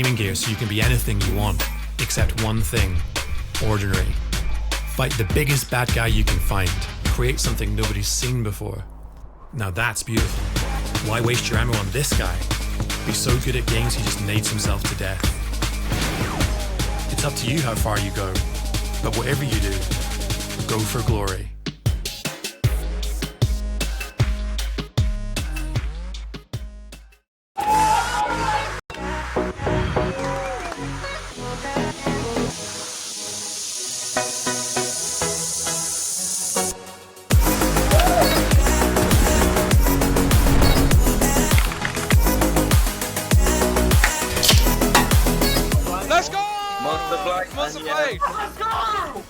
gaming gear so you can be anything you want, except one thing: ordinary. Fight the biggest bad guy you can find. Create something nobody's seen before. Now that's beautiful. Why waste your ammo on this guy? Be so good at games he just nades himself to death. It's up to you how far you go, but whatever you do, go for glory. Monster Blade! Let's go!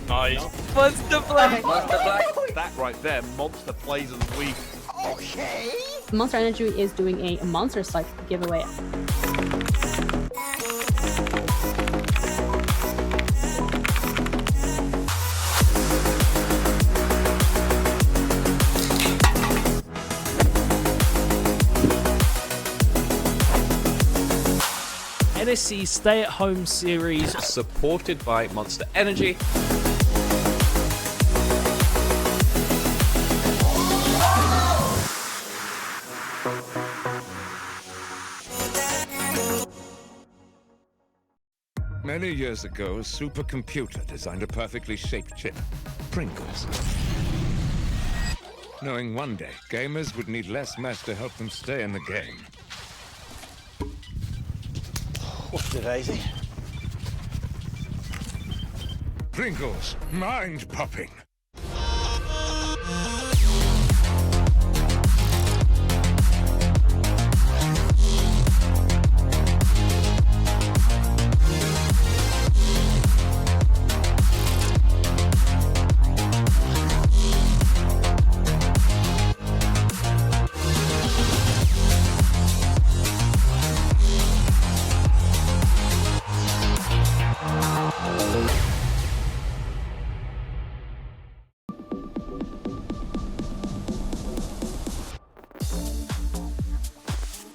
Nice. Monster Blade! Monster Blade! That right there, Monster Plays of the Week. Okay! Monster Energy is doing a monster cycle giveaway. NSC stay-at-home series Supported by Monster Energy. Many years ago, a supercomputer designed a perfectly shaped chip, Pringles. Knowing one day, gamers would need less mess to help them stay in the game. What's the daisy? Pringles, mind-popping.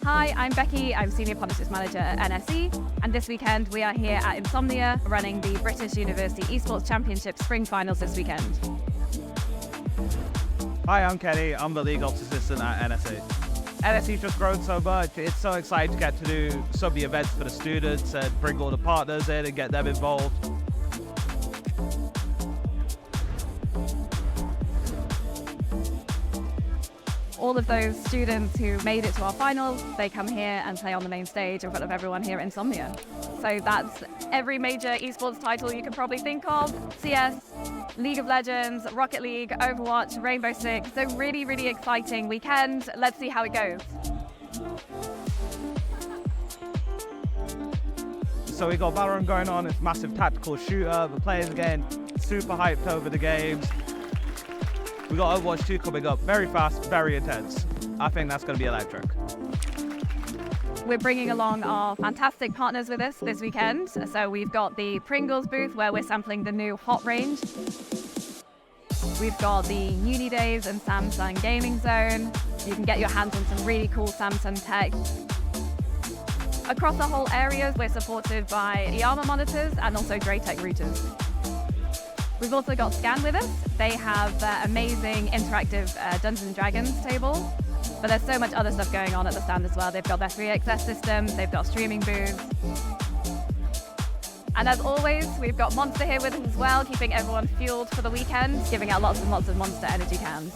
Hi, I'm Becky. I'm Senior Partnerships Manager at NSE, and this weekend we are here at Insomnia running the British University Esports Championship Spring Finals this weekend. Hi, I'm Kenny. I'm the League Ops Assistant at NSE. NSE's just grown so much. It's so exciting to get to do some of the events for the students and bring all the partners in and get them involved. All of those students who made it to our finals, they come here and play on the main stage in front of everyone here at Insomnia. So that's every major esports title you can probably think of: CS, League of Legends, Rocket League, Overwatch, Rainbow Six. So really, really exciting weekend. Let's see how it goes. So we got Valorant going on. It's a massive tactical shooter. The players again super hyped over the games. We got Overwatch 2 coming up, very fast, very intense. I think that's going to be electric. We're bringing along our fantastic partners with us this weekend. So we've got the Pringles booth where we're sampling the new Hot range. We've got the Uni Days and Samsung Gaming Zone. You can get your hands on some really cool Samsung tech. Across the whole area, we're supported by Yama monitors and also Draytech routers. We've also got Scan with us. They have amazing interactive Dungeons & Dragons table, but there's so much other stuff going on at the stand as well. They've got their 3XS systems, they've got streaming booths. And as always, we've got Monster here with us as well, keeping everyone fueled for the weekend, giving out lots and lots of Monster Energy cans.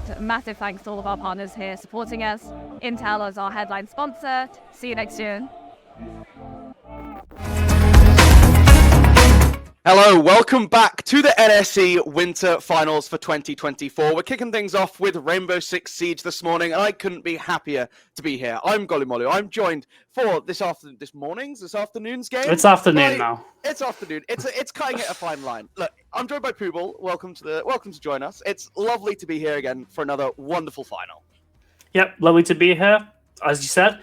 So massive thanks to all of our partners here supporting us. Intel is our headline sponsor. See you next year. Hello, welcome back to the NSE Winter Finals for 2024. We're kicking things off with Rainbow Six Siege this morning, and I couldn't be happier to be here. I'm Golimolu. I'm joined for this afternoon's game. It's afternoon now. It's afternoon. It's cutting it a fine line. Look, I'm joined by Poobal. Welcome to join us. It's lovely to be here again for another wonderful final. Yep, lovely to be here. As you said,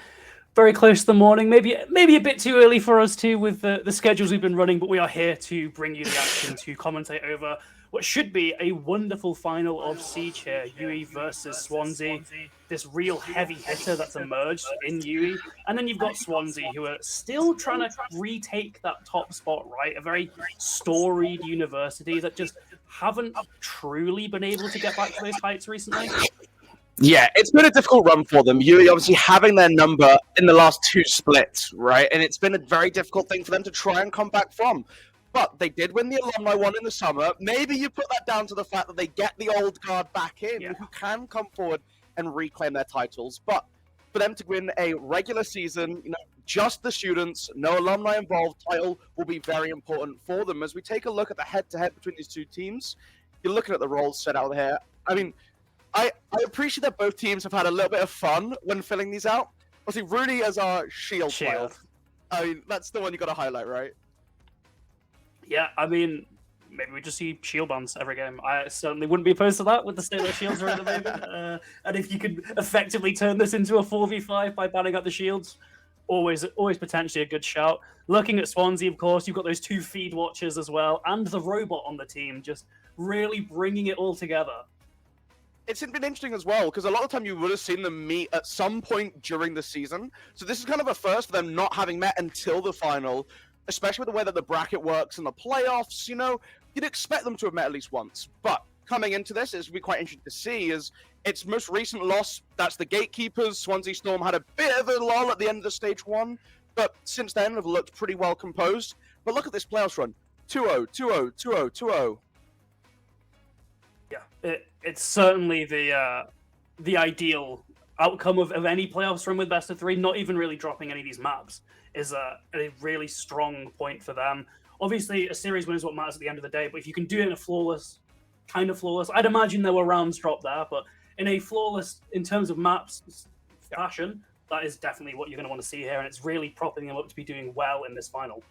very close to the morning. Maybe a bit too early for us too with the schedules we've been running, but we are here to bring you the action, to commentate over what should be a wonderful final of Siege here. UE versus Swansea. This real heavy hitter that's emerged in UE. And then you've got Swansea, who are still trying to retake that top spot, right? A very storied university that just haven't truly been able to get back to those heights recently. Yeah, it's been a difficult run for them. UE obviously having their number in the last 2 splits, right? And it's been a very difficult thing for them to try and come back from. But they did win the alumni one in the summer. Maybe you put that down to the fact that they get the old guard back in, who can come forward and reclaim their titles. But for them to win a regular season, just the students, no alumni involved title will be very important for them. As we take a look at the head-to-head between these two teams, you're looking at the roles set out here. I mean, I appreciate that both teams have had a little bit of fun when filling these out. Obviously, Rooney as our shield player. I mean, that's the one you got to highlight, right? Yeah, I mean, maybe we just see shield bans every game. I certainly wouldn't be opposed to that with the state of the shields right at the moment. And if you could effectively turn this into a 4v5 by banning out the shields, always potentially a good shout. Looking at Swansea, of course, you've got those 2 feed watchers as well, and the robot on the team, just really bringing it all together. It's been interesting as well, because a lot of the time you would have seen them meet at some point during the season. So this is kind of a first for them not having met until the final, especially with the way that the bracket works and the playoffs. You'd expect them to have met at least once. But coming into this, it's be quite interesting to see, is its most recent loss, that's the Gatekeepers. Swansea Storm had a bit of a lull at the end of the stage 1, but since then have looked pretty well composed. But look at this playoffs run. 2-0, 2-0, 2-0, 2-0. Yeah, it's certainly the ideal outcome of any playoffs run with best of 3. Not even really dropping any of these maps is a really strong point for them. Obviously, a series win is what matters at the end of the day, but if you can do it in a kind of flawless, I'd imagine there were rounds dropped there, but in a flawless, in terms of maps fashion, that is definitely what you're going to want to see here, and it's really propping them up to be doing well in this final.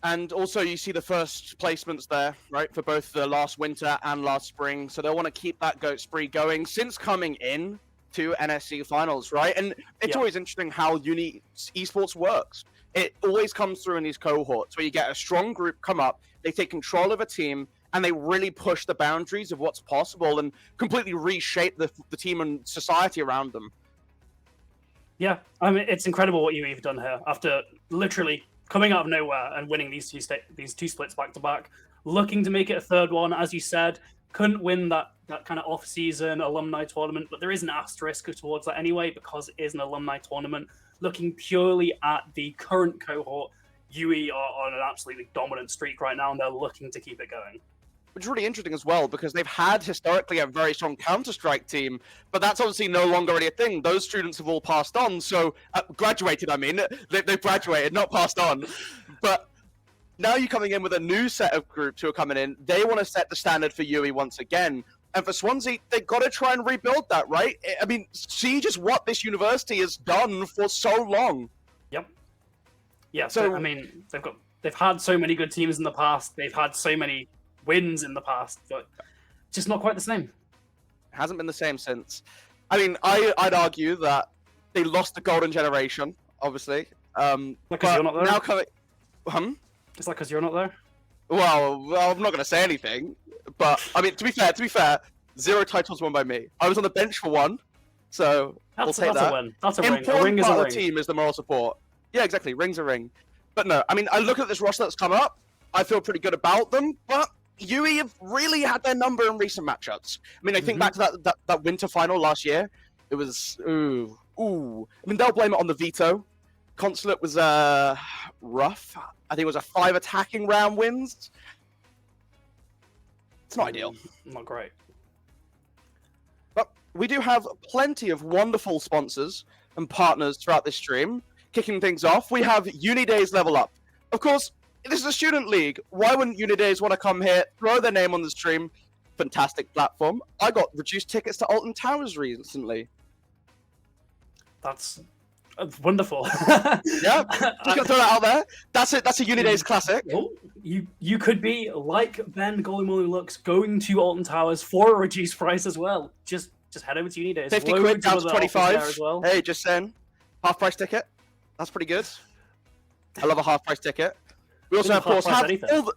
And also, you see the first placements there, right, for both the last winter and last spring. So they'll want to keep that goat spree going since coming in to NSC finals, right? And it's always interesting how Uni Esports works. It always comes through in these cohorts where you get a strong group come up, they take control of a team, and they really push the boundaries of what's possible and completely reshape the team and society around them. Yeah, I mean, it's incredible what you've done here after literally coming out of nowhere and winning these two splits back to back, looking to make it a third one. As you said, couldn't win that kind of off-season alumni tournament, but there is an asterisk towards that anyway because it is an alumni tournament. Looking purely at the current cohort, UE are on an absolutely dominant streak right now, and they're looking to keep it going. Which is really interesting as well, because they've had historically a very strong Counter-Strike team, but that's obviously no longer really a thing. Those students have all passed on, so graduated, I mean. They've graduated, not passed on. But now you're coming in with a new set of groups who are coming in. They want to set the standard for UE once again. And for Swansea, they've got to try and rebuild that, right? I mean, see just what this university has done for so long. Yep. Yeah, so I mean, they've had so many good teams in the past. They've had so many wins in the past, but just not quite the same. Hasn't been the same since. I mean, I'd argue that they lost the golden generation, obviously. Because you're not there? Now coming... Is that because you're not there? Well, I'm not going to say anything, but I mean, to be fair, 0 titles won by me. I was on the bench for 1, so we'll take that. That's a win. That's a ring. Important A ring is a part ring. of the team is the moral support. Yeah, exactly. Ring's a ring. But no, I mean, I look at this roster that's come up. I feel pretty good about them, but UE have really had their number in recent matchups. I mean, I think back to that winter final last year. It was ooh. I mean, they'll blame it on the veto. Consulate was rough. I think it was a 5 attacking round wins. It's not ideal. Not great. But we do have plenty of wonderful sponsors and partners throughout this stream. Kicking things off, we have Unidays Level Up. Of course, this is a student league. Why wouldn't Unidays want to come here, throw their name on the stream? Fantastic platform. I got reduced tickets to Alton Towers recently. That's wonderful. Yeah, just gonna throw that out there. That's it. That's a Unidays classic. Oh, you could be like Ben Golimolu looks, going to Alton Towers for a reduced price as well. Just head over to Unidays. 50 quid down to 25. As well. Hey, just saying. Half price ticket. That's pretty good. I love a half price ticket. We also, of course, have all the...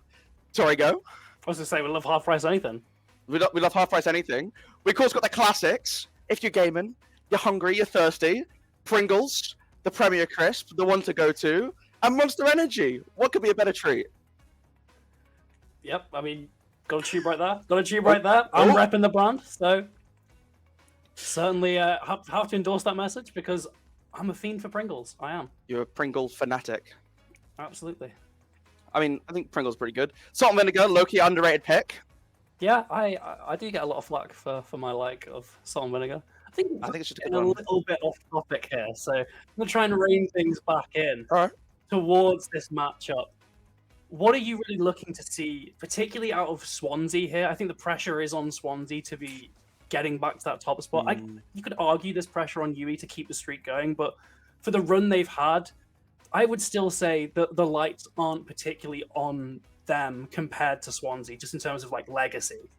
Sorry, go. was to say, we love half price anything. We love half price anything. We of course got the classics. If you're gaming, you're hungry, you're thirsty. Pringles, the Premier Crisp, the one to go to, and Monster Energy. What could be a better treat? Yep, I mean, got a tube right there. Got a tube right there. I'm repping the brand, so certainly have to endorse that message because I'm a fiend for Pringles. I am. You're a Pringle fanatic. Absolutely. I mean, I think Pringle's pretty good. Salt and vinegar, low-key underrated pick. Yeah, I do get a lot of flack for my like of salt and vinegar. I think it's just a a good one. little bit off topic here, so I'm gonna try and rein things back in All right. towards this matchup. What are you really looking to see, particularly out of Swansea here? I think the pressure is on Swansea to be getting back to that top spot. You could argue there's pressure on UE to keep the streak going, but for the run they've had, I would still say that the lights aren't particularly on them compared to Swansea, just in terms of like legacy.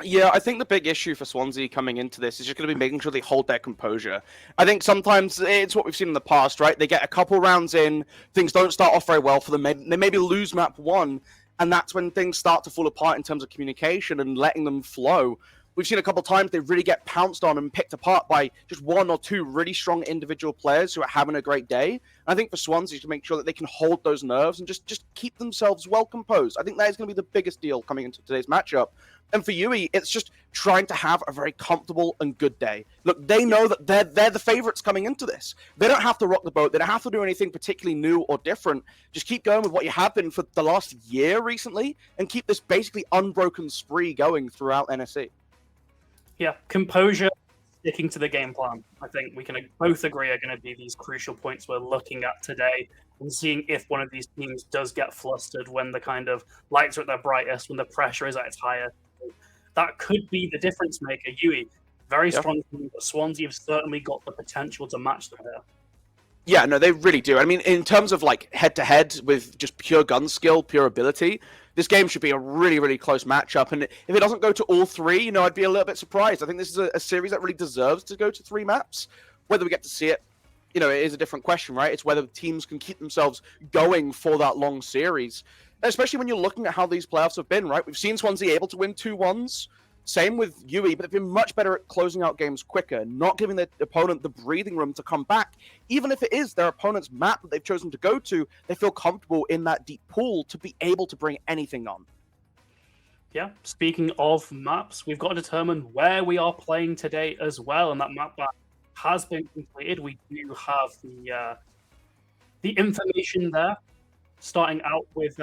Yeah, I think the big issue for Swansea coming into this is just going to be making sure they hold their composure. I think sometimes it's what we've seen in the past, right? They get a couple rounds in, things don't start off very well for them. They maybe lose map 1, and that's when things start to fall apart in terms of communication and letting them flow. We've seen a couple times they really get pounced on and picked apart by just 1 or 2 really strong individual players who are having a great day. And I think for Swansea to make sure that they can hold those nerves and just keep themselves well composed. I think that is going to be the biggest deal coming into today's matchup. And for UE, it's just trying to have a very comfortable and good day. Look, they know that they're the favorites coming into this. They don't have to rock the boat. They don't have to do anything particularly new or different. Just keep going with what you have been for the last year recently and keep this basically unbroken spree going throughout NSE. Yeah, composure, sticking to the game plan. I think we can both agree are going to be these crucial points we're looking at today and seeing if one of these teams does get flustered when the kind of lights are at their brightest, when the pressure is at its highest. That could be the difference maker. UE, very strong team, but Swansea have certainly got the potential to match them here. Yeah, no, they really do. I mean, in terms of like head-to-head with just pure gun skill, pure ability, this game should be a really, really close matchup. And if it doesn't go to all 3, I'd be a little bit surprised. I think this is a series that really deserves to go to 3 maps. Whether we get to see it, it is a different question, right? It's whether teams can keep themselves going for that long series. Especially when you're looking at how these playoffs have been, right? We've seen Swansea able to win 2-1s. Same with UE, but they've been much better at closing out games quicker, not giving their opponent the breathing room to come back. Even if it is their opponent's map that they've chosen to go to, they feel comfortable in that deep pool to be able to bring anything on. Yeah, speaking of maps, we've got to determine where we are playing today as well, and that map that has been completed. We do have the information there, starting out with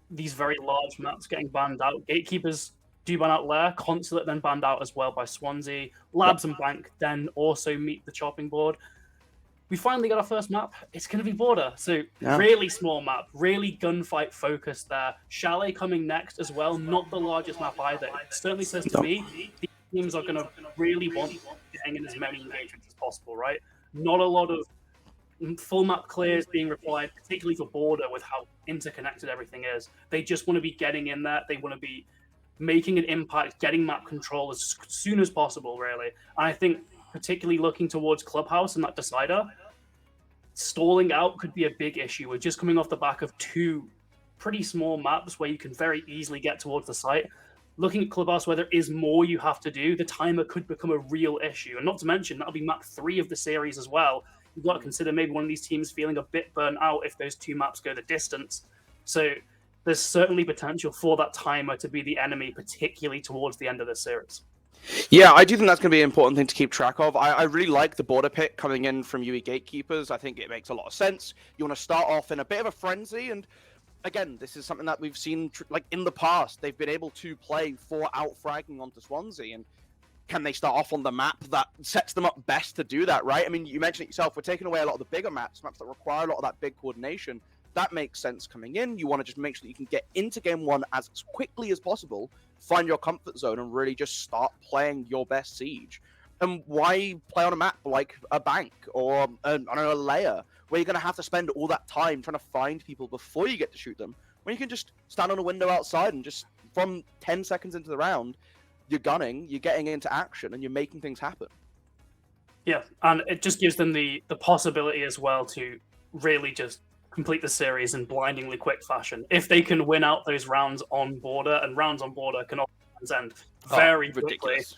these very large maps getting banned out. Gatekeepers do ban out Lair, Consulate then banned out as well by Swansea. Labs and Bank then also meet the chopping board. We finally got our first map. It's going to be Border. So really small map, really gunfight focused there. Chalet coming next as well. Not the largest map either. It certainly says to me, these teams are going to really want to hang in as many engagements as possible, right? Not a lot of full map clears being required, particularly for Border with how interconnected everything is. They just want to be getting in there. They want to be making an impact, getting map control as soon as possible, really. And I think particularly looking towards Clubhouse and that decider, stalling out could be a big issue. We're just coming off the back of 2 pretty small maps where you can very easily get towards the site. Looking at Clubhouse where there is more you have to do, the timer could become a real issue. And not to mention, that'll be map 3 of the series as well. You've got to consider maybe one of these teams feeling a bit burnt out if those 2 maps go the distance. So there's certainly potential for that timer to be the enemy, particularly towards the end of the series. Yeah, I do think that's going to be an important thing to keep track of. I really like the Border pick coming in from UE Gatekeepers. I think it makes a lot of sense. You want to start off in a bit of a frenzy, and again, this is something that we've seen like in the past. They've been able to play for out-fragging onto Swansea, and can they start off on the map that sets them up best to do that, right? I mean, you mentioned it yourself. We're taking away a lot of the bigger maps that require a lot of that big coordination. That makes sense coming in. You want to just make sure that you can get into game 1 as quickly as possible, find your comfort zone, and really just start playing your best siege. And why play on a map like a Bank or a layer where you're going to have to spend all that time trying to find people before you get to shoot them, when you can just stand on a window outside and just from 10 seconds into the round, you're gunning, you're getting into action, and you're making things happen. Yeah, and it just gives them the possibility as well to really just complete the series in blindingly quick fashion. If they can win out those rounds on border, and rounds on border can often end very quickly, ridiculous.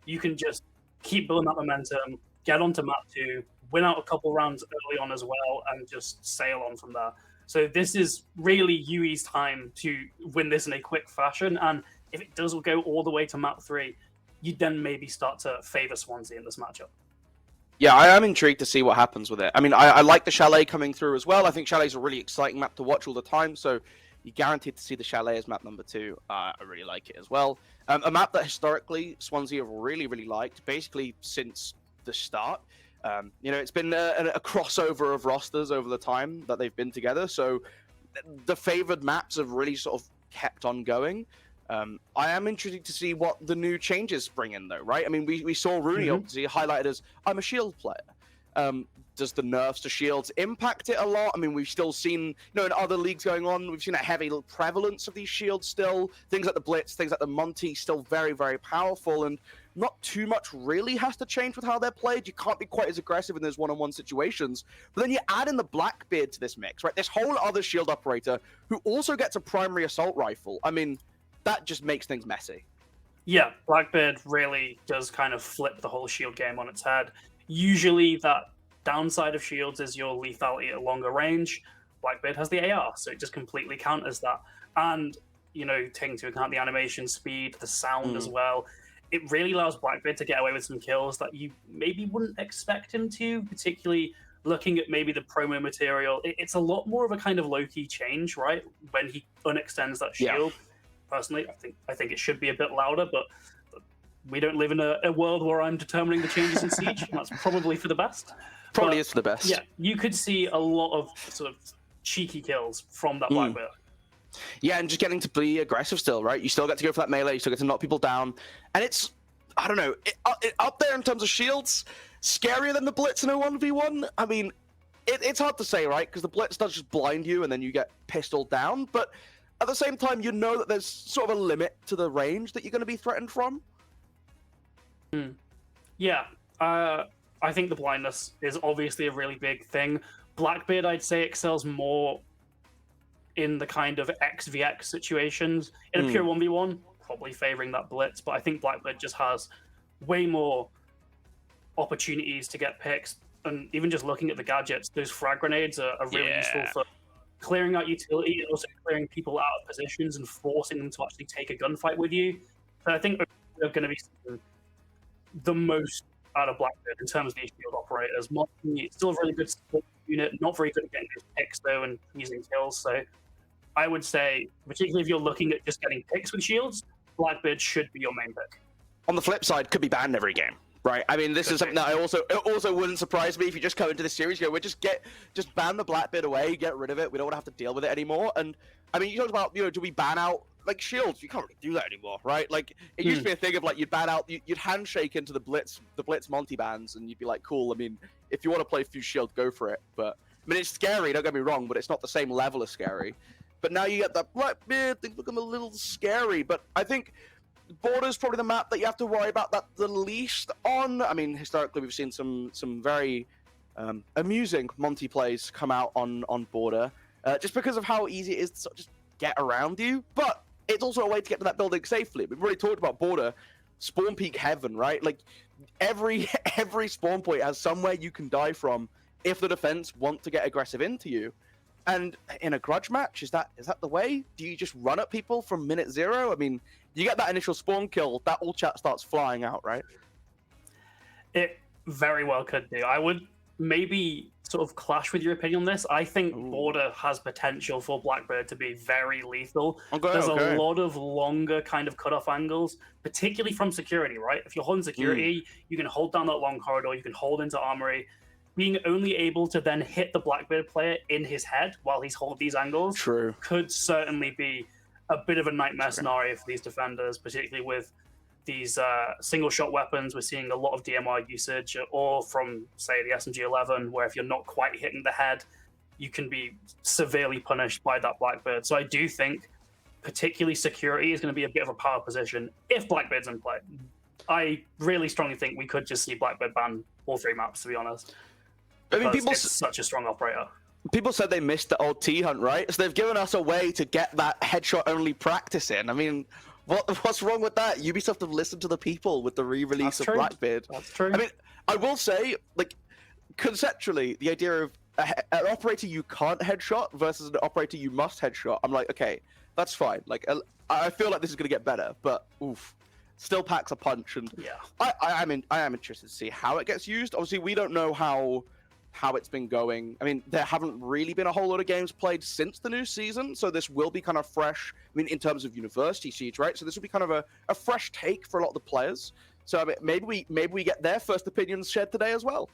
you can just keep building that momentum, get onto map 2, win out a couple rounds early on as well, and just sail on from there. So this is really Yui's time to win this in a quick fashion, and if it does go all the way to map 3, you then maybe start to favor Swansea in this matchup. Yeah, I am intrigued to see what happens with it. I mean, I like the Chalet coming through as well. I think Chalet's a really exciting map to watch all the time, so you're guaranteed to see the Chalet as map number 2. I really like it as well. A map that historically Swansea have really, really liked, basically since the start. You know, it's been a crossover of rosters over the time that they've been together, so the favored maps have really sort of kept on going. I am interested to see what the new changes bring in, though, right? I mean, we saw Rooney obviously highlighted as, I'm a shield player. Does the nerfs to shields impact it a lot? I mean, we've still seen, you know, in other leagues going on, we've seen a heavy prevalence of these shields still. Things like the Blitz, things like the Monty, still very, very powerful, and not too much really has to change with how they're played. You can't be quite as aggressive in those one-on-one situations. But then you add in the Blackbeard to this mix, right? This whole other shield operator who also gets a primary assault rifle. I mean, that just makes things messy. Yeah, Blackbeard really does kind of flip the whole shield game on its head. Usually that downside of shields is your lethality at longer range. Blackbeard has the AR, so it just completely counters that. And, you know, taking into account the animation speed, the sound as well, it really allows Blackbeard to get away with some kills that you maybe wouldn't expect him to, particularly looking at maybe the promo material. It's a lot more of a kind of low-key change, right? When he unextends that shield. Yeah. Personally, I think it should be a bit louder, but we don't live in a world where I'm determining the changes in Siege, and that's probably for the best. Probably is for the best. Yeah, you could see a lot of sort of cheeky kills from that Blackbeard. Yeah, and just getting to be aggressive still, right? You still get to go for that melee, you still get to knock people down, and it's, I don't know, up there in terms of shields, scarier than the Blitz in a 1v1. I mean, it's hard to say, right? Because the Blitz does just blind you, and then you get pistoled down, but at the same time, you know that there's sort of a limit to the range that you're going to be threatened from. Yeah, I think the blindness is obviously a really big thing. Blackbeard, I'd say, excels more in the kind of XVX situations. In a pure 1v1, probably favoring that Blitz, but I think Blackbeard just has way more opportunities to get picks. And even just looking at the gadgets, those frag grenades are really useful for clearing out utility and also clearing people out of positions and forcing them to actually take a gunfight with you. So I think they're going to be seeing the most out of Blackbeard in terms of these shield operators. Monty, still a really good support unit, not very good at getting those picks though and using kills. So I would say, particularly if you're looking at just getting picks with shields, Blackbeard should be your main pick. On the flip side, could be banned every game. Right, I mean, this is something that it also wouldn't surprise me if you just come into this series, go, just ban the Blackbeard away, get rid of it. We don't want to have to deal with it anymore. And I mean, you talked about, you know, do we ban out like shields? You can't really do that anymore, right? Like it used to be a thing of like you'd ban out, you'd handshake into the Blitz Monty bans, and you'd be like, cool. I mean, if you want to play few shield, go for it. But I mean, it's scary. Don't get me wrong, but it's not the same level of scary. But now you get that Blackbeard, things become a little scary. But I think Border's probably the map that you have to worry about that the least on. I mean, historically, we've seen some very amusing Monty plays come out on Border, just because of how easy it is to sort of just get around you. But it's also a way to get to that building safely. We've already talked about Border, spawn peak heaven, right? Like every spawn point has somewhere you can die from if the defense want to get aggressive into you. And in a grudge match, is that the way? Do you just run at people from minute 0? I mean, you get that initial spawn kill, that all chat starts flying out, right? It very well could do. I would maybe sort of clash with your opinion on this. I think Border has potential for Blackbeard to be very lethal. There's a lot of longer kind of cutoff angles, particularly from security, right? If you're holding security, you can hold down that long corridor, you can hold into armory. Being only able to then hit the Blackbeard player in his head while he's holding these angles could certainly be a bit of a nightmare scenario for these defenders, particularly with these single shot weapons. We're seeing a lot of DMR usage, or from, say, the SMG-11, where if you're not quite hitting the head, you can be severely punished by that Blackbeard. So I do think particularly security is going to be a bit of a power position if Blackbeard's in play. I really strongly think we could just see Blackbeard ban all 3 maps, to be honest. I mean, it's such a strong operator. people said they missed the old T-Hunt, right? So they've given us a way to get that headshot-only practice in. I mean, what's wrong with that? Ubisoft have listened to the people with the re-release of Blackbeard. That's true. I mean, I will say, like, conceptually, the idea of an operator you can't headshot versus an operator you must headshot, I'm like, okay, that's fine. Like, I feel like this is going to get better, but oof. Still packs a punch, and Yeah. I am interested to see how it gets used. Obviously, we don't know how it's been going. I mean, there haven't really been a whole lot of games played since the new season, so this will be kind of fresh. I mean, in terms of University Siege, right? So this will be kind of a fresh take for a lot of the players. So I mean, maybe we get their first opinions shared today as well.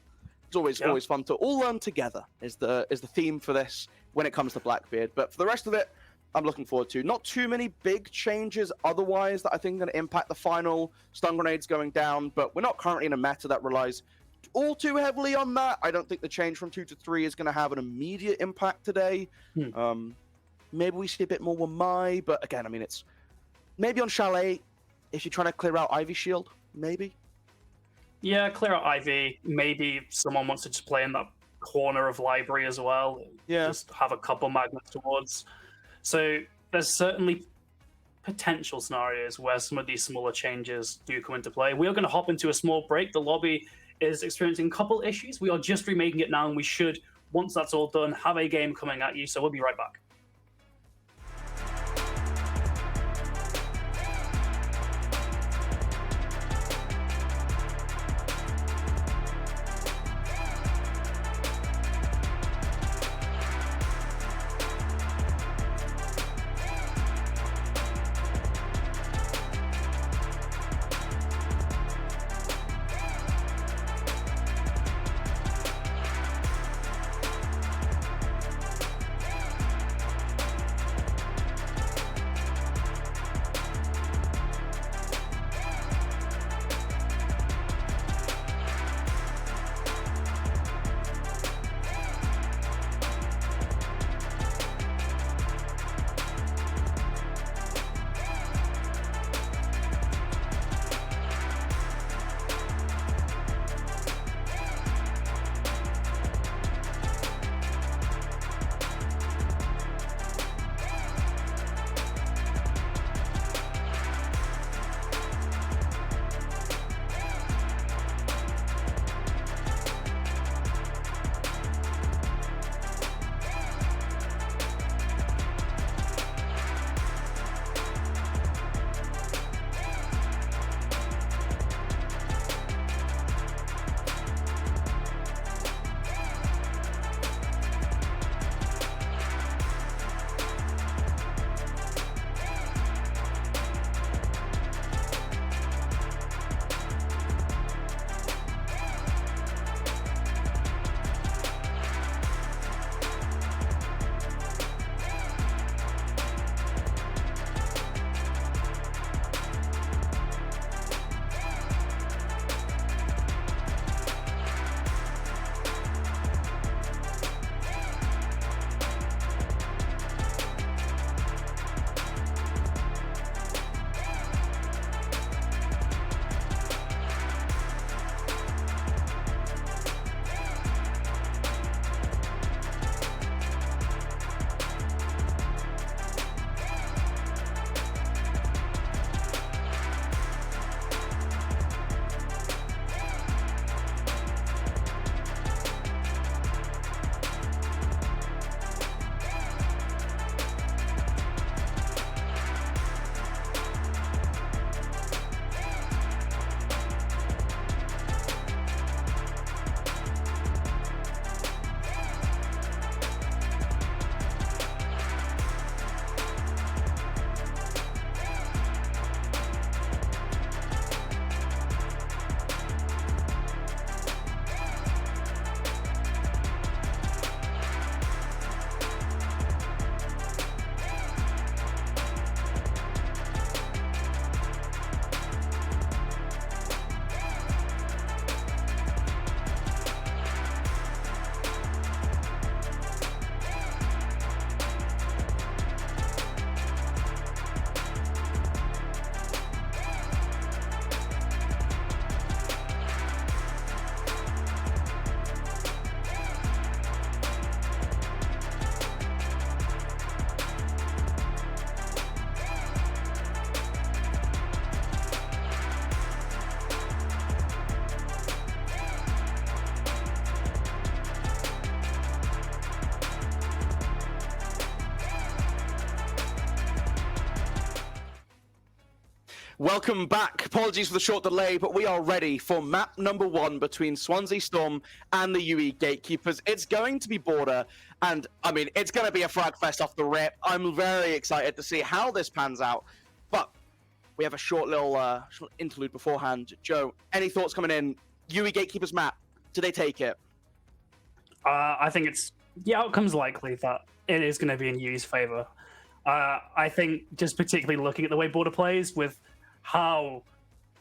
It's always fun to all learn together. Is the theme for this when it comes to Blackbeard. But for the rest of it, I'm looking forward to. Not too many big changes otherwise that I think are going to impact the final. Stun grenades going down, but we're not currently in a meta that relies all too heavily on that. I don't think the change from 2 to 3 is going to have an immediate impact today. Maybe we see a bit more with Mai, but again, I mean, it's maybe on Chalet if you're trying to clear out Ivy Shield, maybe. Yeah, clear out Ivy. Maybe someone wants to just play in that corner of library as well. Yeah. Just have a couple magnets towards. So there's certainly potential scenarios where some of these smaller changes do come into play. We are going to hop into a small break. The lobby is experiencing a couple issues. We are just remaking it now, and we should, once that's all done, have a game coming at you. So we'll be right back. Welcome back. Apologies for the short delay, but we are ready for map number 1 between Swansea Storm and the UE Gatekeepers. It's going to be border, and I mean, it's going to be a frag fest off the rip. I'm very excited to see how this pans out, but we have a short little short interlude beforehand. Joe, any thoughts coming in? UE Gatekeepers map, do they take it? I think the outcome's likely that it is going to be in UE's favor. I think just particularly looking at the way border plays with how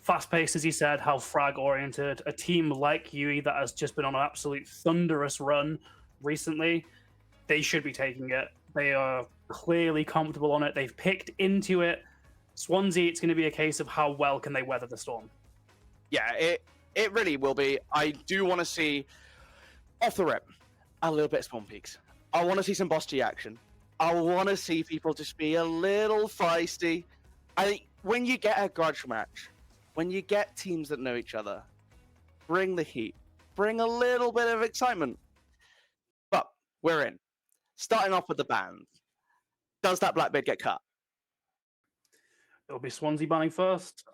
fast-paced, as you said, how frag-oriented, a team like UE that has just been on an absolute thunderous run recently, they should be taking it. They are clearly comfortable on it. They've picked into it. Swansea, it's going to be a case of how well can they weather the storm. Yeah, it really will be. I do want to see, off the rip, a little bit of Spawn Peaks. I want to see some Boss G action. I want to see people just be a little feisty. I think when you get a grudge match, when you get teams that know each other, bring the heat, bring a little bit of excitement. But we're in. Starting off with the ban. Does that Blackbeard get cut? It'll be Swansea banning first.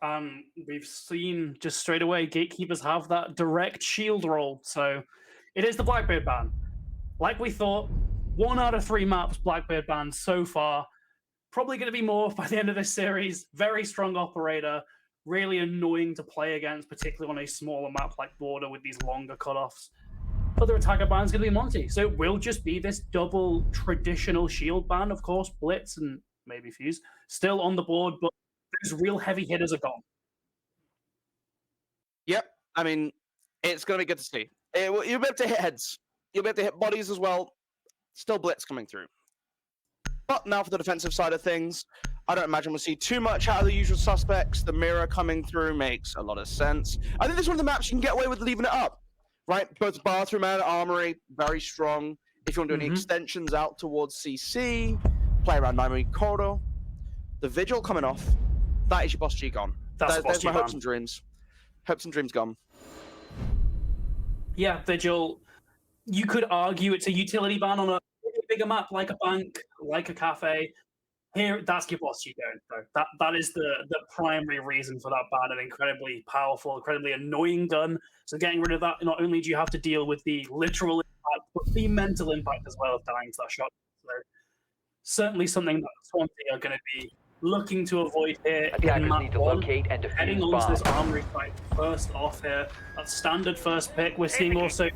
We've seen just straight away Gatekeepers have that direct shield roll. So it is the Blackbeard ban. Like we thought, 1 out of 3 maps Blackbeard banned so far. Probably going to be more by the end of this series. Very strong operator. Really annoying to play against, particularly on a smaller map like Border with these longer cutoffs. Other attacker ban is going to be Monty. So it will just be this double traditional shield ban. Of course, Blitz and maybe Fuse still on the board, but those real heavy hitters are gone. Yep. I mean, it's going to be good to see. You'll be able to hit heads. You'll be able to hit bodies as well. Still Blitz coming through. But now for the defensive side of things, I don't imagine we'll see too much out of the usual suspects. The mirror coming through makes a lot of sense. I think this is one of the maps you can get away with leaving it up, right? Both Bathroom and Armory, very strong. If you want to do any extensions out towards CC, play around Nightmare Corridor. The Vigil coming off, that is your Boss G gone. There's my hopes and dreams. Hopes and dreams gone. Yeah, Vigil, you could argue it's a utility ban on a bigger map like a bank, like a cafe. Here, that's your Boss G going, though. That is the primary reason for that ban, an incredibly powerful, incredibly annoying gun. So getting rid of that, not only do you have to deal with the literal impact, but the mental impact as well of dying to that shot. So certainly something that Swansea are going to be looking to avoid here in map 1. Heading on to this Armory fight first off here. That's standard first pick. We're seeing also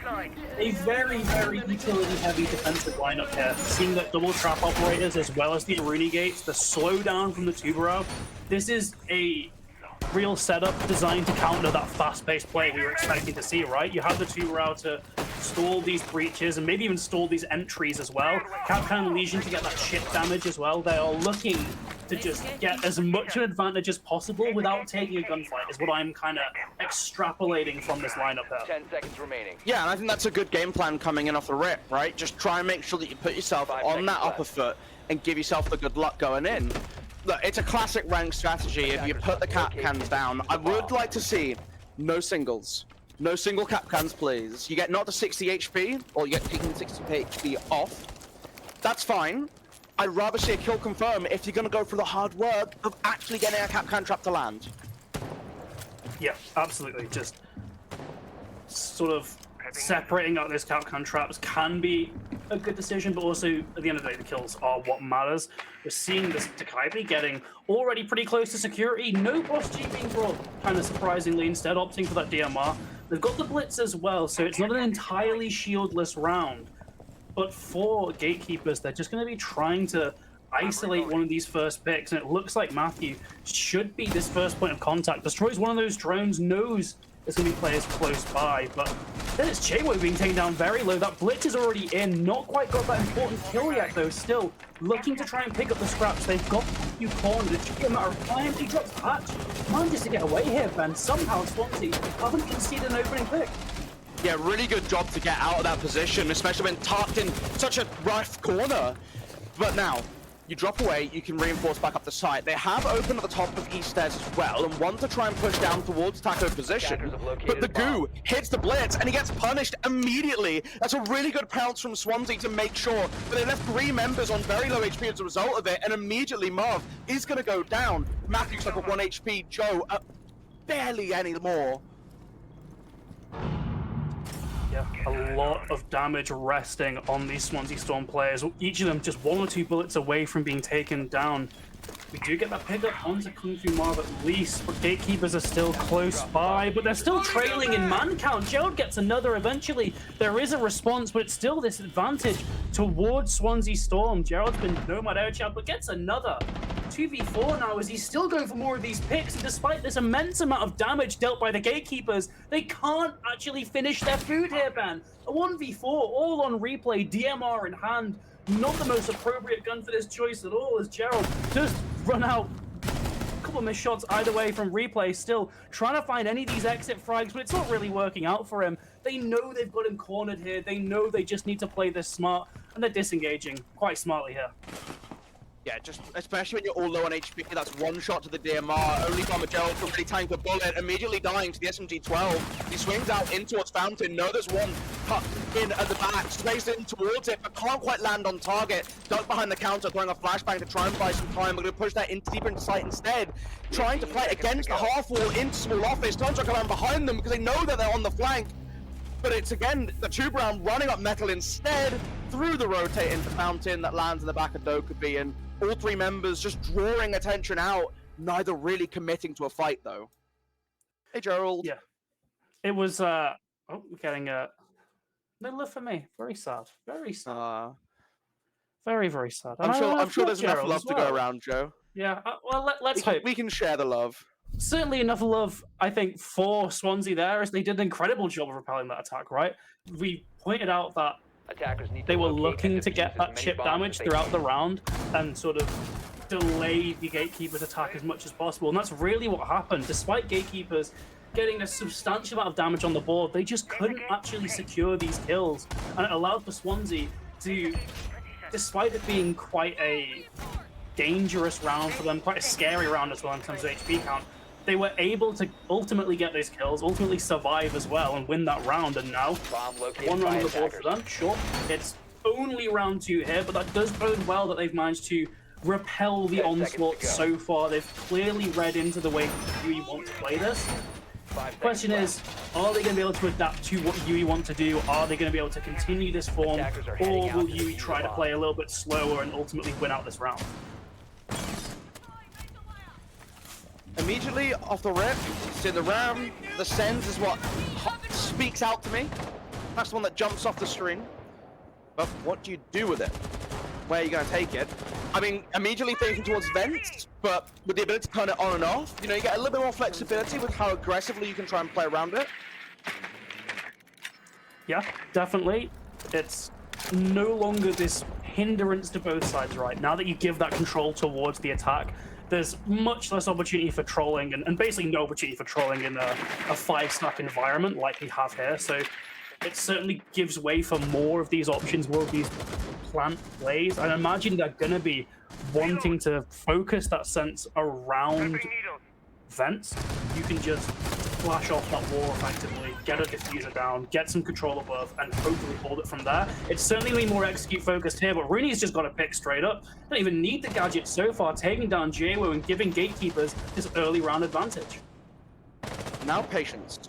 a very, very utility-heavy defensive lineup here. Seeing that double trap operators as well as the Aruni gates, the slowdown from the Tubarão. This is a real setup designed to counter that fast-paced play we were expecting to see, right? You have the Tubarão to stall these breaches and maybe even stall these entries as well. Capcan Legion to get that chip damage as well. They are looking to just get as much an advantage as possible without taking a gunfight, is what I'm kind of extrapolating from this lineup there. 10 seconds remaining. Yeah, and I think that's a good game plan coming in off the rip, right? Just try and make sure that you put yourself on that upper foot and give yourself the good luck going in. Look, it's a classic rank strategy. If you put the cap cans down, I would like to see no singles. No single cap cans, please. You get not to 60 HP, or you get taken 60 HP off. That's fine. I'd rather see a kill confirm if you're going to go through the hard work of actually getting a cap can trap to land. Yeah, absolutely. Just sort of separating out those cap can traps can be a good decision, but also at the end of the day, the kills are what matters. We're seeing this Takaibi getting already pretty close to security. No Boss G being brought, kind of surprisingly, instead opting for that DMR. They've got the Blitz as well, so it's not an entirely shieldless round. But for Gatekeepers, they're just going to be trying to isolate one of these first picks, and it looks like Matthew should be this first point of contact. Destroys one of those drones, knows there's going to be players close by, but then it's Chaewo being taken down very low. That Blitz is already in, not quite got that important kill yet, though. Still looking to try and pick up the scraps. They've got a few cornered. It should be a matter of time. He drops the hatch. Manages to get away here, Ben. Somehow Swansea haven't conceded an opening pick. Yeah, really good job to get out of that position, especially when tucked in such a rough corner. But now, You drop away, you can reinforce back up the site. They have opened at the top of east stairs as well, and want to try and push down towards Taco position. But the goo hits the blitz, and he gets punished immediately. That's a really good pounce from Swansea to make sure, but they left 3 members on very low HP as a result of it, and immediately Marv is going to go down. Matthew's like a 1 HP, Joe barely any more. Yeah, a lot of damage resting on these Swansea Storm players. Each of them just 1 or 2 bullets away from being taken down. We do get that pickup onto Kung Fu Marv at least, but Gatekeepers are still close by, but they're still trailing in man count. Gerald gets another eventually. There is a response, but it's still this advantage towards Swansea Storm. Gerald's been nomad airchild, but gets another 2v4 now as he's still going for more of these picks, and despite this immense amount of damage dealt by the Gatekeepers, they can't actually finish their food here, Ben. A 1v4, all on replay, DMR in hand. Not the most appropriate gun for this choice at all, as Gerald just run out a couple of missed shots either way from replay, still trying to find any of these exit frags, but it's not really working out for him. They know they've got him cornered here, they know they just need to play this smart, and they're disengaging quite smartly here. Yeah, just especially when you're all low on HP, that's 1 shot to the DMR, only from Gerald from really tank the bullet, immediately dying to the SMG-12. He swings out in towards Fountain, no, there's one cut in at the back, sprays in towards it, but can't quite land on target. Duck behind the counter, throwing a flashbang to try and buy some time. We're going to push that deeper into sight instead, trying to fight against the half wall into small office. Don't try to land behind them because they know that they're on the flank. But it's again the 2-round running up metal instead, through the rotate into Fountain that lands in the back of Dokkaebi, and all 3 members just drawing attention out, neither really committing to a fight though. Hey Gerald. Yeah. It was we're getting no love for me. Very sad. Very sad. Very, very sad. I'm sure there's enough love to go around, Joe. Yeah, well, let's hope. We can share the love. Certainly enough love, I think, for Swansea there, as they did an incredible job of repelling that attack, right? We pointed out that they were looking to get that chip damage throughout the round and sort of delay the Gatekeepers' attack as much as possible, and that's really what happened. Despite Gatekeepers getting a substantial amount of damage on the board, they just couldn't actually secure these kills, and it allowed for Swansea to, despite it being quite a dangerous round for them, quite a scary round as well in terms of HP count, they were able to ultimately get those kills, ultimately survive as well, and win that round. And now, 1 round on the board for them. Sure, it's only round 2 here, but that does bode well that they've managed to repel the onslaught so far. They've clearly read into the way Yui want to play this. The question is, are they going to be able to adapt to what Yui want to do? Are they going to be able to continue this form, or will Yui try to play a little bit slower and ultimately win out this round? Immediately off the rip, see the ram, the sends is what speaks out to me. That's the one that jumps off the screen. But what do you do with it? Where are you going to take it? I mean, immediately thinking towards vents, but with the ability to turn it on and off, you know, you get a little bit more flexibility with how aggressively you can try and play around it. Yeah, definitely. It's no longer this hindrance to both sides, right? Now that you give that control towards the attack, there's much less opportunity for trolling, and basically no opportunity for trolling in a 5-stack environment like we have here. So it certainly gives way for more of these options, more of these plant plays. I imagine they're going to be wanting to focus that sense around vents. You can just flash off that wall effectively, get a diffuser down, get some control above, and hopefully hold it from there. It's certainly going to be more execute focused here, but Rooney's just got to pick straight up. Don't even need the gadget so far, taking down JWO and giving Gatekeepers this early round advantage. Now patience.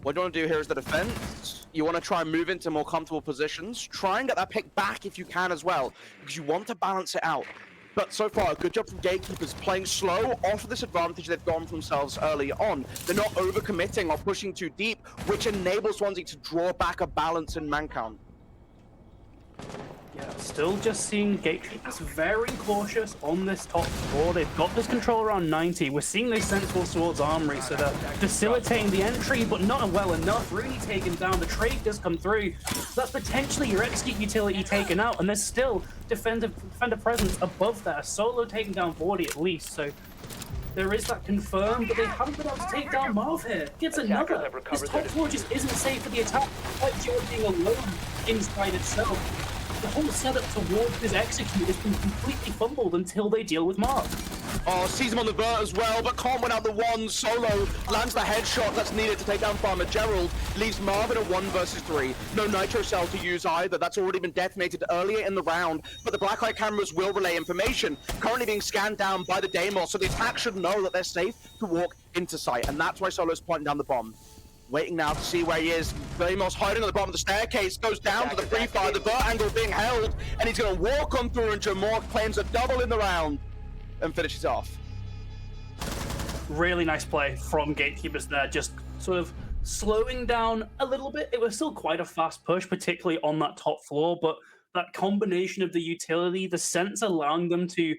What you want to do here is the defense. You want to try and move into more comfortable positions. Try and get that pick back if you can as well, because you want to balance it out. But so far, good job from Gatekeepers playing slow off of this advantage they've gone for themselves early on. They're not overcommitting or pushing too deep, which enables Swansea to draw back a balance in man count. Yeah, still just seeing Gatekeepers very cautious on this top floor. They've got this control around 90. We're seeing those sensible swords armory, so they're facilitating the entry, but not well enough. Really taken down. The trade does come through. That's potentially your execute utility taken out, and there's still defender presence above there. Solo taking down Vordy at least, so there is that confirmed, but they haven't been able to take down Marv here. Gets another. This top floor just isn't safe for the attack, quite Joe being alone inside itself. the whole setup towards this execute has been completely fumbled until they deal with Mark. Oh, sees him on the vert as well, but can't win out the one. Solo lands the headshot that's needed to take down Farmer Gerald. Leaves Marvin a 1 versus 3. No nitro cell to use either. That's already been detonated earlier in the round, but the Blacklight cameras will relay information. Currently being scanned down by the Deimos, so the attack should know that they're safe to walk into sight, and that's why Solo's pointing down the bomb. Waiting now to see where he is. Deimos hiding at the bottom of the staircase, goes down to the free fire, the vert angle being held, and he's going to walk on through, and Jamor claims a double in the round and finishes off. Really nice play from Gatekeepers there, just sort of slowing down a little bit. It was still quite a fast push, particularly on that top floor, but that combination of the utility, the sense allowing them to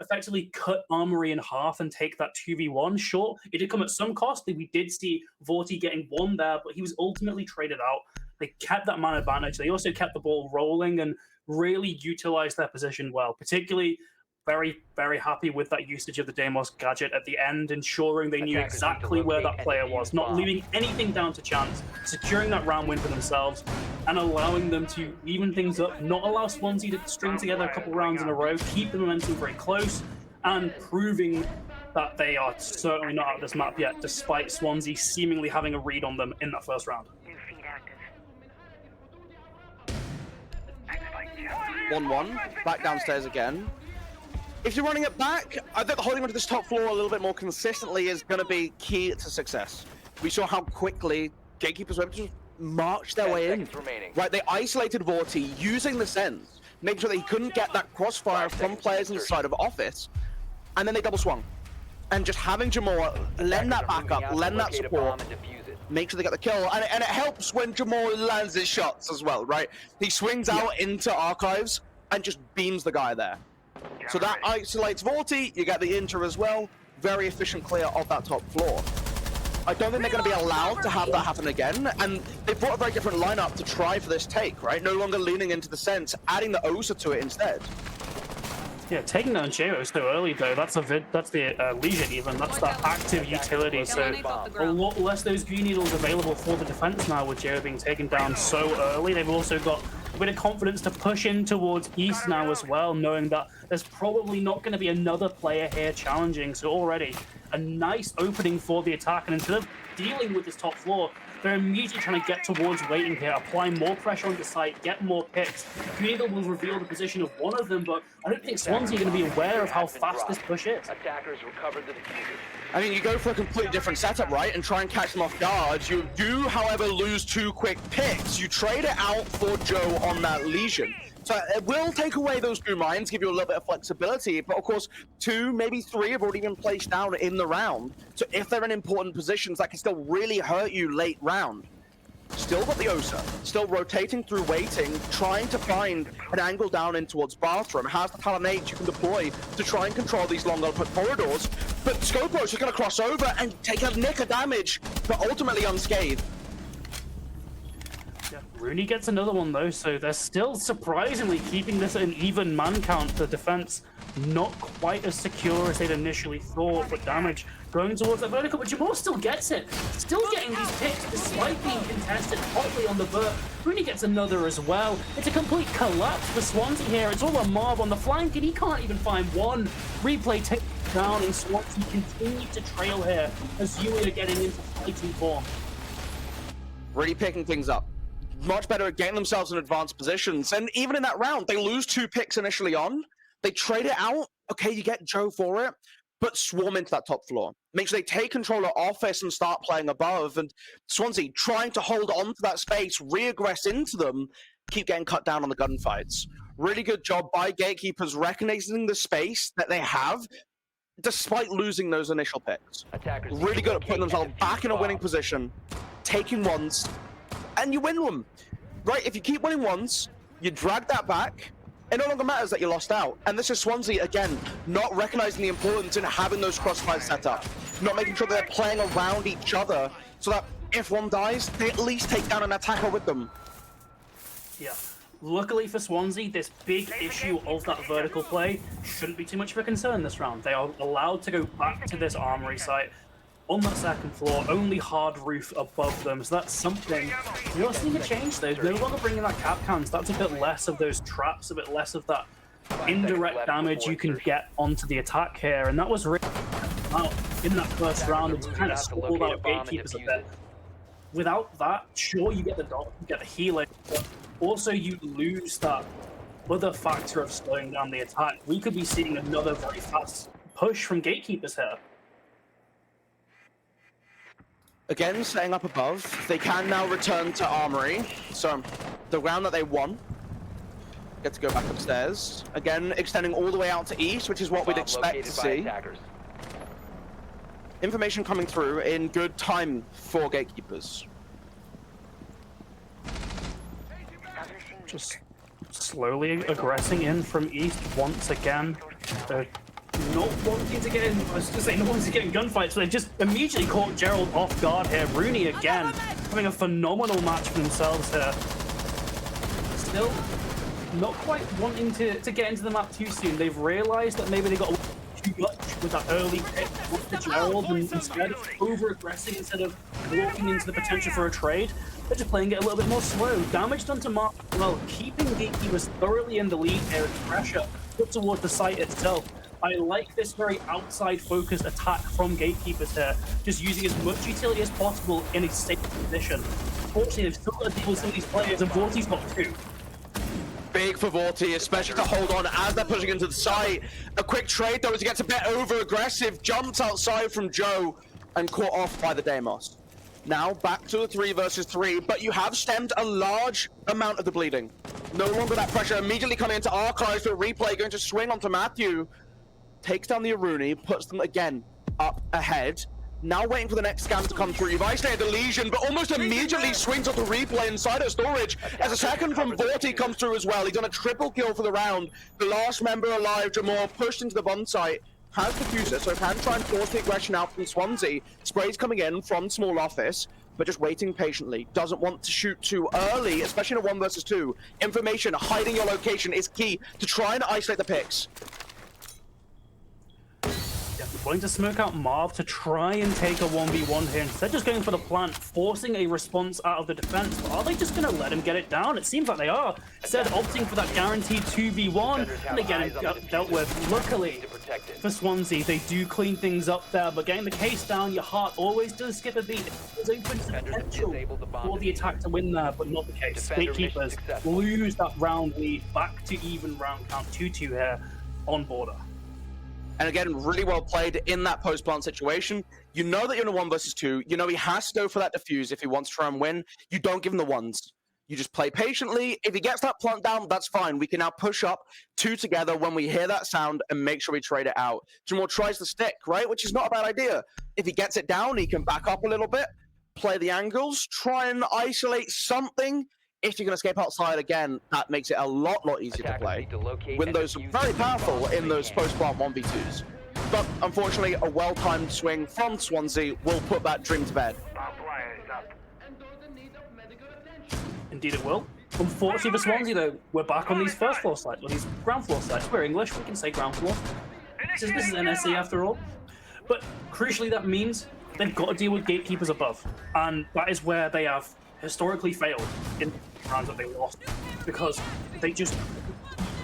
effectively cut Armory in half and take that 2v1. Sure, it did come at some cost. We did see Vorti getting one there, but he was ultimately traded out. They kept that man advantage. They also kept the ball rolling and really utilized their position well, particularly very, very happy with that usage of the Deimos gadget at the end, ensuring they knew exactly where that player was, not leaving anything down to chance, securing that round win for themselves, and allowing them to even things up, not allow Swansea to string together a couple rounds in a row, keep the momentum very close, and proving that they are certainly not out of this map yet, despite Swansea seemingly having a read on them in that first round. 1-1, back downstairs again. If you're running it back, I think holding onto this top floor a little bit more consistently is going to be key to success. We saw how quickly Gatekeepers were able to just march their way in. Right, they isolated Vorti using the sense, making sure that he couldn't get that crossfire from players inside of Office, and then they double swung. And just having Jamor lend that backup, lend that support, make sure they get the kill, and it helps when Jamor lands his shots as well, right? He swings out into Archives and just beams the guy there. So that isolates Vorti, you get the Inter as well. Very efficient clear of that top floor. I don't think they're going to be allowed to have that happen again, and they've brought a very different lineup to try for this take, right? No longer leaning into the sense, adding the Osa to it instead. Yeah, taking down Jero so early though, that's the Legion even, that's that active utility, so a lot less those green needles available for the defense now with Jero being taken down so early. They've also got a bit of confidence to push in towards East now as well, knowing that there's probably not going to be another player here challenging, so already a nice opening for the attack, and instead of dealing with this top floor, they're immediately trying to get towards waiting here, apply more pressure on the site, get more picks. Greeneagle will reveal the position of one of them, but I don't think Swansea are going to be aware of how fast this push is. Attackers recovered the diffuser. I mean, you go for a completely different setup, right, and try and catch them off guard. You do, however, lose 2 quick picks. You trade it out for Joe on that Legion. So it will take away those 2 mines, give you a little bit of flexibility, but of course, 2, maybe 3 have already been placed down in the round. So if they're in important positions, that can still really hurt you late round. Still got the Osa, still rotating through waiting, trying to find an angle down in towards Bathroom. Has the Talonate you can deploy to try and control these long open corridors. But Scopos is going to cross over and take a nick of damage, but ultimately unscathed. Yeah, Rooney gets another one though, so they're still surprisingly keeping this at an even man count. The defense not quite as secure as they'd initially thought, but damage going towards that vertical, but Jamor still gets it. Still getting these picks despite being contested hotly on the vert. Rooney gets another as well. It's a complete collapse for Swansea here. It's all a mob on the flank, and he can't even find one. Replay takes down, and Swansea continue to trail here as Yui are getting into fighting form. Really picking things up. Much better at getting themselves in advanced positions. And even in that round, they lose 2 picks initially on. They trade it out. Okay, you get Joe for it, but swarm into that top floor. Make sure they take control of Office and start playing above. And Swansea trying to hold on to that space, re-aggress into them, keep getting cut down on the gunfights. Really good job by Gatekeepers recognizing the space that they have, despite losing those initial picks. Really good at putting themselves back in a winning position, taking ones, and you win them. Right, if you keep winning ones, you drag that back, it no longer matters that you lost out. And this is Swansea, again, not recognizing the importance in having those crossfires set up, not making sure they're playing around each other, so that if one dies, they at least take down an attacker with them. Yeah. Luckily for Swansea, this big issue of that vertical play shouldn't be too much of a concern this round. They are allowed to go back to this armory site, on that second floor, only hard roof above them. So that's something. You're seeing a change though. No longer bringing that cap cans. That's a bit less of those traps, a bit less of that indirect damage you can get onto the attack here. And that was really out in that first round and kind of stalled out gatekeepers a bit. Without that, sure, you get the dot, you get the healing, but also you lose that other factor of slowing down the attack. We could be seeing another very fast push from gatekeepers here. Again, setting up above. They can now return to Armory. So, the round that they won, get to go back upstairs. Again, extending all the way out to east, which is what we'd expect to see. Information coming through in good time for gatekeepers. Just slowly aggressing in from east once again. They're not wanting to get in, I was going to say not wanting to get in gunfights, but they just immediately caught Gerald off guard here. Rooney again, having a phenomenal match for themselves here. Still not quite wanting to get into the map too soon. They've realized that maybe they got too much with that early pick with Gerald, and instead of over-aggressing, instead of walking into the potential for a trade, they're just playing it a little bit more slow. Damage done to Mark as well, keeping Gatekeepers thoroughly in the lead here as pressure put towards the site itself. I like this very outside-focused attack from Gatekeepers here, just using as much utility as possible in a safe position. Unfortunately, they've still got to deal with some of these players, and Vorti's got two. Big for Vorti, especially to hold on as they're pushing into the site. A quick trade, though, as he gets a bit over-aggressive, jumps outside from Joe, and caught off by the Deimos. Now back to the 3 versus 3, but you have stemmed a large amount of the bleeding. No longer that pressure immediately coming into Archives, but replay going to swing onto Matthew. Takes down the Aruni, puts them again up ahead. Now waiting for the next scan to come through. You've isolated the Legion, but almost immediately swings off the replay inside of storage as a second from Vorti comes through as well. He's done a triple kill for the round. The last member alive, Jamor, pushed into the bomb site. Has Diffuser, so can try and force the aggression out from Swansea. Spray's coming in from small office, but just waiting patiently. Doesn't want to shoot too early, especially in a 1 versus 2. Information, hiding your location is key to try and isolate the picks. Going to smoke out Marv to try and take a 1v1 here. Instead, just going for the plant, forcing a response out of the defense. But are they just going to let him get it down? It seems like they are. Instead, opting for that guaranteed 2v1, and they get him dealt with. Luckily for Swansea, they do clean things up there. But getting the case down, your heart always does skip a beat. There's open potential for the attack to win there, but not the case. Gatekeepers lose that round lead back to even round count 2-2 here on border. And again, really well played in that post-plant situation. You know that you're in a 1 versus 2. You know he has to go for that defuse if he wants to try and win. You don't give him the ones. You just play patiently. If he gets that plant down, that's fine. We can now push up 2 together when we hear that sound and make sure we trade it out. Jamor tries the stick, right? Which is not a bad idea. If he gets it down, he can back up a little bit, play the angles, try and isolate something. If you can escape outside again, that makes it a lot easier to play. Windows are very powerful in those post-plant 1v2s. But unfortunately, a well-timed swing from Swansea will put that dream to bed. Indeed it will. Unfortunately for Swansea though, we're back on these first floor sites, or these ground floor sites. We're English, we can say ground floor. This is NSC after all. But crucially that means they've got to deal with gatekeepers above. And that is where they have historically failed in the rounds that they lost, because they just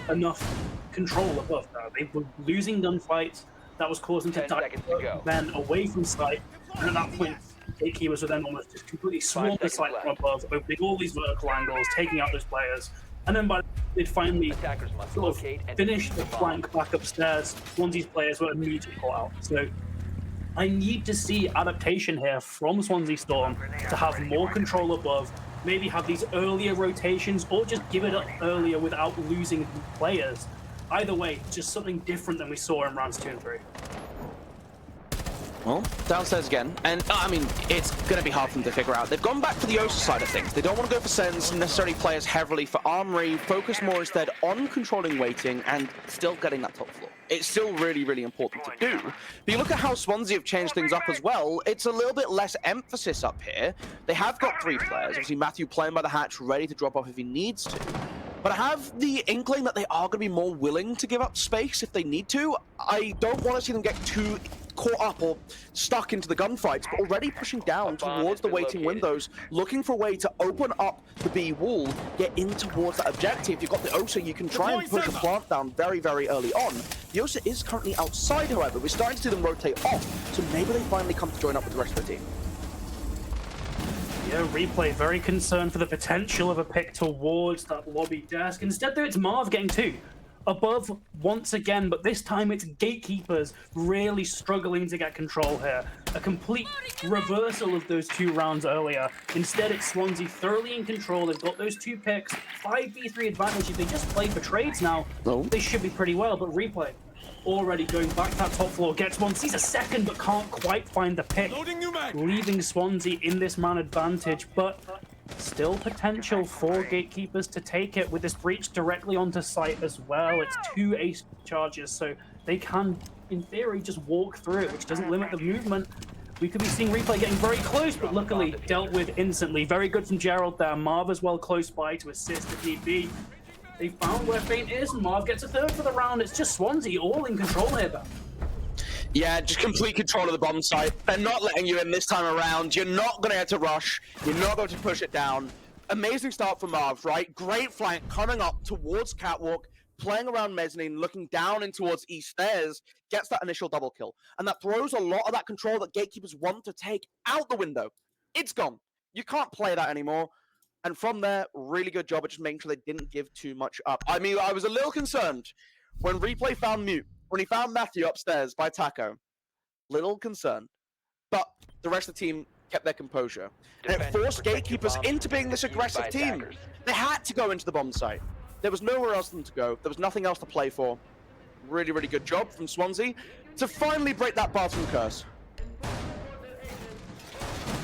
enough control above there. They were losing gunfights, that was causing them to die then away from site, and at that point gatekeepers were then almost just completely swarm the site from above, opening all these vertical angles, taking out those players, and then by they'd finally sort of finish the flank back upstairs, Swansea's players were immediately caught out. So I need to see adaptation here from Swansea Storm to have more control above, maybe have these earlier rotations, or just give it up earlier without losing players. Either way, just something different than we saw in rounds 2 and 3. Well, downstairs again, and I mean, it's going to be hard for them to figure out. They've gone back to the Osa side of things. They don't want to go for Sens, necessarily play as heavily for Armory, focus more instead on controlling waiting and still getting that top floor. It's still really important to do. But you look at how Swansea have changed things up as well, it's a little bit less emphasis up here. They have got 3 players, obviously Matthew playing by the hatch, ready to drop off if he needs to. But I have the inkling that they are going to be more willing to give up space if they need to. I don't want to see them get too caught up or stuck into the gunfights, but already pushing down towards the waiting windows, looking for a way to open up the B wall, get in towards that objective. You've got the Osa, you can try and push a plant down very, very early on. The Osa is currently outside, however. We're starting to see them rotate off, so maybe they finally come to join up with the rest of the team. Yeah, Replay very concerned for the potential of a pick towards that lobby desk. Instead, though, it's Marv getting two. Above once again, but this time it's Gatekeepers really struggling to get control here. A complete reversal of those 2 rounds earlier. Instead, it's Swansea thoroughly in control. They've got those 2 picks, 5v3 advantage. If they just play for trades now, they should be pretty well. But Replay already going back to that top floor, gets one, sees a second, but can't quite find the pick, leaving Swansea in this man advantage. But still potential for Gatekeepers to take it with this breach directly onto site as well. It's 2 ace charges, so they can, in theory, just walk through it, which doesn't limit the movement. We could be seeing Replay getting very close, but luckily dealt with instantly. Very good from Gerald there. Marv as well close by to assist if need be. They found where Feint is, and Marv gets a third for the round. It's just Swansea all in control here, though. Yeah, just complete control of the bomb site. They're not letting you in this time around. You're not going to get to rush. You're not going to push it down. Amazing start for Marv, right? Great flank coming up towards Catwalk, playing around Mezzanine, looking down in towards East Stairs, gets that initial double kill. And that throws a lot of that control that Gatekeepers want to take out the window. It's gone. You can't play that anymore. And from there, really good job at just making sure they didn't give too much up. I mean, I was a little concerned when Replay found Mute. When he found Matthew upstairs by Taco, little concerned. But the rest of the team kept their composure. And it forced Gatekeepers into being this aggressive team. They had to go into the bomb site. There was nowhere else for them to go. There was nothing else to play for. Really, really good job from Swansea to finally break that bathroom curse.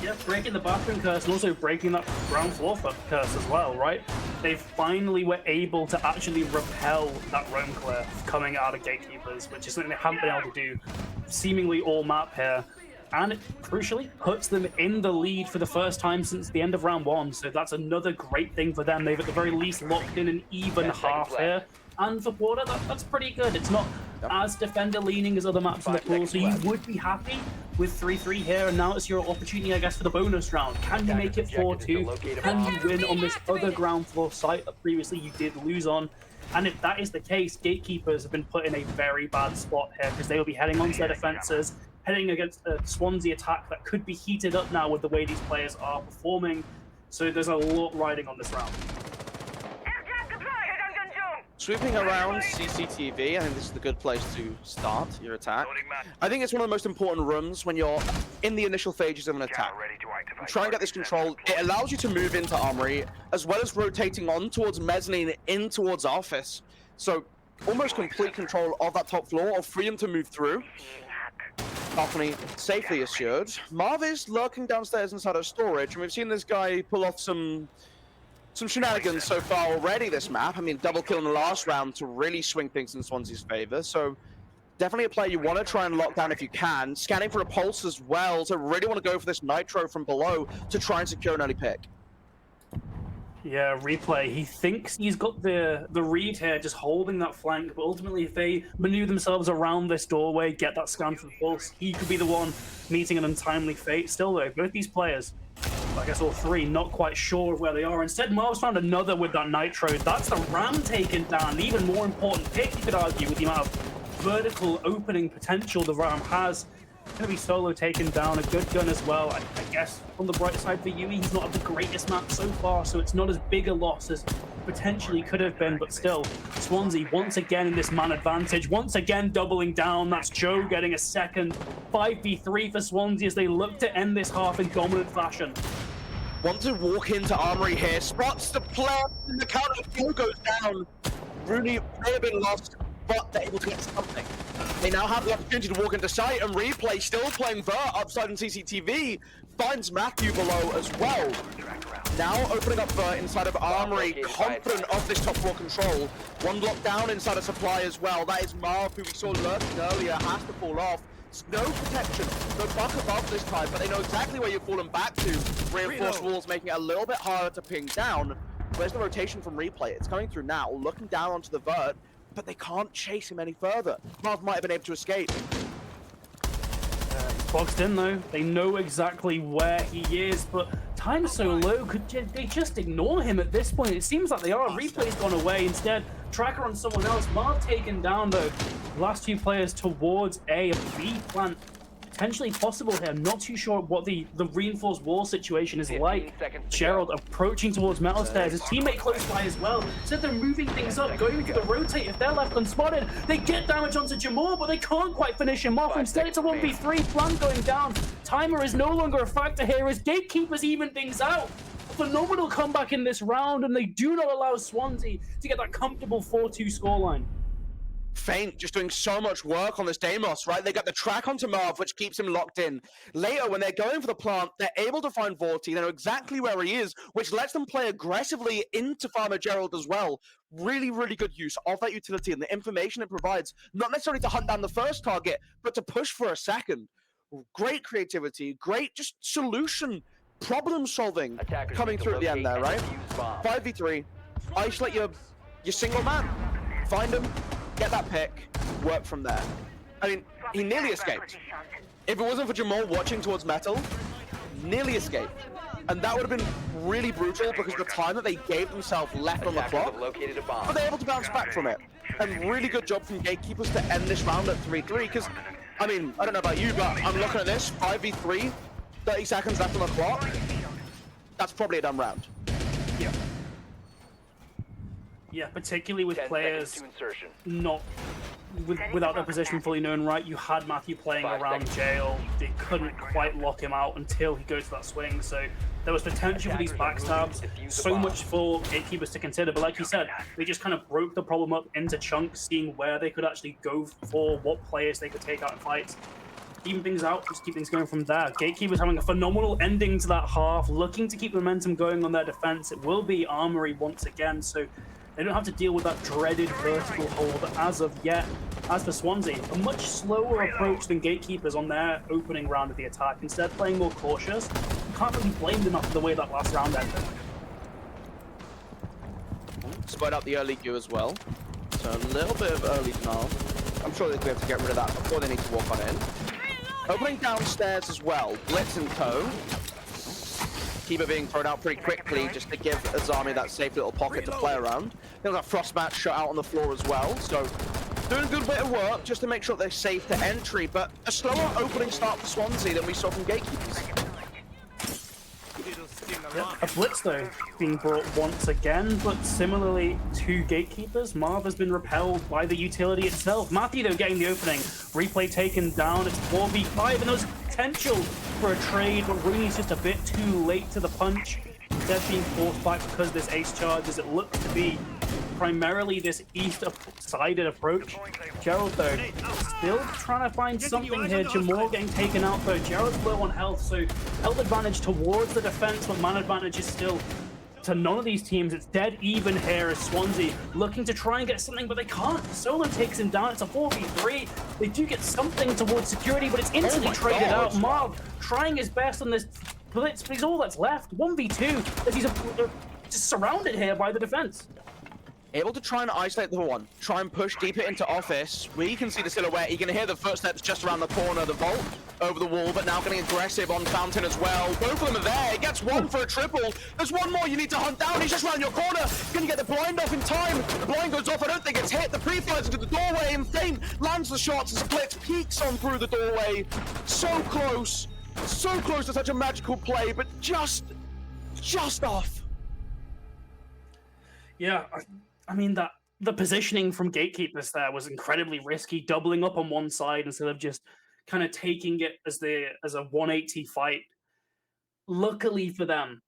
Yeah, breaking the bathroom curse and also breaking that ground floor curse as well, right? They finally were able to actually repel that roam clear coming out of Gatekeepers, which is something they haven't been able to do seemingly all map here. And it crucially puts them in the lead for the first time since the end of round 1. So that's another great thing for them. They've at the very least locked in an even half here. And for Porter, that's pretty good. It's not as defender leaning as other maps in the pool, so you would be happy with 3-3 here, and now it's your opportunity, I guess, for the bonus round. Can you make it 4-2? Can you win on this other ground floor site that previously you did lose on? And if that is the case, Gatekeepers have been put in a very bad spot here, because they will be heading onto their defenses, heading against a Swansea attack that could be heated up now with the way these players are performing. So there's a lot riding on this round. Sweeping around CCTV, I think this is the good place to start your attack. I think it's one of the most important rooms when you're in the initial phases of an attack. Try and get this control. It allows you to move into Armory, as well as rotating on towards Mezzanine, in towards Office. So, almost complete control of that top floor, or freedom to move through. Balcony safely assured. Marv is lurking downstairs inside of storage, and we've seen this guy pull off some shenanigans so far already this map. I mean, double kill in the last round to really swing things in Swansea's favor. So definitely a player you want to try and lock down if you can. Scanning for a pulse as well. So really want to go for this nitro from below to try and secure an early pick. Yeah, Replay. He thinks he's got the read here, just holding that flank. But ultimately, if they maneuver themselves around this doorway, get that scan for the pulse, he could be the one meeting an untimely fate. Still, though, both these players, I guess all three, not quite sure of where they are. Instead, Marv's found another with that nitro. That's the ram taken down. An even more important pick, you could argue, with the amount of vertical opening potential the ram has. Going to be solo taken down, a good gun as well. I guess on the bright side for Yui, he's not had the greatest map so far, so it's not as big a loss as potentially could have been, but still, Swansea once again in this man advantage, once again doubling down. That's Joe getting a second 5v3 for Swansea as they look to end this half in dominant fashion. Want to walk into Armory here, spots the player, and the counter kill goes down. Rooney may have been lost, but they're able to get something. They now have the opportunity to walk into sight, and Replay, still playing Vert upside in CCTV, finds Matthew below as well. Now opening up Vert inside of Armory, confident of this top floor control. One block down inside of Supply as well. That is Marv, who we saw lurking earlier, has to fall off. No protection, no buck above this time, but they know exactly where you've fallen back to. Reinforced walls making it a little bit harder to ping down. Where's the rotation from Replay? It's coming through now, looking down onto the Vert, but they can't chase him any further. Marv might have been able to escape. boxed in though. They know exactly where he is, but time's so low. Could they just ignore him at this point? It seems like they are. Replay's gone away. Instead, tracker on someone else. Marv taken down though. Last two players towards A B plant. Potentially possible here. I'm not too sure what the reinforced wall situation is like. Gerald approaching towards metal stairs. His teammate close by as well. So they're moving things up, going for the rotate. If they're left unspotted, they get damage onto Jamal, but they can't quite finish him off. Instead, it's a 1v3. Plan going down. Timer is no longer a factor here as Gatekeepers even things out. Phenomenal comeback in this round, and they do not allow Swansea to get that comfortable 4-2 scoreline. Feint just doing so much work on this Deimos, right? They got the track onto Marv, which keeps him locked in. Later, when they're going for the plant, they're able to find Vorti. They know exactly where he is, which lets them play aggressively into Farmer Gerald as well. Really, really good use of that utility and the information it provides, not necessarily to hunt down the first target, but to push for a second. Great creativity, great just solution, problem solving coming through at the end there, right? 5v3, isolate your single man, find him, get that pick, work from there. I mean, he nearly escaped. If it wasn't for Jamal watching towards metal, nearly escaped. And that would have been really brutal because the time that they gave themselves left on the clock, but they're able to bounce back from it. And really good job from Gatekeepers to end this round at 3-3 because, I mean, I don't know about you, but I'm looking at this, 5v3, 30 seconds left on the clock. That's probably a done round. Yeah. Yeah, particularly with players not without their position fully known, right? You had Matthew playing around jail. They couldn't quite lock him out until he goes to that swing. So there was potential for these backstabs, so much for Gatekeepers to consider. But like you said, they just kind of broke the problem up into chunks, seeing where they could actually go for, what players they could take out in fights. Even things out, just keep things going from there. Gatekeepers having a phenomenal ending to that half, looking to keep momentum going on their defense. It will be Armory once again, so they don't have to deal with that dreaded vertical hold as of yet. As for Swansea, a much slower approach than Gatekeepers on their opening round of the attack. Instead, playing more cautious. You can't really blame them after the way that last round ended. Split out the early queue as well. So a little bit of early denial. I'm sure they'll be able to get rid of that before they need to walk on in. Opening downstairs as well. Blitz and Co. Keeper being thrown out pretty quickly just to give Azami that safe little pocket to play around. They've got Frostmat shut out on the floor as well, so doing a good bit of work just to make sure they're safe to entry, but a slower opening start for Swansea than we saw from Gatekeepers. Yeah, a blitz though being brought once again, but similarly to Gatekeepers, Marv has been repelled by the utility itself. Matthew though getting the opening, replay taken down, it's 4v5 and there's potential for a trade, but Rooney's just a bit too late to the punch. Instead being forced back because of this ace charge as it looks to be primarily this east-sided approach. Gerald though, still trying to find something here. Jamal getting taken out though. Gerald's low on health, so health advantage towards the defense, but man advantage is still to none of these teams. It's dead even here as Swansea looking to try and get something, but they can't. Solo takes him down. It's a 4v3. They do get something towards security, but it's instantly traded out. Marv trying his best on this blitz, but he's all that's left. 1v2 as he's just surrounded here by the defense. Able to try and isolate the one, try and push deeper into office. We can see the silhouette. You can hear the footsteps just around the corner, the vault over the wall, but now getting aggressive on Fountain as well. Both of them are there. He gets one for a triple. There's one more you need to hunt down. He's just around your corner. Can you get the blind off in time? The blind goes off. I don't think it's hit. The pre-flies into the doorway, and Feint lands the shots. Splits peeks on through the doorway. So close to such a magical play, but just off. Yeah, I mean, that the positioning from Gatekeepers there was incredibly risky, doubling up on one side instead of just kind of taking it as a 180 fight. Luckily for them,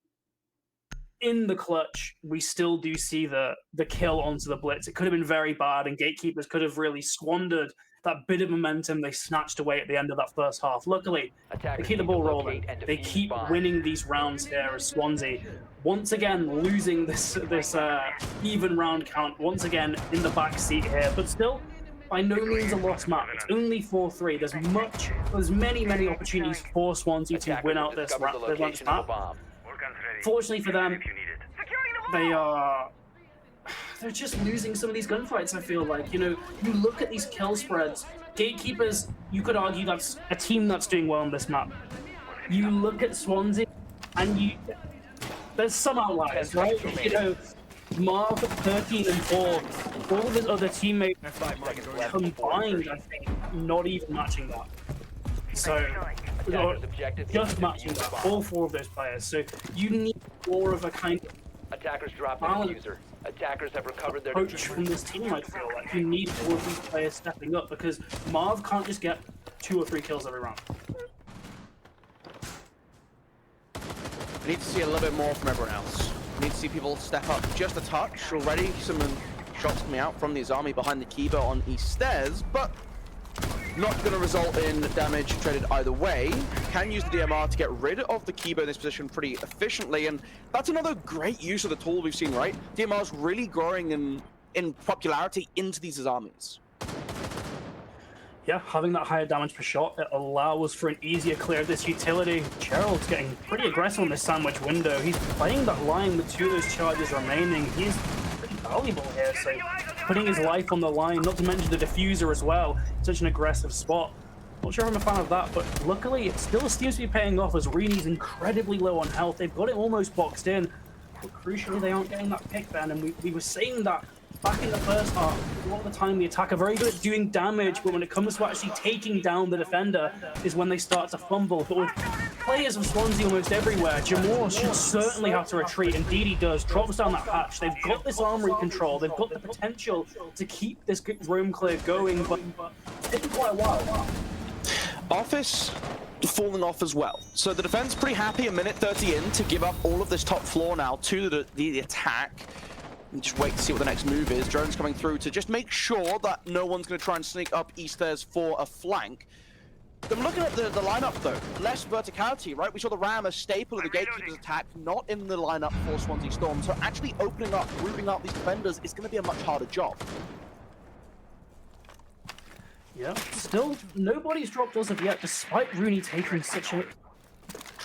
in the clutch, we still do see the kill onto the blitz. It could have been very bad, and Gatekeepers could have really squandered that bit of momentum they snatched away at the end of that first half. Luckily, they keep the ball rolling. They keep winning these rounds here as Swansea, once again losing this even round count, once again in the back seat here, but still by no means a lost map. It's only 4-3. There's many opportunities for Swansea to win out this map. Fortunately for them, they're just losing some of these gunfights, I feel like. You know, you look at these kill spreads Gatekeepers, you could argue that's a team that's doing well on this map. You look at Swansea, and there's some outliers, right? You know, Marv 13-4, all of his other teammates combined, I think, not even matching that. So, just matching that, all 4 of those players. So you need more of a kind of Attackers dropped the diffuser. Attackers have recovered their approach from this team, I feel like. You need more of these players stepping up because Marv can't just get 2 or 3 kills every round. We need to see a little bit more from everyone else. We need to see people step up just a touch. Already some shots coming out from the Azami behind the Kiba on East Stairs, but not going to result in damage traded either way. Can use the DMR to get rid of the Kiba in this position pretty efficiently, and that's another great use of the tool we've seen, right? DMR is really growing in popularity into these Azamis. Yeah, having that higher damage per shot, it allows for an easier clear of this utility. Gerald's getting pretty aggressive on this sandwich window. He's playing that line with 2 of those charges remaining. He's pretty valuable here, so putting his life on the line, not to mention the diffuser as well. Such an aggressive spot. Not sure if I'm a fan of that, but luckily it still seems to be paying off as Reenie's incredibly low on health. They've got it almost boxed in, but crucially they aren't getting that pick ban, and we were saying that back in the first half. A lot of the time the attack are very good at doing damage, but when it comes to actually taking down the defender is when they start to fumble. But with players of Swansea almost everywhere, Jamor should certainly have to retreat. Indeed he does. Drops down that hatch. They've got this armory control. They've got the potential to keep this room clear going, but it's taken quite a while. Office falling off as well. So the defense pretty happy a minute 30 in to give up all of this top floor now to the attack. And just wait to see what the next move is. Drone's coming through to just make sure that no one's going to try and sneak up East Stairs for a flank. I'm looking at the lineup though. Less verticality, right? We saw the Ram a staple of the Gatekeeper's attack, not in the lineup for Swansea Storm. So actually opening up, grouping up these defenders is going to be a much harder job. Yeah, still nobody's dropped as of yet, despite Rooney taking such an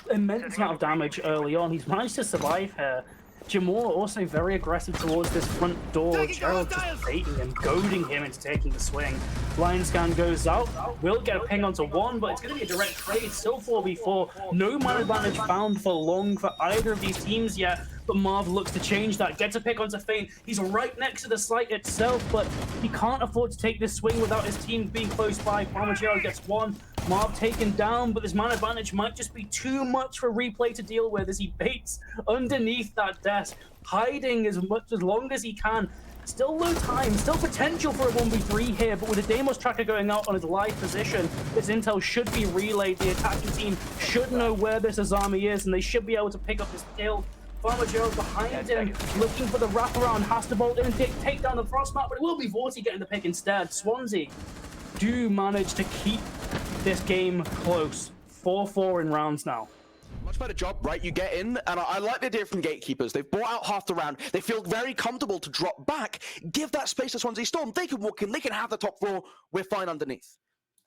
immense amount of damage early on. He's managed to survive here. Jamor also very aggressive towards this front door. Gerald just baiting him, goading him into taking the swing. Line scan goes out. Will get a ping onto 1, but it's going to be a direct trade. Still 4v4. No man advantage found for long for either of these teams yet. But Marv looks to change that. Gets a pick onto Fane. He's right next to the site itself, but he can't afford to take this swing without his team being close by. Parmigiano gets 1. Marv taken down, but this man advantage might just be too much for Replay to deal with as he baits underneath that desk, hiding as long as he can. Still low time, still potential for a 1v3 here, but with the Deimos tracker going out on his live position, this intel should be relayed. The attacking team should know where this Azami is, and they should be able to pick up this kill. Farmer Joe behind him, looking for the wraparound, has to bolt in and take down the Frostmark, but it will be Vorty getting the pick instead. Swansea do manage to keep this game close. 4-4 in rounds now. Much better job, right? You get in, and I like the idea from Gatekeepers. They've bought out half the round. They feel very comfortable to drop back. Give that space to Swansea Storm. They can walk in. They can have the top floor. We're fine underneath.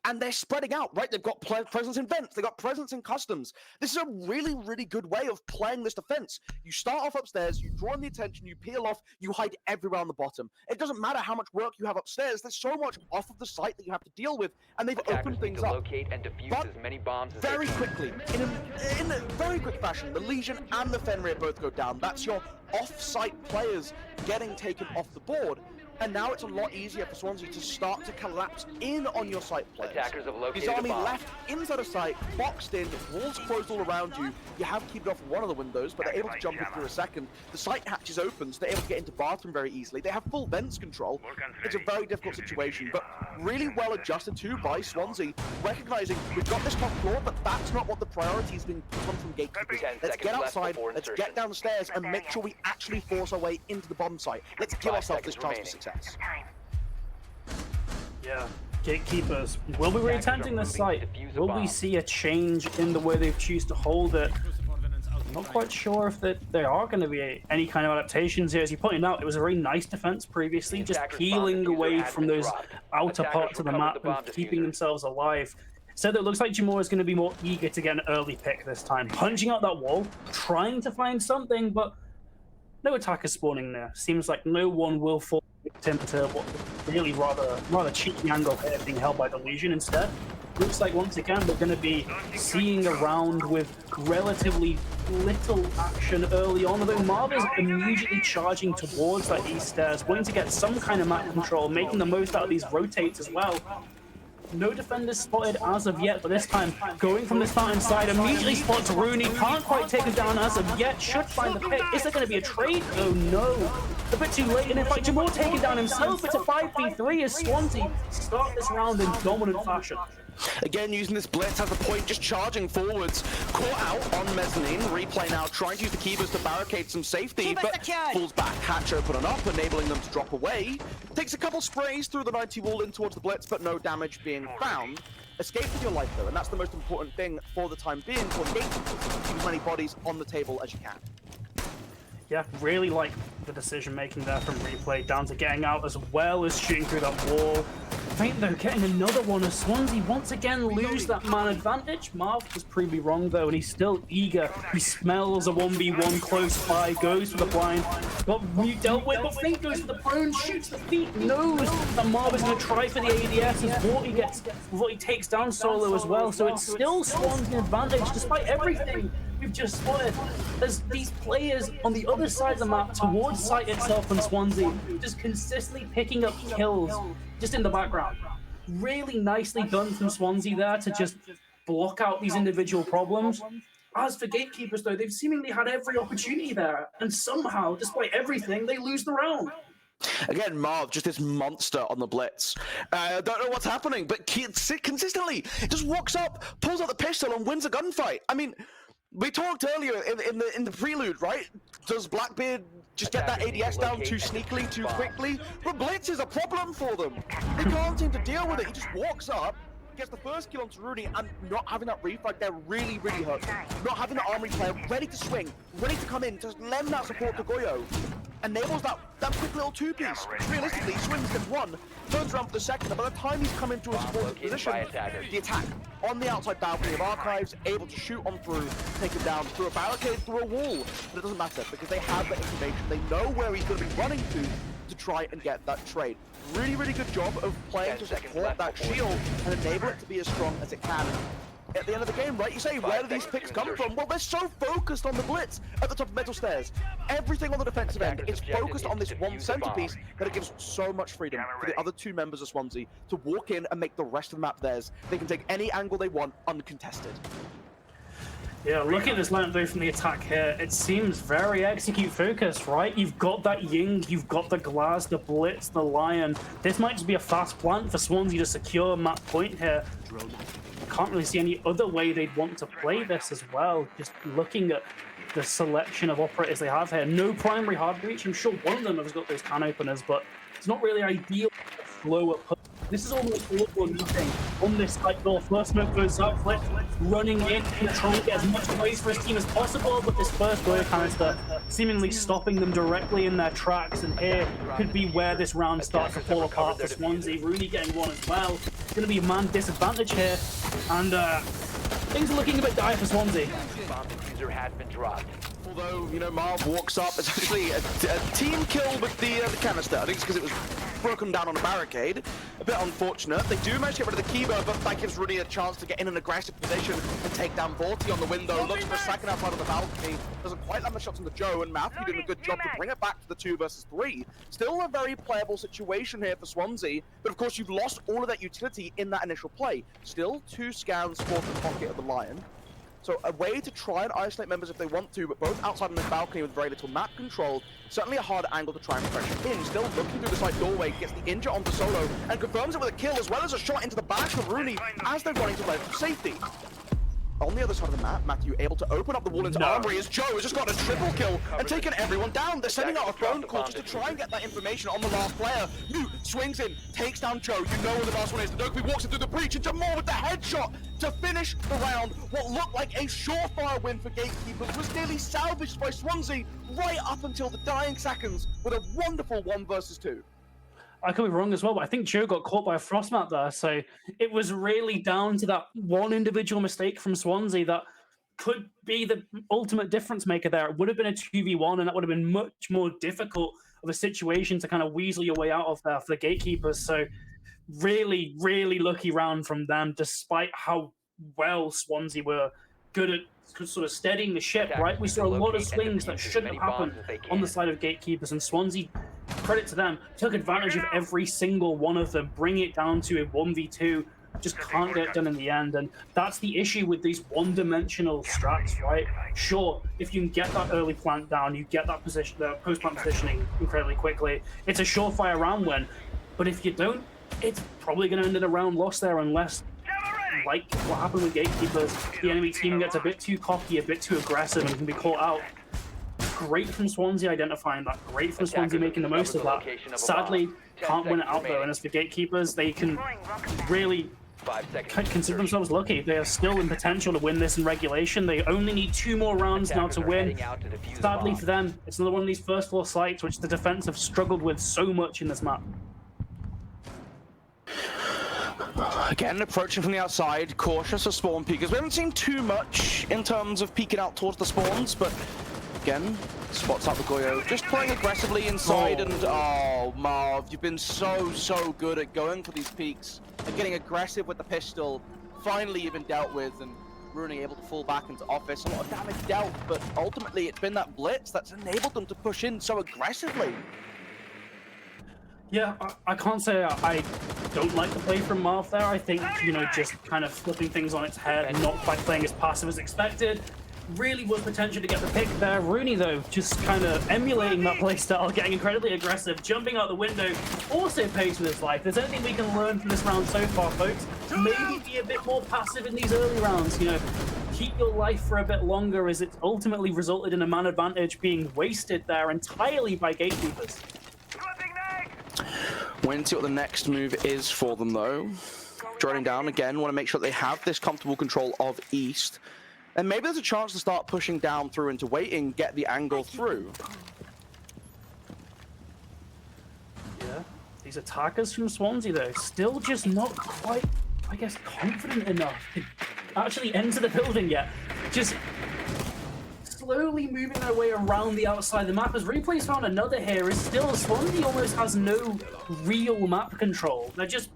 And they're spreading out, right? They've got presence in vents. They've got presence in customs. This is a really, really good way of playing this defense. You start off upstairs, you draw in the attention, you peel off, you hide everywhere on the bottom. It doesn't matter how much work you have upstairs. There's so much off of the site that you have to deal with, and they've opened things up. Locate and defuse But as many bombs as very quickly, in a very quick fashion, the Legion and the Fenrir both go down. That's your off-site players getting taken off the board. And now it's a lot easier for Swansea to start to collapse in on your site players. Attackers have located His army a bomb. left inside a site, boxed in, walls closed all around you. You have kept off one of the windows, but they're able to jump in through a second. The site hatch is open, so they're able to get into bathroom very easily. They have full vents control. It's a very difficult situation, but really well adjusted to by Swansea, recognizing we've got this top floor, but that's not what the priority is being put on from Gatekeepers. Let's get outside, let's get down the stairs, and make sure we actually force our way into the bomb site. Let's give ourselves this chance for success. Yeah, Gatekeepers. Will we be retenting this site? Will we see a change in the way they choose to hold it? I'm not quite sure if there are going to be any kind of adaptations here. As you pointed out, it was a very nice defense previously, just peeling away from those outer parts of the map and keeping themselves alive. So it looks like Jamor is going to be more eager to get an early pick this time. Punching out that wall, trying to find something, but no attackers spawning there. Seems like no one will fall victim to what really rather cheeky angle here being held by Delusion instead. Looks like once again we're going to be seeing a round with relatively little action early on, although Marv is immediately charging towards that east stairs, wanting to get some kind of map control, making the most out of these rotates as well. No defenders spotted as of yet, but this time going from this fountain side, immediately spots Rooney, can't quite take him down as of yet, should find the pick. Is there going to be a trade? Oh no, a bit too late, and in fact Jamal taking down himself. It's a 5v3 as Swansea start this round in dominant fashion. Again, using this blitz as a point, just charging forwards. Caught out on mezzanine. Replay now, trying to use the keybers to barricade some safety, but falls back. Hatch open and up, enabling them to drop away. Takes a couple sprays through the 90 wall in towards the blitz, but no damage being found. Escape with your life, though, and that's the most important thing for the time being for gatekeepers. Keep as many bodies on the table as you can. Yeah, really like the decision making there from Replay, down to getting out as well as shooting through that wall. Faint though, getting another one as Swansea once again lose that man advantage. Marv was proved wrong though, and he's still eager. He smells a 1v1 close by, goes for the blind, got mute dealt with, but Faint goes for the prone, shoots the feet, knows that Marv is going to try for the ADS as Vorty takes down Solo as well, so it's still Swansea's advantage despite everything we've just spotted. There's these players on the other side of the map towards site itself and Swansea just consistently picking up kills just in the background. Really nicely done from Swansea there to just block out these individual problems. As for Gatekeepers though, they've seemingly had every opportunity there, and somehow, despite everything, they lose the round. Again, Marv, just this monster on the blitz. Don't know what's happening, but consistently just walks up, pulls out the pistol, and wins a gunfight. I mean, we talked earlier in the prelude, right? Does Blackbeard just get that ADS down too sneakily, too quickly? But Blitz is a problem for them. They can't seem to deal with it. He just walks up, gets the first kill onto Rooney, and not having that refrag there really, really hurts. Not having the armory player ready to swing, ready to come in, just lend that support to Goyo. Enables that quick little two-piece. Realistically, he swings, gets one, turns around for the second, and by the time he's come into a supported position, the attack on the outside balcony of Archives, able to shoot on through, take him down through a barricade, through a wall. But it doesn't matter, because they have the information. They know where he's going to be running to try and get that trade. Really, really good job of playing to support that shield and enable it to be as strong as it can. At the end of the game, right, you say, where do these picks come from? Well, they're so focused on the blitz at the top of metal stairs. Everything on the defensive end is focused on this one centerpiece that it gives so much freedom for the other two members of Swansea to walk in and make the rest of the map theirs. They can take any angle they want uncontested. Yeah, look at this lineup though from the attack here. It seems very execute focused, right? You've got that Ying, you've got the Glass, the Blitz, the Lion. This might just be a fast plant for Swansea to secure map point here. Can't really see any other way they'd want to play this as well. Just looking at the selection of operators they have here. No primary hard breach. I'm sure one of them has got those can openers, but it's not really ideal to slow up. This is almost a little meeting on this side door. First smoke goes up, Flip running in to try and get as much space for his team as possible, but this first Goyo canister seemingly stopping them directly in their tracks, and here could be where this round starts to fall apart for Swansea. Rooney getting one as well. It's going to be a man disadvantage here, and things are looking a bit dire for Swansea. User has been dropped. Although, you know, Marv walks up, it's actually a team kill with the canister. I think it's because it was broken down on a barricade. A bit unfortunate. They do manage to get rid of the keyboard, but that gives Rooney a chance to get in an aggressive position and take down Vorty on the window. Looks for a second outside of the balcony. Doesn't quite land the shots on the Joe, and Matthew doing a good job to bring it back to the 2 versus 3. Still a very playable situation here for Swansea, but of course you've lost all of that utility in that initial play. Still 2 scans for the pocket of the Lion. So a way to try and isolate members if they want to, but both outside on this balcony with very little map control. Certainly a hard angle to try and pressure in. Still looking through the side doorway, gets the injure onto Solo, and confirms it with a kill, as well as a shot into the back of Rooney as they're running to left safety. On the other side of the map, Matthew able to open up the wall into Armory as Joe has just got a triple kill and taken everyone down. They're sending out a phone call just to try and get that information on the last player. Newt swings in, takes down Joe. You know where the last one is. The Nokubi walks in through the breach, and Jamal with the headshot to finish the round. What looked like a surefire win for Gatekeepers was nearly salvaged by Swansea right up until the dying seconds with a wonderful 1 versus 2. I could be wrong as well, but I think Joe got caught by a frostmat there. So it was really down to that one individual mistake from Swansea that could be the ultimate difference maker there. It would have been a 2v1, and that would have been much more difficult of a situation to kind of weasel your way out of there for the Gatekeepers. So really, really lucky round from them, despite how well Swansea were good at sort of steadying the ship, right? We saw a lot of swings that shouldn't have happened on the side of Gatekeepers, and Swansea, credit to them, took advantage of every single one of them, bringing it down to a 1v2, just can't get it done in the end. And that's the issue with these one-dimensional strats, right? Sure, if you can get that early plant down, you get that position, the post-plant positioning incredibly quickly, it's a surefire round win. But if you don't, it's probably going to end in a round loss there, unless, like what happened with Gatekeepers, the enemy team gets a bit too cocky, a bit too aggressive, and can be caught out. Great from Swansea identifying that. Great from Swansea making the most of that. Sadly, can't win it out though. And as for Gatekeepers, they can really consider themselves lucky. They are still in potential to win this in regulation. They only need 2 more rounds now to win. Sadly for them, it's another one of these first floor sites which the defense have struggled with so much in this map. Again, approaching from the outside, cautious of spawn peekers. We haven't seen too much in terms of peeking out towards the spawns, but again, spots out the Goyo. Just playing aggressively inside, and oh, Marv, you've been so good at going for these peaks and getting aggressive with the pistol. Finally, you've been dealt with, and Rooney able to fall back into office. A lot of damage dealt, but ultimately it's been that blitz that's enabled them to push in so aggressively. Yeah, I can't say I don't like the play from Marv there. I think, you know, just kind of flipping things on its head and not quite playing as passive as expected. Really was potential to get the pick there. Rooney, though, just kind of emulating that playstyle, getting incredibly aggressive, jumping out the window, also pays with his life. If there's anything we can learn from this round so far, folks, maybe be a bit more passive in these early rounds, you know. Keep your life for a bit longer, as it's ultimately resulted in a man advantage being wasted there entirely by Gatekeepers. Wait and see what the next move is for them, though. Drawing down again, want to make sure they have this comfortable control of East. And maybe there's a chance to start pushing down through into waiting, get the angle through. Yeah, these attackers from Swansea, though, still just not quite, I guess, confident enough to actually enter the building yet. Just slowly moving their way around the outside of the map. As Replay's found another here, is still Swansea almost has no real map control. They're just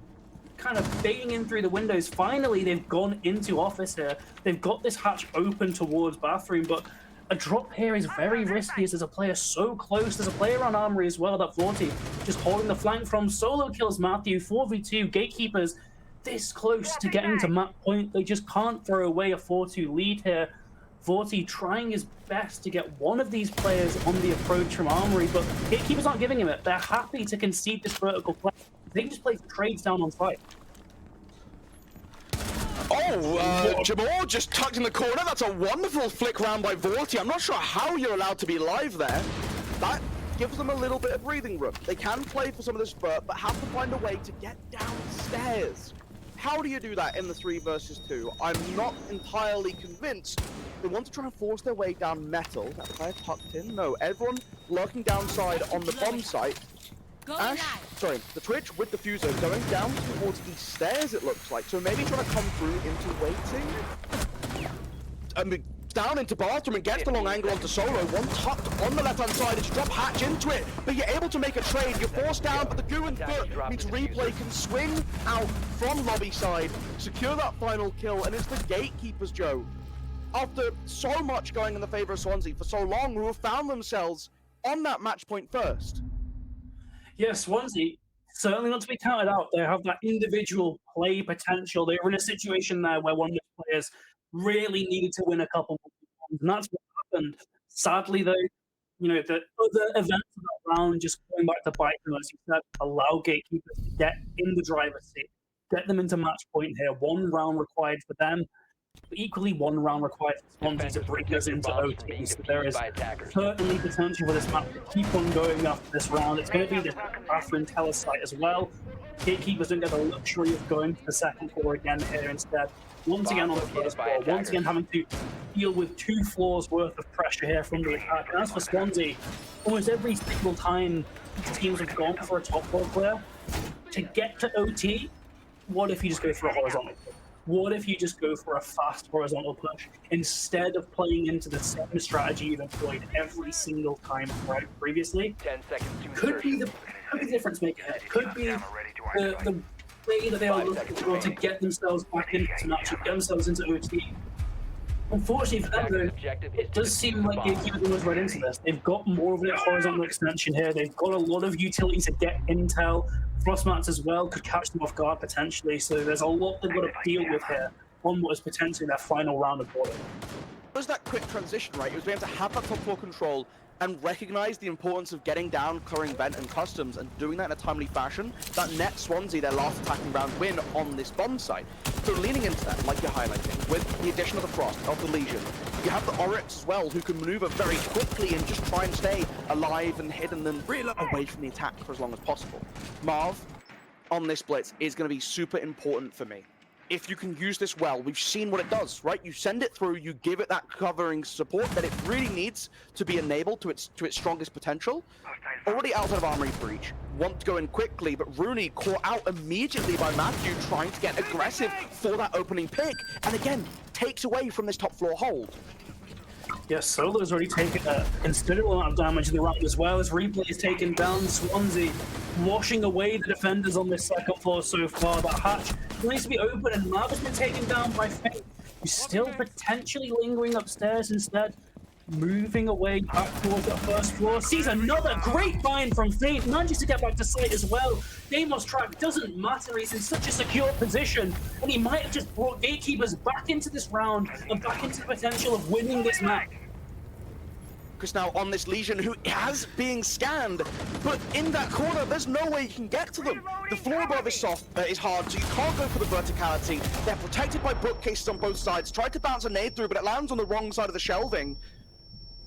kind of baiting in through the windows. Finally, they've gone into office here. They've got this hatch open towards bathroom, but a drop here is very risky as there's a player so close. There's a player on Armory as well, that 40, just holding the flank from. Solo kills Matthew, 4v2, Gatekeepers this close to getting to map point. They just can't throw away a 4-2 lead here. 40 trying his best to get one of these players on the approach from Armory, but Gatekeepers aren't giving him it. They're happy to concede this vertical play. They can just play trades down on site. Oh, Jamal just tucked in the corner. That's a wonderful flick round by Vorti. I'm not sure how you're allowed to be live there. That gives them a little bit of breathing room. They can play for some of this vert, but have to find a way to get downstairs. How do you do that in the 3 versus 2? I'm not entirely convinced. They want to try and force their way down metal. That player tucked in? No, everyone lurking downside on the bomb site. Sorry, the Twitch with the Fuser going down towards the stairs, it looks like. So maybe trying to come through into waiting. Down into bathroom and gets the long angle onto Solo. One tucked on the left-hand side. It's drop hatch into it, but you're able to make a trade. You're forced down, but the goo and foot means Replay can swing out from lobby side, secure that final kill, and it's the Gatekeepers, Joe. After so much going in the favor of Swansea for so long, who have found themselves on that match point first. Yeah, Swansea, certainly not to be counted out. They have that individual play potential. They were in a situation there where one of the players really needed to win a couple more rounds, and that's what happened. Sadly, though, you know, the other events of that round just going back to bite them, as you said, allow Gatekeepers to get in the driver's seat, get them into match point here. 1 round required for them, but equally 1 round required for Swansea to bring us into OT. So there is certainly potential for this map to keep on going after this round. It's going to be the bathroom teller site as well. Gatekeepers don't get the luxury of going to the second floor again here instead. Once again on the first floor, once again having to deal with 2 floors worth of pressure here from the attack. And as for Swansea, almost every single time teams have gone for a top floor player, to get to OT, what if you just go for a horizontal? What if you just go for a fast horizontal push instead of playing into the same strategy you've employed every single time previously? 10 seconds to Could be insertion. the difference maker here. Could be the way that they are looking for to get themselves back into matches, get themselves into OT. Unfortunately for them, though, it does seem like Gatekeeper was right into this. They've got more of a horizontal extension here. They've got a lot of utility to get intel. Frostmats as well could catch them off guard potentially. So there's a lot they've got to deal with here on what is potentially their final round of border. It was that quick transition, right? He was able to have that top 4 control and recognize the importance of getting down, clearing vent and customs, and doing that in a timely fashion. That net Swansea their last attacking round win on this bomb site. So leaning into that, like you're highlighting, with the addition of the Frost, of the Legion, you have the Oryx as well, who can maneuver very quickly and just try and stay alive and hidden and away from the attack for as long as possible. Marv, on this blitz, is going to be super important for me. If you can use this well, we've seen what it does, right? You send it through, you give it that covering support that it really needs to be enabled to its strongest potential. Already outside of Armory Breach, want to go in quickly, but Rooney caught out immediately by Matthew trying to get aggressive for that opening pick, and again, takes away from this top floor hold. Yes, Solo's already taken a considerable amount of damage in the round as well as Replay is taken down. Swansea washing away the defenders on this second floor so far. That hatch needs to be open and Marv has been taken down by Fate, who's still potentially lingering upstairs instead. Moving away back towards that first floor. Sees another great find from Fate. Manages to get back to site as well. Deimos track doesn't matter. He's in such a secure position. And he might have just brought Gatekeepers back into this round and back into the potential of winning this map. Because now on this Legion, who has being scanned, but in that corner, there's no way you can get to them. The floor above is soft, is hard, so you can't go for the verticality. They're protected by bookcases on both sides. Tried to bounce a nade through, but it lands on the wrong side of the shelving.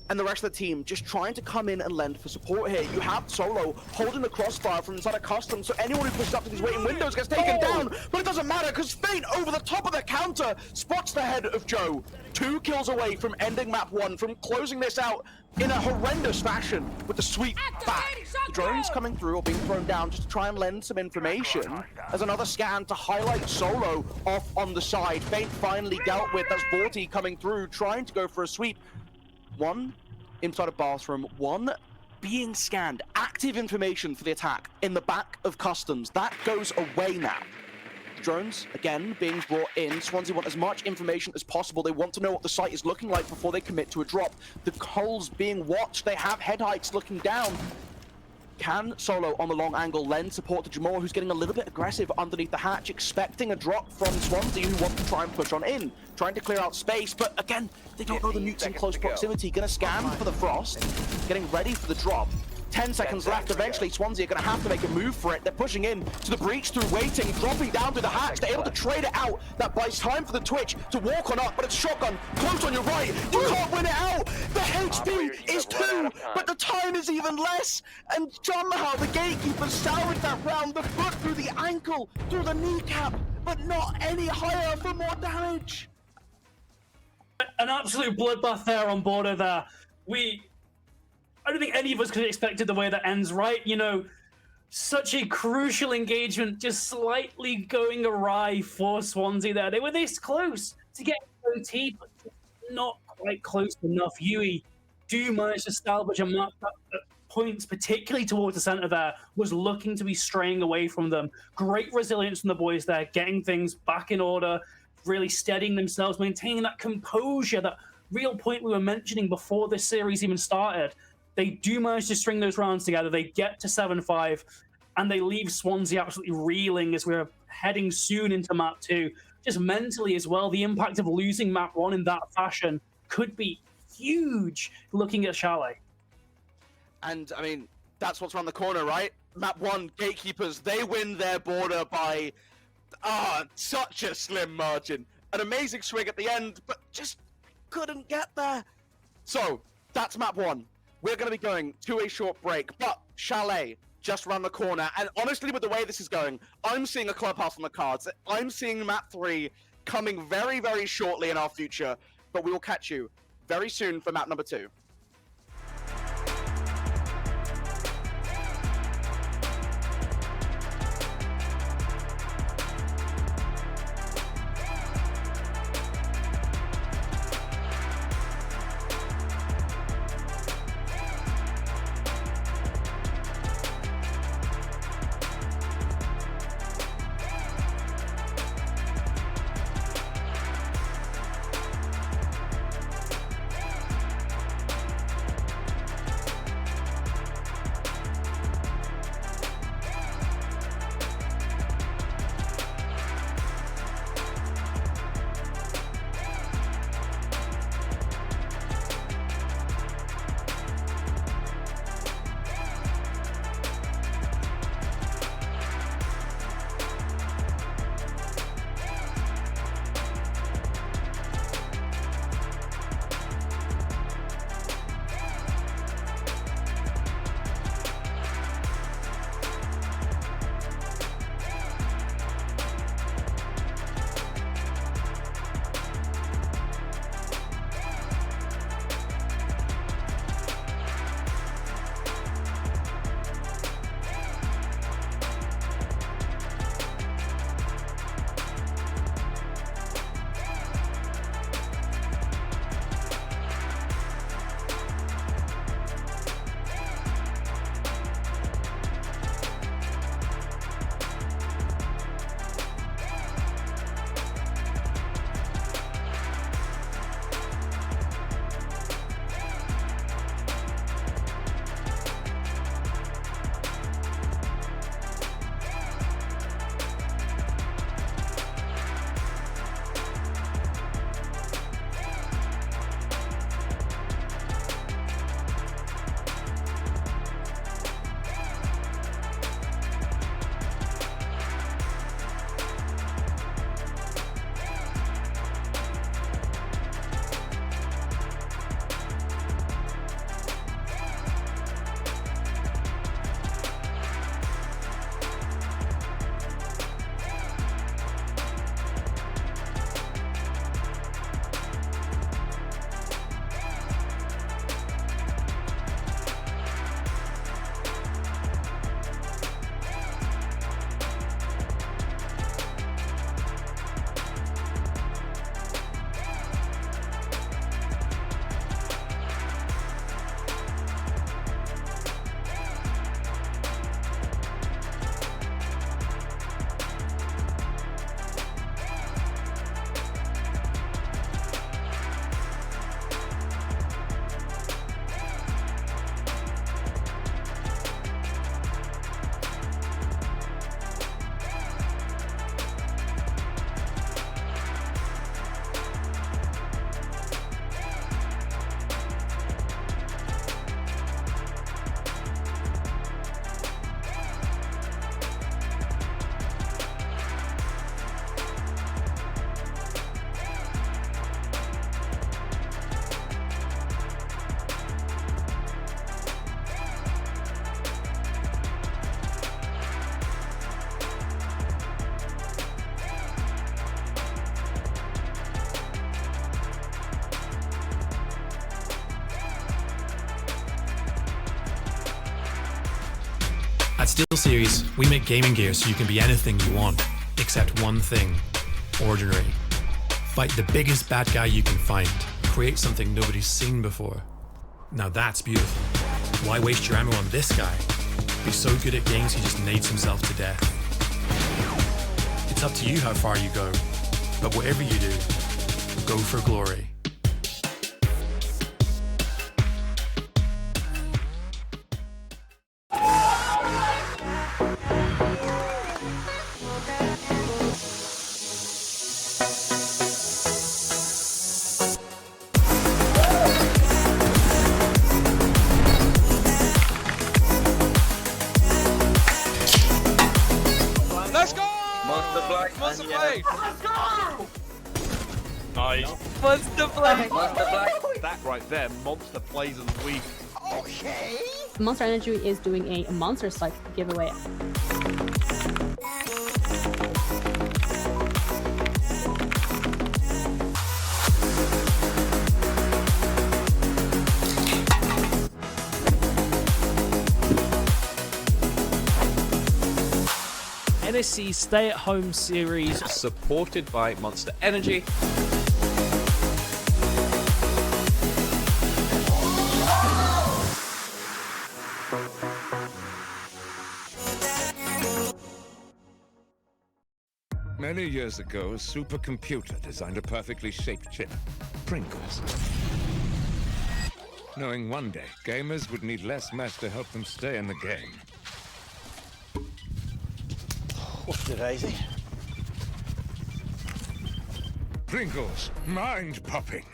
And the rest of the team just trying to come in and lend for support here. You have Solo holding the crossfire from inside a custom, so anyone who pushes up to these waiting windows gets taken down. But it doesn't matter, because Fate, over the top of the counter, spots the head of Joe. 2 kills away from ending map 1, from closing this out in a horrendous fashion with the sweep back. The drones coming through or being thrown down just to try and lend some information. As another scan to highlight Solo off on the side. Fate finally dealt with. That's Vorti coming through, trying to go for a sweep. 1 inside a bathroom, 1 being scanned. Active information for the attack in the back of customs. That goes away now. Drones, again, being brought in. Swansea want as much information as possible. They want to know what the site is looking like before they commit to a drop. The Coles being watched. They have head heights looking down. Can Solo on the long angle lend support to Jamor, who's getting a little bit aggressive underneath the hatch, expecting a drop from Swansea, who want to try and push on in, trying to clear out space, but again, they don't know the nukes in close proximity. Gonna scan for the Frost, getting ready for the drop. 10 seconds left. Eventually, Swansea are going to have to make a move for it. They're pushing in to the breach through waiting, dropping down through the hatch. They're able to trade it out. That buys time for the Twitch to walk on up, but it's shotgun. Close on your right. You can't win it out. The HP is 2, but the time is even less. And somehow the Gatekeepers salvaged that round. The foot through the ankle, through the kneecap, but not any higher for more damage. An absolute bloodbath there on border there. I don't think any of us could have expected the way that ends, right? You know, such a crucial engagement just slightly going awry for Swansea there. They were this close to getting OT, but not quite close enough. Yui do manage to salvage a map that points, particularly towards the center there, was looking to be straying away from them. Great resilience from the boys there, getting things back in order, really steadying themselves, maintaining that composure, that real point we were mentioning before this series even started. They do manage to string those rounds together. They get to 7-5, and they leave Swansea absolutely reeling as we're heading soon into map 2. Just mentally as well, the impact of losing map 1 in that fashion could be huge looking at Chalet. And, I mean, that's what's around the corner, right? Map 1, Gatekeepers, they win their border by such a slim margin. An amazing swing at the end, but just couldn't get there. So, that's map 1. We're going to be going to a short break, but Chalet just around the corner. And honestly, with the way this is going, I'm seeing a clubhouse on the cards. I'm seeing map 3 coming very, very shortly in our future, but we will catch you very soon for map number 2. At SteelSeries, we make gaming gear so you can be anything you want, except one thing: ordinary. Fight the biggest bad guy you can find. Create something nobody's seen before. Now that's beautiful. Why waste your ammo on this guy? He's so good at games he just nades himself to death. It's up to you how far you go, but whatever you do, go for glory. Let's go! Monster Black. Monster play! Nice. Monster Black. That right there, Monster plays as weak. Monster Energy is doing a monster site giveaway. NSC stay-at-home series. Supported by Monster Energy. Many years ago, a supercomputer designed a perfectly shaped chip, Pringles. Knowing one day, gamers would need less mess to help them stay in the game. What's the daisy? Pringles, mind-popping.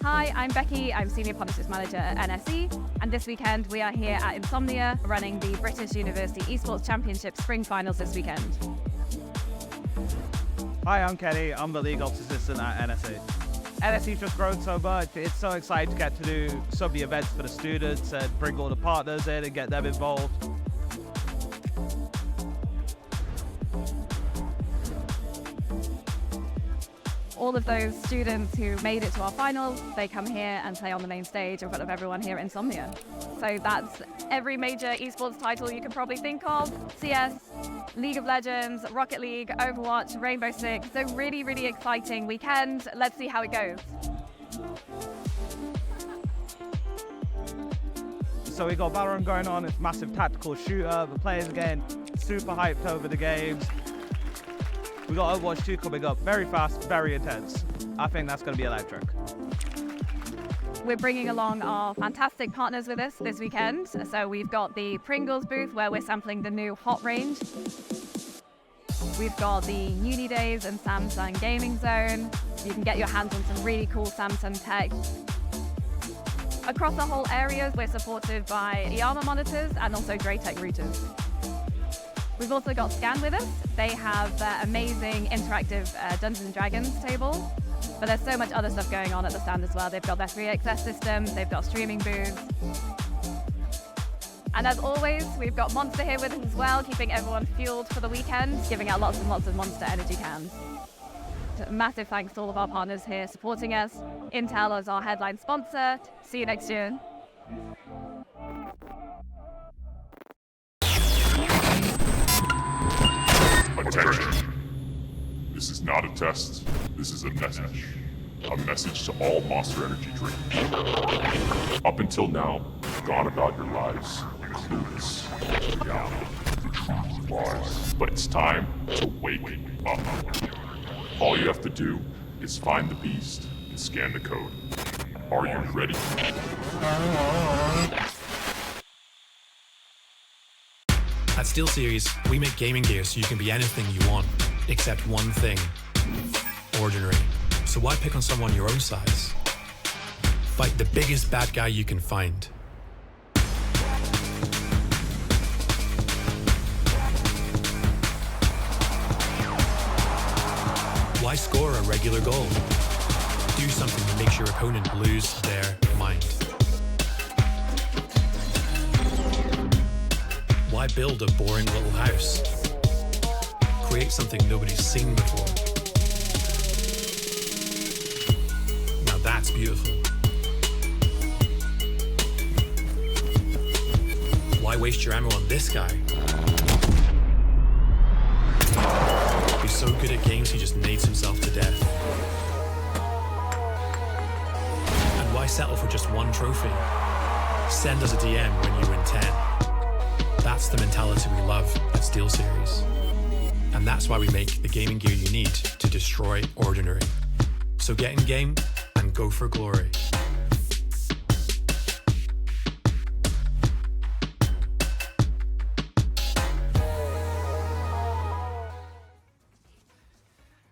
Hi, I'm Becky. I'm Senior Partnerships Manager at NSE, and this weekend we are here at Insomnia running the British University Esports Championship Spring Finals this weekend. Hi, I'm Kenny. I'm the League Ops Assistant at NSE. NSE's just grown so much. It's so exciting to get to do so many events for the students and bring all the partners in and get them involved. All of those students who made it to our finals, they come here and play on the main stage in front of everyone here at Insomnia. So that's every major esports title you can probably think of: CS, League of Legends, Rocket League, Overwatch, Rainbow Six. So really, really exciting weekend. Let's see how it goes. So we got Valorant going on. It's a massive tactical shooter. The players again super hyped over the games. We got Overwatch 2 coming up. Very fast, very intense. I think that's going to be electric. We're bringing along our fantastic partners with us this weekend. So we've got the Pringles booth where we're sampling the new Hot range. We've got the Uni Days and Samsung Gaming Zone. You can get your hands on some really cool Samsung tech. Across the whole areas, we're supported by Yama monitors and also Draytech routers. We've also got Scan with us. They have their amazing interactive Dungeons & Dragons table. But there's so much other stuff going on at the stand as well. They've got their 3XS systems, they've got streaming booths. And as always, we've got Monster here with us as well, keeping everyone fueled for the weekend, giving out lots and lots of Monster Energy cans. So massive thanks to all of our partners here supporting us. Intel is our headline sponsor. See you next year. Attention. This is not a test. This is a message. A message to all Monster Energy drinkers. Up until now, you've gone about your lives clueless. Reality, the truth of lies. But it's time to wake up. All you have to do is find the beast and scan the code. Are you ready? At SteelSeries, we make gaming gear so you can be anything you want, except one thing: ordinary. So why pick on someone your own size? Fight the biggest bad guy you can find. Why score a regular goal? Do something that makes your opponent lose their mind. Why build a boring little house? Create something nobody's seen before. Now that's beautiful. Why waste your ammo on this guy? He's so good at games he just nades himself to death. And why settle for just one trophy? Send us a DM when you win 10. That's the mentality we love at SteelSeries. And that's why we make the gaming gear you need to destroy ordinary. So get in game and go for glory.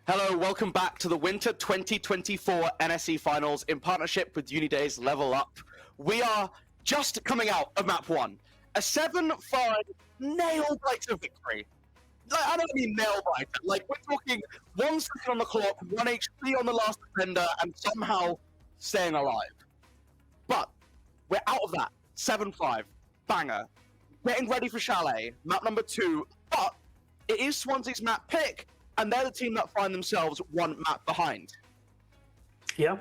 Hello, welcome back to the Winter 2024 NSE Finals in partnership with Uniday's Level Up. We are just coming out of Map 1. A 7-5 nail-biter victory. Like, I don't mean nail-biter. Like, we're talking 1 second on the clock, 1 HP on the last defender, and somehow staying alive. But we're out of that. 7-5. Banger. Getting ready for Chalet. Map number 2. But it is Swansea's map pick. And they're the team that find themselves 1 map behind. Yeah.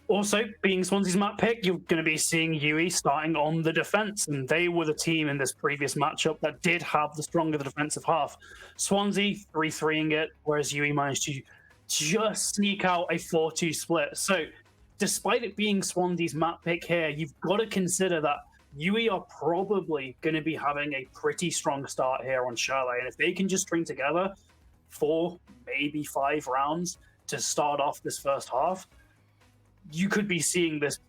Also, being Swansea's map pick, you're going to be seeing UE starting on the defense. And they were the team in this previous matchup that did have the stronger defensive half. Swansea 3-3ing it, whereas UE managed to just sneak out a 4-2 split. So, despite it being Swansea's map pick here, you've got to consider that UE are probably going to be having a pretty strong start here on Chalet. And if they can just string together 4, maybe 5 rounds to start off this first half, you could be seeing this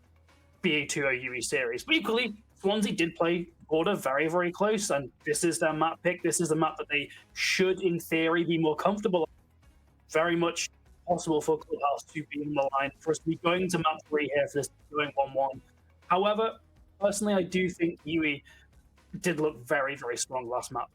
be a 2-0 UE series. But equally, Swansea did play Border very, very close, and this is their map pick. This is the map that they should, in theory, be more comfortable. Very much possible for Clubhouse to be in the line for us to be going to map 3 here for this going 1-1. However, personally, I do think UE did look very, very strong last map.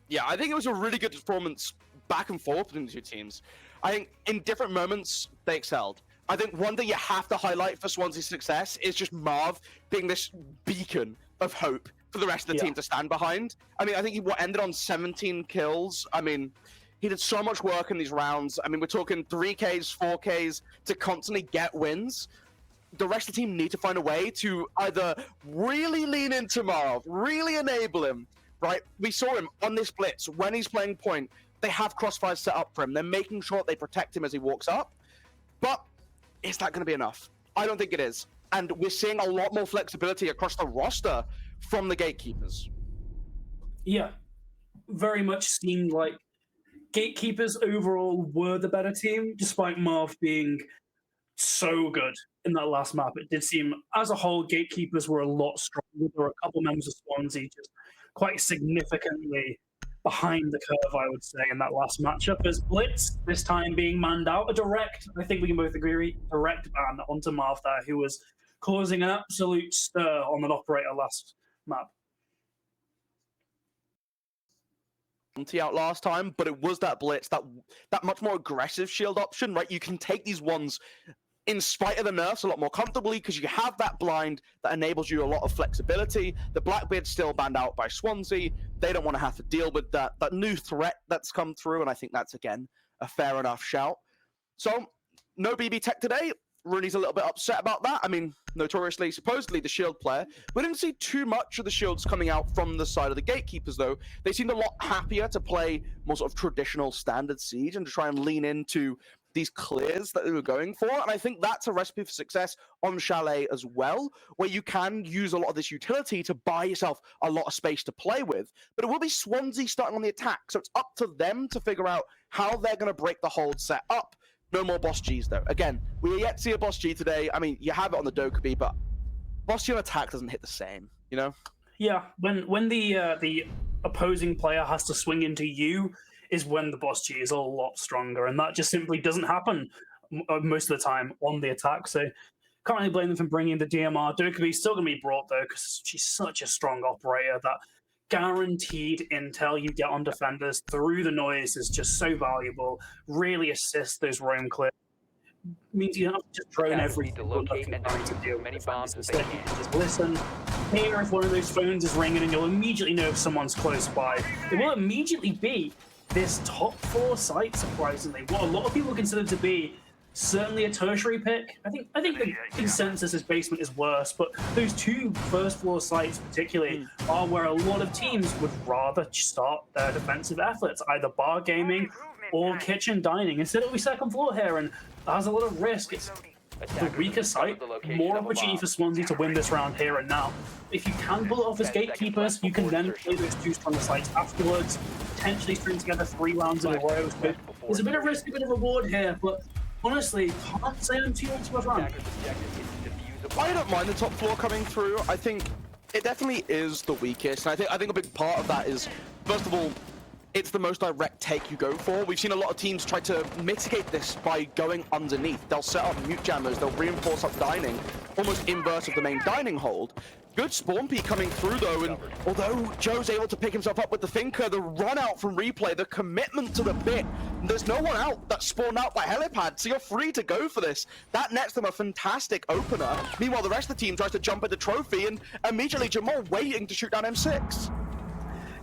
Yeah, I think it was a really good performance back and forth between the two teams. I think in different moments, they excelled. I think one thing you have to highlight for Swansea's success is just Marv being this beacon of hope for the rest of the team to stand behind. I mean, I think he ended on 17 kills. I mean, he did so much work in these rounds. I mean, we're talking 3Ks, 4Ks to constantly get wins. The rest of the team need to find a way to either really lean into Marv, really enable him, right? We saw him on this blitz when he's playing point. They have crossfires set up for him. They're making sure they protect him as he walks up. But is that going to be enough? I don't think it is. And we're seeing a lot more flexibility across the roster from the gatekeepers. Yeah, very much seemed like gatekeepers overall were the better team, despite Marv being so good in that last map. It did seem, as a whole, gatekeepers were a lot stronger. There were a couple members of Swansea just quite significantly behind the curve, I would say, in that last matchup. As Blitz, this time being manned out, a direct, I think we can both agree, direct ban onto Marv there, who was causing an absolute stir on an operator last map. Out last time, but it was that Blitz, that much more aggressive shield option, right? You can take these ones in spite of the nerfs a lot more comfortably because you have that blind that enables you a lot of flexibility. The Blackbeard's still banned out by Swansea. They don't want to have to deal with that new threat that's come through, and I think that's, again, a fair enough shout. So, no BB Tech today. Rooney's a little bit upset about that. I mean, notoriously, supposedly the shield player. We didn't see too much of the shields coming out from the side of the gatekeepers, though. They seemed a lot happier to play more sort of traditional standard siege and to try and lean into these clears that they were going for. And I think that's a recipe for success on Chalet as well, where you can use a lot of this utility to buy yourself a lot of space to play with. But it will be Swansea starting on the attack, so it's up to them to figure out how they're going to break the hold set up. No more Boss Gs, though. Again, we yet to see a Boss G today. I mean, you have it on the Dokkaebi, but Boss G on attack doesn't hit the same, you know? Yeah, when the opposing player has to swing into you is when the Boss G is a lot stronger, and that just simply doesn't happen most of the time on the attack. So Can't really blame them for bringing the DMR. Dokubi's still going to be brought, though, because she's such a strong operator that guaranteed intel you get on defenders through the noise is just so valuable. Really assists those roam clears. Means you don't have to just drone everything we're looking to deal with defenders. Instead, you can just listen, hear if one of those phones is ringing, and you'll immediately know if someone's close by. It will immediately be this top 4 site, surprisingly. What a lot of people consider to be certainly a tertiary pick. I think the consensus is basement is worse, but those 2 first floor sites particularly are where a lot of teams would rather start their defensive efforts, either bar gaming or kitchen dining. Instead it'll be second floor here, and has a lot of risk. It's the weaker site, more opportunity for Swansea to win this round here and now. If you can pull it off as gatekeepers, you can then play those 2 stronger sites afterwards, potentially string together 3 rounds in a row. So there's a bit of risk, a bit of reward here, but honestly, can't say I'm too much of a fan. I don't mind the top 4 coming through. I think it definitely is the weakest, and I think a big part of that is, first of all, it's the most direct take you go for. We've seen a lot of teams try to mitigate this by going underneath. They'll set up mute jammers, they'll reinforce up dining, almost inverse of the main dining hold. Good spawn peek coming through though, and although Joe's able to pick himself up with the Thinker, the run out from Replay, the commitment to the bit, there's no one out that's spawned out by Helipad, so you're free to go for this. That nets them a fantastic opener. Meanwhile, the rest of the team tries to jump into Trophy, and immediately Jamal waiting to shoot down M6.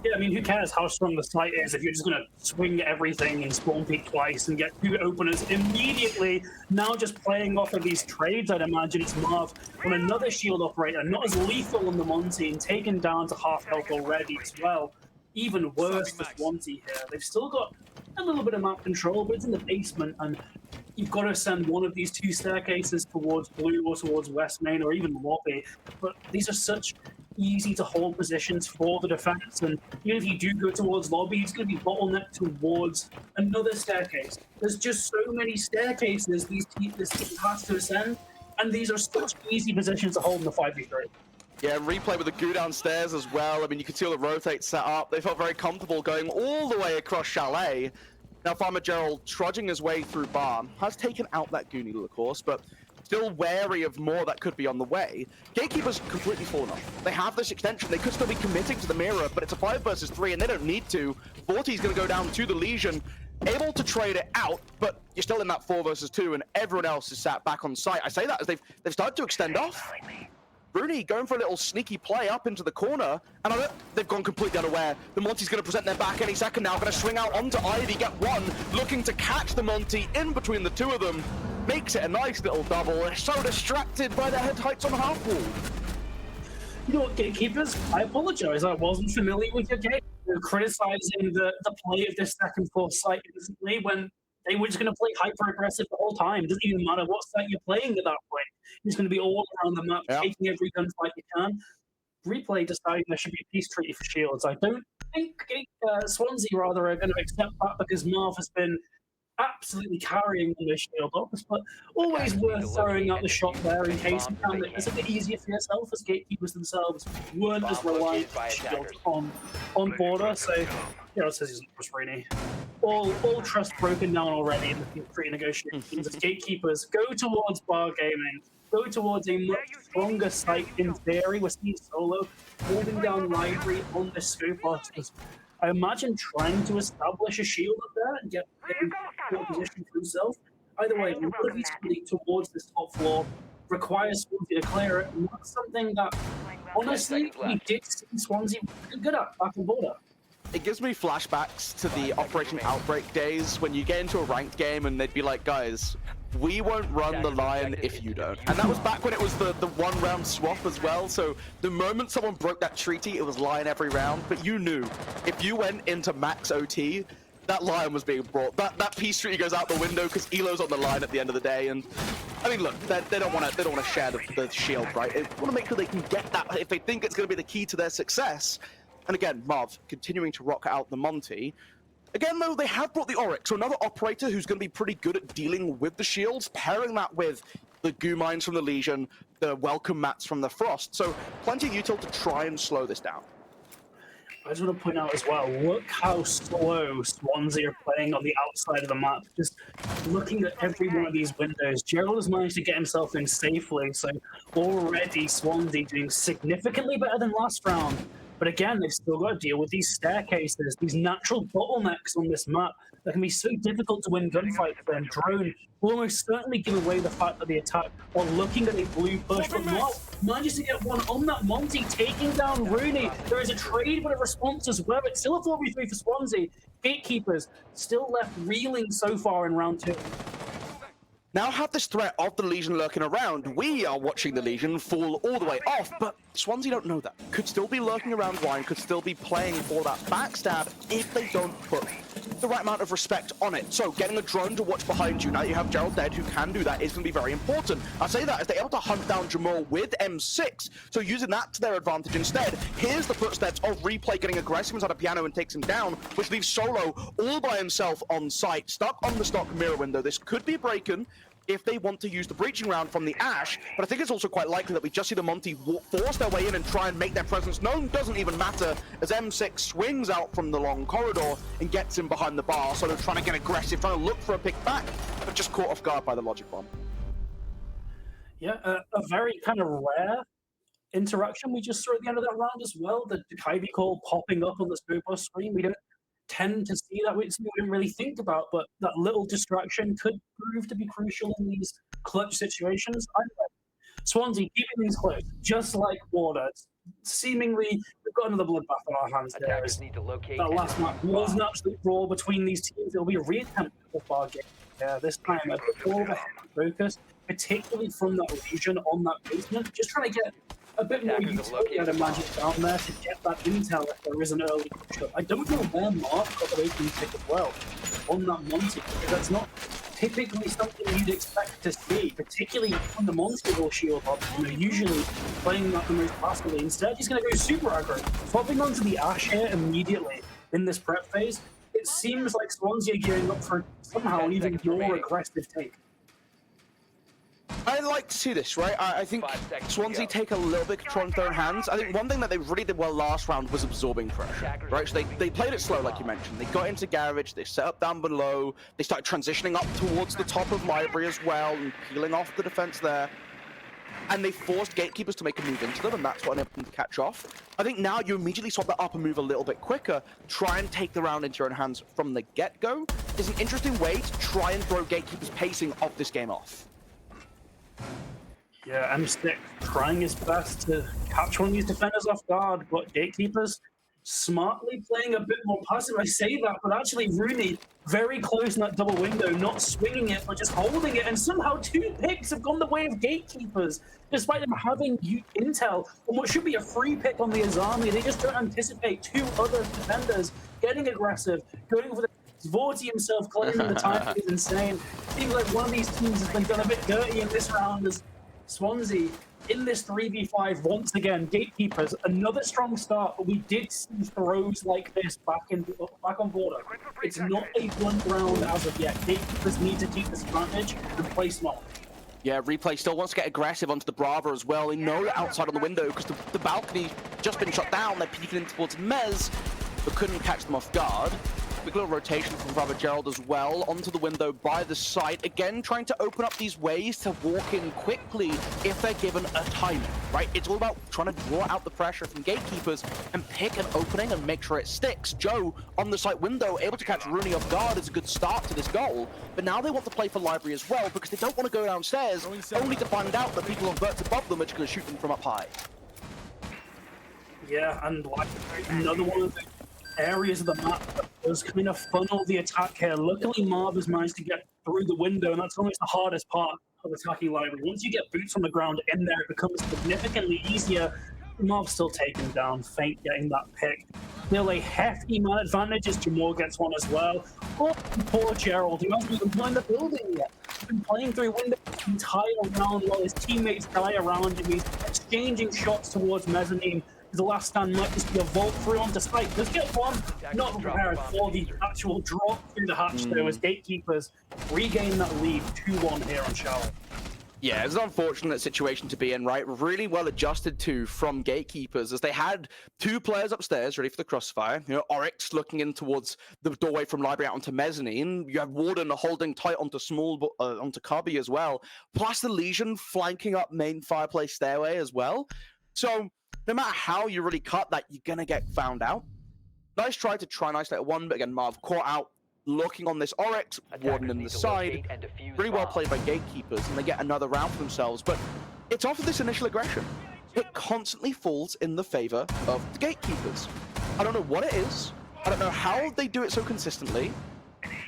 Yeah, I mean, who cares how strong the site is if you're just going to swing everything and spawn peek twice and get 2 openers immediately. Now just playing off of these trades, I'd imagine it's Marv on another shield operator, not as lethal on the Monty, and taken down to half health already as well. Even worse for Swansea here. They've still got a little bit of map control, but it's in the basement, and you've got to send one of these 2 staircases towards blue or towards west main or even lobby. But these are such easy to hold positions for the defense, and even if you do go towards lobby, it's going to be bottlenecked towards another staircase. There's just so many staircases this team has to ascend, and these are such easy positions to hold in the 5v3. Yeah, Replay with the goo downstairs as well. I mean, you can see all the rotates set up. They felt very comfortable going all the way across Chalet. Now, Farmer Gerald, trudging his way through Bar, has taken out that goo needle, of course, but still wary of more that could be on the way. Gatekeeper's completely fallen off. They have this extension. They could still be committing to the mirror, but it's a 5 versus 3, and they don't need to. Vorti's going to go down to the Legion, able to trade it out, but you're still in that 4 versus 2, and everyone else is sat back on site. I say that as they've started to extend off. Bruni going for a little sneaky play up into the corner, and they've gone completely unaware. The Monty's going to present their back any second now, going to swing out onto Ivy, get one, looking to catch the Monty in between the 2 of them. Makes it a nice little double. They're so distracted by their head heights on half wall. You know what, Gatekeepers? I apologize. I wasn't familiar with your game. You're criticizing the play of this second floor site instantly when they were just going to play hyper-aggressive the whole time. It doesn't even matter what site you're playing at that point. It's going to be all around the map, taking every gunfight you can. Replay deciding there should be a peace treaty for shields. I don't think Swansea, rather, are going to accept that because Marv has been absolutely carrying on their shield ops, but always worth throwing out the shot there in case you found it. It's a bit easier for yourself as gatekeepers themselves weren't as reliant on shields on border, so yeah, it says he's not really. All trust broken down already in the pre-negotiations as gatekeepers go towards bar gaming, go towards a much stronger site in theory. We're seeing Solo holding down library on this scope because I imagine trying to establish a shield up there and get in a position for himself. Either way, moving towards this top floor requires Swansea to clear it, and that's something that, honestly, we did see Swansea pretty good at back on border. It gives me flashbacks to the Operation Outbreak days when you get into a ranked game and they'd be like, guys, we won't run the line if you don't. And that was back when it was the 1 round swap as well. So the moment someone broke that treaty, it was line every round. But you knew if you went into max OT, that line was being brought. That peace treaty goes out the window because Elo's on the line at the end of the day. And I mean, look, they don't want to share the shield, right? They want to make sure they can get that if they think it's going to be the key to their success. And again, Marv continuing to rock out the Monty. Again, though, they have brought the Oryx, so another operator who's going to be pretty good at dealing with the shields, pairing that with the goo mines from the Legion, the welcome mats from the Frost. So plenty of util to try and slow this down. I just want to point out as well, look how slow Swansea are playing on the outside of the map. Just looking at every one of these windows, Gerald has managed to get himself in safely, so already Swansea doing significantly better than last round. But again, they've still got to deal with these staircases, these natural bottlenecks on this map that can be so difficult to win gunfights. And Drone will almost certainly give away the fact that the attack are looking at a blue push, but not manages to get one on that Monty, taking down Rooney. There is a trade with a response as well. It's still a 4v3 for Swansea. Gatekeepers still left reeling so far in round 2. Now have this threat of the Legion lurking around. We are watching the Legion fall all the way off, but Swansea don't know that. Could still be lurking around Wine, could still be playing for that backstab if they don't put the right amount of respect on it. So getting a drone to watch behind you, now that you have Gerald dead who can do that, is going to be very important. I say that as they're able to hunt down Jamal with M6, so using that to their advantage instead. Here's the footsteps of Replay getting aggressive inside a piano and takes him down, which leaves Solo all by himself on site, stuck on the stock mirror window. This could be broken if they want to use the breaching round from the Ash, but I think it's also quite likely that we just see the Monty force their way in and try and make their presence known. Doesn't even matter as M6 swings out from the long corridor and gets him behind the bar. So they're trying to get aggressive, trying to look for a pick back, but just caught off guard by the logic bomb. Yeah, a very kind of rare interaction we just saw at the end of that round as well. The Kaibi call popping up on the Spoopos screen. We don't tend to see that, it's something we didn't really think about, but that little distraction could prove to be crucial in these clutch situations. Swansea keeping things close, just like water. Seemingly, we've got another bloodbath on our hands there. That last match was an absolute brawl between these teams. It'll be a reattempt of our game. Yeah, this time a bit more of a focus, particularly from that Legion on that basement, just trying to get a bit more utility out of Magic down there to get that intel if there is an early push up. I don't know where Mark got the opening pick as well on that Monty, because that's not typically something you'd expect to see, particularly on the Monty or Shield Hop. Usually playing that the most passively. Instead, he's going to go super aggro, popping onto the Ash here immediately in this prep phase. It seems like Swansea are gearing up for somehow an even more aggressive take. I like to see this, right? I think Swansea take a little bit of control into their own hands. I think one thing that they really did well last round was absorbing pressure, right? So they played it slow, like you mentioned. They got into Garage, they set up down below, they started transitioning up towards the top of Library as well and peeling off the defense there. And they forced Gatekeepers to make a move into them, and that's what enabled them to catch off. I think now you immediately swap that up and move a little bit quicker, try and take the round into your own hands from the get-go, is an interesting way to try and throw Gatekeepers' pacing of this game off. Yeah, M6 trying his best to catch one of these defenders off guard, but Gatekeepers smartly playing a bit more passive. I say that, but actually Rooney very close in that double window, not swinging it, but just holding it, and somehow 2 picks have gone the way of Gatekeepers, despite them having intel on what should be a free pick on the Azami. They just don't anticipate 2 other defenders getting aggressive, going for the Vorty himself claiming the time is insane. Seems like one of these teams has been done a bit dirty in this round as Swansea in this 3v5 once again. Gatekeepers, another strong start, but we did see throws like this back on border. It's not a blunt round as of yet. Gatekeepers need to keep this advantage and play smart. Yeah, Replay still wants to get aggressive onto the Bravo as well. They know they're outside on the window because the balcony's just been shot down. They're peeking in towards Mez, but couldn't catch them off guard. Quick little rotation from Brother Gerald as well onto the window by the site. Again, trying to open up these ways to walk in quickly if they're given a timing, right? It's all about trying to draw out the pressure from Gatekeepers and pick an opening and make sure it sticks. Joe on the site window, able to catch Rooney off guard is a good start to this goal. But now they want to play for Library as well because they don't want to go downstairs only to find out that people on verts above them are just going to shoot them from up high. Yeah, and like another one of the areas of the map that was kind of funnel the attack here. Luckily, Marv has managed to get through the window, and that's almost the hardest part of attacking Library. Once you get boots on the ground in there, it becomes significantly easier. Marv's still taken down, Faint getting that pick. Still a hefty man advantage as Jamal gets one as well. Oh, poor Gerald, who hasn't even joined the building yet. He's been playing through windows the entire round while his teammates die around him. He's exchanging shots towards Mezzanine. The last stand might just be a vault through onto site. Does get one, not prepared for the actual drop through the hatch though, as Gatekeepers regain that lead 2-1 here on Shower. Yeah, it's an unfortunate situation to be in, right? Really well adjusted to from gatekeepers, as they had 2 players upstairs ready for the crossfire. You know, Oryx looking in towards the doorway from library out onto mezzanine. You have Warden holding tight onto onto Cubby as well. Plus the Legion flanking up main fireplace stairway as well. So no matter how you really cut that, you're gonna get found out. Nice try to isolate one, but again, Marv caught out. Looking on this Oryx, Warden in the side, really well played by gatekeepers, and they get another round for themselves, but it's off of this initial aggression. It constantly falls in the favor of the gatekeepers. I don't know what it is, I don't know how they do it so consistently,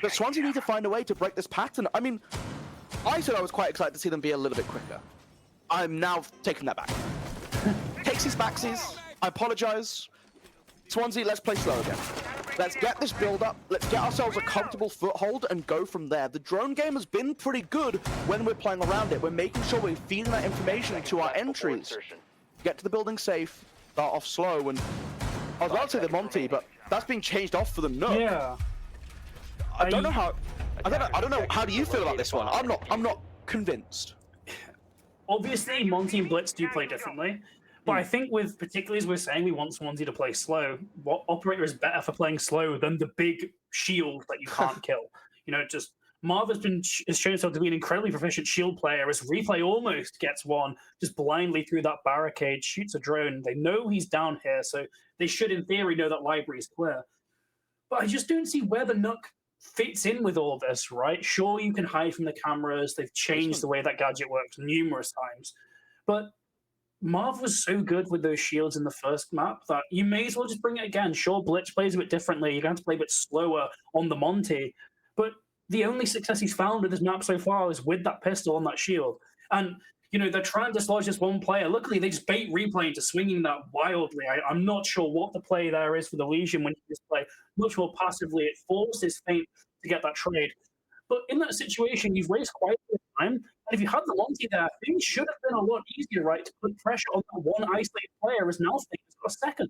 but Swansea need to find a way to break this pattern. I mean, I said I was quite excited to see them be a little bit quicker. I'm now taking that back. Takes his backsies, I apologize. Swansea, let's play slow again. Let's get this build up, let's get ourselves a comfortable foothold and go from there. The drone game has been pretty good when we're playing around it. We're making sure we're feeding that information to our entries. Get to the building safe, start off slow, and I was about to say the Monty, but that's being changed off for the Nook. Yeah. I don't know how how do you feel about this one? I'm not convinced. Obviously, Monty and Blitz do play differently. But I think with, particularly as we're saying, we want Swansea to play slow. What operator is better for playing slow than the big shield that you can't kill? You know, just Marv has shown himself to be an incredibly proficient shield player. As Replay almost gets one, just blindly through that barricade, shoots a drone. They know he's down here, so they should, in theory, know that library is clear. But I just don't see where the Nook fits in with all this, right? Sure, you can hide from the cameras. They've changed the way that gadget works numerous times. But Marv was so good with those shields in the first map that you may as well just bring it again. Sure, Blitz plays a bit differently. You're going to have to play a bit slower on the Monty. But the only success he's found with this map so far is with that pistol on that shield. And, you know, they're trying to dislodge this one player. Luckily, they just bait Replay into swinging that wildly. I'm not sure what the play there is for the Legion when you just play much more passively. It forces Feint to get that trade. But in that situation, you've wasted quite a bit of time. And if you had the Monty there, things should have been a lot easier, right? To put pressure on that one isolated player, as now things got a second.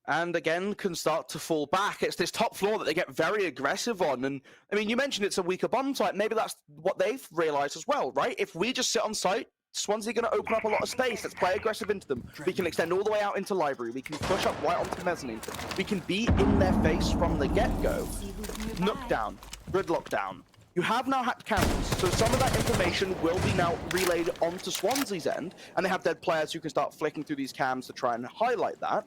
And again, can start to fall back. It's this top floor that they get very aggressive on. And I mean, you mentioned it's a weaker bomb site. Maybe that's what they've realized as well, right? If we just sit on site, Swansea are going to open up a lot of space. Let's play aggressive into them. We can extend all the way out into library. We can push up right onto mezzanine. We can be in their face from the get-go. Nook down, gridlock down. You have now hacked cameras, so some of that information will be now relayed onto Swansea's end, and they have dead players who can start flicking through these cams to try and highlight that.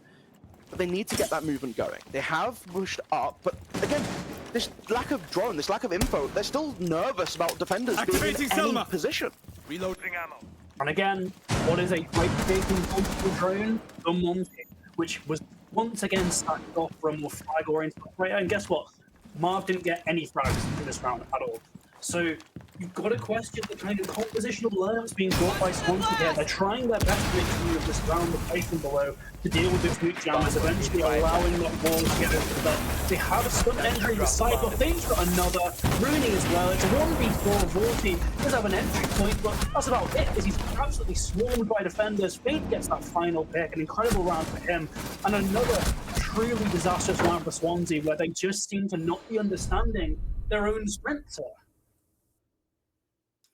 But they need to get that movement going. They have pushed up, but again, this lack of drone, this lack of info, they're still nervous about defenders being in any position. Reloading ammo. And again, what is a quite-taking multiple drone? The Monty, which was once again stacked off for a more flag-oriented operator. And guess what? Marv didn't get any frags in this round at all. So you've got to question the kind of compositional alerts being brought by Swansea here. They're trying their best to make sure of this round the Python below to deal with those nuke jammers, eventually allowing that wall to get over. But they have a stunt entry in the side, but Feint's got another, ruining as well. It's a 1v4. Vorty does have an entry point, but that's about it, as he's absolutely swarmed by defenders. Feint gets that final pick, an incredible round for him, and another truly disastrous round for Swansea, where they just seem to not be understanding their own strengths here.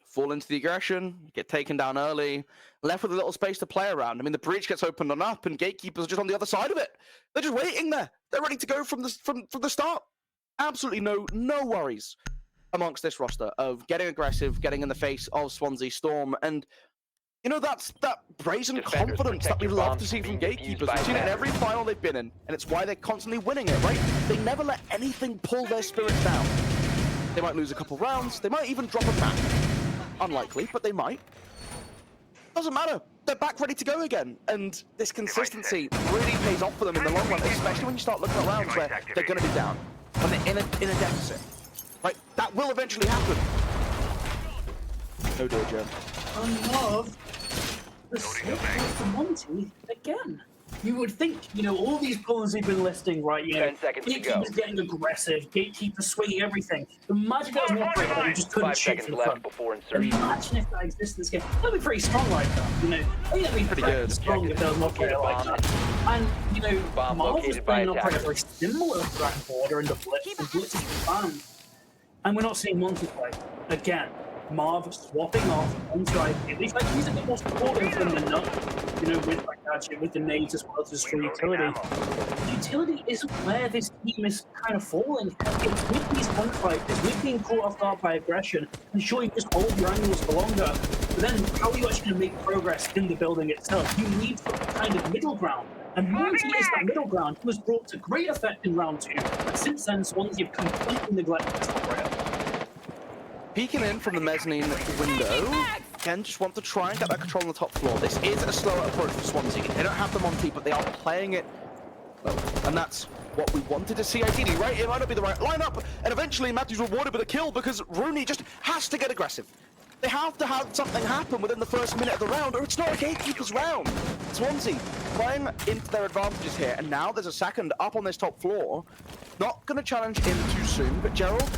Fall into the aggression, get taken down early, left with a little space to play around. I mean, the breach gets opened on up, and gatekeepers are just on the other side of it. They're just waiting there. They're ready to go from the start. Absolutely no worries amongst this roster of getting aggressive, getting in the face of Swansea Storm, and you know, that's that brazen confidence that we love to see from gatekeepers. We've seen it in every final they've been in, and it's why they're constantly winning it, right? They never let anything pull their spirits down. They might lose a couple rounds, they might even drop a match. Unlikely, but they might. Doesn't matter. They're back ready to go again. And this consistency really pays off for them in the long run, especially when you start looking at rounds where they're going to be down, when they're in a deficit. Right? That will eventually happen. Oh dear, Joe. I love the state of the Monty again. You would think, you know, all these pawns they've been listing, right? You know, 10 seconds to go. Gatekeeper's getting aggressive, Gatekeeper swinging everything. Imagine that was an operator that you just couldn't 5 shoot seconds from the left front. before insertion. Imagine if that existed in this game. That'd be pretty strong like that, you know. I think that'd be Pretty good. strong if there was an operator like that. And, you know, Bomb Marv was located by playing an operator attackers. very similar to that border and the Blitz, and Blitz is banned. And we're not seeing Monty play again. Marv swapping off onto ideally, like he's a bit more supportive than the nut, you know, with like gadget, with the nades as well as for utility. Utility isn't where this team is kind of falling. It's with these gunfights, it's with being caught off guard by aggression, and sure, you just hold your angles for longer, but then how are you actually going to make progress in the building itself? You need some kind of middle ground. And Monty is that middle ground who was brought to great effect in round 2, but since then, Swansea have completely neglected this operator. Peeking in from the mezzanine window. Again, just want to try and get that control on the top floor. This is a slower approach for Swansea. They don't have the Monty, but they are playing it well. And that's what we wanted to see ideally, right? It might not be the right lineup, and eventually Matthew's rewarded with a kill because Rooney just has to get aggressive. They have to have something happen within the first minute of the round, or it's not a gatekeeper's round. Swansea playing into their advantages here, and now there's a second up on this top floor. Not going to challenge in too soon, but Gerald,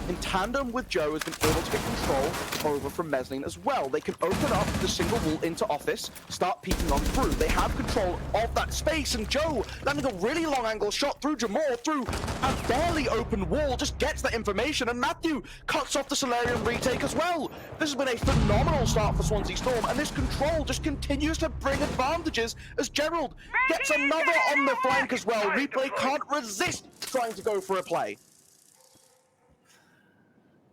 in tandem with Joe, has been able to get control over from mezzanine as well. They can open up the single wall into office, start peeking on through. They have control of that space, and Joe, landing a really long angle shot through Jamal, through a barely open wall, just gets that information, and Matthew cuts off the Solarium retake as well. This has been a phenomenal start for Swansea Storm, and this control just continues to bring advantages as Gerald gets another on the flank as well. Replay can't resist trying to go for a play.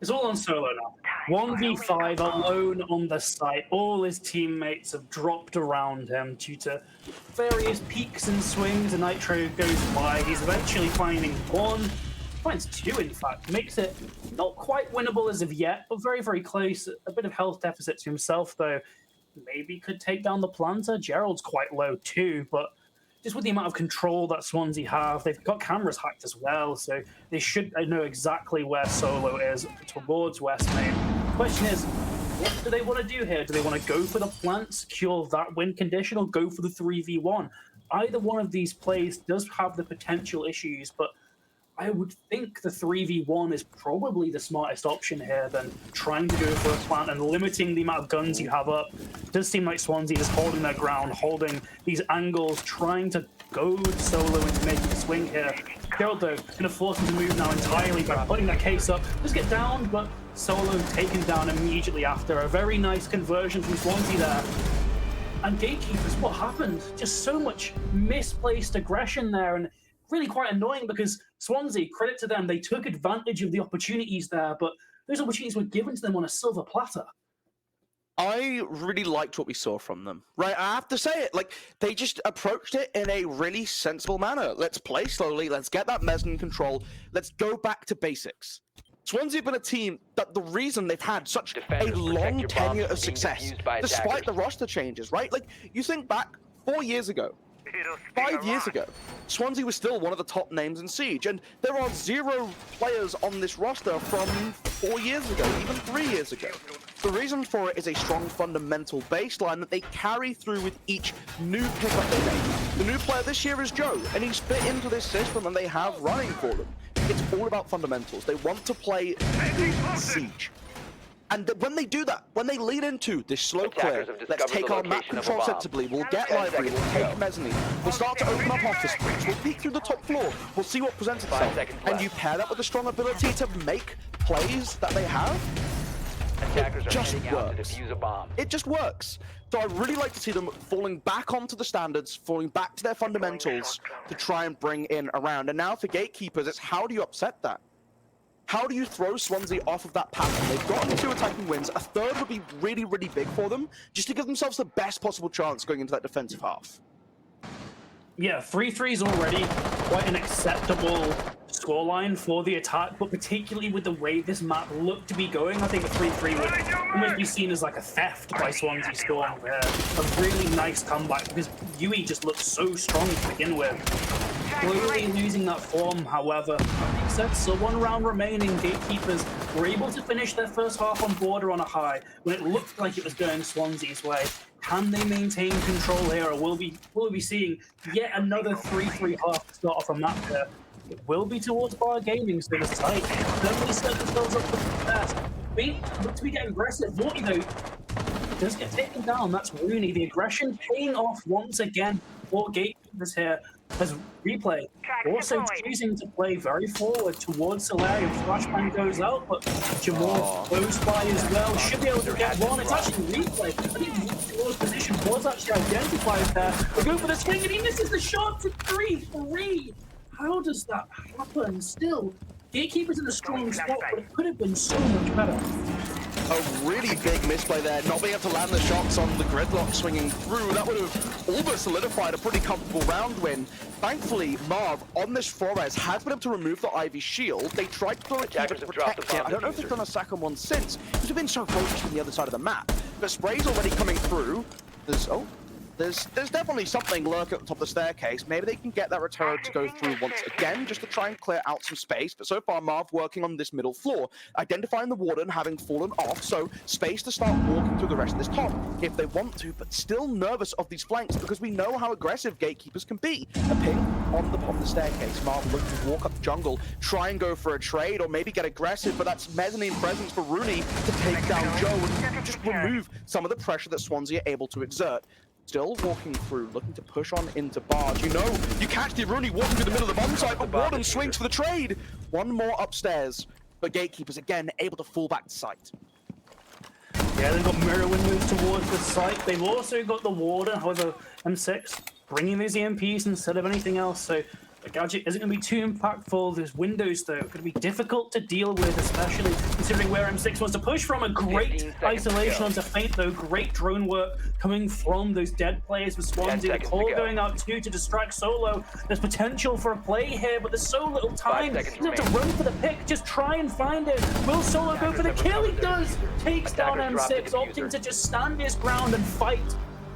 It's all on Solo now. 1v5 alone on the site. All his teammates have dropped around him due to various peaks and swings. And Nitro goes by. He's eventually finding one. Finds two, in fact. Makes it not quite winnable as of yet, but very, very close. A bit of health deficit to himself, though. Maybe could take down the planter. Gerald's quite low, too, but just with the amount of control that Swansea have, they've got cameras hacked as well, so they should know exactly where Solo is towards West Main. Question is, what do they want to do here? Do they want to go for the plant, secure that win condition, or go for the 3v1? Either one of these plays does have the potential issues, but I would think the 3v1 is probably the smartest option here than trying to go for a plant and limiting the amount of guns you have up. It does seem like Swansea is holding their ground, holding these angles, trying to goad Solo into making a swing here. Gerald, though, going to force him to move now entirely by putting that case up. Does get down, but Solo taken down immediately after. A very nice conversion from Swansea there. And Gatekeepers, what happened? Just so much misplaced aggression there, and really quite annoying because Swansea, credit to them, they took advantage of the opportunities there, but those opportunities were given to them on a silver platter. I really liked what we saw from them, right? I have to say it. Like, they just approached it in a really sensible manner. Let's play slowly. Let's get that mezzanine control. Let's go back to basics. Swansea have been a team that the reason they've had such a long tenure of success, despite the roster changes, right? Like, you think back 4 years ago, 5 years ago, Swansea was still one of the top names in Siege, and there are 0 players on this roster from 4 years ago, even 3 years ago. The reason for it is a strong fundamental baseline that they carry through with each new pickup they make. The new player this year is Joe, and he's fit into this system and they have running for them. It's all about fundamentals. They want to play Siege. And when they do that, when they lean into this slow clear, let's take our map control sensibly, we'll get library, we'll take mezzanine, we'll start to open up office space, we'll peek through the top floor, we'll see what presents itself, and you pair that with a strong ability to make plays that they have, it just works. It just works. So I really like to see them falling back onto the standards, falling back to their fundamentals to try and bring in a round. And now for Gatekeepers, it's how do you upset that? How do you throw Swansea off of that pattern? They've gotten 2 attacking wins. A third would be really, really big for them, just to give themselves the best possible chance going into that defensive half. Yeah, 3-3 is already quite an acceptable scoreline for the attack, but particularly with the way this map looked to be going, I think a 3-3 would almost be seen as like a theft by Swansea Storm. A really nice comeback, because Yui just looked so strong to begin with. Slowly losing that form, however, like I said, so 1 round remaining. Gatekeepers were able to finish their first half on border on a high when it looked like it was going Swansea's way. Can they maintain control here, or will we be seeing yet another 3-3 half to start off a map here? It will be towards Bar Gaming, so the site certainly set themselves up for success. Look to be getting aggressive. Vorty, though, does get taken down. That's Rooney. The aggression paying off once again for Gatekeepers here. as replay also choosing to play very forward towards Solari, and Flashbang goes out, but Jamal close by as well, should be able to get one. It's actually replay. I think Jamal's position was actually identified there. They go for the swing and he misses the shot for 3-3. How does that happen? Still, Gatekeeper's in a strong spot, but it could have been so much better. A really big misplay there, not being able to land the shots on the gridlock swinging through. That would have almost solidified a pretty comfortable round win. Thankfully, Marv, on this Flores, has been able to remove the Ivy shield. They tried to throw a Keeper to protect it. I don't know if they've done a second one since, because we've been so focused on the other side of the map. But Spray's already coming through. There's definitely something lurking at the top of the staircase. Maybe they can get that Rotaro to go through once again, just to try and clear out some space. But so far, Marv working on this middle floor, identifying the Warden having fallen off, so space to start walking through the rest of this top if they want to, but still nervous of these flanks because we know how aggressive Gatekeepers can be. A ping on the top of the staircase. Marv looking to walk up the jungle, try and go for a trade, or maybe get aggressive, but that's mezzanine presence for Rooney to take down Joe and just remove some of the pressure that Swansea are able to exert. Still walking through, looking to push on into Barge. You know, you catch the Rooney walking through the middle of the bomb site, but Warden swings for the trade. One more upstairs, but Gatekeepers again able to fall back to site. Yeah, they've got mirror windows towards the site. They've also got the Warden, however, M6 bringing those EMPs instead of anything else. So the gadget isn't going to be too impactful. Those windows, though, going to be difficult to deal with, especially considering where M6 wants to push from. A great isolation onto Feint, though. Great drone work coming from those dead players with Swansea. The call going out too to distract Solo. There's potential for a play here, but there's so little time. He's going to have to run for the pick. Just try and find it. Will Solo go for the kill? He does. Takes down M6, opting to just stand his ground and fight.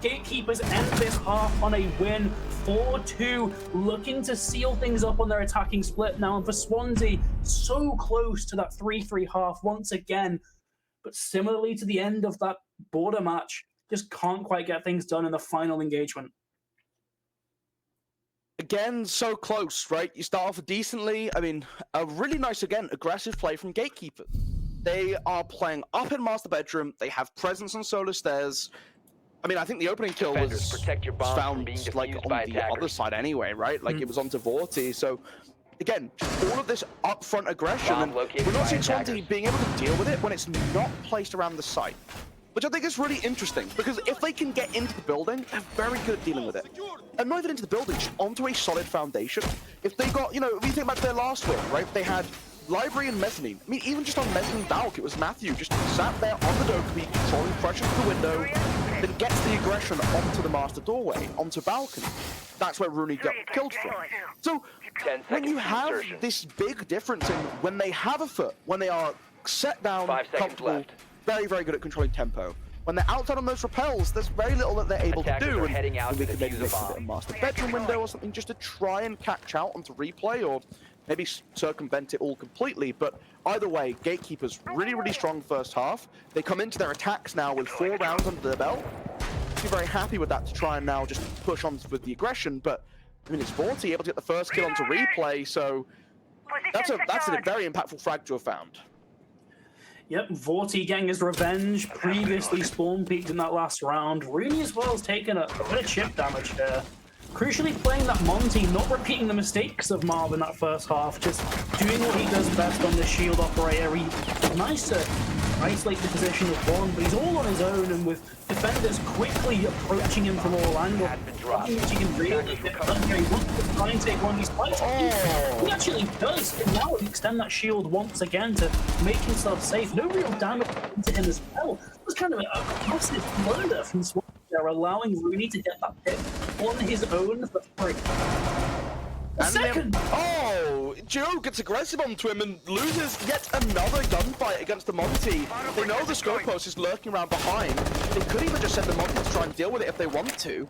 Gatekeepers end this half on a win, 4-2, looking to seal things up on their attacking split now. And for Swansea, so close to that 3-3 half once again. But similarly to the end of that border match, just can't quite get things done in the final engagement. Again, so close, right? You start off decently. I mean, a really nice, again, aggressive play from Gatekeepers. They are playing up in Master Bedroom. They have presence on Solar Stairs. I mean, I think the opening kill was found like on the other side anyway, right? Like it was onto Vorti. So again, all of this upfront aggression, and we're not seeing Swansea being able to deal with it when it's not placed around the site, which I think is really interesting because if they can get into the building, they're very good at dealing with it. And not even into the building, just onto a solid foundation. If they got, you know, if you think back to their last win, right? They had Library and Mezzanine. I mean, even just on Mezzanine Balk, it was Matthew just sat there on the Dokumi, controlling pressure to the window, then gets the aggression onto the master doorway, onto balcony. That's where Rooney got killed from. So, when you have this big difference in when they have a foot, when they are set down, comfortable, very, very good at controlling tempo. When they're outside on those rappels, there's very little that they're able to do, and we could maybe make a master bedroom window or something just to try and catch out onto replay, or maybe circumvent it all completely. But either way, Gatekeepers really, really strong first half. They come into their attacks now with 4 rounds under their belt. Be very happy with that to try and now just push on with the aggression. But I mean, it's Vorti able to get the first kill onto replay, so that's a very impactful frag to have found. Yep, Vorti getting his revenge. Previously spawn peaked in that last round. Rooney as well has taken a bit of chip damage here. Crucially playing that Monty, not repeating the mistakes of Marv in that first half, just doing what he does best on the shield operator. He nice to isolate the position of one, but he's all on his own, and with defenders quickly approaching him from all angles, which he can really get done here. He wants to try and take one of these fights. He actually does, and now extend that shield once again to make himself safe. No real damage to him as well. It was kind of a massive blunder from Swansea. They're allowing Rooney to get that pick on his own for free. Second! Oh, Joe gets aggressive onto him and loses yet another gunfight against the Monty. They know the scope post is lurking around behind. They could even just send the Monty to try and deal with it if they want to.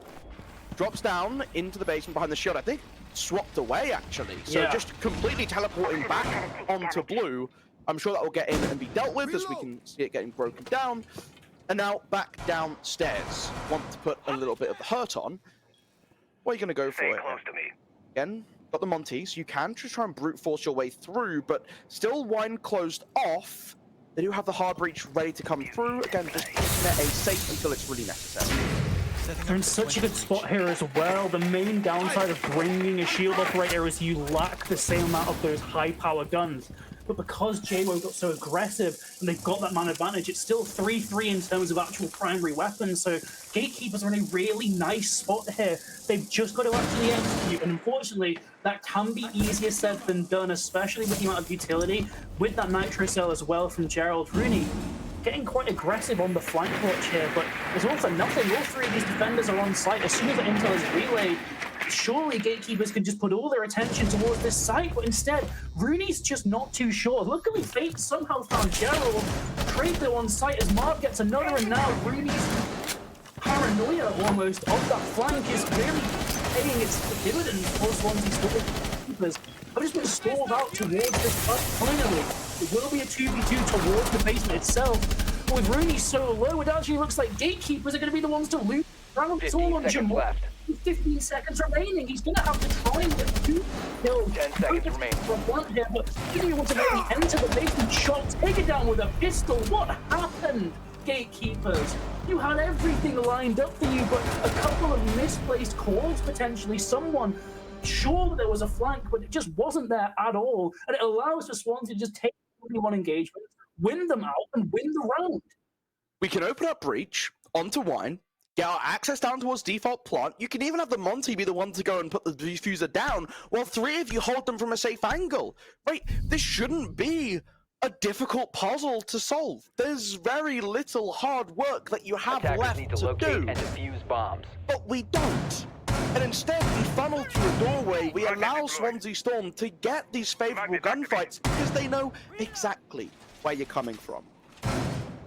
Drops down into the basement behind the shield. I think swapped away actually. So just completely teleporting back onto blue. I'm sure that will get in and be dealt with as we can see it getting broken down. And now back downstairs. Want to put a little bit of the hurt on. What are you going to go for it? Again, got the Monties. You can just try and brute force your way through, but still wine closed off. They do have the hard breach ready to come through. Again, just keeping it a safe until it's really necessary. They're in such a good spot here as well. The main downside of bringing a shield operator is you lack the same amount of those high power guns. But because JWO got so aggressive and they've got that man advantage, it's still 3-3 in terms of actual primary weapons. So Gatekeepers are in a really nice spot here. They've just got to actually execute. And unfortunately, that can be easier said than done, especially with the amount of utility. With that Nitro Cell as well from Gerald. Rooney getting quite aggressive on the flank watch here, but it's all for nothing. All three of these defenders are on site. As soon as the intel is relayed, surely Gatekeepers could just put all their attention towards this site, but instead, Rooney's just not too sure. Luckily, Fate somehow found Gerald. Krapo on site as Marv gets another, and now Rooney's paranoia almost of that flank is really paying its dividends for Swansea Stormkeepers. I've just been stalled out towards this bus finally. It will be a 2v2 towards the basement itself. But with Rooney so low, it actually looks like Gatekeepers are going to be the ones to lose. It's all on Jamal. 15 seconds remaining. He's going to have to try and get 2 kills. 10 seconds remaining. Here, but he didn't want to really enter the basement. Shot taken down with a pistol. What happened, Gatekeepers? You had everything lined up for you, but a couple of misplaced calls potentially. Someone sure that there was a flank, but it just wasn't there at all. And it allows for Swansea to just take 41 engagements, win them out, and win the round. We can open up Breach onto Wine, get our access down towards default plant. You can even have the Monty be the one to go and put the diffuser down, while 3 of you hold them from a safe angle. Right, this shouldn't be a difficult puzzle to solve. There's very little hard work that you have Attackers left need to to locate do. and defuse bombs. But we don't. And instead, we funnel through a doorway. We allow Swansea Storm to get these favorable gunfights because they know exactly where you're coming from.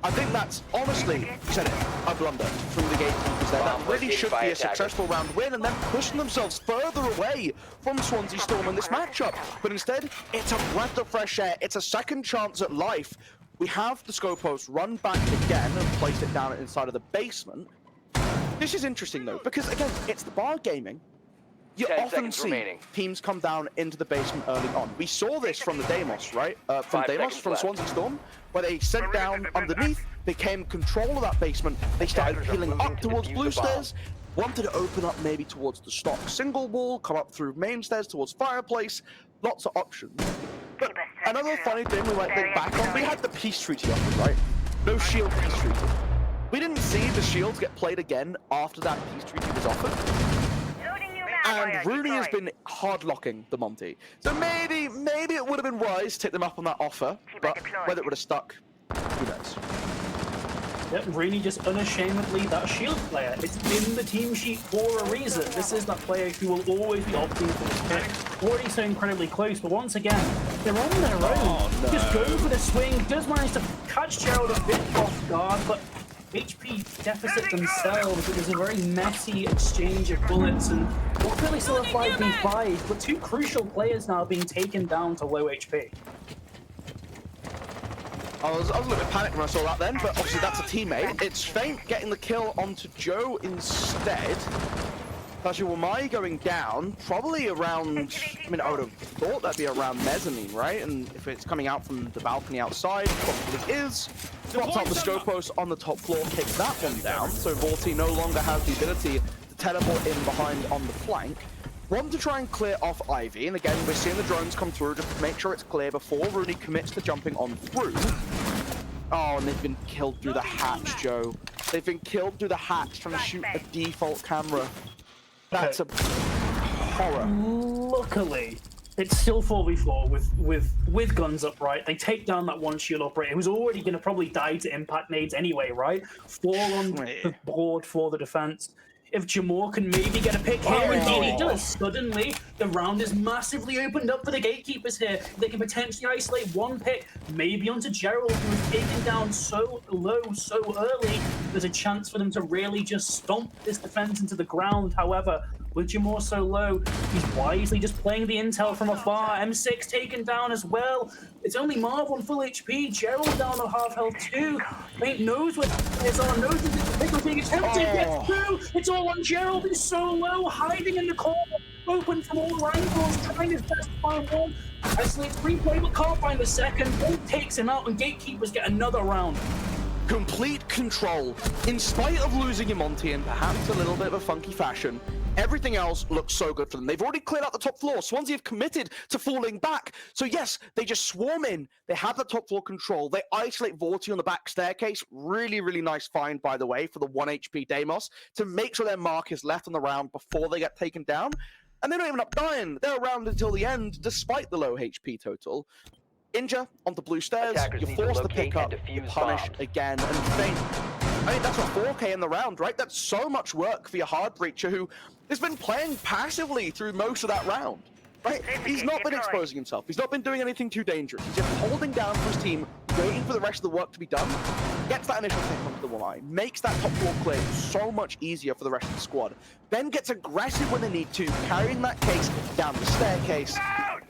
I think that's, honestly, you said it, a blunder from the Gatekeepers there. That really should be a successful round win, and then pushing themselves further away from Swansea Storm in this matchup. But instead, it's a breath of fresh air. It's a second chance at life. We have the Scopos run back again and place it down inside of the basement. This is interesting, though, because, again, it's the bar gaming. You often see teams come down into the basement early on. We saw this from the Deimos, right? From Swansea Storm, where they sent down underneath, they came control of that basement, they started peeling up towards blue stairs, wanted to open up maybe towards the stock single wall, come up through main stairs towards fireplace, lots of options. But another funny thing we might think back on, we had the peace treaty offered, right? No shield peace treaty. We didn't see the shields get played again after that peace treaty was offered. And Rooney has been hard-locking the Monty. So maybe it would have been wise to take them up on that offer, but whether it would have stuck, who knows? Yep, Rooney just unashamedly that shield player. It's in the team sheet for a reason. This is that player who will always be opting for this pick. Already so incredibly close, but once again, they're on their own. Oh, no. Just going for the swing, does manage to catch Gerald a bit off guard, but HP deficit themselves. It was a very messy exchange of bullets, and ultimately still a 5v5, but 2 crucial players now being taken down to low HP. I was a little bit panicked when I saw that then, but obviously that's a teammate. It's Feint getting the kill onto Joe instead. Wamai going down, probably around, I mean, I would have thought that'd be around mezzanine, right? And if it's coming out from the balcony outside, probably is. Drops out the Scopos on the top floor, kicks that one down, so Vorti no longer has the ability to teleport in behind on the flank. Want to try and clear off Ivy, and again, we're seeing the drones come through just to make sure it's clear before Rooney commits to jumping on through. Oh, and they've been killed through the hatch, Joe. They've been killed through the hatch trying to shoot a default camera. That's a horror. Luckily, it's still 4v4 with guns up, right? They take down that one shield operator who's already going to probably die to impact nades anyway, right? 4 on the board for the defense. If Jamor can maybe get a pick here, indeed he does. Suddenly, the round is massively opened up for the Gatekeepers here. They can potentially isolate 1 pick, maybe onto Gerald, who was taken down so low, so early. There's a chance for them to really just stomp this defense into the ground. However, with Jamor so low, he's wisely just playing the intel from afar. M6 taken down as well. It's only Marv on full HP. Gerald down to half health too. Feint knows what is on. Knows that the pick was being attempted. Gets through. It's all on Gerald. He's so low, hiding in the corner. Open from all angles, trying his best to find one. Isolates 3 play, but can't find the second. Bolt takes him out, and Gatekeepers get another round. complete control. In spite of losing Monty in perhaps a little bit of a funky fashion, everything else looks so good for them. They've already cleared out the top floor. Swansea have committed to falling back. So yes, they just swarm in. They have the top floor control. They isolate Vorti on the back staircase. Really, really nice find, by the way, for the 1 HP Deimos to make sure their mark is left on the round before they get taken down. And they don't even up dying. They're around until the end, despite the low HP total. Inja onto blue stairs, Attackers you're need to forced to locate pick and up, you defuse punish bombs. again, and faint. I mean, that's a 4K in the round, right? That's so much work for your hard breacher who has been playing passively through most of that round, right? He's not been exposing himself. He's not been doing anything too dangerous. He's just holding down for his team, waiting for the rest of the work to be done, gets that initial pick onto the line, makes that top floor clear so much easier for the rest of the squad, then gets aggressive when they need to, carrying that case down the staircase.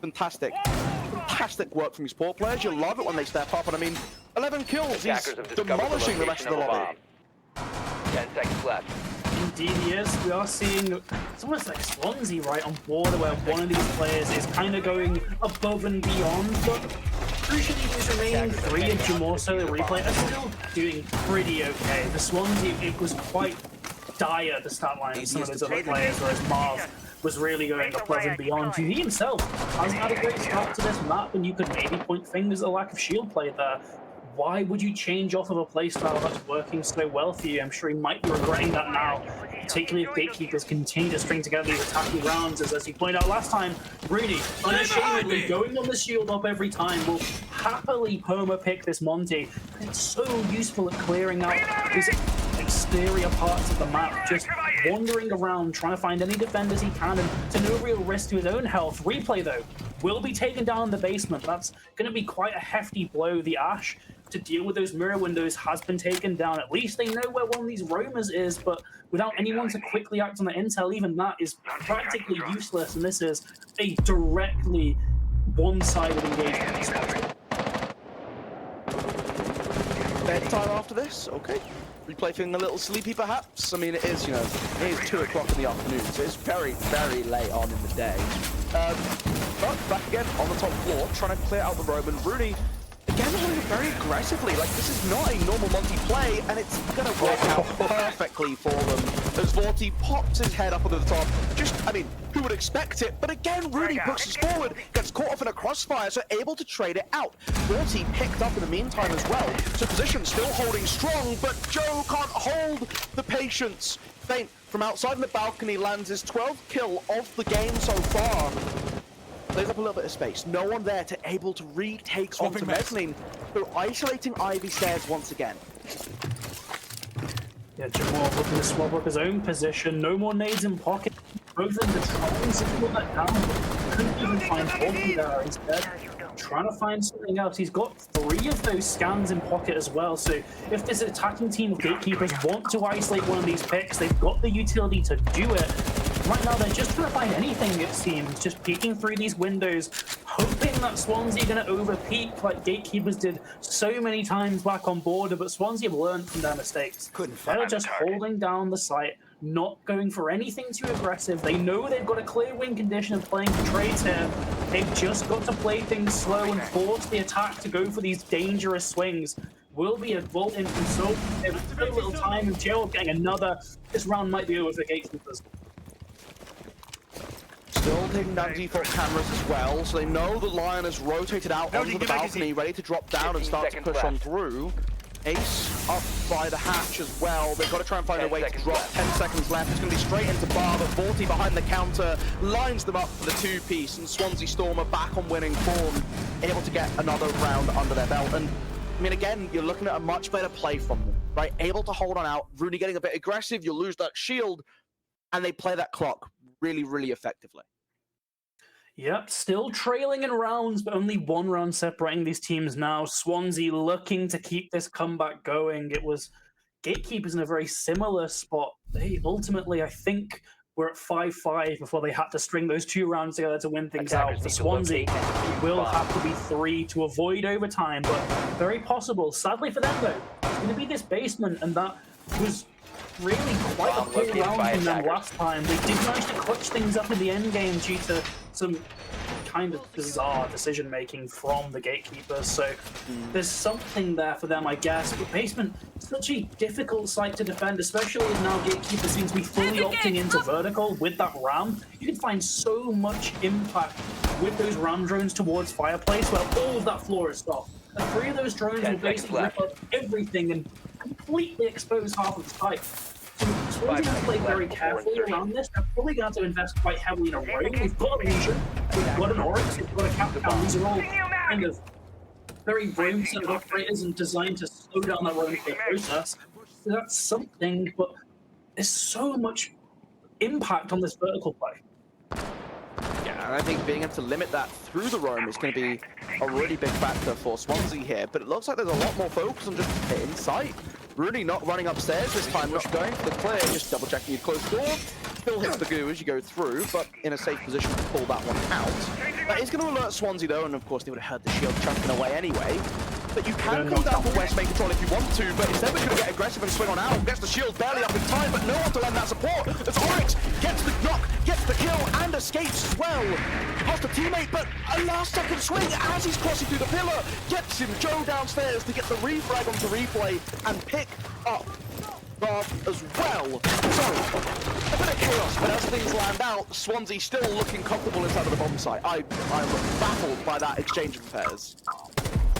Fantastic. Fantastic work from his support players. You love it when they step up, and I mean, 11 kills. He's demolishing the rest of the lobby. 10 seconds left. Indeed he is. We are seeing, it's almost like Swansea right on board where one of these players is kind of going above and beyond, but crucially these remaining 3 and Jamorso, the replay, are still doing pretty okay. The Swansea, it was quite dire, the stat line of some of those other players, whereas Marv was really going above and beyond. He himself hasn't had a great start to this map, and you could maybe point fingers at the lack of shield play there. Why would you change off of a playstyle that's working so well for you? I'm sure he might be regretting that now, particularly if gatekeepers continue to string together these attacking rounds, as you pointed out last time, Rooney, unashamedly going on the shield up every time, will happily perma-pick this Monty. It's so useful at clearing out these exterior parts of the map, just wandering around, trying to find any defenders he can, and to no real risk to his own health. Replay, though, will be taken down in the basement. That's going to be quite a hefty blow. The Ash to deal with those mirror windows has been taken down. At least they know where one of these roamers is, but without anyone to quickly act on the intel, even that is practically useless, and this is a directly one-sided engagement. Bedtime after this? Okay. Replay feeling a little sleepy, perhaps? I mean, it is, you know, it is 2 o'clock in the afternoon, so it's very, very late on in the day. But back again on the top floor, trying to clear out the roam, and Rooney, again, playing very aggressively. Like, this is not a normal multi-play, and it's going to work out perfectly for them. As Vorti pops his head up onto the top, just, I mean, who would expect it? But again, Rooney pushes forward, gets caught off in a crossfire, so able to trade it out. Vorti picked up in the meantime as well, so position still holding strong, but Joe can't hold the patience. Feint from outside the balcony lands his 12th kill of the game so far. Clears up a little bit of space. No one there to able to retake onto mezzanine. So isolating Ivy stairs once again. Yeah, Jamal looking to swap up his own position. No more nades in pocket. Both of them to try and secure that down. Couldn't even find Vorti there instead. Trying to find something else. He's got 3 of those scans in pocket as well. So if this attacking team of gatekeepers want to isolate one of these picks, they've got the utility to do it. Right now, they're just trying to find anything, it seems. Just peeking through these windows, hoping that Swansea are going to over-peek like gatekeepers did so many times back on border, but Swansea have learned from their mistakes. They're just holding down the site, not going for anything too aggressive. They know they've got a clear win condition of playing for trades here. They've just got to play things slow and force the attack to go for these dangerous swings. Will be a bolt in from so very little time, and Gerald getting another. This round might be over for gatekeepers. Still taking down default cameras as well, so they know the Lion has rotated out onto the balcony, ready to drop down and start to push on through. Ace up by the hatch as well. They've got to try and find a way to drop. 10 seconds left. It's going to be straight into bar, but Vorti behind the counter lines them up for the 2-piece, and Swansea Storm are back on winning form, able to get another round under their belt. And I mean, again, you're looking at a much better play from them, right? Able to hold on out. Rooney getting a bit aggressive. You'll lose that shield, and they play that clock really, really effectively. Yep, still trailing in rounds, but only 1 round separating these teams now. Swansea looking to keep this comeback going. It was gatekeepers in a very similar spot. They ultimately, I think, were at 5-5 before they had to string those 2 rounds together to win things out. For Swansea, will have to be 3 to avoid overtime, but very possible. Sadly for them, though, it's going to be this basement, and that was really quite a poor round from them last time. They did manage to clutch things up in the end game due to some kind of bizarre decision making from the gatekeepers. So there's something there for them, I guess. But basement, such a difficult site to defend, especially as now gatekeeper seems to be fully opting into vertical with that ram. You can find so much impact with those ram drones towards Fireplace, where all of that floor is stopped. And 3 of those drones will basically rip up everything and completely expose half of the site. So Swansea have to play very carefully around this. They're probably going to invest quite heavily in a roam. We've got a Legion, we've got an Oryx, we've got a Captain. These are all kind of very roam set of operators and designed to slow down that roam play process. So that's something, but there's so much impact on this vertical play. Yeah, and I think being able to limit that through the roam is going to be a really big factor for Swansea here. But it looks like there's a lot more focus on just hitting sight. Rooney not running upstairs this time, not going for the clear, just double checking your closed door. Still hits the goo as you go through, but in a safe position to pull that one out. That is going to alert Swansea though, and of course they would have heard the shield chunking away anyway. But you can come down for West main control if you want to, but instead we're going to get aggressive and swing on out. Gets the shield barely up in time, but no one to lend that support. As Oryx gets the knock, gets the kill, and escapes as well. Lost a teammate, but a last-second swing as he's crossing through the pillar. Gets him Joe downstairs to get the refrag onto replay and pick up Bob as well. So, a bit of chaos, but as things land out, Swansea still looking comfortable inside of the bomb site. I'm baffled by that exchange of affairs.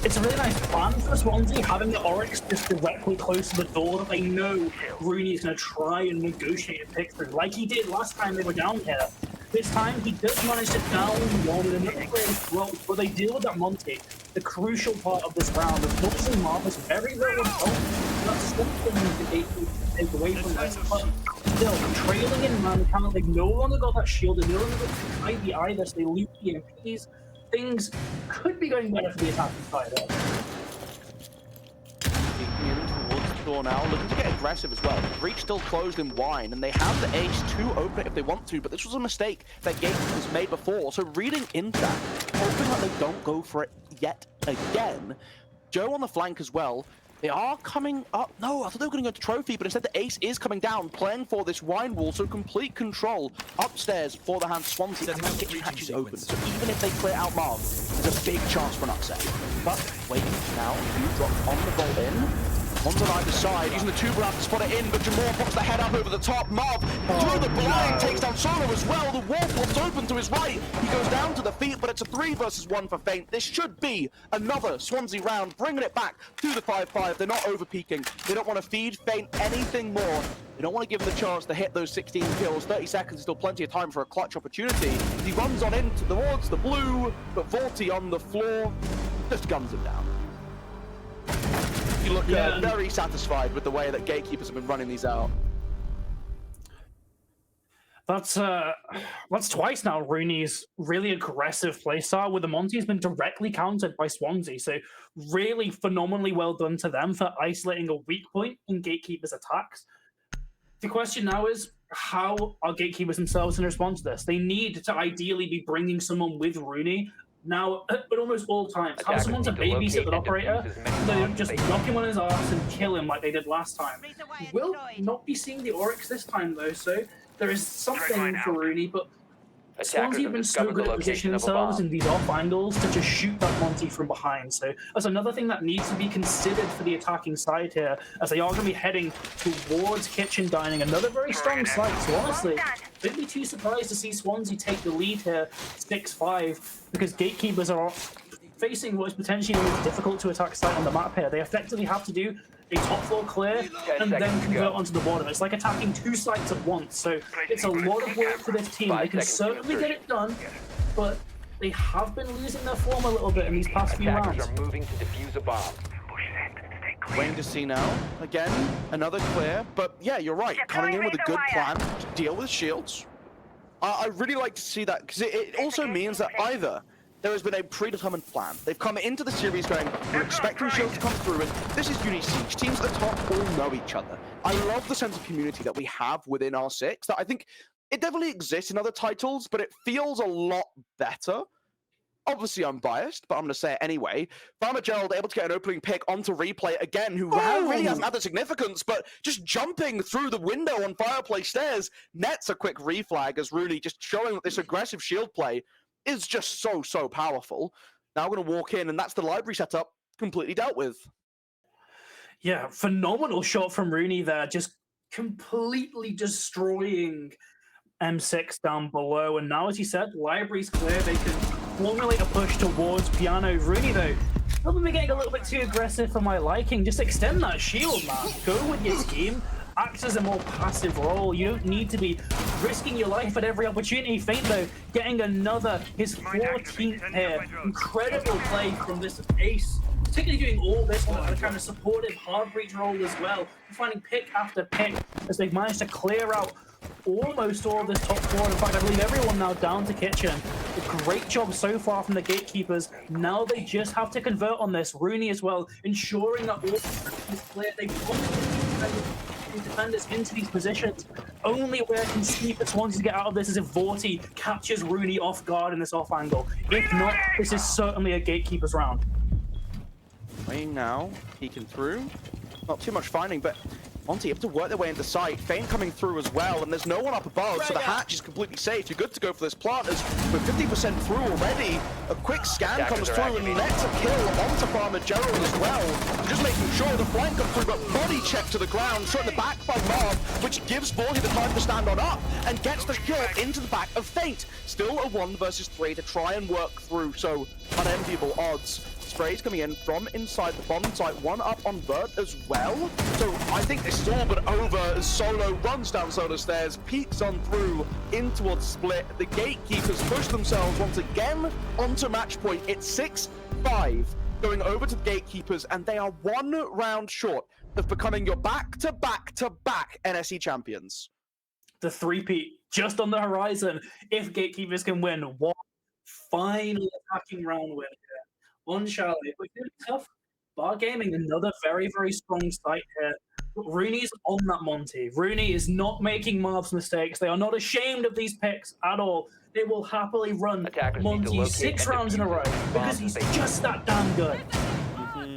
It's a really nice plan for Swansea, having the Oryx just directly close to the door that they know Rooney's going to try and negotiate a pick through, like he did last time they were down here. This time, he does manage to down one with another player as well, but they deal with that Monty, the crucial part of this round. Of forcing Marvel's very low on health. That's something the gatekeeper take away from this. But still, trailing in man count, they've no longer got that shield, and no longer got the Ivy either, so they loot the MPs. Things could be going better for the attacking side. Peeking in towards the door now, looking to get aggressive as well. Breach still closed in wine, and they have the ace to open it if they want to, but this was a mistake that Gatekeepers made before, so reading into that, hoping that they don't go for it yet again. Joe on the flank as well. They are coming up. No, I thought they were going to go to Trophy, but instead the ace is coming down, playing for this wine wall, so complete control upstairs for the hand Swansea. And that kitchen hatch is open, so even if they clear out Marv, there's a big chance for an upset. But wait, now, you drop on the vault in. One's on either side, using the tuber out to spot it in, but Jamor pops the head up over the top. Marv, through the blind, takes down Solo as well. The wall flops open to his right. He goes down to the feet, but it's a 3 versus 1 for Feint. This should be another Swansea round, bringing it back to the 5-5. They're not over-peaking. They don't want to feed Feint anything more. They don't want to give him the chance to hit those 16 kills. 30 seconds is still plenty of time for a clutch opportunity. He runs on in towards the blue, but Vorti on the floor just guns him down. You look very satisfied with the way that Gatekeepers have been running these out. That's twice now Rooney's really aggressive playstyle with the Monty has been directly countered by Swansea. So really phenomenally well done to them for isolating a weak point in Gatekeepers' attacks. The question now is, how are Gatekeepers themselves going to respond to this? They need to ideally be bringing someone with Rooney now at almost all times. Have someone to babysit that operator, they don't just knock him on his ass and kill him like they did last time. We will not be seeing the Oryx this time though, so there is something for Rooney, but Swansea have been so good at positioning themselves in these off angles to just shoot that Monty from behind. So that's another thing that needs to be considered for the attacking side here, as they are going to be heading towards Kitchen Dining, another very strong site. So honestly, don't be too surprised to see Swansea take the lead here, 6-5, because Gatekeepers are facing what is potentially the most difficult to attack site on the map here. They effectively have to do a top floor clear and then convert onto the bottom. It's like attacking 2 sites at once, so it's a lot of work for this team. They can certainly get it done, but they have been losing their form a little bit in these past few rounds. Attackers are moving to defuse a bomb. Waiting to see now. Again, another clear, but yeah, you're right. Coming in with a good plan to deal with shields. I really like to see that, because it also means that either there has been a predetermined plan. They've come into the series going, we're expecting shields to come through, and this is Uni Siege. Teams at the top all know each other. I love the sense of community that we have within R6, that I think it definitely exists in other titles, but it feels a lot better. Obviously, I'm biased, but I'm going to say it anyway. Farmer Gerald able to get an opening pick onto replay again, who really hasn't had the significance, but just jumping through the window on Fireplace stairs, nets a quick reflag as really just showing that this aggressive shield play is just so powerful. Now we're going to walk in, and that's the library setup completely dealt with. Yeah, phenomenal shot from Rooney there, just completely destroying M6 down below. And now, as you said, library's clear. They can formulate a push towards Piano. Rooney, though, probably getting a little bit too aggressive for my liking. Just extend that shield, man. Go with your team. Act as a more passive role. You don't need to be risking your life at every opportunity. Feint, though, getting his 14th here. Incredible play from this ace. Particularly doing all this on a kind of supportive hard breach role as well. Finding pick after pick as they've managed to clear out almost all of this top 4. In fact, I believe everyone now down to kitchen. A great job so far from the gatekeepers. Now they just have to convert on this. Rooney as well, ensuring that all is clear. They defenders into these positions. Only way I can see for Swansea to get out of this is if Vorti captures Rooney off guard in this off angle. If not, this is certainly a gatekeepers round. Playing now, peeking through. Not too much finding, but Monty able to work their way into sight. Feint coming through as well, and there's no one up above, so the hatch is completely safe. You're good to go for this plant, as we're 50% through already. A quick scan comes through and nets a kill onto Farmer Gerald as well. Just making sure the flank comes through, but body check to the ground, shot in the back by Marv, which gives Vorti the time to stand on up and gets the kill into the back of Feint. Still a 1 versus 3 to try and work through, so unenviable odds. Sprays coming in from inside the bomb site, 1 up on Vert as well. So I think this is all but over as Solo runs down Solar Stairs, peeks on through in towards Split. The gatekeepers push themselves once again onto match point. It's 6-5 going over to the gatekeepers, and they are 1 round short of becoming your back-to-back-to-back NSE champions. The three-peat just on the horizon. If gatekeepers can win one final attacking round win here on Chalet, but it's tough. Bar Gaming, another very strong site here. Rooney's on that Monty. Rooney is not making Marv's mistakes. They are not ashamed of these picks at all. They will happily run Monty 6 rounds in a row because he's just that damn good.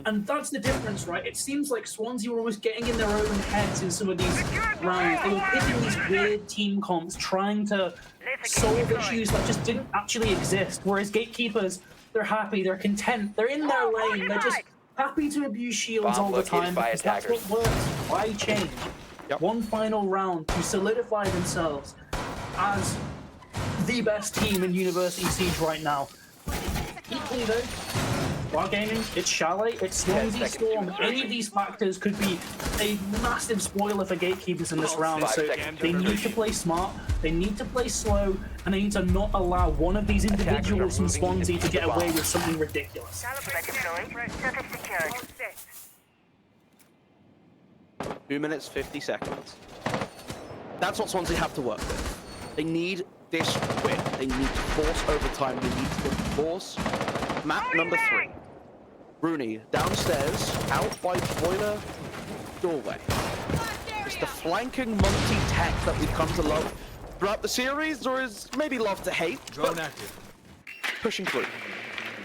And that's the difference, right? It seems like Swansea were almost getting in their own heads in some of these rounds. They were picking these weird team comps, trying to solve issues that just didn't actually exist. Whereas gatekeepers, they're happy, they're content, they're in their lane, they're just happy to abuse shields all the time because that's what works. Why change? One final round to solidify themselves as the best team in University Siege right now. Equally though, Wargaming, it's Chalet, it's Swansea Storm. Any of these factors could be a massive spoiler for gatekeepers in this round. So they need to play smart, they need to play slow, and they need to not allow one of these individuals from Swansea to get away with something ridiculous. 2 minutes, 50 seconds. That's what Swansea have to work with. They need this win. They need to force overtime. They need to force map number 3. Rooney downstairs, out by boiler doorway. It's the flanking Monty tech that we've come to love throughout the series, or is maybe love to hate. Drone active. Pushing through.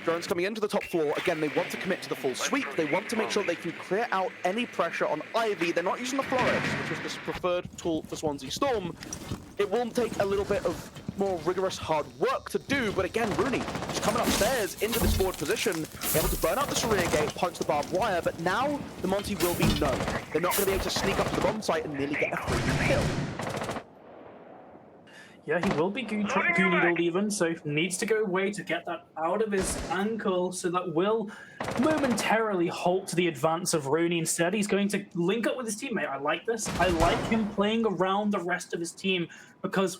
Drones coming into the top floor. Again, they want to commit to the full sweep. They want to make sure they can clear out any pressure on Ivy. They're not using the Flores, which is the preferred tool for Swansea Storm. It will take a little bit of more rigorous hard work to do, but again, Rooney just coming upstairs into this forward position, able to burn out this rear gate, punch the barbed wire, but now the Monty will be known. They're not going to be able to sneak up to the bomb site and nearly get a free kill. Yeah, he will be goonied even, so needs to go away to get that out of his ankle, so that will momentarily halt the advance of Rooney. Instead, he's going to link up with his teammate. I like this. I like him playing around the rest of his team, because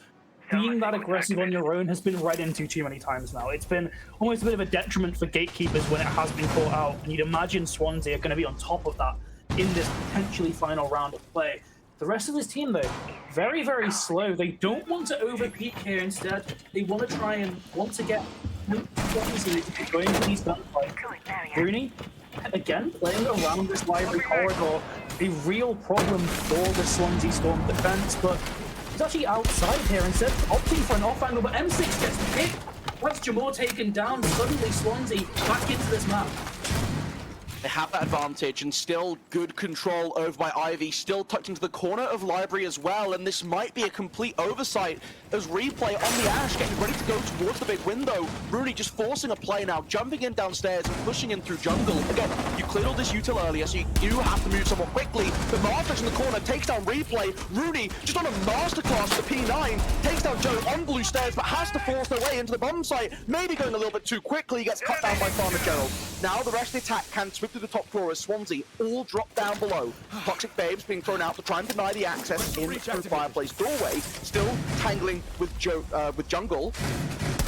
being that aggressive on your own has been read into too many times now. It's been almost a bit of a detriment for gatekeepers when it has been caught out, and you'd imagine Swansea are going to be on top of that in this potentially final round of play. The rest of his team, though, very slow. They don't want to overpeak here. Instead, they want to try and want to get Swansea to go into these gunfights. Rooney, again, playing around this library corridor, a real problem for the Swansea Storm defense, but he's actually outside here instead, opting for an off angle, but M6 gets hit. That's Jamor taken down. Suddenly, Swansea back into this map. They have that advantage, and still good control over by Ivy, still tucked into the corner of Library as well, and this might be a complete oversight as Replay on the Ash getting ready to go towards the big window. Rooney just forcing a play now, jumping in downstairs and pushing in through jungle. Again, you cleared all this util earlier, so you do have to move somewhat quickly, but Marfix in the corner takes down Replay. Rooney just on a masterclass with the P9, takes down Joe on blue stairs, but has to force their way into the bomb site, maybe going a little bit too quickly, gets cut down by Farmer Gerald. Now the rest of the attack can sweep through the top floor as Swansea all drop down below. Toxic Babes being thrown out to try and deny the access in through Fireplace doorway, still tangling with Jungle.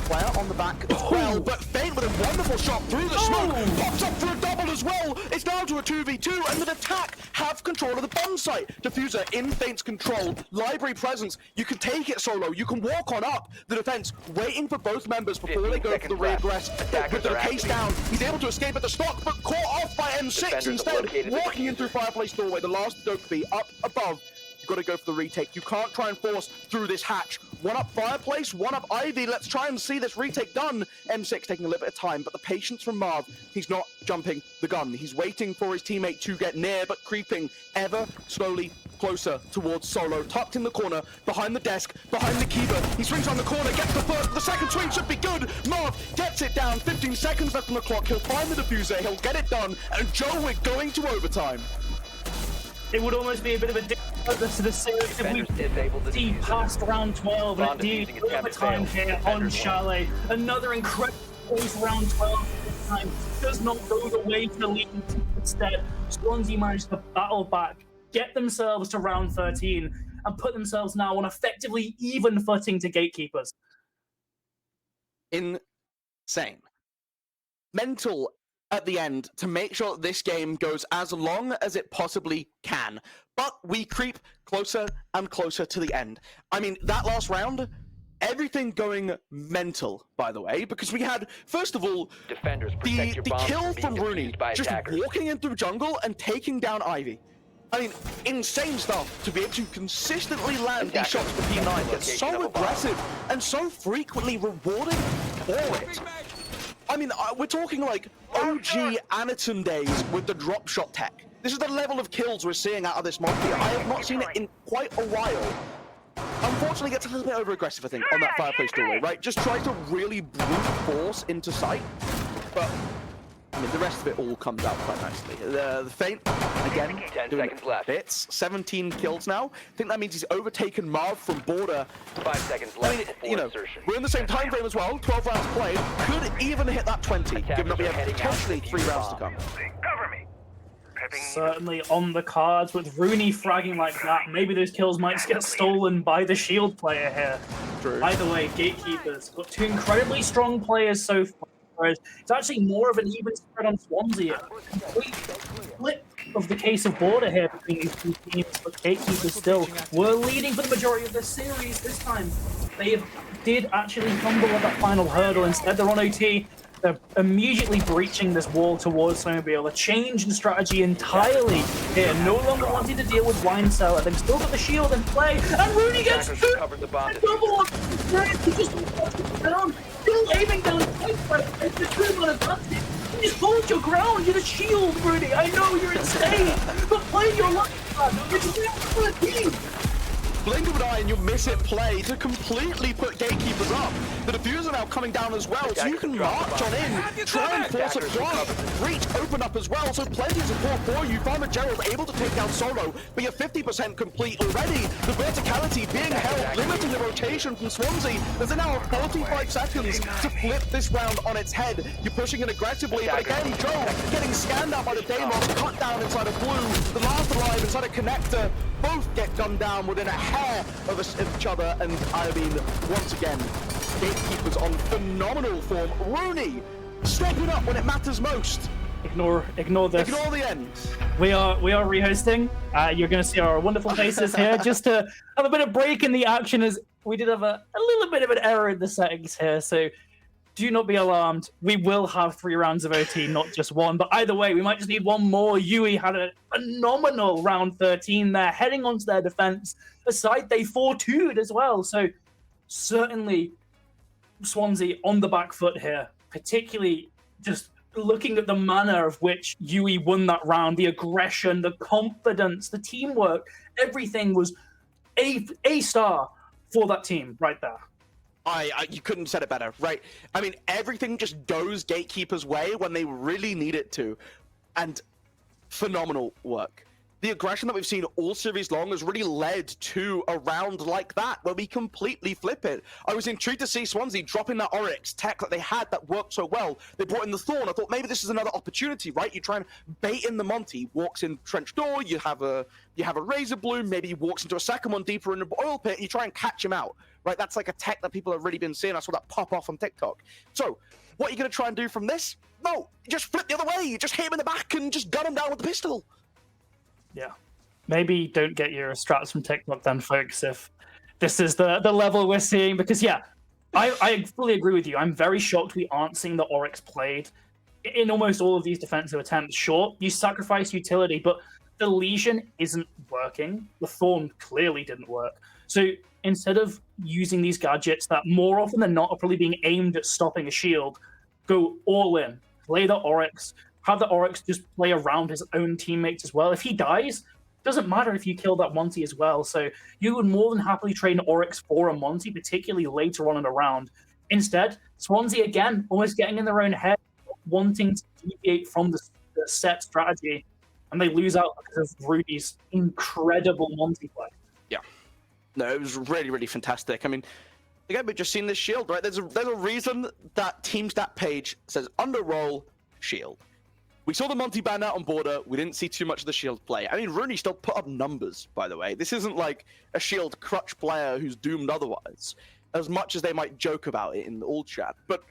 Player on the back as well, but Feint with a wonderful shot through the smoke, pops up for a double as well. It's down to a 2v2, and the attack have control of the bomb site. Diffuser in Feint's control, Library presence. You can take it solo, you can walk on up the defense, waiting for both members before they go for the regress. With the case down, he's able to escape at the stock, but caught off by M6 instead, walking in through Fireplace doorway. The last Dokeby up above. You've got to go for the retake. You can't try and force through this hatch. One up Fireplace, one up Ivy. Let's try and see this retake done. M6 taking a little bit of time, but the patience from Marv, he's not jumping the gun. He's waiting for his teammate to get near, but creeping ever slowly closer towards Solo. Tucked in the corner, behind the desk, behind the keeper. He swings on the corner, gets the first. The second swing should be good. Marv gets it down. 15 seconds left on the clock. He'll find the diffuser. He'll get it done. And Joe, we're going to overtime. It would almost be a bit of a difference to the series if we see past round 12 and indeed overtime here on Chalet. Another incredible close round 12 this time. Does not go the way to the lead. Instead, Swansea managed to battle back, get themselves to round 13, and put themselves now on effectively even footing to Gatekeepers. Insane. Mental at the end to make sure that this game goes as long as it possibly can. But we creep closer and closer to the end. I mean, that last round, everything going mental, by the way, because we had, first of all, the kill from Rooney, just walking in through jungle and taking down Ivy. I mean, insane stuff to be able to consistently land these shots for P9. It's so aggressive and so frequently rewarded for it. I mean, we're talking like OG Anaton days with the drop shot tech. This is the level of kills we're seeing out of this monkey. I have not seen it in quite a while. Unfortunately, gets a little bit over aggressive, I think, on that Fireplace doorway, right? Just tries to really brute force into sight. But I mean, the rest of it all comes out quite nicely. The Feint, again, doing bits. 17 kills now. I think that means he's overtaken Marv from Border. 5 seconds left. I mean, you know, we're in the same time frame as well. 12 rounds played. Could even hit that 20, given that we have potentially 3 rounds to come. Certainly on the cards with Rooney fragging like that. Maybe those kills might get stolen by the Shield player here. True. Either way, Gatekeepers got 2 incredibly strong players so far. Whereas it's actually more of an even spread on Swansea. A complete flip of the case of Border here between these two teams, but Gatekeepers still were leading for the majority of the series this time. They did actually fumble at that final hurdle. Instead, they're on OT. They're immediately breaching this wall towards Snowmobile. A change in strategy entirely here. No longer wanting to deal with Wine Cellar. They've still got the shield in play. And Rooney gets two. Double up. He just down. Still aiming down the pipe, but it's the 2-1 advantage. You just hold your ground. You're the shield, Rooney. I know you're insane, but play your luck. It's real for the team. Blink of an eye and you miss it play to completely put Gatekeepers up. The diffuser now coming down as well, so you can march on in, try and force a flush. Breach open up as well, so plenty of support for you. Farmer Gerald able to take down Solo, but you're 50% complete already. The verticality being held, limiting the rotation from Swansea. There's now 45 seconds to flip this round on its head. You're pushing it aggressively, but again, Joel getting scanned out by the Daemons, cut down inside of blue. The last alive inside a connector. Both get gunned down within a hair of each other, and I mean, once again, Gatekeepers on phenomenal form. Rooney stepping up when it matters most. Ignore this. Ignore the end. We are rehosting. You're going to see our wonderful faces here, just to have a bit of break in the action, as we did have a little bit of an error in the settings here. So do not be alarmed. We will have 3 rounds of OT, not just 1. But either way, we might just need 1 more. Yui had a phenomenal round 13 there, heading onto their defense. Aside, they 4-2'd as well. So certainly Swansea on the back foot here, particularly just looking at the manner of which Yui won that round, the aggression, the confidence, the teamwork, everything was a star for that team right there. You couldn't have said it better, right? I mean, everything just goes Gatekeeper's way when they really need it to, and phenomenal work. The aggression that we've seen all series long has really led to a round like that, where we completely flip it. I was intrigued to see Swansea dropping that Oryx tech that they had that worked so well. They brought in the Thorn. I thought maybe this is another opportunity, right? You try and bait in the Monty, walks in trench door, you have a Razor Bloom, maybe he walks into a second one deeper in the oil pit, and you try and catch him out, right? That's like a tech that people have really been seeing. I saw that pop off on TikTok. So, what are you going to try and do from this? No, just flip the other way. You just hit him in the back and just gun him down with the pistol. Yeah. Maybe don't get your strats from TikTok then, folks, if this is the level we're seeing. Because, yeah, I fully agree with you. I'm very shocked we aren't seeing the Oryx played in almost all of these defensive attempts. Sure, you sacrifice utility, but the Legion isn't working. The Thorn clearly didn't work. So instead of using these gadgets that more often than not are probably being aimed at stopping a shield, go all in. Play the Oryx. Have the Oryx just play around his own teammates as well. If he dies, doesn't matter if you kill that Monty as well. So you would more than happily trade an Oryx for a Monty, particularly later on in the round. Instead, Swansea again, almost getting in their own head, wanting to deviate from the set strategy, and they lose out because of Rudy's incredible Monty play. Yeah. No, it was really, really fantastic. I mean, again, we've just seen this shield, right? There's a reason that team stat page says underroll shield. We saw the Monty ban out on border. We didn't see too much of the shield play. I mean, Rooney still put up numbers, by the way. This isn't like a shield crutch player who's doomed otherwise, as much as they might joke about it in the old chat. But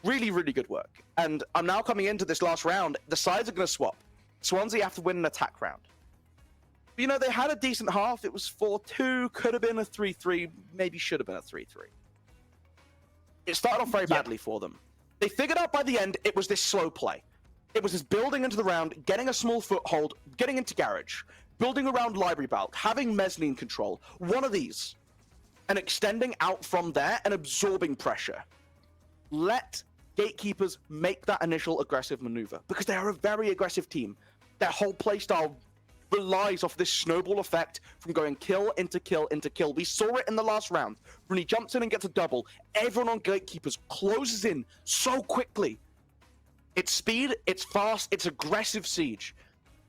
really, really good work. And I'm now coming into this last round. The sides are going to swap. Swansea have to win an attack round. You know, they had a decent half. It was 4-2, could have been a 3-3, maybe should have been a 3-3. It started off very badly for them. They figured out by the end it was this slow play. It was just building into the round, getting a small foothold, getting into garage, building around library bulk, having mezzanine control, one of these, and extending out from there and absorbing pressure. Let Gatekeepers make that initial aggressive maneuver, because they are a very aggressive team. Their whole playstyle relies off this snowball effect from going kill into kill into kill. We saw it in the last round. When he jumps in and gets a double, everyone on Gatekeepers closes in so quickly. It's speed, it's fast, it's aggressive siege.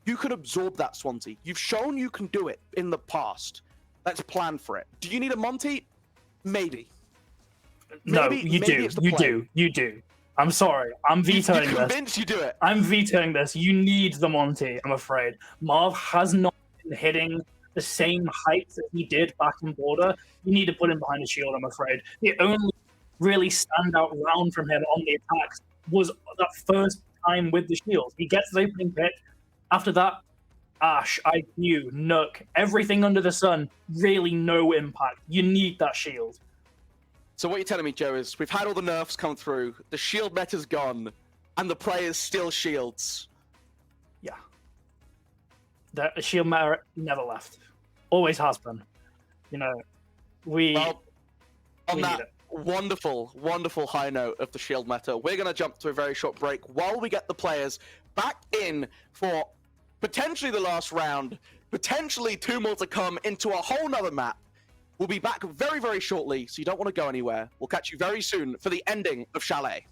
You can absorb that, Swansea. You've shown you can do it in the past. Let's plan for it. Do you need a Monty? Maybe. No, you do. I'm sorry. I'm vetoing this. You're convinced you do it. I'm vetoing this. You need the Monty, I'm afraid. Marv has not been hitting the same heights that he did back in border. You need to put him behind a shield, I'm afraid. The only really standout round from him on the attacks was that first time with the shield. He gets his opening pick. After that, Ash, IQ, Nook, everything under the sun, really no impact. You need that shield. So what you're telling me, Joe, is we've had all the nerfs come through, the shield meta's gone, and the players still shields. Yeah. The shield meta never left. Always has been. You know, on that wonderful, wonderful high note of the shield meta, we're going to jump to a very short break while we get the players back in for potentially the last round, potentially 2 more to come into a whole nother map. We'll be back very, very shortly, so you don't want to go anywhere. We'll catch you very soon for the ending of Chalet.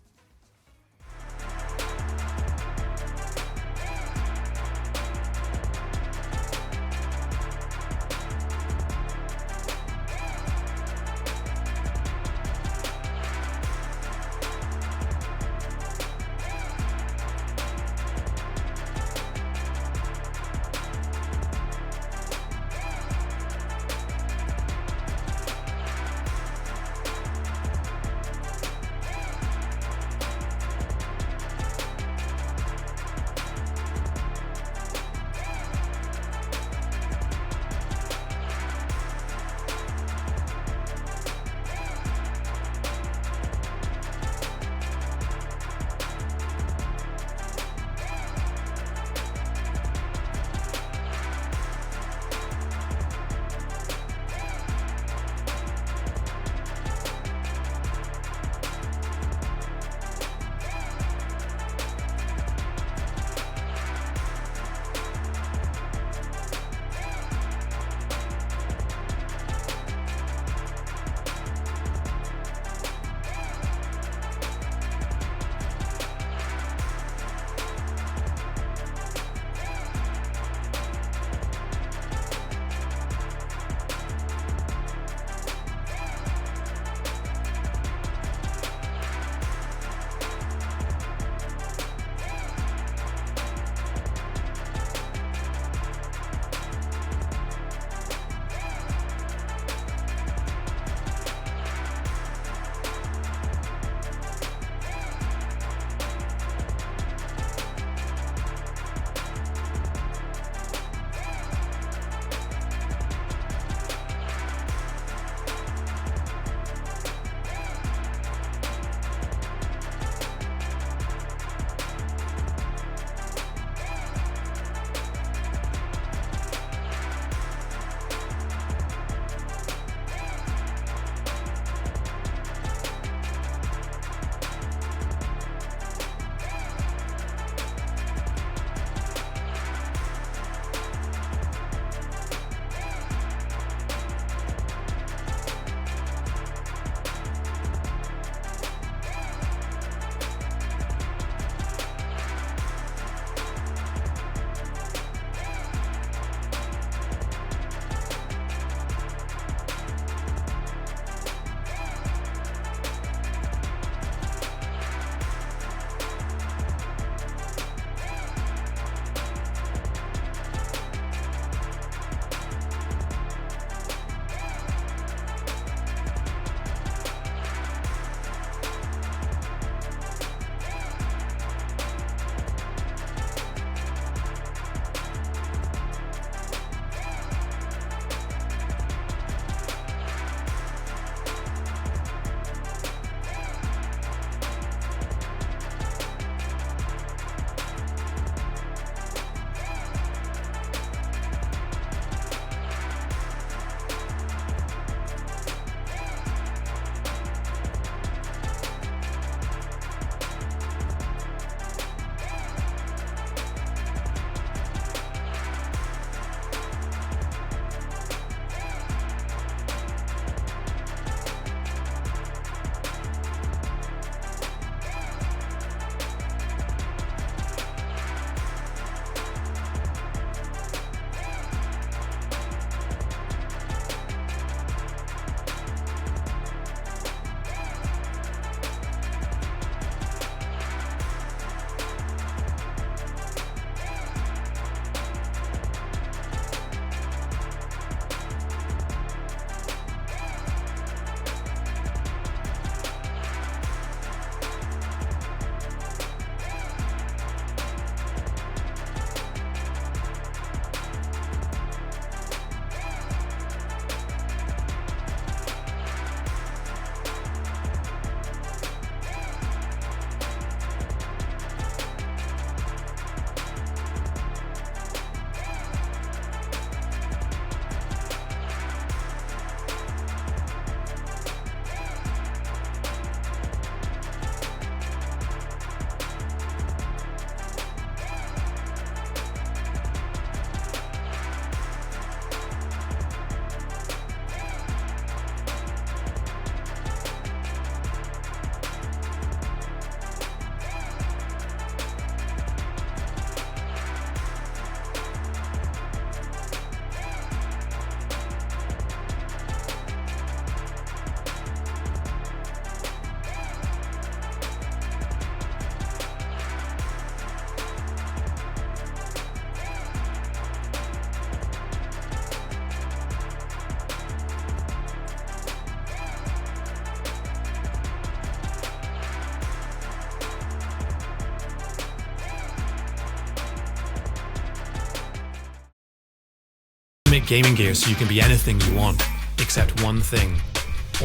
ultimate gaming gear so you can be anything you want, except one thing: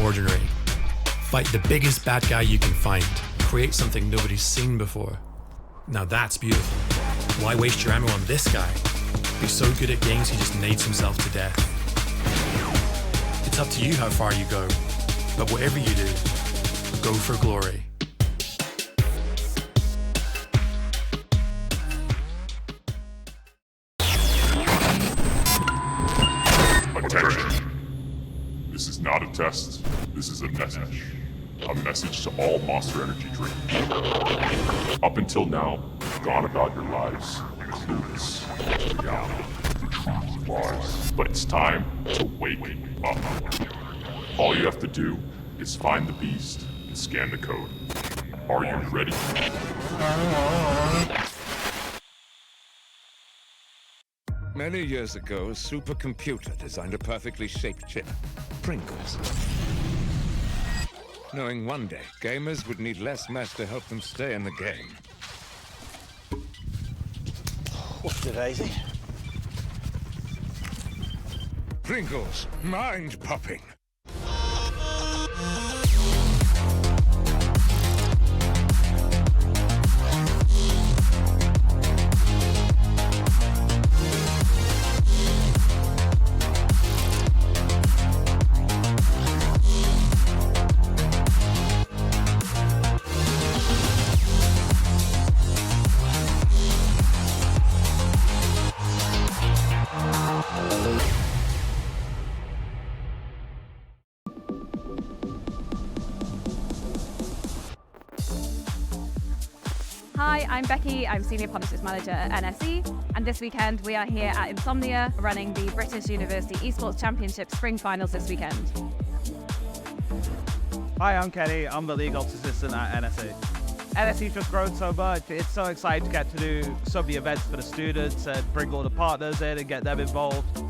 ordinary. Fight the biggest bad guy you can find. Create something nobody's seen before. Now that's beautiful. Why waste your ammo on this guy? He's so good at games he just nades himself to death. It's up to you how far you go, but whatever you do, go for glory. Attention. This is not a test. This is a message. A message to all Monster Energy drinkers. Up until now, you've gone about your lives clueless to reality. The truth lies. But it's time to wake up. All you have to do is find the beast and scan the code. Are you ready? Many years ago, a supercomputer designed a perfectly shaped chip, Pringles. Knowing one day, gamers would need less mess to help them stay in the game. What's the daisy? Pringles, mind-popping. Hi, I'm Becky. I'm Senior Partnerships Manager at NSE, and this weekend we are here at Insomnia running the British University Esports Championship Spring Finals this weekend. Hi, I'm Kenny. I'm the League Ops Assistant at NSE. NSE's just grown so much. It's so exciting to get to do so many events for the students and bring all the partners in and get them involved.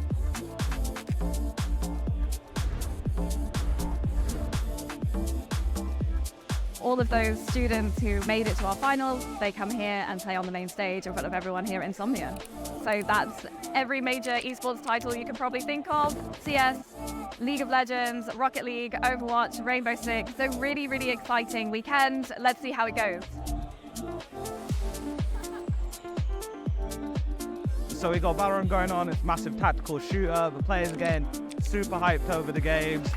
All of those students who made it to our finals, they come here and play on the main stage in front of everyone here at Insomnia. So that's every major esports title you can probably think of: CS, League of Legends, Rocket League, Overwatch, Rainbow Six. So really, really exciting weekend. Let's see how it goes. So we got Valorant going on. It's a massive tactical shooter. The players again super hyped over the games.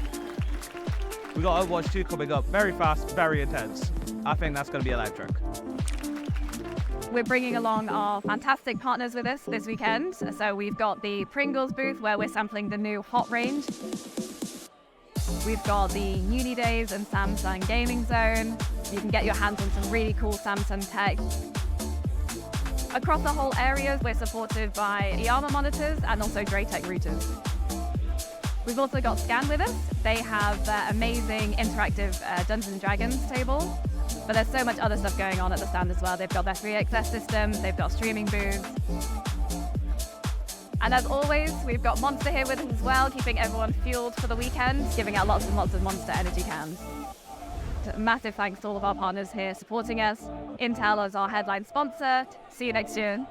We got Overwatch 2 coming up. Very fast, very intense. I think that's going to be electric. We're bringing along our fantastic partners with us this weekend. So we've got the Pringles booth where we're sampling the new Hot range. We've got the Uni Days and Samsung Gaming Zone. You can get your hands on some really cool Samsung tech. Across the whole areas, we're supported by Yama monitors and also Draytech routers. We've also got Scan with us. They have their amazing interactive Dungeons & Dragons table, but there's so much other stuff going on at the stand as well. They've got their 3XS systems, they've got streaming booths. And as always, we've got Monster here with us as well, keeping everyone fueled for the weekend, giving out lots and lots of Monster energy cans. Massive thanks to all of our partners here supporting us. Intel is our headline sponsor. See you next year.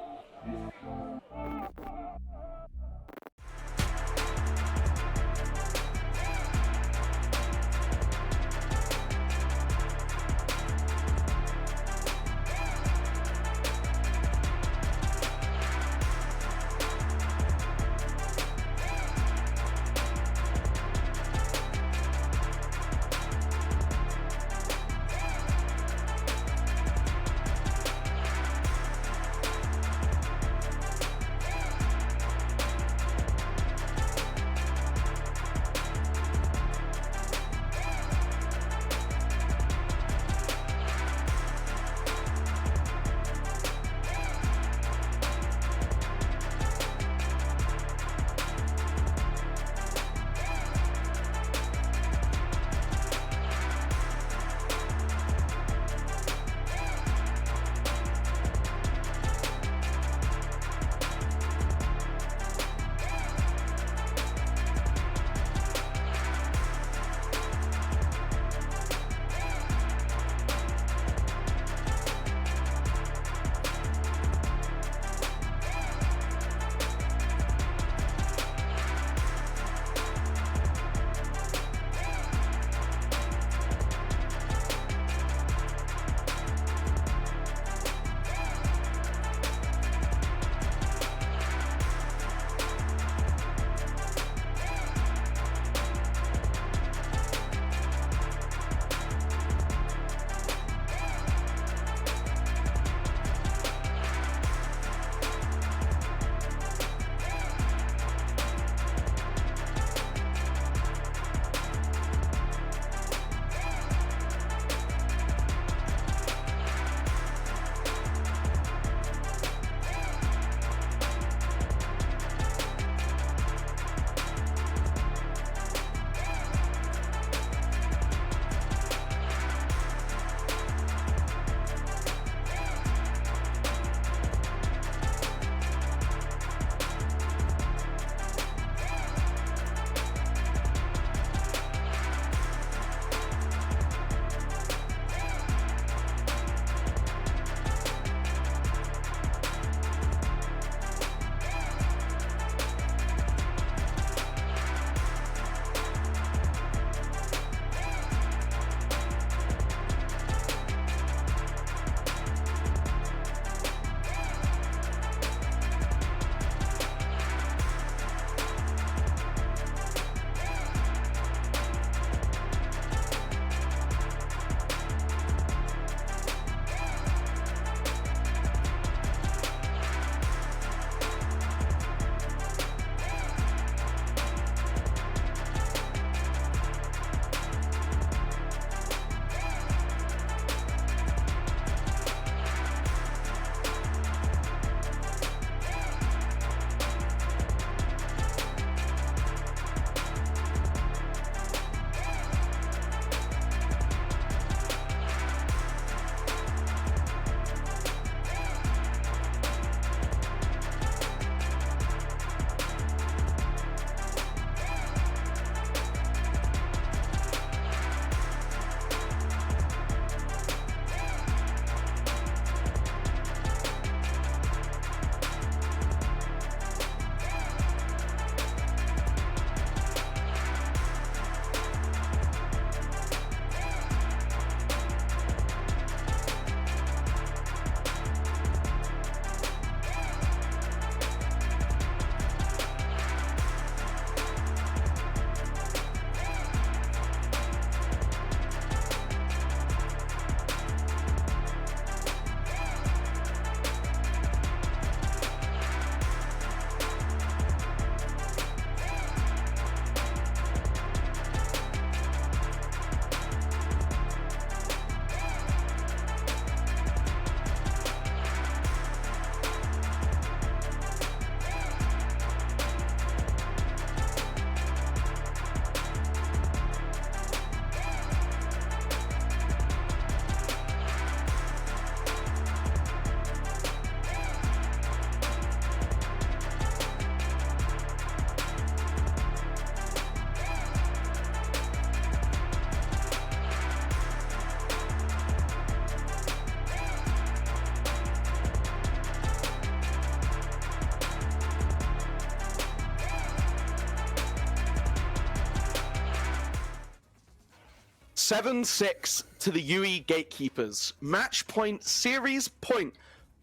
7-6 to the UE Gatekeepers. Match point, series point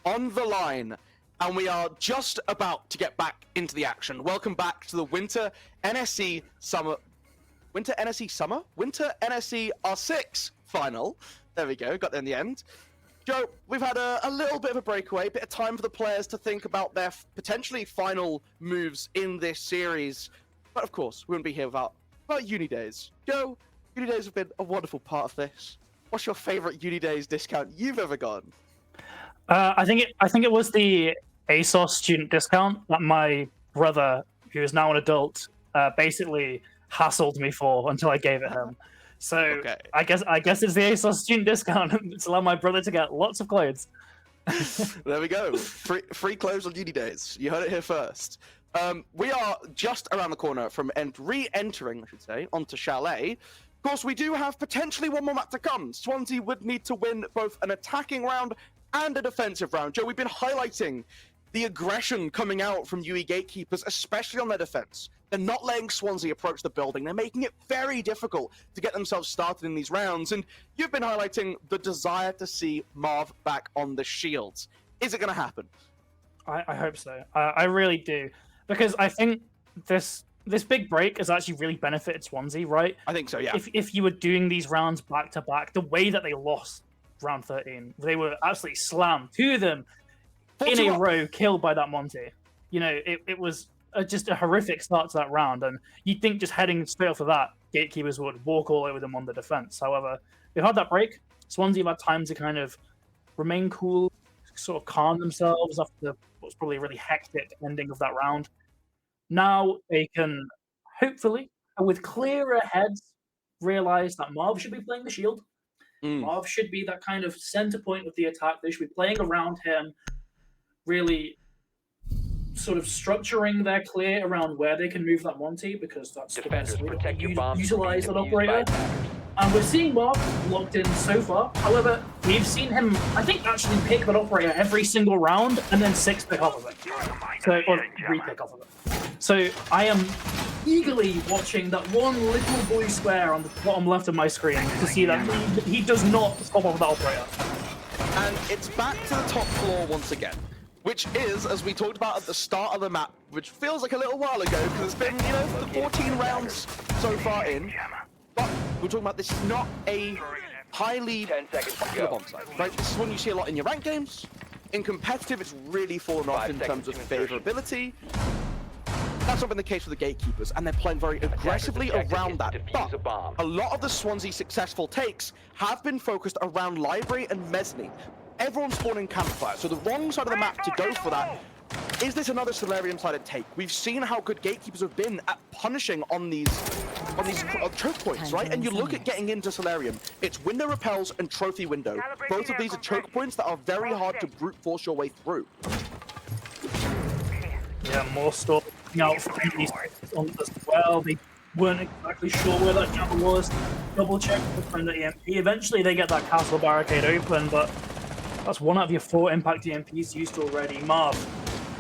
on the line. And we are just about to get back into the action. Welcome back to the Winter NSC Summer... Winter NSC Summer? Winter NSC R6 final. There we go, got there in the end. Joe, we've had a little bit of a breakaway, bit of time for the players to think about their potentially final moves in this series. But of course, we wouldn't be here without Uni Days. Joe, Uni Days have been a wonderful part of this. What's your favorite Uni Days discount you've ever gotten? I think it was the ASOS student discount that my brother, who is now an adult, basically hassled me for until I gave it him. So okay. I guess it's the ASOS student discount. It's allowed my brother to get lots of clothes. There we go. Free clothes on Uni Days. You heard it here first. We are just around the corner from re-entering, I should say, onto Chalet. Of course, we do have potentially one more map to come. Swansea would need to win both an attacking round and a defensive round. Joe, we've been highlighting the aggression coming out from UE Gatekeepers, especially on their defense. They're not letting Swansea approach the building. They're making it very difficult to get themselves started in these rounds. And you've been highlighting the desire to see Marv back on the shields. Is it going to happen? I hope so. I really do. Because I think this big break has actually really benefited Swansea, right? I think so, yeah. If you were doing these rounds back to back, the way that they lost round 13, they were absolutely slammed to them in a row, killed by that Monty. You know, it was just a horrific start to that round, and you'd think just heading straight off of that, Gatekeepers would walk all over them on the defense. However, they've had that break. Swansea have had time to kind of remain cool, sort of calm themselves after what's probably a really hectic ending of that round. Now they can hopefully, with clearer heads, realize that Marv should be playing the shield. Marv should be that kind of center point of the attack. They should be playing around him, really sort of structuring their clear around where they can move that Monty, because that's Defenders, the best way protect your to bombs utilize that from being used by operator. attackers. And we're seeing Marv locked in so far. However, we've seen him, I think, actually pick that operator every single round and then 6 pick off of it. So, or 3 pick off of it. So I am eagerly watching that one little blue square on the bottom left of my screen to see that he does not stop off that operator. And it's back to the top floor once again, which is, as we talked about at the start of the map, which feels like a little while ago, because it's been, you know, the 14 rounds so far in. But we're talking about this is not a highly popular bomb site, right? This is one you see a lot in your ranked games. In competitive, it's really fallen off in terms of favorability. That's not been the case for the Gatekeepers, and they're playing very aggressively around that. But a lot of the Swansea successful takes have been focused around Library and Mezzanine. Everyone's spawning Campfire, so the wrong side of the map to go for that. Is this another Solarium-sided take? We've seen how good Gatekeepers have been at punishing on these choke points, right? And you look at getting into Solarium, it's window repels and trophy window. Both of these are choke points that are very hard to brute force your way through. Yeah, more stuff out from these as well. They weren't exactly sure where that jumper was. Double check to find the EMP. Eventually they get that castle barricade open, but that's 1 out of your 4 impact EMPs used already. Marv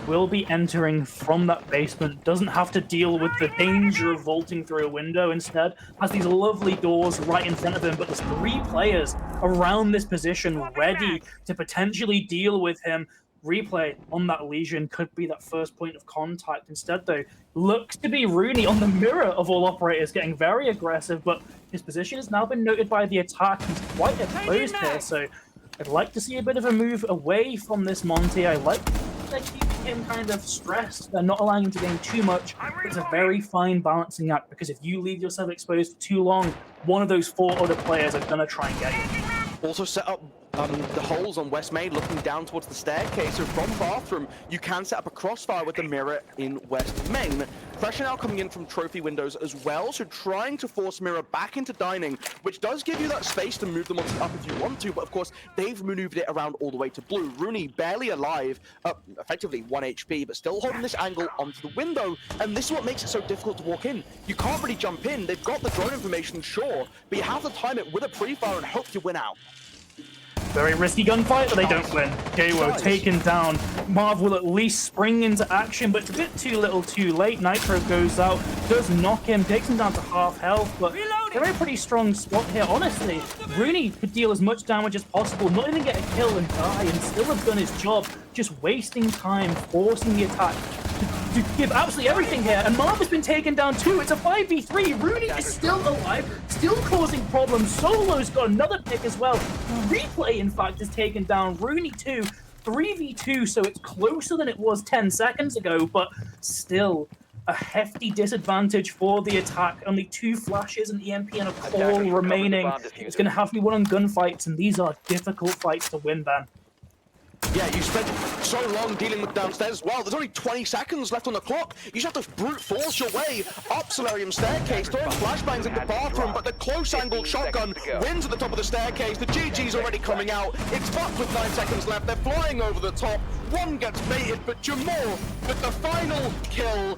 will be entering from that basement, doesn't have to deal with the danger of vaulting through a window. Instead, has these lovely doors right in front of him, but there's 3 players around this position ready to potentially deal with him. Replay on that Legion could be that first point of contact. Instead, though, looks to be Rooney on the mirror of all operators, getting very aggressive, but his position has now been noted by the attack. He's quite exposed here, so I'd like to see a bit of a move away from this Monty. I like that keeping him kind of stressed. They're not allowing him to gain too much. It's a very fine balancing act, because if you leave yourself exposed for too long, one of those 4 other players are going to try and get you. Also set up the holes on West Main looking down towards the staircase. So from bathroom, you can set up a crossfire with the mirror in West Main. Pressure now coming in from trophy windows as well. So trying to force mirror back into dining, which does give you that space to move them up if you want to. But of course, they've maneuvered it around all the way to blue. Rooney barely alive, effectively 1 HP, but still holding this angle onto the window. And this is what makes it so difficult to walk in. You can't really jump in. They've got the drone information, sure, but you have to time it with a pre-fire and hope you win out. Very risky gunfight, but they don't win. Gawo taken down. Marv will at least spring into action, but it's a bit too little too late. Nitro goes out, does knock him, takes him down to half health, but they're in a pretty strong spot here, honestly. Rooney could deal as much damage as possible, not even get a kill and die, and still have done his job, just wasting time, forcing the attack to give absolutely everything here, and Marv has been taken down too. It's a 5v3. Rooney is still alive, still causing problems. Solo's got another pick as well. Replay, in fact, is taken down. Rooney too. 3v2, so it's closer than it was 10 seconds ago, but still a hefty disadvantage for the attack. Only 2 flashes, an EMP, and a call remaining. It's going to have to be won on gunfights, and these are difficult fights to win, Ben. Yeah, you spent so long dealing with downstairs as well. There's only 20 seconds left on the clock. You just have to brute force your way up Solarium staircase, throwing flashbangs in the bathroom, but the close-angled shotgun wins at the top of the staircase. The GG's already coming out. It's fucked with 9 seconds left. They're flying over the top. One gets baited, but Jamal with the final kill.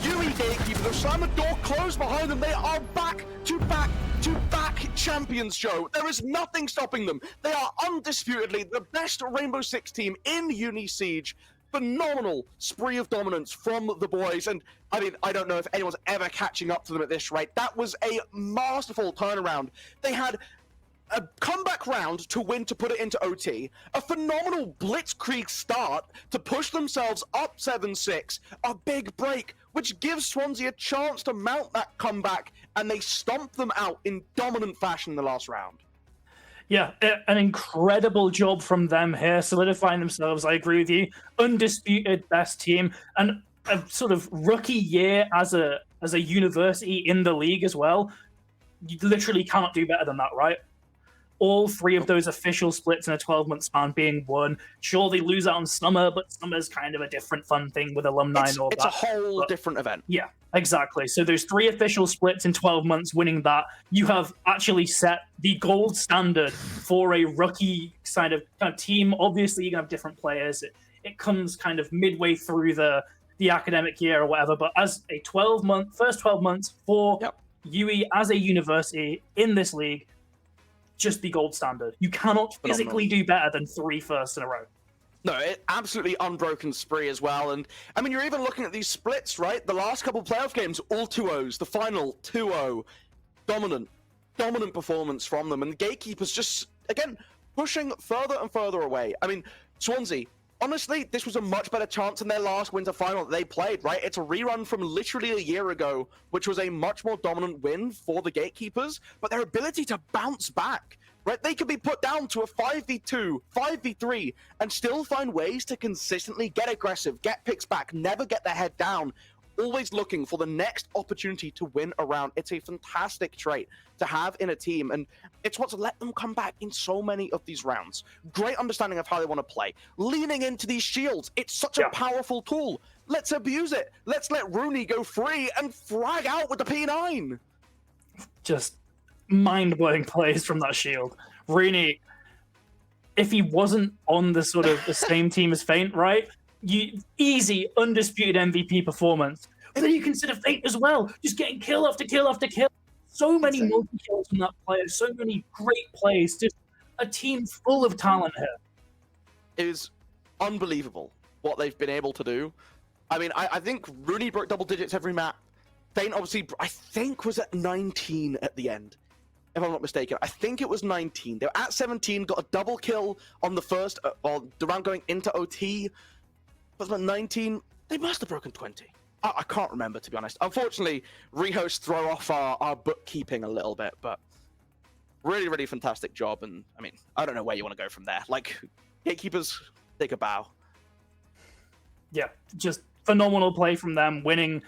Yui Gatekeeper, they've slammed the door closed behind them. They are back champions, Joe. There is nothing stopping them. They are undisputedly the best Rainbow Six team in Uni Siege. Phenomenal spree of dominance from the boys, and I mean, I don't know if anyone's ever catching up to them at this rate. That was a masterful turnaround. They had a comeback round to win to put it into OT, a phenomenal blitzkrieg start to push themselves up 7-6, a big break, which gives Swansea a chance to mount that comeback, and they stomp them out in dominant fashion in the last round. Yeah, an incredible job from them here, solidifying themselves. I agree with you. Undisputed best team, and a sort of rookie year as a university in the league as well. You literally cannot do better than that, right? All 3 of those official splits in a 12-month span being won. Sure, they lose out on Summer, but Summer's kind of a different fun thing with alumni and all that. It's a whole different event. Yeah, exactly. So there's 3 official splits in 12 months. Winning that, you have actually set the gold standard for a rookie kind of team. Obviously, you're going to have different players. It comes kind of midway through the academic year or whatever, but as a first 12 months for UE as a university in this league, just the gold standard. You cannot physically do better than 3 firsts in a row. No, absolutely unbroken spree as well. And I mean, you're even looking at these splits, right? The last couple playoff games, all 2-0s. The final 2-0. Dominant performance from them. And the Gatekeepers just, again, pushing further and further away. I mean, Swansea, honestly, this was a much better chance than their last winter final that they played, right? It's a rerun from literally a year ago, which was a much more dominant win for the Gatekeepers, but their ability to bounce back, right? They could be put down to a 5v2, 5v3, and still find ways to consistently get aggressive, get picks back, never get their head down, always looking for the next opportunity to win a round. It's a fantastic trait to have in a team, and it's what's let them come back in so many of these rounds. Great understanding of how they want to play. Leaning into these shields. It's such a powerful tool. Let's abuse it. Let's let Rooney go free and frag out with the P9. Just mind-blowing plays from that shield. Rooney, if he wasn't on the sort of the same team as Feint, right? Easy, undisputed MVP performance. And then you consider Feint as well, just getting kill after kill after kill. So many multi-kills from that player, so many great plays. Just a team full of talent here. It is unbelievable what they've been able to do. I mean, I think Rooney broke double digits every map. Feint obviously, I think, was at 19 at the end, if I'm not mistaken. I think it was 19. They were at 17, got a double kill on the first, or the round going into OT. Was about 19. They must have broken 20. I can't remember, to be honest. Unfortunately, rehosts throw off our bookkeeping a little bit, but really, really fantastic job. And I mean, I don't know where you want to go from there. Like, Gatekeepers, take a bow. Yeah, just phenomenal play from them, winning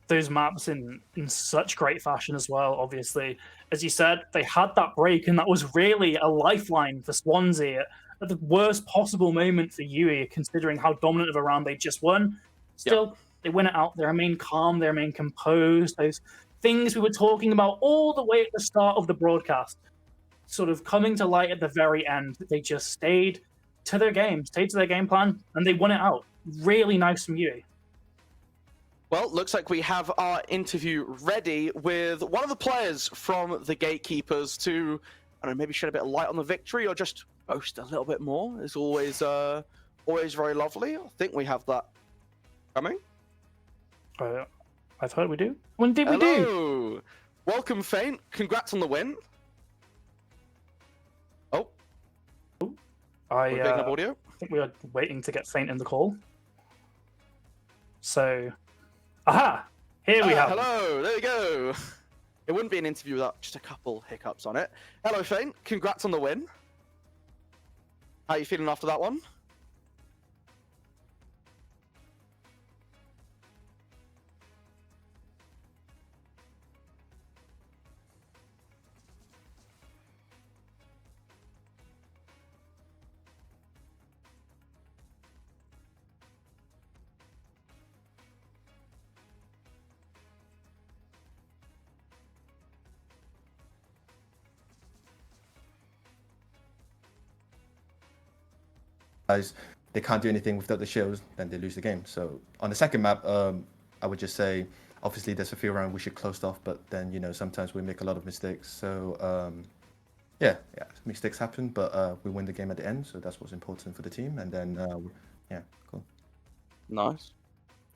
those maps in such great fashion as well. Obviously, as you said, they had that break, and that was really a lifeline for Swansea at the worst possible moment for UE, considering how dominant of a round they just won. Still, they win it out. They remain calm. They remain composed. Those things we were talking about all the way at the start of the broadcast, sort of coming to light at the very end. They just stayed to their game, stayed to their game plan, and they won it out. Really nice from UE. Well, looks like we have our interview ready with one of the players from the Gatekeepers to, I don't know, maybe shed a bit of light on the victory or just boast a little bit more is always always very lovely. I think we have that coming. I've heard we do. When did we do? Hello! Welcome, Feint. Congrats on the win. Oh. I We're picking up audio. think we are waiting to get Feint in the call. So, aha! Here we have. Hello, there you go. It wouldn't be an interview without just a couple hiccups on it. Hello, Feint. Congrats on the win. How are you feeling after that one? They can't do anything without the shields, then they lose the game. So on the second map, I would just say, obviously there's a few rounds we should close off, but then, you know, sometimes we make a lot of mistakes. So yeah, mistakes happen, but we win the game at the end. So that's what's important for the team. And then, yeah, cool. Nice.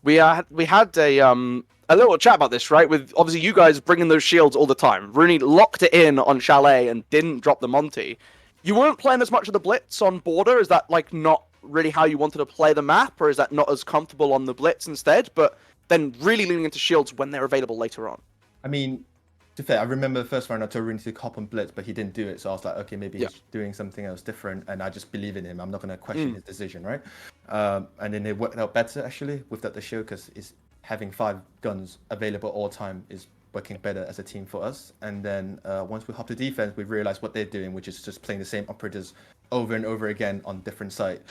We had a little chat about this, right? With obviously you guys bringing those shields all the time. Rooney locked it in on Chalet and didn't drop the Monty. You weren't playing as much of the Blitz on Border. Is that like not really how you wanted to play the map, or is that not as comfortable on the Blitz instead? But then really leaning into shields when they're available later on. I mean, to be fair, I remember the first round I told Rooney to hop on Blitz, but he didn't do it. So I was like, okay, maybe he's doing something else different, and I just believe in him. I'm not going to question his decision, right? And then it worked out better actually with that the show, because it's having 5 guns available all time is working better as a team for us. And then once we hop to defense, we realized what they're doing, which is just playing the same operators over and over again on different site.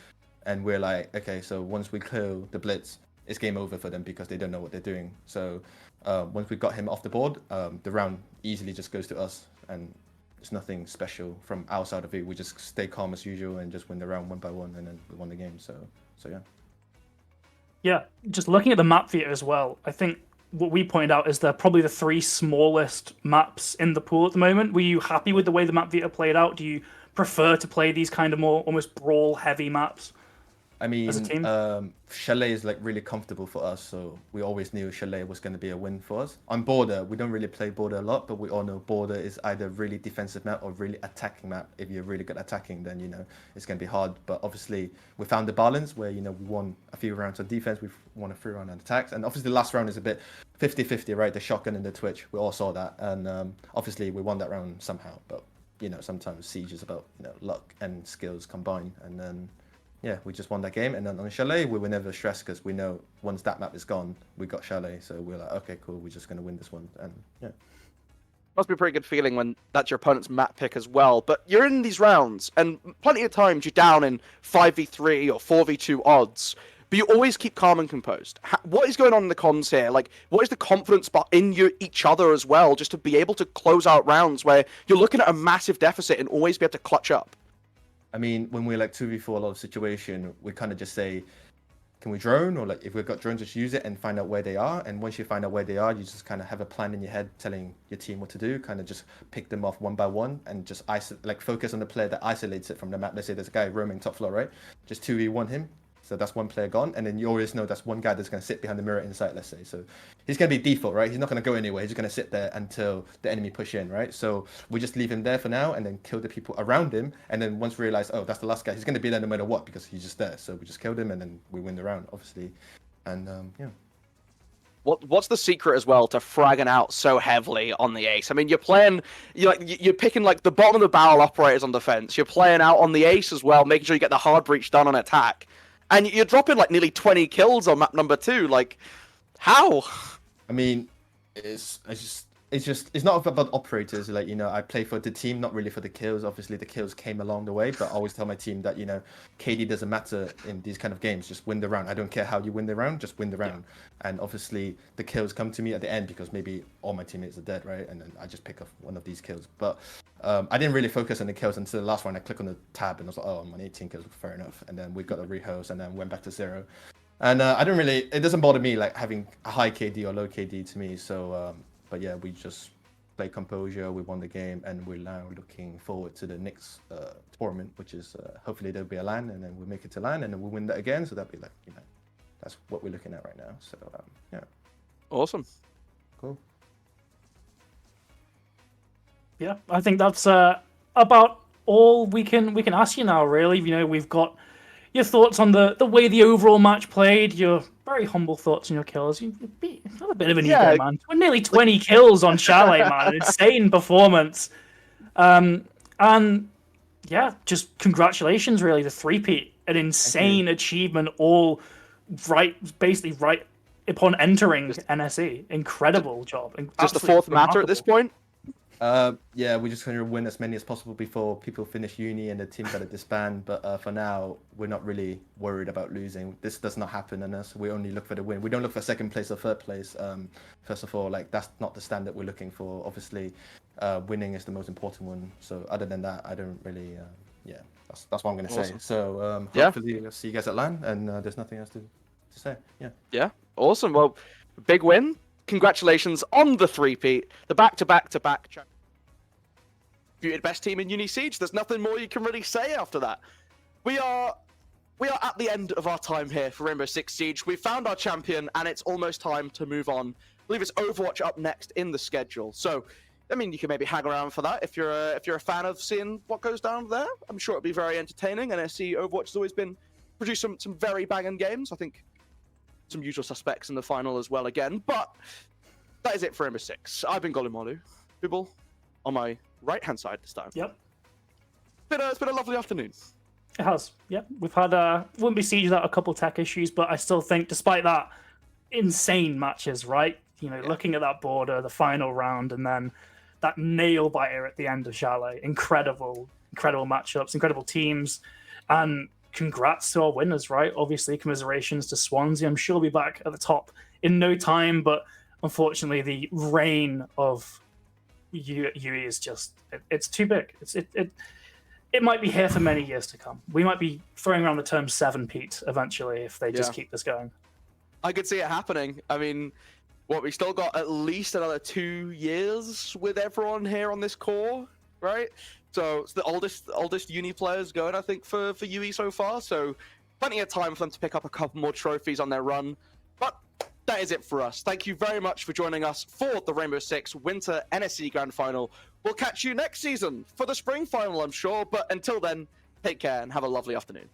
And we're like, okay, so once we clear the Blitz, it's game over for them because they don't know what they're doing. So once we got him off the board, the round easily just goes to us, and there's nothing special from our side of it. We just stay calm as usual and just win the round 1 by 1, and then we won the game. So yeah. Yeah, just looking at the map view as well, I think what we pointed out is they're probably the 3 smallest maps in the pool at the moment. Were you happy with the way the map view played out? Do you prefer to play these kind of more almost brawl-heavy maps? I mean, as a team? Chalet is like really comfortable for us, so we always knew Chalet was going to be a win for us. On Border, we don't really play Border a lot, but we all know Border is either really defensive map or really attacking map. If you're really good at attacking, then, you know, it's going to be hard. But obviously, we found the balance where, you know, we won a few rounds on defense, we've won a few rounds on attacks, and obviously the last round is a bit 50-50, right? The shotgun and the Twitch, we all saw that, and obviously we won that round somehow. But, you know, sometimes Siege is about, you know, luck and skills combined, and then yeah, we just won that game. And then on Chalet, we were never stressed because we know once that map is gone, we got Chalet. So we're like, okay, cool, we're just going to win this one. And yeah. Must be a pretty good feeling when that's your opponent's map pick as well. But you're in these rounds, and plenty of times you're down in 5v3 or 4v2 odds, but you always keep calm and composed. What is going on in the comms here? Like, what is the confidence in each other as well, just to be able to close out rounds where you're looking at a massive deficit and always be able to clutch up? I mean, when we're like 2v4 a lot of situation, we kind of just say, can we drone? Or like, if we've got drones, just use it and find out where they are. And once you find out where they are, you just kind of have a plan in your head telling your team what to do, kind of just pick them off one by one and just focus on the player that isolates it from the map. Let's say there's a guy roaming top floor, right? Just 2v1 him. So that's one player gone, and then you always know that's one guy that's going to sit behind the mirror inside, let's say. So he's going to be default, right? He's not going to go anywhere. He's just going to sit there until the enemy push in, right? So we just leave him there for now and then kill the people around him. And then once we realize, oh, that's the last guy, he's going to be there no matter what because he's just there. So we just killed him and then we win the round, obviously. And yeah. What's the secret as well to fragging out so heavily on the ace? I mean, you're picking like the bottom of the barrel operators on defense. You're playing out on the ace as well, making sure you get the hard breach done on attack. And you're dropping like nearly 20 kills on map number 2. Like, how? I mean, it's not about operators. Like, you know, I play for the team, not really for the kills. Obviously, the kills came along the way, but I always tell my team that, you know, KD doesn't matter in these kind of games. Just win the round. I don't care how you win the round, just win the round. Yeah. And obviously, the kills come to me at the end because maybe all my teammates are dead, right? And then I just pick up one of these kills. But I didn't really focus on the kills until the last one. I click on the tab and I was like, oh, I'm on 18 kills, fair enough. And then we got a rehost and then went back to 0. And it doesn't bother me like having a high KD or low KD to me. So, but yeah, we just play composure, we won the game, and we're now looking forward to the next tournament, which is hopefully there'll be a LAN, and then we'll make it to LAN, and then we'll win that again. So that'll be like, that's what we're looking at right now. So yeah. Awesome. Cool. Yeah, I think that's about all we can ask you now. Really, we've got your thoughts on the way the overall match played. Your very humble thoughts on your kills. You've got a bit of an ego, man. Nearly 20 kills on Chalet, man. An insane performance. And yeah, just congratulations, really. The 3-peat, an insane achievement. Basically right upon entering NSE. Incredible job. Just the fourth matter at this point. Yeah, we're just going to win as many as possible before people finish uni and the team got to disband. But for now, we're not really worried about losing. This does not happen in us. We only look for the win. We don't look for second place or third place. First of all, that's not the standard we're looking for. Obviously, winning is the most important one. So other than that, I don't really. That's what I'm going to say. So hopefully, I'll see you guys at LAN, and there's nothing else to say. Yeah. Awesome. Well, big win. Congratulations on the 3-peat, the back-to-back-to-back best team in Uni Siege. There's nothing more you can really say after that. We are at the end of our time here for Rainbow Six Siege. We've found our champion, and it's almost time to move on. I believe it's Overwatch up next in the schedule. So, I mean, you can maybe hang around for that if you're a fan of seeing what goes down there. I'm sure it'll be very entertaining. And I see Overwatch has always been produced some very banging games. I think some usual suspects in the final as well again. But that is it for Rainbow Six. I've been Golimolu. Bibble on my right-hand side this time. Yep. It's been a lovely afternoon. It has. Yep. We've had wouldn't be Siege without a couple tech issues, but I still think, despite that, insane matches, right? Looking at that border, the final round, and then that nail biter at the end of Chalet. Incredible matchups, incredible teams, and congrats to our winners, right? Obviously, commiserations to Swansea. I'm sure we'll be back at the top in no time, but unfortunately, the reign of UE is just, it's too big. It might be here for many years to come. We might be throwing around the term 7-peat eventually if they just keep this going. I could see it happening. I mean, we still got at least another 2 years with everyone here on this core, right? So it's the oldest uni players going, I think, for UE so far. So plenty of time for them to pick up a couple more trophies on their run. But that is it for us. Thank you very much for joining us for the Rainbow Six Winter NSE Grand Final. We'll catch you next season for the Spring Final, I'm sure. But until then, take care and have a lovely afternoon.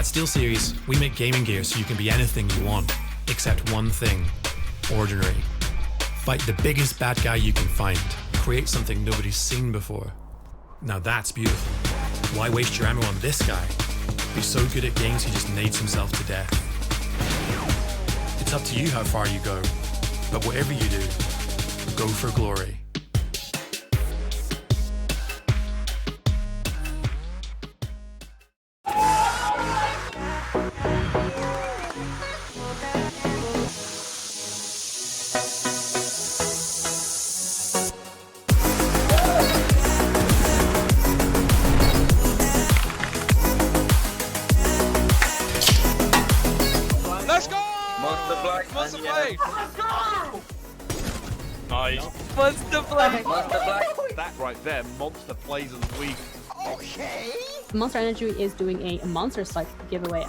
At SteelSeries, we make gaming gear so you can be anything you want, except one thing: ordinary. Fight the biggest bad guy you can find. Create something nobody's seen before. Now that's beautiful. Why waste your ammo on this guy? He's so good at games he just nades himself to death. It's up to you how far you go, but whatever you do, go for glory. Let's go! Monster Black. Monster Blade! Nice. Monster Black. Monster Black. That right there, Monster plays of the week. Okay. Monster Energy is doing a monster site giveaway.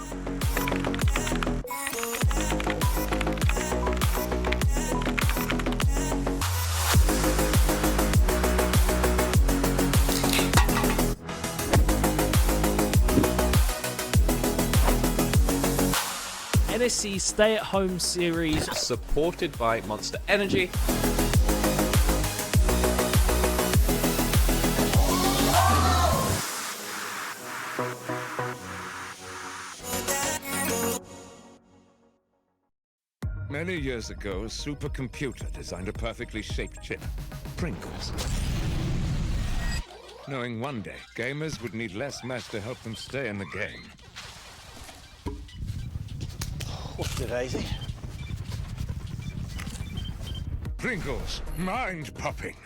NSC stay-at-home series supported by Monster Energy. Many years ago, a supercomputer designed a perfectly shaped chip, Pringles. Knowing one day, gamers would need less mesh to help them stay in the game. What's it, Daisy? Pringles, mind-popping.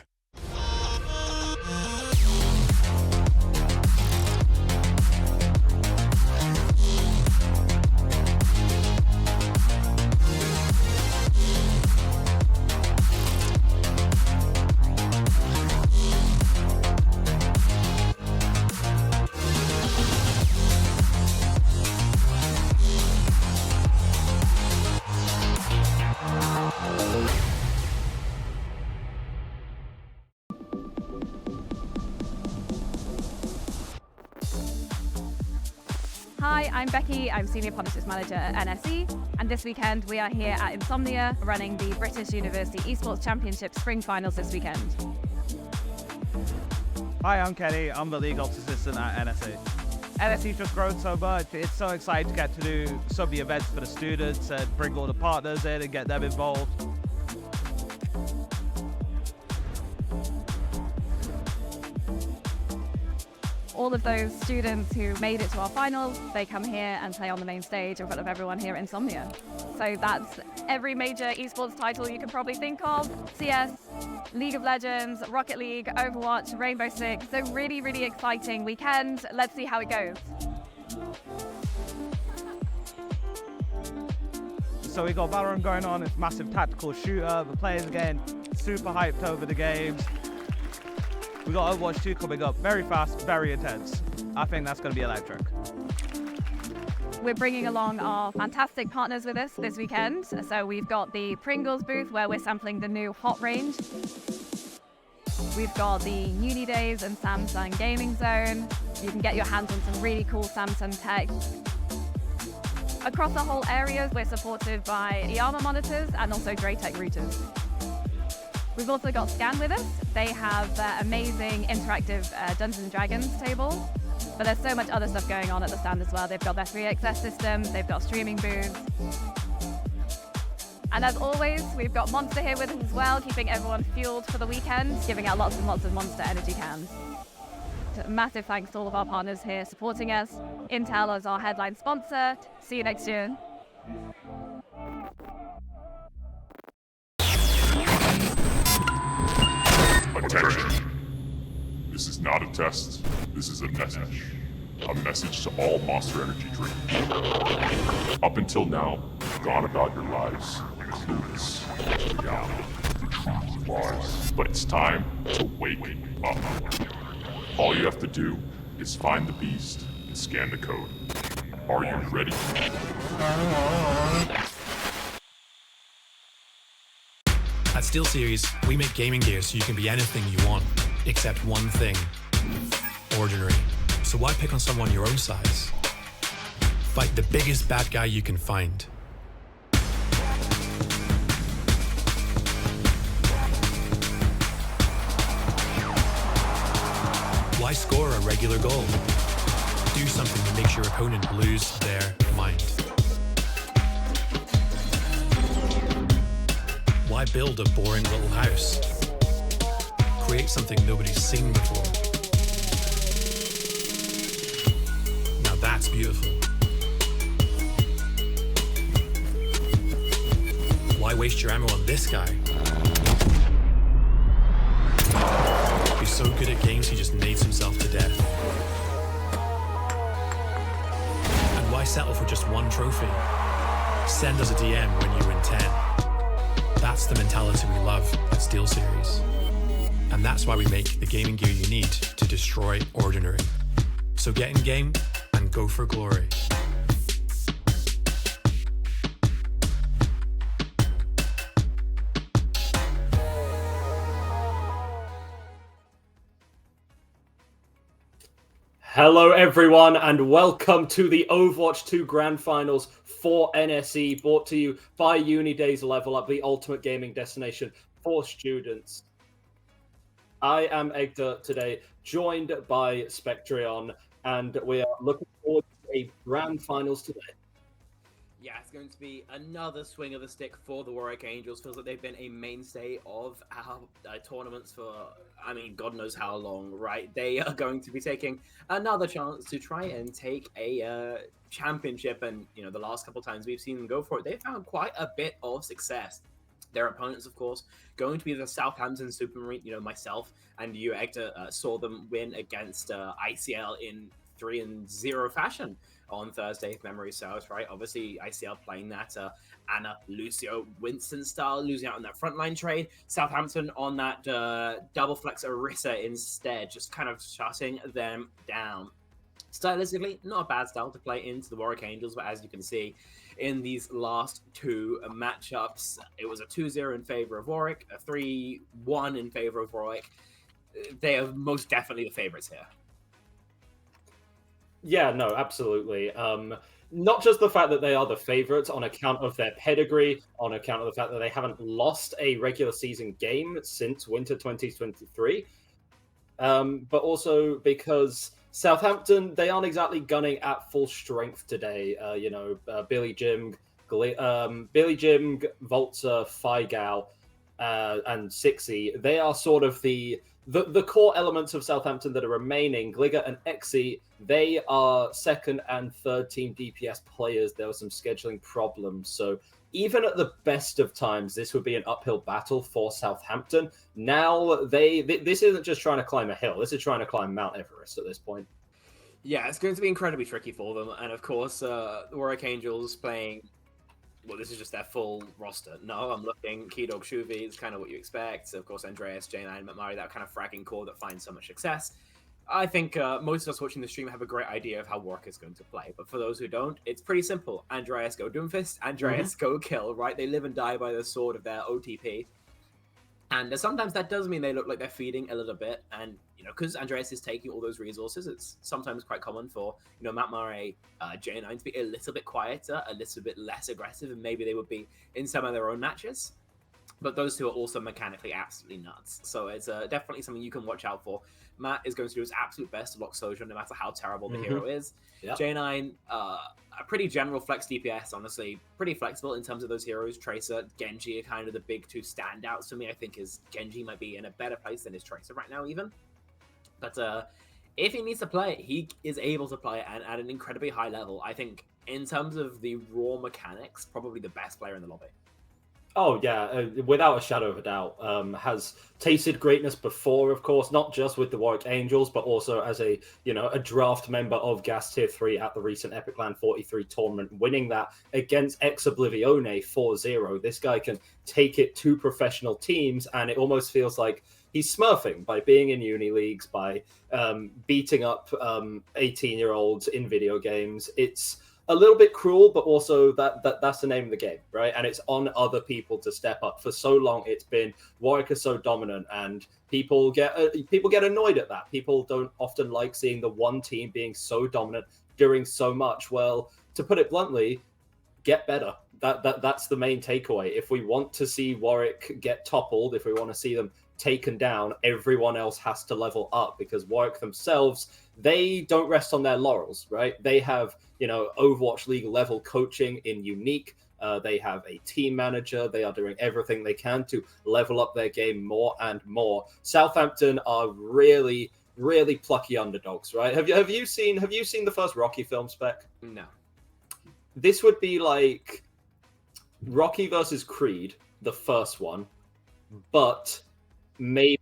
Hi, I'm Becky. I'm Senior Partnerships Manager at NSE, and this weekend we are here at Insomnia running the British University Esports Championship Spring Finals this weekend. Hi, I'm Kenny. I'm the League Ops Assistant at NSE. NSE's just grown so much. It's so exciting to get to do some of the events for the students and bring all the partners in and get them involved. All of those students who made it to our finals, they come here and play on the main stage in front of everyone here at Insomnia. So that's every major esports title you can probably think of. CS, League of Legends, Rocket League, Overwatch, Rainbow Six. So really, really exciting weekend. Let's see how it goes. So we got Valorant going on, it's a massive tactical shooter. The players again, super hyped over the games. We got Overwatch 2 coming up, very fast, very intense. I think that's going to be electric. We're bringing along our fantastic partners with us this weekend. So we've got the Pringles booth where we're sampling the new Hot range. We've got the Uni Days and Samsung Gaming Zone. You can get your hands on some really cool Samsung tech. Across the whole areas, we're supported by Yama monitors and also Draytech routers. We've also got Scan with us. They have their amazing interactive Dungeons & Dragons table, but there's so much other stuff going on at the stand as well. They've got their 3XS system, they've got streaming booths. And as always, we've got Monster here with us as well, keeping everyone fueled for the weekend, giving out lots and lots of Monster Energy cans. So massive thanks to all of our partners here supporting us. Intel is our headline sponsor. See you next year. Attention. This is not a test. This is a message. A message to all Monster Energy drinkers. Up until now, you've gone about your lives clueless to reality, the truth of lies. But it's time to wake up. All you have to do is find the beast and scan the code. Are you ready? At SteelSeries, we make gaming gear so you can be anything you want, except one thing: ordinary. So why pick on someone your own size? Fight the biggest bad guy you can find. Why score a regular goal? Do something that makes your opponent lose their mind. Why build a boring little house? Create something nobody's seen before. Now that's beautiful. Why waste your ammo on this guy? He's so good at games he just nades himself to death. And why settle for just one trophy? Send us a DM when you win 10. That's the mentality we love at SteelSeries. And that's why we make the gaming gear you need to destroy ordinary. So get in game and go for glory. Hello everyone and welcome to the Overwatch 2 Grand Finals for NSE, brought to you by Unidays Level Up, the ultimate gaming destination for students. I am Egder today, joined by Spectreon, and we are looking forward to a Grand Finals today. Yeah, it's going to be another swing of the stick for the Warwick Angels. Feels like they've been a mainstay of our tournaments for, I mean, God knows how long, right? They are going to be taking another chance to try and take a championship. And, you know, the last couple times we've seen them go for it, they've found quite a bit of success. Their opponents, of course, going to be the Southampton Supermarine. You know, myself and you, Hector, saw them win against ICL in 3-0 fashion on Thursday, if memory serves, right? Obviously, ICL playing that Anna, Lucio, Winston style, losing out on that frontline trade. Southampton on that double flex Orisa instead, just kind of shutting them down. Stylistically, not a bad style to play into the Warwick Angels, but as you can see, in these last two matchups, it was a 2-0 in favor of Warwick, a 3-1 in favor of Warwick. They are most definitely the favorites here. Yeah, no, absolutely. Not just the fact that they are the favorites on account of their pedigree, on account of the fact that they haven't lost a regular season game since winter 2023, but also because Southampton, they aren't exactly gunning at full strength today. Billy Jim, Volta, Feigal, and Sixie, they are sort of the core elements of Southampton that are remaining. Gligger and Exie, they are second and third team DPS players. There were some scheduling problems. So even at the best of times, this would be an uphill battle for Southampton. Now, this isn't just trying to climb a hill. This is trying to climb Mount Everest at this point. Yeah, it's going to be incredibly tricky for them. And of course, the Warwick Angels playing... Well, this is just their full roster. No, I'm looking. Keydog Shuvi is kind of what you expect. Of course, Andreas, J9, McMurray, that kind of fragging core that finds so much success. I think most of us watching the stream have a great idea of how Warwick is going to play. But for those who don't, it's pretty simple. Andreas, go Doomfist. Andreas, go kill, right? They live and die by the sword of their OTP. And sometimes that does mean they look like they're feeding a little bit. And, you know, because Andreas is taking all those resources, it's sometimes quite common for, you know, Matt Murray, J9 to be a little bit quieter, a little bit less aggressive, and maybe they would be in some of their own matches. But those two are also mechanically absolutely nuts. So it's definitely something you can watch out for. Matt is going to do his absolute best to lock Sojourn, no matter how terrible the hero is. Yep. J9, a pretty general flex DPS, honestly. Pretty flexible in terms of those heroes. Tracer, Genji are kind of the big two standouts for me. I think his Genji might be in a better place than his Tracer right now, even. But if he needs to play it, he is able to play it and at an incredibly high level. I think, in terms of the raw mechanics, probably the best player in the lobby. Oh, yeah, without a shadow of a doubt. Has tasted greatness before, of course, not just with the Warwick Angels, but also as a draft member of Gas Tier 3 at the recent Epic Land 43 tournament, winning that against Ex Oblivione 4-0. This guy can take it to professional teams, and it almost feels like he's smurfing by being in uni leagues, by beating up 18-year-olds in video games. It's a little bit cruel, but also that's the name of the game, right? And it's on other people to step up. For so long, it's been Warwick is so dominant, and people get annoyed at that. People don't often like seeing the one team being so dominant doing so much? Well, to put it bluntly, get better. That's the main takeaway. If we want to see Warwick get toppled, if we want to see them taken down, everyone else has to level up, because Warwick themselves, they don't rest on their laurels, right? They have, Overwatch League level coaching in Unique. They have a team manager. They are doing everything they can to level up their game more and more. Southampton are really, really plucky underdogs, right? Have you seen the first Rocky film, Spec? No. This would be like Rocky versus Creed, the first one, but maybe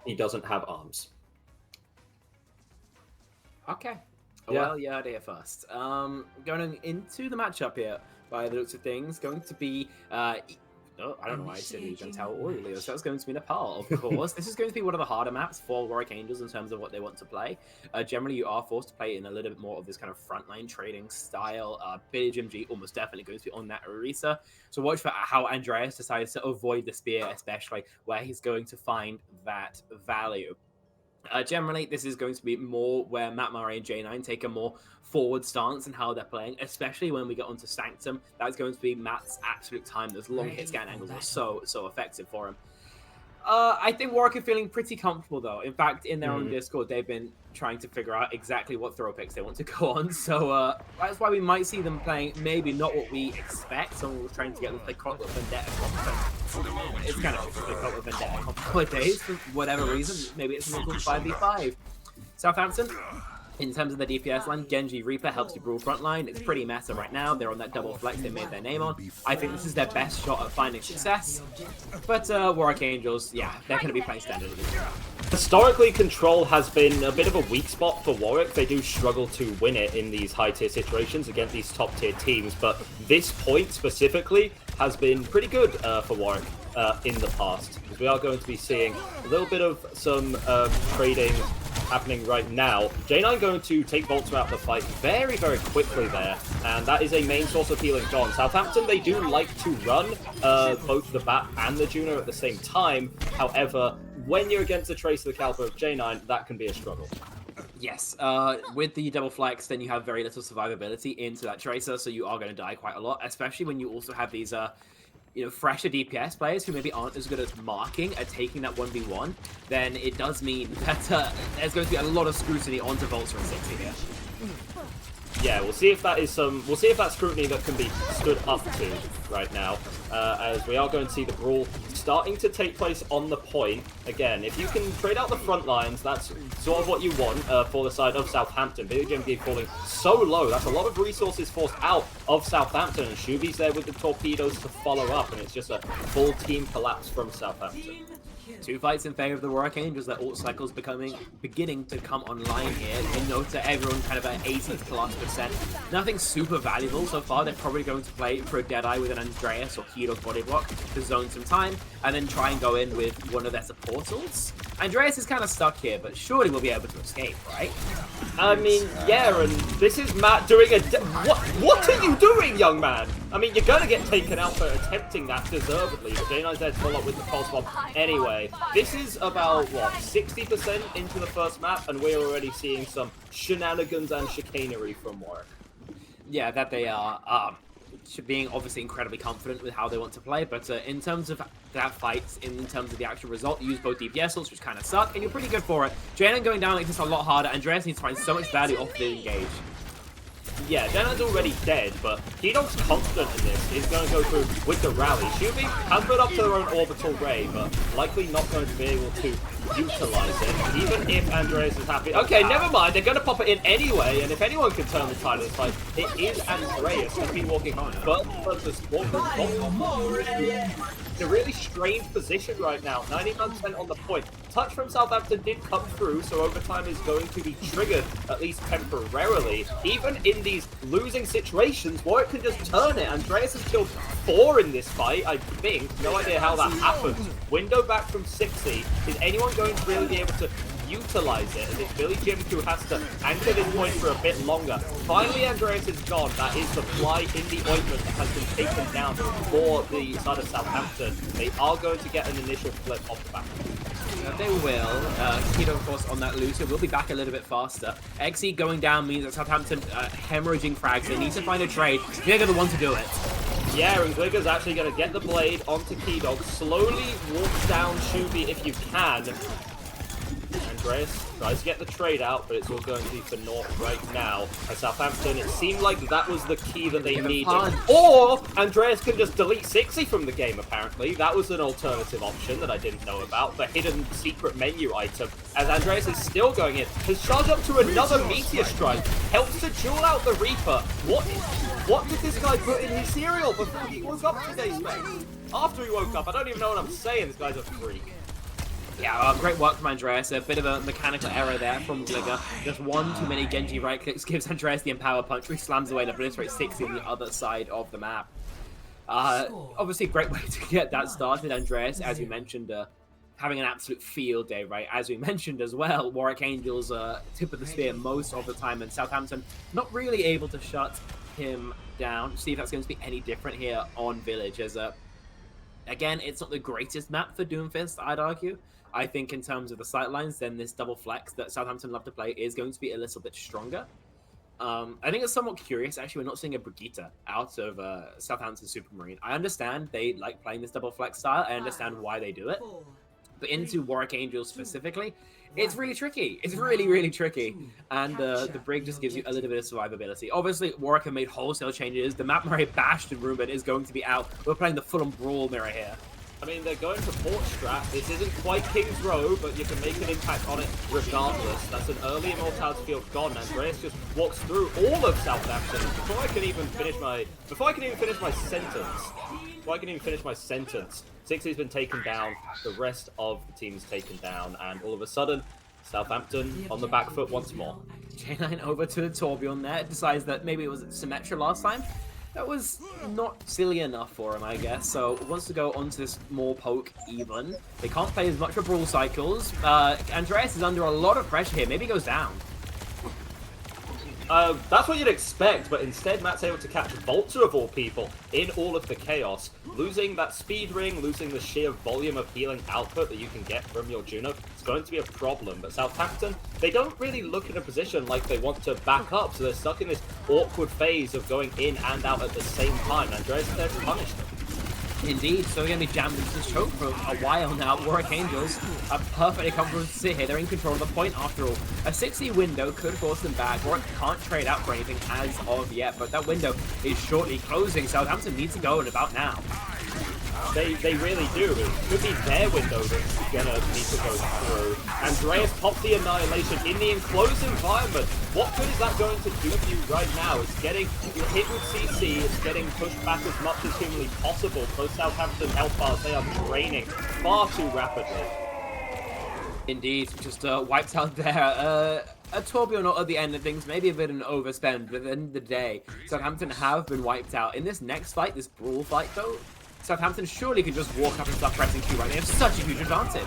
he doesn't have arms. Okay. Yeah. Well, you heard it here first. Going into the matchup here, by the looks of things, going to be I don't know why I said Gentile or Leo, so that's going to be Nepal, of course. This is going to be one of the harder maps for Warwick Angels in terms of what they want to play. Generally, you are forced to play in a little bit more of this kind of frontline trading style. Billy Jim G almost definitely going to be on that Orisa. So watch for how Andreas decides to avoid the spear, especially where he's going to find that value. Generally, this is going to be more where Matt Murray and J9 take a more forward stance in how they're playing, especially when we get onto Sanctum. That's going to be Matt's absolute time. Those long hit scan angles are so effective for him. I think Warwick are feeling pretty comfortable, though. In fact, in their own Discord, they've been trying to figure out exactly what throw picks they want to go on. So that's why we might see them playing maybe not what we expect. Someone was trying to get them to play Clockwork Vendetta. It's kind of play Clockwork Vendetta a couple of days for whatever reason. Maybe it's something called 5v5. Southampton, in terms of the DPS line, Genji Reaper helps you brawl front line. It's pretty meta right now. They're on that double flex they made their name on. I think this is their best shot at finding success. But Warwick Angels, yeah, they're going to be playing standard. Historically, Control has been a bit of a weak spot for Warwick. They do struggle to win it in these high-tier situations against these top-tier teams, but this point specifically has been pretty good for Warwick in the past. We are going to be seeing a little bit of some trading happening right now. J9 going to take Voltz out of the fight very, very quickly there, and that is a main source of healing gone. Southampton, they do like to run both the Bat and the Juno at the same time. However, when you're against a Trace of the caliber of J9, that can be a struggle. Yes, with the double flex, then you have very little survivability into that Tracer, so you are going to die quite a lot, especially when you also have these fresher DPS players who maybe aren't as good at marking, at taking that 1v1, then it does mean that there's going to be a lot of scrutiny onto Voltz and 60 here. Yeah, we'll see if that is we'll see if that's scrutiny that can be stood up to right now, as we are going to see the brawl starting to take place on the point. Again, if you can trade out the front lines, that's sort of what you want for the side of Southampton. BigMG falling so low, that's a lot of resources forced out of Southampton, and Shuby's there with the torpedoes to follow up, and it's just a full team collapse from Southampton. Two fights in favor of the Warwick Angels. That ult cycle's beginning to come online here. You note that everyone kind of at 80+%. Nothing super valuable so far. They're probably going to play for a Deadeye with an Andreas or Kido's body block to zone some time, and then try and go in with one of their supportals. Andreas is kind of stuck here, but surely we'll be able to escape, right? I mean, yeah, and this is Matt doing a... What are you doing, young man? I mean, you're going to get taken out for attempting that deservedly, but J9's there to follow up with the pulse bomb anyway. This is about, what, 60% into the first map, and we're already seeing some shenanigans and chicanery from Warwick. Yeah, that they are. Being obviously incredibly confident with how they want to play, but in terms of that fight, in terms of the actual result, you use both DPS ults, which kind of suck, and you're pretty good for it. J9 going down makes this a lot harder. Andreas needs to find so much value off the engage. Yeah, J9's already dead, but Kidog's confident in this. He's going to go through with the rally. Shuby has put up their own orbital ray, but likely not going to be able to utilize it, even if Andreas is happy. Okay, never mind, they're going to pop it in anyway, and if anyone can turn the tide of this fight, it is Andreas. He's been walking but versus in a really strange position right now. 99% on the point. Touch from Southampton did come through, so overtime is going to be triggered, at least temporarily. Even in these losing situations, Warwick can just turn it. Andreas has killed 4 in this fight, I think. No idea how that happened. Window back from 60. Is anyone going to really be able to utilize it, as it's Billy Jim who has to anchor this point for a bit longer. Finally, Andreas is gone. That is the fly in the ointment that has been taken down for the side of Southampton. They are going to get an initial flip off the back. They will. Keto, of course, on that Lucio will be back a little bit faster. XE going down means that Southampton hemorrhaging frags. They need to find a trade. They're going to want to do it. Yeah, and Gligger's actually going to get the blade onto Keydog. Slowly walk down Shubi if you can. Andreas tries to get the trade out, but it's all going to be for North right now. At Southampton, it seemed like that was the key that they needed. Or Andreas can just delete Sixy from the game, apparently. That was an alternative option that I didn't know about. The hidden secret menu item. As Andreas is still going in, has charged up to another Meteor Strike. Helps to duel out the Reaper. What did this guy put in his cereal before he woke up today, Space? After he woke up, I don't even know what I'm saying. This guy's a freak. Yeah, great work from Andreas. A bit of a mechanical error there from Gligger. Just one too many Genji right clicks gives Andreas the Empower Punch, which slams away and obliterates 60 on the other side of the map. Obviously, a great way to get that started, Andreas, as you mentioned, having an absolute field day, right? As we mentioned as well, Warwick Angels tip of the spear most of the time, and Southampton not really able to shut him down. See if that's going to be any different here on Village. As again, it's not the greatest map for Doomfist, I'd argue. I think in terms of the sightlines, then this double flex that Southampton love to play is going to be a little bit stronger. I think it's somewhat curious, actually, we're not seeing a Brigitte out of Southampton Supermarine. I understand they like playing this double flex style. I understand why they do it. But into Warwick Angels specifically, it's really tricky. It's really, really tricky. And the Brig just gives you a little bit of survivability. Obviously, Warwick have made wholesale changes. The map Murray Bashed and Ruben is going to be out. We're playing the full-on Brawl mirror here. I mean, they're going for Port Strat. This isn't quite King's Row, but you can make an impact on it regardless. That's an early Immortality field gone. Andreas just walks through all of Southampton. Before I can even finish my sentence, Sixty's been taken down. The rest of the team's taken down, and all of a sudden, Southampton on the back foot once more. J9 over to the Torbjorn there. Decides that maybe it was Symmetra last time. That was not silly enough for him, I guess. So wants to go onto this more poke even. They can't play as much for Brawl Cycles. Andreas is under a lot of pressure here. Maybe he goes down. That's what you'd expect, but instead Matt's able to catch Volta of all people in all of the chaos. Losing that speed ring, losing the sheer volume of healing output that you can get from your Juno, it's going to be a problem. But Southampton, they don't really look in a position like they want to back up, so they're stuck in this awkward phase of going in and out at the same time. Andreas is there to punish them. Indeed, so we're going to be jammed into this choke for a while now. Warwick Angels are perfectly comfortable to sit here. They're in control of the point after all. A 60 window could force them back. Warwick can't trade out for anything as of yet, but that window is shortly closing. Southampton needs to go in about now. They really do. It could be their window that's gonna need to go through. Andreas popped the Annihilation in the enclosed environment. What good is that going to do for you right now? It's getting hit with CC, it's getting pushed back as much as humanly possible. Those Southampton health bars, they are draining far too rapidly. Indeed, just wiped out there. A Torbjorn not at the end of things, maybe a bit of an overspend, but at the end of the day, Southampton have been wiped out. In this next fight, this Brawl fight though, Southampton surely can just walk up and start pressing Q, right? They have such a huge advantage.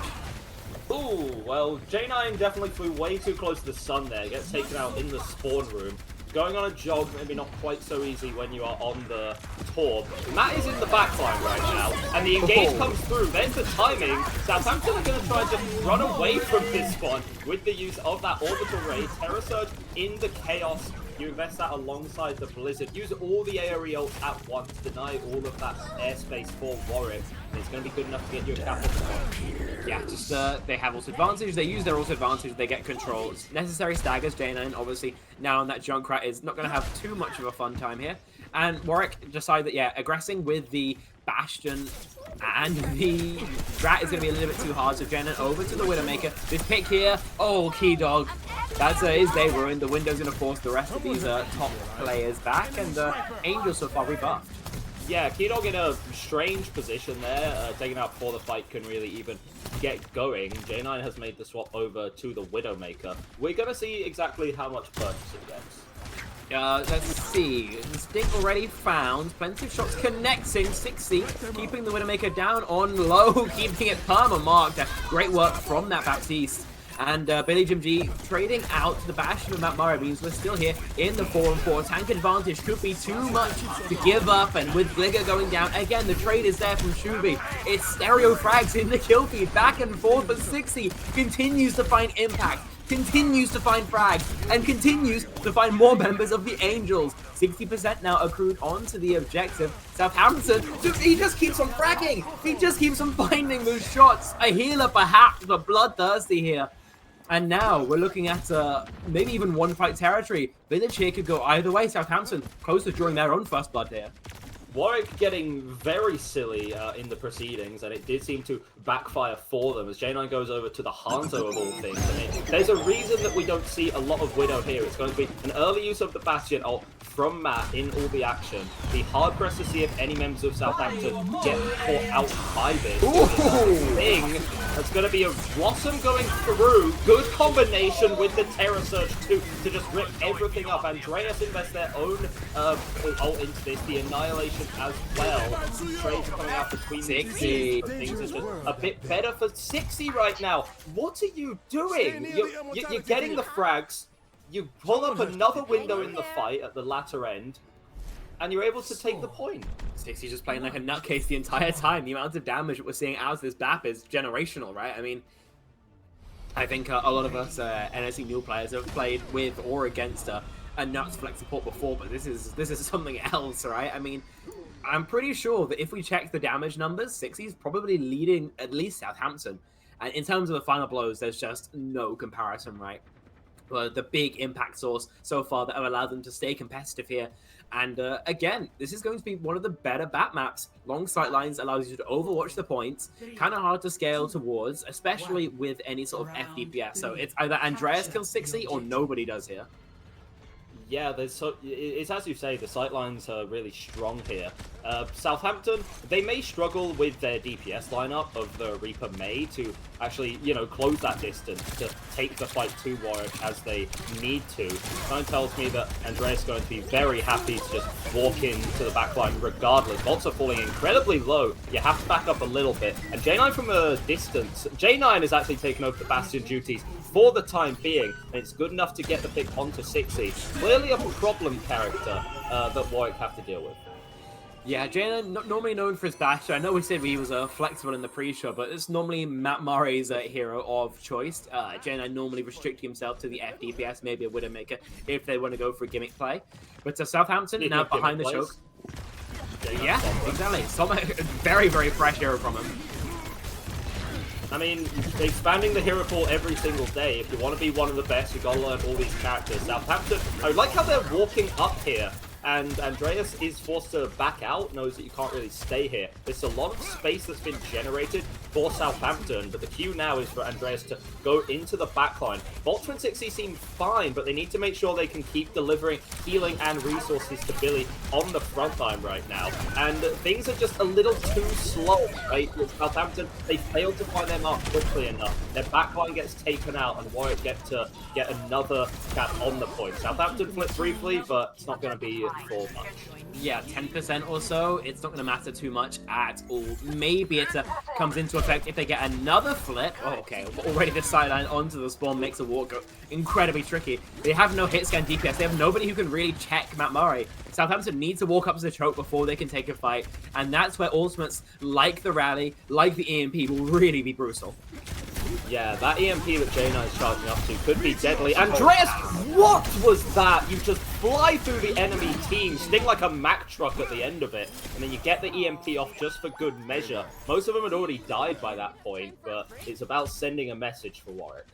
Ooh, well, J9 definitely flew way too close to the sun there. Gets taken out in the spawn room. Going on a jog, maybe not quite so easy when you are on the Torb. Matt is in the backline right now, and the engage comes through. There's the timing. Southampton are going to try and just run away from this spawn with the use of that orbital ray. Terror Surge in the chaos. You invest that alongside the Blizzard. Use all the AoE ults at once. Deny all of that airspace for Warwick. And it's going to be good enough to get you a capital point. Yeah, just they have also advantage. They use their also advantage. They get control. It's necessary staggers. J9 obviously now on that Junkrat is not going to have too much of a fun time here. And Warwick decided that, yeah, aggressing with the Bastion and the Rat is going to be a little bit too hard. So J9 over to the Widowmaker. This pick here. Oh, Key Dog. That's his day ruined. The window's going to force the rest of these top players back, and Angels so far rebuffed. Yeah, Keydog in a strange position there. Taking out before the fight can really even get going. J9 has made the swap over to the Widowmaker. We're going to see exactly how much purchase it gets. Let's see. The stick already found. Plenty of shots connecting. 60, keeping the Widowmaker down on low, keeping it perma marked. Great work from that Baptiste. And Billy Jim G trading out the Bastion of Matt Murray means we're still here in the 4-on-4. Tank advantage could be too much to give up, and with Gligger going down, again, the trade is there from Shuvi. It's stereo frags in the kill feed, back and forth, but 60 continues to find impact, continues to find frags, and continues to find more members of the Angels. 60% now accrued onto the objective. Southampton, he just keeps on fragging. He just keeps on finding those shots. A healer perhaps, but bloodthirsty here. And now we're looking at maybe even one fight territory. Village here could go either way. Southampton close to drawing their own first blood here. Warwick getting very silly in the proceedings, and it did seem to backfire for them as J9 goes over to the Hanzo of all things. I mean, there's a reason that we don't see a lot of Widow here. It's going to be an early use of the Bastion ult from Matt in all the action. Be hard pressed to see if any members of Southampton get caught out by this. Thing that's going to be a Blossom going through. Good combination with the Terror Surge too to just rip everything up. Andreas invests their own ult into this. The Annihilation as well. Trades are coming out between 60. Things are just a bit better for 60 right now. What are you doing? You're getting the frags. You pull up another window in the fight at the latter end, and you're able to take the point. 60's just playing like a nutcase the entire time. The amount of damage that we're seeing out of this BAP is generational, right? I mean, I think a lot of us NSC new players have played with or against a nuts flex support before, but this is something else, right? I mean, I'm pretty sure that if we check the damage numbers, 60's probably leading at least Southampton. And in terms of the final blows, there's just no comparison, right? But the big impact source so far that have allowed them to stay competitive here. And again, this is going to be one of the better bat maps. Long sight lines allows you to overwatch the points. Kind of hard to scale towards, especially with any sort of FDPS. So it's either Andreas kills 60 or nobody does here. Yeah, it's as you say, the sightlines are really strong here. Southampton, they may struggle with their DPS lineup of the Reaper May to actually, close that distance to take the fight to Warwick as they need to. Time tells me that Andreas is going to be very happy to just walk into the backline regardless. Bots are falling incredibly low. You have to back up a little bit. And J9 from a distance, J9 is actually taking over the Bastion duties for the time being, and it's good enough to get the pick onto 60. Clearly a problem character that Warwick have to deal with. Yeah, J9 normally known for his Bastion. I know we said he was flexible in the pre-show, but it's normally Matt Murray's hero of choice. J9 normally restricting himself to the FDPS, maybe a Widowmaker, if they want to go for a gimmick play. But Southampton now behind the choke. Yeah, exactly. Some very, very fresh hero from him. I mean, expanding the hero pool every single day. If you want to be one of the best, you've got to learn all these characters. Southampton, I like how they're walking up here. And Andreas is forced to back out, knows that you can't really stay here. There's a lot of space that's been generated for Southampton, but the cue now is for Andreas to go into the backline. Bolt Twin 60 seem fine, but they need to make sure they can keep delivering healing and resources to Billy on the front line right now. And things are just a little too slow, right? With Southampton, they failed to find their mark quickly enough. Their backline gets taken out, and Warwick get another cap on the point. Southampton flip briefly, but it's not going to be for much. Yeah, 10% or so. It's not going to matter too much at all. Maybe it comes into effect if they get another flip. Oh, okay, already the sideline onto the spawn makes a walk incredibly tricky. They have no hit scan DPS. They have nobody who can really check Matt Murray. Southampton need to walk up to the choke before they can take a fight, and that's where ultimates like the rally, like the EMP, will really be brutal. Yeah, that EMP that J9 is charging up to could be deadly. Andreas, what was that? You just fly through the enemy team, sting like a Mack truck at the end of it, and then you get the EMP off just for good measure. Most of them had already died by that point, but it's about sending a message for Warwick.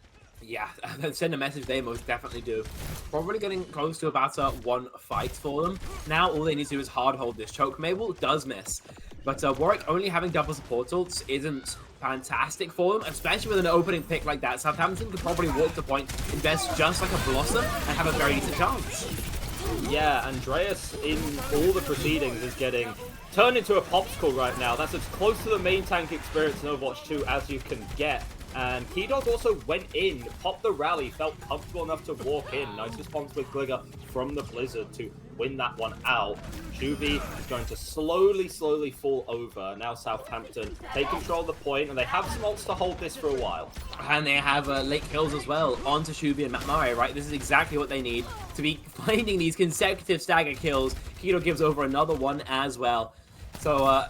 Yeah, send a message, they most definitely do. Probably getting close to about one fight for them. Now all they need to do is hard hold this choke. Mabel does miss, but Warwick only having double support ults isn't fantastic for them, especially with an opening pick like that. Southampton could probably walk the point, invest just like a Blossom, and have a very decent chance. Yeah, Andreas in all the proceedings is getting turned into a popsicle right now. That's as close to the main tank experience in Overwatch 2 as you can get. And Keydog also went in, popped the rally, felt comfortable enough to walk in. Nice response with Gligger from the Blizzard to win that one out. Shuvi is going to slowly fall over. Now Southampton take control of the point, and they have some ults to hold this for a while. And they have late kills as well onto Shuvi and Matt Murray, right? This is exactly what they need to be finding these consecutive stagger kills. Kido gives over another one as well. So,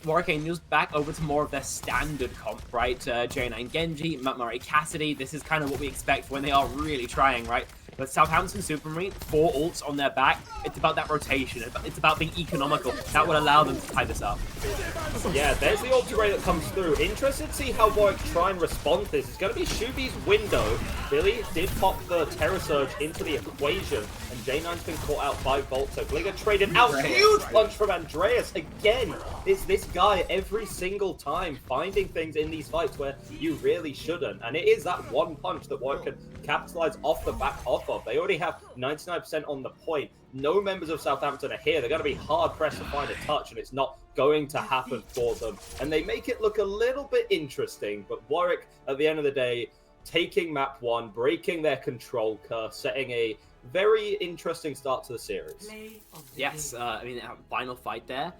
Warwick Angels back over to more of their standard comp, right? J9 Genji, Matt Murray Cassidy. This is kind of what we expect when they are really trying, right? But Southampton Supermarine, 4 ults on their back. It's about that rotation. It's about being economical. That would allow them to tie this up. Yeah, there's the ulti ray that comes through. Interested to see how Warwick try and respond to this. It's going to be Shuvi's window. Billy did pop the Terror Surge into the equation, and J9's been caught out by Volt. So Gliga traded out. Huge punch from Andreas again. It's this guy every single time finding things in these fights where you really shouldn't. And it is that one punch that Warwick can capitalize off the back of. They already have 99% on the point. No members of Southampton are here. They're going to be hard pressed to find a touch, and it's not going to happen for them. And they make it look a little bit interesting, but Warwick, at the end of the day, taking map 1, breaking their control curse, setting a very interesting start to the series. Yes, I mean, final fight there.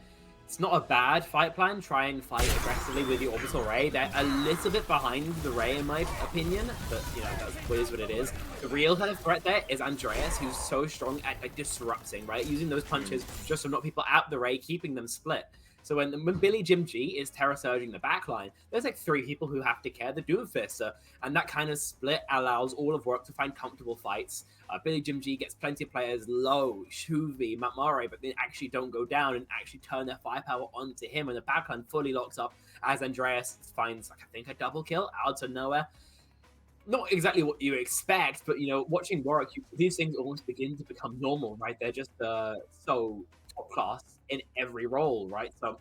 It's not a bad fight plan. Try and fight aggressively with the Orbital Ray. They're a little bit behind the Ray, in my opinion, but, you know, that's what it is. The real kind of threat there is Andreas, who's so strong at like, disrupting, right? Using those punches just to knock people out the Ray, keeping them split. So when Billy Jim G is terror surging the backline, there's like 3 people who have to care the Doomfist, and that kind of split allows all of Warwick to find comfortable fights. Billy Jim G gets plenty of players low, Shuvi, Matt Murray, but they actually don't go down and actually turn their firepower onto him, and the backline fully locks up as Andreas finds, like, I think, a double kill out of nowhere. Not exactly what you expect, but, you know, watching Warwick, these things almost begin to become normal, right? They're just so top class in every role, right? So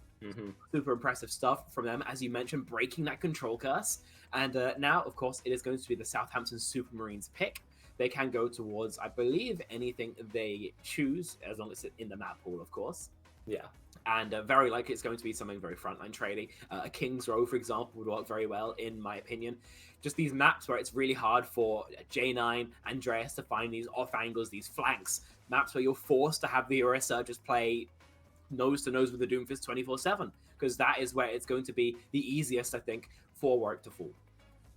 super impressive stuff from them, as you mentioned, breaking that control curse. And now, of course, it is going to be the Southampton Supermarines pick. They can go towards, I believe, anything they choose, as long as it's in the map pool, of course. Yeah. And very likely it's going to be something very frontline trading. A King's Row, for example, would work very well, in my opinion. Just these maps where it's really hard for J9, Andreas to find these off angles, these flanks. Maps where you're forced to have the Orisa just play nose to nose with the Doomfist 24/7, because that is where it's going to be the easiest, I think, for Warwick to fall.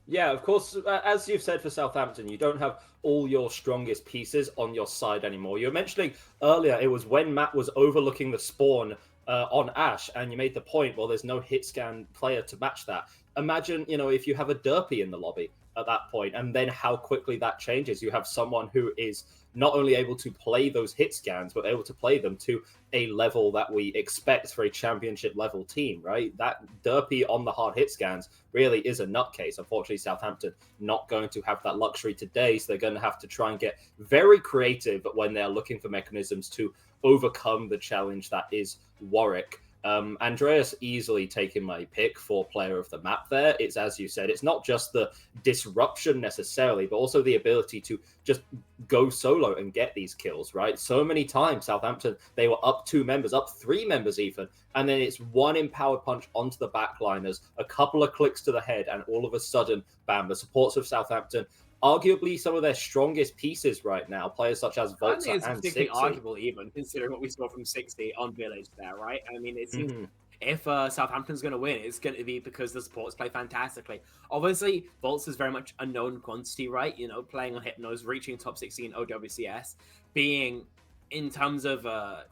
Yeah, of course, as you've said for Southampton, you don't have all your strongest pieces on your side anymore. You were mentioning earlier, it was when Matt was overlooking the spawn on Ash, and you made the point, well, there's no hit scan player to match that. Imagine, you know, if you have a Derpy in the lobby at that point, and then how quickly that changes. You have someone who is not only able to play those hit scans, but able to play them to a level that we expect for a championship level team, right? That Derpy on the hard hit scans really is a nutcase. Unfortunately, Southampton not going to have that luxury today, so they're going to have to try and get very creative when they're looking for mechanisms to overcome the challenge that is Warwick. Andreas easily taking my pick for player of the map there. It's, as you said, it's not just the disruption necessarily, but also the ability to just go solo and get these kills, right? So many times Southampton, they were up 2 members, up 3 members even, and then it's one empowered punch onto the backliners, a couple of clicks to the head, and all of a sudden, bam, the supports of Southampton, arguably some of their strongest pieces right now, players such as I Volta think it's and particularly 60. arguable, even considering what we saw from 60 on Village there, right? I mean, it seems if Southampton's going to win, it's going to be because the supports play fantastically. Obviously, Volts is very much a known quantity, right? You know, playing on Hypnos, reaching top 16 OWCS, being in terms of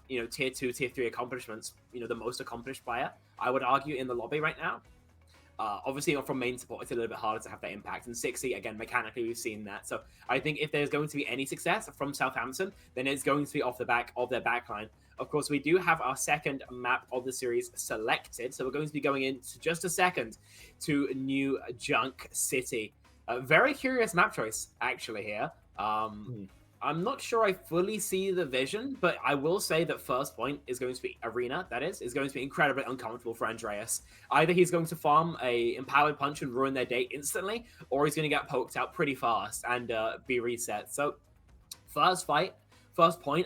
you know, tier 2, tier 3 accomplishments, you know, the most accomplished player, I would argue, in the lobby right now. Obviously, from main support, it's a little bit harder to have that impact. And 60, again, mechanically, we've seen that. So I think if there's going to be any success from Southampton, then it's going to be off the back of their backline. Of course, we do have our second map of the series selected. So we're going to be going into just a second to New Junk City. Very curious map choice, actually, here. I'm not sure I fully see the vision, but I will say that first point is going to be Arena, that is going to be incredibly uncomfortable for Andreas. Either he's going to farm a empowered punch and ruin their day instantly, or he's going to get poked out pretty fast and be reset. So first point,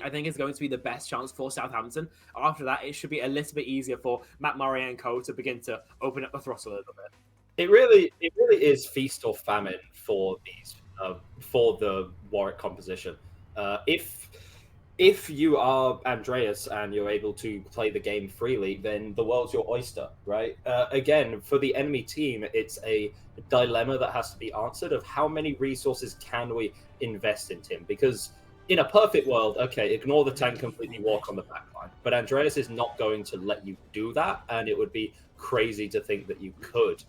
I think, is going to be the best chance for Southampton. After that, it should be a little bit easier for Matt Murray and co to begin to open up the throttle a little bit. It really is feast or famine for these for the Warwick composition. If if you are Andreas and you're able to play the game freely, then the world's your oyster, right? Again, for the enemy team, it's a dilemma that has to be answered of how many resources can we invest in Tim? Because in a perfect world, okay, ignore the tank completely, walk on the backline. But Andreas is not going to let you do that, and it would be crazy to think that you could.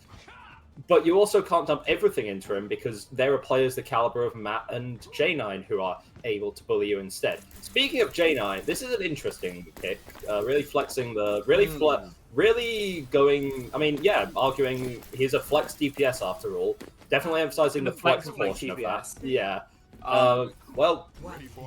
But you also can't dump everything into him because there are players the caliber of Matt and J9 who are able to bully you instead. Speaking of J9, this is an interesting pick. Really flexing the... Really going... I mean, yeah, arguing he's a flex DPS after all. Definitely emphasizing the flex portion of that. Yeah. Well,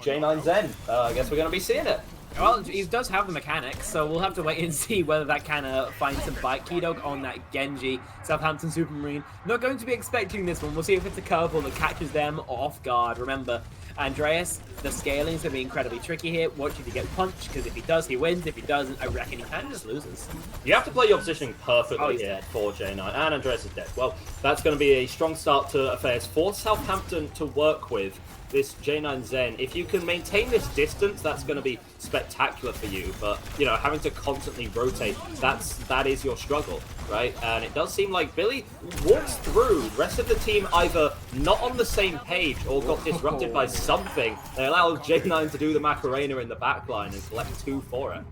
J9 Zen. I guess we're going to be seeing it. Well, he does have the mechanics, so we'll have to wait and see whether that can find some bite. Keydog on that Genji, Southampton Supermarine. Not going to be expecting this one. We'll see if it's a curveball that catches them off guard. Remember, Andreas, the scaling is going to be incredibly tricky here. Watch if he gets punched, because if he does, he wins. If he doesn't, I reckon he kind of just loses. You have to play your positioning perfectly here for J9, and Andreas is dead. Well, that's going to be a strong start to affairs for Southampton to work with. This J9 Zen, if you can maintain this distance, that's going to be spectacular for you. But, you know, having to constantly rotate, that is your struggle, right? And it does seem like Billy walks through. Rest of the team either not on the same page or got disrupted by something. They allow J9 to do the Macarena in the backline and collect 2 for it.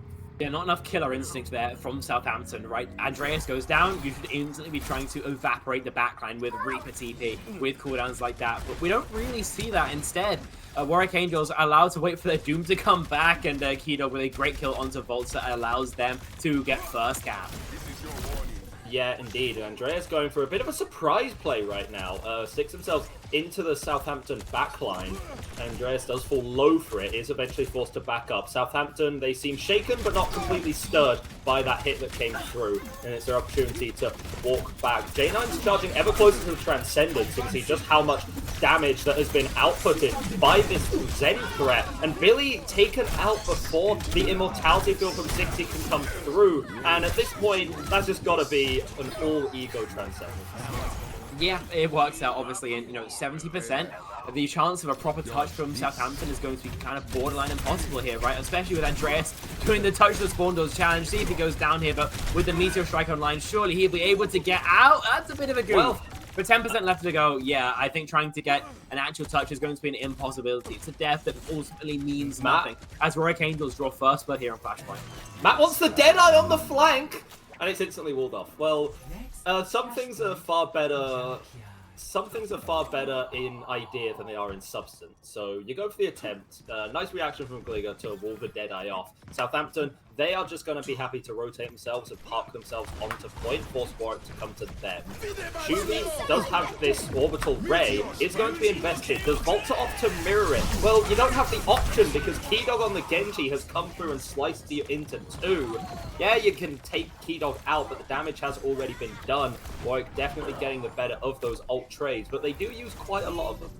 Yeah, not enough killer instinct there from Southampton, right? Andreas goes down, you should instantly be trying to evaporate the backline with Reaper TP, with cooldowns like that, but we don't really see that. Instead, Warwick Angels are allowed to wait for their Doom to come back, and Keydog with a great kill onto Volts that allows them to get first cap. Yeah, indeed. Andreas going for a bit of a surprise play right now. Sticks themselves into the Southampton backline. Andreas does fall low for it, is eventually forced to back up. Southampton, they seem shaken but not completely stirred by that hit that came through, and it's their opportunity to walk back. J9's charging ever closer to the Transcendence. You can see just how much damage that has been outputted by this Zen threat, and Billy taken out before the Immortality field from 60 can come through, and at this point, that's just got to be an all-ego Transcendence. Yeah, it works out, obviously, and, 70%. The chance of a proper touch from Southampton is going to be kind of borderline impossible here, right? Especially with Andreas doing the touch the spawn doors challenge. See if he goes down here, but with the Meteor Strike online, surely he'll be able to get out. That's a bit of a goof. Well, with 10% left to go, yeah, I think trying to get an actual touch is going to be an impossibility. It's a death that ultimately means nothing. As Warwick Angels draw first blood here on Flashpoint. Matt wants the Deadeye on the flank! And it's instantly walled off. Well, some things are far better. Some things are far better in idea than they are in substance. So you go for the attempt. Nice reaction from Gliga to wall the Deadeye off. Southampton, they are just going to be happy to rotate themselves and park themselves onto point, force Warwick to come to them. Shuvi does have this orbital ray. It's going to be invested. Does Volta opt to mirror it? Well, you don't have the option because Keydog on the Genji has come through and sliced you into 2. Yeah, you can take Keydog out, but the damage has already been done. Warwick definitely getting the better of those ult trades, but they do use quite a lot of them.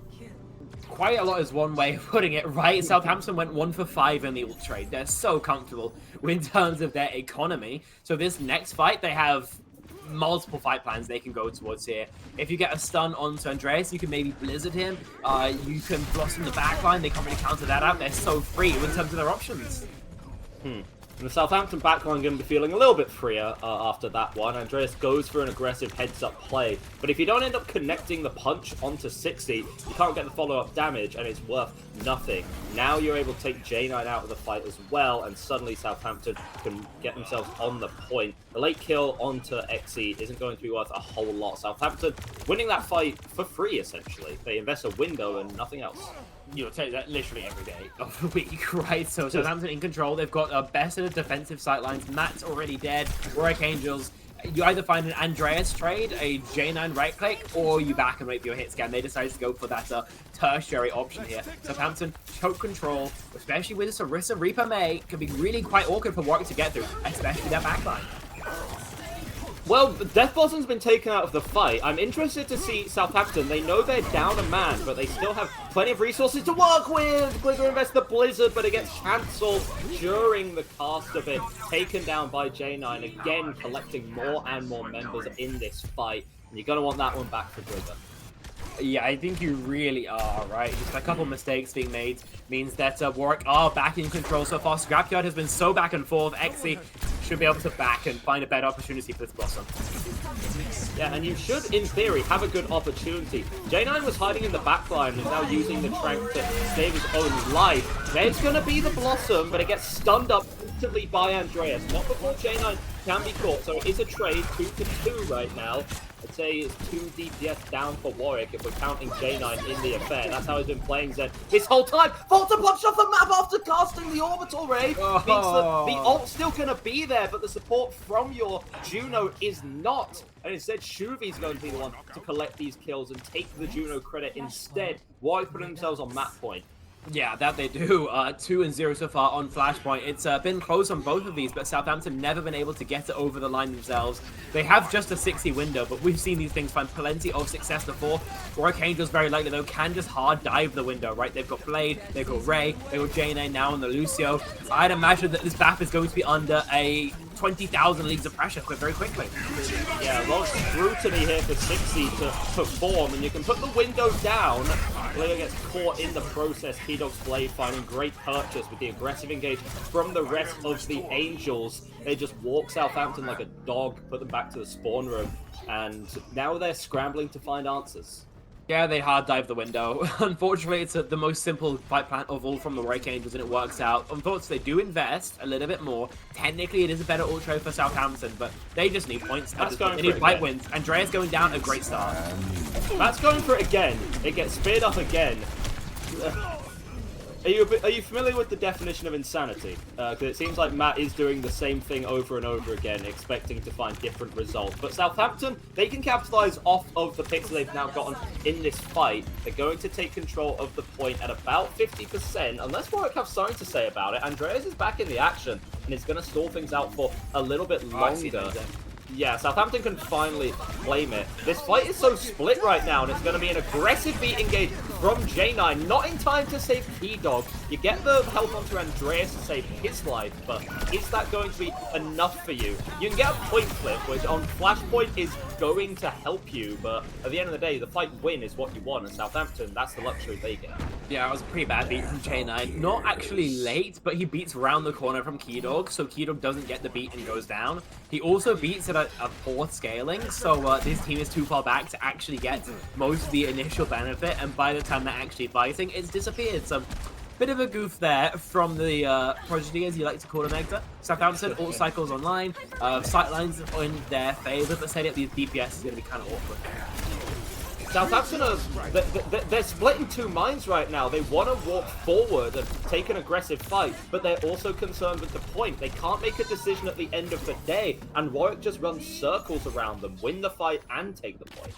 Quite a lot is one way of putting it, right? Southampton went 1 for 5 in the ult trade. They're so comfortable in terms of their economy. So this next fight, they have multiple fight plans they can go towards here. If you get a stun onto Andreas, you can maybe Blizzard him. You can blossom the backline. They can't really counter that out. They're so free in terms of their options. And the Southampton backline going to be feeling a little bit freer after that one. Andreas goes for an aggressive heads-up play. But if you don't end up connecting the punch onto 60, you can't get the follow-up damage, and it's worth nothing. Now you're able to take J9 out of the fight as well, and suddenly Southampton can get themselves on the point. The late kill onto Xe isn't going to be worth a whole lot. Southampton winning that fight for free, essentially. They invest a window and nothing else. You'll take that literally every day of the week, right? So Southampton in control. They've got best of the defensive sightlines. Matt's already dead. Warwick Angels, you either find an Andreas trade, a J9 right click, or you back and wait for your hit scan. They decided to go for that tertiary option here. Southampton choke control, especially with this Orisa Reaper May, can be really quite awkward for Warwick to get through, especially their backline. Well, Death Blossom's been taken out of the fight. I'm interested to see Southampton. They know they're down a man, but they still have plenty of resources to work with. Gliga invests the Blizzard, but it gets cancelled during the cast of it. Taken down by J9, again collecting more and more members in this fight. And you're going to want that one back for Gliga. Yeah, I think you really are, right? Just a couple mistakes being made means that Warwick are back in control so far. Scrapyard has been so back and forth. Exy should be able to back and find a better opportunity for this Blossom. Yeah, and you should, in theory, have a good opportunity. J9 was hiding in the backline and is now using the Trank to save his own life. There's going to be the Blossom, but it gets stunned up instantly by Andreas. Not before J9 can be caught, so it is a trade 2-2 right now. I'd say it's 2 DPS down for Warwick if we're counting J9 in the affair. That's how he's been playing Zen this whole time. Volta punched off the map after casting the orbital ray. Means that the ult's still going to be there, but the support from your Juno is not. And instead, Shuvi's going to be the one to collect these kills and take the Juno credit instead. Warwick putting themselves on map point. Yeah, that they do. 2-0 so far on Flashpoint. It's been close on both of these, but Southampton never been able to get it over the line themselves. They have just a 60 window, but we've seen these things find plenty of success before. Warwick Angels very likely, though, can just hard dive the window, right? They've got Blade, they've got Ray, they've got J9 now on the Lucio. I'd imagine that this map is going to be under a 20,000 leagues of pressure very quickly. Yeah, a lot of scrutiny here for 60 to perform, and you can put the window down. Leo gets caught in the process. T-Dog's Blade finding great purchase with the aggressive engage from the rest of the Angels. They just walk Southampton like a dog, put them back to the spawn room, and now they're scrambling to find answers. Yeah, they hard dive the window. Unfortunately, it's the most simple fight plan of all from the Warwick Angels, and it works out. Unfortunately, they do invest a little bit more. Technically, it is a better ultra for Southampton, but they just need points. They need fight wins. Andreas going down, a great start. Matt's going for it again. It gets speared up again. Are you familiar with the definition of insanity? Because it seems like Matt is doing the same thing over and over again, expecting to find different results. But Southampton, they can capitalize off of the picks they've now gotten in this fight. They're going to take control of the point at about 50%, unless Warwick have something to say about it. Andreas is back in the action, and is going to stall things out for a little bit longer. Yeah, Southampton can finally claim it. This fight is so split right now, and it's going to be an aggressive beat engage from J9. Not in time to save T-Dog. You get the help onto Andreas to save his life, but is that going to be enough for you? You can get a point flip, which on Flashpoint is going to help you, but at the end of the day, the fight win is what you want, and Southampton, that's the luxury they get. Yeah, it was a pretty bad beat from J9. Not actually late, but he beats around the corner from Keydog, so Keydog doesn't get the beat and goes down. He also beats at a poor scaling, so this team is too far back to actually get most of the initial benefit, and by the time they're actually fighting, it's disappeared. So, bit of a goof there from the Prodigy, as you like to call them, Hector. Southampton, all cycles online, sightlines in their favor, but setting up these DPS is going to be kind of awkward. Southampton they're split in two minds right now. They want to walk forward and take an aggressive fight, but they're also concerned with the point. They can't make a decision at the end of the day, and Warwick just runs circles around them, win the fight and take the point.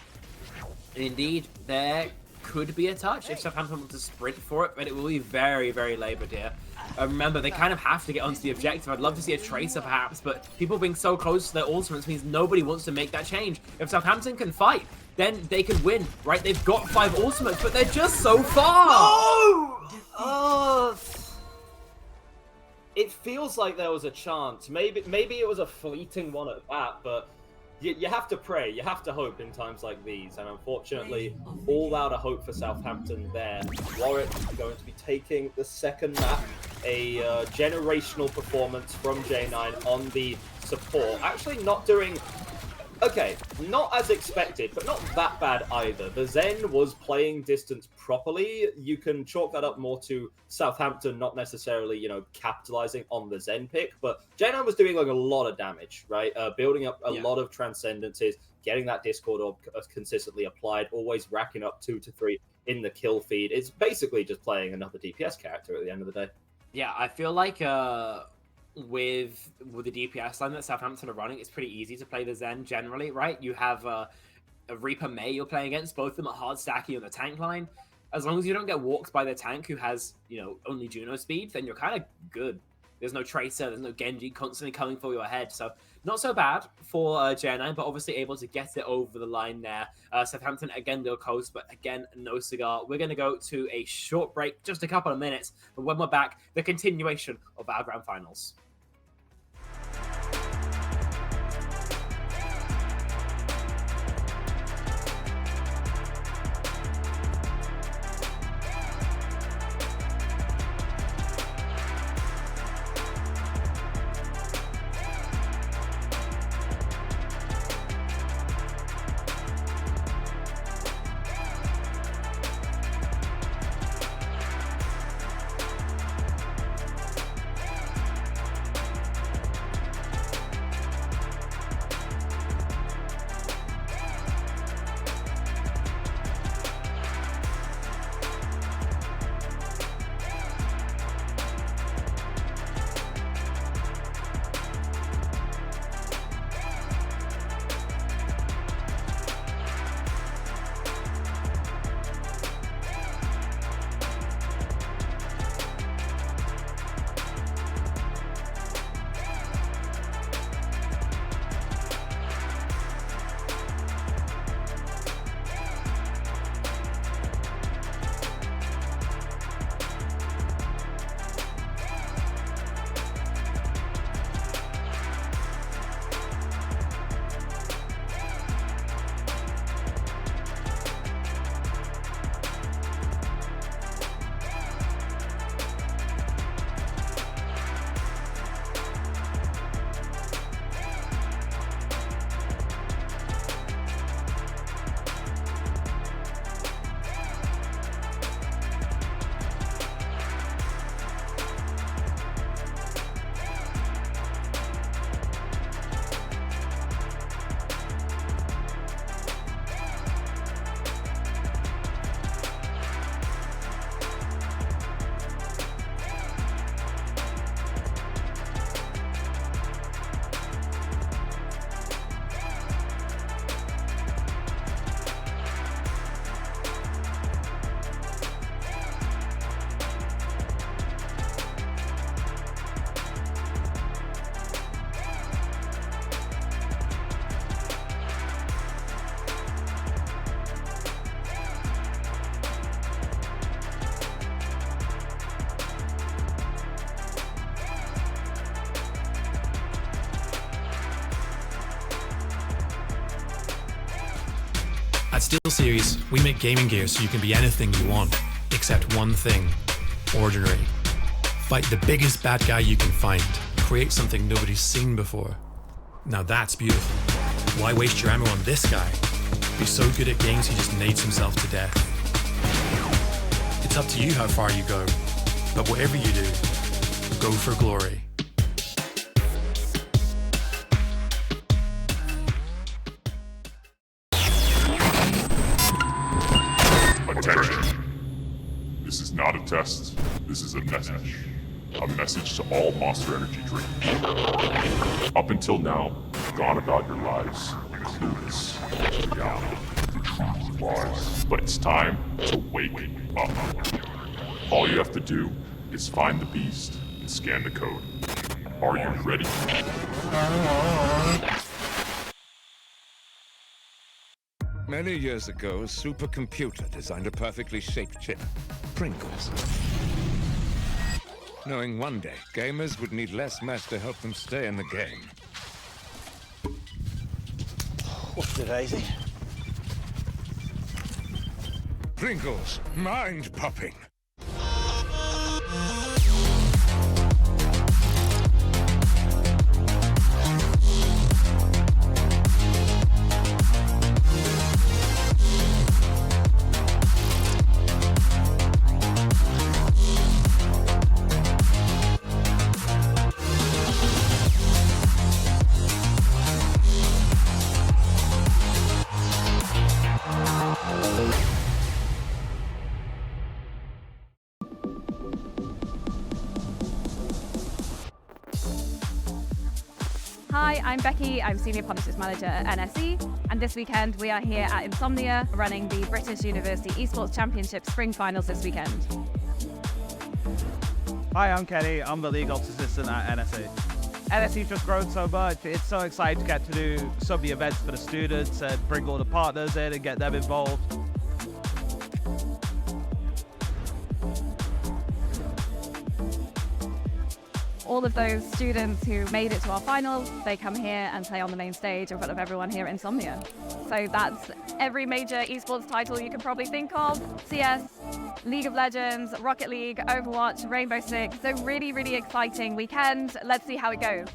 Indeed, there could be a touch if Southampton want to sprint for it, but it will be very, very laboured here. Remember, they kind of have to get onto the objective. I'd love to see a Tracer perhaps, but people being so close to their ultimates means nobody wants to make that change. If Southampton can fight, then they can win, right? They've got 5 ultimates, but they're just so far! No! Oh! It feels like there was a chance. Maybe it was a fleeting one at that, but you have to pray, you have to hope in times like these, and unfortunately, all out of hope for Southampton there. Warwick going to be taking the second map, a generational performance from J9 on the support. Actually not doing... Okay, not as expected, but not that bad either. The Zen was playing distance properly. You can chalk that up more to Southampton not necessarily, you know, capitalizing on the Zen pick, but J9 was doing like a lot of damage, right? Building up a lot of transcendences, getting that Discord orb consistently applied, always racking up 2 to 3 in the kill feed. It's basically just playing another DPS character at the end of the day. Yeah, I feel like with the DPS line that Southampton are running, it's pretty easy to play the Zen generally, right? You have a Reaper May you're playing against, both of them are hard stacky on the tank line. As long as you don't get walked by the tank who has, you know, only Juno speed, then you're kind of good. There's no Tracer, there's no Genji constantly coming for your head, so not so bad for J9, but obviously able to get it over the line there. Southampton again go close, but again no cigar. We're going to go to a short break, just a couple of minutes, but when we're back, the continuation of our grand finals. At SteelSeries, we make gaming gear so you can be anything you want, except one thing: ordinary. Fight the biggest bad guy you can find. Create something nobody's seen before. Now that's beautiful. Why waste your ammo on this guy? Be so good at games he just nades himself to death. It's up to you how far you go, but whatever you do, go for glory. Attention. This is not a test. This is a message. A message to all Monster Energy drinkers. Up until now, you've gone about your lives clueless to reality, the truth of lies. But it's time to wake up. All you have to do is find the beast and scan the code. Are you ready? Many years ago, a supercomputer designed a perfectly shaped chip, Pringles. Knowing one day, gamers would need less mess to help them stay in the game. What's it, Daisy? Pringles, mind-popping. Hi, I'm Becky. I'm Senior Partnerships Manager at NSE, and this weekend we are here at Insomnia running the British University Esports Championship Spring Finals this weekend. Hi, I'm Kenny. I'm the League Ops Assistant at NSE. NSE's just grown so much. It's so exciting to get to do some of the events for the students and bring all the partners in and get them involved. All of those students who made it to our finals, they come here and play on the main stage in front of everyone here at Insomnia. So that's every major esports title you can probably think of: CS, League of Legends, Rocket League, Overwatch, Rainbow Six. So really, really exciting weekend. Let's see how it goes.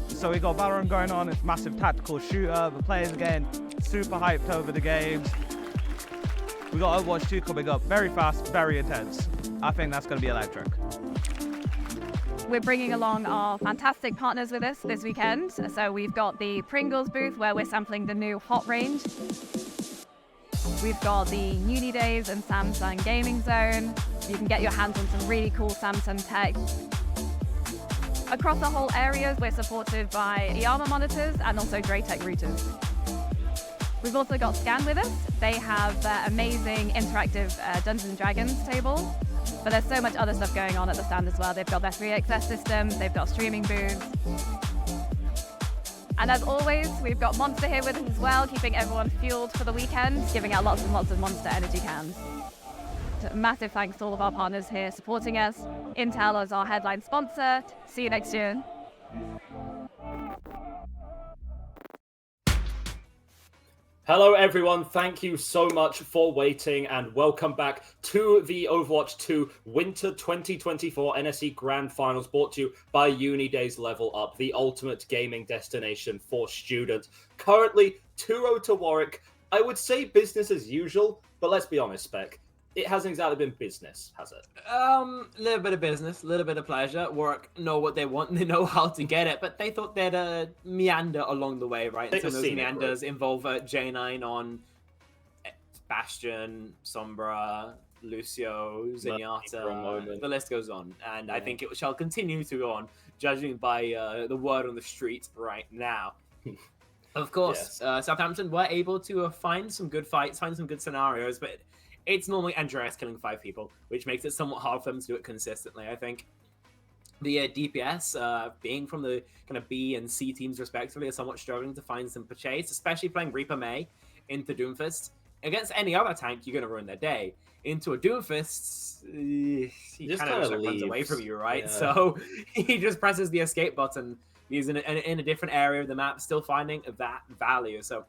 So we got Valorant going on. It's a massive tactical shooter. The players again super hyped over the games. We got Overwatch 2 coming up. Very fast, very intense. I think that's going to be electric. We're bringing along our fantastic partners with us this weekend. So we've got the Pringles booth where we're sampling the new Hot range. We've got the Uni Days and Samsung Gaming Zone. You can get your hands on some really cool Samsung tech. Across the whole areas, we're supported by Yama monitors and also Draytech routers. We've also got Scan with us. They have their amazing interactive Dungeons & Dragons table. But there's so much other stuff going on at the stand as well. They've got their 3XS systems, they've got streaming booths. And as always, we've got Monster here with us as well, keeping everyone fueled for the weekend, giving out lots and lots of Monster energy cans. So massive thanks to all of our partners here supporting us. Intel is our headline sponsor. See you next year. Hello everyone, thank you so much for waiting and welcome back to the Overwatch 2 Winter 2024 NSE Grand Finals, brought to you by Uni Days Level Up, the ultimate gaming destination for students. Currently 2-0 to Warwick. I would say business as usual, but let's be honest, Spec. It hasn't exactly been business, has it? A little bit of business, a little bit of pleasure. Work know what they want and they know how to get it, but they thought they'd meander along the way, right? And some of those meanders involve J9 on Bastion, Sombra, Lucio, Zenyatta, the list goes on. And I think it shall continue to go on, judging by the word on the street right now. Of course, yes. Southampton were able to find some good fights, find some good scenarios, but it's normally Andreas killing 5 people, which makes it somewhat hard for them to do it consistently, I think. The DPS, being from the kind of B and C teams respectively, are somewhat struggling to find some purchase, especially playing Reaper May into Doomfist. Against any other tank, you're going to ruin their day. Into a Doomfist, he kind of runs away from you, right? Yeah. So he just presses the escape button He's in a different area of the map, still finding that value. So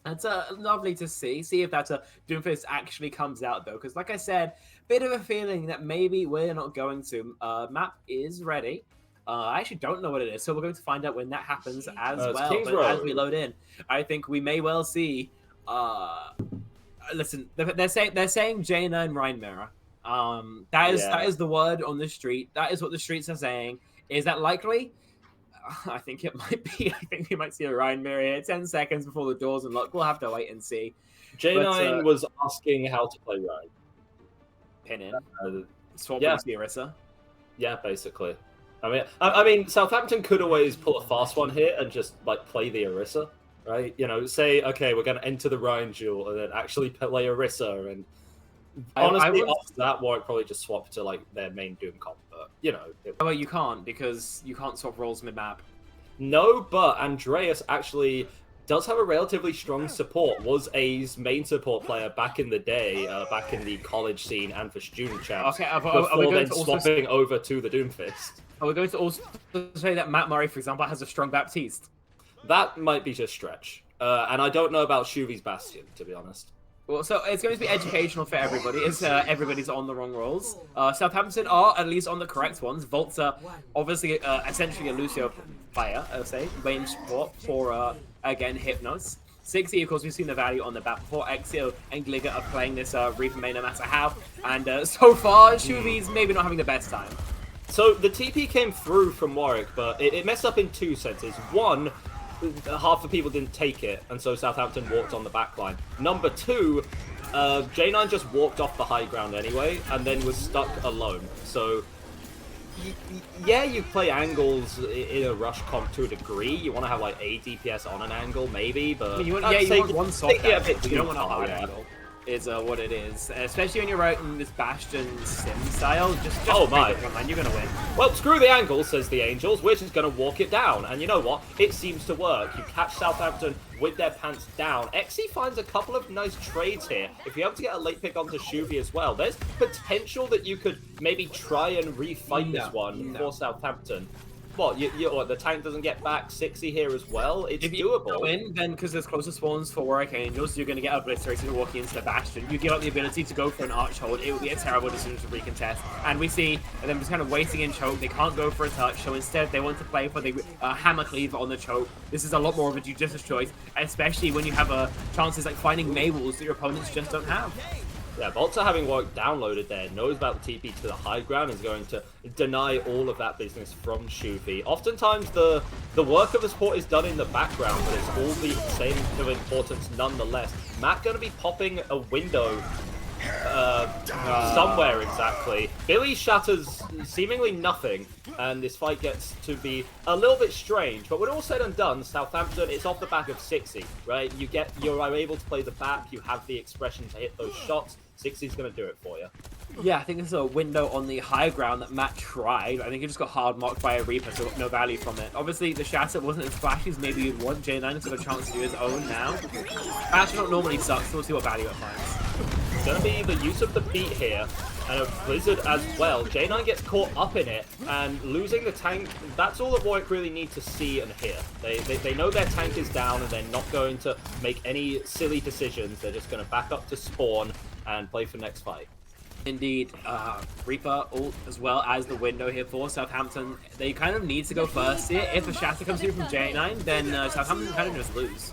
that's lovely to see. See if that Doomfist actually comes out, though. Because like I said, bit of a feeling that maybe we're not going to. Map is ready. I actually don't know what it is, so we're going to find out when that happens as well. Kings But Row. as we load in, I think we may well see. Listen, they're saying J9 Rhine Mirror. That is the word on the street. That is what the streets are saying. Is that likely? I think it might be. I think we might see a Rhine Mirror here. 10 seconds before the doors unlock. We'll have to wait and see. J9 was asking how to play Rhine. Pin in. Swap yeah. with the Orisa. Yeah, basically. I mean, Southampton could always pull a fast one here and just like play the Orisa, right? You know, say, okay, we're going to enter the Rhine duel and then actually play Orisa. And honestly, after that, Warwick probably just swap to like their main Doom comp. But you know, well, you can't because you can't swap roles mid map. No, but Andreas actually does have a relatively strong support. Was A's main support player back in the day, back in the college scene and for student champs. Okay, before then swapping over to the Doomfist. Are we going to also say that Matt Murray, for example, has a strong Baptiste? That might be just stretch. And I don't know about Shuvi's Bastion, to be honest. Well, so it's going to be educational for everybody. It's everybody's on the wrong roles. Southampton are at least on the correct ones. Volt's obviously essentially a Lucio player, I would say. Main support for, again, Hypnos. 60, of course, we've seen the value on the back before. Exio and Gliga are playing this Reaper main no matter how. And so far, Shuvi's maybe not having the best time. So the TP came through from Warwick, but it messed up in two senses. One, half the people didn't take it, and so Southampton walked on the back line. Number two, J9 just walked off the high ground anyway, and then was stuck alone. So, yeah, you play angles in a rush comp to a degree. You want to have, like, a DPS on an angle, maybe, but... I mean, you want one soft angle, but you don't want a hard angle. Is what it is, especially when you're out in this Bastion sim style. Just oh my, man, you're gonna win. Well, screw the angle, says the Angels. We're just gonna walk it down, and you know what? It seems to work. You catch Southampton with their pants down. XE finds a couple of nice trades here. If you're able to get a late pick onto Shuvi as well, there's potential that you could maybe try and refight this one for Southampton. What, the tank doesn't get back 60 here as well? It's if doable. You go in, then because there's closer spawns for Warwick Angels, you're going to get obliterated walking into the Bastion. You give up the ability to go for an arch hold. It would be a terrible decision to recontest. And we see them just kind of waiting in choke. They can't go for a touch, so instead they want to play for the hammer cleaver on the choke. This is a lot more of a judicious choice, especially when you have chances like finding Maywalls that your opponents just don't have. Yeah, Volta, having Warwick downloaded there, knows about the TP to the high ground, is going to deny all of that business from Shuvi. Oftentimes, the work of the support is done in the background, but it's all the same of importance nonetheless. Matt going to be popping a window somewhere exactly. Billy shatters seemingly nothing, and this fight gets to be a little bit strange. But when all said and done, Southampton, it's off the back of 60, right? You're able to play the back, you have the expression to hit those shots. 60's going to do it for you. Yeah, I think there's a window on the high ground that Matt tried. I think he just got hard marked by a Reaper, so no value from it. Obviously, the shatter wasn't as flashy as maybe you'd want. J9 has got a chance to do his own now. Astronaut normally sucks, so we'll see what value it finds. It's going to be the use of the beat here, and a Blizzard as well. J9 gets caught up in it, and losing the tank, that's all that Warwick really need to see and hear. They know their tank is down, and they're not going to make any silly decisions. They're just going to back up to spawn and play for next fight. Indeed, Reaper ult as well as the window here for Southampton. They kind of need to go first here. If a shatter comes through from J9, then Southampton kind of just lose.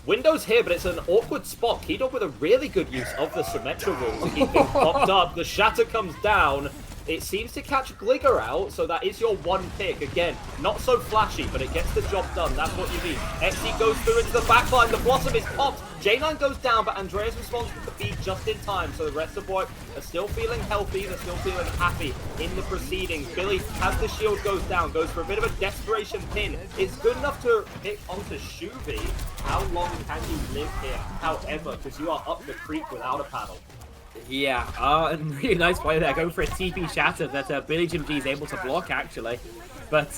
Window's here, but it's an awkward spot. Keydog with a really good use of the Symmetra rule to keep things popped up. The shatter comes down. It seems to catch Gliga out, so that is your one pick. Again, not so flashy, but it gets the job done. That's what you need. XE goes through into the backline. The Blossom is popped. J9 goes down, but Andreas responds with the feed just in time. So the rest of Warwick are still feeling healthy. They're still feeling happy in the proceedings. Billy, as the shield goes down, goes for a bit of a desperation pin. It's good enough to pick onto Shuvi. How long can you live here? However, because you are up the creek without a paddle. Yeah, and really nice play there. Going for a TP shatter that Billy Jim G is able to block, actually. But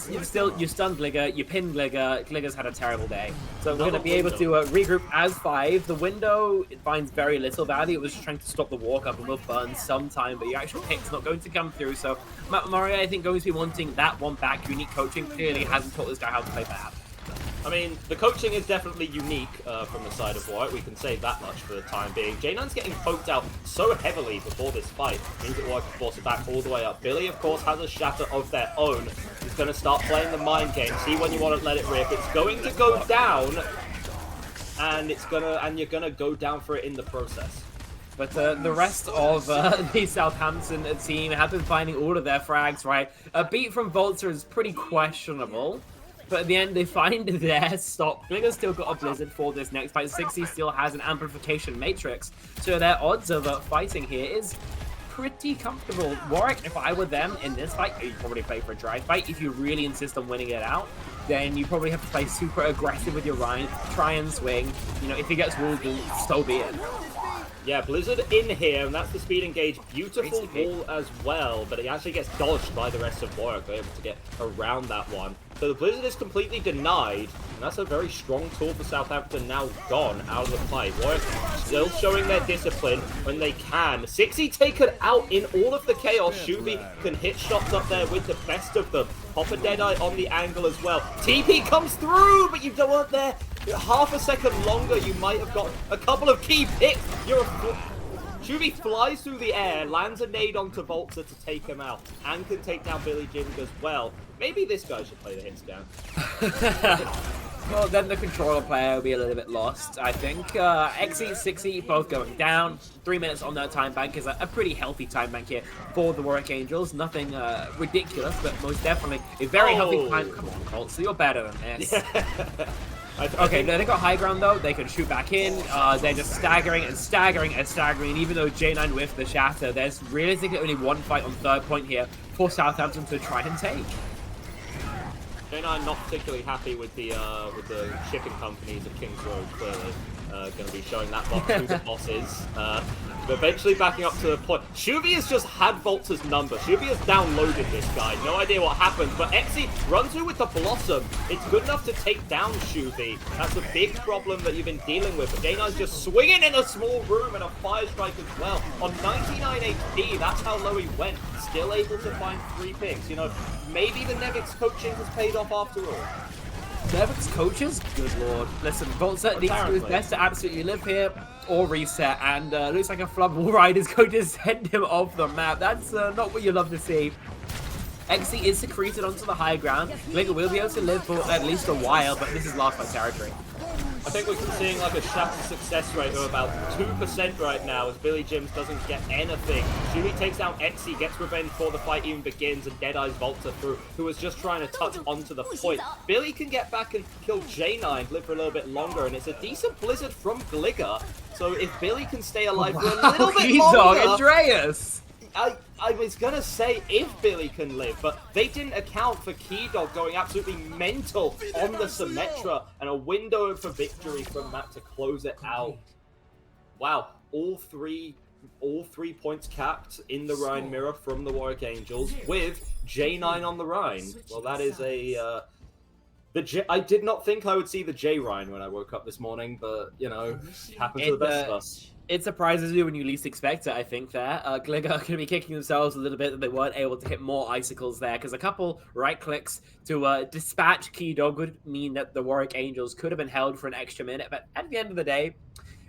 you stunned Gligger, you pinned Gligger. Gligger's had a terrible day. So we're going to be able to regroup as 5. The window, it finds very little value. It was just trying to stop the walk up and will burn some time, but your actual pick's not going to come through. So Mario, I think, going to be wanting that one back. Unique coaching clearly hasn't taught this guy how to play bad. I mean, the coaching is definitely unique from the side of Warwick. We can say that much for the time being. J9's getting poked out so heavily before this fight. Means that Warwick can force it back all the way up. Billy, of course, has a shatter of their own. He's going to start playing the mind game. See when you want to let it rip. It's going to go down, and you're gonna go down for it in the process. But the rest of the Southampton team have been finding all of their frags, right? A beat from Volta is pretty questionable. But at the end, they find their stop. Gligger's still got a Blizzard for this next fight. 60 still has an Amplification Matrix. So their odds of fighting here is pretty comfortable. Warwick, if I were them in this fight, you'd probably play for a dry fight. If you really insist on winning it out, then you probably have to play super aggressive with your Ryan, try and swing. You know, if he gets walled, so be it. Yeah, Blizzard in here, and that's the speed engage. Beautiful wall as well, but it actually gets dodged by the rest of Warwick. They're able to get around that one. So the Blizzard is completely denied, and that's a very strong tool for Southampton now gone out of the fight. Warwick still showing their discipline when they can. 60 taken out in all of the chaos. Shuvi can hit shots up there with the best of them. Pop a Deadeye on the angle as well. TP comes through, but you weren't there half a second longer. You might have got a couple of key picks. Shuvi flies through the air, lands a nade onto Volta to take him out, and can take down Billy Jim as well. Maybe this guy should play the hit scan. Well, then the controller player will be a little bit lost, I think. XE, 60 both going down. 3 minutes on their time bank is a pretty healthy time bank here for the Warwick Angels. Nothing ridiculous, but most definitely a very healthy time. Come on, Colt, so you're better than this. Okay, no, they got high ground though. They can shoot back in. They're just staggering and staggering and staggering. And even though J9 whiffed the shatter, there's realistically only one fight on 3rd point here for Southampton to try and take. J9 not particularly happy with the shipping companies of Kings Road, clearly. Going to be showing that box who the boss is. But eventually backing up to the point. Shuvi has just had Volta's number. Shuvi has downloaded this guy. No idea what happens, but Exy runs through with the Blossom. It's good enough to take down Shuvi. That's a big problem that you've been dealing with. But J9's just swinging in a small room and a fire strike as well. On 99 HP, that's how low he went. Still able to find 3 picks. You know, maybe the Nevix coaching has paid off after all. Nevix coaches? Good lord. Listen, Volta needs to do his best to absolutely live here or reset, and looks like a Flubble Ride is going to send him off the map. That's not what you love to see. XC is secreted onto the high ground. Gligger will be able to live for at least a while, but this is last fight territory. I think we're seeing like a shatter success rate of about 2% right now as Billy Jims doesn't get anything. Shuvi takes down Exy, gets revenge before the fight even begins, and Deadeye's Volta through, who was just trying to touch onto the point. Billy can get back and kill J9, live for a little bit longer, and it's a decent Blizzard from Gligger. So if Billy can stay alive for a little bit longer... Andreas! I was gonna say if Billy can live, but they didn't account for Keydog going absolutely mental on the Symmetra, and a window for victory from that to close it out. Wow, all three points capped in the Rhine mirror from the Warwick Angels with J9 on the Rhine. Well, that is a I did not think I would see the J Rhine when I woke up this morning, but you know, happens to the best of us. It surprises you when you least expect it, I think, there. Gligger are going to be kicking themselves a little bit that they weren't able to hit more icicles there, because a couple right clicks to dispatch Keydog would mean that the Warwick Angels could have been held for an extra minute, but at the end of the day,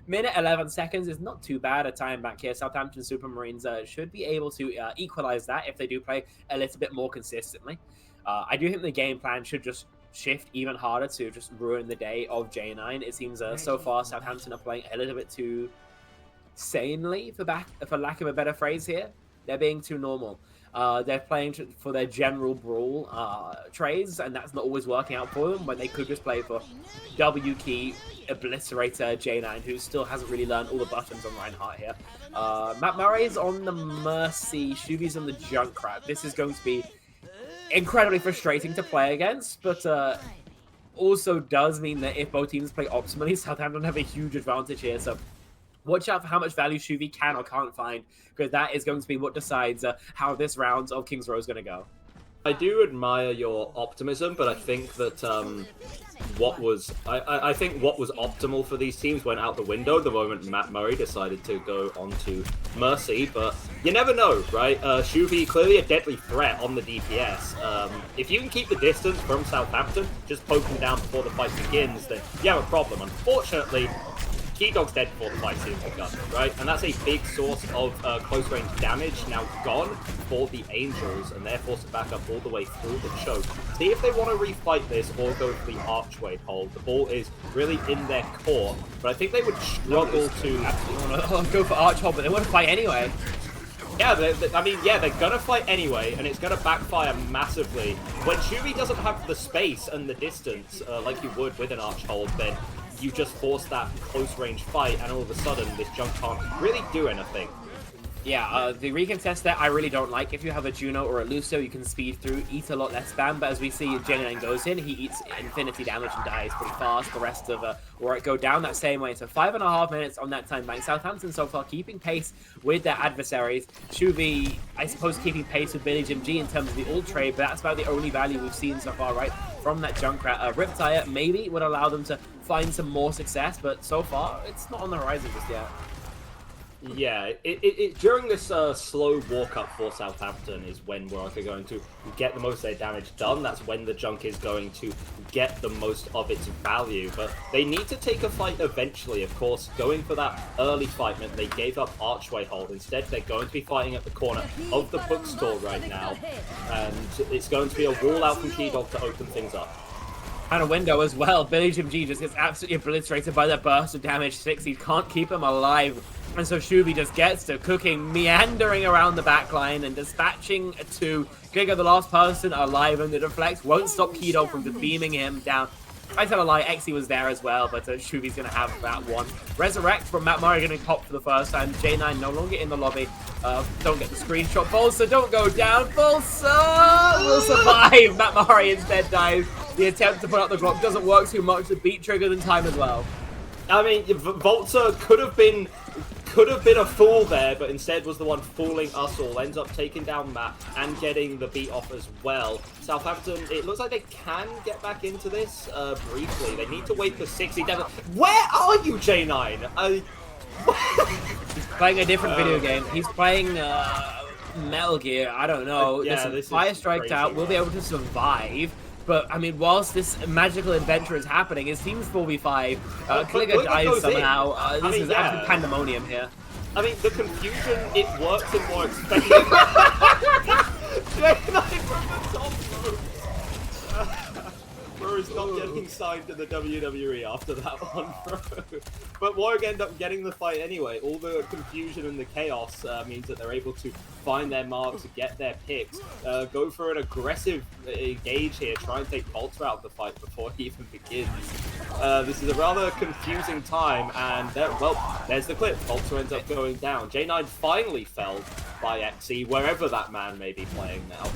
minute 11 seconds is not too bad a time back here. Southampton Supermarines should be able to equalize that if they do play a little bit more consistently. I do think the game plan should just shift even harder to just ruin the day of J9. It seems so far Southampton are playing a little bit too sanely, for lack of a better phrase here. They're being too normal. They're playing for their general brawl trades, and that's not always working out for them when they could just play for W key obliterator J9, who still hasn't really learned all the buttons on Reinhardt here. Matt Murray's on the Mercy, Shuvi's on the Junkrat. This is going to be incredibly frustrating to play against, but also does mean that if both teams play optimally, Southampton have a huge advantage here. So watch out for how much value Shuvi can or can't find, because that is going to be what decides how this round of King's Row is going to go. I do admire your optimism, but I think that I think what was optimal for these teams went out the window the moment Matt Murray decided to go on to Mercy. But you never know, right? Shuvi clearly a deadly threat on the DPS. If you can keep the distance from Southampton, just poke them down before the fight begins, then you have a problem. Unfortunately, Keydog's dead before the fight's even begun, right? And that's a big source of close-range damage now gone for the Angels, and they're forced to back up all the way through the choke. See if they want to refight this or go for the archway hold. The ball is really in their court, but I think they would struggle to... Absolutely want to go for arch hold, but they want to fight anyway. Yeah, they're gonna fight anyway, and it's gonna backfire massively. When Shuvi doesn't have the space and the distance, like you would with an arch hold, then you just force that close-range fight, and all of a sudden, this junk can't really do anything. Yeah, the recontest there I really don't like. If you have a Juno or a Lucio, you can speed through, eat a lot less spam, but as we see, J9 goes in, he eats infinity damage and dies pretty fast. The rest of Warwick go down that same way. So 5.5 minutes on that time bank. Southampton so far keeping pace with their adversaries. Shuvi, I suppose, keeping pace with Billy Jim G in terms of the ult trade, but that's about the only value we've seen so far, right? From that Junkrat. Riptire maybe would allow them to find some more success, but so far, it's not on the horizon just yet. Yeah, during this slow walk-up for Southampton is when Warwick are going to get the most of their damage done. That's when the junk is going to get the most of its value. But they need to take a fight eventually, of course. Going for that early fight meant they gave up Archway Hold. Instead, they're going to be fighting at the corner of the bookstore right now. And it's going to be a wall out from Keydog to open things up. And a window as well. Billy Jim G just gets absolutely obliterated by that burst of damage. 60 can't keep him alive. And so Shuvi just gets to cooking, meandering around the backline and dispatching to Giga, the last person alive, and the deflect won't stop Keydog from just beaming him down. I tell a lie, Exy was there as well, but Shuvi's going to have that one. Resurrect from Matt Murray going to pop for the first time. J9 no longer in the lobby. Don't get the screenshot. Bolsa, don't go down. Bolsa will survive. Matt Murray instead dies. The attempt to put out the Glock doesn't work too much. The beat triggered in time as well. I mean, Volta could have been a fool there, but instead was the one fooling us all. Ends up taking down Matt and getting the beat off as well. Southampton, it looks like they can get back into this briefly. They need to wait for 60. Where are you, J9? He's playing a different video game. He's playing Metal Gear. I don't know. Yeah, listen, this Fire is Striked crazy, out. We'll be able to survive. But, I mean, whilst this magical adventure is happening, his team's 4v5. Kligger dies somehow. This is absolute pandemonium here. I mean, the confusion, it works in more expected. From the top rope. Bro is not getting signed to the WWE after that one, bro. But Warwick end up getting the fight anyway. All the confusion and the chaos means that they're able to find their marks, get their picks, go for an aggressive engage here, try and take Bolter out of the fight before he even begins. This is a rather confusing time, and there's the clip. Bolter ends up going down. J9 finally felled by Exy, wherever that man may be playing now.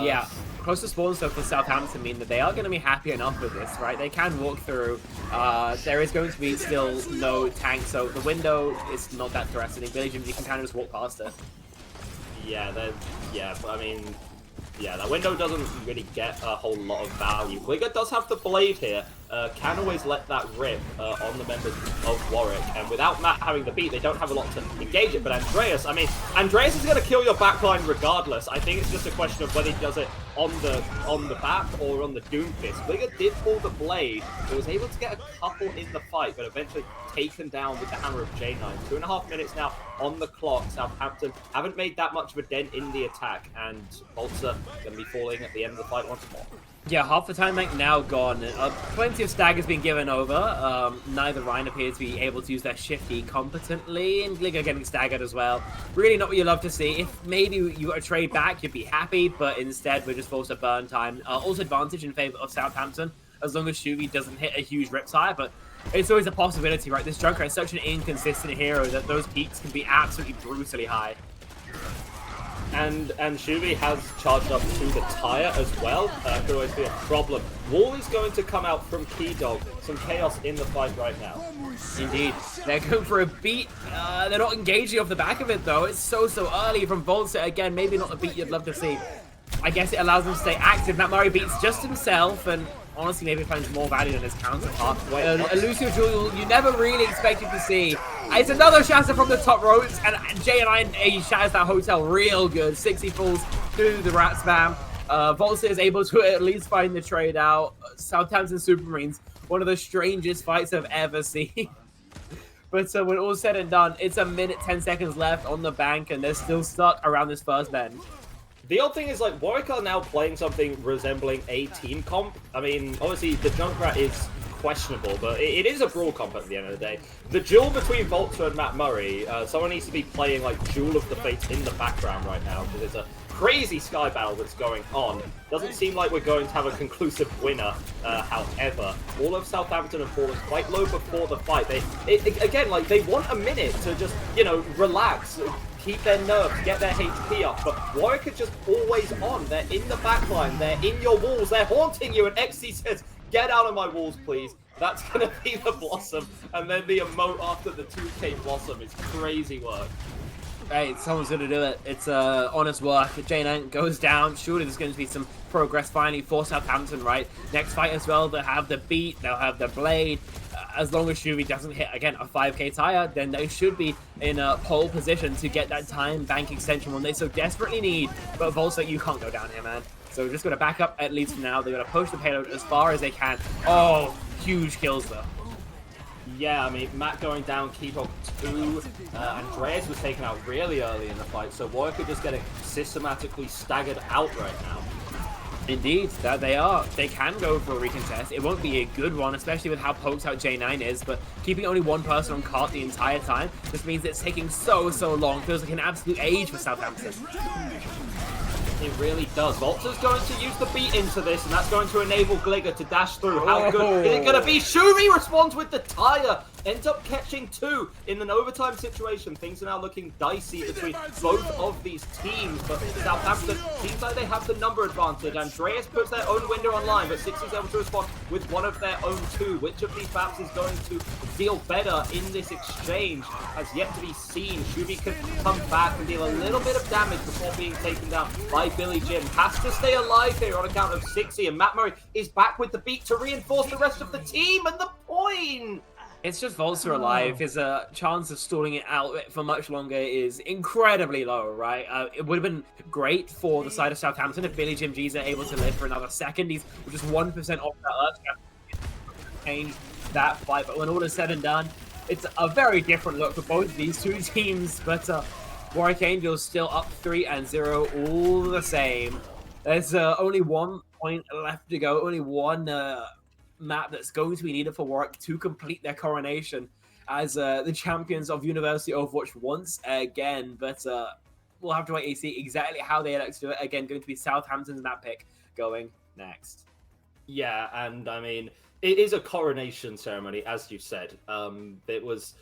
Yeah, close to spawn stuff for Southampton mean that they are going to be happy enough with this, right? They can walk through. There is going to be still no tank, so the window is not that threatening. Billy Jim, you can kind of just walk past it. Yeah, I mean, yeah, that window doesn't really get a whole lot of value. Kligger does have the blade here, can always let that rip on the members of Warwick, and without Matt having the beat, they don't have a lot to engage it, but Andreas, I mean, Andreas is going to kill your backline regardless. I think it's just a question of whether he does it on the back or on the Doomfist. Kligger did pull the blade, he was able to get a couple in the fight, but eventually taken down with the hammer of J9. 2.5 minutes now on the clock. Southampton haven't made that much of a dent in the attack, and Bolter going to be falling at the end of the fight once more. Yeah, half the time bank now gone. Plenty of staggers being given over. Neither Ryan appears to be able to use their shifty competently, and Kligger getting staggered as well. Really not what you love to see. If maybe you got a trade back, you'd be happy, but instead we're just forced to burn time. Also advantage in favor of Southampton, as long as Shuvi doesn't hit a huge riptire, but it's always a possibility, right? This Junker is such an inconsistent hero that those peaks can be absolutely brutally high. And Shuvi has charged up to the tire as well. Could always be a problem. Wall is going to come out from Keydog. Some chaos in the fight right now. Indeed. They're going for a beat. They're not engaging off the back of it, though. It's so early from Volta. Again, maybe not the beat you'd love to see. I guess it allows him to stay active. Matt Murray beats just himself, and honestly maybe finds more value than his counterpart. A Lucio Jewel you never really expected to see. It's another shatter from the top ropes, and J9 shatters that hotel real good. 60 falls through the rat spam. Volta is able to at least find the trade out. Southampton Supermarines, one of the strangest fights I've ever seen. But when all's said and done, it's a minute, 10 seconds left on the bank, and they're still stuck around this first bend. The odd thing is, like, Warwick are now playing something resembling a team comp. I mean, obviously, the Junkrat is questionable, but it is a brawl comp at the end of the day. The duel between Volta and Matt Murray, someone needs to be playing, like, Duel of the Fates in the background right now, because it's a crazy sky battle that's going on. Doesn't seem like we're going to have a conclusive winner, however. All of Southampton have fallen quite low before the fight. Again, like, they want a minute to just, you know, relax, keep their nerves, get their HP up, but Warwick are just always on. They're in the backline, they're in your walls, they're haunting you, and XC says, get out of my walls, please. That's going to be the Blossom, and then the emote after the 2K Blossom is crazy work. Hey, someone's going to do it. It's honest work. J9 goes down. Surely there's going to be some progress finally for Southampton, right? Next fight as well, they'll have the beat, they'll have the blade. As long as Shuvi doesn't hit, again, a 5k tire, then they should be in a pole position to get that time bank extension one they so desperately need. But Volta, you can't go down here, man. So we're just going to back up at least for now. They're going to push the payload as far as they can. Oh, huge kills, though. Yeah, I mean, Matt going down, Keto 2. Andreas was taken out really early in the fight, so Warwick are just getting systematically staggered out right now. Indeed, that they are. They can go for a recontest. It won't be a good one, especially with how poked out J9 is, but keeping only one person on cart the entire time just means it's taking so long. Feels like an absolute age for Southampton. It really does. Volta's going to use the beat into this, and that's going to enable Gligger to dash through. How good is it going to be? Shuri responds with the tire. Ends up catching 2 in an overtime situation. Things are now looking dicey between both of these teams, but Southampton seems like they have the number advantage. Andreas puts their own window online, but 60 is able to respond with one of their own 2. Which of these maps is going to deal better in this exchange has yet to be seen. Shuri could come back and deal a little bit of damage before being taken down by Billy Jim. Has to stay alive here on account of 60, and Matt Murray is back with the beat to reinforce the rest of the team, and the point! It's just Volta alive. His chance of stalling it out for much longer is incredibly low, right? It would have been great for the side of Southampton if Billy Jim G's are able to live for another second. He's just 1% off that earth change that fight, but when all is said and done, it's a very different look for both of these two teams, but Warwick Angels still up 3-0 all the same. There's only 1 point left to go, only one map that's going to be needed for Warwick to complete their coronation as the champions of University Overwatch once again, but we'll have to wait and see exactly how they elect to do it. Again, going to be Southampton's map pick going next. Yeah, and I mean, it is a coronation ceremony, as you said. It was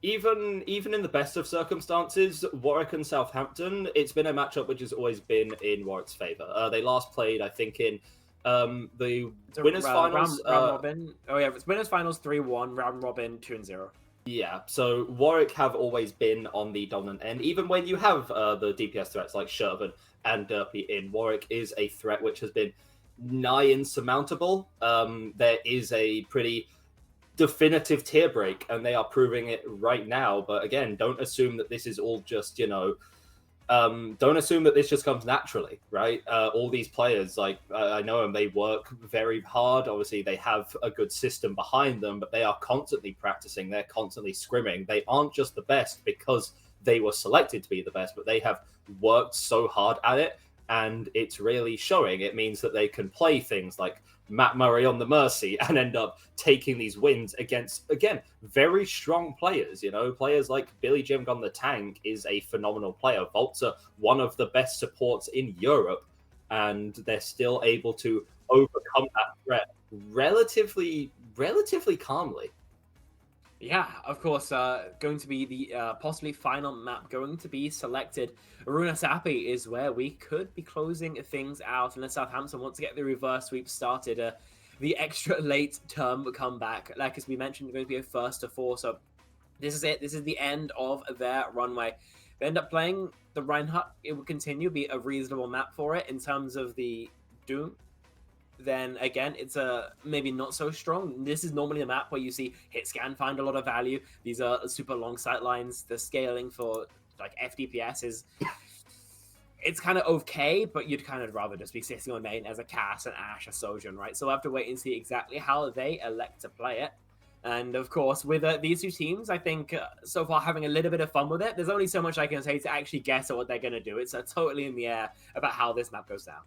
even in the best of circumstances, Warwick and Southampton, it's been a matchup which has always been in Warwick's favour. They last played, I think, in the winners finals. Round robin. Oh yeah, it's winners finals 3-1, round robin 2-0. Yeah, so Warwick have always been on the dominant end. Even when you have the DPS threats like Shervin and Derpy in, Warwick is a threat which has been nigh insurmountable. There is a pretty definitive tier break, and they are proving it right now. But again, don't assume that this is all just, you know, don't assume that this just comes naturally, right? All these players, like, I know them, they work very hard. Obviously, they have a good system behind them, but they are constantly practicing. They're constantly scrimming. They aren't just the best because they were selected to be the best, but they have worked so hard at it, and it's really showing. It means that they can play things like Matt Murray on the Mercy and end up taking these wins against, again, very strong players. You know, players like Billy Jim on the tank is a phenomenal player. Volta, one of the best supports in Europe, and they're still able to overcome that threat relatively calmly. Yeah, of course, going to be the possibly final map going to be selected. Aruna Sapi is where we could be closing things out, unless Southampton want to get the reverse sweep started. The extra late term comeback, like as we mentioned, going to be a 1st to 4. So this is it. This is the end of their runway. they end up playing the Reinhardt, it would continue to be a reasonable map for it. In terms of the Doom, then again, it's maybe not so strong. This is normally a map where you see hit scan find a lot of value. These are super long sight lines. The scaling for like FDPS is it's kind of okay, but you'd kind of rather just be sitting on main as a Cass, an Ashe, a Sojourn, right? So we'll have to wait and see exactly how they elect to play it. And of course, with these two teams, I think so far having a little bit of fun with it. There's only so much I can say to actually guess at what they're going to do. It's totally in the air about how this map goes down.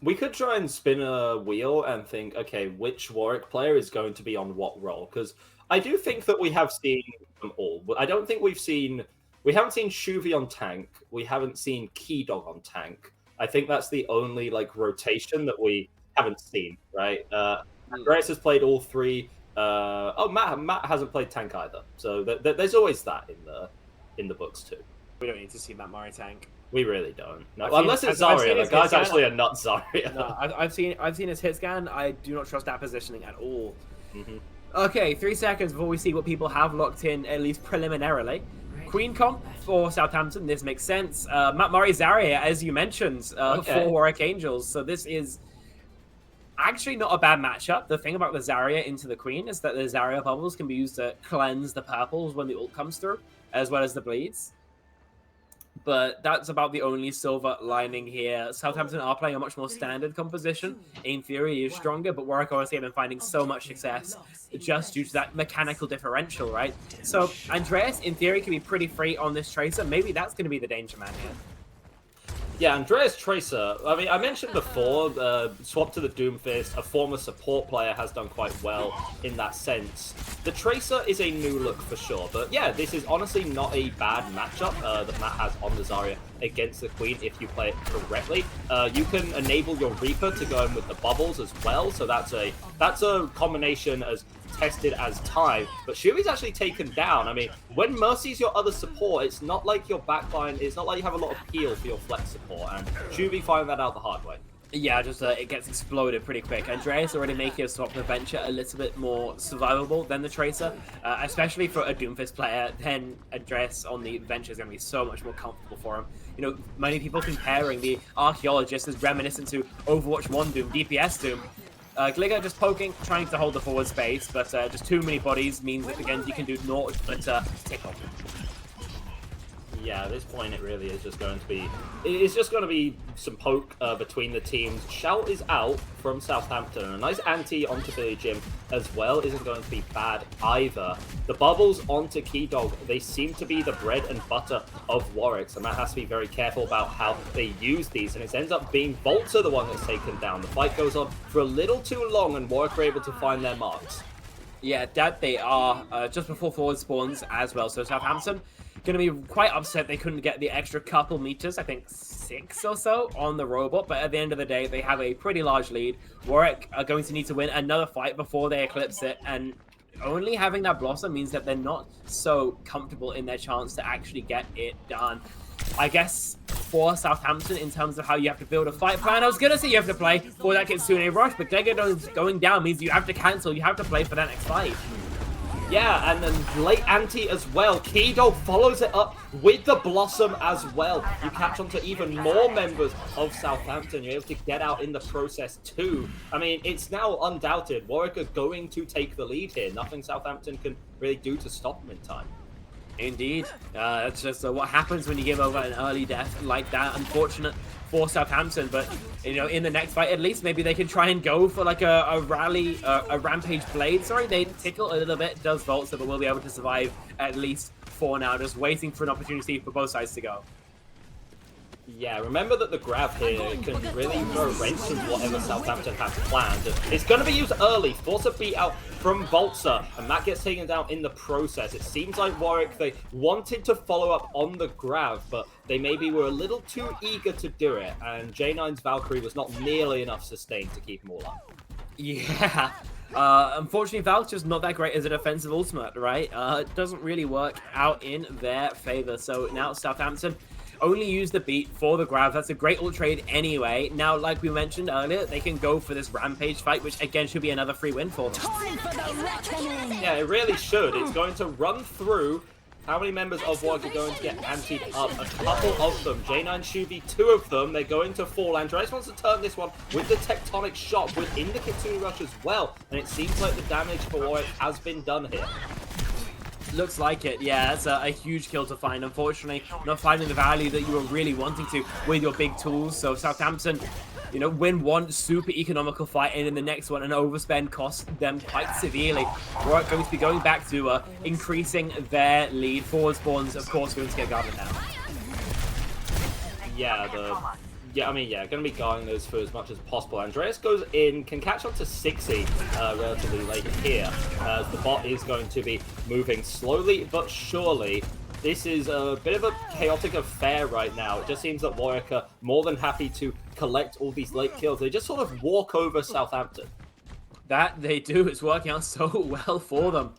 We could try and spin a wheel and think, okay, which Warwick player is going to be on what role? Because I do think that we have seen them all. I don't think we haven't seen Shuvi on tank. We haven't seen Keydog on tank. I think that's the only like rotation that we haven't seen, right? Andreas has played all three. Matt hasn't played tank either. So there's always that in the books too. We don't need to see Matt Murray tank. We really don't. No, unless it's Zarya. The guy's actually a nut Zarya. No, I've seen his hit scan. I do not trust that positioning at all. Mm-hmm. Okay, 3 seconds before we see what people have locked in, at least preliminarily. Queen comp for Southampton. This makes sense. Matt Murray Zarya, as you mentioned, for Warwick Angels. So this is actually not a bad matchup. The thing about the Zarya into the Queen is that the Zarya bubbles can be used to cleanse the purples when the ult comes through, as well as the bleeds. But that's about the only silver lining here. Southampton are playing a much more standard composition. In theory, is stronger, but Warwick obviously have been finding so much success just due to that mechanical differential, right? So Andreas, in theory, can be pretty free on this Tracer. Maybe that's going to be the danger man here. Yeah, Andreas Tracer, I mean, I mentioned before, swap to the Doomfist, a former support player, has done quite well in that sense. The Tracer is a new look for sure, but yeah, this is honestly not a bad matchup that Matt has on the Zarya against the Queen if you play it correctly. You can enable your Reaper to go in with the bubbles as well, so that's a combination as tested as time, but Shuvi's actually taken down. I mean, when Mercy's your other support, it's not like your backline, it's not like you have a lot of peel for your flex support, and Shuvi found that out the hard way. Yeah, just it gets exploded pretty quick. Andreas already making a swap the Venture a little bit more survivable than the Tracer, especially for a Doomfist player. Then Andreas on the Venture is going to be so much more comfortable for him. You know, many people comparing the Archaeologist as reminiscent to Overwatch 1 Doom, DPS Doom. Gligger just poking, trying to hold the forward space, but just too many bodies means that the Genji can do naught but tick off. Yeah, at this point it really is just going to be... It's just going to be some poke between the teams. Shout is out from Southampton. A nice anti onto Billy Jim as well isn't going to be bad either. The bubbles onto Keydog, they seem to be the bread and butter of Warwick, so Matt has to be very careful about how they use these, and it ends up being Volta the one that's taken down. The fight goes on for a little too long, and Warwick are able to find their marks. Yeah, that they are just before forward spawns as well, so Southampton going to be quite upset they couldn't get the extra couple meters, I think 6 or so, on the robot, but at the end of the day, they have a pretty large lead. Warwick are going to need to win another fight before they eclipse it, and only having that Blossom means that they're not so comfortable in their chance to actually get it done. I guess for Southampton, in terms of how you have to build a fight plan, I was going to say you have to play for that Kitsune rush, but Glegger going down means you have to cancel, you have to play for that next fight. Yeah, and then late anti as well. Keydog follows it up with the Blossom as well. You catch on to even more members of Southampton. You're able to get out in the process too. I mean, it's now undoubted. Warwick are going to take the lead here. Nothing Southampton can really do to stop them in time. Indeed. That's just what happens when you give over an early death like that. Unfortunate for Southampton, but you know, in the next fight at least maybe they can try and go for like a rampage blade. Sorry, they tickle a little bit, does Volta, but we'll be able to survive at least for now, just waiting for an opportunity for both sides to go. Yeah, remember that the grab here can really throw a wrench in whatever Southampton has planned. It's going to be used early, force a beat out from Volta, and that gets taken down in the process. It seems like Warwick, they wanted to follow up on the grab, but they maybe were a little too eager to do it, and J9's Valkyrie was not nearly enough sustained to keep them all up. Yeah. Unfortunately, Valk's just not that great as a defensive ultimate, right? It doesn't really work out in their favor. So now Southampton only use the beat for the grab. That's a great ult trade anyway. Now, like we mentioned earlier, they can go for this rampage fight, which again should be another free win for them. Yeah, it really should. It's going to run through How many members of Warwick are going to get antied up? A couple of them. J9 Shuvi, 2 of them. They're going to fall. Andreas wants to turn this one with the Tectonic Shock within the Kitsune Rush as well. And it seems like the damage for Warwick has been done here. Looks like it, yeah. That's a huge kill to find. Unfortunately, not finding the value that you were really wanting to with your big tools. So Southampton, you know, win one super economical fight, and in the next one, an overspend cost them quite severely. We're going to be going back to increasing their lead. Forward spawns, of course, going to get guarded now. Yeah, going to be guarding those for as much as possible. Andreas goes in, can catch up to 60 relatively late here, as the bot is going to be moving slowly but surely. This is a bit of a chaotic affair right now. It just seems that Warwick are more than happy to collect all these late kills. They just sort of walk over Southampton. That they do. It's working out so well for them.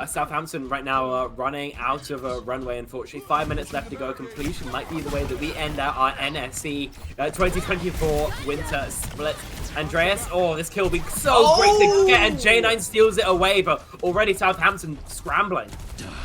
Southampton right now running out of a runway, unfortunately. 5 minutes left to go. Completion might be the way that we end out our NSC 2024 winter split. Andreas, this kill will be so great to get, and J9 steals it away, but already Southampton scrambling.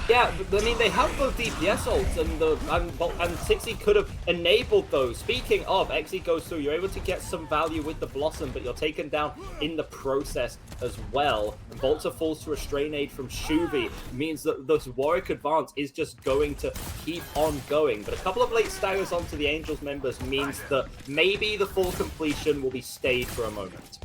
Yeah, I mean, they have both DPS ults, and Sixy could have enabled those. Speaking of, XE goes through, you're able to get some value with the Blossom, but you're taken down in the process as well. And Volta falls to a Strain Aid from Shuvi, means that this Warwick advance is just going to keep on going. But a couple of late staggers onto the Angels members means that maybe the full completion will be stayed for a moment.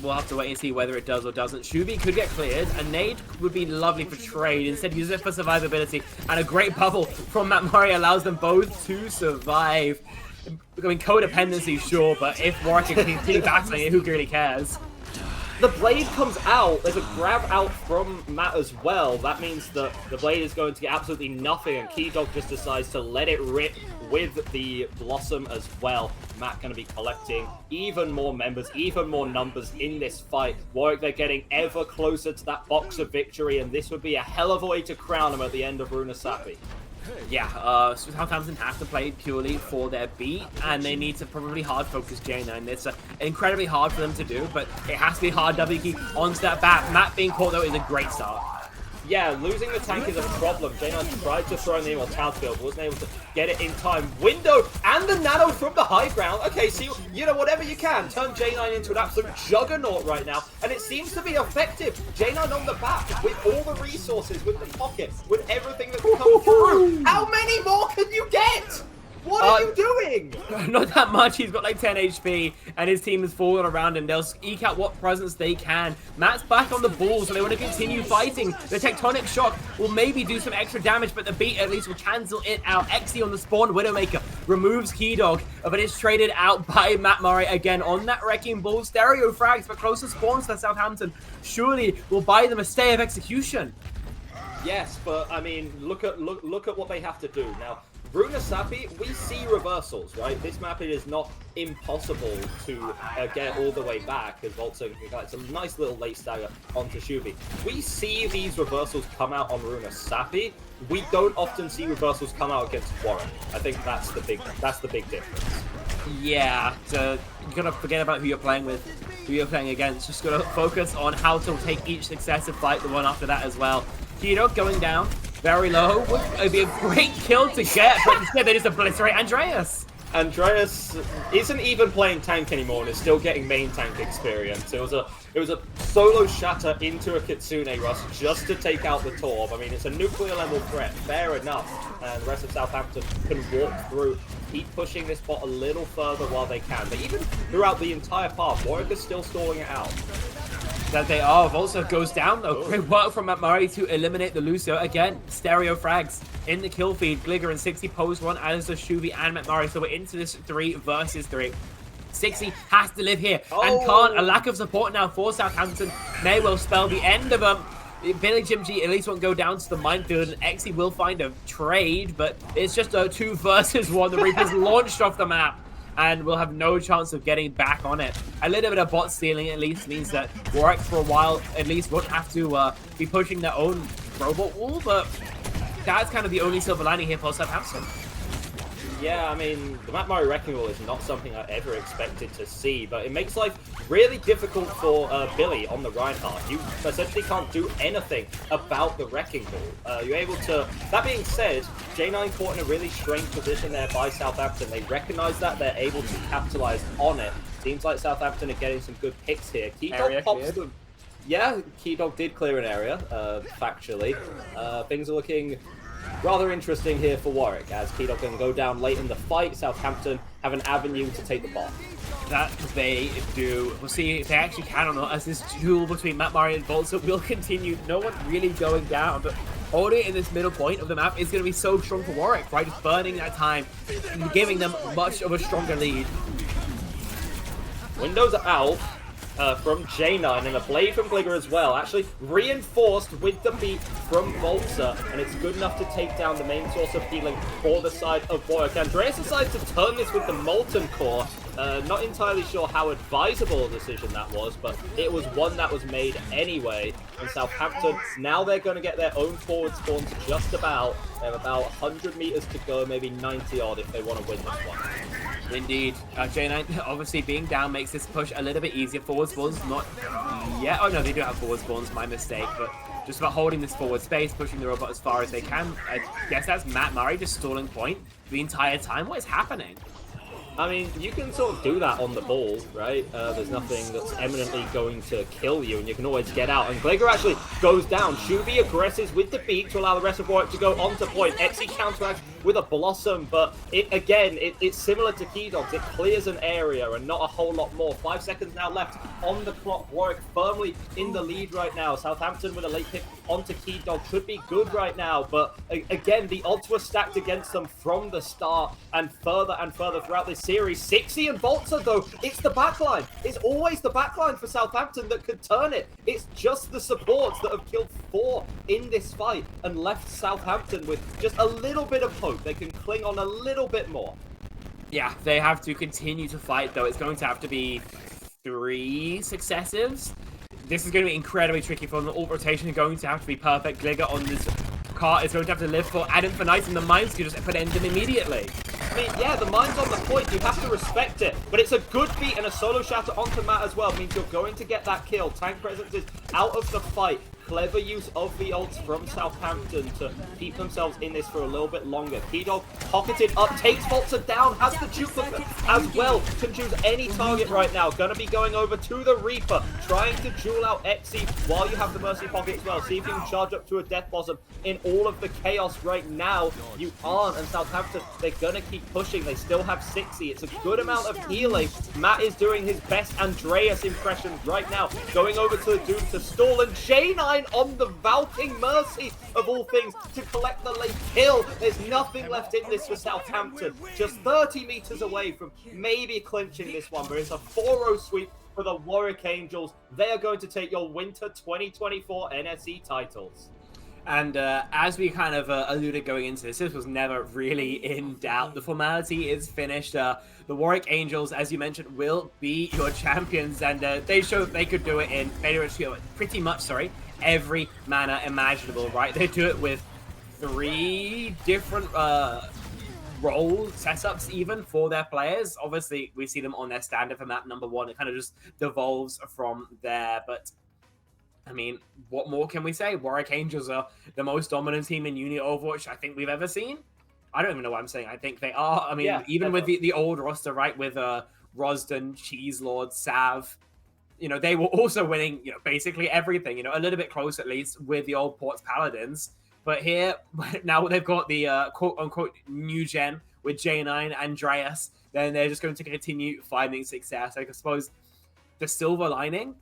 We'll have to wait and see whether it does or doesn't. Shuvi could get cleared. A nade would be lovely for trade. Instead, use it for survivability. And a great bubble from Matt Murray allows them both to survive. I mean, codependency, sure, but if Warwick can continue battling it, who really cares? The blade comes out. There's a grab out from Matt as well. That means that the blade is going to get absolutely nothing, and Keydog just decides to let it rip with the Blossom as well. Matt going to be collecting even more members, even more numbers in this fight. Warwick, they're getting ever closer to that box of victory, and this would be a hell of a way to crown them at the end of Runasapi. Yeah, Southampton have to play purely for their beat, and they need to probably hard focus J9. It's incredibly hard for them to do, but it has to be hard W key onto that bat. Matt being caught, though, is a great start. Yeah, losing the tank is a problem. J9 tried to throw in the Immortality Field, but wasn't able to get it in time. Window and the Nano from the high ground. Okay, so you know, whatever you can, turn J9 into an absolute juggernaut right now, and it seems to be effective. J9 on the back with all the resources, with the pocket, with everything that can come through. How many more can you get? What are you doing? Not that much. He's got like 10 HP, and his team is falling around him. They'll eke out what presence they can. Matt's back on the ball, so they want to continue fighting. The Tectonic Shock will maybe do some extra damage, but the beat at least will cancel it out. XE on the spawn. Widowmaker removes Keydog, but it's traded out by Matt Murray again on that Wrecking Ball. Stereo frags, but closer spawns to Southampton surely will buy them a stay of execution. Yes, but I mean, look at what they have to do now. Runasapi, we see reversals, right? This map, it is not impossible to get all the way back, as Volta can collect some nice little late stagger onto Shuvi. We see these reversals come out on Runasapi. We don't often see reversals come out against Warren. I think that's the big difference. Yeah, you gotta forget about who you're playing with, who you're playing against. Just gotta focus on how to take each successive fight, the one after that as well. Keydog going down. Very low. It'd be a great kill to get, but instead they just obliterate Andreas. Andreas isn't even playing tank anymore and is still getting main tank experience. It was a solo shatter into a Kitsune Rush just to take out the Torb. I mean, it's a nuclear level threat, fair enough. And the rest of Southampton can walk through, keep pushing this bot a little further while they can. But even throughout the entire path, Warwick is still stalling it out. That they are. Also goes down though. Great work from Matt Murray to eliminate the Lucio. Again, stereo frags in the kill feed. Gligger and 60 pose one as the Shuvi and Matt Murray. So we're into this 3 versus 3. 60 has to live here and can't. A lack of support now for Southampton may well spell the end of them. Billy Jim G at least won't go down to the minefield, and XE will find a trade, but it's just a 2 versus 1. The Reaper's launched off the map, and we'll have no chance of getting back on it. A little bit of bot stealing at least means that Warwick for a while at least won't have to be pushing their own robot wall, but that's kind of the only silver lining here for Southampton. Yeah, I mean, the Matt Murray Wrecking Ball is not something I ever expected to see, but it makes life really difficult for Billy on the Reinhardt. You essentially can't do anything about the Wrecking Ball. You're able to... That being said, J9 caught in a really strange position there by Southampton. They recognize that, they're able to capitalize on it. Seems like Southampton are getting some good picks here. Keydog pops the... Yeah, Keydog did clear an area, factually. Things are looking rather interesting here for Warwick, as Keydog can go down late in the fight. Southampton have an avenue to take the ball. That they do. We'll see if they actually can or not, as this duel between Matt Murray and Volta will continue. No one really going down, but holding it in this middle point of the map is going to be so strong for Warwick, right? Just burning that time and giving them much of a stronger lead. Windows are out from J9 and a blade from Gligger as well. Actually reinforced with the beat from Volta, and it's good enough to take down the main source of healing for the side of Warwick. Andreas decides to turn this with the Molten Core. Not entirely sure how advisable a decision that was, but it was one that was made anyway. And Southampton, now they're going to get their own forward spawn to just about. They have about 100 meters to go, maybe 90 odd if they want to win this one. Indeed. J9 obviously being down makes this push a little bit easier. Forward spawns not yet. Oh no, they do have forward spawns, my mistake. But just about holding this forward space, pushing the robot as far as they can. I guess that's Matt Murray just stalling point the entire time. What is happening? I mean, you can sort of do that on the ball, right? There's nothing that's eminently going to kill you, and you can always get out. And Gligger actually goes down. Shuvi aggresses with the beat to allow the rest of Warwick to go onto point. Exi counteracts with a Blossom, but it's similar to Keydog's. It clears an area and not a whole lot more. 5 seconds now left on the clock. Warwick firmly in the lead right now. Southampton with a late pick onto Keydog should be good right now, but again, the odds were stacked against them from the start and further throughout this series. Sixy and Volta, though, it's the backline. It's always the backline for Southampton that could turn it. It's just the supports that have killed 4 in this fight and left Southampton with just a little bit of hope. They can cling on a little bit more. Yeah, they have to continue to fight, though. It's going to have to be 3 successives. This is going to be incredibly tricky for them. The ult rotation is going to have to be perfect. Gligger on this cart is going to have to live for Adam for Nice, and the mines can just put end him immediately. I mean, yeah, the mine's on the point. You have to respect it. But it's a good beat, and a solo shatter onto Matt as well means you're going to get that kill. Tank presence is out of the fight. Clever use of the ults from Southampton to keep themselves in this for a little bit longer. Keydog pocketed up, takes Volta down, has the duplicate as well. Can choose any target right now. Gonna be going over to the Reaper, trying to duel out Exi while you have the Mercy pocket as well. See if you can charge up to a Death Blossom in all of the chaos right now. You aren't, and Southampton, they're gonna keep pushing. They still have 60. It's a good amount of healing. Matt is doing his best Andreas impression right now. Going over to the Doom to stall, and J9 on the Valking Mercy of all things to collect the late kill. There's nothing left in this for Southampton. Just 30 meters away from maybe clinching this one, but it's a 4-0 sweep for the Warwick Angels. They are going to take your Winter 2024 NSE titles. And as we kind of alluded going into this was never really in doubt. The formality is finished. The Warwick Angels, as you mentioned, will be your champions, and they showed they could do it in pretty much every manner imaginable, right? They do it with 3 different role setups even for their players. Obviously, we see them on their standard for map number 1. It kind of just devolves from there, but I mean, what more can we say? Warwick Angels are the most dominant team in Uni Overwatch I think we've ever seen. I don't even know what I'm saying. I think they are. I mean, yeah, even with the old roster, right, with Rosden, Cheeselord, Sav, they were also winning, basically everything, a little bit close at least with the old Ports Paladins. But here, now they've got the quote-unquote new gen with J9, Andreas, then they're just going to continue finding success. I suppose the silver lining,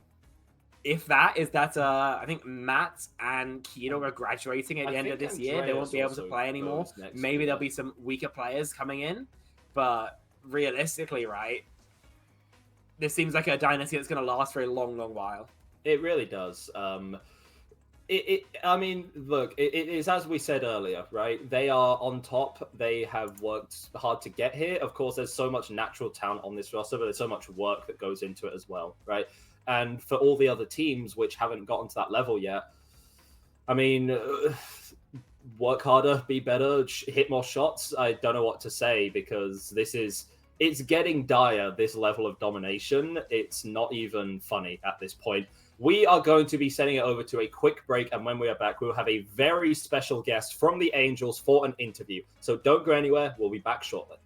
if that, is that I think Matt and Keydog are graduating at the end of this year. They won't be able to play anymore. Maybe there'll be some weaker players coming in. But realistically, right, this seems like a dynasty that's going to last for a long, long while. It really does. I mean, look, it is as we said earlier, right? They are on top. They have worked hard to get here. Of course, there's so much natural talent on this roster, but there's so much work that goes into it as well, right? And for all the other teams which haven't gotten to that level yet, I mean, work harder, be better, hit more shots. I don't know what to say because it's getting dire, this level of domination. It's not even funny at this point. We are going to be sending it over to a quick break, and when we are back, we'll have a very special guest from the Angels for an interview. So don't go anywhere. We'll be back shortly.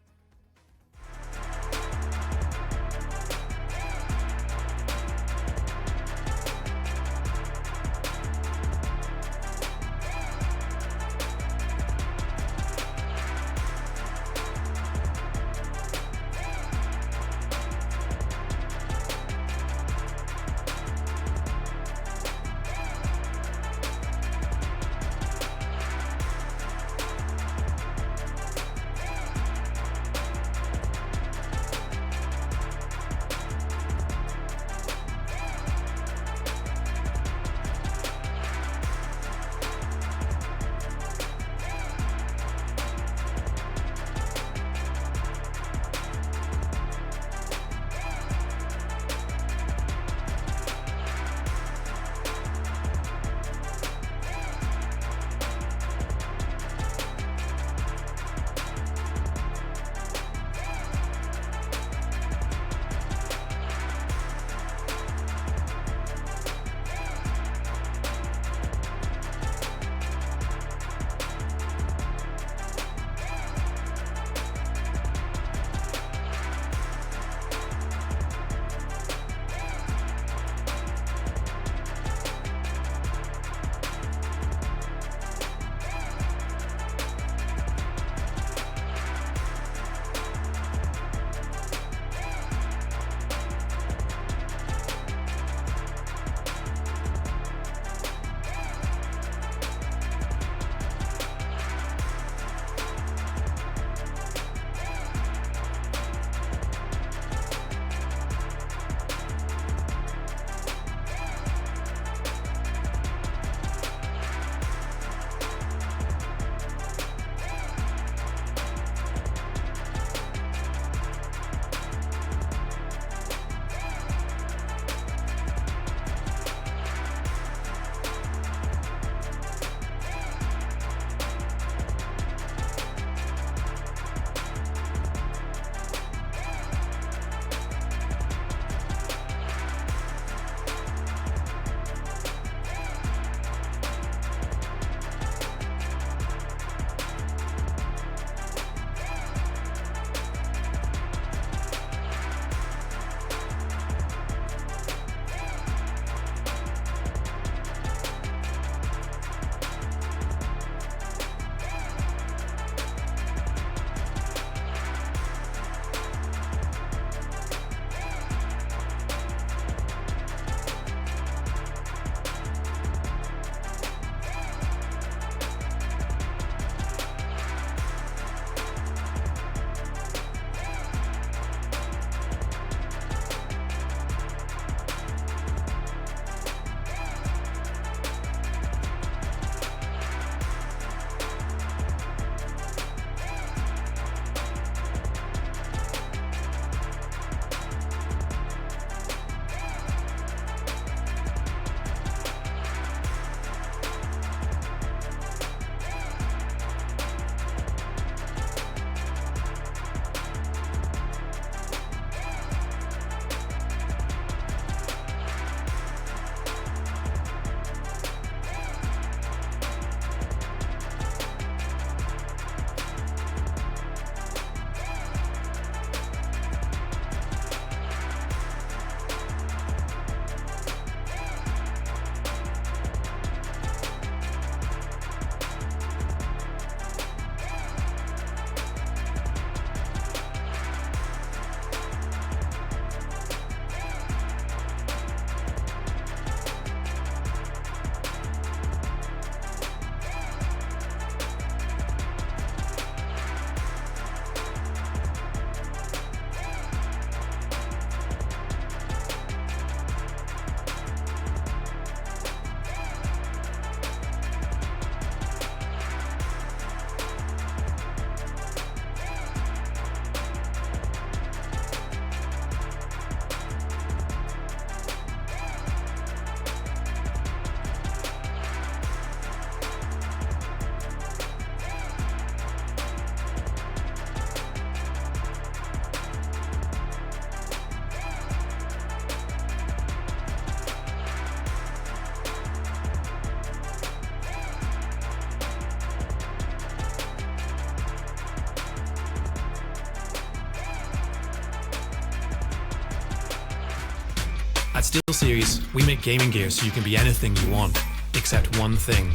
At SteelSeries, we make gaming gear so you can be anything you want, except one thing: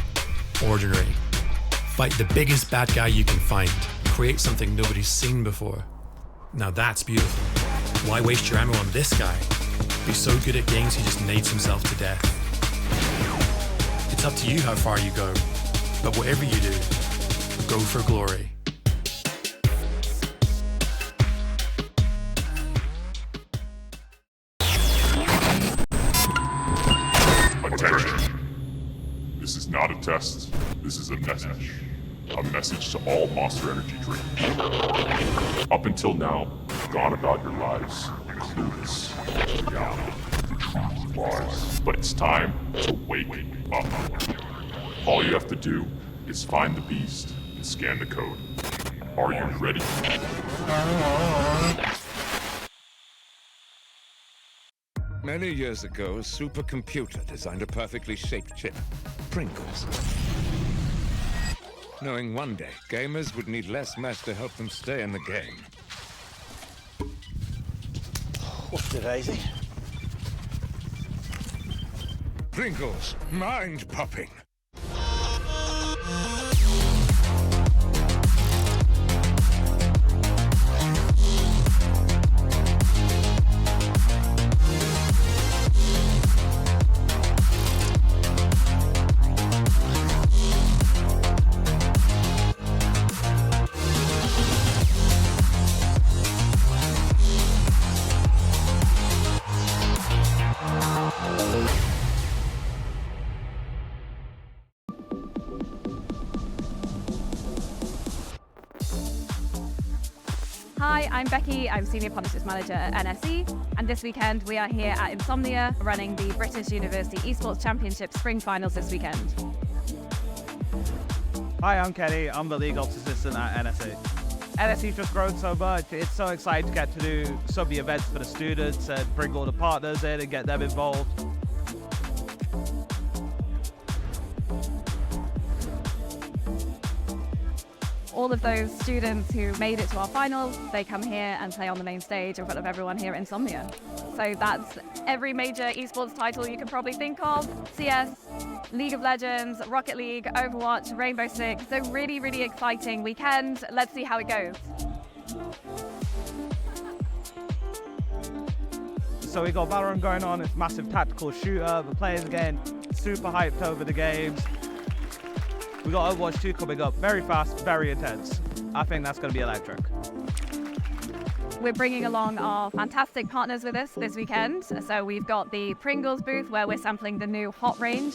ordinary. Fight the biggest bad guy you can find. Create something nobody's seen before. Now that's beautiful. Why waste your ammo on this guy? Be so good at games he just nades himself to death. It's up to you how far you go, but whatever you do, go for glory. Attention. This is not a test. This is a message. A message to all Monster Energy drinkers. Up until now, you've gone about your lives clueless to reality. The truth lies. But it's time to wake up. All you have to do is find the beast and scan the code. Are you ready? Many years ago, a supercomputer designed a perfectly shaped chip, Pringles. Knowing one day, gamers would need less mess to help them stay in the game. What's it, Daisy? Pringles, mind-popping. Hi, I'm Becky. I'm Senior Partnerships Manager at NSE, and this weekend we are here at Insomnia running the British University Esports Championship Spring Finals this weekend. Hi, I'm Kenny. I'm the League Ops Assistant at NSE. NSE's just grown so much. It's so exciting to get to do some of the events for the students and bring all the partners in and get them involved. All of those students who made it to our finals, they come here and play on the main stage in front of everyone here at Insomnia. So that's every major esports title you can probably think of: CS, League of Legends, Rocket League, Overwatch, Rainbow Six. So really, really exciting weekend. Let's see how it goes. So we got Valorant going on, it's a massive tactical shooter. The players again, super hyped over the games. We got Overwatch 2 coming up, very fast, very intense. I think that's going to be electric. We're bringing along our fantastic partners with us this weekend. So we've got the Pringles booth where we're sampling the new Hot range.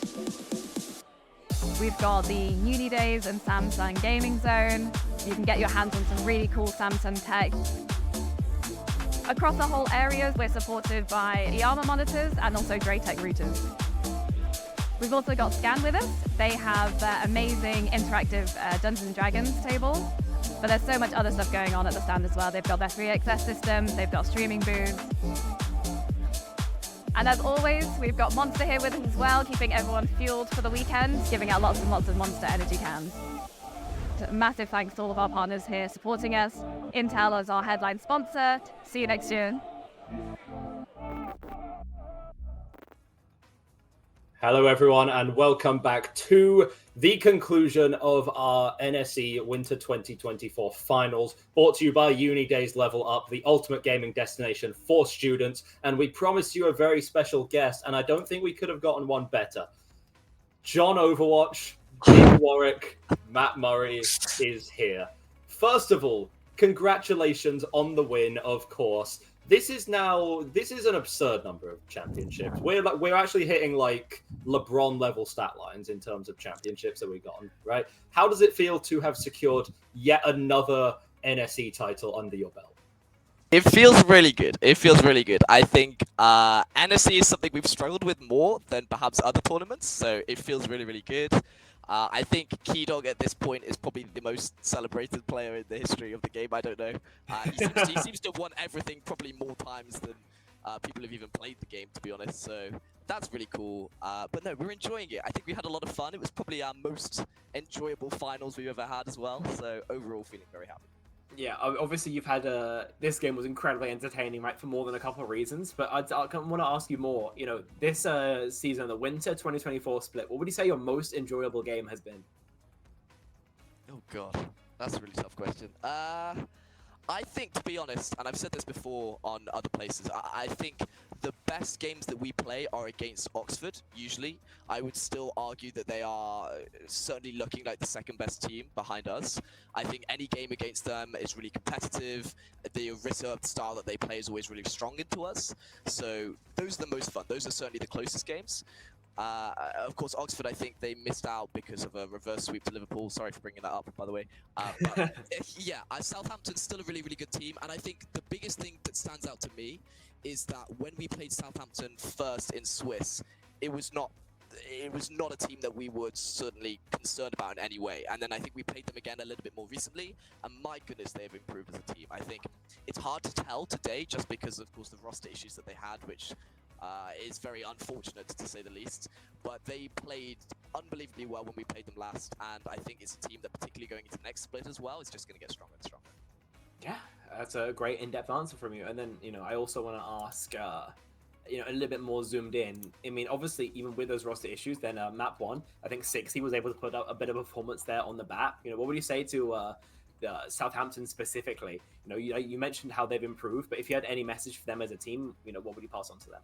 We've got the Uni Days and Samsung Gaming Zone. You can get your hands on some really cool Samsung tech. Across the whole areas, we're supported by Yama monitors and also Draytech routers. We've also got Scan with us. They have their amazing interactive Dungeons & Dragons table, but there's so much other stuff going on at the stand as well. They've got their 3XS systems, they've got streaming booths. And as always, we've got Monster here with us as well, keeping everyone fueled for the weekend, giving out lots and lots of Monster energy cans. So massive thanks to all of our partners here supporting us. Intel is our headline sponsor. See you next year. Hello, everyone, and welcome back to the conclusion of our NSE Winter 2024 Finals, brought to you by Uni Days Level Up, the ultimate gaming destination for students. And we promised you a very special guest, and I don't think we could have gotten one better. John Overwatch, Jim Warwick, Matt Murray is here. First of all, congratulations on the win, of course. This is an absurd number of championships. We're actually hitting like LeBron level stat lines in terms of championships that we've gotten, right? How does it feel to have secured yet another NSE title under your belt? It feels really good. It feels really good. I think NSE is something we've struggled with more than perhaps other tournaments, so it feels really, really good. I think Keydog at this point is probably the most celebrated player in the history of the game. I don't know. He seems to have won everything probably more times than people have even played the game, to be honest. So that's really cool. But no, we're enjoying it. I think we had a lot of fun. It was probably our most enjoyable finals we've ever had as well. So overall, feeling very happy. Yeah, obviously you've had this game was incredibly entertaining, right, for more than a couple of reasons. But I want to ask you more. You know, this season, the winter 2024 split, what would you say your most enjoyable game has been? Oh god, that's a really tough question. I think, to be honest, and I've said this before on other places, I think the best games that we play are against Oxford, usually. I would still argue that they are certainly looking like the second best team behind us. I think any game against them is really competitive. The reserved style that they play is always really strong into us. So those are the most fun. Those are certainly the closest games. Of course, Oxford, I think they missed out because of a reverse sweep to Liverpool. Sorry for bringing that up, by the way. But yeah, Southampton's still a really, really good team. And I think the biggest thing that stands out to me is that when we played Southampton first in Swiss, it was not a team that we were certainly concerned about in any way. And then I think we played them again a little bit more recently, and my goodness, they've improved as a team. I think it's hard to tell today just because, of course, the roster issues that they had, which is very unfortunate to say the least, but they played unbelievably well when we played them last, and I think it's a team that, particularly going into the next split as well, is just going to get stronger and stronger. Yeah, that's a great in-depth answer from you. And then, you know, I also want to ask, you know, a little bit more zoomed in. I mean, obviously, even with those roster issues, then map 1, I think 60 was able to put out a bit of a performance there on the bat. You know, what would you say to Southampton specifically? You mentioned how they've improved, but if you had any message for them as a team, you know, what would you pass on to them?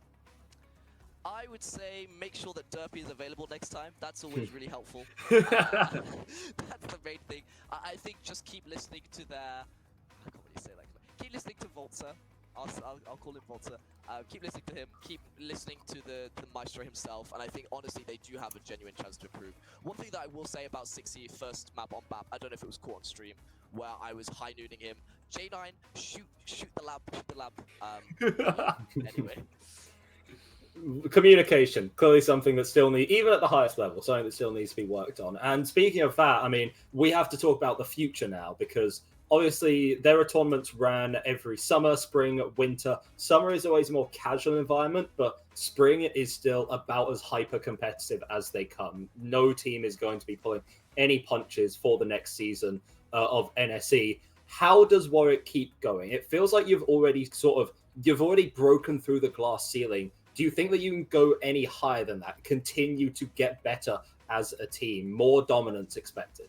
I would say make sure that Derpy is available next time. That's always really helpful. That's the main thing. I think just keep listening to their... I can't really say that. Keep listening to Volta. I'll call him Volta. Keep listening to him. Keep listening to the Maestro himself. And I think, honestly, they do have a genuine chance to improve. One thing that I will say about 60 first map on map, I don't know if it was caught on stream, where I was high-nooning him. J9, shoot the lab. Anyway. Communication, clearly something that still needs, even at the highest level, something that still needs to be worked on. And speaking of that, I mean, we have to talk about the future now, because obviously there are tournaments ran every summer, spring, winter. Summer is always a more casual environment, but spring is still about as hyper competitive as they come. No team is going to be pulling any punches for the next season of NSE. How does Warwick keep going? It feels like you've already broken through the glass ceiling. Do you think that you can go any higher than that? Continue to get better as a team? More dominance expected?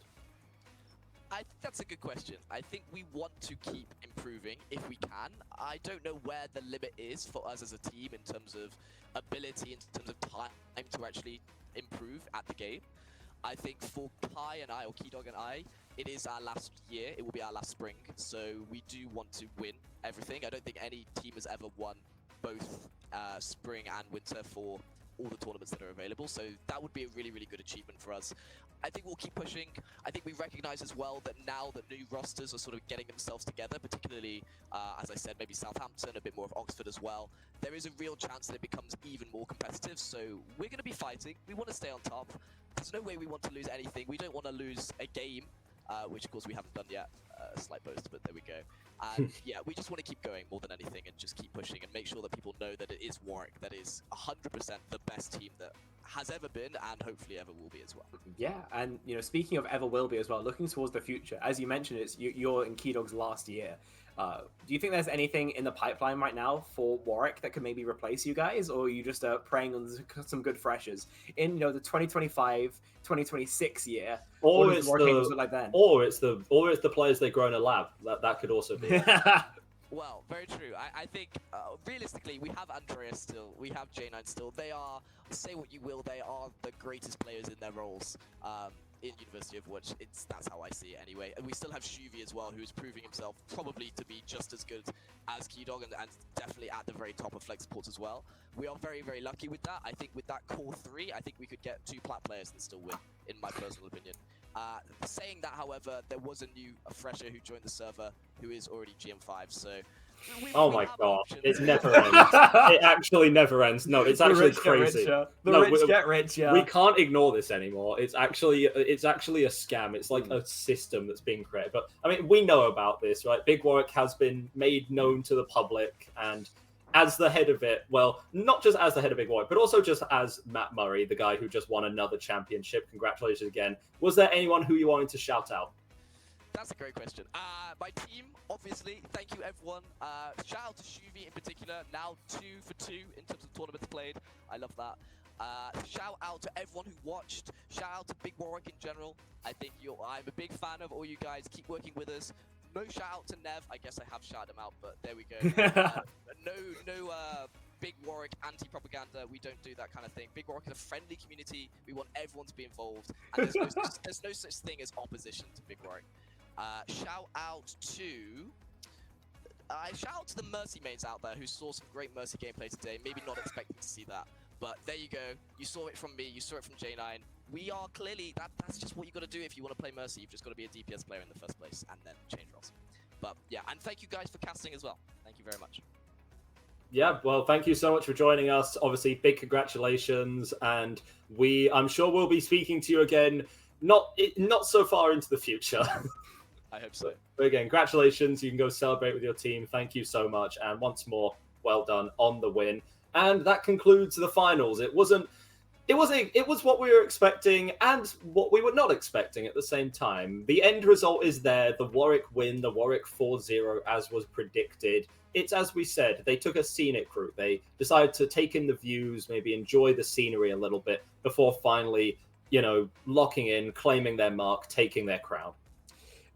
I think that's a good question. I think we want to keep improving if we can. I don't know where the limit is for us as a team in terms of ability, in terms of time to actually improve at the game. I think for Kai and I, or Keydog and I, it is our last year. It will be our last spring. So we do want to win everything. I don't think any team has ever won both spring and winter for all the tournaments that are available, so that would be a really, really good achievement for us. I think we'll keep pushing. I think we recognize as well that now that new rosters are sort of getting themselves together, particularly, as I said, maybe Southampton, a bit more of Oxford as well, there is a real chance that it becomes even more competitive, so we're going to be fighting. We want to stay on top. There's no way we want to lose anything. We don't want to lose a game, which of course we haven't done yet. Slight boast, but there we go. And yeah, we just want to keep going more than anything and just keep pushing and make sure that people know that it is Warwick that is 100% the best team that has ever been and hopefully ever will be as well. Yeah, and you know, speaking of ever will be as well, looking towards the future, as you mentioned, you're in Keydog's last year. Do you think there's anything in the pipeline right now for Warwick that could maybe replace you guys, or are you just preying on some good freshers in the 2025-2026 year? Or it's look like then? Or it's the players they grow in a lab. That could also be. Well, very true. I think realistically, we have Andreas still, we have J9 still. They are, say what you will, they are the greatest players in their roles. In University of Watch, that's how I see it anyway. And we still have Shuvi as well, who's proving himself probably to be just as good as Keydog and definitely at the very top of Flex Sports as well. We are very, very lucky with that. I think with that core 3, I think we could get 2 plat players and still win, in my personal opinion. Saying that, however, there was a fresher who joined the server who is already GM5, so... Oh my god, it never ends. It actually never ends. No, it's actually crazy. The rich get richer. We can't ignore this anymore. It's actually a scam. It's like a system that's being created. But I mean, we know about this, right? Big Warwick has been made known to the public, and as the head of it, well, not just as the head of Big Warwick, but also just as Matt Murray, the guy who just won another championship. Congratulations again. Was there anyone who you wanted to shout out? That's a great question. My team, obviously, thank you everyone. Shout out to Shuvi in particular, now 2 for 2 in terms of tournaments played. I love that. Shout out to everyone who watched. Shout out to Big Warwick in general. I'm a big fan of all you guys. Keep working with us. No shout out to Nev. I guess I have shouted him out, but there we go. No Big Warwick anti-propaganda. We don't do that kind of thing. Big Warwick is a friendly community. We want everyone to be involved. And there's no such thing as opposition to Big Warwick. Shout out to the Mercy mains out there who saw some great Mercy gameplay today. Maybe not expecting to see that, but there you go. You saw it from me. You saw it from J9. We are clearly that's just what you got to do if you want to play Mercy. You've just got to be a DPS player in the first place and then change roles. But yeah, and thank you guys for casting as well. Thank you very much. Yeah, well, thank you so much for joining us. Obviously, big congratulations, and I'm sure we'll be speaking to you again. Not so far into the future. I hope so. But again, congratulations. You can go celebrate with your team. Thank you so much. And once more, well done on the win. And that concludes the finals. It was what we were expecting and what we were not expecting at the same time. The end result is there. The Warwick win, the Warwick 4-0 as was predicted. It's as we said, they took a scenic route. They decided to take in the views, maybe enjoy the scenery a little bit before finally, locking in, claiming their mark, taking their crown.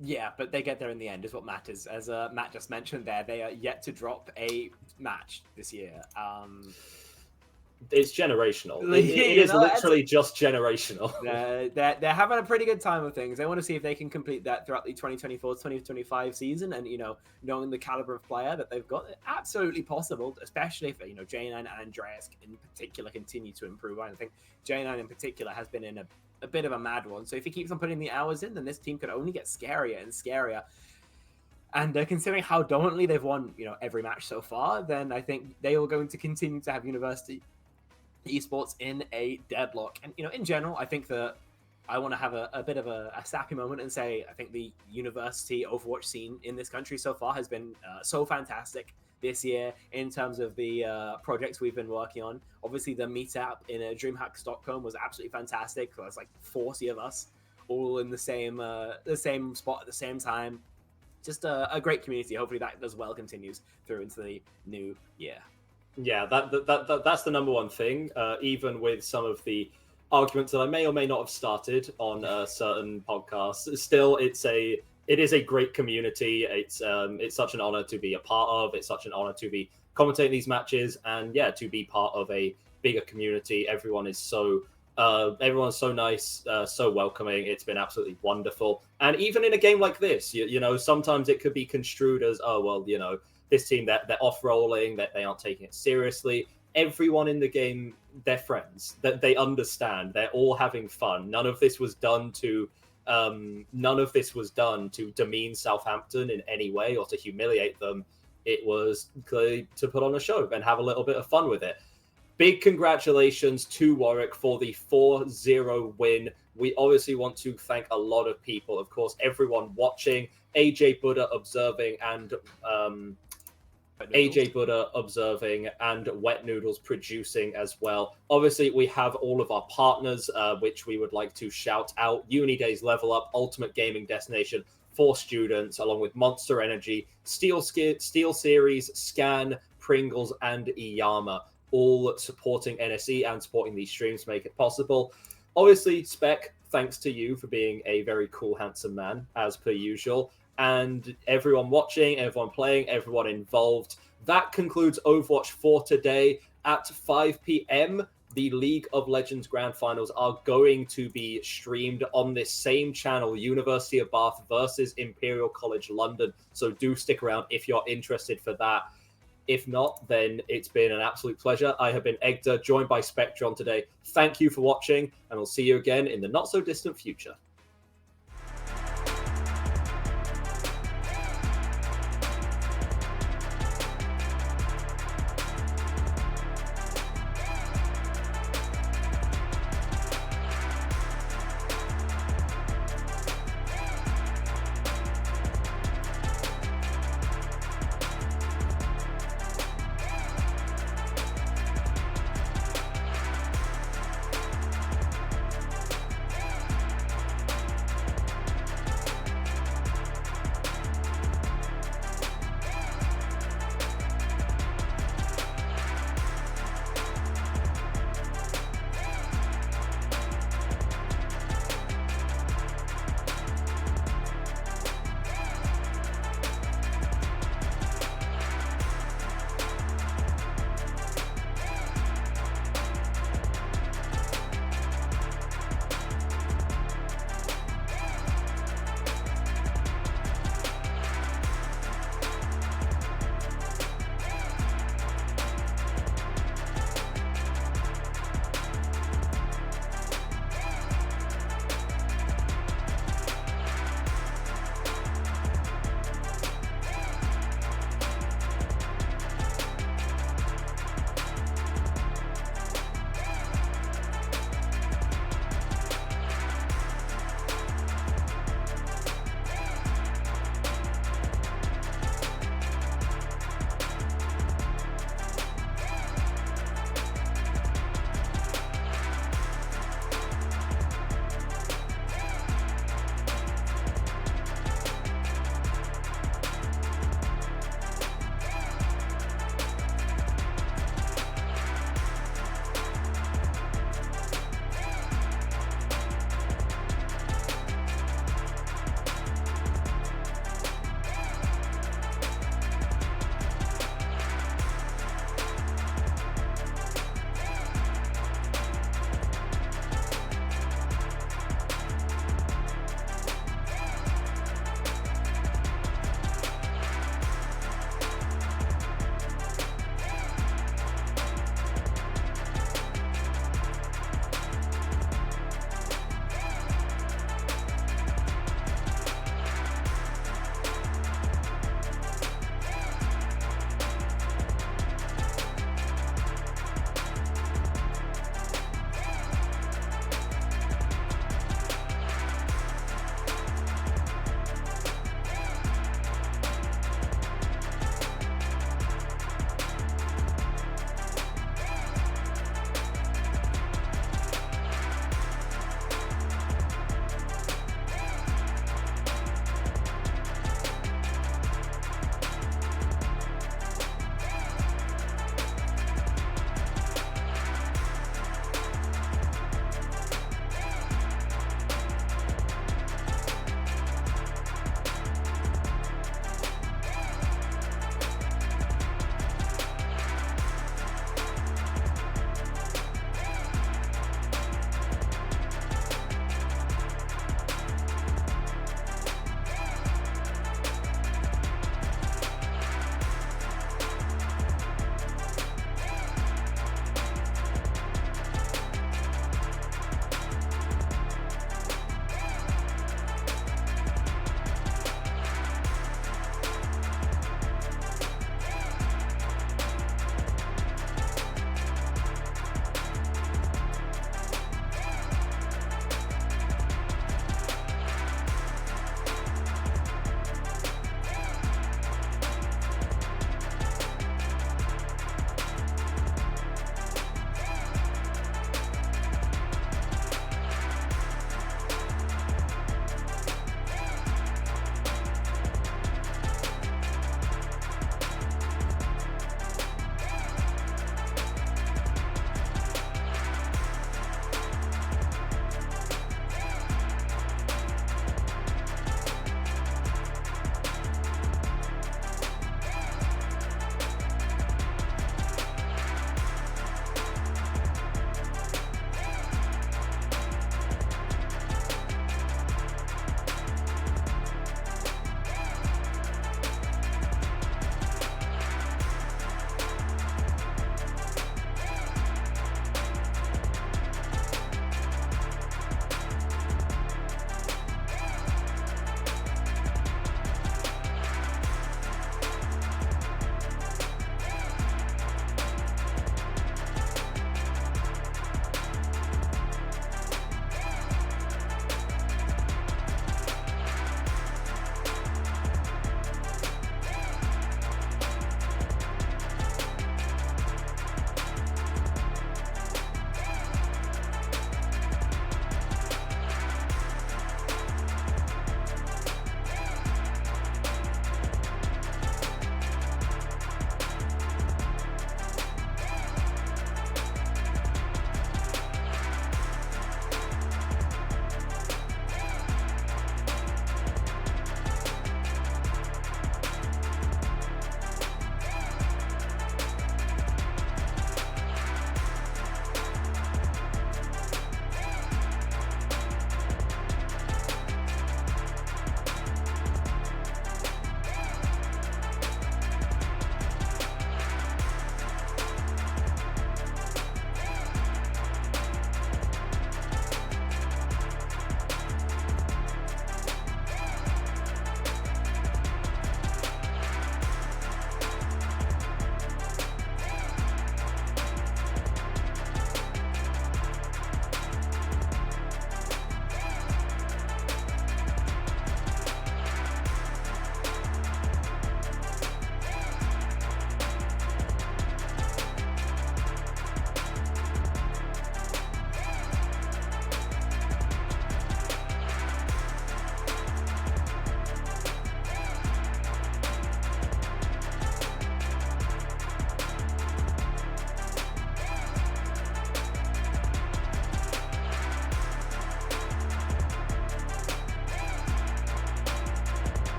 Yeah, but they get there in the end is what matters. As Matt just mentioned there, they are yet to drop a match this year. It's generational. It is literally just generational. They're having a pretty good time of things. They want to see if they can complete that throughout the 2024-2025 season, and knowing the caliber of player that they've got, absolutely possible. Especially if J9 and Andreas in particular continue to improve. I think J9 in particular has been in a bit of a mad one. So if he keeps on putting the hours in, then this team could only get scarier and scarier. And considering how dominantly they've won, every match so far, then I think they are going to continue to have University Esports in a deadlock. And in general, I think that I want to have a bit of a sappy moment and say I think the university Overwatch scene in this country so far has been so fantastic this year in terms of the projects we've been working on. Obviously, the meetup in DreamHack Stockholm was absolutely fantastic. There's like 40 of us all in the same spot at the same time. Just a great community. Hopefully that as well continues through into the new year. Yeah, that's the number one thing. Even with some of the arguments that I may or may not have started on certain podcasts, still it is a great community. It's such an honor to be a part of. It's such an honor to be commentating these matches, and to be part of a bigger community. Everyone's so nice, so welcoming. It's been absolutely wonderful. And even in a game like this, sometimes it could be construed as, oh well, this team that they're off-rolling, that they aren't taking it seriously. Everyone in the game, they're friends. That they understand. They're all having fun. None of this was done to demean Southampton in any way or to humiliate them. It was clearly to put on a show and have a little bit of fun with it. Big congratulations to Warwick for the 4-0 win. We obviously want to thank a lot of people. Of course, everyone watching, AJ Buddha observing, and Wet Noodles producing as well. Obviously, we have all of our partners, which we would like to shout out. Unidays Level Up, ultimate gaming destination for students, along with Monster Energy, Steel Series, Scan, Pringles, and Iyama, all supporting NSE and supporting these streams to make it possible. Obviously, Spec, thanks to you for being a very cool, handsome man, as per usual. And everyone watching, everyone playing, everyone involved. That concludes Overwatch for today. At 5 p.m., the League of Legends Grand Finals are going to be streamed on this same channel, University of Bath versus Imperial College London. So do stick around if you're interested for that. If not, then it's been an absolute pleasure. I have been Egda, joined by Spectron today. Thank you for watching, and we'll see you again in the not-so-distant future.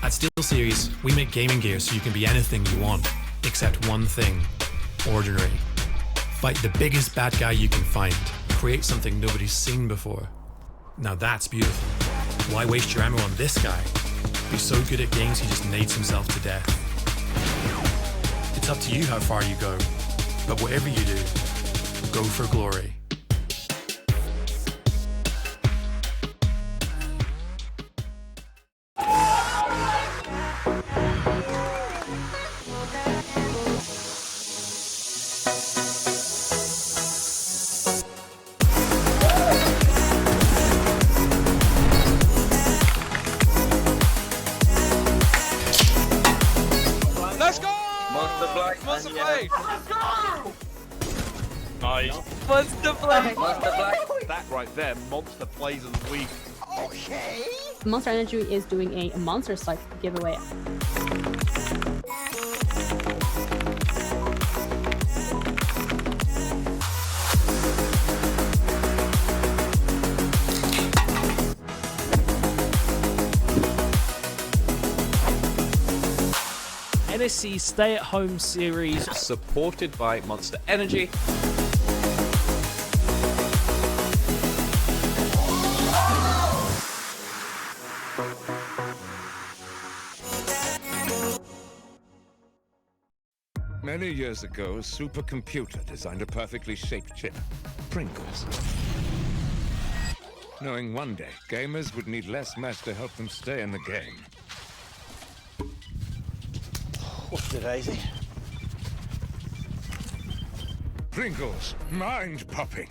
At SteelSeries, we make gaming gear so you can be anything you want, except one thing: ordinary. Fight the biggest bad guy you can find. Create something nobody's seen before. Now that's beautiful. Why waste your ammo on this guy? He's so good at games he just nades himself to death. It's up to you how far you go, but whatever you do, go for glory. Let's go! Monster Blade. Monster Blade! Nice. Monster Blade. Monster Blade. That right there, Monster Plays of the Week. Okay. Monster Energy is doing a monster site giveaway. NSC Stay at Home series supported by Monster Energy. Many years ago, a supercomputer designed a perfectly shaped chip, Pringles. Knowing one day, gamers would need less mess to help them stay in the game. What's the Daisy? Pringles, mind-popping.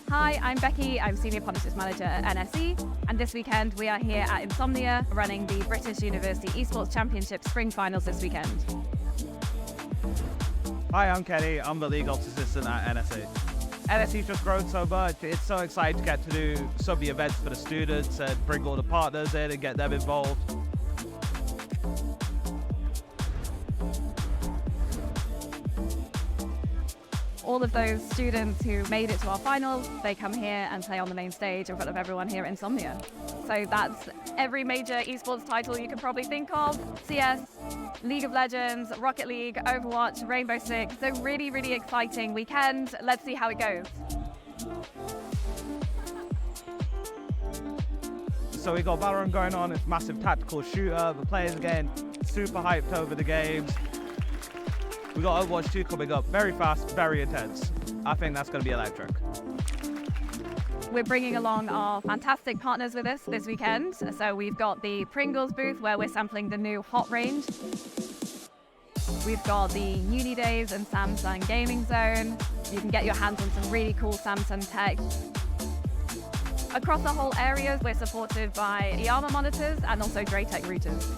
Hi, I'm Becky. I'm Senior Partnerships Manager at NSE, and this weekend we are here at Insomnia running the British University Esports Championship Spring Finals this weekend. Hi, I'm Kenny. I'm the League Ops Assistant at NSE. NSE's just grown so much. It's so exciting to get to do some of the events for the students and bring all the partners in and get them involved. All of those students who made it to our finals, they come here and play on the main stage in front of everyone here at Insomnia. So that's every major esports title you can probably think of: CS, League of Legends, Rocket League, Overwatch, Rainbow Six. So really, really exciting weekend. Let's see how it goes. So we got Valorant going on. It's a massive tactical shooter. The players are getting super hyped over the games. We got Overwatch 2 coming up. Very fast, very intense. I think that's going to be electric. We're bringing along our fantastic partners with us this weekend. So we've got the Pringles booth where we're sampling the new Hot range. We've got the Uni Days and Samsung Gaming Zone. You can get your hands on some really cool Samsung tech. Across the whole area, we're supported by Yama monitors and also Draytech routers.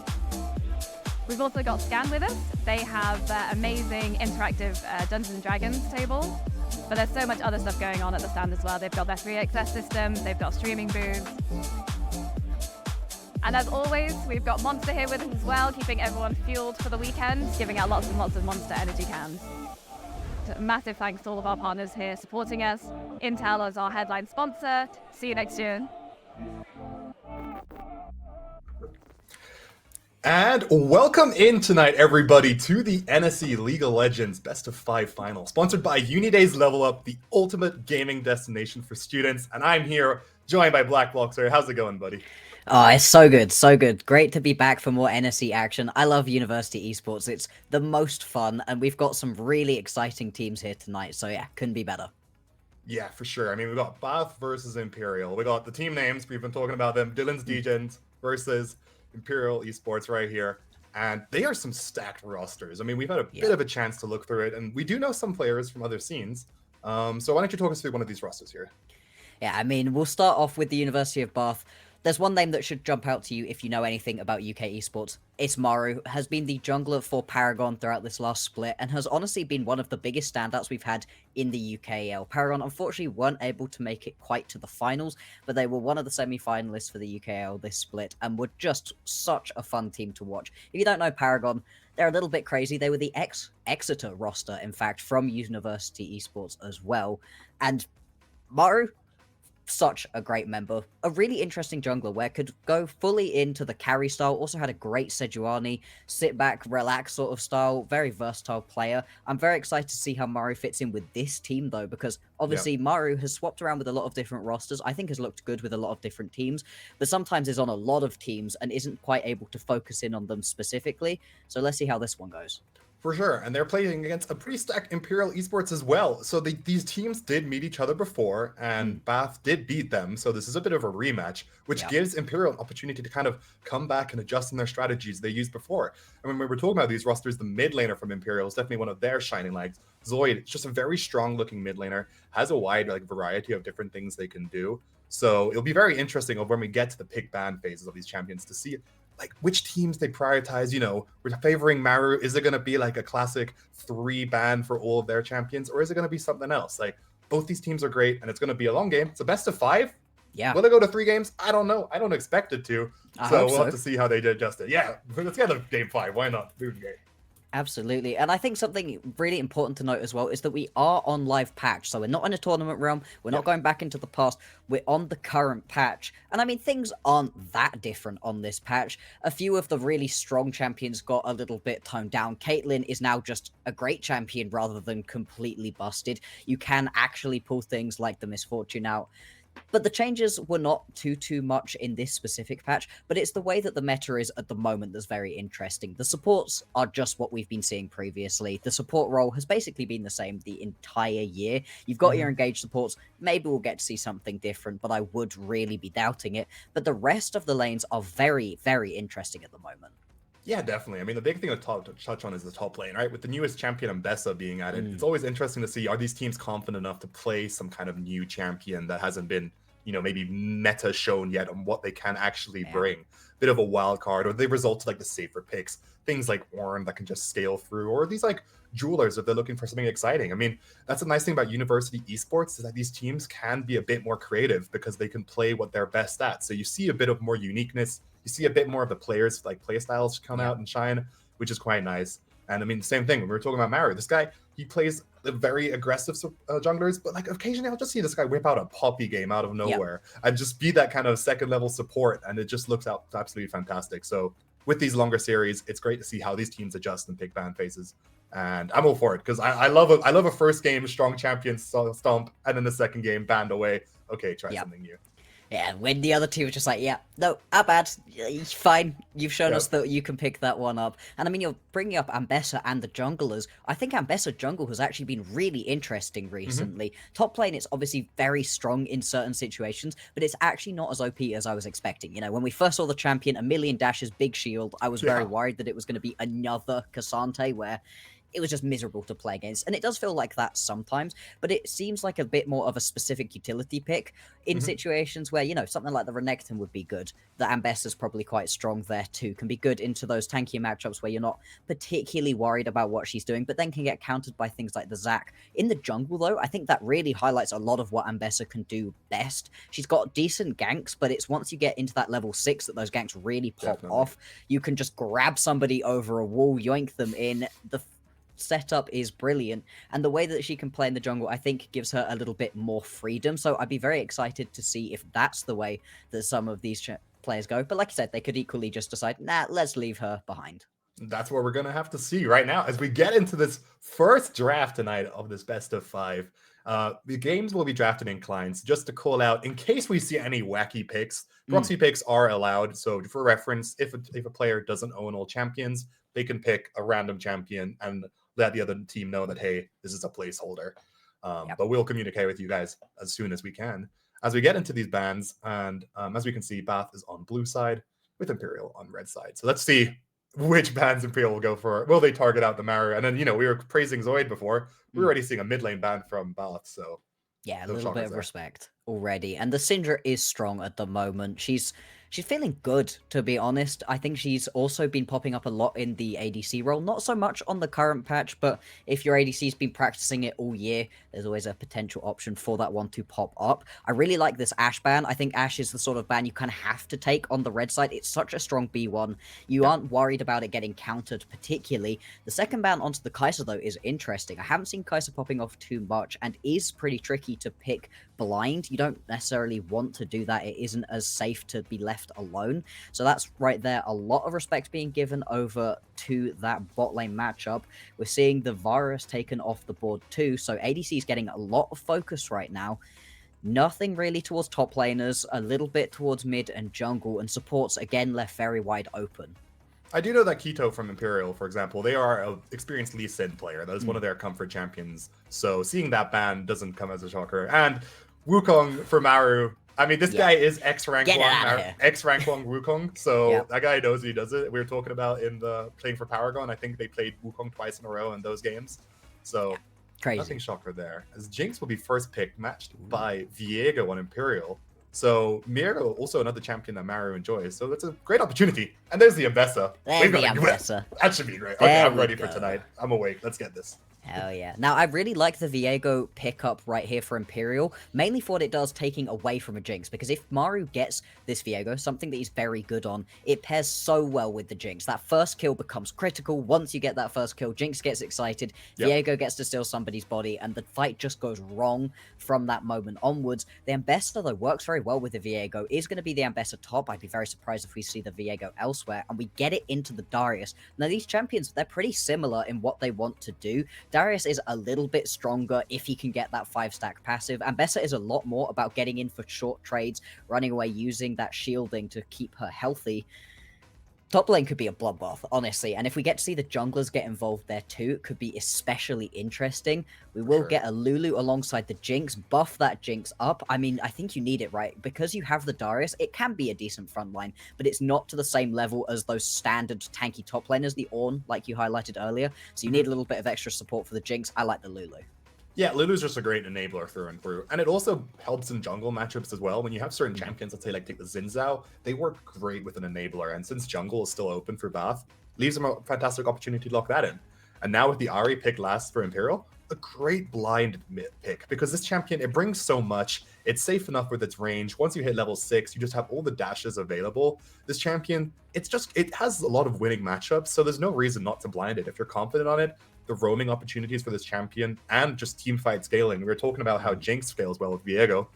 We've also got Scan with us. They have amazing interactive Dungeons & Dragons table, but there's so much other stuff going on at the stand as well. They've got their 3XS system, they've got streaming booths. And as always, we've got Monster here with us as well, keeping everyone fueled for the weekend, giving out lots and lots of Monster energy cans. So massive thanks to all of our partners here supporting us. Intel is our headline sponsor. See you next year. And welcome in tonight, everybody, to the NSE League of Legends Best of 5 Final, sponsored by Unidays Level Up, the ultimate gaming destination for students. And I'm here, joined by Black Boxer. How's it going, buddy? Oh, it's so good, so good. Great to be back for more NSE action. I love University Esports. It's the most fun, and we've got some really exciting teams here tonight. So yeah, couldn't be better. Yeah, for sure. I mean, we've got Bath versus Imperial. We got the team names. We've been talking about them. Dylan's Degens versus Imperial Esports right here. And they are some stacked rosters. I mean, we've had a bit of a chance to look through it, and we do know some players from other scenes. So why don't you talk us through one of these rosters here? Yeah, I mean, we'll start off with the University of Bath. There's one name that should jump out to you if you know anything about UK esports. It's Maru, has been the jungler for Paragon throughout this last split, and has honestly been one of the biggest standouts we've had in the UKL. Paragon unfortunately weren't able to make it quite to the finals, but they were one of the semi-finalists for the UKL this split, and were just such a fun team to watch. If you don't know Paragon, they're a little bit crazy. They were the Exeter roster, in fact, from University Esports as well. And Maru, such a great member. A really interesting jungler where could go fully into the carry style. Also had a great Sejuani, sit back, relax sort of style. Very versatile player. I'm very excited to see how Maru fits in with this team though, because obviously Maru has swapped around with a lot of different rosters. I think has looked good with a lot of different teams, but sometimes is on a lot of teams and isn't quite able to focus in on them specifically. So let's see how this one goes. For sure, and they're playing against a pretty stacked Imperial Esports as well. So these teams did meet each other before, and Bath did beat them. So this is a bit of a rematch, which gives Imperial an opportunity to kind of come back and adjust in their strategies they used before. And when we were talking about these rosters, the mid laner from Imperial is definitely one of their shining lights. Zoid, just a very strong-looking mid laner, has a wide variety of different things they can do. So it'll be very interesting when we get to the pick ban phases of these champions to see which teams they prioritize. We're favoring Maru. Is it going to be like a classic 3 ban for all of their champions, or is it going to be something else? Both these teams are great, and it's going to be a long game. It's a best of 5. Yeah. Will it go to 3 games? I don't know. I don't expect it to. So we'll have to see how they adjust it. Yeah, let's get to game 5. Why not? Game. Absolutely. And I think something really important to note as well is that we are on live patch. So we're not in a tournament realm. We're not going back into the past. We're on the current patch. And I mean, things aren't that different on this patch. A few of the really strong champions got a little bit toned down. Caitlyn is now just a great champion rather than completely busted. You can actually pull things like the Misfortune out. But the changes were not too much in this specific patch, but it's the way that the meta is at the moment that's very interesting. The supports are just what we've been seeing previously. The support role has basically been the same the entire year. You've got your engaged supports. Maybe we'll get to see something different, but I would really be doubting it. But the rest of the lanes are very, very interesting at the moment. Yeah, definitely. I mean, the big thing to touch on is the top lane, right? With the newest champion Ambessa being added, it's always interesting to see, are these teams confident enough to play some kind of new champion that hasn't been, maybe meta shown yet on what they can actually bring? Bit of a wild card, or they result to the safer picks, things like Ornn that can just scale through, or these jewelers if they're looking for something exciting. I mean, that's a nice thing about University Esports is that these teams can be a bit more creative because they can play what they're best at. So you see a bit of more uniqueness. You see a bit more of the players play styles come out and shine, which is quite nice. And I mean, the same thing when we were talking about Maru. This guy, he plays the very aggressive junglers, but occasionally I'll just see this guy whip out a poppy game out of nowhere and just be that kind of second level support, and it just looks absolutely fantastic. So with these longer series, it's great to see how these teams adjust and pick ban phases. And I'm all for it because I love a first game strong champion stomp, and then the second game banned away. Okay, try something new. Yeah, when the other team was just like, yeah, no, our bad, fine, you've shown us that you can pick that one up. And I mean, you're bringing up Ambessa and the junglers. I think Ambessa jungle has actually been really interesting recently. Top lane, it's obviously very strong in certain situations, but it's actually not as OP as I was expecting. When we first saw the champion, a million dashes, big shield, I was very worried that it was going to be another Cassante where it was just miserable to play against. And it does feel like that sometimes, but it seems like a bit more of a specific utility pick in situations where, something like the Renekton would be good. The Ambessa's probably quite strong there too, can be good into those tankier matchups where you're not particularly worried about what she's doing, but then can get countered by things like the Zac. In the jungle though, I think that really highlights a lot of what Ambessa can do best. She's got decent ganks, but it's once you get into that level 6 that those ganks really pop off. You can just grab somebody over a wall, yoink them in. The setup is brilliant, and the way that she can play in the jungle I think gives her a little bit more freedom, so I'd be very excited to see if that's the way that some of these players go. But like I said, they could equally just decide, nah, let's leave her behind. That's what we're gonna have to see right now as we get into this first draft tonight of this best of 5. The games will be drafted in clients. Just to call out, in case we see any wacky picks, proxy picks are allowed. So for reference, if a player doesn't own all champions, they can pick a random champion and let the other team know that, hey, this is a placeholder. But we'll communicate with you guys as soon as we can. As we get into these bans, and as we can see, Bath is on blue side with Imperial on red side. So let's see which bans Imperial will go for. Will they target out the Maru? And then, we were praising Zoid before. We're already seeing a mid lane ban from Bath. So yeah, a little bit of respect. already, and the Syndra is strong at the moment. She's feeling good, to be honest. I think she's also been popping up a lot in the ADC role, not so much on the current patch, but if your ADC's been practicing it all year, there's always a potential option for that one to pop up. I really like this Ashe ban. I think Ashe is the sort of ban you kind of have to take on the red side. It's such a strong B1. You aren't worried about it getting countered particularly. The second ban onto the Kai'Sa, though, is interesting. I haven't seen Kai'Sa popping off too much, and is pretty tricky to pick blind. You don't necessarily want to do that. It isn't as safe to be left alone. So that's right there. A lot of respect being given over to that bot lane matchup. We're seeing the Varus taken off the board too. So ADC is getting a lot of focus right now. Nothing really towards top laners, a little bit towards mid and jungle, and supports again left very wide open. I do know that Keto from Imperial, for example, they are an experienced Lee Sin player. That is one of their comfort champions. So seeing that ban doesn't come as a shocker. And Wukong for Maru. I mean, this guy is ex-rank 1 Wukong, so that guy knows he does it. We were talking about in the playing for Paragon. I think they played Wukong twice in a row in those games. So crazy. Nothing shocker there. As Jinx will be first picked, matched by Viego on Imperial. So Miro, also another champion that Maru enjoys. So that's a great opportunity. And there's the Ambessa. There's the Ambessa. That should be great. Okay, I'm ready for tonight. I'm awake. Let's get this. Hell yeah. Now, I really like the Viego pickup right here for Imperial, mainly for what it does taking away from a Jinx, because if Maru gets this Viego, something that he's very good on, it pairs so well with the Jinx. That first kill becomes critical. Once you get that first kill, Jinx gets excited, Viego gets to steal somebody's body, and the fight just goes wrong from that moment onwards. The Ambessa, though, works very well with the Viego, is going to be the Ambessa top. I'd be very surprised if we see the Viego elsewhere, and we get it into the Darius. Now, these champions, they're pretty similar in what they want to do. Darius is a little bit stronger if he can get that 5-stack passive. Ambessa is a lot more about getting in for short trades, running away, using that shielding to keep her healthy. Top lane could be a bloodbath, honestly, and if we get to see the junglers get involved there too, it could be especially interesting. We will get a Lulu alongside the Jinx, buff that Jinx up. I mean, I think you need it, right? Because you have the Darius, it can be a decent front line, but it's not to the same level as those standard tanky top laners, the Ornn, like you highlighted earlier. So you need a little bit of extra support for the Jinx. I like the Lulu. Yeah, Lulu's just a great enabler through and through. And it also helps in jungle matchups as well. When you have certain champions, let's say like take the Xin Zhao, they work great with an enabler. And since jungle is still open for Bath, leaves them a fantastic opportunity to lock that in. And now with the Ahri pick last for Imperial, a great blind pick, because this champion, it brings so much. It's safe enough with its range. Once you hit level 6, you just have all the dashes available. This champion, it has a lot of winning matchups, so there's no reason not to blind it. If you're confident on it, the roaming opportunities for this champion and just team fight scaling. We were talking about how Jinx scales well with Viego.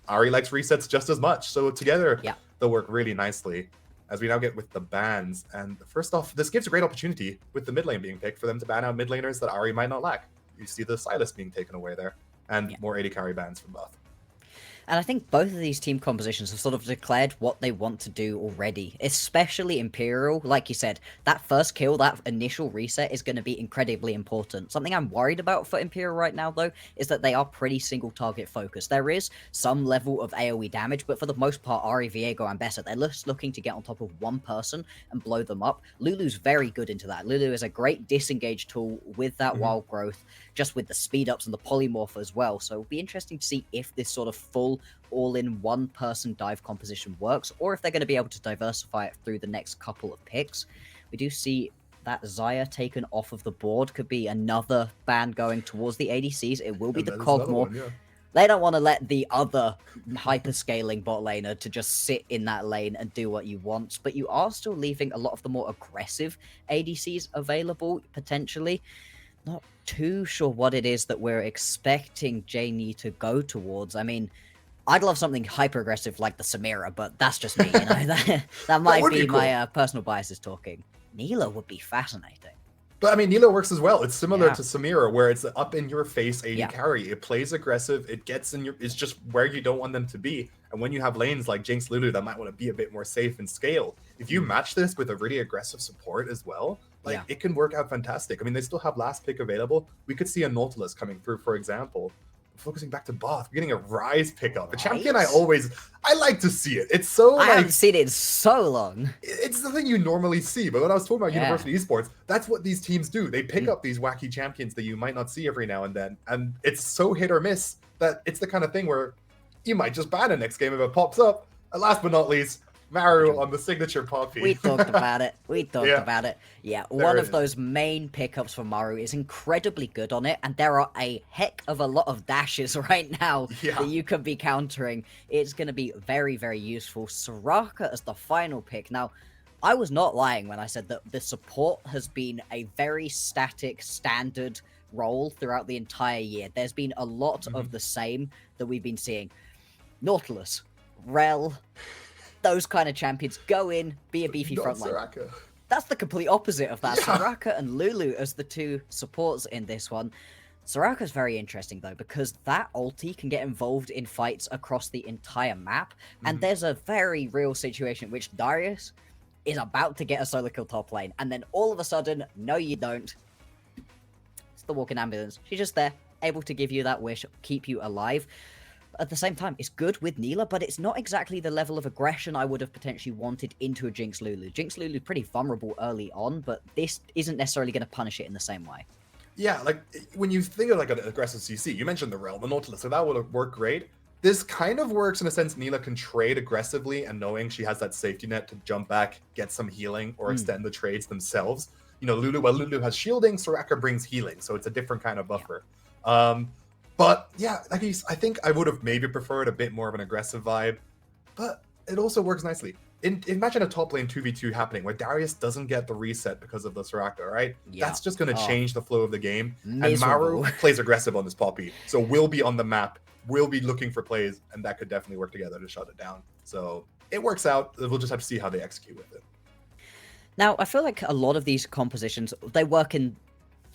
Ahri likes resets just as much, so together they'll work really nicely. As we now get with the bans, and first off, this gives a great opportunity with the mid lane being picked for them to ban out mid laners that Ahri might not lack. You see the Silas being taken away there, and more AD carry bans from Buff. And I think both of these team compositions have sort of declared what they want to do already, especially Imperial. Like you said, that first kill, that initial reset is going to be incredibly important. Something I'm worried about for Imperial right now, though, is that they are pretty single target focused. There is some level of AoE damage, but for the most part, Ahri, Viego, and Ambessa, they're just looking to get on top of one person and blow them up. Lulu's very good into that. Lulu is a great disengage tool with that wild growth, just with the speed ups and the polymorph as well. So it'll be interesting to see if this sort of full all-in one-person dive composition works, or if they're going to be able to diversify it through the next couple of picks. We do see that Xayah taken off of the board. Could be another ban going towards the ADCs. It will be the Kog'Maw. They don't want to let the other hyper-scaling bot laner to just sit in that lane and do what you want, but you are still leaving a lot of the more aggressive ADCs available, potentially. Not too sure what it is that we're expecting Janie to go towards. I mean, I'd love something hyper-aggressive like the Samira, but that's just me, you know? that might be cool. My personal biases talking. Neela would be fascinating. But I mean, Neela works as well. It's similar to Samira, where it's up in your face AD carry. It plays aggressive. It gets in your. It's just where you don't want them to be. And when you have lanes like Jinx, Lulu that might want to be a bit more safe and scale, if you match this with a really aggressive support as well, like it can work out fantastic. I mean, they still have last pick available. We could see a Nautilus coming through, for example. Focusing back to Bath, we're getting a Rise pickup. A champion I like to see it. It's so I haven't seen it in so long. It's the thing you normally see, but when I was talking about University Esports, that's what these teams do. They pick up these wacky champions that you might not see every now and then, and it's so hit or miss that it's the kind of thing where you might just ban it next game if it pops up. And last but not least, Maru on the signature Poppy. We talked about it. We talked about it. Yeah, There one it of is. those main pickups for Maru is incredibly good on it, and there are a heck of a lot of dashes right now that you could be countering. It's going to be very, very useful. Soraka as the final pick. Now, I was not lying when I said that the support has been a very static, standard role throughout the entire year. There's been a lot of the same that we've been seeing. Nautilus, Rel, those kind of champions go in, be a beefy Not frontline. Soraka. That's the complete opposite of that. Soraka and Lulu as the two supports in this one. Soraka's very interesting though, because that ulti can get involved in fights across the entire map, and there's a very real situation in which Darius is about to get a solo kill top lane, and then all of a sudden, no you don't. It's the walking ambulance. She's just there, able to give you that wish, keep you alive. At the same time, it's good with Neela, but it's not exactly the level of aggression I would have potentially wanted into a Jinx Lulu. Jinx Lulu is pretty vulnerable early on, but this isn't necessarily going to punish it in the same way. Yeah, like when you think of like an aggressive CC, you mentioned the Realm, the Nautilus, so that would have worked great. This kind of works in a sense Neela can trade aggressively and knowing she has that safety net to jump back, get some healing, or extend the trades themselves. You know, Lulu has shielding, Soraka brings healing, so it's a different kind of buffer. But yeah, like I think I would have maybe preferred a bit more of an aggressive vibe, but it also works nicely. Imagine a top lane 2v2 happening where Darius doesn't get the reset because of the Soraka, right? Yeah. That's just going to change the flow of the game. Miserable. And Maru plays aggressive on this Poppy, so we'll be on the map, we'll be looking for plays, and that could definitely work together to shut it down. So it works out. We'll just have to see how they execute with it. Now, I feel like a lot of these compositions, they work in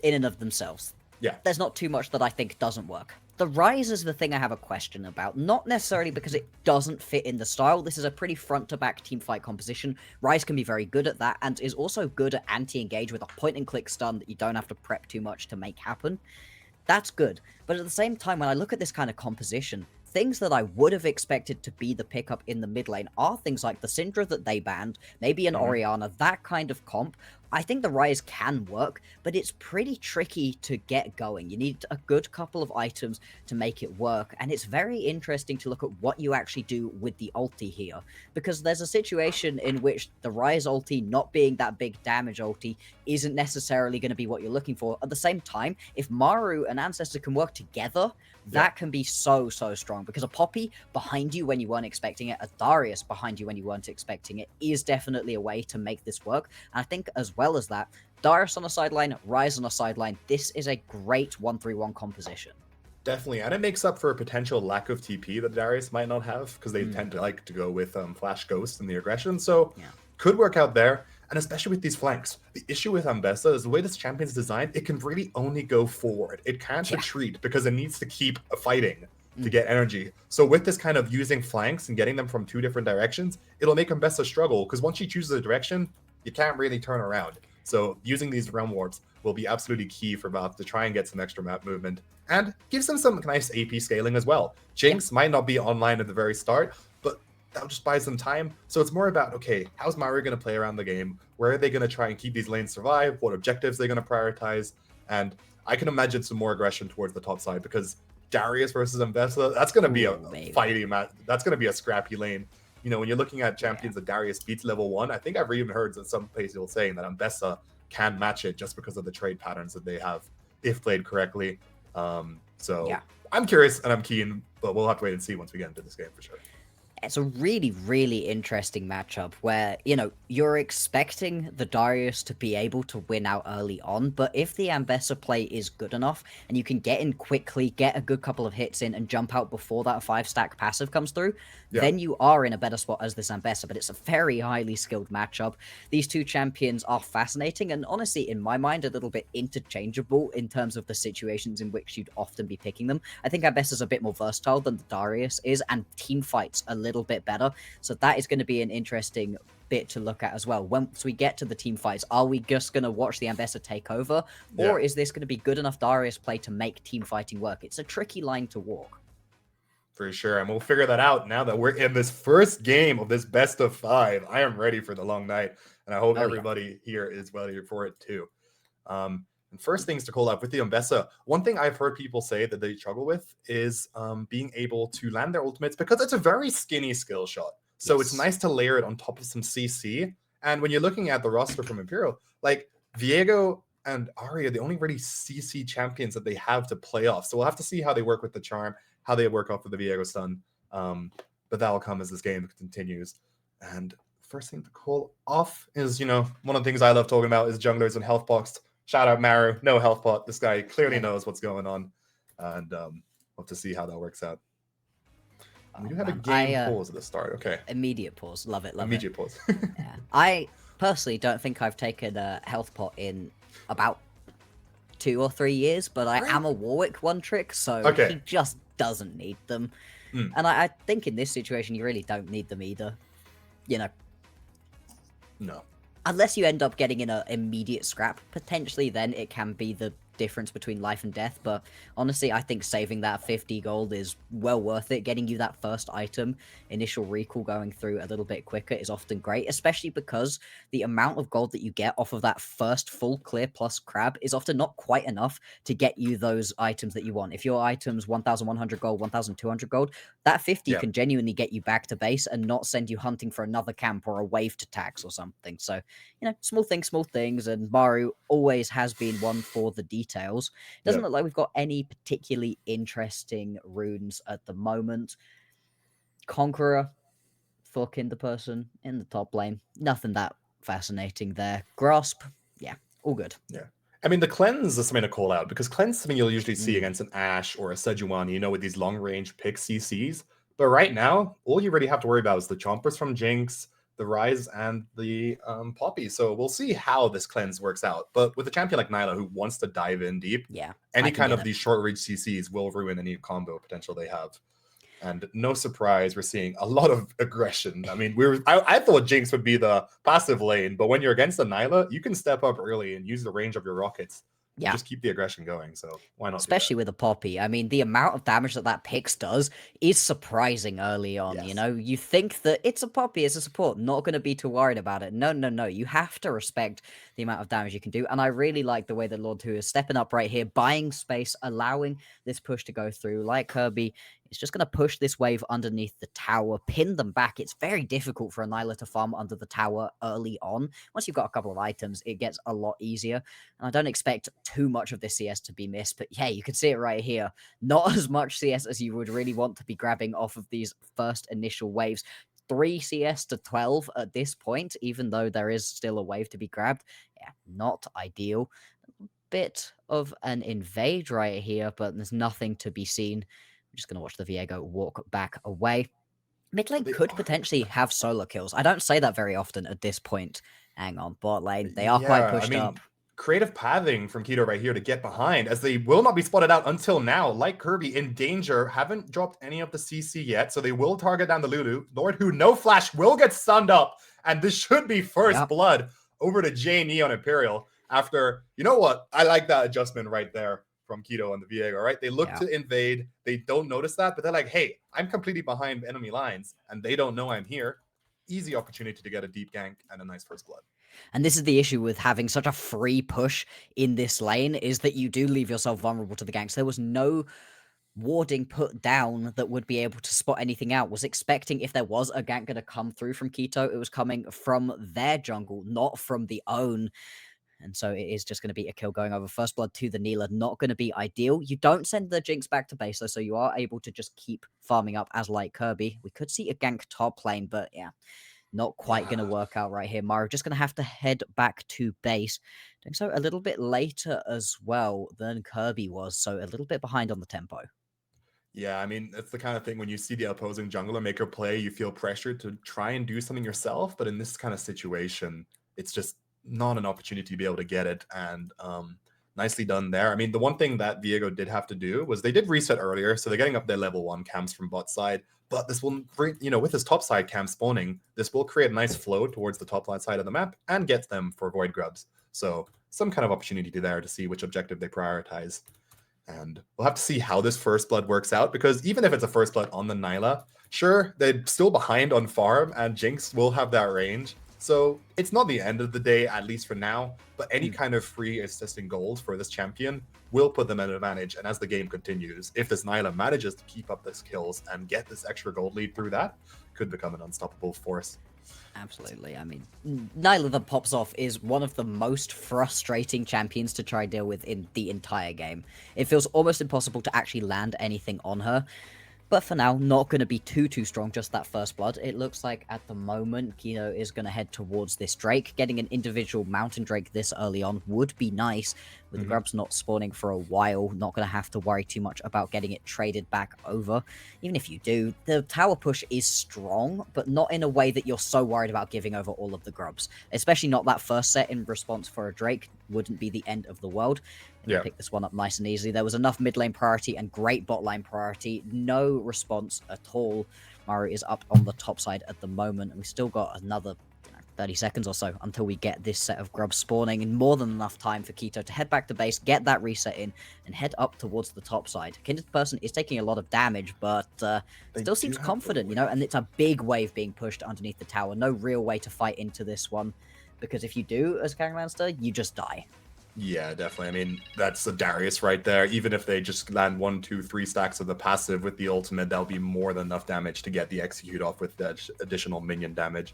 and of themselves. Yeah. There's not too much that I think doesn't work. The Rise is the thing I have a question about, not necessarily because it doesn't fit in the style. This is a pretty front-to-back teamfight composition. Rise can be very good at that, and is also good at anti-engage with a point-and-click stun that you don't have to prep too much to make happen. That's good, but at the same time, when I look at this kind of composition, things that I would have expected to be the pickup in the mid lane are things like the Syndra that they banned, maybe an Orianna, that kind of comp. I think the Rise can work, but it's pretty tricky to get going. You need a good couple of items to make it work, and it's very interesting to look at what you actually do with the ulti here, because there's a situation in which the Rise ulti not being that big damage ulti isn't necessarily going to be what you're looking for. At the same time, if Maru and Ancestor can work together, that can be so strong, because a Poppy behind you when you weren't expecting it, a Darius behind you when you weren't expecting it, is definitely a way to make this work. And I think as well as that, Darius on a sideline, Rise on a sideline, this is a great 1-3-1 composition. Definitely, and it makes up for a potential lack of TP that Darius might not have, because they tend to like to go with Flash Ghost and the aggression, so could work out there. And especially with these flanks, the issue with Ambessa is the way this champion's designed, it can really only go forward. It can't retreat because it needs to keep fighting to get energy. So with this kind of using flanks and getting them from two different directions, it'll make Ambessa struggle, because once she chooses a direction, you can't really turn around. So using these realm warps will be absolutely key for Valve to try and get some extra map movement, and gives them some nice AP scaling as well. Jinx might not be online at the very start, but that'll just buy some time. So it's more about, okay, how's Maru going to play around the game? Where are they going to try and keep these lanes survive? What objectives are they going to prioritize? And I can imagine some more aggression towards the top side, because Darius versus Ambessa, that's going to be a fighting match. That's going to be a scrappy lane. You know, when you're looking at champions that Darius beats level 1, I think I've even heard some people saying that Ambessa can match it just because of the trade patterns that they have, if played correctly. So I'm curious and I'm keen, but we'll have to wait and see once we get into this game for sure. It's a really interesting matchup where, you know, you're expecting the Darius to be able to win out early on, but if the Ambessa play is good enough and you can get in quickly, get a good couple of hits in and jump out before that 5-stack passive comes through, then you are in a better spot as this Ambessa, but it's a very highly skilled matchup. These two champions are fascinating and honestly, in my mind, a little bit interchangeable in terms of the situations in which you'd often be picking them. I think Ambessa's a bit more versatile than the Darius is, and team fights a little bit better, so that is going to be an interesting bit to look at as well. Once we get to the team fights, are we just going to watch the Ambessa take over, or is this going to be good enough Darius play to make team fighting work? It's a tricky line to walk. For sure, and we'll figure that out now that we're in this first game of this best of 5. I am ready for the long night, and I hope everybody here is ready for it too. And first things to call out with the Umbessa, one thing I've heard people say that they struggle with is being able to land their ultimates because it's a very skinny skill shot. So it's nice to layer it on top of some CC. And when you're looking at the roster from Imperial, like Viego and Ari are the only really CC champions that they have to play off. So we'll have to see how they work with the charm, how they work off of the Viego stun. But that'll come as this game continues. And first thing to call off is, you know, one of the things I love talking about is junglers and health boxed. Shout out Maru, no health pot. This guy clearly knows what's going on. And we'll have to see how that works out. We do have a game pause at the start. Okay. Immediate pause. Love it. Love Immediate it. pause. Yeah. I personally don't think I've taken a health pot in about 2 or 3 years, but I am a Warwick one trick, so he just doesn't need them. And I think in this situation, you really don't need them either. You know. No. Unless you end up getting in an immediate scrap, potentially then it can be the difference between life and death, but honestly I think saving that 50 gold is well worth it. Getting you that first item, initial recall going through a little bit quicker is often great, especially because the amount of gold that you get off of that first full clear plus crab is often not quite enough to get you those items that you want. If your item's 1100 gold, 1200 gold, that 50 can genuinely get you back to base and not send you hunting for another camp or a wave to tax or something. So, you know, small things, and Maru always has been one for the details. Doesn't look like we've got any particularly interesting runes at the moment. Conqueror for Kinderperson in the top lane. Nothing that fascinating there. Grasp, yeah, all good. Yeah. I mean, the cleanse is something to call out because cleanse is something you'll usually see against an Ashe or a Sejuani, you know, with these long range pick CCs. But right now, all you really have to worry about is the chompers from Jinx, the Rise, and the Poppy. So we'll see how this cleanse works out. But with a champion like Nyla who wants to dive in deep, any kind of these short reach CCs will ruin any combo potential they have. And no surprise, we're seeing a lot of aggression. I mean, I thought Jinx would be the passive lane, but when you're against a Nyla, you can step up early and use the range of your rockets. Yeah. Just keep the aggression going. So why not? Especially with a Poppy. I mean, the amount of damage that Pix does is surprising early on. You know, you think that it's a Poppy, it's a support, not going to be too worried about it. No. You have to respect the amount of damage you can do. And I really like the way that Lord 2 is stepping up right here, buying space, allowing this push to go through. Like Kirby, it's just going to push this wave underneath the tower, pin them back. It's very difficult for a Nyla to farm under the tower early on. Once you've got a couple of items, it gets a lot easier. And I don't expect too much of this CS to be missed, but yeah, you can see it right here. Not as much CS as you would really want to be grabbing off of these first initial waves. 3 CS to 12 at this point, even though there is still a wave to be grabbed. Yeah, not ideal. Bit of an invade right here, but there's nothing to be seen. I'm just going to watch the Viego walk back away. Mid lane could potentially have solo kills. I don't say that very often at this point. Hang on, bot lane. They are quite pushed up. Creative pathing from Keto right here to get behind, as they will not be spotted out until now. Like Kirby, in danger, haven't dropped any of the CC yet, so they will target down the Lulu. Lord Who, no flash, will get stunned up, and this should be first blood over to J on Imperial after, you know what? I like that adjustment right there from Keto and the Viego, right? They look to invade. They don't notice that, but they're like, hey, I'm completely behind enemy lines, and they don't know I'm here. Easy opportunity to get a deep gank and a nice first blood. And this is the issue with having such a free push in this lane, is that you do leave yourself vulnerable to the ganks. There was no warding put down that would be able to spot anything out. Was expecting if there was a gank going to come through from Keto, it was coming from their jungle, not from the own. And so it is just going to be a kill going over first blood to the Neela. Not going to be ideal. You don't send the Jinx back to base, though, so you are able to just keep farming up as like Kirby. We could see a gank top lane, but yeah, not quite going to work out right here. Mario just going to have to head back to base. Doing so a little bit later as well than Kirby was, so a little bit behind on the tempo. Yeah, I mean, it's the kind of thing when you see the opposing jungler make a play, you feel pressured to try and do something yourself, but in this kind of situation, it's just not an opportunity to be able to get it, and nicely done there. I mean, the one thing that Viego did have to do was they did reset earlier, so they're getting up their level 1 camps from bot side, but this will, you know, with his top side camp spawning, this will create a nice flow towards the top side of the map and get them for void grubs. So some kind of opportunity there to see which objective they prioritize. And we'll have to see how this first blood works out, because even if it's a first blood on the Nyla, sure, they're still behind on farm, and Jinx will have that range. So it's not the end of the day, at least for now, but any kind of free assisting gold for this champion will put them at an advantage. And as the game continues, if this Nyla manages to keep up this kills and get this extra gold lead through that, could become an unstoppable force. Absolutely. I mean, Nyla that pops off is one of the most frustrating champions to try deal with in the entire game. It feels almost impossible to actually land anything on her. But for now, not going to be too strong, just that first blood. It looks like at the moment, Kino is going to head towards this Drake. Getting an individual Mountain Drake this early on would be nice. With the grubs not spawning for a while, not going to have to worry too much about getting it traded back over. Even if you do, the tower push is strong, but not in a way that you're so worried about giving over all of the grubs. Especially not that first set in response for a Drake wouldn't be the end of the world. Yeah. Pick this one up nice and easily. There was enough mid lane priority and great bot lane priority. No response at all. Maru is up on the top side at the moment, and we still got another 30 seconds or so until we get this set of grubs spawning, and more than enough time for Keto to head back to base, get that reset in, and head up towards the top side. Kindred Person is taking a lot of damage, but still seems confident, you know, and it's a big wave being pushed underneath the tower. No real way to fight into this one, because if you do, as Kang Lannister, you just die. Yeah, definitely. I mean, that's a Darius right there. Even if they just land 1, 2, 3 stacks of the passive with the ultimate, that'll be more than enough damage to get the execute off with the additional minion damage.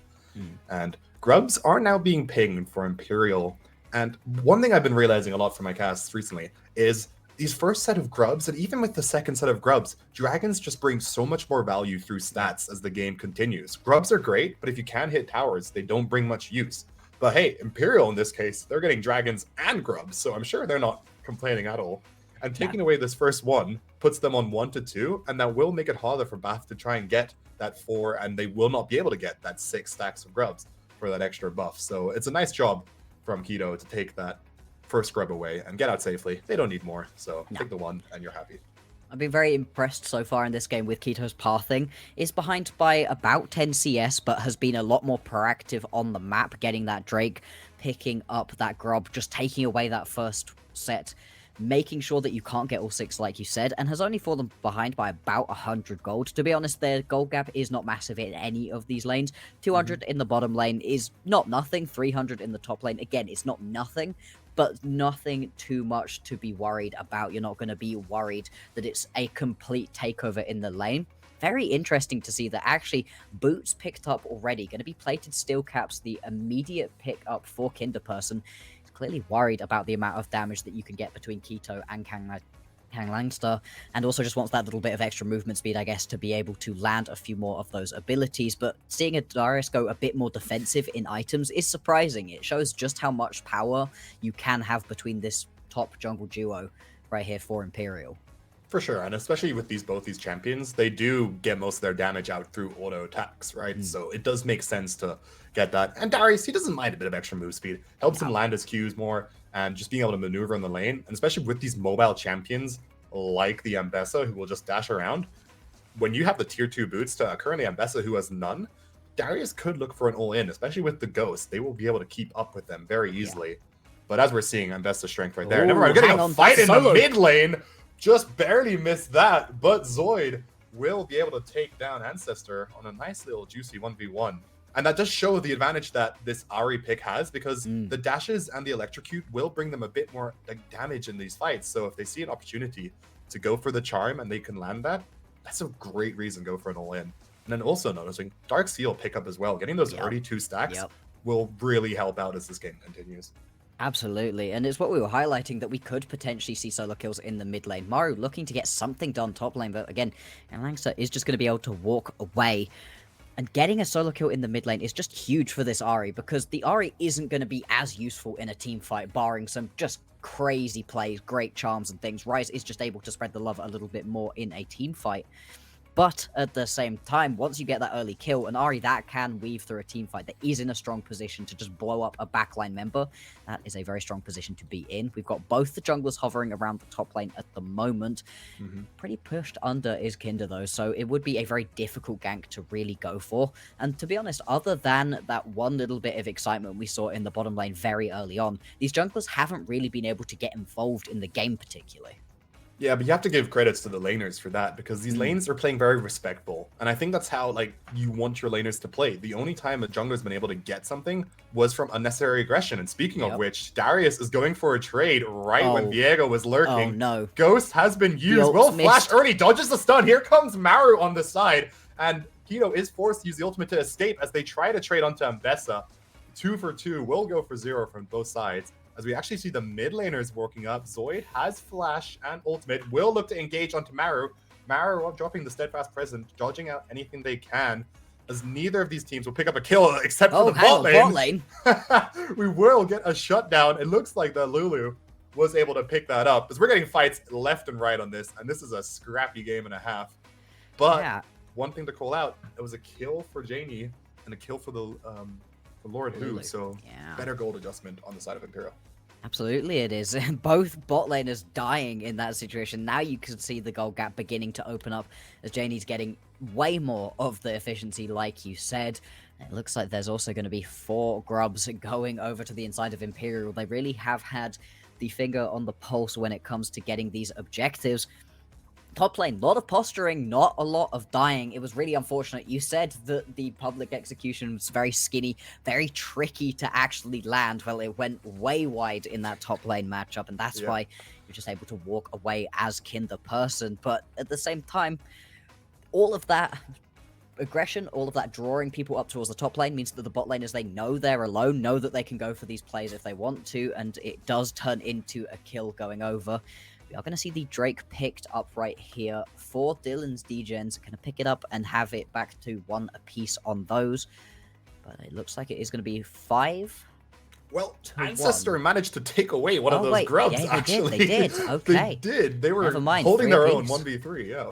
And grubs are now being pinged for Imperial. And one thing I've been realizing a lot from my casts recently is these first set of grubs, and even with the second set of grubs, dragons just bring so much more value through stats as the game continues. Grubs are great, but if you can't hit towers, they don't bring much use. But hey, Imperial in this case, they're getting dragons and grubs, so I'm sure they're not complaining at all. And taking away this first one puts them on 1 to 2, and that will make it harder for Bath to try and get that 4, and they will not be able to get that 6 stacks of grubs for that extra buff. So it's a nice job from Keto to take that first grub away and get out safely. They don't need more, so take the 1 and you're happy. I've been very impressed so far in this game with Keto's pathing. Is behind by about 10 CS, but has been a lot more proactive on the map, getting that Drake, picking up that grub, just taking away that first set, making sure that you can't get all 6 like you said, and has only fallen behind by about 100 gold. To be honest, their gold gap is not massive in any of these lanes. 200 in the bottom lane is not nothing, 300 in the top lane, again, it's not nothing, but nothing too much to be worried about. You're not going to be worried that it's a complete takeover in the lane. Very interesting to see that actually boots picked up already. Going to be plated steel caps, the immediate pick up for Kinderperson. He's clearly worried about the amount of damage that you can get between Keto and Kang Langster, and also just wants that little bit of extra movement speed, I guess, to be able to land a few more of those abilities. But seeing a Darius go a bit more defensive in items is surprising. It shows just how much power you can have between this top jungle duo right here for Imperial. For sure, and especially with both these champions, they do get most of their damage out through auto attacks, right? So it does make sense to get that. And Darius, he doesn't mind a bit of extra move speed. Helps him land his Qs more, and just being able to maneuver in the lane, and especially with these mobile champions like the Ambessa, who will just dash around. When you have the tier 2 boots to currently Ambessa, who has none, Darius could look for an all-in, especially with the Ghost. They will be able to keep up with them very easily. But as we're seeing, Ambessa's strength right there. Never mind, we're getting a fight in the mid lane. Just barely missed that, but Zoid will be able to take down Ancestor on a nice little juicy 1v1. And that does show the advantage that this Ahri pick has, because the dashes and the electrocute will bring them a bit more damage in these fights. So if they see an opportunity to go for the charm and they can land that, that's a great reason to go for an all-in. And then also noticing Dark Seal pick up as well. Getting those early 2 stacks will really help out as this game continues. Absolutely, and it's what we were highlighting, that we could potentially see solo kills in the mid lane. Maru looking to get something done top lane, but again, Langster is just going to be able to walk away. And getting a solo kill in the mid lane is just huge for this Ahri, because the Ahri isn't going to be as useful in a team fight, barring some just crazy plays, great charms and things. Ryze is just able to spread the love a little bit more in a team fight. But at the same time, once you get that early kill, an Ahri that can weave through a team fight, that is in a strong position to just blow up a backline member, that is a very strong position to be in. We've got both the junglers hovering around the top lane at the moment. Pretty pushed under is Kinder though, so it would be a very difficult gank to really go for. And to be honest, other than that one little bit of excitement we saw in the bottom lane very early on, these junglers haven't really been able to get involved in the game particularly. Yeah, but you have to give credits to the laners for that, because these lanes are playing very respectful. And I think that's how like you want your laners to play. The only time a jungler's been able to get something was from unnecessary aggression. And speaking of which, Darius is going for a trade right when Viego was lurking. Oh no. Ghost has been used. Will flash early, dodges the stun. Here comes Maru on the side. And Kido is forced to use the ultimate to escape as they try to trade onto Ambessa. 2 for 2 will go for 0 from both sides. As we actually see the mid laners working up, Zoid has flash and ultimate, will look to engage onto Maru. Maru dropping the steadfast presence, dodging out anything they can, as neither of these teams will pick up a kill except for the bot lane. We will get a shutdown. It looks like the Lulu was able to pick that up, as we're getting fights left and right on this, and this is a scrappy game and a half. But one thing to call out, it was a kill for Janie and a kill for the Lord Who, so better gold adjustment on the side of Imperial. Absolutely it is. Both bot laners dying in that situation. Now you can see the gold gap beginning to open up as Janie's getting way more of the efficiency, like you said. It looks like there's also going to be 4 grubs going over to the inside of Imperial. They really have had the finger on the pulse when it comes to getting these objectives. Top lane, a lot of posturing, not a lot of dying. It was really unfortunate. You said that the public execution was very skinny, very tricky to actually land. Well, it went way wide in that top lane matchup, and that's why you're just able to walk away as Kin the person. But at the same time, all of that aggression, all of that drawing people up towards the top lane means that the bot laners, they know they're alone, know that they can go for these plays if they want to, and it does turn into a kill going over. We are going to see the Drake picked up right here for Dylan's Degens. Going to pick it up and have it back to 1 apiece on those. But it looks like it is going to be 5. Well, Ancestor managed to take away one of those grubs, actually. They did. Okay. They did. They were Never mind, holding their own apiece. 1v3, yeah.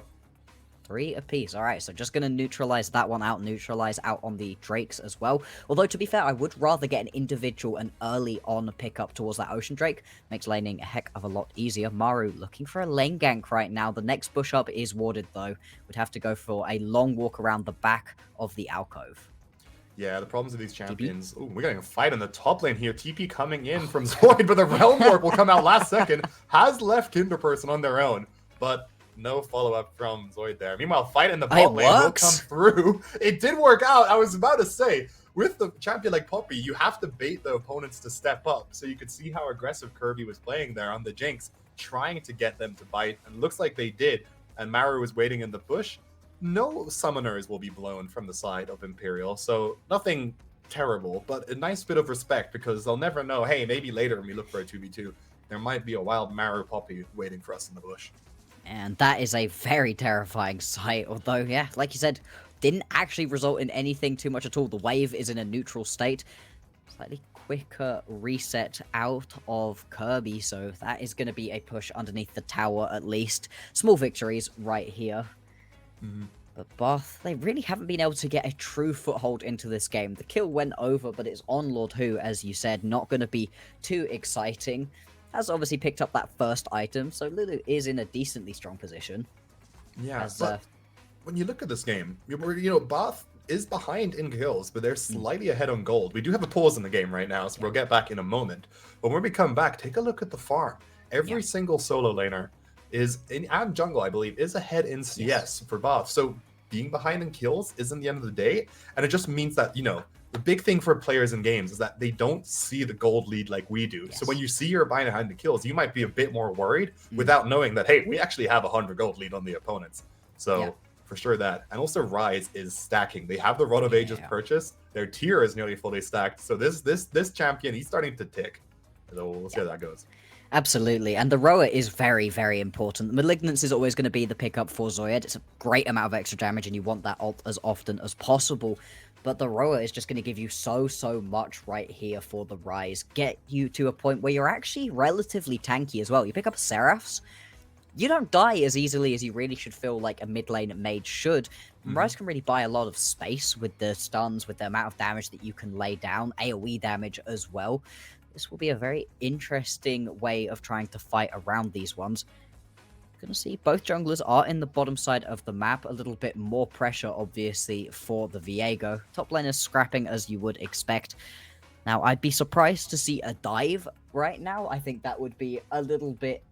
3 apiece. All right, so just going to neutralize that one out, neutralize out on the Drakes as well. Although, to be fair, I would rather get an individual and early on pickup towards that Ocean Drake. Makes laning a heck of a lot easier. Maru looking for a lane gank right now. The next push up is warded, though. Would have to go for a long walk around the back of the alcove. Yeah, the problems with these champions. Ooh, we're getting a fight in the top lane here. TP coming in from Zoid, but the Realm Warp will come out last second. Has left Kinderperson on their own, but no follow-up from Zoid there. Meanwhile, fight in the bot lane will come through. It did work out. I was about to say, with the champion like Poppy, you have to bait the opponents to step up. So you could see how aggressive Kirby was playing there on the Jinx, trying to get them to bite. And it looks like they did. And Maru was waiting in the bush. No summoners will be blown from the side of Imperial. So nothing terrible, but a nice bit of respect, because they'll never know, hey, maybe later when we look for a 2v2, there might be a wild Maru Poppy waiting for us in the bush. And that is a very terrifying sight, although, yeah, like you said, didn't actually result in anything too much at all. The wave is in a neutral state. Slightly quicker reset out of Kirby, so that is going to be a push underneath the tower at least. Small victories right here. But Bath, they really haven't been able to get a true foothold into this game. The kill went over, but it's on Lord Who, as you said, not going to be too exciting. Has obviously picked up that first item, so Lulu is in a decently strong position. Yeah, but when you look at this game, you know, Bath is behind in kills, but they're slightly ahead on gold. We do have a pause in the game right now, so we'll get back in a moment. But when we come back, take a look at the farm. Every single solo laner is, and jungle, I believe, is ahead in CS for Bath. So being behind in kills isn't the end of the day, and it just means that, you know, the big thing for players in games is that they don't see the gold lead like we do. So when you see you're behind the kills, you might be a bit more worried without knowing that, hey, we actually have 100 gold lead on the opponents. So for sure that. And also Rise is stacking. They have the Rod of Ages purchase. Their tier is nearly fully stacked. So this champion, he's starting to tick. So we'll see how that goes. Absolutely, and the Roa is very, very important. Malignance is always going to be the pickup for Zoid. It's a great amount of extra damage, and you want that ult as often as possible. But the Roa is just going to give you so much right here for the Rise. Get you to a point where you're actually relatively tanky as well. You pick up Seraphs, you don't die as easily as you really should feel like a mid lane mage should. Rise can really buy a lot of space with the stuns, with the amount of damage that you can lay down, AoE damage as well. This will be a very interesting way of trying to fight around these ones. Gonna see both junglers are in the bottom side of the map. A little bit more pressure, obviously, for the Viego. Top lane is scrapping as you would expect. Now, I'd be surprised to see a dive right now. I think that would be a little bit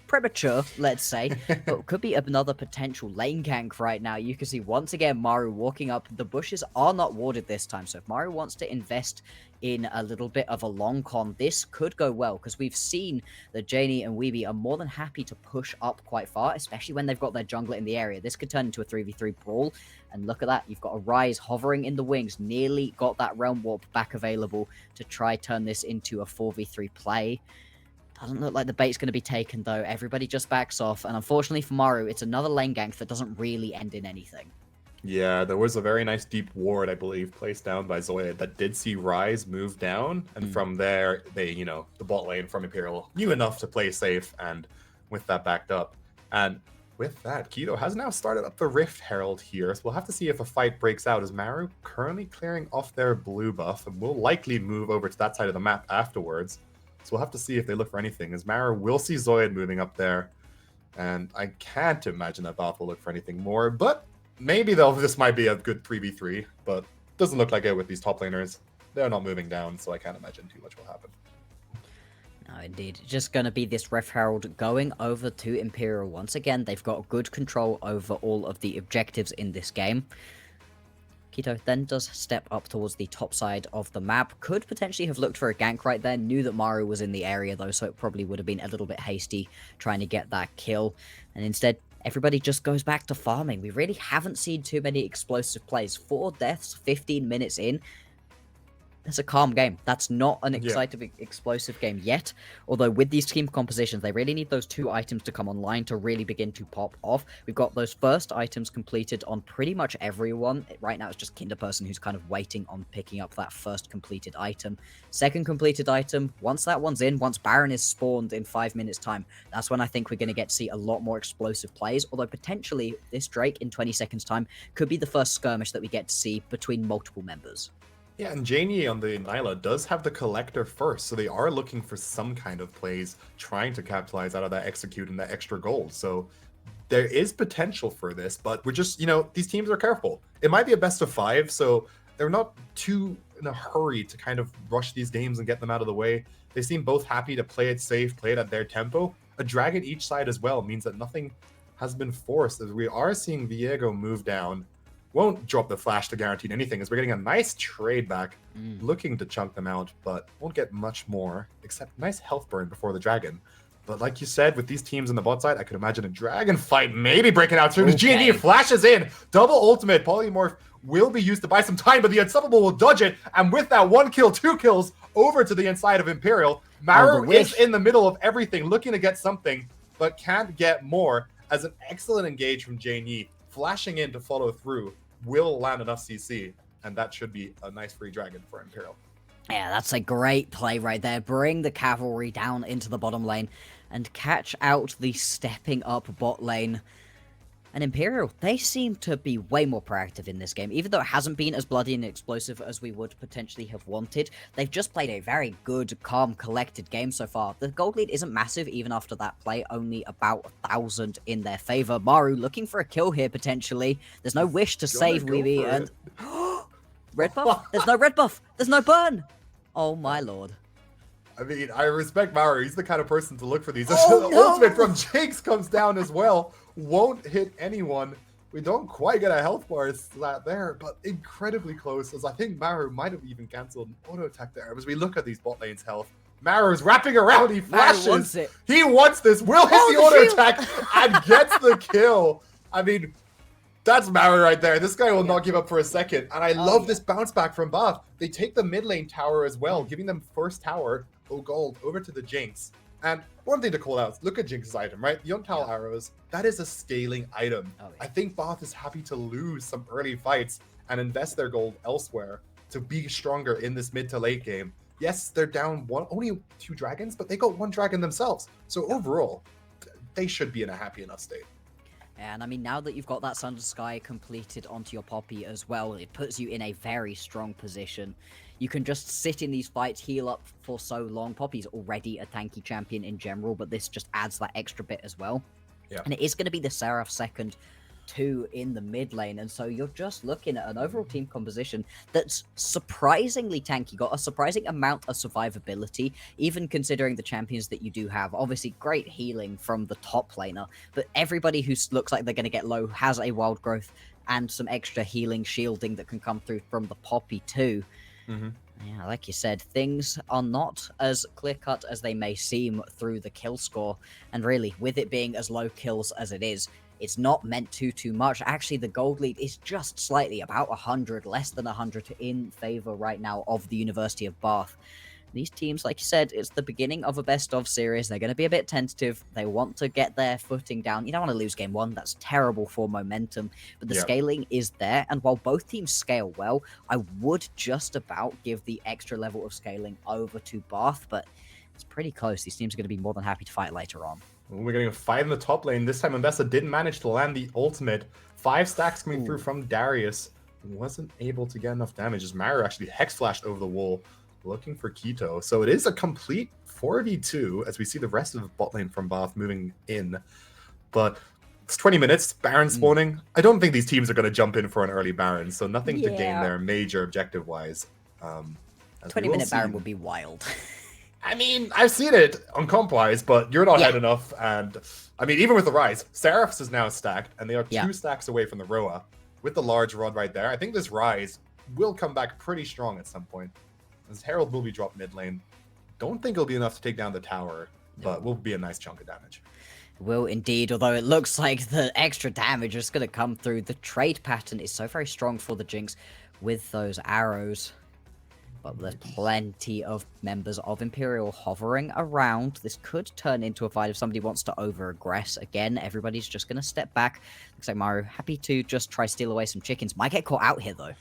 premature, let's say, but could be another potential lane gank right now. You can see once again Maru walking up. The bushes are not warded this time, so if Maru wants to invest in a little bit of a long con, this could go well, because we've seen that Janie and Weeby are more than happy to push up quite far, especially when they've got their jungler in the area. This could turn into a 3v3 brawl, and look at that, you've got a Ryze hovering in the wings, nearly got that Realm Warp back available to try turn this into a 4v3 play. Doesn't look like the bait's going to be taken, though. Everybody just backs off, and unfortunately for Maru, it's another lane gank that doesn't really end in anything. Yeah, there was a very nice deep ward, I believe, placed down by Zoya that did see Ryze move down, and from there, they, the bot lane from Imperial knew enough to play safe, and with that backed up. And with that, Keto has now started up the Rift Herald here, so we'll have to see if a fight breaks out, as Maru currently clearing off their blue buff, and will likely move over to that side of the map afterwards. So we'll have to see if they look for anything, as Maru will see Zoid moving up there, and I can't imagine that Bath will look for anything more, but maybe though this might be a good 3v3, but doesn't look like it with these top laners. They're not moving down, so I can't imagine too much will happen. No, indeed. Just going to be this Ref Herald going over to Imperial once again. They've got good control over all of the objectives in this game. Keto then does step up towards the top side of the map. Could potentially have looked for a gank right there. Knew that Maru was in the area though, so it probably would have been a little bit hasty trying to get that kill. And instead, everybody just goes back to farming. We really haven't seen too many explosive plays. 4 deaths, 15 minutes in. It's a calm game. That's not an exciting, explosive game yet. Although with these team compositions, they really need those 2 items to come online to really begin to pop off. We've got those first items completed on pretty much everyone. Right now, it's just Kinderperson who's kind of waiting on picking up that first completed item. Second completed item, once that one's in, once Baron is spawned in 5 minutes time, that's when I think we're going to get to see a lot more explosive plays. Although potentially, this Drake in 20 seconds time could be the first skirmish that we get to see between multiple members. Yeah, and Janie on the Nyla does have the Collector first, so they are looking for some kind of plays, trying to capitalize out of that execute and that extra gold. So there is potential for this, but we're just, these teams are careful. It might be a best of 5, so they're not too in a hurry to kind of rush these games and get them out of the way. They seem both happy to play it safe, play it at their tempo. A dragon each side as well means that nothing has been forced, as we are seeing Viego move down. Won't drop the flash to guarantee anything, as we're getting a nice trade back, looking to chunk them out, but won't get much more, except nice health burn before the dragon. But like you said, with these teams on the bot side, I could imagine a dragon fight maybe breaking out soon. G&D flashes in, double ultimate, polymorph will be used to buy some time, but the Unstoppable will dodge it, and with that 1 kill, 2 kills, over to the inside of Imperial. Maru is in the middle of everything, looking to get something, but can't get more, as an excellent engage from J&E. Flashing in to follow through will land enough CC, and that should be a nice free dragon for Imperial. Yeah, that's a great play right there. Bring the cavalry down into the bottom lane and catch out the stepping up bot lane. And Imperial, they seem to be way more proactive in this game. Even though it hasn't been as bloody and explosive as we would potentially have wanted, they've just played a very good, calm, collected game so far. The gold lead isn't massive even after that play, only about 1,000 in their favor. Maru looking for a kill here, potentially. There's no wish to save Weeby, and... red buff? There's no red buff! There's no burn! Oh my lord. I mean, I respect Maru. He's the kind of person to look for these. Ultimate from Jakes comes down as well. Won't hit anyone. We don't quite get a health bar there, but incredibly close, as I think Maru might have even cancelled an auto attack there. As we look at these bot lanes' health, Maru's wrapping around. He flashes. Wants it. He wants this. Will hit the auto attack and gets the kill. I mean, that's Maru right there. This guy will not give up for a second. And I love this bounce back from Bath. They take the mid lane tower as well, giving them first tower, gold, over to the Jinx. And one thing to call out, look at Jinx's item, right? The Yontal arrows, that is a scaling item. I think Bath is happy to lose some early fights and invest their gold elsewhere to be stronger in this mid to late game. Yes, they're down only 2 dragons, but they got 1 dragon themselves. So overall, they should be in a happy enough state. And I mean, now that you've got that Sun Sky completed onto your Poppy as well, it puts you in a very strong position. You can just sit in these fights, heal up for so long. Poppy's already a tanky champion in general, but this just adds that extra bit as well. Yeah. And it is going to be the Seraph second 2 in the mid lane, and so you're just looking at an overall team composition that's surprisingly tanky, got a surprising amount of survivability, even considering the champions that you do have. Obviously, great healing from the top laner, but everybody who looks like they're going to get low has a wild growth and some extra healing shielding that can come through from the Poppy too. Yeah, like you said, things are not as clear-cut as they may seem through the kill score, and really, with it being as low kills as it is, it's not meant to too much. Actually, the gold lead is just slightly, about 100, less than 100 in favor right now of the University of Bath. These teams, like you said, it's the beginning of a best-of series. They're going to be a bit tentative. They want to get their footing down. You don't want to lose game 1. That's terrible for momentum. But the scaling is there, and while both teams scale well, I would just about give the extra level of scaling over to Bath, but it's pretty close. These teams are going to be more than happy to fight later on. We're getting a fight in the top lane. This time, Mbessa didn't manage to land the ultimate. 5 stacks coming through from Darius. Wasn't able to get enough damage as Maru actually hex flashed over the wall, looking for Keto. So it is a complete 4v2 as we see the rest of the bot lane from Bath moving in. But it's 20 minutes, Baron spawning. I don't think these teams are going to jump in for an early Baron, so nothing to gain there major objective-wise. 20-minute Baron would be wild. I mean, I've seen it on comp-wise, but you're not head enough. And I mean, even with the Rise, Seraphs is now stacked, and they are 2 stacks away from the Roa with the large rod right there. I think this Rise will come back pretty strong at some point, as Herald will be dropped mid lane. Don't think it'll be enough to take down the tower, but will be a nice chunk of damage. Will indeed, although it looks like the extra damage is going to come through. The trade pattern is so very strong for the Jinx with those arrows. But there's plenty of members of Imperial hovering around. This could turn into a fight if somebody wants to over-aggress. Again, everybody's just going to step back. Looks like Maru happy to just try steal away some chickens. Might get caught out here, though.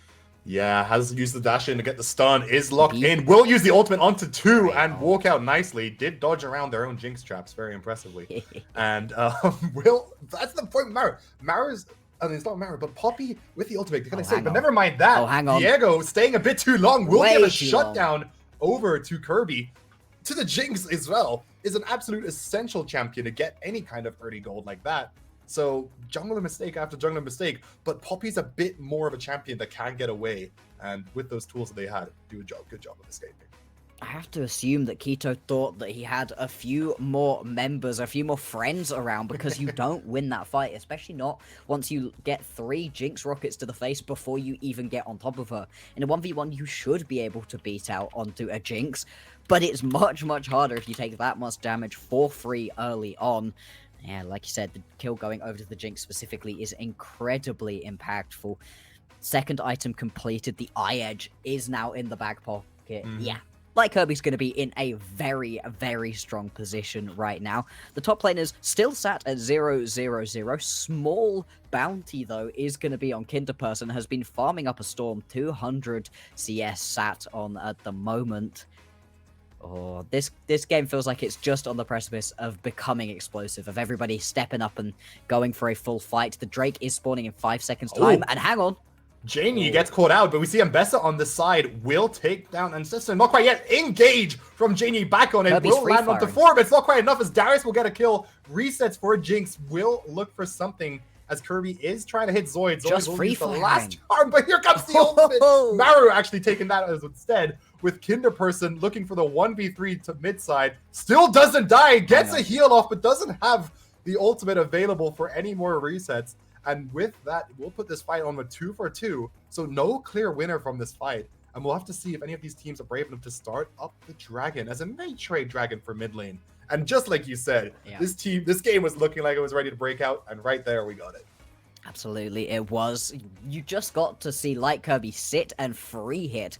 Yeah, has used the dash in to get the stun. Is locked in. Will use the ultimate onto 2 and walk out nicely. Did dodge around their own Jinx traps very impressively. And Will, that's the point. Maru's... I mean, it's not Maru, but Poppy with the ultimate. They're going to say, but never mind that. hang on. Diego staying a bit too long will Way give a too shutdown over to Kirby. To the Jinx as well. Is an absolute essential champion to get any kind of early gold like that. So, jungler mistake after jungler mistake. But Poppy's a bit more of a champion that can get away. And with those tools that they had, do a good job of escaping. I have to assume that Keto thought that he had a few more members, a few more friends around, because you don't win that fight, especially not once you get 3 Jinx rockets to the face before you even get on top of her. In a 1v1, you should be able to beat out onto a Jinx, but it's much, much harder if you take that much damage for free early on. Yeah, like you said, the kill going over to the Jinx specifically is incredibly impactful. Second item completed, the eye edge is now in the back pocket. Yeah. Like Kirby's going to be in a very, very strong position right now. The top laners still sat at 0-0-0. Small bounty, though, is going to be on Kinderperson. Has been farming up a storm. 200 CS sat on at the moment. Oh, this game feels like it's just on the precipice of becoming explosive, of everybody stepping up and going for a full fight. The Drake is spawning in 5 seconds time, and hang on. Janie gets caught out, but we see Mbessa on the side will take down Ancestor. Not quite yet. Engage from Janie back on it. Kirby's Will land onto 4, but it's not quite enough as Darius will get a kill. Resets for Jinx. Will look for something as Kirby is trying to hit Zoid. Zoid Just will free use the firing. last charm, but here comes the ultimate. Maru actually taking that as instead, with Kinderperson looking for the 1v3 to mid side. Still doesn't die. Gets a heal off, but doesn't have the ultimate available for any more resets. And with that, we'll put this fight on with 2-for-2. So no clear winner from this fight. And we'll have to see if any of these teams are brave enough to start up the Dragon as a may trade Dragon for mid lane. And just like you said, this game was looking like it was ready to break out. And right there, we got it. Absolutely, it was. You just got to see Light Kirby sit and free hit.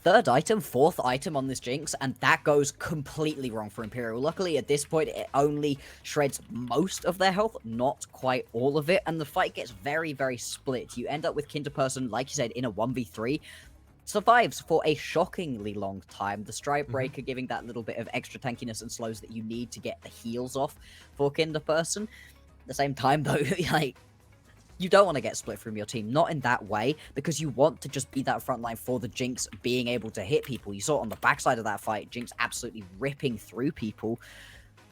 Third item, fourth item on this Jinx, and that goes completely wrong for Imperial. Luckily, at this point, it only shreds most of their health, not quite all of it, and the fight gets very, very split. You end up with Kinderperson, like you said, in a 1v3, survives for a shockingly long time. The Stride Breaker giving that little bit of extra tankiness and slows that you need to get the heals off for Kinderperson. At the same time, though, like, you don't want to get split from your team, not in that way, because you want to just be that front line for the Jinx being able to hit people. You saw it on the backside of that fight, Jinx absolutely ripping through people.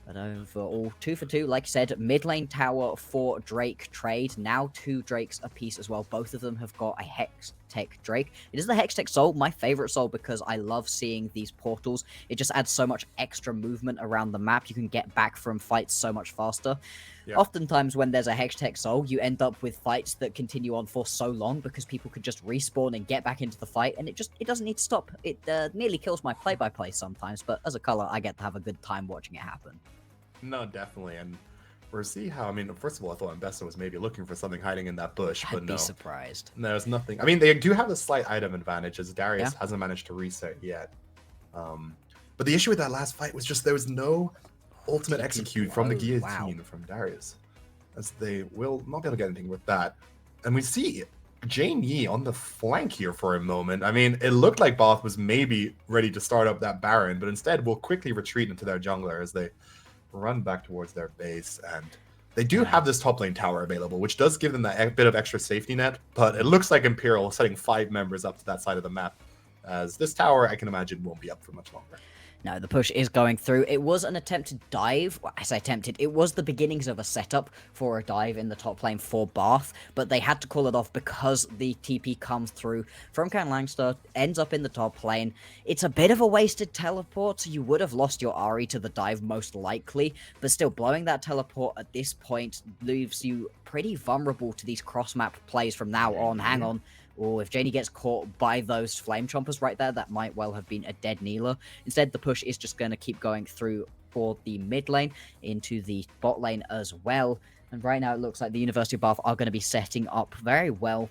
But overall, 2 for 2, like I said, mid lane tower for Drake trade. Now 2 Drakes apiece as well. Both of them have got a Hex Tech Drake. It is the Hex Tech Soul, my favorite soul, because I love seeing these portals. It just adds so much extra movement around the map. You can get back from fights so much faster. Yeah. Oftentimes when there's a Hex Tech Soul, you end up with fights that continue on for so long because people could just respawn and get back into the fight, and it doesn't need to stop. It nearly kills my play-by-play sometimes, but as a color, I get to have a good time watching it happen. No, definitely, and we'll see how. I mean, first of all, I thought Ambessa was maybe looking for something hiding in that bush, but I'd no. be surprised. No, there's nothing. I mean, they do have a slight item advantage as Darius Yeah. hasn't managed to reset yet. But the issue with that last fight was just there was no ultimate execute from the guillotine from Darius, as they will not be able to get anything with that. And we see Jane Yi on the flank here for a moment. I mean, it looked like Bath was maybe ready to start up that Baron, but instead will quickly retreat into their jungler as they run back towards their base. And they do have this top lane tower available, which does give them that bit of extra safety net, but it looks like Imperial setting 5 members up to that side of the map, as this tower, I can imagine, won't be up for much longer. No, the push is going through. It was an attempted dive. Well, I say attempted. It was the beginnings of a setup for a dive in the top lane for Bath, but they had to call it off because the TP comes through from Can Langster, ends up in the top lane. It's a bit of a wasted teleport. You would have lost your Ahri to the dive most likely, but still blowing that teleport at this point leaves you pretty vulnerable to these cross-map plays from now on. Hang on. Or if Janie gets caught by those flame chompers right there, that might well have been a dead Neela. Instead, the push is just going to keep going through for the mid lane into the bot lane as well. And right now, it looks like the University of Bath are going to be setting up very well,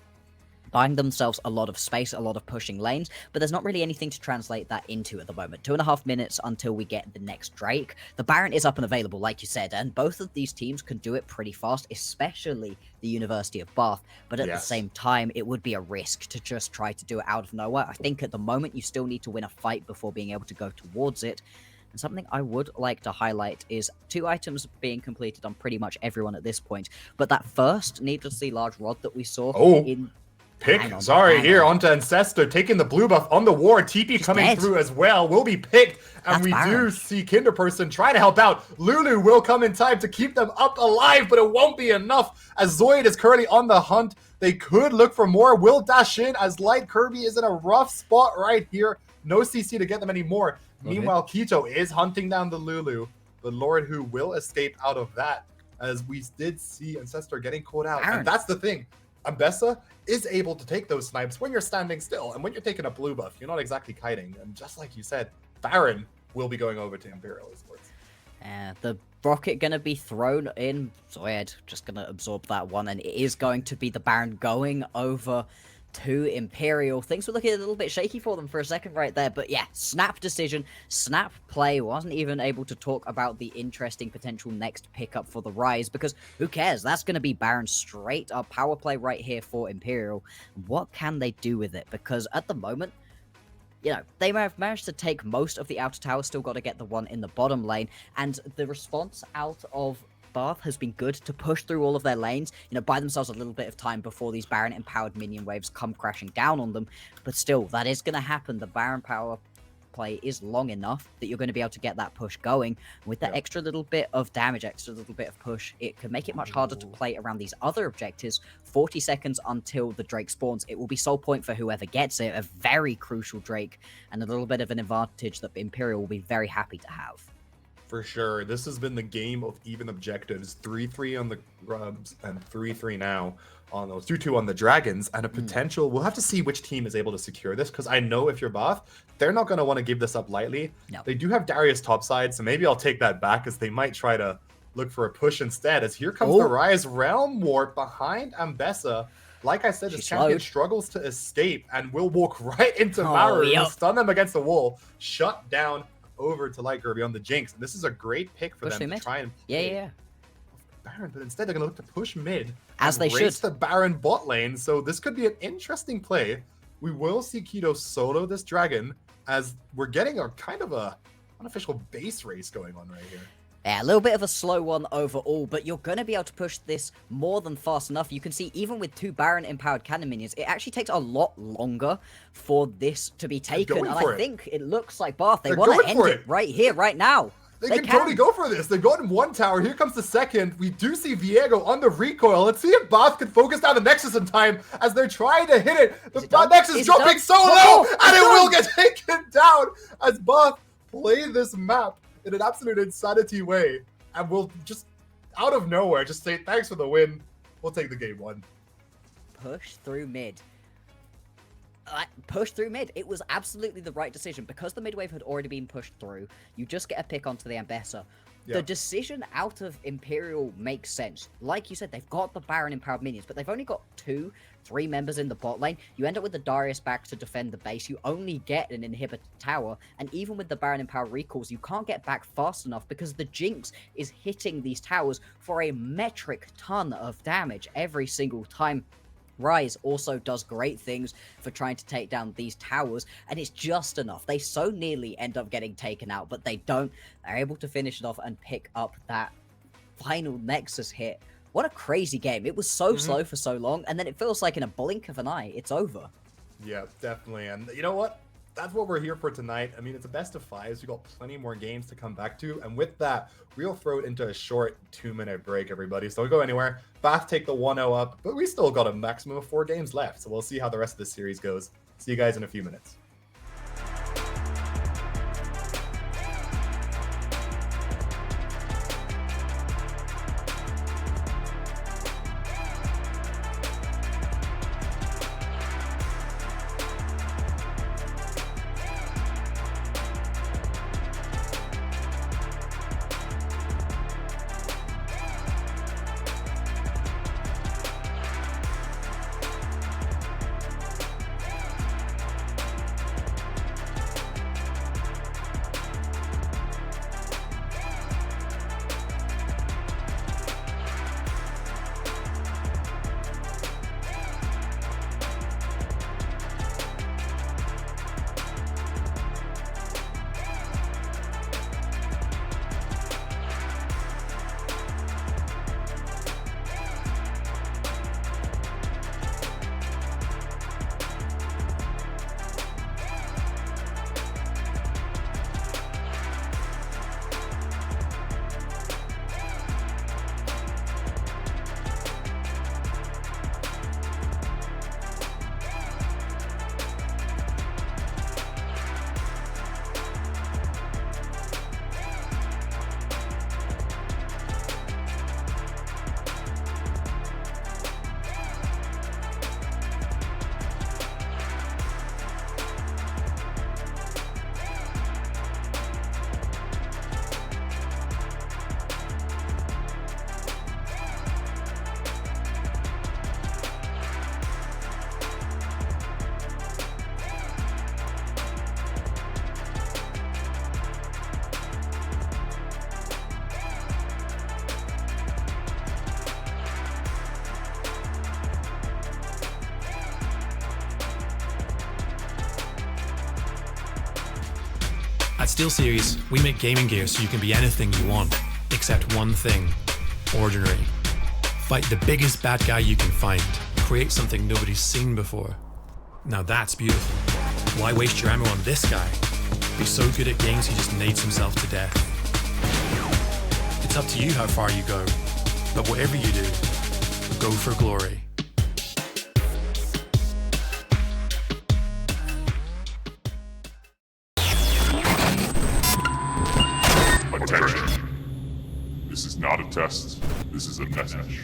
buying themselves a lot of space, a lot of pushing lanes, but there's not really anything to translate that into at the moment. 2.5 minutes until we get the next Drake. The Baron is up and available, like you said, and both of these teams can do it pretty fast, especially the University of Bath, but at the same time, it would be a risk to just try to do it out of nowhere. I think at the moment, you still need to win a fight before being able to go towards it. And something I would like to highlight is 2 items being completed on pretty much everyone at this point, but that first needlessly large rod that we saw in... Here onto Ancestor, taking the blue buff on the ward. TP coming through as well, will be picked. And we do see Kinderperson try to help out. Lulu will come in time to keep them up alive, but it won't be enough as Zoid is currently on the hunt. They could look for more. Will dash in as Light Kirby is in a rough spot right here. No CC to get them anymore. Meanwhile, Quito is hunting down the Lulu, the Lord who will escape out of that, as we did see Ancestor getting caught out. And that's the thing. Ambessa is able to take those snipes when you're standing still, and when you're taking a blue buff, you're not exactly kiting. And just like you said, Baron will be going over to Imperial Esports. The rocket gonna be thrown in. Zoid just gonna absorb that one, and it is going to be the Baron going over to Imperial. Things were looking a little bit shaky for them for a second right there, but yeah, snap decision, snap play. Wasn't even able to talk about the interesting potential next pickup for the Rise, because who cares? That's going to be Baron straight up power play right here for Imperial. What can they do with it? Because at the moment, you know, they may have managed to take most of the outer tower, still got to get the one in the bottom lane, and the response out of Bath has been good to push through all of their lanes, you know, buy themselves a little bit of time before these Baron empowered minion waves come crashing down on them. But still, that is going to happen. The Baron power play is long enough that you're going to be able to get that push going. With that extra little bit of damage, extra little bit of push, it can make it much harder to play around these other objectives. 40 seconds until the Drake spawns. It will be soul point for whoever gets it, a very crucial Drake, and a little bit of an advantage that Imperial will be very happy to have. For sure. This has been the game of even objectives. 3-3 on the Grubs and 3-3 now on those 2-2 on the Dragons, and a potential. We'll have to see which team is able to secure this, because I know if you're Bath, they're not going to want to give this up lightly. No. They do have Darius topside, so maybe I'll take that back, as they might try to look for a push instead, as here comes the Rise Realm Warp behind Ambessa. Like I said, this champion struggles to escape and will walk right into Maru, stun them against the wall, shut down over to Light Kirby on the Jinx. And this is a great pick for them to try and play Baron, but instead they're going to look to push mid as they race should the Baron bot lane. So this could be an interesting play. We will see Keto solo this dragon, as we're getting a kind of a unofficial base race going on right here. Yeah, a little bit of a slow one overall, but you're going to be able to push this more than fast enough. You can see even with 2 Baron-empowered cannon minions, it actually takes a lot longer for this to be taken. And I think it looks like Bath, they want to end it right here, right now. They can totally go for this. They've gotten one tower. Here comes the second. We do see Viego on the recoil. Let's see if Bath can focus down the Nexus in time as they're trying to hit it. The Nexus is jumping so low, and it will get taken down as Bath play this map in an absolute insanity way. And we'll just, out of nowhere, just say thanks for the win. We'll take the game one. Push through mid. Push through mid. It was absolutely the right decision. Because the mid wave had already been pushed through, you just get a pick onto the Ambessa. Yeah. The decision out of Imperial makes sense. Like you said, they've got the Baron empowered minions, but they've only got 2-3 members in the bot lane. You end up with the Darius back to defend the base. You only get an inhibitor tower, and even with the Baron empowered recalls, you can't get back fast enough because the Jinx is hitting these towers for a metric ton of damage every single time. Rise also does great things for trying to take down these towers, and it's just enough. They so nearly end up getting taken out, but they don't. They're able to finish it off and pick up that final Nexus hit. What a crazy game. It was so slow for so long, and then it feels like in a blink of an eye, it's over. Yeah, definitely. And you know what? That's what we're here for tonight. I mean, it's a best of 5s. We've got plenty more games to come back to. And with that, we'll throw it into a short 2-minute break, everybody. So don't go anywhere. Bath take the 1-0 up, but we still got a maximum of 4 games left. So we'll see how the rest of this series goes. See you guys in a few minutes. At SteelSeries, we make gaming gear so you can be anything you want, except one thing: ordinary. Fight the biggest bad guy you can find. Create something nobody's seen before. Now that's beautiful. Why waste your ammo on this guy? Be so good at games he just nades himself to death. It's up to you how far you go, but whatever you do, go for glory. Attention. This is not a test. This is a message.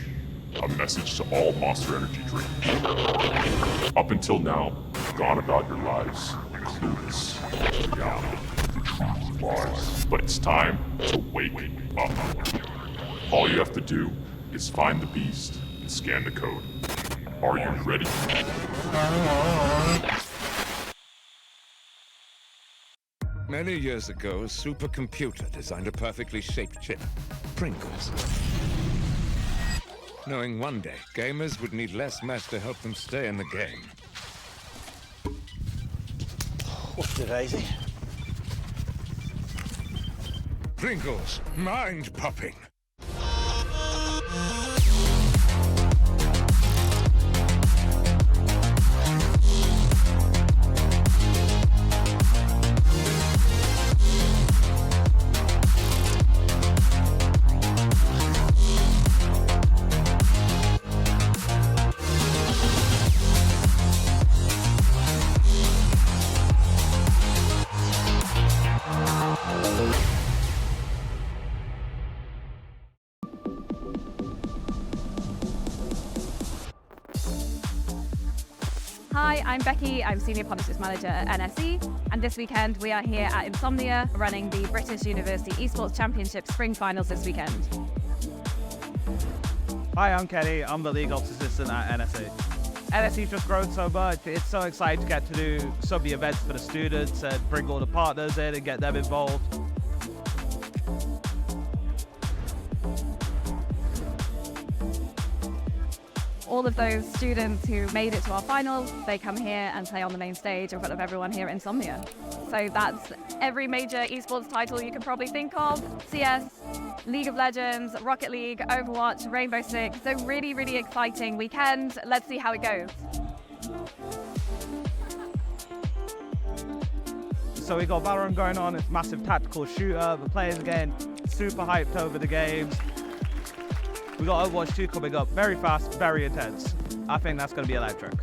A message to all Monster Energy drinkers. Up until now, you've gone about your lives clueless to reality, the truth of lies. But it's time to wake up. All you have to do is find the beast and scan the code. Are you ready? Many years ago, a supercomputer designed a perfectly shaped chip, Pringles. Knowing one day, gamers would need less mass to help them stay in the game. What's the daisy? Pringles, mind-popping. Hi, I'm Becky. I'm Senior Partnerships Manager at NSE, and this weekend we are here at Insomnia running the British University Esports Championship Spring Finals this weekend. Hi, I'm Kenny. I'm the League Ops Assistant at NSE. NSE's just grown so much. It's so exciting to get to do some of the events for the students and bring all the partners in and get them involved. All of those students who made it to our finals, they come here and play on the main stage in front of everyone here at Insomnia. So that's every major esports title you can probably think of. CS, League of Legends, Rocket League, Overwatch, Rainbow Six. So really, really exciting weekend. Let's see how it goes. So we got Valorant going on. It's a massive tactical shooter. The players again super hyped over the games. We got Overwatch 2 coming up. Very fast, very intense. I think that's going to be electric.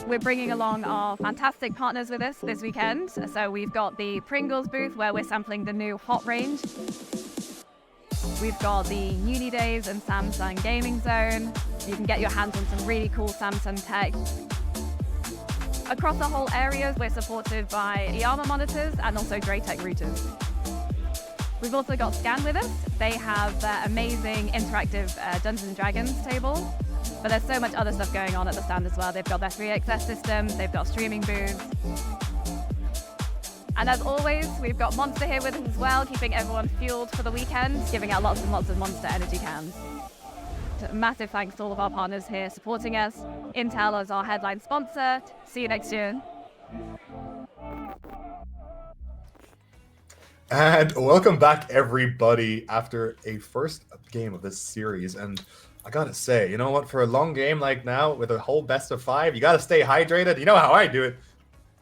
We're bringing along our fantastic partners with us this weekend. So we've got the Pringles booth where we're sampling the new Hot range. We've got the Uni Days and Samsung Gaming Zone. You can get your hands on some really cool Samsung tech. Across the whole area, we're supported by Iama monitors and also Draytech routers. We've also got Scan with us. They have their amazing interactive Dungeons & Dragons table. But there's so much other stuff going on at the stand as well. They've got their 3XS systems, they've got streaming booths. And as always, we've got Monster here with us as well, keeping everyone fueled for the weekend, giving out lots and lots of Monster energy cans. So massive thanks to all of our partners here supporting us. Intel is our headline sponsor. See you next year. And welcome back, everybody, after a first game of this series. And I gotta say, you know what? For a long game like now, with a whole best of 5, you gotta stay hydrated. You know how I do it.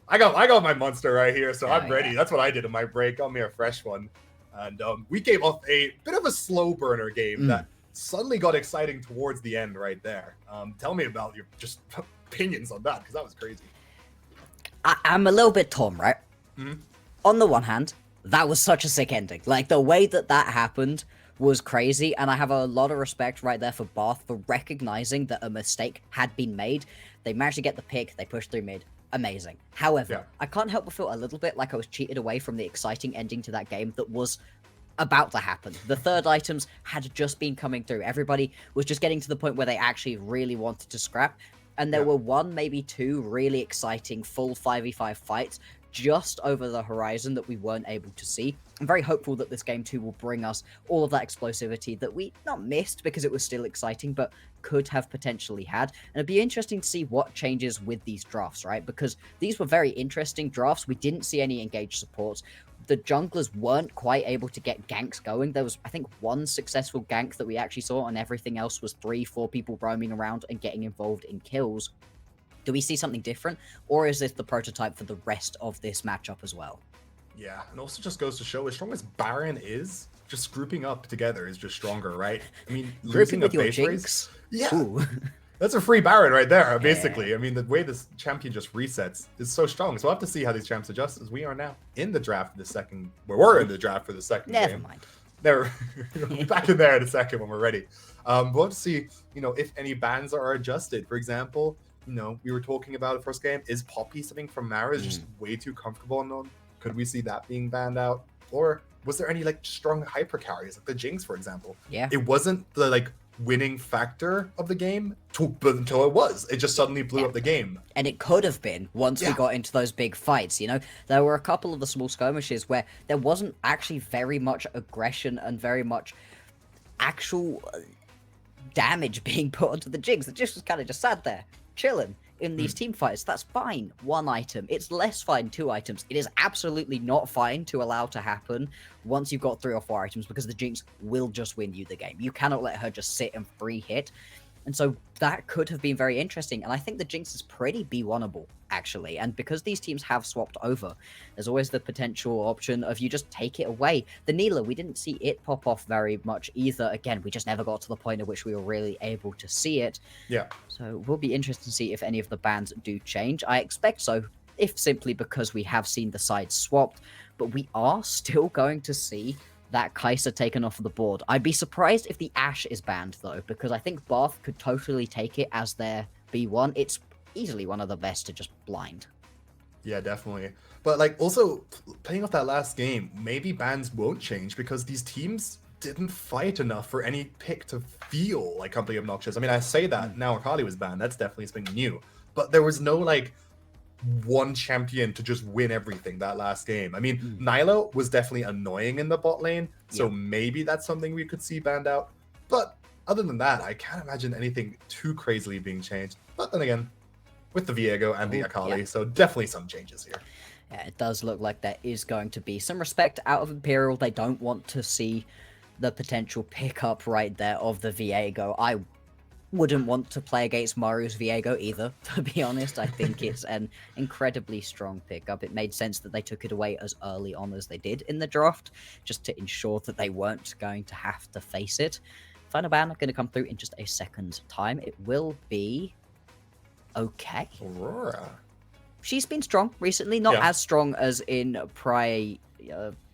I got my Monster right here, so I'm ready. That's what I did in my break. Got me a fresh one. And we gave off a bit of a slow burner game that suddenly got exciting towards the end right there. Tell me about your just opinions on that, because that was crazy. I'm a little bit torn, right? On the one hand, that was such a sick ending. Like, the way that happened was crazy, and I have a lot of respect right there for Bath for recognizing that a mistake had been made. They managed to get the pick, they pushed through mid. Amazing. However, I can't help but feel a little bit like I was cheated away from the exciting ending to that game that was about to happen. The third items had just been coming through. Everybody was just getting to the point where they actually really wanted to scrap, and there were one, maybe two really exciting full 5v5 fights just over the horizon that we weren't able to see. I'm very hopeful that this game 2 will bring us all of that explosivity that we not missed because it was still exciting, but could have potentially had. And it'd be interesting to see what changes with these drafts, right? Because these were very interesting drafts. We didn't see any engaged supports. The junglers weren't quite able to get ganks going. There was, I think, one successful gank that we actually saw, and everything else was 3-4 people roaming around and getting involved in kills. Do we see something different, or is this the prototype for the rest of this matchup as well? Yeah, and also just goes to show as strong as Baron is, just grouping up together is just stronger, right? I mean, losing with a your base Jinx? race, yeah, that's a free Baron right there, basically. I mean, the way this champion just resets is so strong. So we'll have to see how these champs adjust, as we are now in the draft for the second. We're in the draft for the second Never game. mind. Never. We'll be back in there in a second when we're ready. We'll have to see, if any bans are adjusted. For example, we were talking about the first game. Is Poppy something from Mara is just way too comfortable unknown? Could we see that being banned out? Or was there any strong hyper carries, like the Jinx, for example? Yeah. It wasn't the winning factor of the game until it was. It just suddenly blew up the game. And it could have been once we got into those big fights, There were a couple of the small skirmishes where there wasn't actually very much aggression and very much actual damage being put onto the Jinx. It just was kind of just sat there, chilling in these team fights. That's fine. 1 item. It's less fine 2 items. It is absolutely not fine to allow to happen once you've got 3 or 4 items, because the Jinx will just win you the game. You cannot let her just sit and free hit. And so that could have been very interesting. And I think the Jinx is pretty B1able, actually. And because these teams have swapped over, there's always the potential option of you just take it away. The Neela, we didn't see it pop off very much either. Again, we just never got to the point at which we were really able to see it. Yeah. So we'll be interested to see if any of the bans do change. I expect so, if simply because we have seen the sides swapped. But we are still going to see that Kai'Sa taken off of the board. I'd be surprised if the Ashe is banned, though, because I think Bath could totally take it as their B1. It's easily one of the best to just blind. Yeah, definitely. But like also playing off that last game, maybe bans won't change because these teams didn't fight enough for any pick to feel like completely obnoxious. I mean, I say that now Akali was banned. That's definitely something new. But there was no like one champion to just win everything that last game. I mean, Nilo was definitely annoying in the bot lane, so maybe that's something we could see banned out. But other than that, I can't imagine anything too crazily being changed. But then again, with the Viego and the Akali, so definitely some changes here. Yeah, it does look like there is going to be some respect out of Imperial. They don't want to see the potential pickup right there of the Viego. I wouldn't want to play against Mario's Viego either, to be honest. I think it's an incredibly strong pickup. It made sense that they took it away as early on as they did in the draft, just to ensure that they weren't going to have to face it. Final ban going to come through in just a second's time. It will be okay. Aurora. She's been strong recently, not as strong as in prior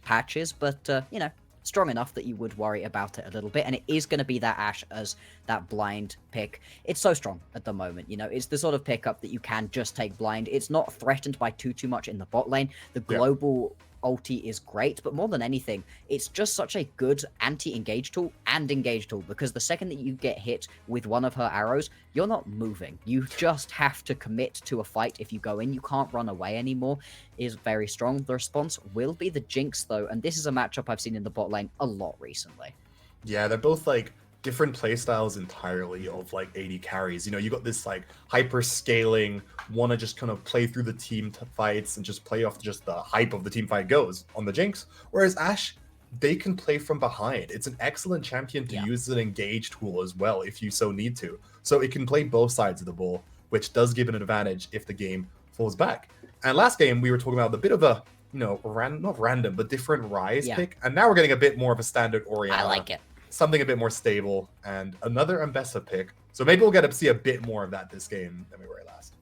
patches, but, you know, strong enough that you would worry about it a little bit. And it is going to be that Ashe as that blind pick. It's so strong at the moment, you know, it's the sort of pickup that you can just take blind. It's not threatened by too much in the bot lane. The global ulti is great, but more than anything, it's just such a good anti-engage tool and engage tool, because the second that you get hit with one of her arrows, you're not moving. You just have to commit to a fight. If you go in, you can't run away anymore. It is very strong. The response will be the Jinx, though, and this is a matchup I've seen in the bot lane a lot recently. Yeah, they're both like different playstyles entirely of like AD carries. You know, you got this like hyper scaling, want to just kind of play through the team fights and just play off just the hype of the team fight goes on the Jinx. Whereas Ashe, they can play from behind. It's an excellent champion to use as an engage tool as well if you so need to. So it can play both sides of the ball, which does give it an advantage if the game falls back. And last game we were talking about a bit of a, you know, not random, but different Rise pick. And now we're getting a bit more of a standard Orianna. I like it. Something a bit more stable, and another Ambessa pick. So maybe we'll get to see a bit more of that this game than we were last.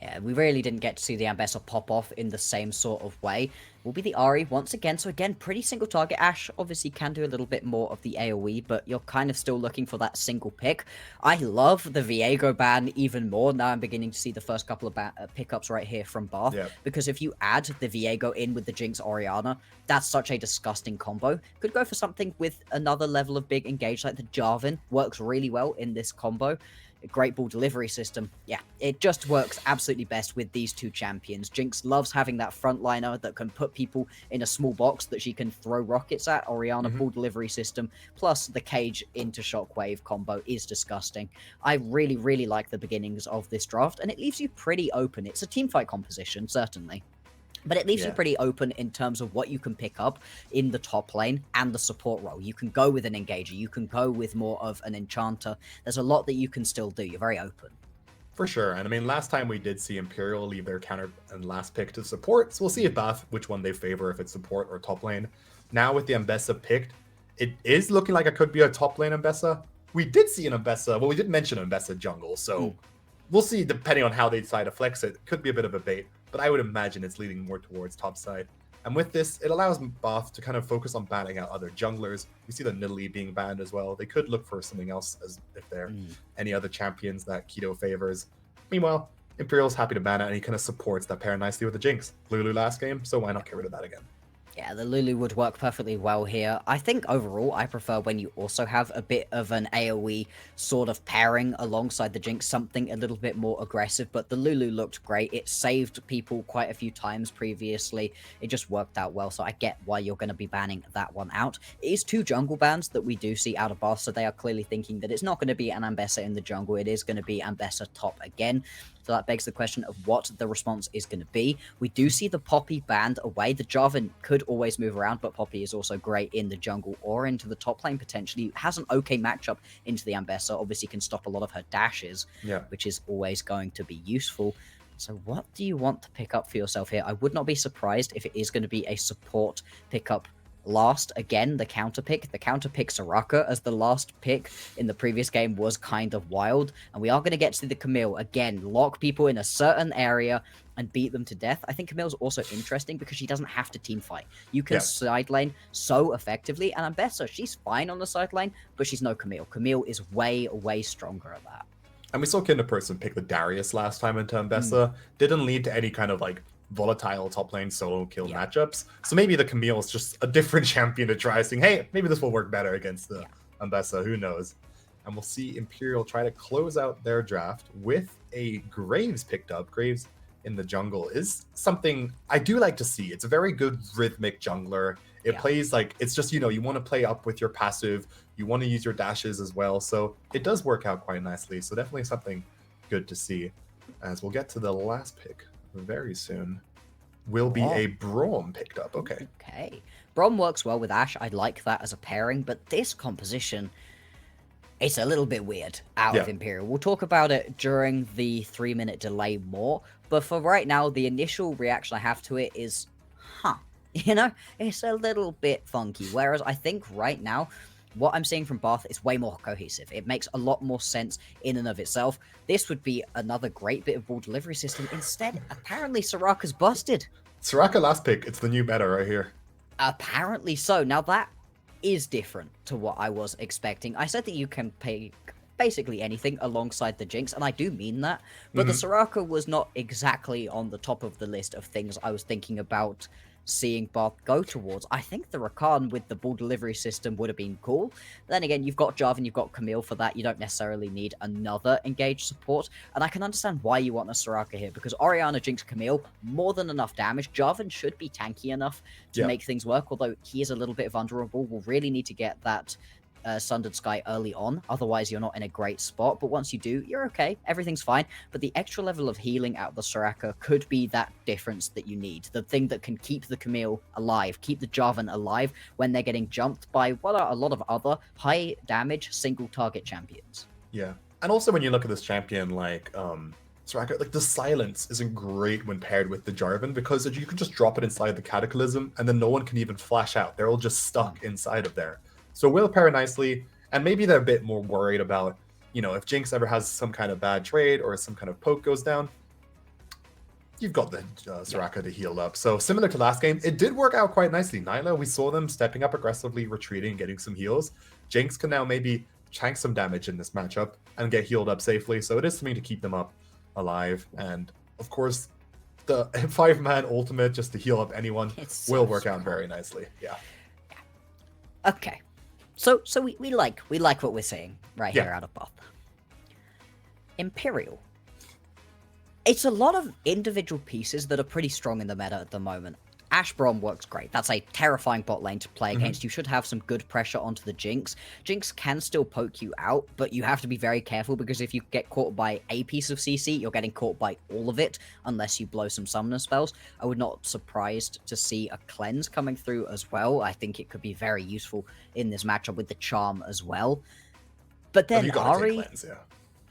Yeah, we really didn't get to see the Ambessa pop off in the same sort of way. Will be the Ahri once again. So again, pretty single target. Ashe obviously can do a little bit more of the AoE, but you're kind of still looking for that single pick. I love the Viego ban even more. Now I'm beginning to see the first couple of pickups right here from Bath. Because if you add the Viego in with the Jinx Orianna, that's such a disgusting combo. Could go for something with another level of big engage, like the Jarvan. Works really well in this combo. Great ball delivery system. Yeah, it just works absolutely best with these two champions. Jinx loves having that frontliner that can put people in a small box that she can throw rockets at. Orianna ball delivery system, plus the cage into shockwave combo is disgusting. I really, really like the beginnings of this draft, and it leaves you pretty open. It's a teamfight composition, certainly. But it leaves you pretty open in terms of what you can pick up in the top lane and the support role. You can go with an engager. You can go with more of an enchanter. There's a lot that you can still do. You're very open. For sure. And I mean, last time we did see Imperial leave their counter and last pick to support. So we'll see if Bath, which one they favor, if it's support or top lane. Now with the Ambessa picked, it is looking like it could be a top lane Ambessa. We did see an Ambessa. Well, we did mention Ambessa jungle. So we'll see, depending on how they decide to flex it. Could be a bit of a bait. But I would imagine it's leaning more towards top side. And with this, it allows Bath to kind of focus on banning out other junglers. We see the Nidalee being banned as well. They could look for something else as if there are any other champions that Keto favors. Meanwhile, Imperial's happy to ban out, and he kind of supports that pair nicely with the Jinx. Lulu last game, so why not get rid of that again? Yeah, the Lulu would work perfectly well here. I think overall, I prefer when you also have a bit of an AoE sort of pairing alongside the Jinx, something a little bit more aggressive, but the Lulu looked great. It saved people quite a few times previously. It just worked out well, so I get why you're going to be banning that one out. It is two jungle bans that we do see out of Bath, so they are clearly thinking that it's not going to be an Ambessa in the jungle. It is going to be Ambessa top again. So that begs the question of what the response is going to be. We do see the Poppy banned away. The Jarvan could always move around, but Poppy is also great in the jungle or into the top lane potentially. Has an okay matchup into the Ambessa. Obviously can stop a lot of her dashes, which is always going to be useful. So what do you want to pick up for yourself here? I would not be surprised if it is going to be a support pickup last. Again, the counter pick Soraka as the last pick in the previous game was kind of wild, and we are going to get to the Camille again. Lock people in a certain area and beat them to death. I think Camille's also interesting because she doesn't have to team fight. You can side lane so effectively, and Ambessa, she's fine on the side lane, but she's no Camille. Camille is way stronger at that. And we saw Kinder Person pick the Darius last time into Mbessa. Didn't lead to any kind of like volatile top lane solo kill matchups. So maybe the Camille is just a different champion to try, saying, hey, maybe this will work better against the Mbessa. Who knows? And we'll see Imperial try to close out their draft with a Graves picked up. Graves in the jungle is something I do like to see. It's a very good rhythmic jungler. It plays like, it's just, you know, you want to play up with your passive. You want to use your dashes as well. So it does work out quite nicely. So definitely something good to see. As we'll get to the last pick very soon. Will be a Braum picked up. Okay. Okay. Braum works well with Ashe. I like that as a pairing, but this composition, it's a little bit weird out of Imperial. We'll talk about it during the 3-minute delay more, but for right now, the initial reaction I have to it is, you know, it's a little bit funky. Whereas I think right now, what I'm seeing from Bath is way more cohesive. It makes a lot more sense in and of itself. This would be another great bit of ball delivery system. Instead, apparently Soraka's busted. Soraka last pick. It's the new meta right here. Apparently so. Now that is different to what I was expecting. I said that you can pick basically anything alongside the Jinx, and I do mean that. But the Soraka was not exactly on the top of the list of things I was thinking about seeing Bath go towards. I think the Rakan with the ball delivery system would have been cool. Then again, you've got Jarvan, you've got Camille for that. You don't necessarily need another engaged support. And I can understand why you want a Soraka here, because Orianna, Jinx, Camille, more than enough damage. Jarvan should be tanky enough to make things work, although he is a little bit vulnerable. We'll really need to get that Sundered Sky early on, otherwise you're not in a great spot, but once you do, you're okay, everything's fine. But the extra level of healing out of the Soraka could be that difference that you need, the thing that can keep the Camille alive, keep the Jarvan alive when they're getting jumped by what are a lot of other high damage single target champions. Yeah, and also when you look at this champion like Soraka, like the silence isn't great when paired with the Jarvan, because you can just drop it inside the Cataclysm and then no one can even flash out. They're all just stuck inside of there. So will pair nicely, and maybe they're a bit more worried about, you know, if Jinx ever has some kind of bad trade or some kind of poke goes down, you've got the Soraka to heal up. So similar to last game, it did work out quite nicely. Nyla, we saw them stepping up aggressively, retreating, getting some heals. Jinx can now maybe tank some damage in this matchup and get healed up safely. So it is something to keep them up alive. And of course, the 5-man ultimate just to heal up anyone will work out very nicely. Yeah. Okay. So we like what we're seeing right here out of Bath. Imperial. It's a lot of individual pieces that are pretty strong in the meta at the moment. Ashe Braum works great. That's a terrifying bot lane to play against. You should have some good pressure onto the Jinx. Jinx can still poke you out, but you have to be very careful, because if you get caught by a piece of CC, you're getting caught by all of it, unless you blow some summoner spells. I would not be surprised to see a cleanse coming through as well. I think it could be very useful in this matchup with the charm as well. But then Ahri... Cleanse,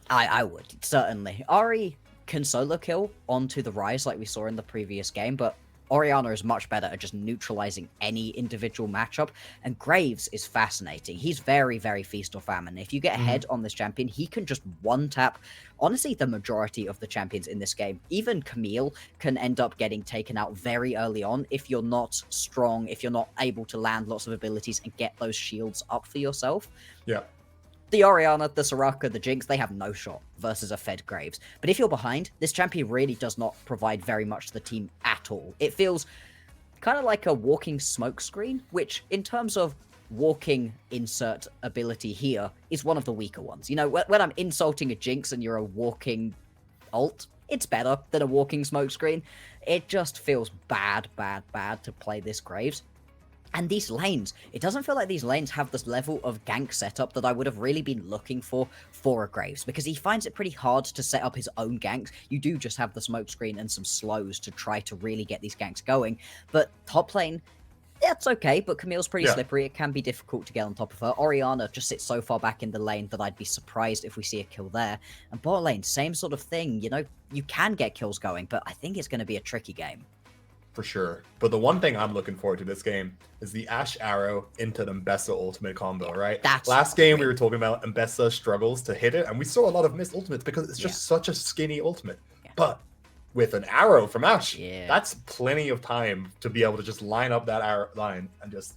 I would, certainly. Ahri can solo kill onto the Rise like we saw in the previous game, but Orianna is much better at just neutralizing any individual matchup, and Graves is fascinating. He's very, very feast or famine. If you get ahead on this champion, he can just one-tap, honestly, the majority of the champions in this game. Even Camille can end up getting taken out very early on if you're not strong, if you're not able to land lots of abilities and get those shields up for yourself. Yeah. The Orianna, the Soraka, the Jinx, they have no shot versus a fed Graves. But if you're behind, this champion really does not provide very much to the team at all. It feels kind of like a walking smokescreen, which in terms of walking insert ability here is one of the weaker ones. You know, when I'm insulting a Jinx and you're a walking ult, it's better than a walking smokescreen. It just feels bad to play this Graves. And these lanes, it doesn't feel like these lanes have this level of gank setup that I would have really been looking for a Graves, because he finds it pretty hard to set up his own ganks. You do just have the smoke screen and some slows to try to really get these ganks going. But top lane, that's okay, but Camille's pretty slippery. It can be difficult to get on top of her. Orianna just sits so far back in the lane that I'd be surprised if we see a kill there. And bot lane, same sort of thing. You know, you can get kills going, but I think it's going to be a tricky game. For sure. But the one thing I'm looking forward to this game is the Ashe Arrow into the Mbessa ultimate combo, right? Last game we were talking about Mbessa struggles to hit it, and we saw a lot of missed ultimates because it's just such a skinny ultimate. But with an arrow from Ashe, that's plenty of time to be able to just line up that arrow line and just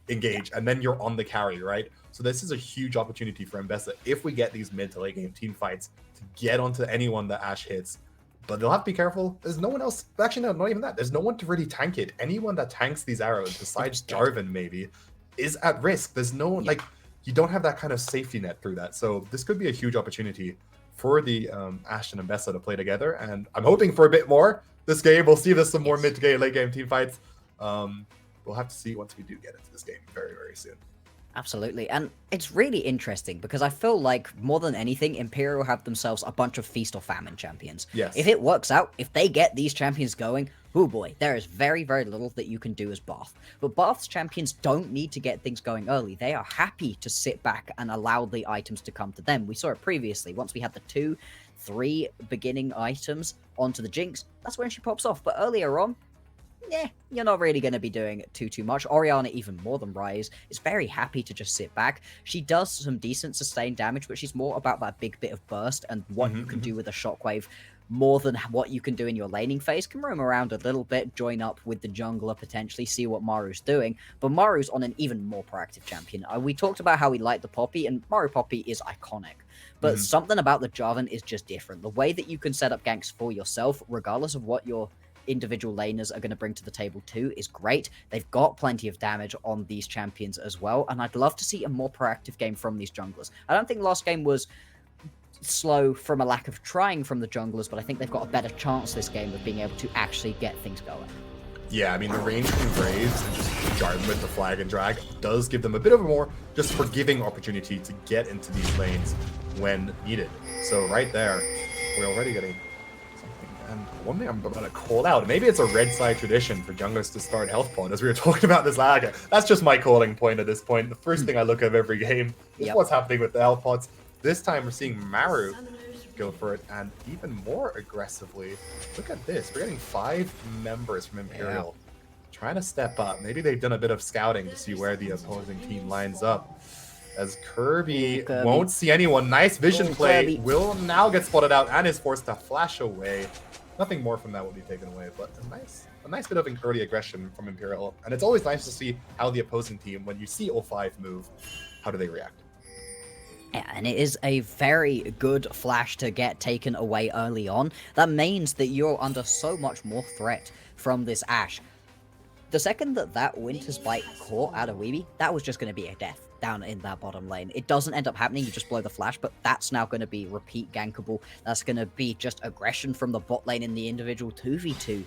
engage, and then you're on the carry, right? So this is a huge opportunity for Mbessa if we get these mid to late game team fights to get onto anyone that Ashe hits. But they'll have to be careful. There's no one else. Actually, no, not even that. There's no one to really tank it. Anyone that tanks these arrows, besides Jarvan maybe, is at risk. There's no, like, you don't have that kind of safety net through that. So this could be a huge opportunity for the Ashe and Mbessa to play together. And I'm hoping for a bit more this game. We'll see this some more mid to game, late game team fights. We'll have to see once we do get into this game very, very soon. Absolutely, and it's really interesting because I feel like more than anything, Imperial have themselves a bunch of feast or famine champions. Yes. If it works out, if they get these champions going, oh boy, there is very, very little that you can do as Bath. But Bath's champions don't need to get things going early. They are happy to sit back and allow the items to come to them. We saw it previously. Once we had the 2-3 beginning items onto the Jinx, that's when she pops off. But earlier on, yeah, you're not really going to be doing too much. Orianna, even more than Ryze, is very happy to just sit back. She does some decent sustained damage, but she's more about that big bit of burst and what you can do with a shockwave more than what you can do in your laning phase. Can roam around a little bit, join up with the jungler potentially, see what Maru's doing. But Maru's on an even more proactive champion. We talked about how we like the Poppy, and Maru Poppy is iconic. But something about the Jarvan is just different. The way that you can set up ganks for yourself, regardless of what your individual laners are going to bring to the table too, is great. They've got plenty of damage on these champions as well, and I'd love to see a more proactive game from these junglers. I don't think last game was slow from a lack of trying from the junglers, but I think they've got a better chance this game of being able to actually get things going. Yeah, I mean, the range from Graves and just Jarvan with the flag and drag does give them a bit of a more just forgiving opportunity to get into these lanes when needed. So right there, we're already getting something. And one thing I'm about to call out, maybe it's a red side tradition for junglers to start health point, as we were talking about this lag. That's just my calling point at this point. The first thing I look at every game is what's happening with the health pots. This time we're seeing Maru go for it, and even more aggressively. Look at this. We're getting 5 members from Imperial trying to step up. Maybe they've done a bit of scouting to see where the opposing team lines up. As Kirby won't see anyone. Nice vision play. Will now get spotted out and is forced to flash away. Nothing more from that will be taken away, but a nice bit of early aggression from Imperial. And it's always nice to see how the opposing team, when you see 05 move, how do they react? Yeah, and it is a very good flash to get taken away early on. That means that you're under so much more threat from this Ashe. The second that Winter's Bite caught out of Weeby, that was just going to be a death down in that bottom lane. It doesn't end up happening, you just blow the flash, but that's now going to be repeat gankable. That's going to be just aggression from the bot lane in the individual 2v2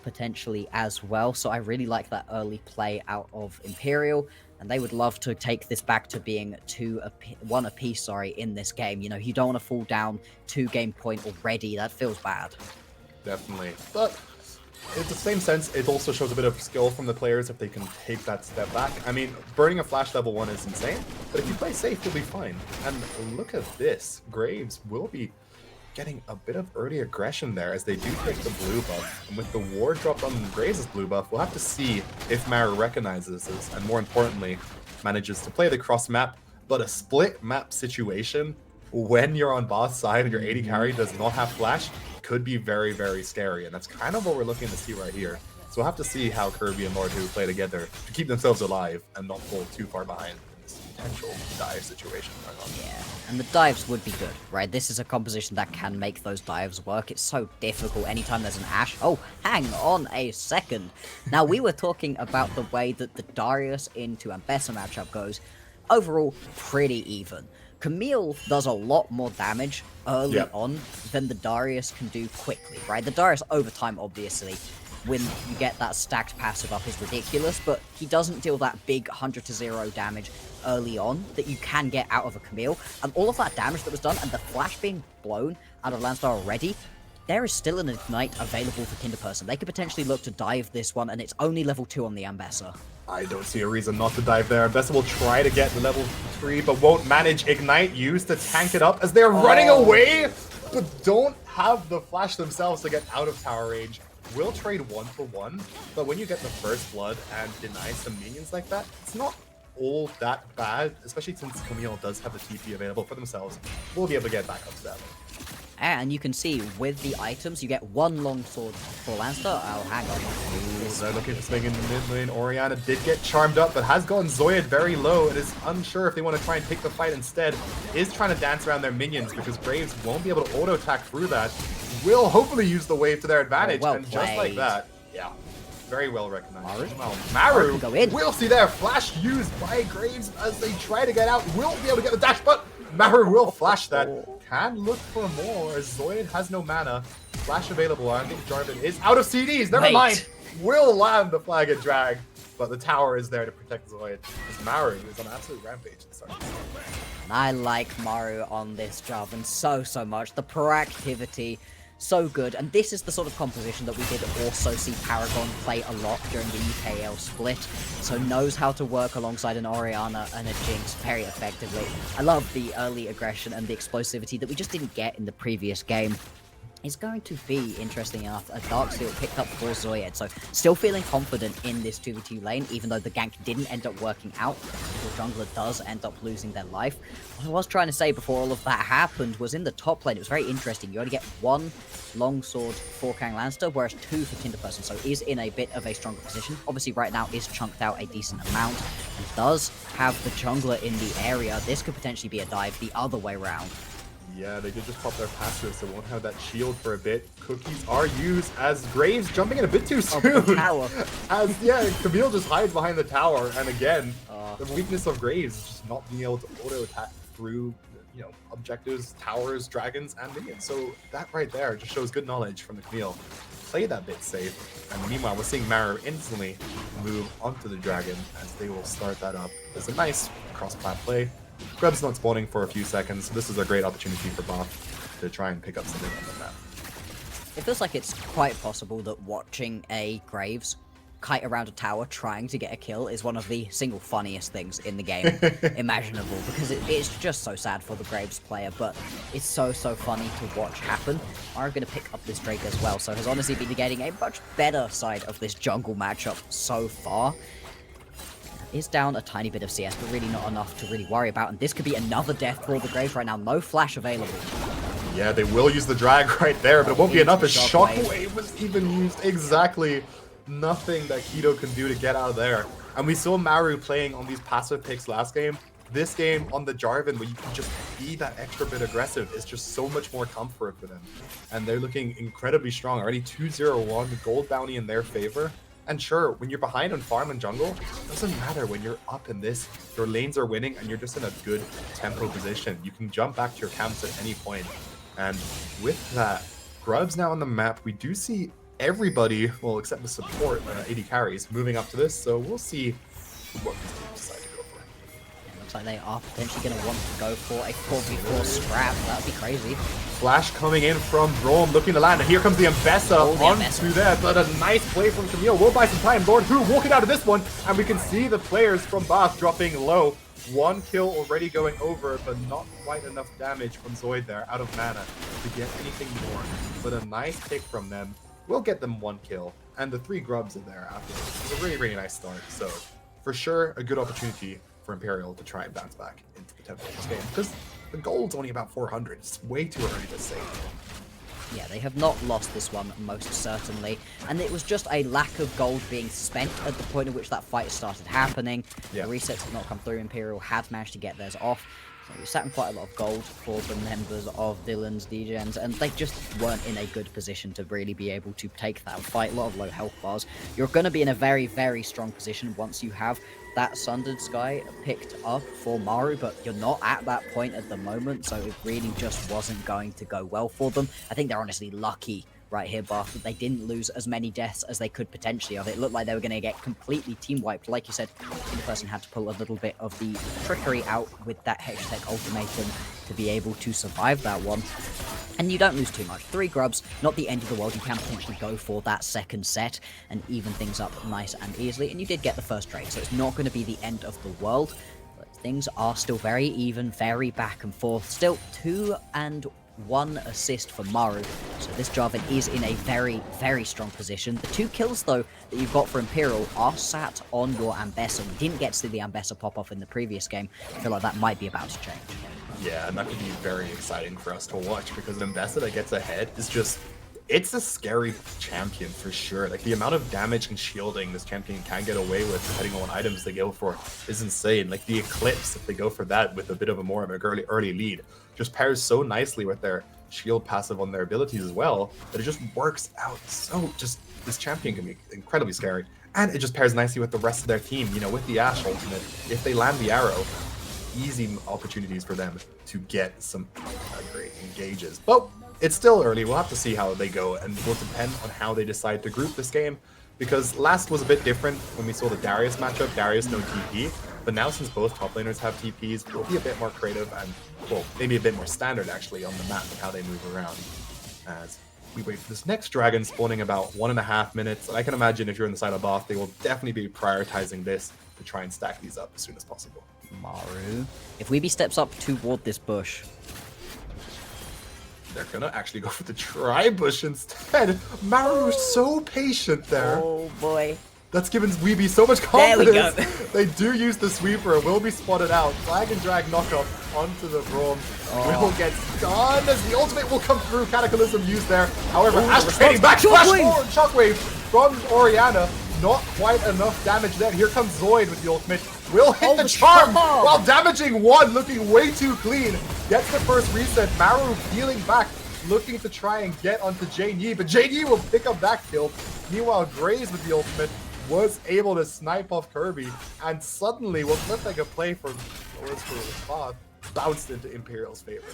potentially as well. So I really like that early play out of Imperial. And they would love to take this back to being 1 apiece, in this game. You know, you don't want to fall down 2 game point already. That feels bad. Definitely. But in the same sense, it also shows a bit of skill from the players if they can take that step back. I mean, burning a flash level 1 is insane, but if you play safe, you'll be fine. And look at this. Graves will be getting a bit of early aggression there as they do take the blue buff. And with the ward dropped on Graves' blue buff, we'll have to see if Maru recognizes this and, more importantly, manages to play the cross map. But a split map situation when you're on boss side and your AD carry does not have flash could be very, very scary. And that's kind of what we're looking to see right here. So we'll have to see how Kirby and Lord Who play together to keep themselves alive and not fall too far behind in this potential dive situation going on. Yeah. And the dives would be good, right? This is a composition that can make those dives work. It's so difficult anytime there's an Ashe. Oh, hang on a second. Now, we were talking about the way that the Darius into Mbessa matchup goes. Overall, pretty even. Camille does a lot more damage early on than the Darius can do quickly, right? The Darius over time, obviously, when you get that stacked passive up is ridiculous, but he doesn't deal that big 100-0 damage early on that you can get out of a Camille. And all of that damage that was done and the flash being blown out of Landstar already, there is still an Ignite available for Kinderperson. They could potentially look to dive this one, and it's only level 2 on the Ambessa. I don't see a reason not to dive there. Ambessa will try to get the level 3, but won't manage. Ignite used to tank it up as they're running away, but don't have the flash themselves to get out of tower range. Will trade 1-for-1, but when you get the first blood and deny some minions like that, it's not all that bad, especially since Camille does have the TP available for themselves. We'll be able to get back up to that. And you can see with the items, you get 1 longsword for Lancer. Oh, hang on. They're looking to swing in the mid lane. Orianna did get charmed up, but has gotten Zoyed very low and is unsure if they want to try and take the fight instead. Is trying to dance around their minions because Graves won't be able to auto attack through that. Will hopefully use the wave to their advantage, well and just like played. that, yeah, very well recognized. Maru will see there, flash used by Graves as they try to get out. Will be able to get the dash, but Maru will flash that. Can look for more as Zoid has no mana. Flash available. I think Jarvan is out of CDs. Never mind. Will land the flag and drag, but the tower is there to protect Zoid. As Maru is on an absolute rampage at the start. I like Maru on this Jarvan so much. The proactivity, so good. And this is the sort of composition that we did also see Paragon play a lot during the UKL split. So knows how to work alongside an Orianna and a Jinx very effectively. I love the early aggression and the explosivity that we just didn't get in the previous game. It's going to be interesting enough. A Darksteel picked up for Zoyed, so still feeling confident in this 2v2 lane, even though the gank didn't end up working out. The jungler does end up losing their life. What I was trying to say before all of that happened was in the top lane, it was very interesting. You only get 1 longsword for Kang Lannister, whereas 2 for Tinderperson, so is in a bit of a stronger position. Obviously right now is chunked out a decent amount, and does have the jungler in the area. This could potentially be a dive the other way around. Yeah, they did just pop their passive, so won't have that shield for a bit. Cookies are used as Graves jumping in a bit too soon. The tower. As, yeah, Camille just hides behind the tower, and again, the weakness of Graves is just not being able to auto-attack through, you know, objectives, towers, dragons, and minions. So that right there just shows good knowledge from the Camille. Play that bit safe, and meanwhile, we're seeing Maru instantly move onto the dragon as they will start that up. There's a nice cross-plat play. Grub's not spawning for a few seconds, so this is a great opportunity for Both to try and pick up something on the map. It feels like it's quite possible that watching a Graves kite around a tower trying to get a kill is one of the single funniest things in the game imaginable, because it's just so sad for the Graves player, but it's so funny to watch happen. Are going to pick up this Drake as well, so has honestly been getting a much better side of this jungle matchup so far. Is down a tiny bit of CS, but really not enough to really worry about, and this could be another death for the Graves right now. No flash available. Yeah, they will use the drag right there, but it won't be enough as Shockwave was even used. Exactly nothing that Kido can do to get out of there. And we saw Maru playing on these passive picks last game. This game on the Jarvan, where you can just be that extra bit aggressive, is just so much more comfort for them. And they're looking incredibly strong. Already 2-0-1, the gold bounty in their favor. And sure, when you're behind on farm and jungle, it doesn't matter. When you're up in this, your lanes are winning and you're just in a good tempo position. You can jump back to your camps at any point. And with that, Grub's now on the map. We do see everybody, well, except the support, AD carries, moving up to this. So we'll see what these teams decide to go for. Looks like they are potentially going to want to go for a 4v4 scrap. That would be crazy. Flash coming in from Rome, looking to land. And here comes the Ambessa onto that. But a nice play from Camille. We'll buy some time. Lord Who walking out of this one. And we can see the players from Bath dropping low. 1 kill already going over, but not quite enough damage from Zoid there, out of mana, to get anything more. But a nice pick from them will get them 1 kill. And the 3 grubs in there afterwards. It's a really nice start. So, for sure, a good opportunity for Imperial to try and bounce back into the tempo of this game. Because the gold's only about 400. It's way too early to say. Yeah, they have not lost this one, most certainly. And it was just a lack of gold being spent at the point at which that fight started happening. Yeah. The resets have not come through. Imperial had managed to get theirs off. So we sat in quite a lot of gold for the members of Dylan's DGens, and they just weren't in a good position to really be able to take that fight. A lot of low health bars. You're going to be in a very strong position once you have that Sundered Sky picked up for Maru, but you're not at that point at the moment, so it really just wasn't going to go well for them. I think they're honestly lucky right here, Bath, that they didn't lose as many deaths as they could potentially have. It looked like they were going to get completely team wiped. Like you said, the person had to pull a little bit of the trickery out with that Hextech ultimatum to be able to survive that one. And you don't lose too much. 3 grubs, not the end of the world. You can potentially go for that second set and even things up nice and easily. And you did get the first trade, so it's not going to be the end of the world. But things are still very even, very back and forth. Still 2-1 1 assist for Maru. So this Jarvan is in a very, very strong position. The 2 kills, though, that you've got for Imperial are sat on your Ambessa. We didn't get to see the Ambessa pop off in the previous game. I feel like that might be about to change. Yeah, and that could be very exciting for us to watch, because an Ambessa that gets ahead is just... It's a scary champion for sure. Like, the amount of damage and shielding this champion can get away with, depending on what items they go for, is insane. Like, the Eclipse, if they go for that with a bit of a more of an early lead, just pairs so nicely with their shield passive on their abilities as well, that it just works out so just... This champion can be incredibly scary. And it just pairs nicely with the rest of their team, you know, with the Ashe ultimate. If they land the arrow, easy opportunities for them to get some great engages. But it's still early. We'll have to see how they go, and it will depend on how they decide to group this game, because last was a bit different when we saw the Darius matchup. Darius no TP, but now since both top laners have TPs, we'll be a bit more creative and, well, maybe a bit more standard actually on the map and how they move around. As we wait for this next dragon spawning about 1.5 minutes, and I can imagine if you're in the side of Bath, they will definitely be prioritizing this to try and stack these up as soon as possible. Maru. If Weeby steps up toward this bush, they're gonna actually go for the tri-bush instead. Maru is so patient there. Oh boy. That's given Weeby so much confidence. There we go. They do use the sweeper. It will be spotted out. Flag and drag knockup onto the Braum. Will get done as the ultimate will come through. Cataclysm used there. However, Ashe trading back. Flash forward. Shockwave from Orianna. Not quite enough damage then. Here comes Zoid with the ultimate. Will hit the charm while damaging 1, looking way too clean. Gets the first reset. Maru peeling back, looking to try and get onto Jane, but Jane will pick up that kill. Meanwhile, Graze with the ultimate was able to snipe off Kirby, and suddenly what looked like a play for Bath bounced into Imperial's favor.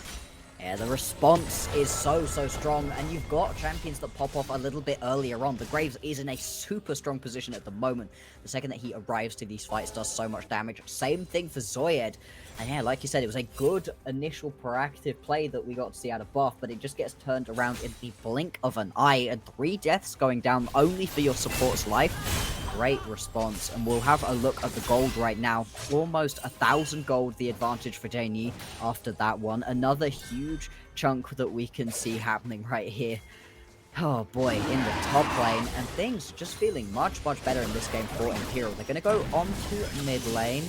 Yeah, the response is so strong, and you've got champions that pop off a little bit earlier on. The Graves is in a super strong position at the moment. The second that he arrives to these fights, does so much damage. Same thing for Zoyed. And yeah, like you said, it was a good initial proactive play that we got to see out of Bath, but it just gets turned around in the blink of an eye, and 3 deaths going down only for your support's life. Great response, and we'll have a look at the gold right now. Almost 1,000 gold, the advantage for Janie after that one. Another huge chunk that we can see happening right here. Oh boy, in the top lane, and things just feeling much better in this game for Imperial. They're going to go onto mid lane.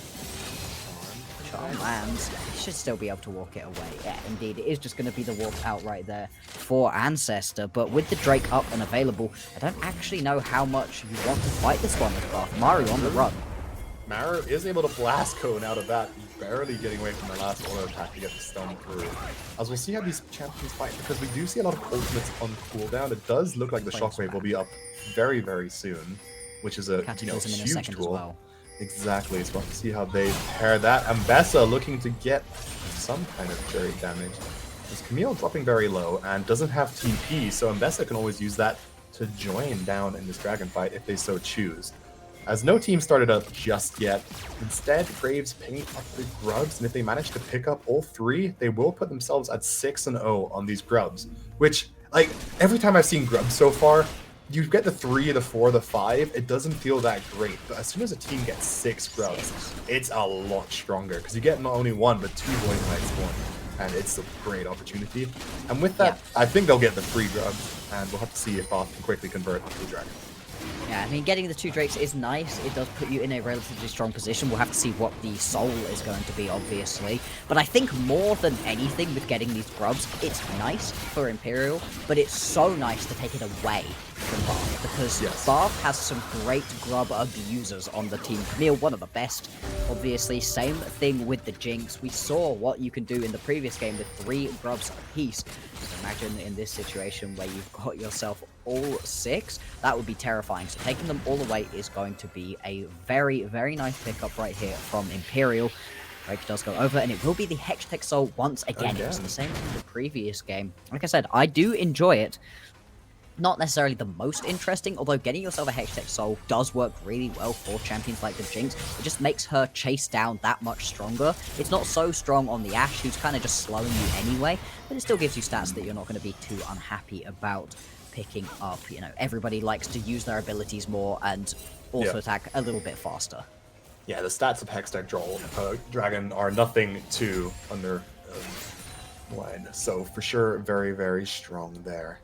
Charm lands. Should still be able to walk it away. Yeah, indeed, it is just going to be the walk out right there for Ancestor, but with the Drake up and available, I don't actually know how much you want to fight this one with Bath. Maru on the run. Maru is able to blast cone out of that, barely getting away from the last auto attack to get the stun through. As we'll see how these champions fight, because we do see a lot of ultimates on cooldown. It does look like the Shockwave will be up very soon, which is a huge tool. Well. Exactly, so we'll have to see how they pair that. Ambessa looking to get some kind of jury damage. Because Camille dropping very low and doesn't have TP, so Ambessa can always use that to join down in this dragon fight if they so choose. As no team started up just yet, instead Graves picking up the grubs, and if they manage to pick up all 3, they will put themselves at 6-0 on these grubs. Which, like, every time I've seen grubs so far, you get the 3, the 4, the 5, it doesn't feel that great. But as soon as a team gets 6 grubs, it's a lot stronger. Because you get not only 1, but 2 Void Knights spawn. And it's a great opportunity. And with that, I think they'll get the 3 grubs. And we'll have to see if Bath can quickly convert to the dragon. Yeah, I mean, getting the 2 Drakes is nice. It does put you in a relatively strong position. We'll have to see what the soul is going to be, obviously. But I think more than anything with getting these grubs, it's nice for Imperial, but it's so nice to take it away from Bath, because Bath has some great grub abusers on the team. Camille, one of the best, obviously. Same thing with the Jinx. We saw what you can do in the previous game with 3 grubs apiece. Imagine in this situation where you've got yourself all 6, that would be terrifying. So taking them all away is going to be a very nice pickup right here from Imperial. Drake does go over, and it will be the Hextech Soul once again. It was the same from the previous game. Like I said, I do enjoy it. Not necessarily the most interesting, although getting yourself a Hextech Soul does work really well for champions like the Jinx. It just makes her chase down that much stronger. It's not so strong on the Ashe, who's kind of just slowing you anyway, but it still gives you stats that you're not going to be too unhappy about picking up. You know, everybody likes to use their abilities more and also attack a little bit faster. Yeah, the stats of Hextech Dragon are nothing to line. So for sure, very, very strong there.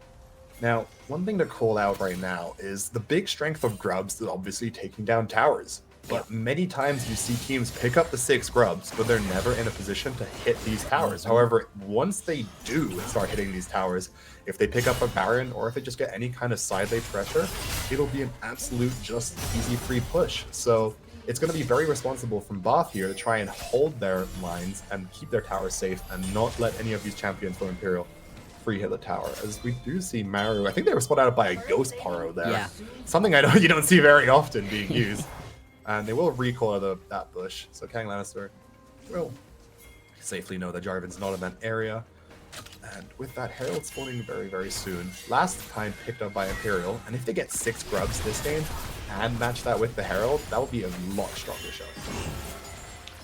Now, one thing to call out right now is the big strength of grubs is obviously taking down towers. But many times you see teams pick up the 6 grubs, but they're never in a position to hit these towers. However, once they do start hitting these towers, if they pick up a Baron or if they just get any kind of side lane pressure, it'll be an absolute just easy free push. So it's going to be very responsible from Bath here to try and hold their lines and keep their towers safe and not let any of these champions from Imperial free hit the tower. As we do see Maru, I think they were spot out by a Ghost Paro there. Yeah. Something I know you don't see very often being used. And they will recoil that bush, so Kang Lannister will safely know that Jarvan's not in that area. And with that, Herald spawning very, very soon. Last time picked up by Imperial, and if they get 6 grubs this game and match that with the Herald, that will be a lot stronger shot.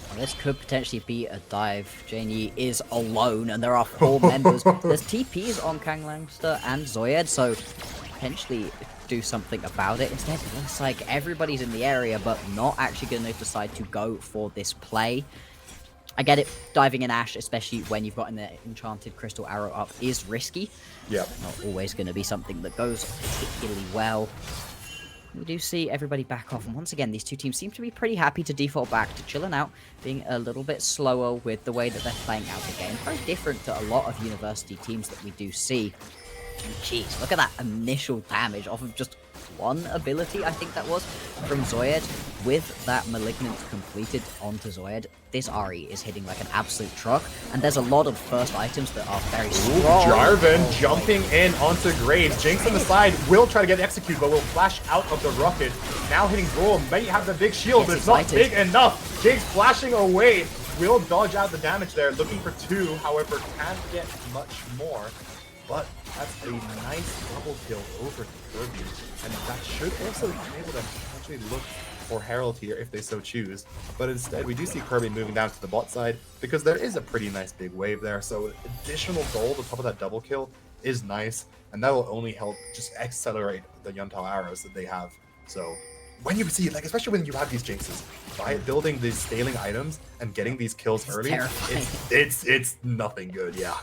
Well, this could potentially be a dive. Janie is alone, and there are 4 members. There's TPs on Kang Lannister and Zoyed, so potentially do something about it. Instead, it looks like everybody's in the area, but not actually going to decide to go for this play. I get it, diving in Ashe, especially when you've got an enchanted crystal arrow up, is risky. Yeah. Not always going to be something that goes particularly well. We do see everybody back off, and once again, these two teams seem to be pretty happy to default back to chilling out, being a little bit slower with the way that they're playing out the game. Very different to a lot of university teams that we do see. Jeez, look at that initial damage off of just one ability, I think that was, from Zoyed. With that Malignant completed onto Zoyed, this Ahri is hitting like an absolute truck, and there's a lot of first items that are very strong. Jarvan jumping in onto Graves. Jinx on the side will try to get executed, but will flash out of the rocket. Now hitting Brawl, may have the big shield, but it's not big enough. Jinx flashing away, will dodge out the damage there, looking for 2, however, can't get much more. But that's a nice double kill over to Kirby, and that should also enable them to actually look for Herald here if they so choose. But instead, we do see Kirby moving down to the bot side because there is a pretty nice big wave there. So additional gold on top of that double kill is nice, and that will only help just accelerate the Yuntao arrows that they have. So when you see, like, especially when you have these Jinxes, by building these scaling items and getting these kills early, it's nothing good, yeah.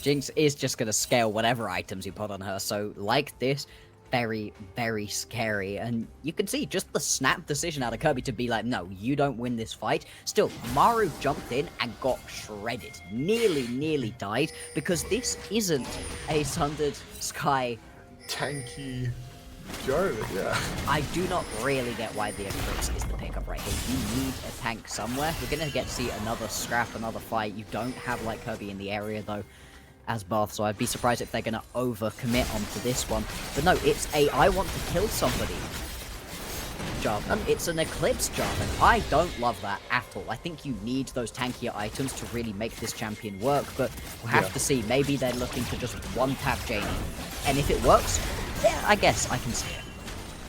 Jinx is just going to scale whatever items you put on her, so like this, very, very scary. And you can see just the snap decision out of Kirby to be like, no, you don't win this fight. Still, Maru jumped in and got shredded. Nearly died, because this isn't a Sundered Sky tanky Jarvan, yeah. I do not really get why the Eclipse is the pickup right here. You need a tank somewhere. We're going to get to see another scrap, another fight. You don't have like Kirby in the area though, as Bath, so I'd be surprised if they're going to overcommit onto this one. But no, it's a I want to kill somebody Jarvan. It's an Eclipse Jarvan. I don't love that at all. I think you need those tankier items to really make this champion work, but we'll have to see. Maybe they're looking to just one-tap Janie. And if it works, yeah, I guess I can see it.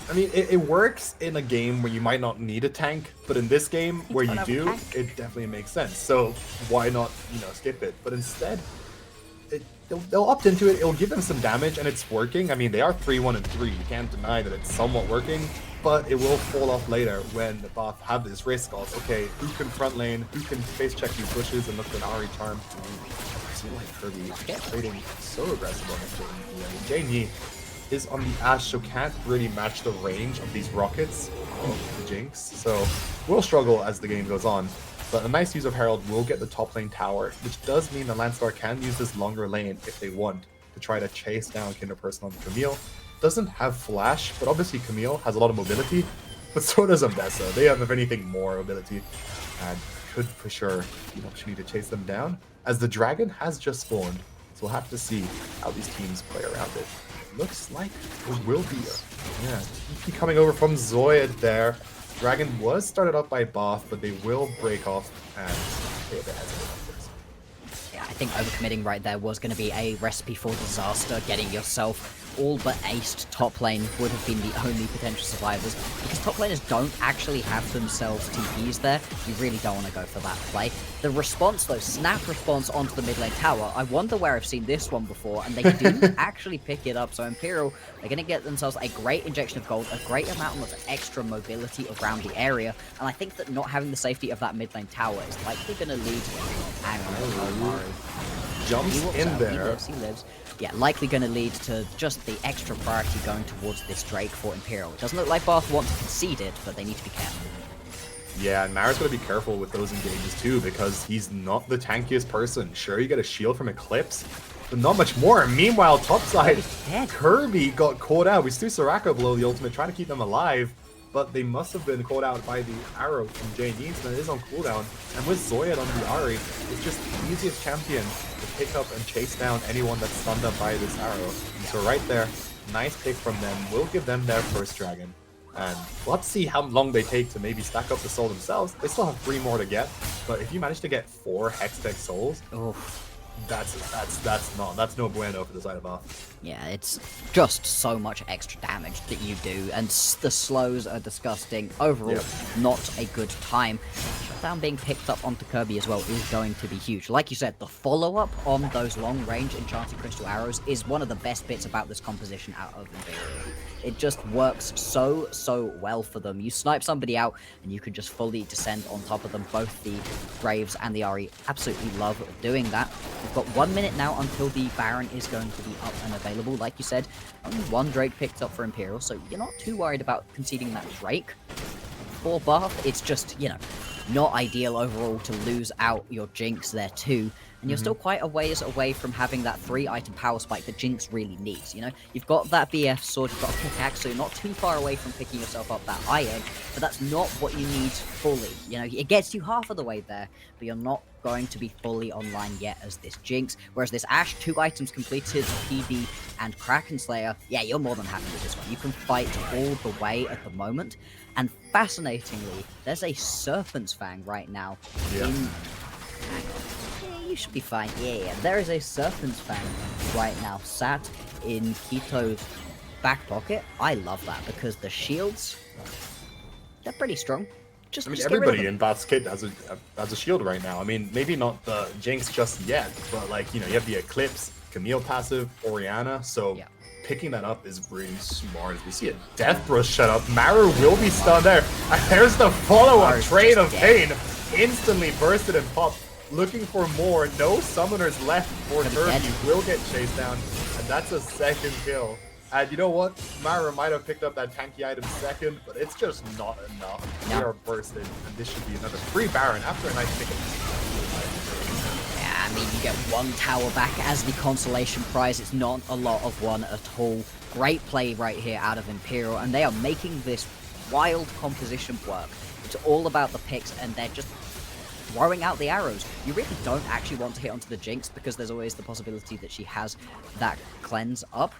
I mean, it works in a game where you might not need a tank, but in this game where you do, it definitely makes sense. So why not, skip it? But instead, they'll opt into it. It'll give them some damage, and it's working. I mean, they are 3-1 and 3. You can't deny that it's somewhat working, but it will fall off later when the Bath have this risk of, okay, who can front lane, who can face check these bushes and look for an Ahri charm. I feel like Kirby trading so aggressive on this game. Janie is on the Ashe, so can't really match the range of these rockets of the Jinx. So we'll struggle as the game goes on. But a nice use of Herald will get the top lane tower, which does mean the Landstar can use this longer lane if they want to try to chase down Kinderperson on Camille. Doesn't have flash, but obviously Camille has a lot of mobility, but so does Ambessa. They have, if anything, more mobility, and could for sure be an opportunity to chase them down, as the dragon has just spawned. So we'll have to see how these teams play around it. Looks like it will be TP coming over from Zoyed there. Dragon was started off by Bath, but they will break off and stay a bit hesitant. Yeah, I think overcommitting right there was going to be a recipe for disaster. Getting yourself all but aced top lane would have been the only potential survivors, because top laners don't actually have themselves TPs there. You really don't want to go for that play. The response though, snap response onto the mid lane tower, I wonder where I've seen this one before, and they didn't actually pick it up. So Imperial are going to get themselves a great injection of gold, a great amount of extra mobility around the area, and I think that not having the safety of that mid lane tower is likely going to lead... Hang on, jumps walks in out, there. He lives. Yeah, likely going to lead to just the extra priority going towards this Drake for Imperial. It doesn't look like Bath want to concede it, but they need to be careful. Yeah, and Mara's going to be careful with those engages too, because he's not the tankiest person. Sure, you get a shield from Eclipse, but not much more. Meanwhile, topside, Kirby got caught out. We see Soraka below the ultimate, trying to keep them alive, but they must have been caught out by the arrow from Jay Needs, and it is on cooldown. And with Zoyad on the Ahri, it's just the easiest champion to pick up and chase down anyone that's stunned up by this arrow. And so right there, nice pick from them. We'll give them their first dragon. And we'll have to see how long they take to maybe stack up the soul themselves. They still have 3 more to get, but if you manage to get 4 Hextech souls, that's no bueno for the side of Bath. Yeah, it's just so much extra damage that you do, and the slows are disgusting. Overall, not a good time. Shutdown being picked up onto Kirby as well is going to be huge. Like you said, the follow-up on those long-range Enchanted Crystal Arrows is one of the best bits about this composition out of Imperial. It just works so well for them. You snipe somebody out, and you can just fully descend on top of them. Both the Graves and the Ahri absolutely love doing that. We've got 1 minute now until the Baron is going to be up and available. Like you said, only 1 Drake picked up for Imperial, so you're not too worried about conceding that Drake. For Bath, it's just, you know, not ideal overall to lose out your Jinx there too. And you're still quite a ways away from having that 3-item power spike that Jinx really needs, you know? You've got that BF sword, you've got a pickaxe, so you're not too far away from picking yourself up that eye edge, but that's not what you need fully. You know, it gets you half of the way there, but you're not going to be fully online yet as this Jinx. Whereas this Ashe, 2 items completed, PD and Kraken Slayer, yeah, you're more than happy with this one. You can fight all the way at the moment. And fascinatingly, there's a Serpent's Fang right now in... You should be fine. Yeah. There is a Serpent's Fang right now sat in Kito's back pocket. I love that because the shields, they're pretty strong. I mean, everybody in Bath's kit has a shield right now. I mean, maybe not the Jinx just yet, but like, you know, you have the Eclipse, Camille passive, Orianna, so picking that up is really smart. As we see a Death Brush shut up, Maru will be stunned there. And there's the follow-up Train of Pain, instantly bursted and popped. Looking for more, no summoners left for Kirby, will get chased down, and that's a 2nd kill. And you know what? Mara might have picked up that tanky item second, but it's just not enough. They are bursted, and this should be another free Baron after a nice pick. Yeah, I mean, you get 1 tower back as the consolation prize. It's not a lot of one at all. Great play right here out of Imperial, and they are making this wild composition work. It's all about the picks, and they're just throwing out the arrows. You really don't actually want to hit onto the Jinx because there's always the possibility that she has that cleanse up.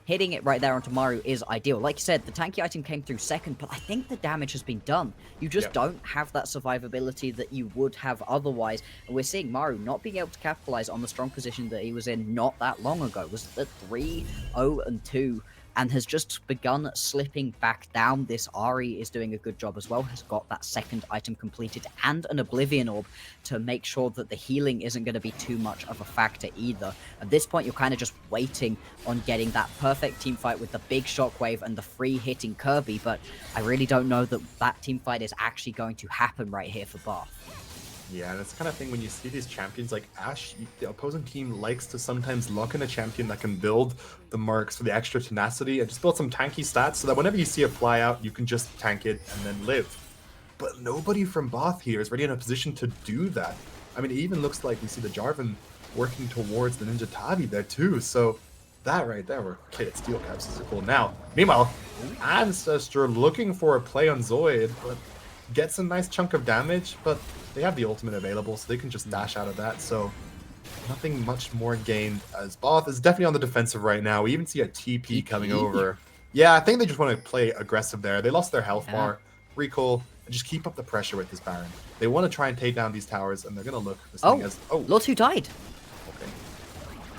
Hitting it right there onto Maru is ideal. Like you said, the tanky item came through second, but I think the damage has been done. You just don't have that survivability that you would have otherwise. And we're seeing Maru not being able to capitalize on the strong position that he was in not that long ago. It was the 3-0-2 and has just begun slipping back down. This Ahri is doing a good job as well, has got that 2nd item completed and an Oblivion Orb to make sure that the healing isn't going to be too much of a factor either. At this point, you're kind of just waiting on getting that perfect team fight with the big shockwave and the free hitting Kirby, but I really don't know that that team fight is actually going to happen right here for Bath. Yeah, and it's the kind of thing when you see these champions like Ashe, the opposing team likes to sometimes lock in a champion that can build the marks for the extra tenacity and just build some tanky stats so that whenever you see it fly out, you can just tank it and then live. But nobody from Bath here is really in a position to do that. I mean, it even looks like we see the Jarvan working towards the Ninja Tabi there too, so that right there, we're okay, it's steel caps is cool. Now, meanwhile, Ancestor looking for a play on Zoid, but gets a nice chunk of damage, but they have the ultimate available, so they can just dash out of that, so nothing much more gained as Bath is definitely on the defensive right now. We even see a TP coming over. Yeah, I think they just want to play aggressive there. They lost their health bar, recall, and just keep up the pressure with this Baron. They want to try and take down these towers, and they're going to look this thing as... Oh, Lord died.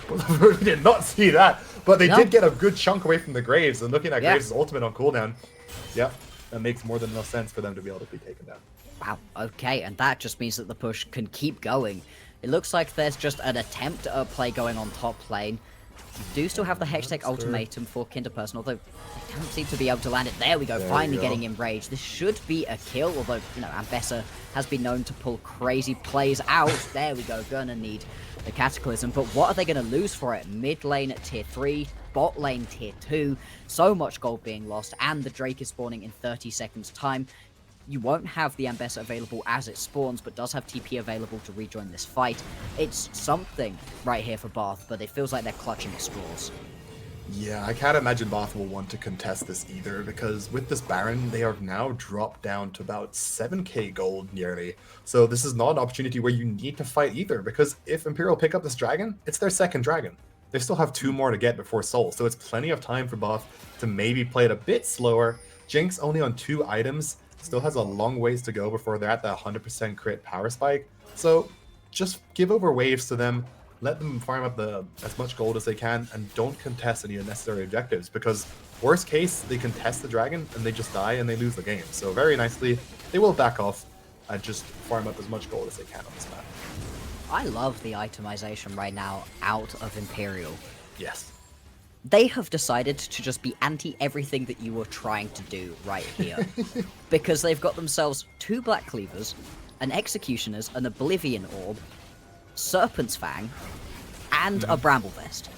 Okay. We did not see that, but they did get a good chunk away from the Graves, and looking at Graves' ultimate on cooldown. Yep, that makes more than enough sense for them to be able to be taken down. Wow, okay, and that just means that the push can keep going. It looks like there's just an attempt at a play going on top lane. You do still have the Hextech ultimatum for Kinderperson, although they don't seem to be able to land it. There we go, finally getting enraged. This should be a kill, although, you know, Ambessa has been known to pull crazy plays out. There we go, gonna need the Cataclysm, but what are they gonna lose for it? Mid lane at tier 3, bot lane tier 2, so much gold being lost, and the Drake is spawning in 30 seconds time. You won't have the Ambessa available as it spawns, but does have TP available to rejoin this fight. It's something right here for Bath, but it feels like they're clutching at straws. Yeah, I can't imagine Bath will want to contest this either, because with this Baron, they are now dropped down to about 7k gold nearly. So this is not an opportunity where you need to fight either, because if Imperial pick up this dragon, it's their second dragon. They still have 2 more to get before Soul, so it's plenty of time for Bath to maybe play it a bit slower. Jinx only on 2 items, still has a long ways to go before they're at the 100% crit power spike. So just give over waves to them, let them farm up as much gold as they can, and don't contest any unnecessary objectives, because worst case, they contest the dragon and they just die and they lose the game. So very nicely, they will back off and just farm up as much gold as they can on this map. I love the itemization right now out of Imperial. Yes. They have decided to just be anti-everything that you were trying to do right here. Because they've got themselves 2 Black Cleavers, an Executioner's, an Oblivion Orb, Serpent's Fang, and a Bramble Vest.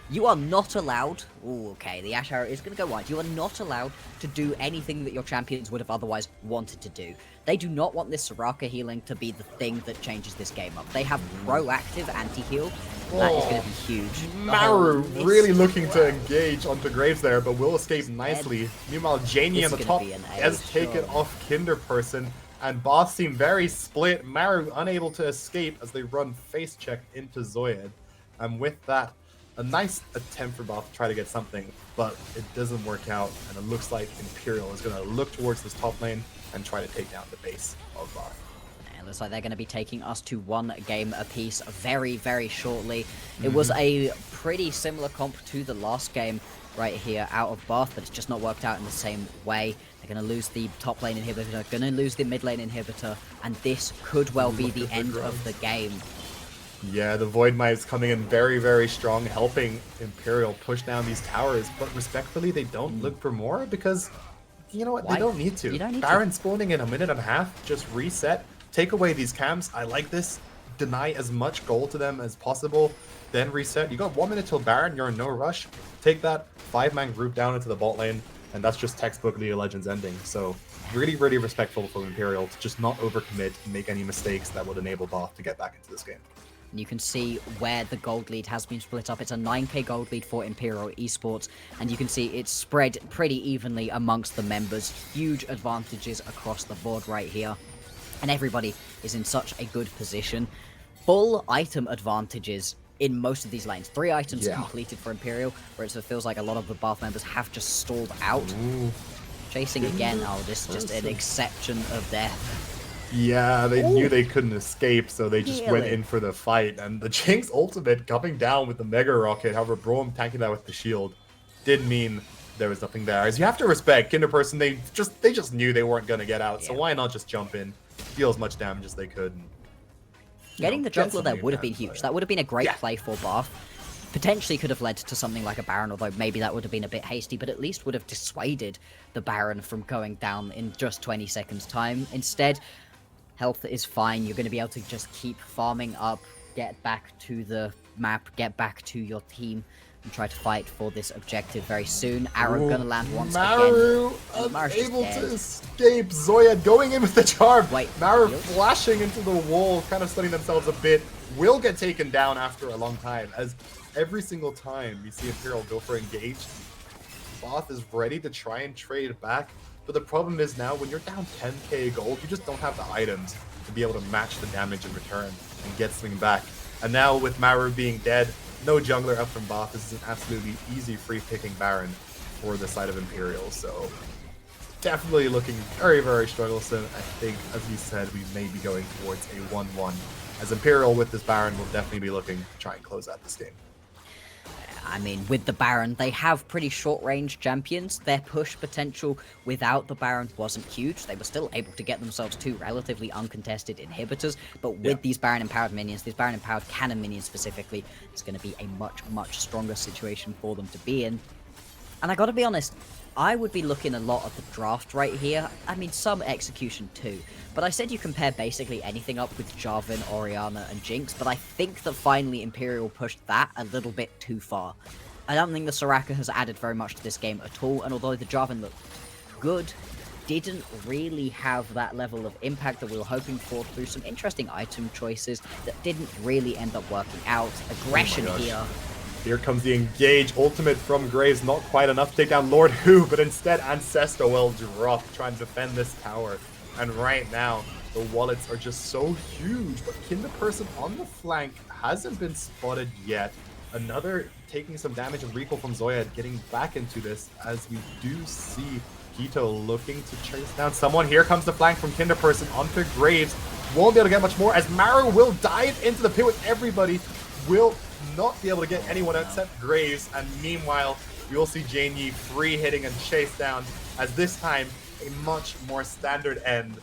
You are not allowed... Ooh, okay, the Ash Arrow is going to go wide. You are not allowed to do anything that your champions would have otherwise wanted to do. They do not want this Soraka healing to be the thing that changes this game up. They have proactive anti-heal. That is going to be huge. Maru really looking to engage onto Graves there, but will escape nicely. Meanwhile, Janie on the top has taken off Kinderperson, and Bath seem very split. Maru unable to escape as they run face check into Zoyed. And with that, a nice attempt for Bath to try to get something, but it doesn't work out, and it looks like Imperial is going to look towards this top lane and try to take down the base of Bath. It looks like they're going to be taking us to 1 game apiece very, very shortly. It was a pretty similar comp to the last game right here out of Bath, but it's just not worked out in the same way. They're going to lose the top lane inhibitor, going to lose the mid lane inhibitor, and this could well be the end of the game. Yeah, the Void Might is coming in very, very strong, helping Imperial push down these towers, but respectfully, they don't look for more because, you know what, they don't need to. You don't need Baron spawning in a minute and a half, just reset, take away these camps. I like this. Deny as much gold to them as possible, then reset. You got 1 minute till Baron, you're in no rush. Take that 5-man group down into the bot lane, and that's just textbook League of Legends ending. So really, really respectful for Imperial to just not overcommit and make any mistakes that would enable Bath to get back into this game. You can see where the gold lead has been split up. It's a 9k gold lead for Imperial Esports, and you can see it's spread pretty evenly amongst the members. Huge advantages across the board right here, and everybody is in such a good position. Full item advantages in most of these lanes. 3 items completed for Imperial, whereas it feels like a lot of the Bath members have just stalled out. Chasing again. Oh, this is just an exception of death. Yeah, they knew they couldn't escape, so they just went in for the fight. And the Jinx ultimate coming down with the Mega Rocket, however, Braum tanking that with the shield, did mean there was nothing there. As you have to respect, Kinderperson, they just knew they weren't going to get out, so why not just jump in, deal as much damage as they could. And, Getting the jungler there would have been huge. That would have been a great play for Bath. Potentially could have led to something like a Baron, although maybe that would have been a bit hasty, but at least would have dissuaded the Baron from going down in just 20 seconds time. Instead, health is fine. You're going to be able to just keep farming up, get back to the map, get back to your team, and try to fight for this objective very soon. Arrow gonna land once Maru again. Maru's unable to escape. Zoya going in with the charm. Maru flashing into the wall, kind of stunning themselves a bit. Will get taken down after a long time, as every single time you see Imperial go for engage, Bath is ready to try and trade back. But the problem is now, when you're down 10k gold, you just don't have the items to be able to match the damage in return and get something back. And now with Maru being dead, no jungler up from Bath, this is an absolutely easy free-picking Baron for the side of Imperial. So definitely looking very, very strugglesome. I think, as you said, we may be going towards a 1-1. As Imperial with this Baron will definitely be looking to try and close out this game. I mean, with the Baron, they have pretty short-range champions. Their push potential without the Baron wasn't huge. They were still able to get themselves 2 relatively uncontested inhibitors, but with these Baron-empowered minions, these Baron-empowered cannon minions specifically, it's going to be a much, much stronger situation for them to be in. And I gotta be honest, I would be looking a lot at the draft right here. I mean, some execution too. But I said you compare basically anything up with Jarvan, Orianna, and Jinx, but I think that finally Imperial pushed that a little bit too far. I don't think the Soraka has added very much to this game at all, and although the Jarvan looked good, didn't really have that level of impact that we were hoping for through some interesting item choices that didn't really end up working out. Aggression here. Here comes the engage ultimate from Graves. Not quite enough to take down Lord Hu, but instead Ancestor will drop, trying to defend this tower. And right now, the wallets are just so huge. But Kinderperson on the flank hasn't been spotted yet. Another taking some damage and recall from Zoya, getting back into this as we do see Quito looking to chase down someone. Here comes the flank from Kinderperson onto Graves. Won't be able to get much more as Maru will dive into the pit with everybody. Will not be able to get anyone except Graves, and meanwhile we will see Jane Yi free hitting and chase down, as this time a much more standard end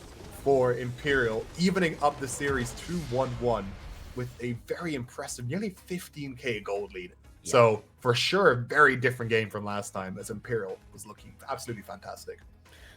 for Imperial, evening up the series to 1-1 with a very impressive nearly 15k gold lead. So for sure, very different game from last time, as Imperial was looking absolutely fantastic.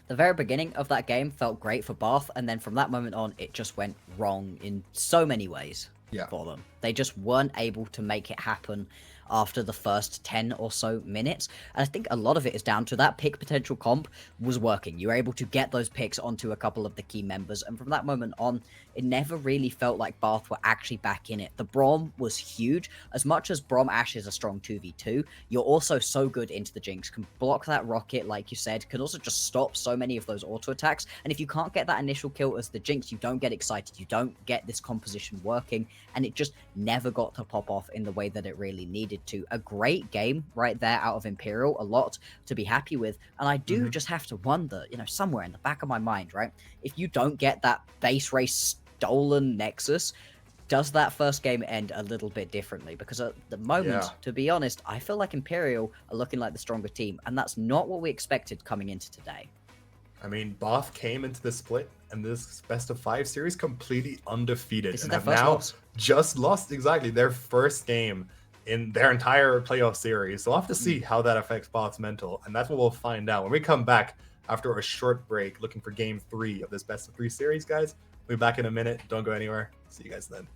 The very beginning of that game felt great for Bath, and then from that moment on, it just went wrong in so many ways for them. They just weren't able to make it happen after the first 10 or so minutes. And I think a lot of it is down to that pick potential comp was working. You were able to get those picks onto a couple of the key members, and from that moment on, it never really felt like Bath were actually back in it. The Braum was huge. As much as Braum Ashe is a strong 2v2, you're also so good into the Jinx, can block that rocket, like you said, can also just stop so many of those auto attacks. And if you can't get that initial kill as the Jinx, you don't get excited, you don't get this composition working, and it just never got to pop off in the way that it really needed to. A great game right there out of Imperial, a lot to be happy with. And I do just have to wonder, you know, somewhere in the back of my mind, right, if you don't get that base race stolen Nexus, does that first game end a little bit differently? Because at the moment, to be honest, I feel like Imperial are looking like the stronger team, and that's not what we expected coming into today. I mean, Bath came into the split and this best of 5 series completely undefeated, This is and their have first now loss. just lost exactly their first game in their entire playoff series. So we'll have to see how that affects Bath's mental, and that's what we'll find out when we come back after a short break, looking for game 3 of this best of 3 series, guys. We'll be back in a minute. Don't go anywhere. See you guys then.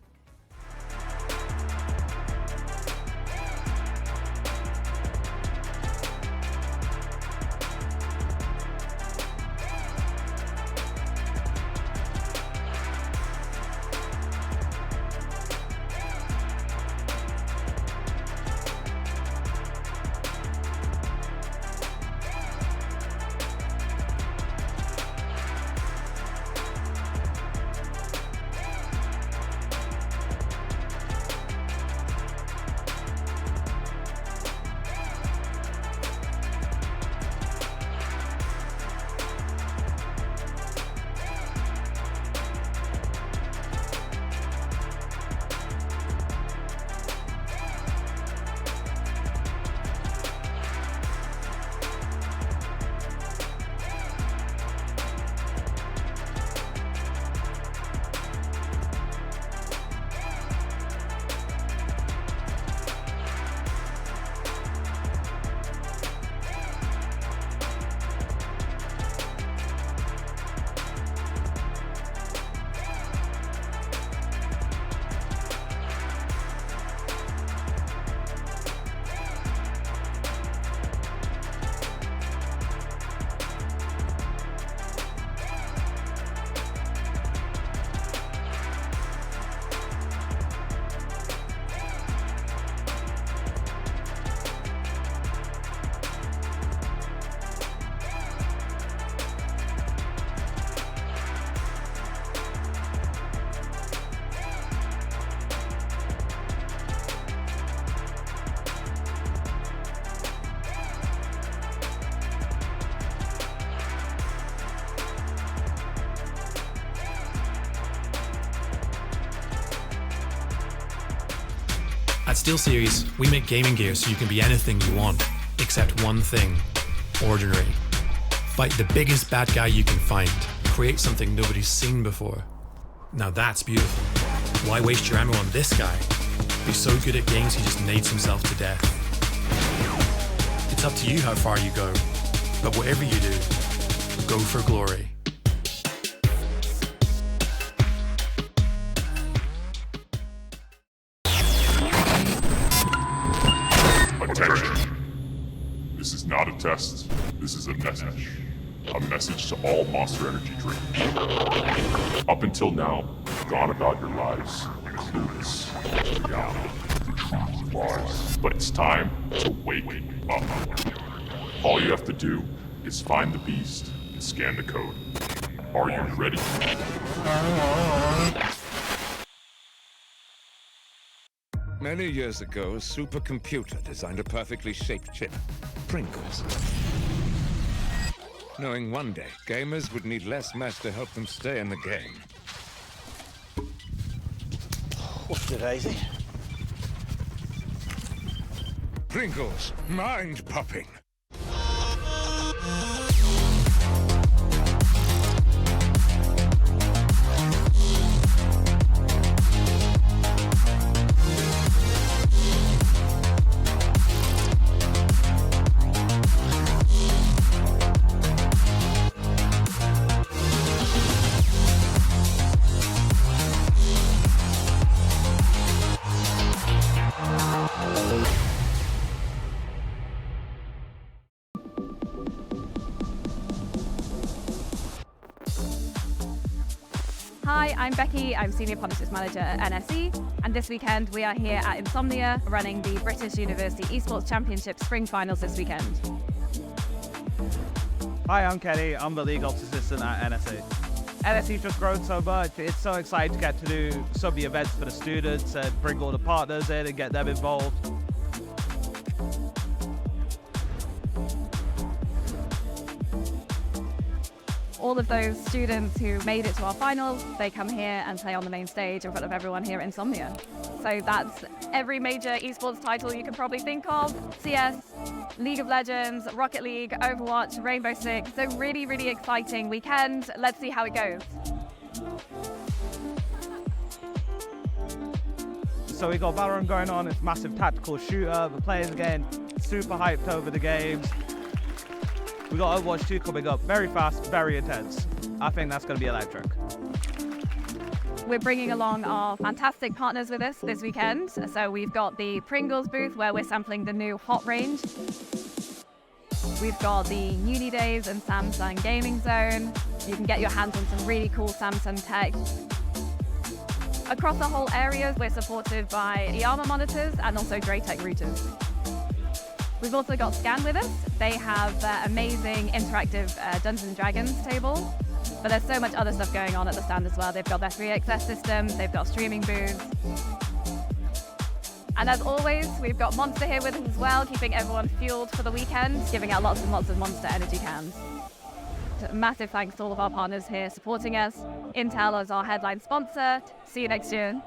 At SteelSeries, we make gaming gear so you can be anything you want, except one thing: ordinary. Fight the biggest bad guy you can find. Create something nobody's seen before. Now that's beautiful. Why waste your ammo on this guy? He's so good at games he just nades himself to death. It's up to you how far you go, but whatever you do, go for glory. Attention. This is not a test. This is a message. A message to all Monster Energy drinkers. Up until now, you've gone about your lives clueless to reality, the truth of lies. But it's time to wake up. All you have to do is find the beast and scan the code. Are you ready? Many years ago, a supercomputer designed a perfectly shaped chip, Pringles. Knowing one day, gamers would need less mess to help them stay in the game. What's it, Daisy? Pringles, mind-popping. Hi, I'm Becky. I'm Senior Partnerships Manager at NSE, and this weekend we are here at Insomnia running the British University Esports Championship Spring Finals this weekend. Hi, I'm Kenny. I'm the League Ops Assistant at NSE. NSE's just grown so much. It's so exciting to get to do some of the events for the students and bring all the partners in and get them involved. All of those students who made it to our finals, they come here and play on the main stage in front of everyone here at Insomnia. So that's every major esports title you can probably think of: CS, League of Legends, Rocket League, Overwatch, Rainbow Six. So really, really exciting weekend. Let's see how it goes. So we got Valorant going on. It's a massive tactical shooter. The players again super hyped over the games. We got Overwatch 2 coming up. Very fast, very intense. I think that's going to be electric. We're bringing along our fantastic partners with us this weekend. So we've got the Pringles booth where we're sampling the new Hot range. We've got the Uni Days and Samsung Gaming Zone. You can get your hands on some really cool Samsung tech. Across the whole area, we're supported by Yama monitors and also Draytech routers. We've also got Scan with us. They have amazing interactive Dungeons & Dragons table, but there's so much other stuff going on at the stand as well. They've got their 3XS systems, they've got streaming booths. And as always, we've got Monster here with us as well, keeping everyone fueled for the weekend, giving out lots and lots of Monster energy cans. Massive thanks to all of our partners here supporting us. Intel is our headline sponsor. See you next year.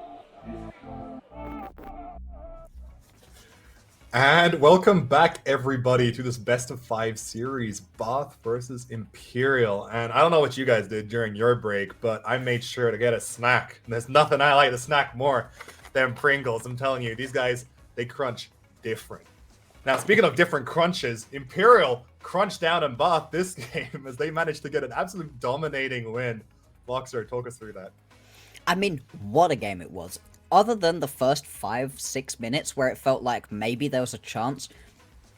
And welcome back, everybody, to this best of 5 series, Bath versus Imperial. And I don't know what you guys did during your break, but I made sure to get a snack. And there's nothing I like to snack more than Pringles. I'm telling you, these guys, they crunch different. Now, speaking of different crunches, Imperial crunched down in Bath this game as they managed to get an absolute dominating win. Boxer, talk us through that. I mean, what a game it was. Other than the first 5-6 minutes where it felt like maybe there was a chance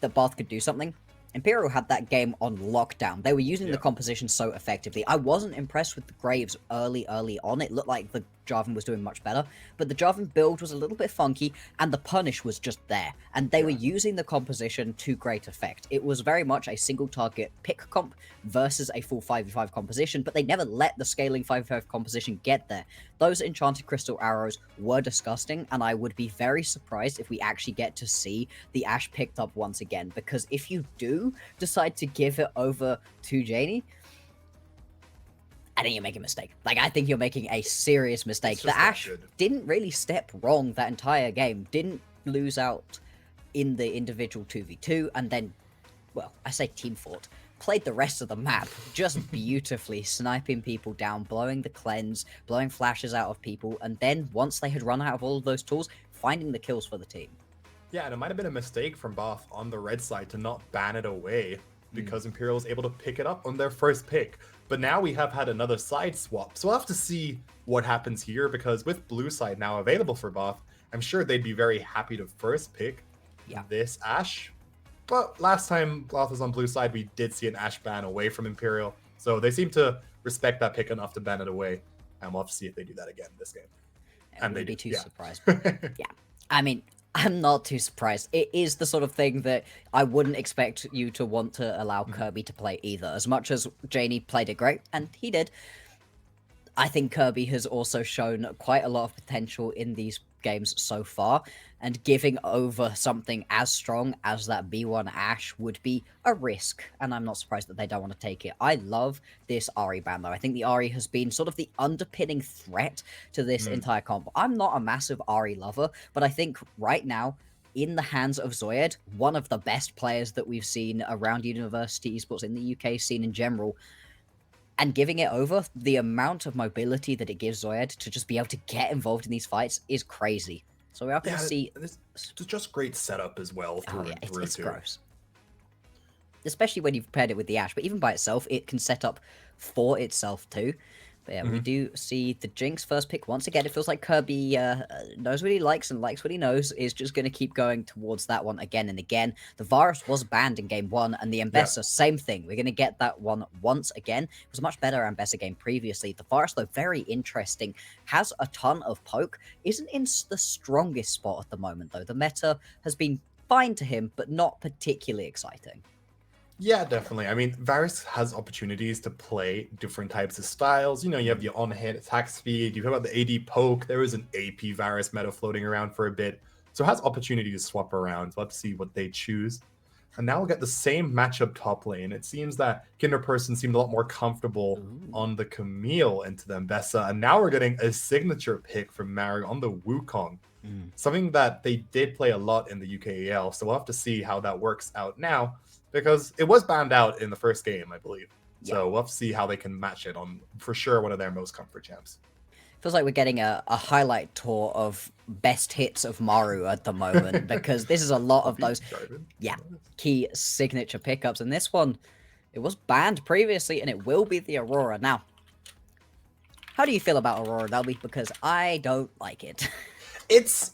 that Bath could do something, Imperial had that game on lockdown. They were using the composition so effectively. I wasn't impressed with the Graves early on. It looked like the Jarvan was doing much better, but the Jarvan build was a little bit funky, and the punish was just there. And they were using the composition to great effect. It was very much a single target pick comp versus a full 5v5 composition, but they never let the scaling 5v5 composition get there. Those Enchanted Crystal arrows were disgusting, and I would be very surprised if we actually get to see the Ashe picked up once again, because if you do decide to give it over to Janie, I think you're making a mistake. Like, I think you're making a serious mistake. The Ashe didn't really step wrong that entire game. Didn't lose out in the individual 2v2 and then, well, I say team fought, played the rest of the map just beautifully, sniping people down, blowing the cleanse, blowing flashes out of people, and then once they had run out of all of those tools, finding the kills for the team. Yeah, and it might have been a mistake from Bath on the red side to not ban it away, because Imperial was able to pick it up on their first pick. But now we have had another side swap, so we'll have to see what happens here, because with blue side now available for Bath, I'm sure they'd be very happy to first pick this Ashe. But last time Bath was on blue side, we did see an Ashe ban away from Imperial, so they seem to respect that pick enough to ban it away, and we'll have to see if they do that again this game. I wouldn't be too surprised. Yeah, I mean, I'm not too surprised. It is the sort of thing that I wouldn't expect you to want to allow Kirby to play either. As much as Janie played it great, and he did, I think Kirby has also shown quite a lot of potential in these games so far, and giving over something as strong as that B1 Ashe would be a risk, and I'm not surprised that they don't want to take it. I love this Ahri ban, though. I think the Ahri has been sort of the underpinning threat to this entire comp. I'm not a massive Ahri lover, but I think right now, in the hands of Zoyed, one of the best players that we've seen around University Esports in the UK scene in general, and giving it over, the amount of mobility that it gives Zoyed to just be able to get involved in these fights is crazy. So we are going to see... It's just great setup as well through and through, it's gross. Especially when you've paired it with the Ashe, but even by itself, it can set up for itself too. But yeah, we do see the Jinx first pick once again. It feels like Kirby knows what he likes and likes what he knows, is just going to keep going towards that one again and again. The Varus was banned in game 1, and the Ambessa, same thing. We're going to get that one once again. It was a much better Ambessa game previously. The Varus, though, very interesting. Has a ton of poke. Isn't in the strongest spot at the moment, though. The meta has been fine to him, but not particularly exciting. Yeah, definitely. I mean, Varus has opportunities to play different types of styles. You know, you have your on-hit attack speed, you have about the AD poke, there is an AP Varus meta floating around for a bit. So it has opportunity to swap around. So let's see what they choose. And now we'll get the same matchup top lane. It seems that Kinderperson seemed a lot more comfortable on the Camille into the Ambessa. And now we're getting a signature pick from Mario on the Wukong. Something that they did play a lot in the UKEL. So we'll have to see how that works out now, because it was banned out in the first game, I believe. So we'll have to see how they can match it on, for sure, one of their most comfort champs. Feels like we're getting a highlight tour of best hits of Maru at the moment, because this is a lot of those key signature pickups. And this one, it was banned previously, and it will be the Aurora. Now, how do you feel about Aurora, Delby? Because I don't like it. It's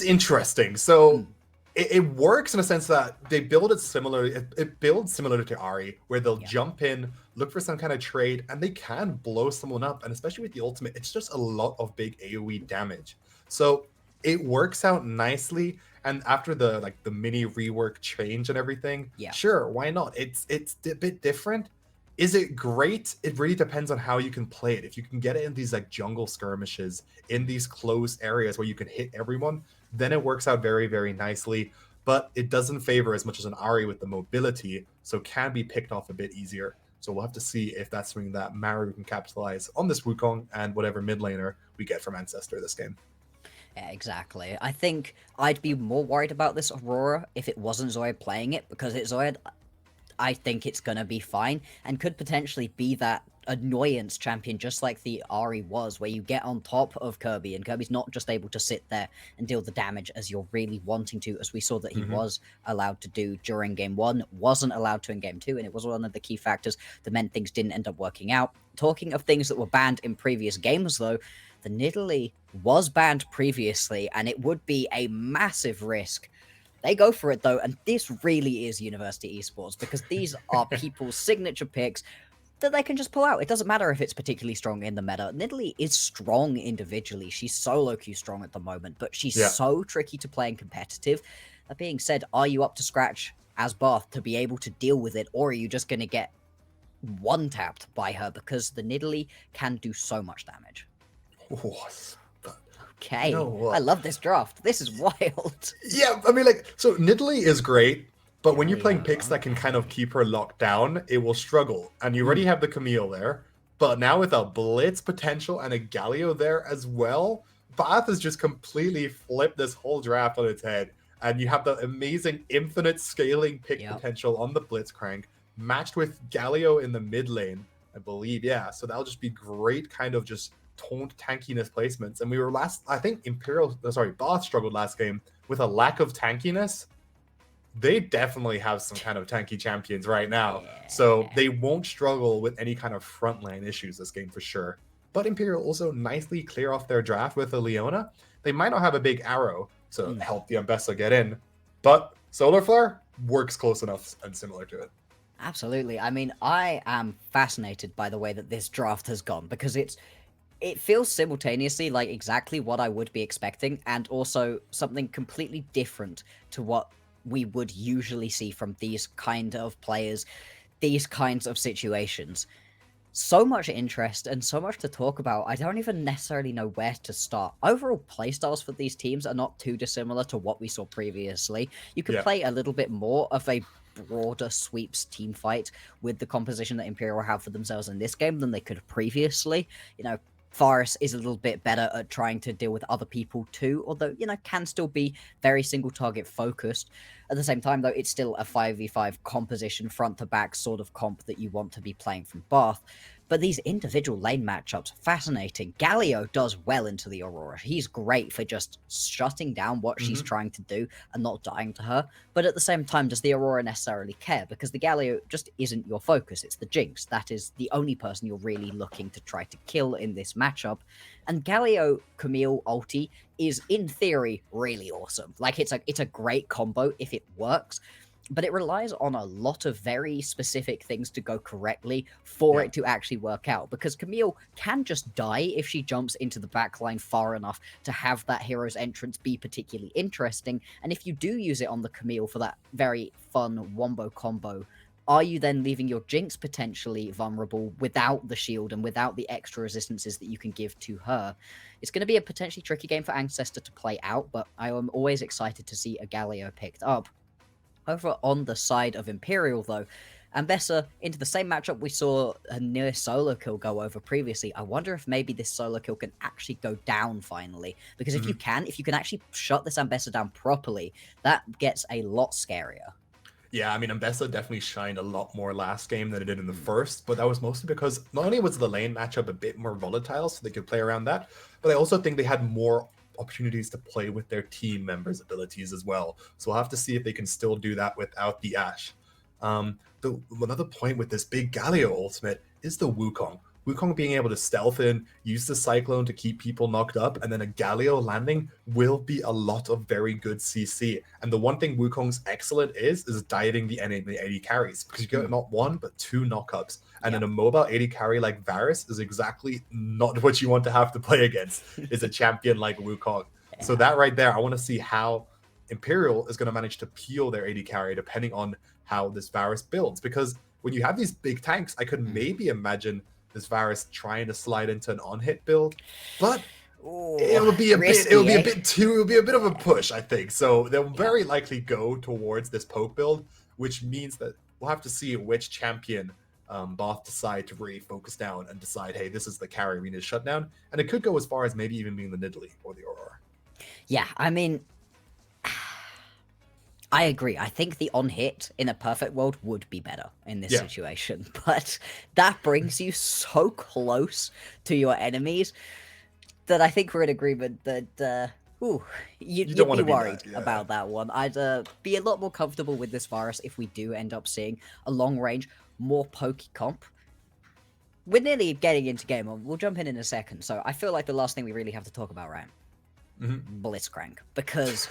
interesting. So it works in a sense that they build it similar. It builds similar to Ahri, where they'll jump in, look for some kind of trade, and they can blow someone up. And especially with the ultimate, it's just a lot of big AoE damage. So it works out nicely. And after the mini rework change and everything, sure, why not? It's a bit different. Is it great? It really depends on how you can play it. If you can get it in these like jungle skirmishes, in these close areas where you can hit everyone, then it works out very, very nicely. But it doesn't favor as much as an Ahri with the mobility, so can be picked off a bit easier. So we'll have to see if that's something that Maru can capitalize on this Wukong and whatever mid laner we get from Ancestor this game. Yeah, exactly. I think I'd be more worried about this Aurora if it wasn't Zoid playing it, because it's Zoid, I think it's going to be fine, and could potentially be that annoyance champion, just like the Ahri was, where you get on top of Kirby, and Kirby's not just able to sit there and deal the damage as you're really wanting to, as we saw that he was allowed to do during game 1, wasn't allowed to in game 2, and it was one of the key factors that meant things didn't end up working out. Talking of things that were banned in previous games, though, the Nidalee was banned previously, and it would be a massive risk. They go for it, though, and this really is University Esports, because these are people's signature picks that they can just pull out. It doesn't matter if it's particularly strong in the meta. Nidalee is strong individually. She's solo queue strong at the moment, but she's so tricky to play and competitive. That being said, are you up to scratch as Bath to be able to deal with it, or are you just going to get one-tapped by her, because the Nidalee can do so much damage? Okay, you know, I love this draft. This is wild. Yeah, I mean, like, so Nidalee is great, but when you're playing picks that can kind of keep her locked down, it will struggle. And you already have the Camille there, but now with a Blitz potential and a Galio there as well, Bath has just completely flipped this whole draft on its head. And you have the amazing infinite scaling pick potential on the Blitzcrank, matched with Galio in the mid lane, I believe. Yeah, so that'll just be great kind of just taunt tankiness placements. And we were I think Bath struggled last game with a lack of tankiness. They definitely have some kind of tanky champions right now. So they won't struggle with any kind of frontline issues this game for sure. But Imperial also nicely clear off their draft with a Leona. They might not have a big arrow to help the Ambessa get in, but Solar Flare works close enough and similar to it. Absolutely. I mean, I am fascinated by the way that this draft has gone, because it feels simultaneously like exactly what I would be expecting, and also something completely different to what we would usually see from these kind of players, these kinds of situations. So much interest and so much to talk about. I don't even necessarily know where to start. Overall playstyles for these teams are not too dissimilar to what we saw previously. You can play a little bit more of a broader sweeps team fight with the composition that Imperial have for themselves in this game than they could have previously. You know, Varus is a little bit better at trying to deal with other people too, although, you know, can still be very single target focused. At the same time, though, it's still a 5v5 composition, front to back sort of comp that you want to be playing from Bath. But these individual lane matchups, fascinating. Galio does well into the Aurora. He's great for just shutting down what she's trying to do and not dying to her. But at the same time, does the Aurora necessarily care? Because the Galio just isn't your focus. It's the Jinx. That is the only person you're really looking to try to kill in this matchup. And Galio Camille ulti is, in theory, really awesome. Like, it's a great combo if it works. But it relies on a lot of very specific things to go correctly for it to actually work out. Because Camille can just die if she jumps into the backline far enough to have that hero's entrance be particularly interesting. And if you do use it on the Camille for that very fun wombo combo, are you then leaving your Jinx potentially vulnerable without the shield and without the extra resistances that you can give to her? It's going to be a potentially tricky game for Ancestor to play out, but I am always excited to see a Galio picked up. Over on the side of Imperial, though, Ambessa, into the same matchup we saw a near solo kill go over previously. I wonder if maybe this solo kill can actually go down finally. Because if you can actually shut this Ambessa down properly, that gets a lot scarier. Yeah, I mean, Ambessa definitely shined a lot more last game than it did in the first, but that was mostly because not only was the lane matchup a bit more volatile, so they could play around that, but I also think they had more opportunities to play with their team members' abilities as well. So we'll have to see if they can still do that without the Ashe. Another point with this big Galio ultimate is the Wukong. Wukong being able to stealth in, use the Cyclone to keep people knocked up, and then a Galio landing will be a lot of very good CC. And the one thing Wukong's excellent is dieting the enemy AD carries, because you get not one, but two knockups. And in a mobile AD carry like Varus is exactly not what you want to have to play against, is a champion like Wukong. So that right there, I want to see how Imperial is going to manage to peel their AD carry depending on how this Varus builds. Because when you have these big tanks, I could maybe imagine this Varus trying to slide into an on-hit build, but it would be a bit of a push, I think. So they'll very likely go towards this poke build, which means that we'll have to see which champion Bath decide to really focus down and decide, hey, this is the carry we need to shut down. And it could go as far as maybe even being the Nidalee or the Aurora. Yeah, I mean, I agree. I think the on-hit in a perfect world would be better in this situation. But that brings you so close to your enemies that I think we're in agreement that you'd be worried about that one. I'd be a lot more comfortable with this Varus if we do end up seeing a long-range, more pokey comp. We're nearly getting into game on. We'll jump in a second. So I feel like the last thing we really have to talk about, right? Blitzcrank. Because,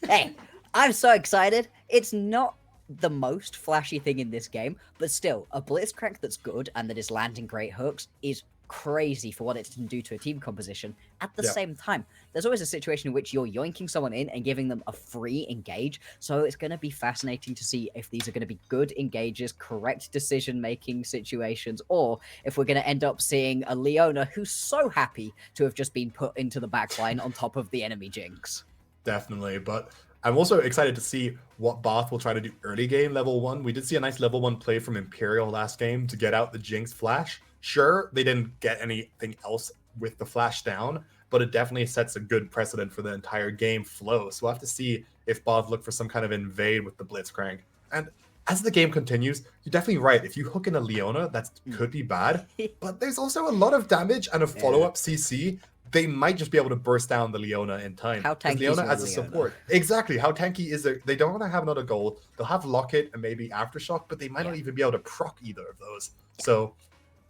hey, I'm so excited. It's not the most flashy thing in this game, but still, a Blitzcrank that's good and that is landing great hooks is crazy for what it can do to a team composition. At the same time, there's always a situation in which you're yoinking someone in and giving them a free engage, so it's going to be fascinating to see if these are going to be good engages, correct decision-making situations, or if we're going to end up seeing a Leona who's so happy to have just been put into the backline on top of the enemy Jinx. Definitely, but I'm also excited to see what Bath will try to do early game level 1. We did see a nice level 1 play from Imperial last game to get out the Jinx flash. Sure, they didn't get anything else with the flash down, but it definitely sets a good precedent for the entire game flow. So we'll have to see if Both look for some kind of invade with the Blitzcrank. And as the game continues, you're definitely right. If you hook in a Leona, that could be bad, but there's also a lot of damage and a follow-up CC. They might just be able to burst down the Leona in time. How tanky Leona is as a Leona? support. Exactly. How tanky is it? They don't want to have another goal. They'll have Locket and maybe Aftershock, but they might not even be able to proc either of those. So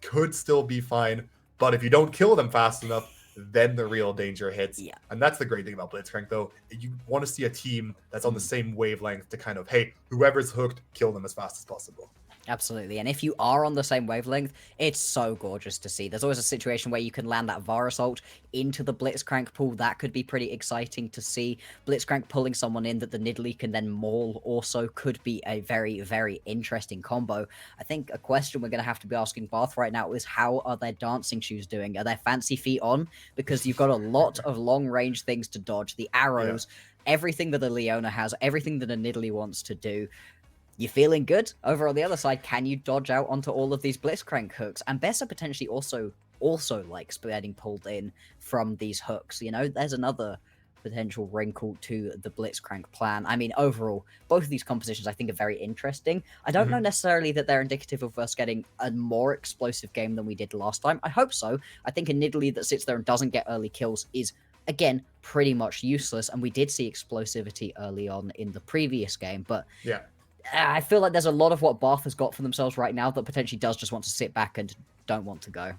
could still be fine. But if you don't kill them fast enough, then the real danger hits. Yeah. And that's the great thing about Blitzcrank, though. You want to see a team that's on the same wavelength to kind of, hey, whoever's hooked, kill them as fast as possible. Absolutely, and if you are on the same wavelength, it's so gorgeous to see. There's always a situation where you can land that Varus ult into the Blitzcrank pool. That could be pretty exciting to see. Blitzcrank pulling someone in that the Nidalee can then maul also could be a very, very interesting combo. I think a question we're going to have to be asking Bath right now is how are their dancing shoes doing? Are their fancy feet on? Because you've got a lot of long-range things to dodge. The arrows, everything that a Leona has, everything that a Nidalee wants to do. You feeling good? Over on the other side, can you dodge out onto all of these Blitzcrank hooks? And Bessa potentially also likes getting pulled in from these hooks. You know, there's another potential wrinkle to the Blitzcrank plan. I mean, overall, both of these compositions I think are very interesting. I don't know necessarily that they're indicative of us getting a more explosive game than we did last time. I hope so. I think a Nidalee that sits there and doesn't get early kills is, again, pretty much useless. And we did see explosivity early on in the previous game, but yeah. I feel like there's a lot of what Bath has got for themselves right now that potentially does just want to sit back and don't want to go.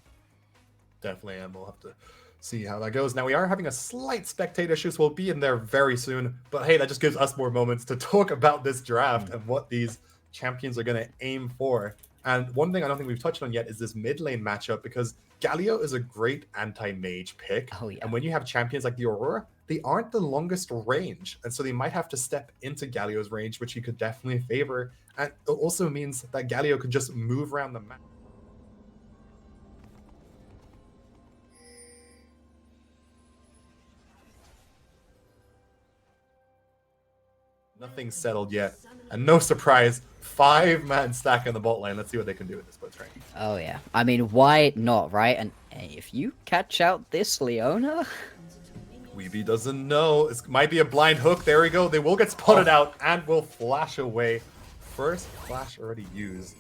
Definitely, and we'll have to see how that goes. Now, we are having a slight spectator issue, so we'll be in there very soon. But hey, that just gives us more moments to talk about this draft and what these champions are going to aim for. And one thing I don't think we've touched on yet is this mid lane matchup, because Galio is a great anti-mage pick. Oh, yeah. And when you have champions like the Aurora, they aren't the longest range. And so they might have to step into Galio's range, which he could definitely favor. And it also means that Galio could just move around the map. Nothing's settled yet. And no surprise, 5-man stack in the bot lane. Let's see what they can do with this Blitzcrank. Oh, yeah. I mean, why not, right? And if you catch out this Leona... Weeby doesn't know. It might be a blind hook. There we go. They will get spotted out and will flash away. First flash already used.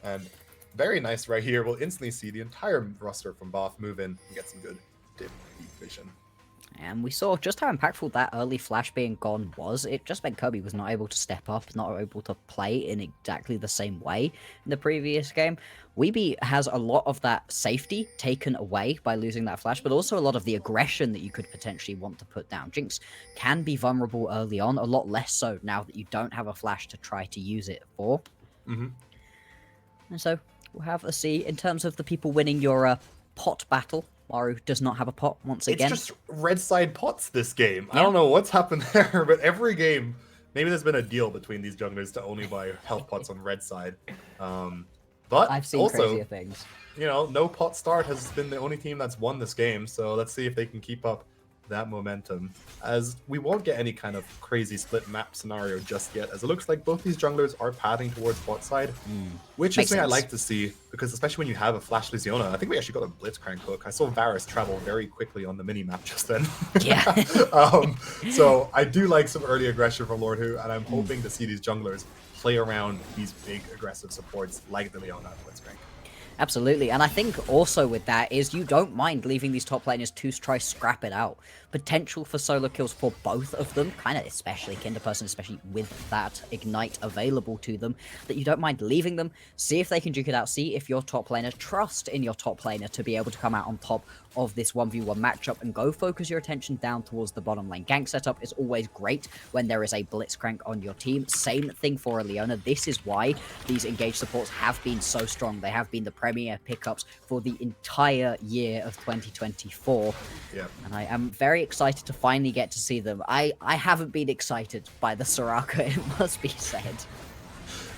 And very nice right here. We'll instantly see the entire roster from Bath move in and get some good deep vision. And we saw just how impactful that early flash being gone was. It just meant Kobe was not able to step up, not able to play in exactly the same way in the previous game. Weeby has a lot of that safety taken away by losing that flash, but also a lot of the aggression that you could potentially want to put down. Jinx can be vulnerable early on, a lot less so now that you don't have a flash to try to use it for. And so we'll have a see in terms of the people winning your pot battle. Maru does not have a pot once again. It's just red side pots this game. Yeah. I don't know what's happened there, but every game, maybe there's been a deal between these junglers to only buy health pots on red side. But I've seen also, crazier things. You know, no pot start has been the only team that's won this game. So let's see if they can keep up that momentum, as we won't get any kind of crazy split map scenario just yet, as it looks like both these junglers are pathing towards bot side, which is something I like to see, because especially when you have a flash Leziona, I think we actually got a Blitzcrank hook. I saw Varus travel very quickly on the mini map just then. Yeah. So I do like some early aggression from Lord Who, and I'm hoping to see these junglers play around these big aggressive supports like the Leona and Blitzcrank. Absolutely, and I think also with that is you don't mind leaving these top laners to try scrap it out. Potential for solo kills for both of them, kind of especially Kinderperson, especially with that Ignite available to them, that you don't mind leaving them, see if they can duke it out, see if your top laner, trust in your top laner to be able to come out on top of this 1v1 matchup and go focus your attention down towards the bottom lane. Gank setup is always great when there is a Blitzcrank on your team. Same thing for a Leona. This is why these engaged supports have been so strong. They have been the premier pickups for the entire year of 2024. Yeah. And I am very excited to finally get to see them. I haven't been excited by the Soraka, it must be said.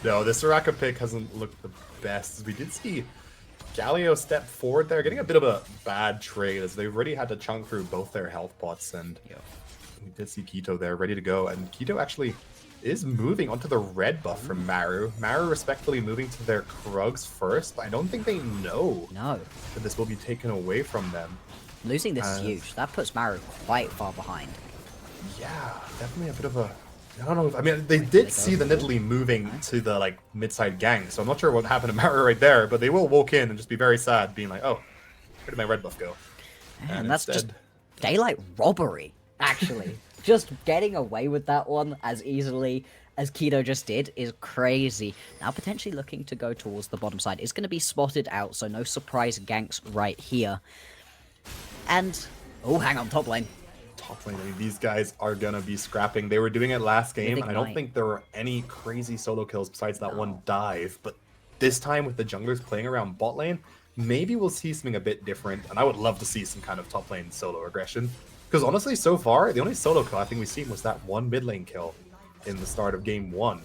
No, the Soraka pick hasn't looked the best. We did see Galio step forward there, getting a bit of a bad trade, as they already had to chunk through both their health pots, and we did see Keto there ready to go, and Keto actually is moving onto the red buff from Maru. Maru respectfully moving to their Krugs first, but I don't think they know that this will be taken away from them. Losing this is huge. That puts Maru quite far behind. Yeah, definitely a bit of a... I don't know. I mean, they did see the Nidalee moving to the like mid-side gang, so I'm not sure what happened to Maru right there, but they will walk in and just be very sad, being like, oh, where did my red buff go? And that's just daylight robbery, actually. Just getting away with that one as easily as Keto just did is crazy. Now potentially looking to go towards the bottom side is going to be spotted out, so no surprise ganks right here. And, oh, hang on, top lane. Top lane, I mean, these guys are going to be scrapping. They were doing it last game, and I don't think there were any crazy solo kills besides that one dive, but this time with the junglers playing around bot lane, maybe we'll see something a bit different, and I would love to see some kind of top lane solo aggression. Because honestly, so far, the only solo kill I think we've seen was that one mid lane kill in the start of game 1.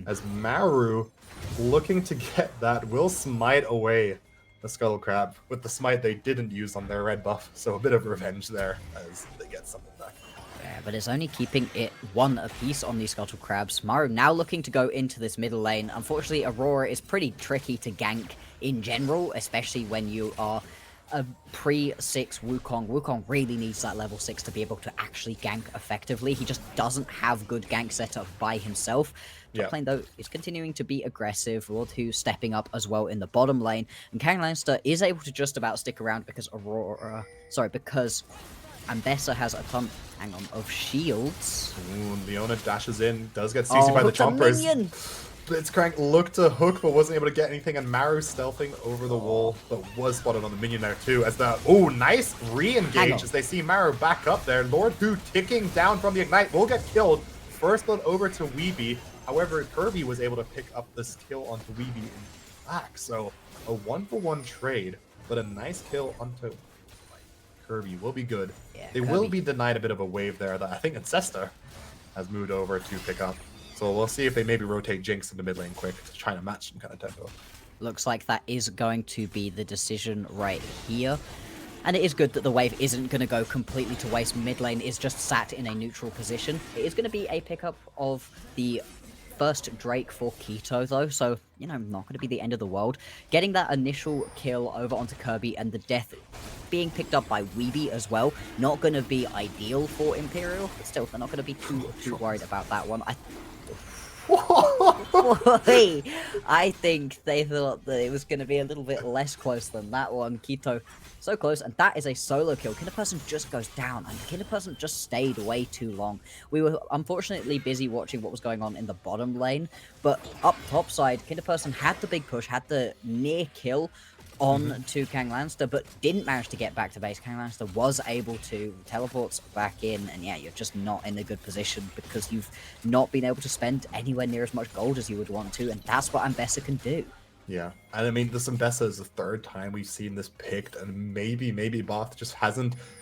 As Maru, looking to get that, will smite away the Scuttle Crab with the smite they didn't use on their red buff. So a bit of revenge there as they get something back. Yeah, but it's only keeping it one apiece on these Scuttle Crabs. Maru now looking to go into this middle lane. Unfortunately, Aurora is pretty tricky to gank in general, especially when you are a pre-6 Wukong. Wukong really needs that level 6 to be able to actually gank effectively. He just doesn't have good gank setup by himself. Top lane, though, is continuing to be aggressive. Lord Hu stepping up as well in the bottom lane. And Kang Lannister is able to just about stick around because because Ambessa has a ton, of shields. Ooh, Leona dashes in, does get CC by the Chompers. Blitzcrank looked to hook, but wasn't able to get anything, and Maru stealthing over the wall, but was spotted on the minion there too, as the, nice re-engage as they see Maru back up there. Lord Hu ticking down from the Ignite, will get killed. First blood over to Weeby. However, Kirby was able to pick up this kill onto Weeby in black, so a 1-for-1 trade, but a nice kill onto Kirby will be good. Yeah, they will be denied a bit of a wave there that I think Ancestor has moved over to pick up. So we'll see if they maybe rotate Jinx in the mid lane quick to try to match some kind of tempo. Looks like that is going to be the decision right here. And it is good that the wave isn't going to go completely to waste. Mid lane is just sat in a neutral position. It is going to be a pickup of the first Drake for Keto, though, so, not going to be the end of the world. Getting that initial kill over onto Kirby and the death being picked up by Weeby as well, not going to be ideal for Imperial, but still, they're not going to be too worried about that one. I think they thought that it was going to be a little bit less close than that one. Keto, so close, and that is a solo kill. Kinderperson just goes down, and Kinderperson just stayed way too long. We were unfortunately busy watching what was going on in the bottom lane, but up top side, Kinderperson had the big push, had the near kill on to Kang Lannister, but didn't manage to get back to base. Kang Lannister was able to teleport back in, and yeah, you're just not in a good position because you've not been able to spend anywhere near as much gold as you would want to, and that's what Ambessa can do. Yeah, and I mean, this Ambessa is the third time we've seen this picked, and maybe Both just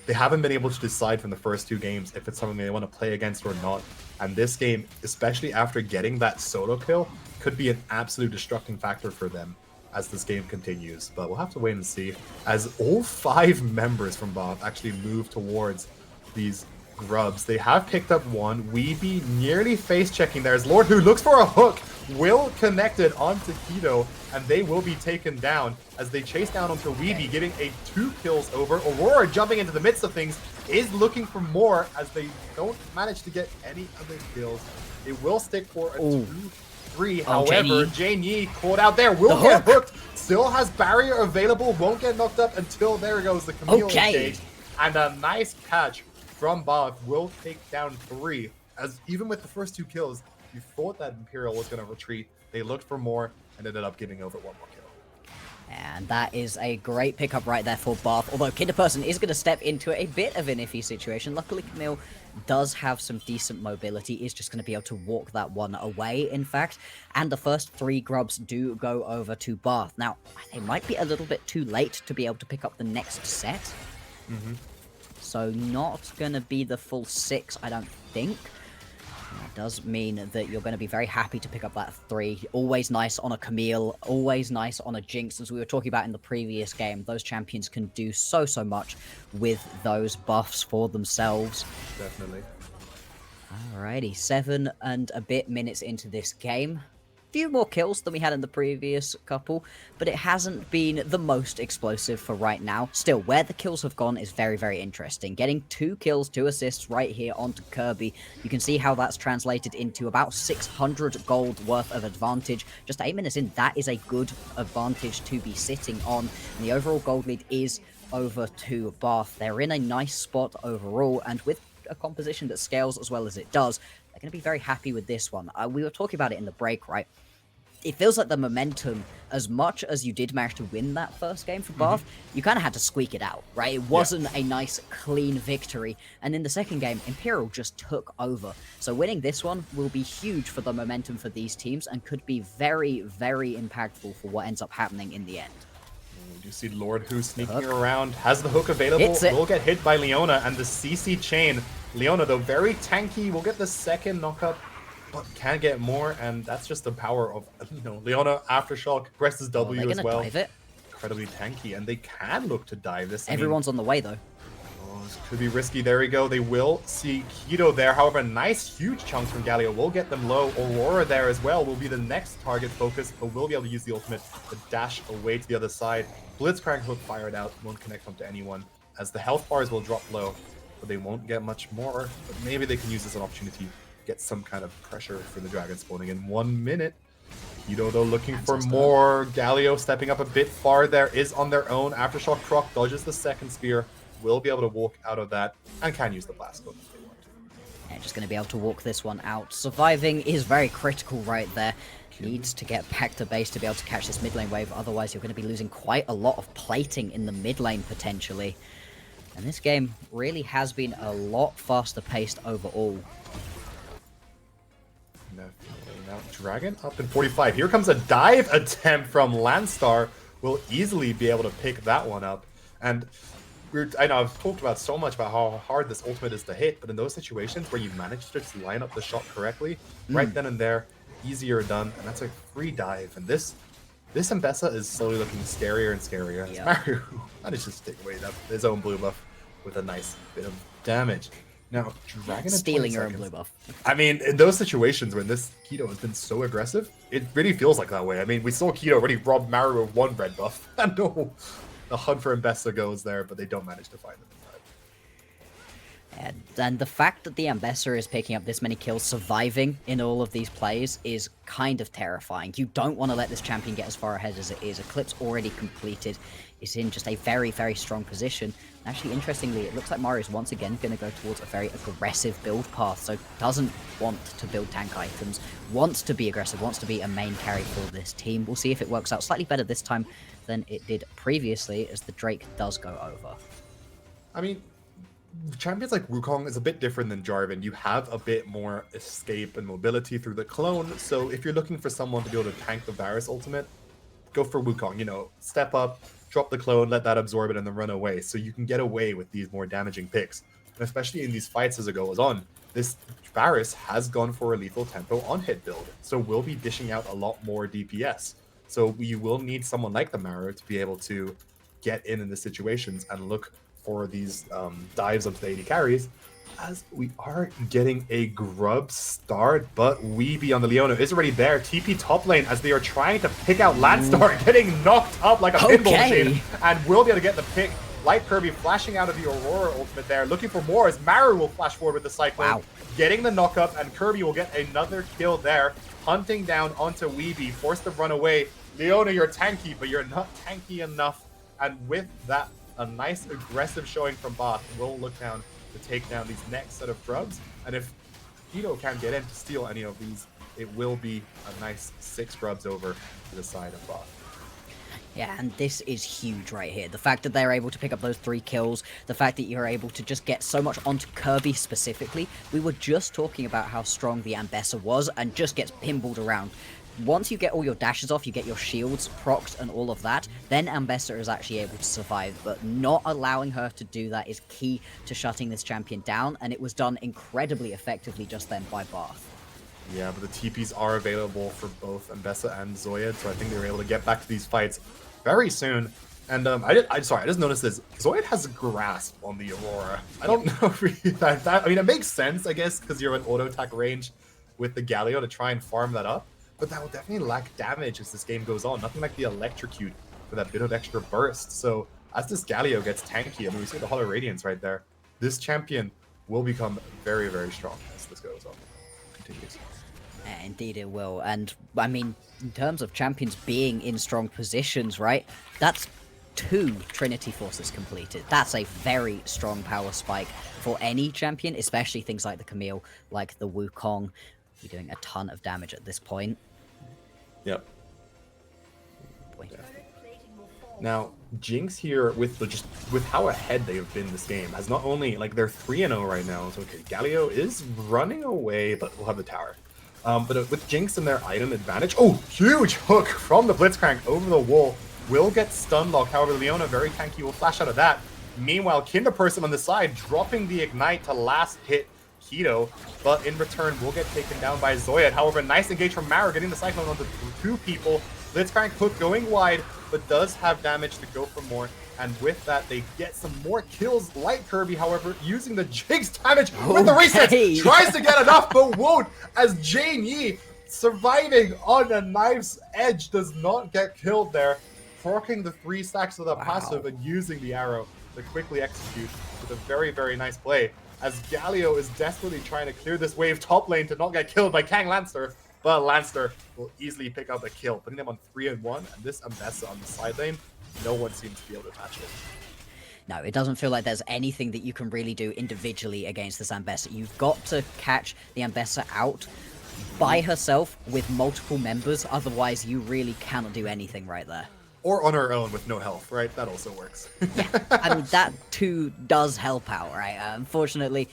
they haven't been able to decide from the first 2 games if it's something they want to play against or not. And this game, especially after getting that solo kill, could be an absolute destructing factor for them as this game continues, but we'll have to wait and see. As all 5 members from Both actually move towards these grubs, they have picked up one. Weeby nearly face-checking there as Lord Hu looks for a hook, will connect it onto Keto, and they will be taken down as they chase down onto Weeby, getting a 2 kills over. Aurora jumping into the midst of things is looking for more as they don't manage to get any other kills. It will stick for a 2-3. However, Jane Yi caught out there, will get hooked, still has barrier available, won't get knocked up until there goes the Camille engage. And a nice catch from Both will take down 3. As even with the first 2 kills, you thought that Imperial was going to retreat. They looked for more and ended up giving over 1 more kill. And that is a great pickup right there for Bath, although Kinderperson is going to step into a bit of an iffy situation. Luckily, Camille does have some decent mobility, is just going to be able to walk that one away, in fact. And the first 3 grubs do go over to Bath. Now, they might be a little bit too late to be able to pick up the next set. So not going to be the full 6, I don't think. That does mean that you're going to be very happy to pick up that 3. Always nice on a Camille, always nice on a Jinx. As we were talking about in the previous game, those champions can do so much with those buffs for themselves. Definitely. Alrighty, 7 and a bit minutes into this game. few more kills than we had in the previous couple, but it hasn't been the most explosive for right now. Still, where the kills have gone is very, very interesting. Getting 2 kills, 2 assists right here onto Kirby. You can see how that's translated into about 600 gold worth of advantage. Just 8 minutes in, that is a good advantage to be sitting on. And the overall gold lead is over to Bath. They're in a nice spot overall, and with a composition that scales as well as it does, they're going to be very happy with this one. We were talking about it in the break, right? It feels like the momentum, as much as you did manage to win that first game for Bath, you kind of had to squeak it out, right? It wasn't a nice, clean victory. And in the second game, Imperial just took over. So winning this one will be huge for the momentum for these teams and could be very, very impactful for what ends up happening in the end. We do see Lord Who sneaking around, has the hook available, will get hit by Leona, and the CC chain. Leona, though, very tanky, will get the second knockup, but can get more, and that's just the power of, Leona, Aftershock, presses W as well. Dive it. Incredibly tanky, and they can look to dive this. Everyone's on the way, though. Oh, this could be risky. There we go. They will see Keto there. However, nice, huge chunks from Galio will get them low. Aurora there as well will be the next target focus, but will be able to use the ultimate to dash away to the other side. Blitzcrank hook fired out, won't connect onto anyone, as the health bars will drop low, but they won't get much more. But maybe they can use this as an opportunity to get some kind of pressure for the dragon spawning in 1 minute. Keto, though, looking for more. Galio stepping up a bit far there, is on their own. Aftershock proc dodges the second spear, will be able to walk out of that, and can use the blast code if they want to. Yeah, just going to be able to walk this one out. Surviving is very critical right there. Needs to get back to base to be able to catch this mid lane wave, otherwise you're going to be losing quite a lot of plating in the mid lane potentially. And this game really has been a lot faster paced overall. Now Dragon up in 45. Here comes a dive attempt from Landstar. Will easily be able to pick that one up. And I know I've talked about so much about how hard this ultimate is to hit, but in those situations where you manage to just line up the shot correctly, right then and there, easier done, and that's a free dive. And this Mbessa is slowly looking scarier and scarier. And Mario manages to take away his own blue buff with a nice bit of damage. Now, Dragon stealing your own blue buff. I mean, in those situations when this Keto has been so aggressive, it really feels like that way. I mean, we saw Keto already rob Mario of 1 red buff. I know the hunt for Mbessa goes there, but they don't manage to find them. And the fact that the Ambessa is picking up this many kills, surviving in all of these plays, is kind of terrifying. You don't want to let this champion get as far ahead as it is. Eclipse already completed. It's in just a very, very strong position. Actually, interestingly, it looks like Mario's once again going to go towards a very aggressive build path, so doesn't want to build tank items, wants to be aggressive, wants to be a main carry for this team. We'll see if it works out slightly better this time than it did previously, as the Drake does go over. I mean, champions like Wukong is a bit different than Jarvan. You have a bit more escape and mobility through the clone, so if you're looking for someone to be able to tank the Varus ultimate, go for Wukong. Step up, drop the clone, let that absorb it, and then run away, so you can get away with these more damaging picks. And especially in these fights as it goes on, this Varus has gone for a lethal tempo on hit build, so we'll be dishing out a lot more DPS. So you will need someone like the Marrow to be able to get in the situations and look for these dives onto the AD carries, as we are getting a grub start, but Weeby on the Leona is already there. TP top lane as they are trying to pick out Landstar, getting knocked up like a pinball machine, and will be able to get the pick. Light Kirby flashing out of the Aurora ultimate there, looking for more as Maru will flash forward with the Cyclone, getting the knockup, and Kirby will get another kill there, hunting down onto Weeby, forced to run away. Leona, you're tanky, but you're not tanky enough, and with that, a nice aggressive showing from Bath will look down to take down these next set of grubs. And if Keto can't get in to steal any of these, it will be a nice 6 grubs over to the side of Bath. Yeah, and this is huge right here. The fact that they're able to pick up those 3 kills, the fact that you're able to just get so much onto Kirby specifically. We were just talking about how strong the Ambessa was and just gets pinballed around. Once you get all your dashes off, you get your shields procced and all of that, then Ambessa is actually able to survive, but not allowing her to do that is key to shutting this champion down, and it was done incredibly effectively just then by Bath. Yeah, but the TPs are available for both Ambessa and Zoya, so I think they were able to get back to these fights very soon. And I just noticed this. Zoid has a grasp on the Aurora. I don't know if that I mean, it makes sense, I guess, because you're in auto attack range with the Galio to try and farm that up. but that will definitely lack damage as this game goes on. Nothing like the Electrocute for that bit of extra burst. So as this Galio gets tanky, I mean, we see the Hollow Radiance right there. This champion will become very, very strong as this goes on. Continues. Indeed it will. And, I mean, in terms of champions being in strong positions, right? That's 2 Trinity Forces completed. That's a very strong power spike for any champion, especially things like the Camille, like the Wukong. You're doing a ton of damage at this point. Yep. Now, Jinx here with with how ahead they have been this game has not only like they're 3-0 right now. So okay, Galio is running away, but we'll have the tower. But with Jinx and their item advantage, oh, huge hook from the Blitzcrank over the wall. Will get stun locked. However, Leona very tanky will flash out of that. Meanwhile, Kinderperson on the side dropping the ignite to last hit Keto, but in return will get taken down by Zoyed. However, nice engage from Mara getting the Cyclone onto 2 people. Blitzcrank hook going wide, but does have damage to go for more. And with that, they get some more kills. Light Kirby, however, using the Jinx damage with the resets, tries to get enough, but won't, as Jane Yi, surviving on a knife's edge, does not get killed there. Proccing the 3 stacks of the passive and using the arrow to quickly execute with a very, very nice play. As Galio is desperately trying to clear this wave top lane to not get killed by Kang Lancer, but Lancer will easily pick up the kill, putting them on 3-1, and this Ambessa on the side lane, no one seems to be able to match it. No, it doesn't feel like there's anything that you can really do individually against this Ambessa. You've got to catch the Ambessa out by herself with multiple members, otherwise you really cannot do anything right there. Or on her own with no health, right? That also works. I mean, that too does help out, right? Unfortunately,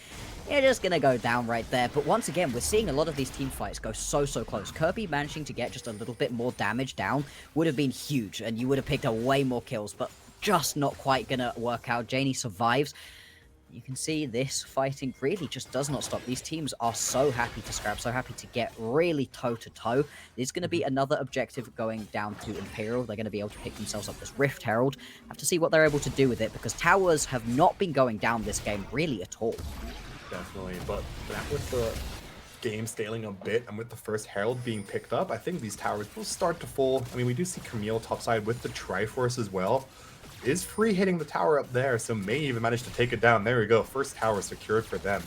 you're just gonna go down right there. But once again, we're seeing a lot of these team fights go so close. Kirby managing to get just a little bit more damage down would have been huge, and you would have picked up way more kills, but just not quite gonna work out. Janie survives. You can see this fighting really just does not stop. These teams are so happy to scrap, so happy to get really toe-to-toe. There's going to be another objective going down to Imperial. They're going to be able to pick themselves up this Rift Herald. Have to see what they're able to do with it, because towers have not been going down this game really at all. Definitely, but that with the game scaling a bit and with the first Herald being picked up, I think these towers will start to fall. I mean, we do see Camille topside with the Triforce as well. Is free hitting the tower up there, so may even manage to take it down. There we go, first tower secured for them.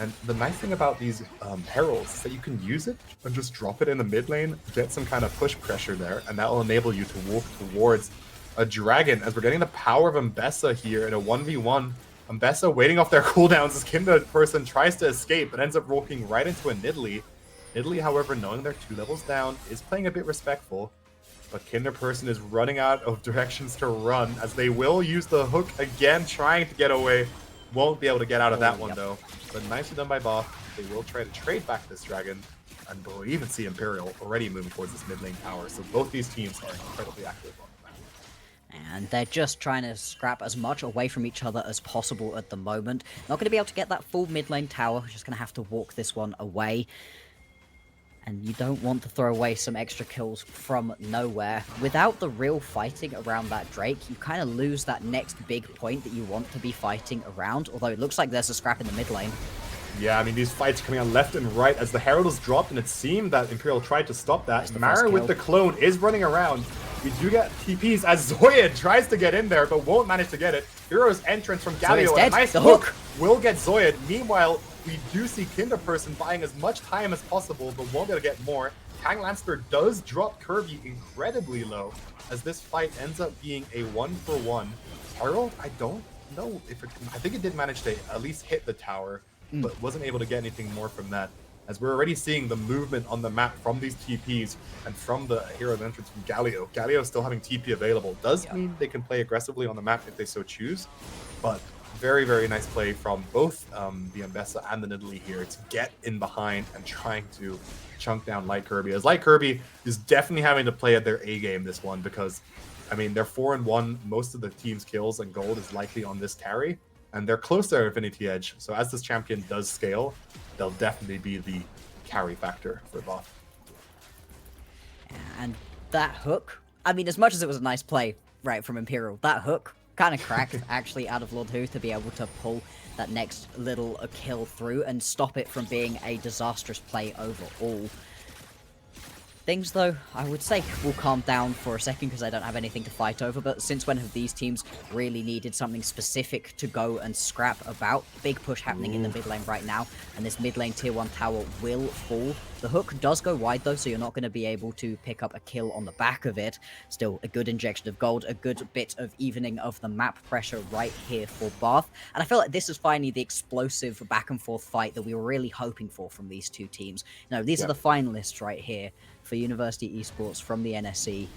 And the nice thing about these heralds is that you can use it and just drop it in the mid lane, get some kind of push pressure there, and that will enable you to walk towards a dragon. As we're getting the power of Ambessa here in a 1v1, Ambessa waiting off their cooldowns as Kinderperson tries to escape, but ends up walking right into a Nidalee. Nidalee, however, knowing they're 2 levels down, is playing a bit respectful. But Kinderperson is running out of directions to run, as they will use the hook again, trying to get away. Won't be able to get out of that one, though. But nicely done by Both. They will try to trade back this dragon. And we'll even see Imperial already moving towards this mid lane tower. So both these teams are incredibly active on the map. And they're just trying to scrap as much away from each other as possible at the moment. Not going to be able to get that full mid lane tower. Just going to have to walk this one away. And you don't want to throw away some extra kills from nowhere. Without the real fighting around that Drake, you kind of lose that next big point that you want to be fighting around. Although it looks like there's a scrap in the mid lane. Yeah, I mean, these fights coming out left and right as the Herald is dropped, and it seemed that Imperial tried to stop that. Mara with the clone is running around. We do get TPs as Zoyed tries to get in there, but won't manage to get it. Hero's entrance from Galio, and a nice hook will get Zoyed. Meanwhile, we do see Kinderperson buying as much time as possible, but won't be able to get more. Kang Lancer does drop Kirby incredibly low, as this fight ends up being a 1-for-1. Herald, I don't know if it can, I think it did manage to at least hit the tower, but wasn't able to get anything more from that. As we're already seeing the movement on the map from these TPs and from the hero's entrance from Galio. Galio still having TP available. Does mean they can play aggressively on the map if they so choose, but very, very nice play from both the Ambessa and the Nidalee here to get in behind and trying to chunk down Light Kirby. As Light Kirby is definitely having to play at their A game this one, because, I mean, they're 4-1. Most of the team's kills and gold is likely on this carry, and they're close to their Infinity Edge. So as this champion does scale, they'll definitely be the carry factor for Both. And that hook, I mean, as much as it was a nice play, right, from Imperial, that hook kind of cracked actually out of Lord Hu to be able to pull that next little kill through and stop it from being a disastrous play overall. Things, though, I would say will calm down for a second because I don't have anything to fight over, but since when have these teams really needed something specific to go and scrap about? Big push happening in the mid lane right now, and this mid lane tier 1 tower will fall. The hook does go wide, though, so you're not going to be able to pick up a kill on the back of it. Still, a good injection of gold, a good bit of evening of the map pressure right here for Bath, and I feel like this is finally the explosive back-and-forth fight that we were really hoping for from these two teams. You know, these are the finalists right here for University Esports from the NSE,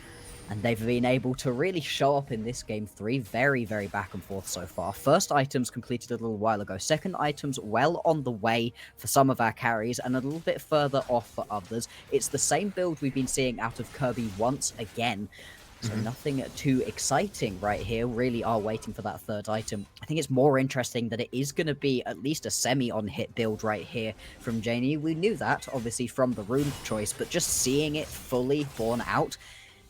and they've been able to really show up in this game 3. Very, very back and forth so far. First items completed a little while ago. Second items well on the way for some of our carries, and a little bit further off for others. It's the same build we've been seeing out of Kirby once again. So nothing too exciting right here. Really are waiting for that third item. I think it's more interesting that it is going to be at least a semi-on-hit build right here from Janie. We knew that, obviously, from the rune choice, but just seeing it fully borne out,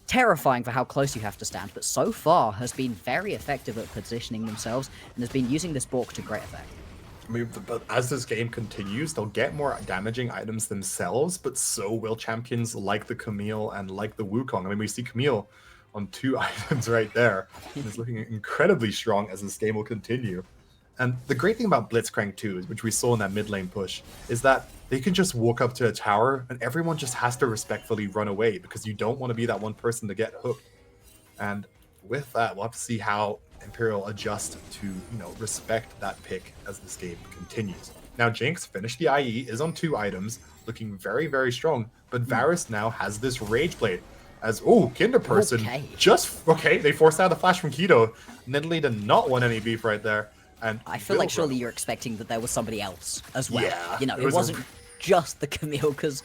terrifying for how close you have to stand, but so far has been very effective at positioning themselves and has been using this Bork to great effect. I mean, but as this game continues, they'll get more damaging items themselves, but so will champions like the Camille and like the Wukong. I mean, we see Camille on 2 items right there. It's looking incredibly strong as this game will continue. And the great thing about Blitzcrank 2, which we saw in that mid lane push, is that they can just walk up to a tower and everyone just has to respectfully run away because you don't want to be that one person to get hooked. And with that, we'll have to see how Imperial adjust to, respect that pick as this game continues. Now, Jinx finished the IE, is on 2 items, looking very, very strong, but Varus now has this Rage Blade. As, Kinderperson they forced out the flash from Keto. Nidalee did not want any beef right there. And I feel like surely you're expecting that there was somebody else as well. Yeah, It wasn't just the Camille, because,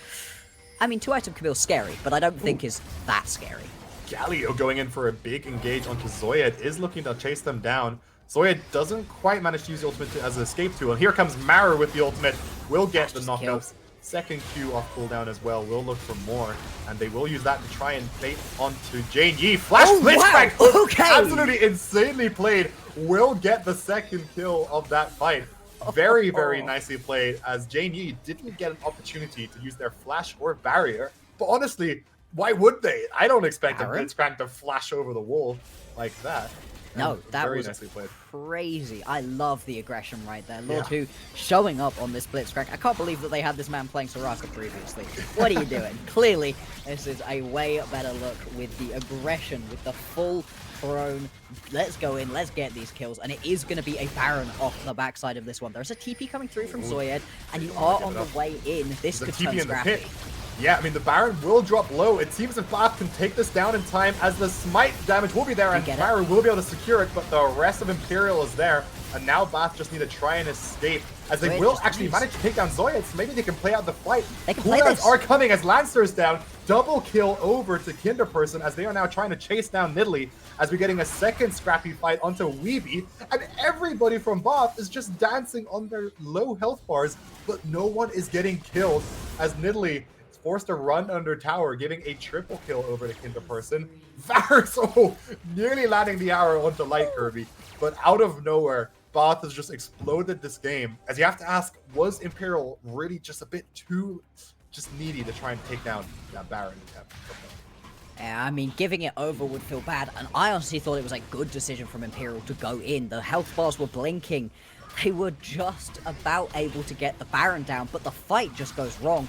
I mean, 2-item Camille's scary, but I don't think is that scary. Galio going in for a big engage onto Zoyed is looking to chase them down. Zoyed doesn't quite manage to use the ultimate as an escape tool. And here comes Mara with the ultimate. Will get the knockouts. Second Q off cooldown as well. Will look for more, and they will use that to try and bait onto Jane Yi. Flash Blitzcrank! Wow. Okay. Absolutely insanely played. Will get the second kill of that fight. Very, very nicely played, as Jane Yi didn't get an opportunity to use their flash or barrier. But honestly, why would they? I don't expect a Blitzcrank to flash over the wall like that. No, that very was nicely played. Crazy. I love the aggression right there. Lord Who showing up on this Blitzcrank. I can't believe that they had this man playing Soraka previously. What are you doing? Clearly, this is a way better look with the aggression, with the full thrown. Let's go in, let's get these kills, and it is going to be a Baron off the backside of this one. There's a TP coming through from Zoyed, and you are on the way in. This could turn scrappy. Yeah, I mean, the Baron will drop low. It seems that Bath can take this down in time, as the smite damage will be there, and Baron will be able to secure it, but the rest of Imperial is there, and now Bath just need to try and escape, as they will actually manage to take down Zoyed, so maybe they can play out the fight. Cooldowns are coming as Lancer's down. Double kill over to Kinderperson, as they are now trying to chase down Nidalee, as we're getting a second scrappy fight onto Weeby, and everybody from Bath is just dancing on their low health bars, but no one is getting killed, as Nidalee forced to run under tower, giving a triple kill over to Kinderperson. Varus, nearly landing the arrow onto Light Kirby, but out of nowhere, Bath has just exploded this game. As you have to ask, was Imperial really just a bit too needy to try and take down that Baron attempt? Yeah, I mean, giving it over would feel bad, and I honestly thought it was a good decision from Imperial to go in. The health bars were blinking. They were just about able to get the Baron down, but the fight just goes wrong.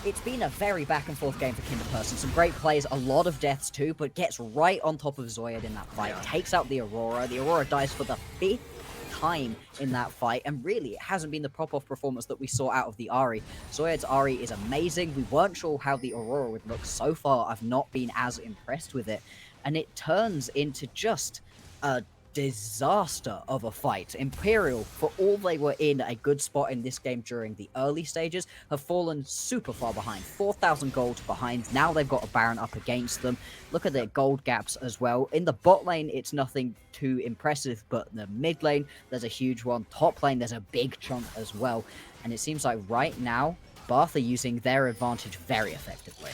It's been a very back-and-forth game for Kinderperson. Some great plays, a lot of deaths too, but gets right on top of Zoyed in that fight. Takes out the Aurora. The Aurora dies for the 5th time in that fight, and really, it hasn't been the pop-off performance that we saw out of the Ahri. Zoyed's Ahri is amazing. We weren't sure how the Aurora would look. So far, I've not been as impressed with it, and it turns into just a disaster of a fight. Imperial, for all they were in a good spot in this game during the early stages, have fallen super far behind. 4,000 gold behind. Now they've got a Baron up against them. Look at their gold gaps as well. In the bot lane, it's nothing too impressive, but the mid lane, there's a huge one. Top lane, there's a big chunk as well. And it seems like right now, Bath are using their advantage very effectively.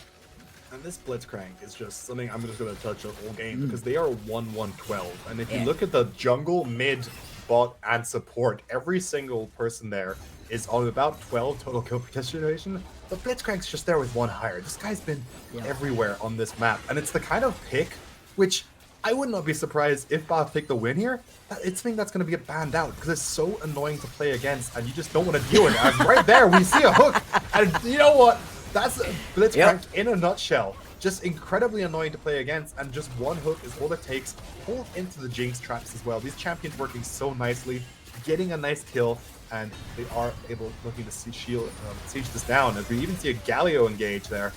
And this Blitzcrank is just something I'm just going to touch on all game, because they are 1-1-12. And if you look at the jungle, mid, bot, and support, every single person there is on about 12 total kill participation. but Blitzcrank's just there with one hire. This guy's been everywhere on this map, and it's the kind of pick which I would not be surprised if Bath take the win here. It's something that's going to get banned out because it's so annoying to play against, and you just don't want to deal with it. And right there, we see a hook, and you know what? That's Blitzcrank in a nutshell. Just incredibly annoying to play against, and just one hook is all it takes. Pulled into the Jinx traps as well. These champions working so nicely, getting a nice kill, and they are looking to siege this down. As we even see a Galio engage there.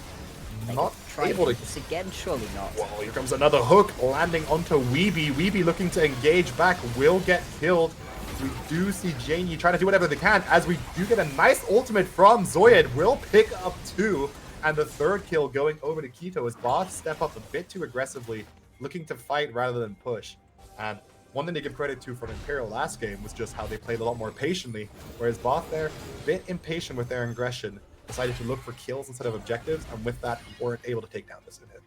Not able to this again, surely not. Well, here comes another hook landing onto Weeby. Weeby looking to engage back, will get killed. We do see Janie trying to do whatever they can, as we do get a nice ultimate from Zoid. Will pick up 2, and the 3rd kill going over to Keto as Bath step up a bit too aggressively, looking to fight rather than push. And one thing to give credit to from Imperial last game was just how they played a lot more patiently, whereas Bath there, a bit impatient with their aggression, decided to look for kills instead of objectives, and with that, weren't able to take down this inhib.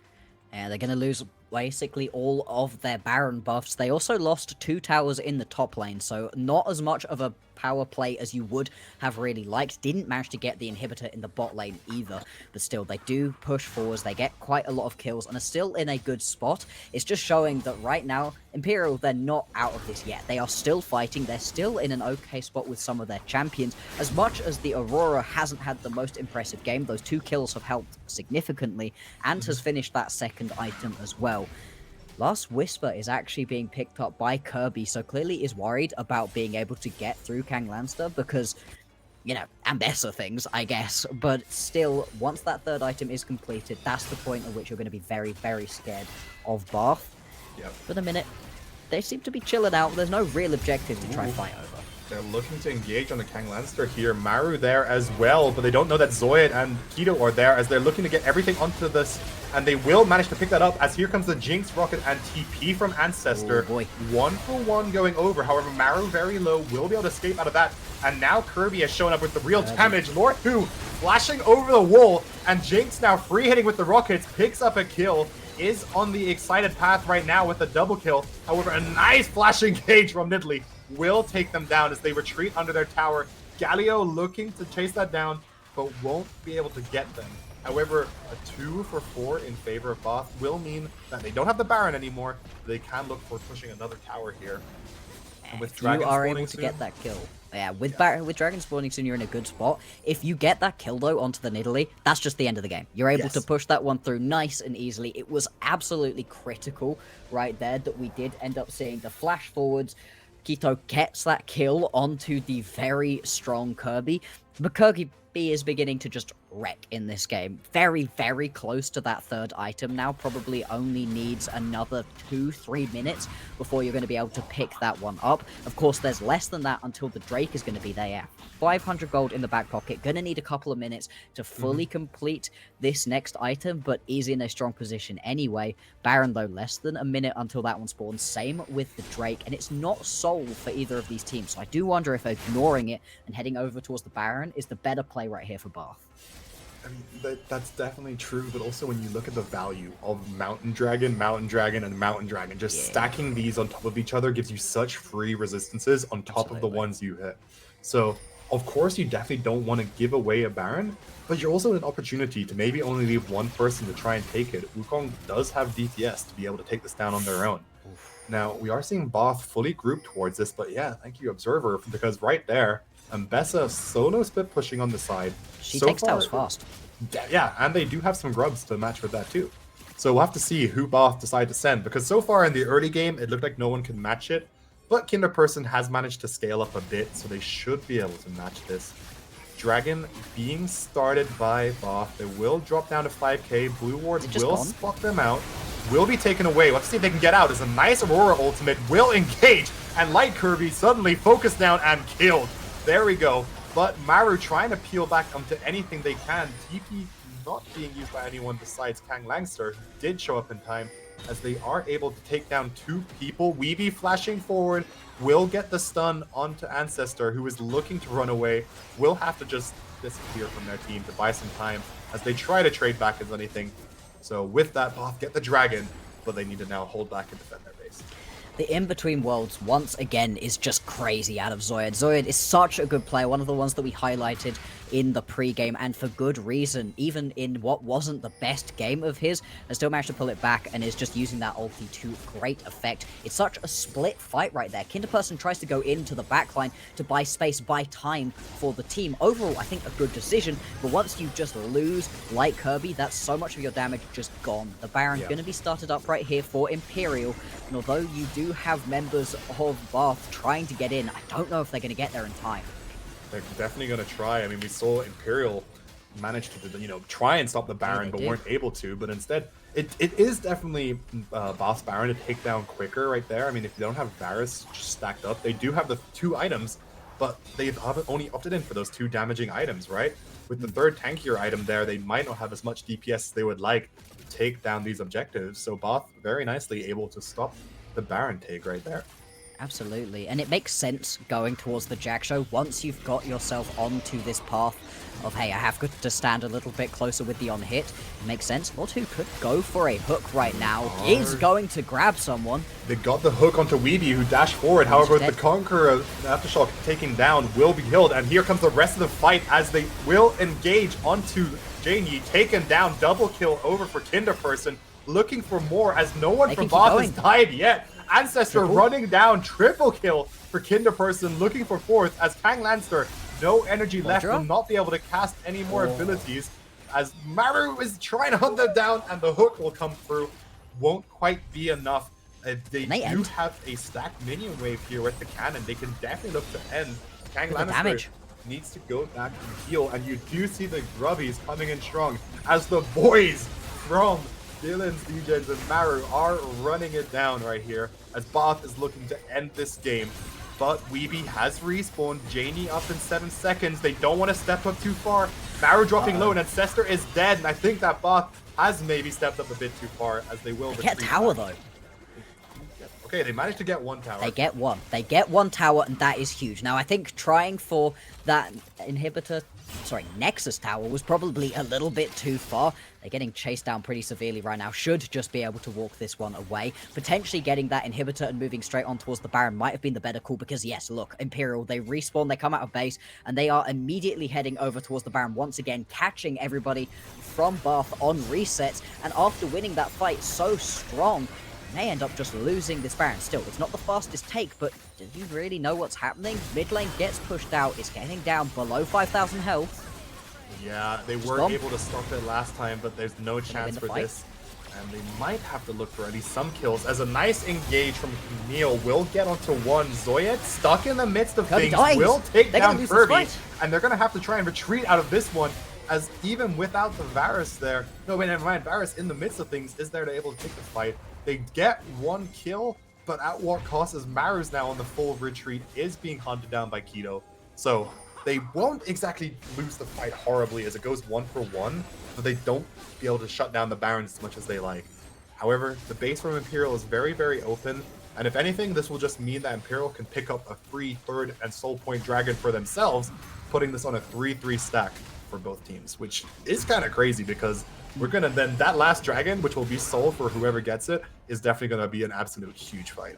And they're going to lose basically all of their Baron buffs. They also lost 2 towers in the top lane, so not as much of a power play as you would have really liked. Didn't manage to get the inhibitor in the bot lane either, but still, they do push forwards. They get quite a lot of kills and are still in a good spot. It's just showing that right now, Imperial, they're not out of this yet. They are still fighting. They're still in an okay spot with some of their champions. As much as the Aurora hasn't had the most impressive game, those 2 kills have helped significantly, and has finished that 2nd item as well. Last Whisper is actually being picked up by Kirby, so clearly is worried about being able to get through Kang Lanster because, you know, and better things, I guess. But still, once that 3rd item is completed, that's the point at which you're going to be very, very scared of Bath. Yep. For the minute, they seem to be chilling out. There's no real objective to try and fight over. They're looking to engage on the Kang Lancer here. Maru there as well, but they don't know that Zoid and Keto are there as they're looking to get everything onto this, and they will manage to pick that up as here comes the Jinx Rocket and TP from Ancestor. Oh boy. 1-for-1 going over. However, Maru very low, will be able to escape out of that, and now Kirby has shown up with the real damage. Lord Who flashing over the wall, and Jinx now free hitting with the rockets, picks up a kill, is on the excited path right now with a double kill. However, a nice flash engage from Nidalee will take them down as they retreat under their tower. Galio looking to chase that down, but won't be able to get them. However, a 2-for-4 in favor of Bath will mean that they don't have the Baron anymore. They can look for pushing another tower here. And with Dragon you are spawning able to soon, get that kill. Yeah, with Dragon spawning soon, you're in a good spot. If you get that kill, though, onto the Nidalee, that's just the end of the game. You're able to push that one through nice and easily. It was absolutely critical right there that we did end up seeing the flash forwards. Keto gets that kill onto the very strong Kirby. But Kirby is beginning to just wreck in this game. Very, very close to that 3rd item now. Probably only needs another 2-3 minutes before you're going to be able to pick that one up. Of course, there's less than that until the Drake is going to be there. 500 gold in the back pocket. Going to need a couple of minutes to fully complete this next item, but is in a strong position anyway. Baron, though, less than a minute until that one spawns. Same with the Drake, and it's not sold for either of these teams. So I do wonder if ignoring it and heading over towards the Baron is the better play right here for Bath. I mean, that's definitely true, but also when you look at the value of Mountain Dragon, and Mountain Dragon, just stacking these on top of each other gives you such free resistances on top of the ones you hit. So, of course, you definitely don't want to give away a Baron, but you're also in an opportunity to maybe only leave one person to try and take it. Wukong does have DPS to be able to take this down on their own. Now, we are seeing Bath fully grouped towards this, but yeah, thank you, Observer, because right there, Mbessa solo split pushing on the side. She takes towers fast. Yeah, and they do have some grubs to match with that too. So we'll have to see who Bath decide to send, because so far in the early game, it looked like no one can match it. But Kinder Person has managed to scale up a bit, so they should be able to match this. Dragon being started by Bath. They will drop down to 5k. Blue Wards will spot them out. Will be taken away. Let's see if they can get out. As a nice Aurora ultimate will engage. And Light Kirby suddenly focused down and killed. There we go. But Maru trying to peel back onto anything they can. TP not being used by anyone besides Kang Langster, who did show up in time, as they are able to take down 2 people. Weeby flashing forward will get the stun onto Ancestor, who is looking to run away. Will have to just disappear from their team to buy some time as they try to trade back as anything. So with that, Bath get the Dragon, but they need to now hold back and defend their base. The in-between worlds, once again, is just crazy out of Zoid. Zoid is such a good player, one of the ones that we highlighted in the pre-game, and for good reason. Even in what wasn't the best game of his, I still managed to pull it back and is just using that ulti to great effect. It's such a split fight right there. Kinderperson tries to go into the backline to buy space, buy time for the team. Overall, I think a good decision, but once you just lose like Kirby, that's so much of your damage just gone. The Baron going to be started up right here for Imperial, and although you do have members of Bath trying to get in, I don't know if they're going to get there in time. They're definitely going to try. I mean, we saw Imperial manage to, you know, try and stop the Baron, but weren't able to. But instead, it is definitely Bath's Baron to take down quicker right there. I mean, if you don't have Varus just stacked up, they do have the 2 items, but they've only opted in for those 2 damaging items, right? With the 3rd tankier item there, they might not have as much DPS as they would like to take down these objectives. So Bath very nicely able to stop the Baron take right there. Absolutely, and it makes sense going towards the Jack Show once you've got yourself onto this path of, hey, I have to stand a little bit closer with the on-hit. It makes sense. Lord Who could go for a hook right now. Is going to grab someone. They got the hook onto Weeby, who dashed forward. However, the Conqueror Aftershock taken down will be killed, and here comes the rest of the fight as they will engage onto Janie, taken down, double kill over for Kinderperson, looking for more as no one from Bath has died yet. Ancestor running down, triple kill for Kinderperson, looking for 4th as Kang Lancer, no energy left, will not be able to cast any more abilities as Maru is trying to hunt them down, and the hook will come through. Won't quite be enough. They do have a stacked minion wave here with the cannon. They can definitely look to end. Kang Lannister needs to go back and heal, and you do see the grubbies coming in strong as the boys from Dylan's, DJs, and Maru are running it down right here as Bath is looking to end this game. But Weeby has respawned. Janie up in 7 seconds. They don't want to step up too far. Maru dropping low, and Ancestor is dead. And I think that Bath has maybe stepped up a bit too far as they will Get tower though. Okay, they managed to get 1 tower. They get 1. They get 1 tower, and that is huge. Now, I think trying for that Nexus tower was probably a little bit too far. They're getting chased down pretty severely right now. Should just be able to walk this one away. Potentially getting that inhibitor and moving straight on towards the Baron might have been the better call because, yes, look, Imperial, they respawn, they come out of base, and they are immediately heading over towards the Baron once again, catching everybody from Bath on resets. And after winning that fight so strong, may end up just losing this Baron. Still, it's not the fastest take, but do you really know what's happening? Mid lane gets pushed out. It's getting down below 5,000 health. Yeah, they were able to stop it last time, but there's no chance for this. And they might have to look for at least some kills, as a nice engage from Camille will get onto 1. Zoyet, stuck in the midst of things, will take down Kirby, and they're going to have to try and retreat out of this one, as even without the Varus there, no, wait, never mind, Varus in the midst of things is there to able to take the fight. They get 1 kill, but at what cost, as Maru's now on the full retreat, is being hunted down by Keto. So they won't exactly lose the fight horribly as it goes 1 for 1, but they don't be able to shut down the Barons as much as they like. However, the base from Imperial is very, very open, and if anything, this will just mean that Imperial can pick up a free 3rd and Soul Point Dragon for themselves, putting this on a 3-3 stack for both teams, which is kind of crazy because we're gonna then that last dragon, which will be soul for whoever gets it, is definitely gonna be an absolute huge fight.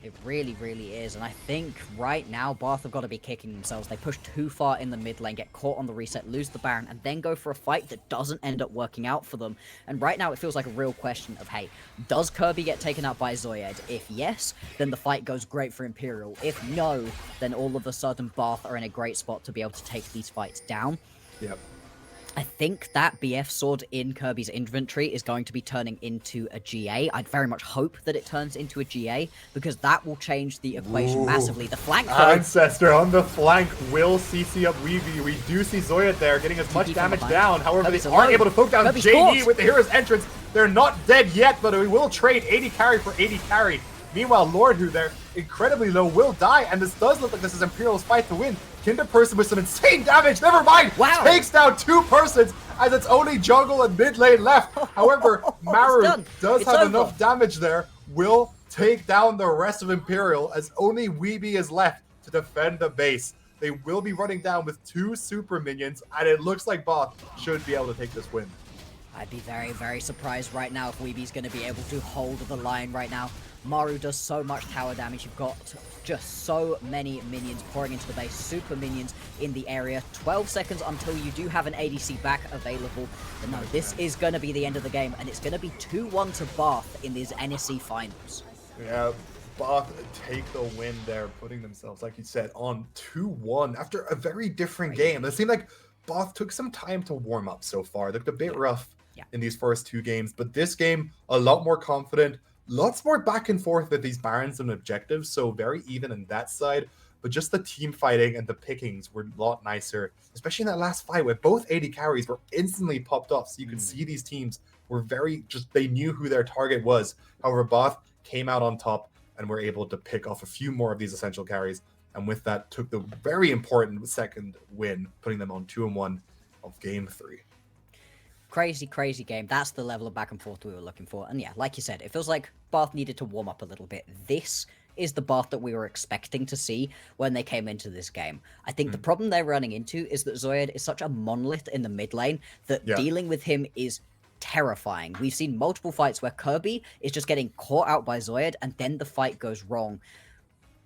It really, really is, and I think right now Bath have got to be kicking themselves. They push too far in the mid lane, get caught on the reset, lose the Baron, and then go for a fight that doesn't end up working out for them. And right now it feels like a real question of, hey, does Kirby get taken out by Zoyed? If yes, then the fight goes great for Imperial. If no, then all of a sudden Bath are in a great spot to be able to take these fights down. Yep. I think that BF sword in Kirby's inventory is going to be turning into a GA. I'd very much hope that it turns into a GA, because that will change the equation massively. The flank though, Ancestor on the flank will CC up Weeby. We do see Zoyet there getting as much damage down. However, they aren't able to poke down JD with the hero's entrance. They're not dead yet, but we will trade 80 carry for 80 carry. Meanwhile, Lord Who there, incredibly low, will die, and this does look like this is Imperial's fight to win. Kinderperson with some insane damage, never mind! Wow. Takes down 2 persons, as it's only jungle and mid lane left. However, Maru does have enough damage there, will take down the rest of Imperial, as only Weeby is left to defend the base. They will be running down with 2 super minions, and it looks like Bath should be able to take this win. I'd be very, very surprised right now if Weeby's going to be able to hold the line right now. Maru does so much tower damage. You've got just so many minions pouring into the base. Super minions in the area. 12 seconds until you do have an ADC back available. But no, this is going to be the end of the game. And it's going to be 2-1 to Bath in these NSC finals. Yeah, Bath take the win there, putting themselves, like you said, on 2-1 after a very different game. It seemed like Bath took some time to warm up so far. Looked a bit rough in these first 2 games, but this game, a lot more confident, lots more back and forth with these barons and objectives, so very even in that side. But just the team fighting and the pickings were a lot nicer, especially in that last fight where both AD carries were instantly popped off. So you could see these teams were very they knew who their target was. However, Bath came out on top and were able to pick off a few more of these essential carries. And with that, took the very important second win, putting them on 2-1 of game 3. Crazy, crazy game. That's the level of back and forth we were looking for. And yeah, like you said, it feels like Bath needed to warm up a little bit. This is the Bath that we were expecting to see when they came into this game. I think the problem they're running into is that Zoyed is such a monolith in the mid lane that dealing with him is terrifying. We've seen multiple fights where Kirby is just getting caught out by Zoyed and then the fight goes wrong.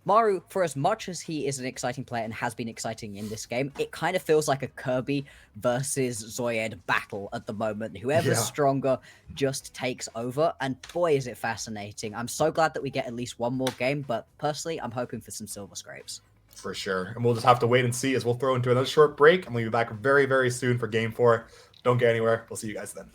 Maru, for as much as he is an exciting player and has been exciting in this game, it kind of feels like a Kirby versus Zoyed battle at the moment. Whoever's stronger just takes over, and boy, is it fascinating. I'm so glad that we get at least one more game, but personally, I'm hoping for some silver scrapes. For sure. And we'll just have to wait and see as we'll throw into another short break, and we'll be back very, very soon for game 4. Don't get anywhere. We'll see you guys then.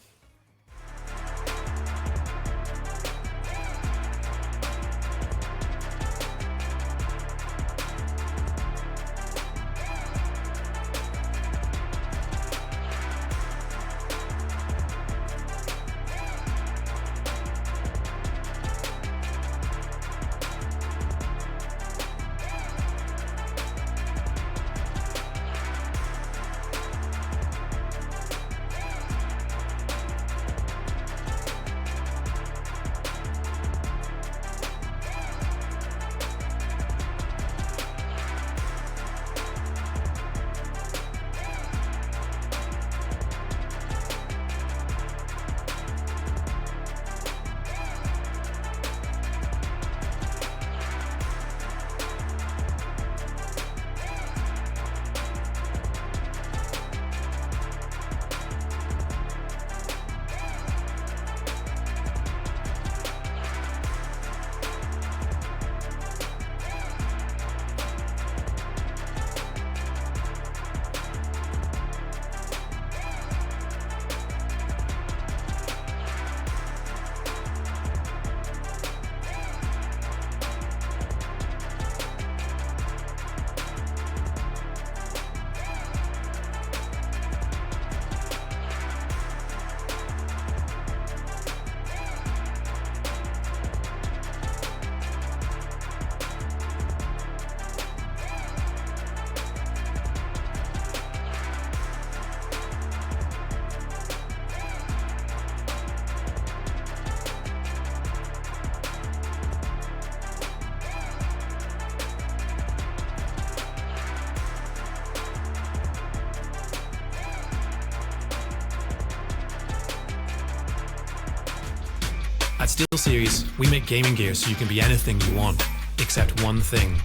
At SteelSeries, we make gaming gear so you can be anything you want, except one thing: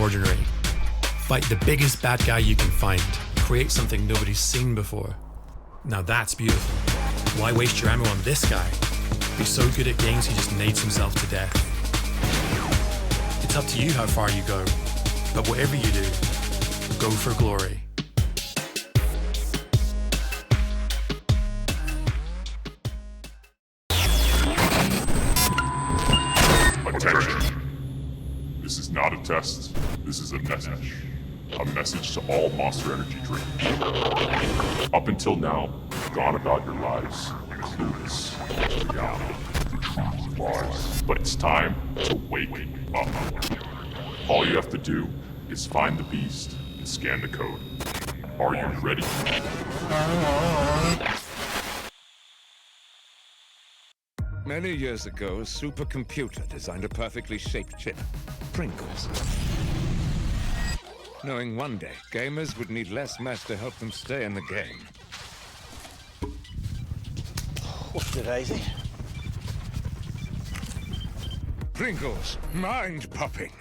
ordinary. Fight the biggest bad guy you can find. Create something nobody's seen before. Now that's beautiful. Why waste your ammo on this guy? Be so good at games he just nades himself to death. It's up to you how far you go, but whatever you do, go for glory. Attention. This is not a test. This is a message. A message to all Monster Energy drinkers. Up until now, you've gone about your lives clueless to reality. The truth lies. But it's time to wake up. All you have to do is find the beast and scan the code. Are you ready? Many years ago, a supercomputer designed a perfectly shaped chip, Pringles. Knowing one day, gamers would need less mess to help them stay in the game. What's it, Daisy? Pringles, mind popping.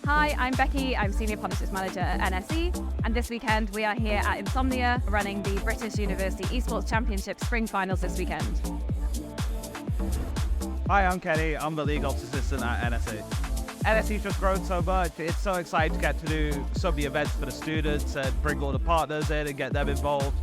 Hi, I'm Becky. I'm Senior Partnerships Manager at NSE, and this weekend we are here at Insomnia running the British University Esports Championship Spring Finals this weekend. Hi, I'm Kenny. I'm the League Ops Assistant at NSE. NSE's just grown so much. It's so exciting to get to do some of the events for the students and bring all the partners in and get them involved.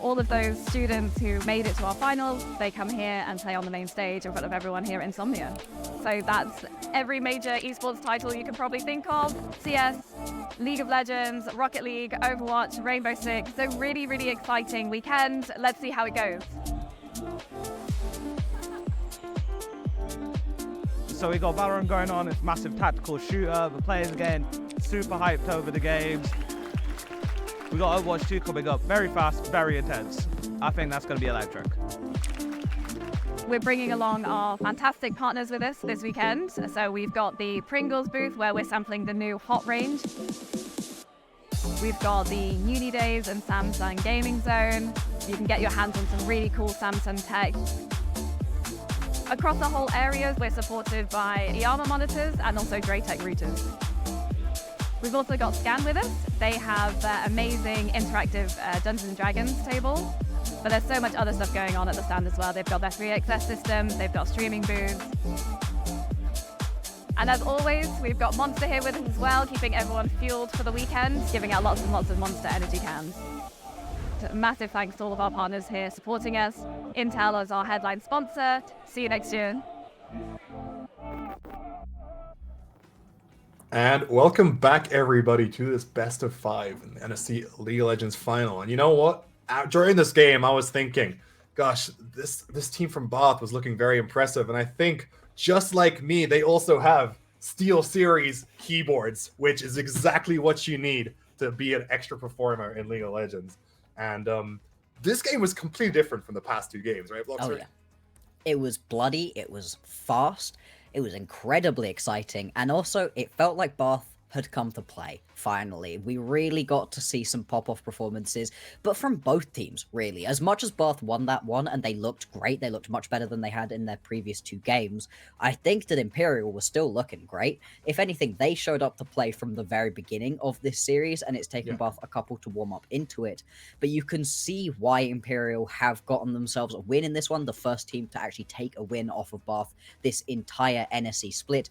All of those students who made it to our finals, they come here and play on the main stage in front of everyone here at Insomnia. So that's every major esports title you can probably think of. CS, League of Legends, Rocket League, Overwatch, Rainbow Six. So really, really exciting weekend. Let's see how it goes. So we got Valorant going on, it's a massive tactical shooter. The players again, super hyped over the games. We got Overwatch 2 coming up, very fast, very intense. I think that's going to be electric. We're bringing along our fantastic partners with us this weekend. So we've got the Pringles booth where we're sampling the new Hot range. We've got the Uni Days and Samsung Gaming Zone. You can get your hands on some really cool Samsung tech. Across the whole area, we're supported by Yama monitors and also Draytech routers. We've also got Scan with us. They have amazing interactive Dungeons & Dragons table, but there's so much other stuff going on at the stand as well. They've got their 3XS system, they've got streaming booths. And as always, we've got Monster here with us as well, keeping everyone fueled for the weekend, giving out lots and lots of Monster energy cans. A massive thanks to all of our partners here supporting us. Intel is our headline sponsor. See you next year. And welcome back, everybody, to this best of 5 in the NSC League of Legends final. And you know what? During this game, I was thinking, gosh, this team from Bath was looking very impressive. And I think, just like me, they also have Steel Series keyboards, which is exactly what you need to be an extra performer in League of Legends. And this game was completely different from the past 2 games, right, Bloxer? Oh, yeah. It was bloody, it was fast, it was incredibly exciting, and also it felt like Bath had come to play, finally. We really got to see some pop-off performances, but from both teams, really. As much as Bath won that one, and they looked great, they looked much better than they had in their previous 2 games, I think that Imperial was still looking great. If anything, they showed up to play from the very beginning of this series, and it's taken Bath a couple to warm up into it. But you can see why Imperial have gotten themselves a win in this one, the first team to actually take a win off of Bath this entire NSE split.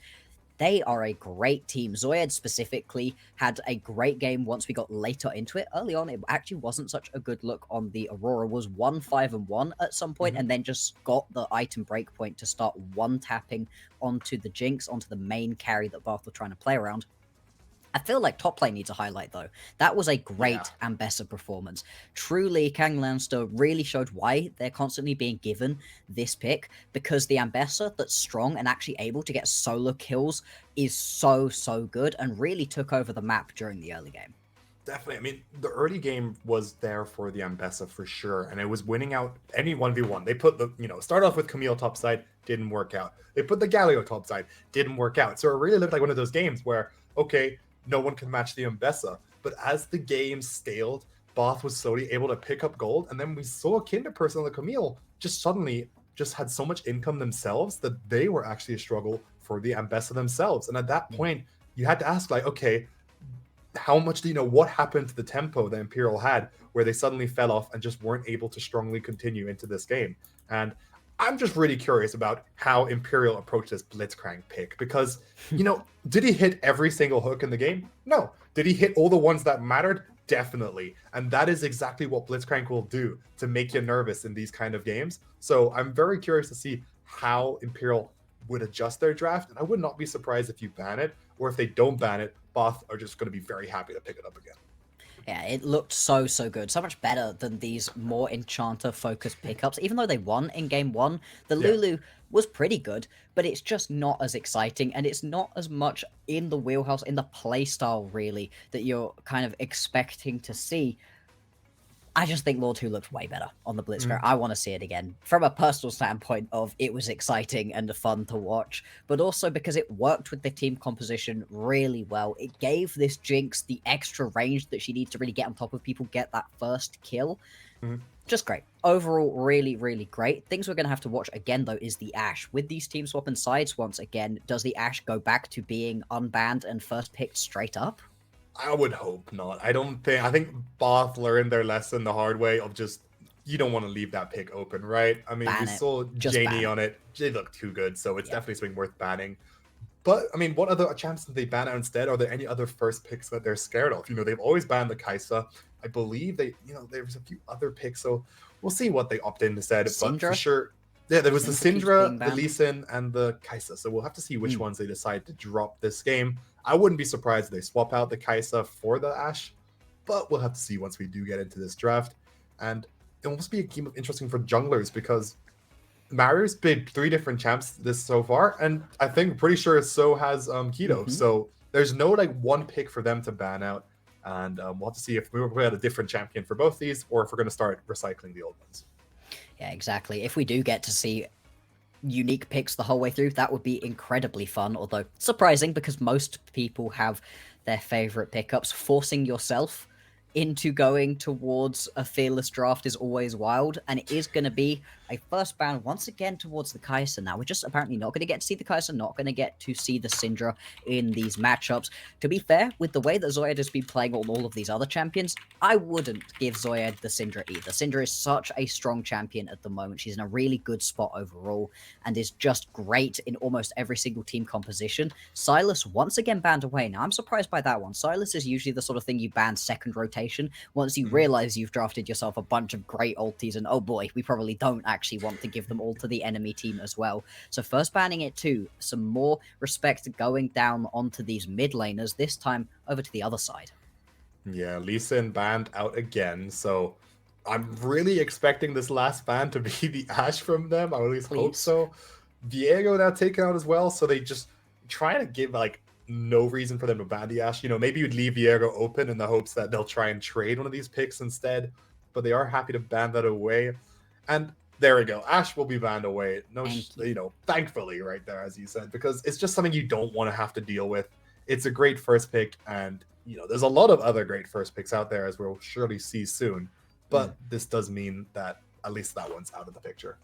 They are a great team. Zoyed specifically had a great game once we got later into it. Early on, it actually wasn't such a good look on the Aurora. Was 1-5-1 at some point, and then just got the item breakpoint to start one-tapping onto the Jinx, onto the main carry that Bath were trying to play around. I feel like top lane needs a highlight, though. That was a great Ambessa performance. Truly, Kang Lanster really showed why they're constantly being given this pick, because the Ambessa that's strong and actually able to get solo kills is so good, and really took over the map during the early game. Definitely. I mean, the early game was there for the Ambessa for sure, and it was winning out any 1v1. They put the, start off with Camille topside, didn't work out. They put the Galio topside, didn't work out. So it really looked like one of those games where, okay, no one can match the Ambessa. But as the game scaled, Bath was slowly able to pick up gold, and then we saw a Kinderperson on the Camille just suddenly just had so much income themselves that they were actually a struggle for the Ambessa themselves. And at that point, you had to ask, like, okay, how much what happened to the tempo that Imperial had, where they suddenly fell off and just weren't able to strongly continue into this game? And I'm just really curious about how Imperial approached this Blitzcrank pick, because, did he hit every single hook in the game? No. Did he hit all the ones that mattered? Definitely. And that is exactly what Blitzcrank will do to make you nervous in these kind of games. So I'm very curious to see how Imperial would adjust their draft, and I would not be surprised if you ban it, or if they don't ban it, Bath are just going to be very happy to pick it up again. Yeah, it looked so good, so much better than these more Enchanter focused pickups. Even though they won in game 1, the Lulu was pretty good, but it's just not as exciting, and it's not as much in the wheelhouse, in the playstyle really, that you're kind of expecting to see. I just think Lord 2 looked way better on the Blitzcrank. I want to see it again. From a personal standpoint of it was exciting and fun to watch, but also because it worked with the team composition really well. It gave this Jinx the extra range that she needs to really get on top of people, get that first kill. Just great. Overall, really great. Things we're going to have to watch again, though, is the Ashe. With these team swapping sides once again, does the Ashe go back to being unbanned and first picked straight up? I would hope not. I think Bath learned their lesson the hard way of just, you don't want to leave that pick open, right? I mean, we saw Janie on it. They looked too good, so it's definitely something worth banning. But, I mean, what other champs did they ban out instead? Are there any other first picks that they're scared of? They've always banned the Kai'Sa. I believe there's a few other picks, so we'll see what they opt in instead. But for sure, there was the Syndra, the Lee Sin, and the Kai'Sa. So we'll have to see which ones they decide to drop this game. I wouldn't be surprised if they swap out the Kai'Sa for the Ashe, but we'll have to see once we do get into this draft. And it must be a game of interesting for junglers, because Mario's been 3 different champs this so far, and I think pretty sure so has Keto. So there's no one pick for them to ban out, and we'll have to see if we're going to have a different champion for both these, or if we're going to start recycling the old ones. Yeah, exactly. If we do get to see unique picks the whole way through, that would be incredibly fun, although surprising because most people have their favorite pickups. Forcing yourself into going towards a fearless draft is always wild, and it is going to be a first ban once again towards the Kai'Sa. Now, we're just apparently not going to get to see the Kai'Sa, not going to get to see the Syndra in these matchups. To be fair, with the way that Zoyed has been playing on all of these other champions, I wouldn't give Zoyed the Syndra either. Syndra is such a strong champion at the moment. She's in a really good spot overall, and is just great in almost every single team composition. Sylas once again banned away. Now, I'm surprised by that one. Sylas is usually the sort of thing you ban second rotation, once you realize you've drafted yourself a bunch of great ultis, and oh boy, we probably don't actually want to give them all to the enemy team as well. So first banning it too, some more respect going down onto these mid laners, this time over to the other side. Yeah, Lee Sin banned out again, so I'm really expecting this last ban to be the Ashe from them. I at least hope so. Viego now taken out as well, so they just try to give no reason for them to ban the Ashe. Maybe you'd leave Viego open in the hopes that they'll try and trade one of these picks instead, but they are happy to ban that away. And there we go. Ashe will be banned away. No, thankfully, right there, as you said, because it's just something you don't want to have to deal with. It's a great first pick, and there's a lot of other great first picks out there, as we'll surely see soon. But this does mean that at least that one's out of the picture.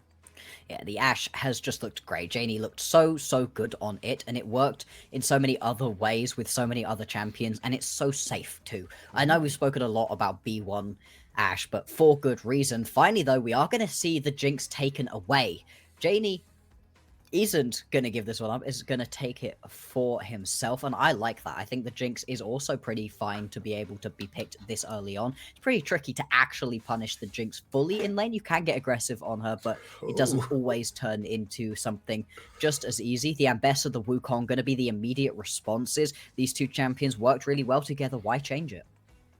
Yeah, the Ashe has just looked great. Janie looked so good on it, and it worked in so many other ways with so many other champions, and it's so safe too. I know we've spoken a lot about B1 Ashe, but for good reason. Finally, though, we are going to see the Jinx taken away. Janie isn't going to give this one up, is going to take it for himself, and I like that. I think the Jinx is also pretty fine to be able to be picked this early on. It's pretty tricky to actually punish the Jinx fully in lane. You can get aggressive on her, but it doesn't always turn into something just as easy. The Ambessa, the Wukong, going to be the immediate responses. These two champions worked really well together. Why change it?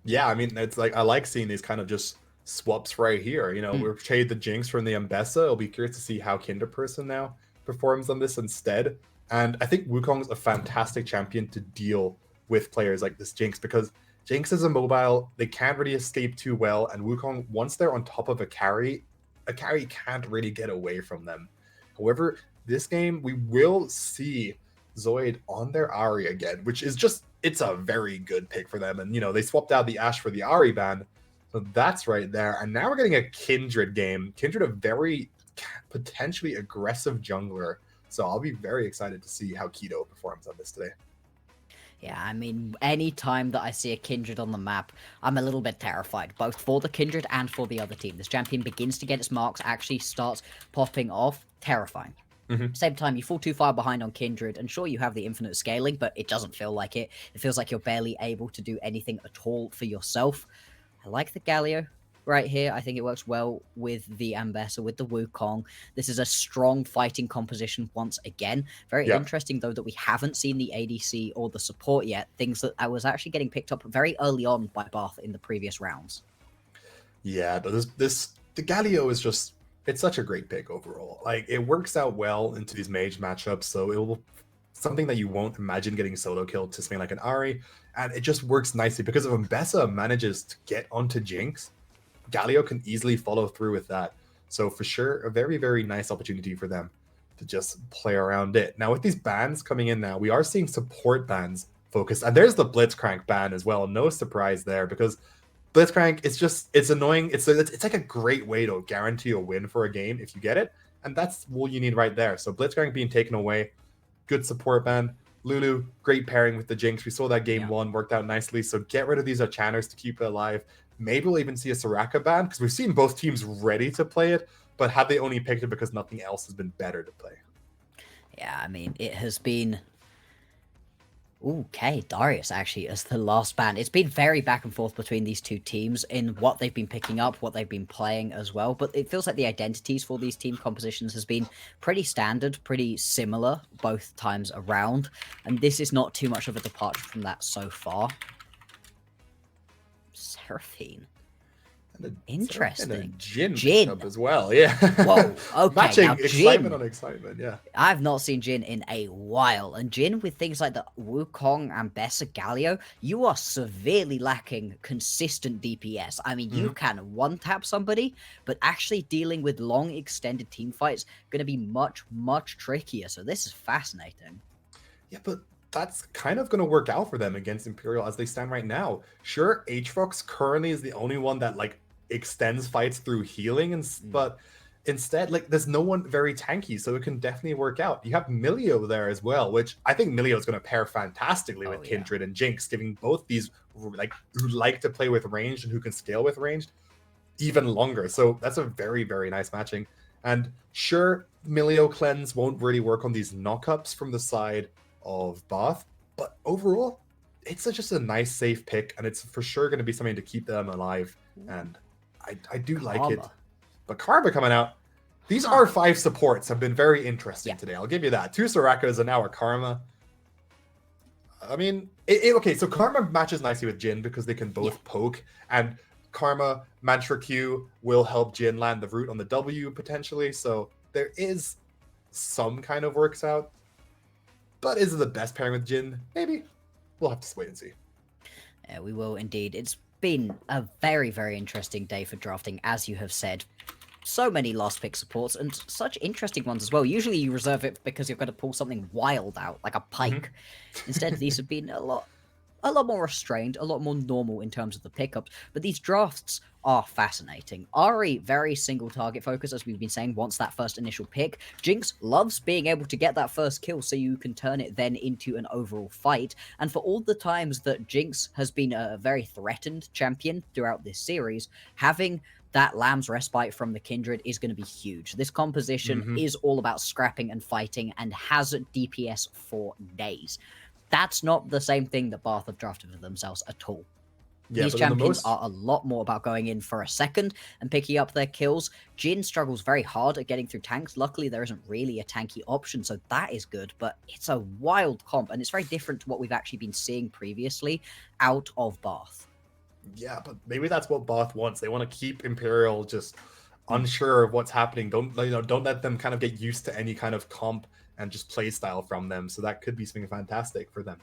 Yeah, I mean, it's I like seeing these kind of just swaps right here. We'll trade the Jinx from the Ambessa. I'll be curious to see how Kinderperson now performs on this instead. And I think Wukong's a fantastic champion to deal with players like this Jinx, because Jinx is immobile, they can't really escape too well, and Wukong, once they're on top of a carry can't really get away from them. However, this game, we will see Zoid on their Ahri again, which is just, it's a very good pick for them. And, they swapped out the Ashe for the Ahri ban, so that's right there. And now we're getting a Kindred game. Kindred, a very potentially aggressive jungler. So I'll be very excited to see how Keto performs on this today. Yeah, I mean, any time that I see a Kindred on the map, I'm a little bit terrified, both for the Kindred and for the other team. This champion begins to get its marks, actually starts popping off. Terrifying. Same time, you fall too far behind on Kindred, and sure, you have the infinite scaling, but it doesn't feel like it. It feels like you're barely able to do anything at all for yourself. I like the Galio. right here. I think it works well with the Ambessa, with the Wukong. This is a strong fighting composition once again. Very interesting, though, that we haven't seen the ADC or the support yet, things that I was actually getting picked up very early on by Bath in the previous rounds. Yeah, but the Galio is just, it's such a great pick overall. Like, it works out well into these mage matchups, so it will something that you won't imagine getting solo killed to something like an Ari, and it just works nicely because if Mbessa manages to get onto Jinx, Galio can easily follow through with that. So for sure, a very, very nice opportunity for them to just play around it. Now with these bans coming in now, we are seeing support bans focused, and there's the Blitzcrank ban as well. No surprise there, because Blitzcrank, it's annoying. It's like a great way to guarantee a win for a game if you get it, and that's all you need right there. So Blitzcrank being taken away, good support ban. Lulu, great pairing with the Jinx. We saw that game one worked out nicely. So get rid of these Channers to keep it alive. Maybe we'll even see a Soraka ban, because we've seen both teams ready to play it, but have they only picked it because nothing else has been better to play? Yeah, I mean, it has been... Okay, Darius actually as the last ban. It's been very back and forth between these two teams in what they've been picking up, what they've been playing as well. But it feels like the identities for these team compositions has been pretty standard, pretty similar both times around. And this is not too much of a departure from that so far. Seraphine. Interesting. And a Jin up as well, yeah. Whoa, okay. Matching now, excitement Jin, on excitement, yeah. I've not seen Jin in a while. And Jin, with things like the Wukong and Bessa Galio, you are severely lacking consistent DPS. I mean, you can one-tap somebody, but actually dealing with long, extended team fights going to be much, much trickier. So this is fascinating. Yeah, but that's kind of going to work out for them against Imperial as they stand right now. Sure, Aatrox currently is the only one that, like, extends fights through healing, and but instead, like, there's no one very tanky, so it can definitely work out. You have Milio there as well, which I think Milio is going to pair fantastically with Kindred and Jinx, giving both these, like, who like to play with ranged and who can scale with ranged even longer. So that's a very, very nice matching. And sure, Milio cleanse won't really work on these knockups from the side of Bath, but overall, it's just a nice, safe pick, and it's for sure going to be something to keep them alive. And I do like it. But Karma coming out. These R5 supports have been very interesting today. I'll give you that. 2 Sorakas and now a Karma. I mean, okay, so Karma matches nicely with Jin because they can both poke, and Karma, Mantra Q will help Jin land the root on the W potentially, so there is some kind of works out. But is it the best pairing with Jin? Maybe. We'll have to wait and see. Yeah, we will indeed. It's been a very, very interesting day for drafting, as you have said. So many last pick supports, and such interesting ones as well. Usually you reserve it because you're going to pull something wild out, like a Pike. Instead, these have been a lot more restrained, a lot more normal in terms of the pickups, but these drafts are fascinating. Ari, very single target focus, as we've been saying, wants that first initial pick. Jinx loves being able to get that first kill so you can turn it then into an overall fight. And for all the times that Jinx has been a very threatened champion throughout this series, having that Lamb's Respite from the Kindred is going to be huge. This composition is all about scrapping and fighting and has DPS for days. That's not the same thing that Bath have drafted for themselves at all. Yeah, these champions are a lot more about going in for a second and picking up their kills. Jin struggles very hard at getting through tanks. Luckily, there isn't really a tanky option, so that is good, but it's a wild comp, and it's very different to what we've actually been seeing previously out of Bath. Yeah, but maybe that's what Bath wants. They want to keep Imperial just unsure of what's happening. Don't let them kind of get used to any kind of comp and just play style from them. So that could be something fantastic for them.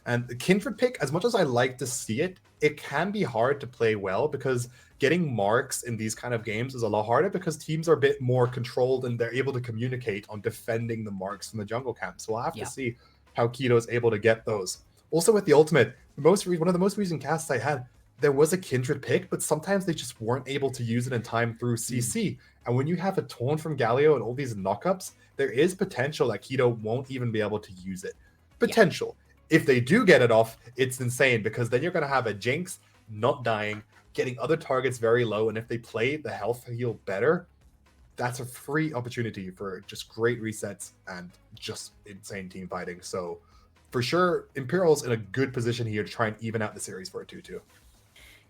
And the Kindred pick, as much as I like to see it, it can be hard to play well because getting marks in these kind of games is a lot harder because teams are a bit more controlled and they're able to communicate on defending the marks from the jungle camp. So we'll have to see how Keto is able to get those. Also with the ultimate, one of the most recent casts I had, there was a Kindred pick, but sometimes they just weren't able to use it in time through CC. And when you have a taunt from Galio and all these knockups, there is potential that Keto won't even be able to use it. Potential. If they do get it off, it's insane because then you're going to have a Jinx not dying, getting other targets very low, and if they play the health heal better, that's a free opportunity for just great resets and just insane team fighting. So for sure, Imperial's in a good position here to try and even out the series for a 2-2.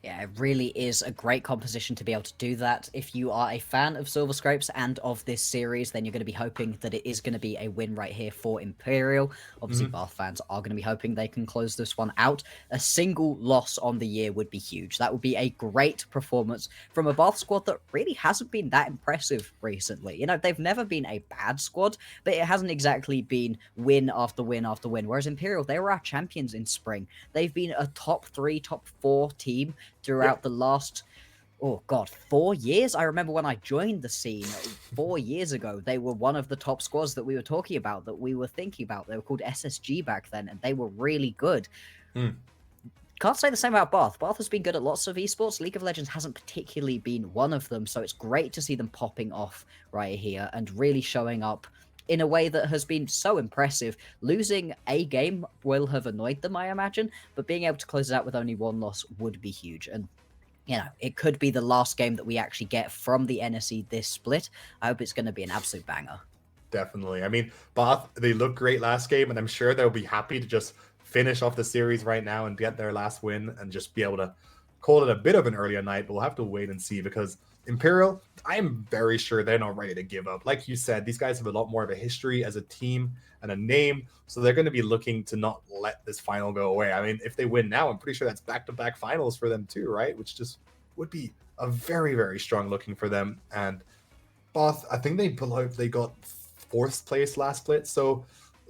Yeah, it really is a great composition to be able to do that. If you are a fan of Silver Scrapes and of this series, then you're going to be hoping that it is going to be a win right here for Imperial. Obviously, Bath fans are going to be hoping they can close this one out. A single loss on the year would be huge. That would be a great performance from a Bath squad that really hasn't been that impressive recently. You know, they've never been a bad squad, but it hasn't exactly been win after win after win. Whereas Imperial, they were our champions in spring. They've been a top 3, top 4 team throughout the last, 4 years. I remember when I joined the scene 4 years ago, they were one of the top squads that we were talking about, that we were thinking about. They were called SSG back then, and they were really good. Can't say the same about Bath. Bath has been good at lots of esports. League of Legends hasn't particularly been one of them, so it's great to see them popping off right here and really showing up in a way that has been so impressive. Losing a game will have annoyed them, I imagine, but being able to close it out with only 1 loss would be huge. And, you know, it could be the last game that we actually get from the NSE this split. I hope it's going to be an absolute banger. Definitely. I mean, Bath, they looked great last game, and I'm sure they'll be happy to just finish off the series right now and get their last win and just be able to call it a bit of an earlier night, but we'll have to wait and see, because Imperial, I'm very sure they're not ready to give up. Like you said, these guys have a lot more of a history as a team and a name, so they're going to be looking to not let this final go away. I mean, if they win now, I'm pretty sure that's back-to-back finals for them too, right? Which just would be a very, very strong looking for them. And Bath, I think they got 4th place last split, so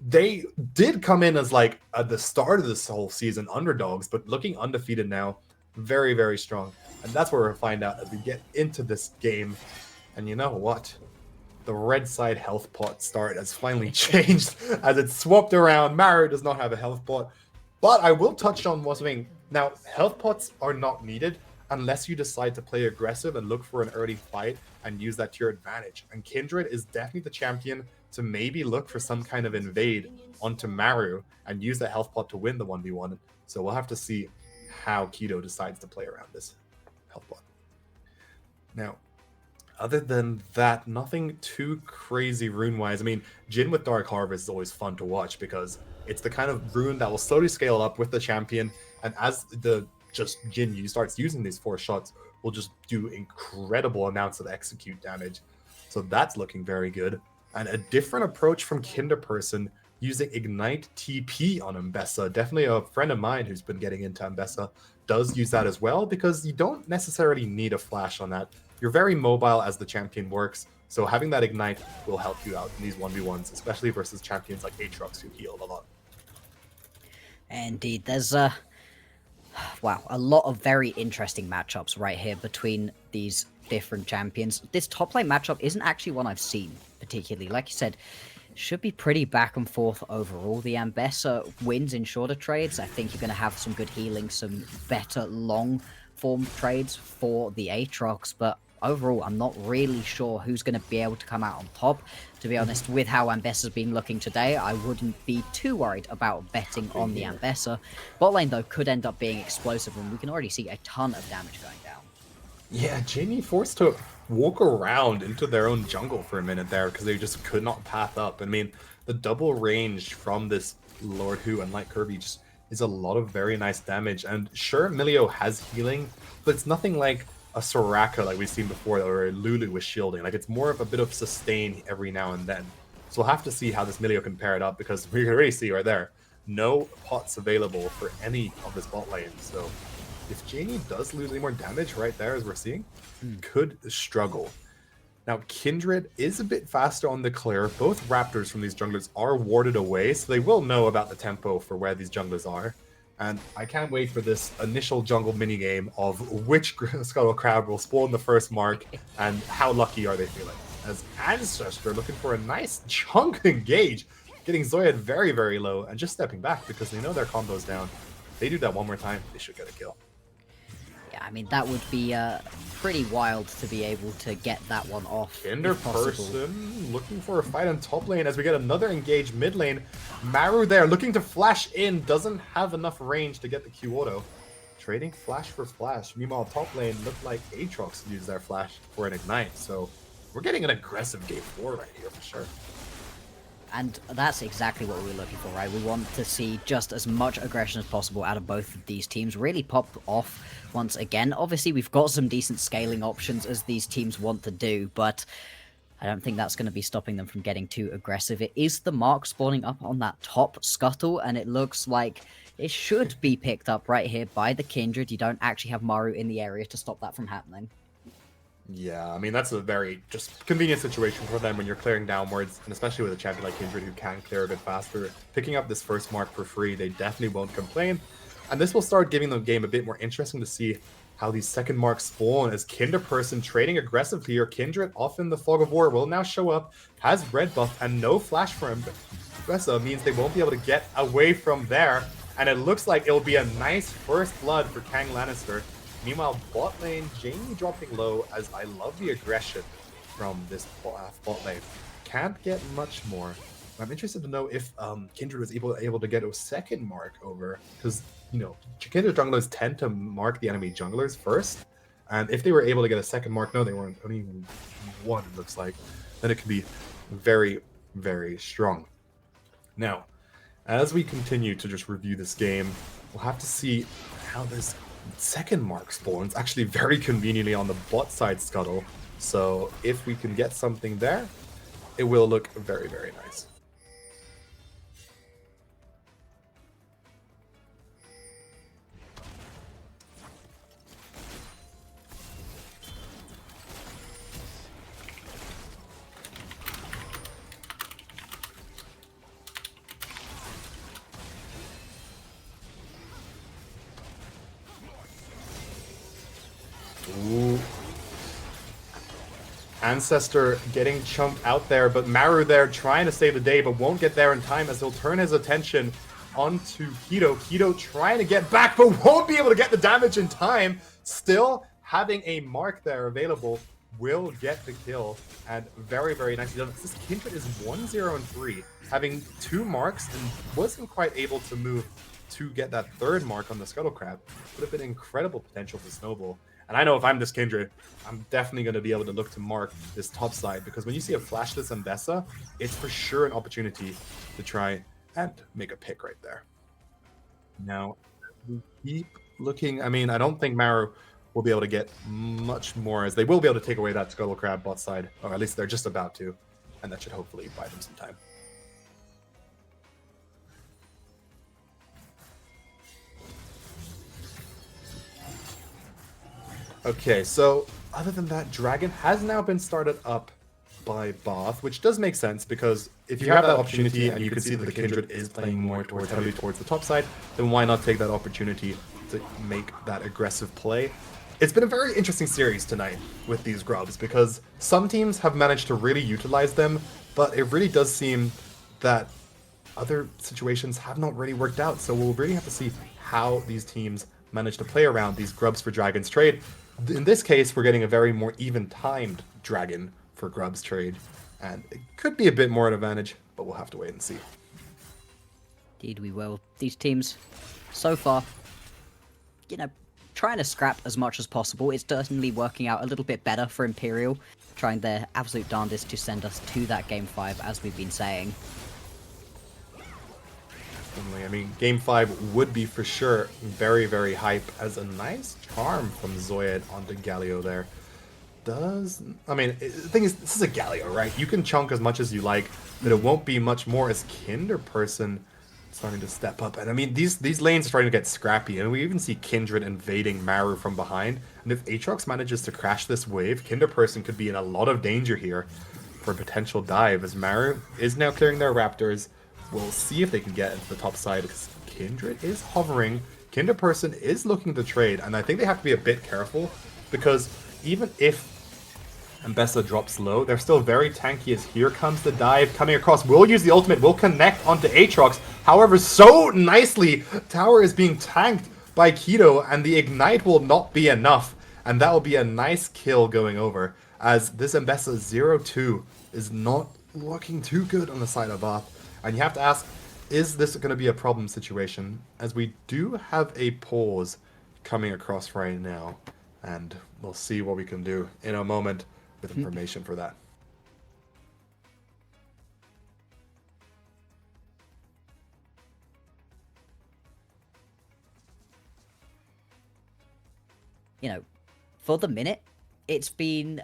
they did come in as like at the start of this whole season underdogs, but looking undefeated now, very, very strong. And that's where we'll find out as we get into this game. And you know what? The red side health pot start has finally changed as it's swapped around. Maru does not have a health pot. But I will touch on one thing. Now, health pots are not needed unless you decide to play aggressive and look for an early fight and use that to your advantage. And Kindred is definitely the champion to maybe look for some kind of invade onto Maru and use that health pot to win the 1v1. So we'll have to see how Keto decides to play around this health pot. Now, other than that, nothing too crazy rune-wise. I mean, Jhin with Dark Harvest is always fun to watch because it's the kind of rune that will slowly scale up with the champion, and as the Jhin starts using these 4 shots, will just do incredible amounts of execute damage. So that's looking very good. And a different approach from Kinderperson, using Ignite TP on Mbessa. Definitely a friend of mine who's been getting into Mbessa does use that as well, because you don't necessarily need a flash on that. You're very mobile as the champion works, so having that Ignite will help you out in these 1v1s, especially versus champions like Aatrox who heal a lot. Indeed, there's a lot of very interesting matchups right here between these different champions. This top lane matchup isn't actually one I've seen particularly. Like you said, should be pretty back and forth overall. The Ambessa wins in shorter trades. I think you're going to have some good healing, some better long form trades for the Aatrox, but overall, I'm not really sure who's going to be able to come out on top. To be honest, with how Ambessa's been looking today, I wouldn't be too worried about betting on the Ambessa. Bot lane, though, could end up being explosive, and we can already see a ton of damage going down. Yeah, Jamie forced to walk around into their own jungle for a minute there because they just could not path up. I mean, the double range from this Lord Who and Light Kirby just is a lot of very nice damage. And sure, Milio has healing, but it's nothing like a Soraka like we've seen before, or a Lulu with shielding. Like, it's more of a bit of sustain every now and then. So we'll have to see how this Milio can pair it up, because we can already see right there, no pots available for any of this bot lane. So if Janie does lose any more damage right there, as we're seeing, could struggle. Now, Kindred is a bit faster on the clear. Both Raptors from these junglers are warded away, so they will know about the tempo for where these junglers are. And I can't wait for this initial jungle minigame of which Scuttle Crab will spawn the first mark and how lucky are they feeling. As Ancestor looking for a nice chunk engage, getting Zoyad very, very low and just stepping back because they know their combo's down. If they do that one more time, they should get a kill. Yeah, I mean, that would be pretty wild to be able to get that one off. Kinderperson looking for a fight on top lane as we get another engaged mid lane. Maru there looking to flash in, doesn't have enough range to get the Q auto. Trading flash for flash. Meanwhile, top lane looked like Aatrox used their flash for an ignite. So we're getting an aggressive game 4 right here for sure. And that's exactly what we were looking for, right? We want to see just as much aggression as possible out of both of these teams, really pop off once again. Obviously, we've got some decent scaling options as these teams want to do, but I don't think that's going to be stopping them from getting too aggressive. It is the mark spawning up on that top scuttle, and it looks like it should be picked up right here by the Kindred. You don't actually have Maru in the area to stop that from happening. Yeah, I mean, that's a very just convenient situation for them when you're clearing downwards, and especially with a champion like Kindred who can clear a bit faster. Picking up this first mark for free, they definitely won't complain. And this will start giving the game a bit more interesting to see how these second marks spawn as Kinderperson trading aggressively here. Kindred off in the Fog of War will now show up, has red buff and no flash for him. Ressa means they won't be able to get away from there, and it looks like it'll be a nice first blood for Kang Lannister. Meanwhile, bot lane, Jamie dropping low, as I love the aggression from this bot lane. Can't get much more. I'm interested to know if Kindred was able to get a second mark over, because, you know, Kindred junglers tend to mark the enemy junglers first, and if they were able to get a second mark, no, they weren't, only one, it looks like, then it could be very, very strong. Now, as we continue to just review this game, we'll have to see how this second mark spawns actually very conveniently on the bot side scuttle. So if we can get something there, it will look very, very nice. Ooh. Ancestor getting chunked out there, but Maru there trying to save the day, but won't get there in time as he'll turn his attention onto Kido. Kido trying to get back, but won't be able to get the damage in time. Still having a mark there available will get the kill, and very, very nicely done. This Kindred is 1-0-3, having 2 marks and wasn't quite able to move to get that third mark on the Scuttle Crab. Would have been incredible potential for Snowball. And I know if I'm this Kindred, I'm definitely going to be able to look to mark this top side, because when you see a flashless Mbessa, it's for sure an opportunity to try and make a pick right there. Now, we keep looking. I mean, I don't think Maru will be able to get much more, as they will be able to take away that Scuttle Crab bot side, or at least they're just about to, and that should hopefully buy them some time. Okay, so other than that, Dragon has now been started up by Bath, which does make sense, because if you have that opportunity and you can see that the Kindred is playing more heavily towards the top side, then why not take that opportunity to make that aggressive play? It's been a very interesting series tonight with these grubs, because some teams have managed to really utilize them, but it really does seem that other situations have not really worked out. So we'll really have to see how these teams manage to play around these grubs for Dragon's trade. In this case, we're getting a very more even-timed Dragon for grubs trade, and it could be a bit more an advantage, but we'll have to wait and see. Indeed we will. These teams, so far, you know, trying to scrap as much as possible. It's certainly working out a little bit better for Imperial, trying their absolute darndest to send us to that Game 5, as we've been saying. I mean, Game 5 would be for sure very, very hype, as a nice charm from Zoyed onto Galio there. I mean, the thing is, this is a Galio, right? You can chunk as much as you like, but it won't be much more as Kinderperson starting to step up. And I mean, these lanes are starting to get scrappy, and we even see Kindred invading Maru from behind. And if Aatrox manages to crash this wave, Kinderperson could be in a lot of danger here for a potential dive, as Maru is now clearing their Raptors. We'll see if they can get into the top side, because Kindred is hovering. Kinderperson is looking to trade, and I think they have to be a bit careful, because even if Mbessa drops low, they're still very tanky, as here comes the dive coming across. Will use the ultimate, will connect onto Aatrox. However, so nicely, tower is being tanked by Kido, and the ignite will not be enough. And that will be a nice kill going over, as this Mbessa 0-2 is not looking too good on the side of Bath. And you have to ask, is this going to be a problem situation? As we do have a pause coming across right now, and we'll see what we can do in a moment with information for that. you know, for the minute, it's been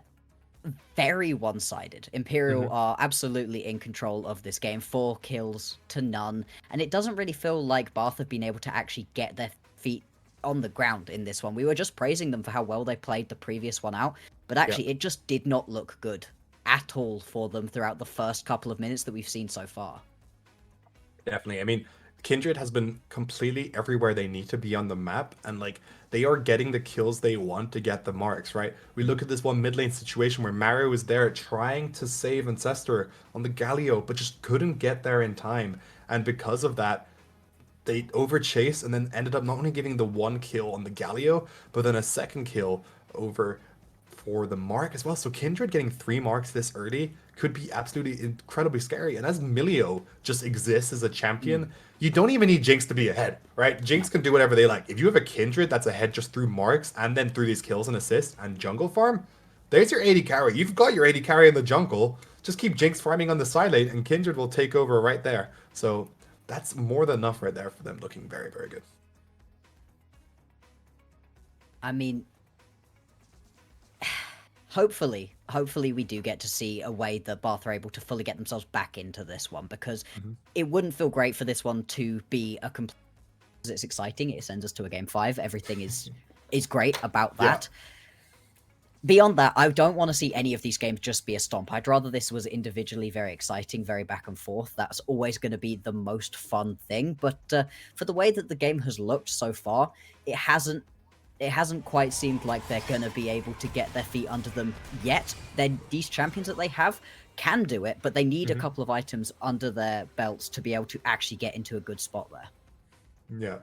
very one-sided. Imperial are absolutely in control of this game, 4 kills to none, and it doesn't really feel like Bath have been able to actually get their feet on the ground in this one. We were just praising them for how well they played the previous one out, but actually it just did not look good at all for them throughout the first couple of minutes that we've seen so far. Definitely. I mean, Kindred has been completely everywhere they need to be on the map, and like they are getting the kills they want to get the marks, right? We look at this one mid lane situation where Mario is there trying to save Ancestor on the Galio, but just couldn't get there in time. And because of that, they overchase and then ended up not only getting the 1 kill on the Galio, but then a 2nd kill over for the mark as well. So Kindred getting 3 marks this early could be absolutely incredibly scary. And as Milio just exists as a champion, you don't even need Jinx to be ahead, right? Jinx can do whatever they like. If you have a Kindred that's ahead just through marks and then through these kills and assists and jungle farm, there's your AD carry. You've got your AD carry in the jungle. Just keep Jinx farming on the side lane and Kindred will take over right there. So that's more than enough right there for them, looking very, very good. I mean, hopefully we do get to see a way that Bath are able to fully get themselves back into this one, because it wouldn't feel great for this one to be a complete... It's exciting, it sends us to a game 5, everything is great about that. Beyond that, I don't want to see any of these games just be a stomp. I'd rather this was individually very exciting, very back and forth. That's always going to be the most fun thing, but for the way that the game has looked so far, it hasn't quite seemed like they're going to be able to get their feet under them yet. These champions that they have can do it, but they need a couple of items under their belts to be able to actually get into a good spot there. Yeah.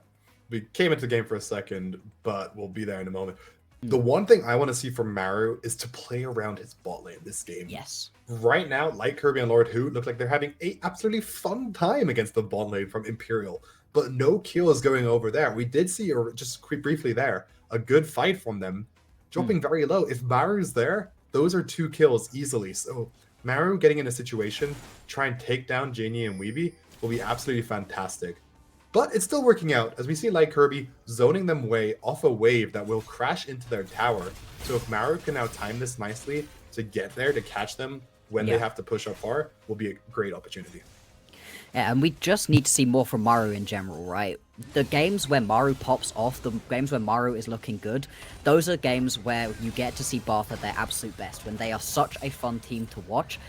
We came into the game for a second, but we'll be there in a moment. The one thing I want to see from Maru is to play around his bot lane this game. Yes. Right now, like Kirby and Lord Hu, look like they're having a absolutely fun time against the bot lane from Imperial, but no kills going over there. We did see, just briefly there, a good fight from them, dropping very low. If Maru's there, those are 2 kills easily. So Maru getting in a situation, try and take down Janie and Weeby will be absolutely fantastic. But it's still working out, as we see Light Kirby zoning them away off a wave that will crash into their tower. So if Maru can now time this nicely to get there to catch them when they have to push up far, will be a great opportunity. Yeah, and we just need to see more from Maru in general, right? The games where Maru pops off, the games where Maru is looking good, those are games where you get to see Bath at their absolute best, when they are such a fun team to watch.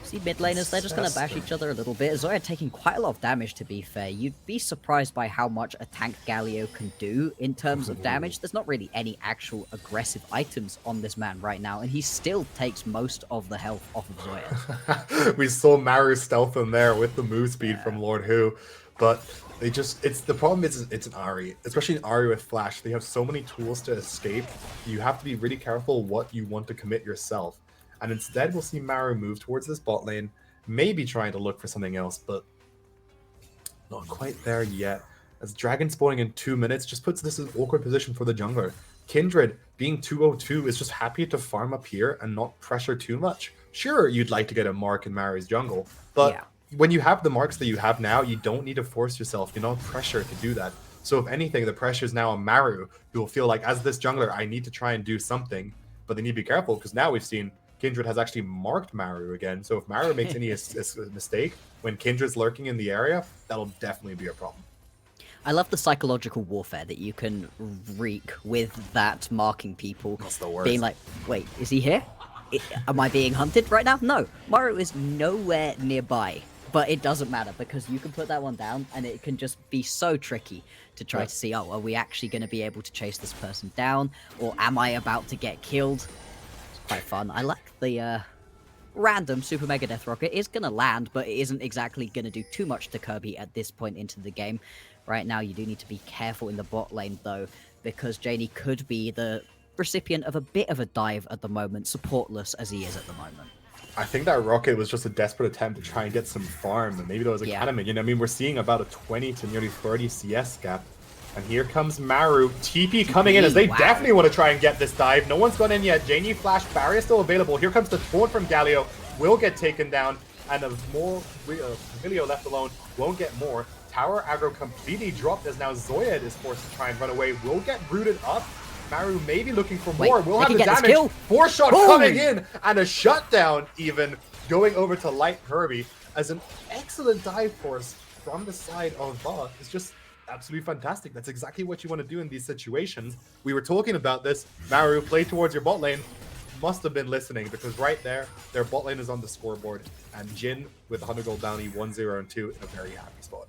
See mid laners, they're just going to bash each other a little bit. Zoya taking quite a lot of damage, to be fair. You'd be surprised by how much a tank Galio can do in terms of damage. There's not really any actual aggressive items on this man right now, and he still takes most of the health off of Zoya. We saw Maru stealth in there with the move speed from Lord Hu, but they just, the problem is it's an Ahri, especially an Ahri with Flash. They have so many tools to escape. You have to be really careful what you want to commit yourself. And instead, we'll see Maru move towards this bot lane, maybe trying to look for something else, but not quite there yet. As Dragon spawning in 2 minutes just puts this in an awkward position for the jungler. Kindred, being 202, is just happy to farm up here and not pressure too much. Sure, you'd like to get a mark in Maru's jungle, but when you have the marks that you have now, you don't need to force yourself. You're not pressured to do that. So if anything, the pressure is now on Maru, who will feel like, as this jungler, I need to try and do something, but they need to be careful, because now we've seen Kindred has actually marked Maru again. So if Maru makes any mistake when Kindred's lurking in the area, that'll definitely be a problem. I love the psychological warfare that you can wreak with that marking people. That's the worst. Being like, wait, is he here? Am I being hunted right now? No, Maru is nowhere nearby. But it doesn't matter, because you can put that one down and it can just be so tricky to try to see, oh, are we actually going to be able to chase this person down? Or am I about to get killed? Quite fun. I like the random Super Mega Death Rocket. Is going to land, but it isn't exactly going to do too much to Kirby at this point into the game. Right now, you do need to be careful in the bot lane, though, because Janie could be the recipient of a bit of a dive at the moment, supportless as he is at the moment. I think that rocket was just a desperate attempt to try and get some farm, and maybe there was a Canaman. You know, I mean, we're seeing about a 20 to nearly 30 CS gap. And here comes Maru. TP coming in as they definitely want to try and get this dive. No one's gone in yet. Janie Flash barrier still available. Here comes the taunt from Galio. Will get taken down. And a more Emilio left alone. Won't get more. Tower aggro completely dropped as now Zoya is forced to try and run away. Will get rooted up. Maru may be looking for Wait, more. We'll they have can the get this damage. kill. 4-shot Boom! coming in, and a shutdown even going over to Light Kirby as an excellent dive force from the side of Ba is just absolutely fantastic. That's exactly what you want to do in these situations. We were talking about this. Maru, play towards your bot lane. Must have been listening, because right there, their bot lane is on the scoreboard, and Jin with 100 gold bounty 1-0 and 2 in a very happy spot.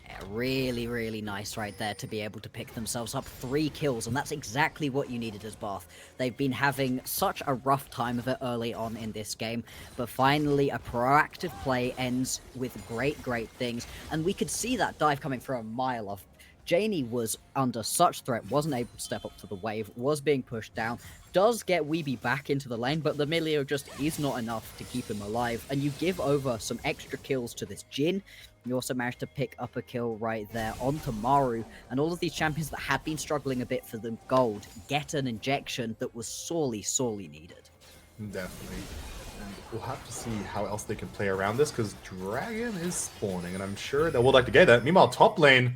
Yeah, really, really nice right there to be able to pick themselves up 3 kills, and that's exactly what you needed as Bath. They've been having such a rough time of it early on in this game, but finally a proactive play ends with great, great things, and we could see that dive coming from a mile off. Janie was under such threat, wasn't able to step up to the wave, was being pushed down, does get Weeby back into the lane, but the Milio just is not enough to keep him alive, and you give over some extra kills to this Jin. You also managed to pick up a kill right there onto Maru, and all of these champions that had been struggling a bit for the gold get an injection that was sorely, sorely needed. Definitely. And we'll have to see how else they can play around this, because Dragon is spawning, and I'm sure they would like to get that. Meanwhile, top lane,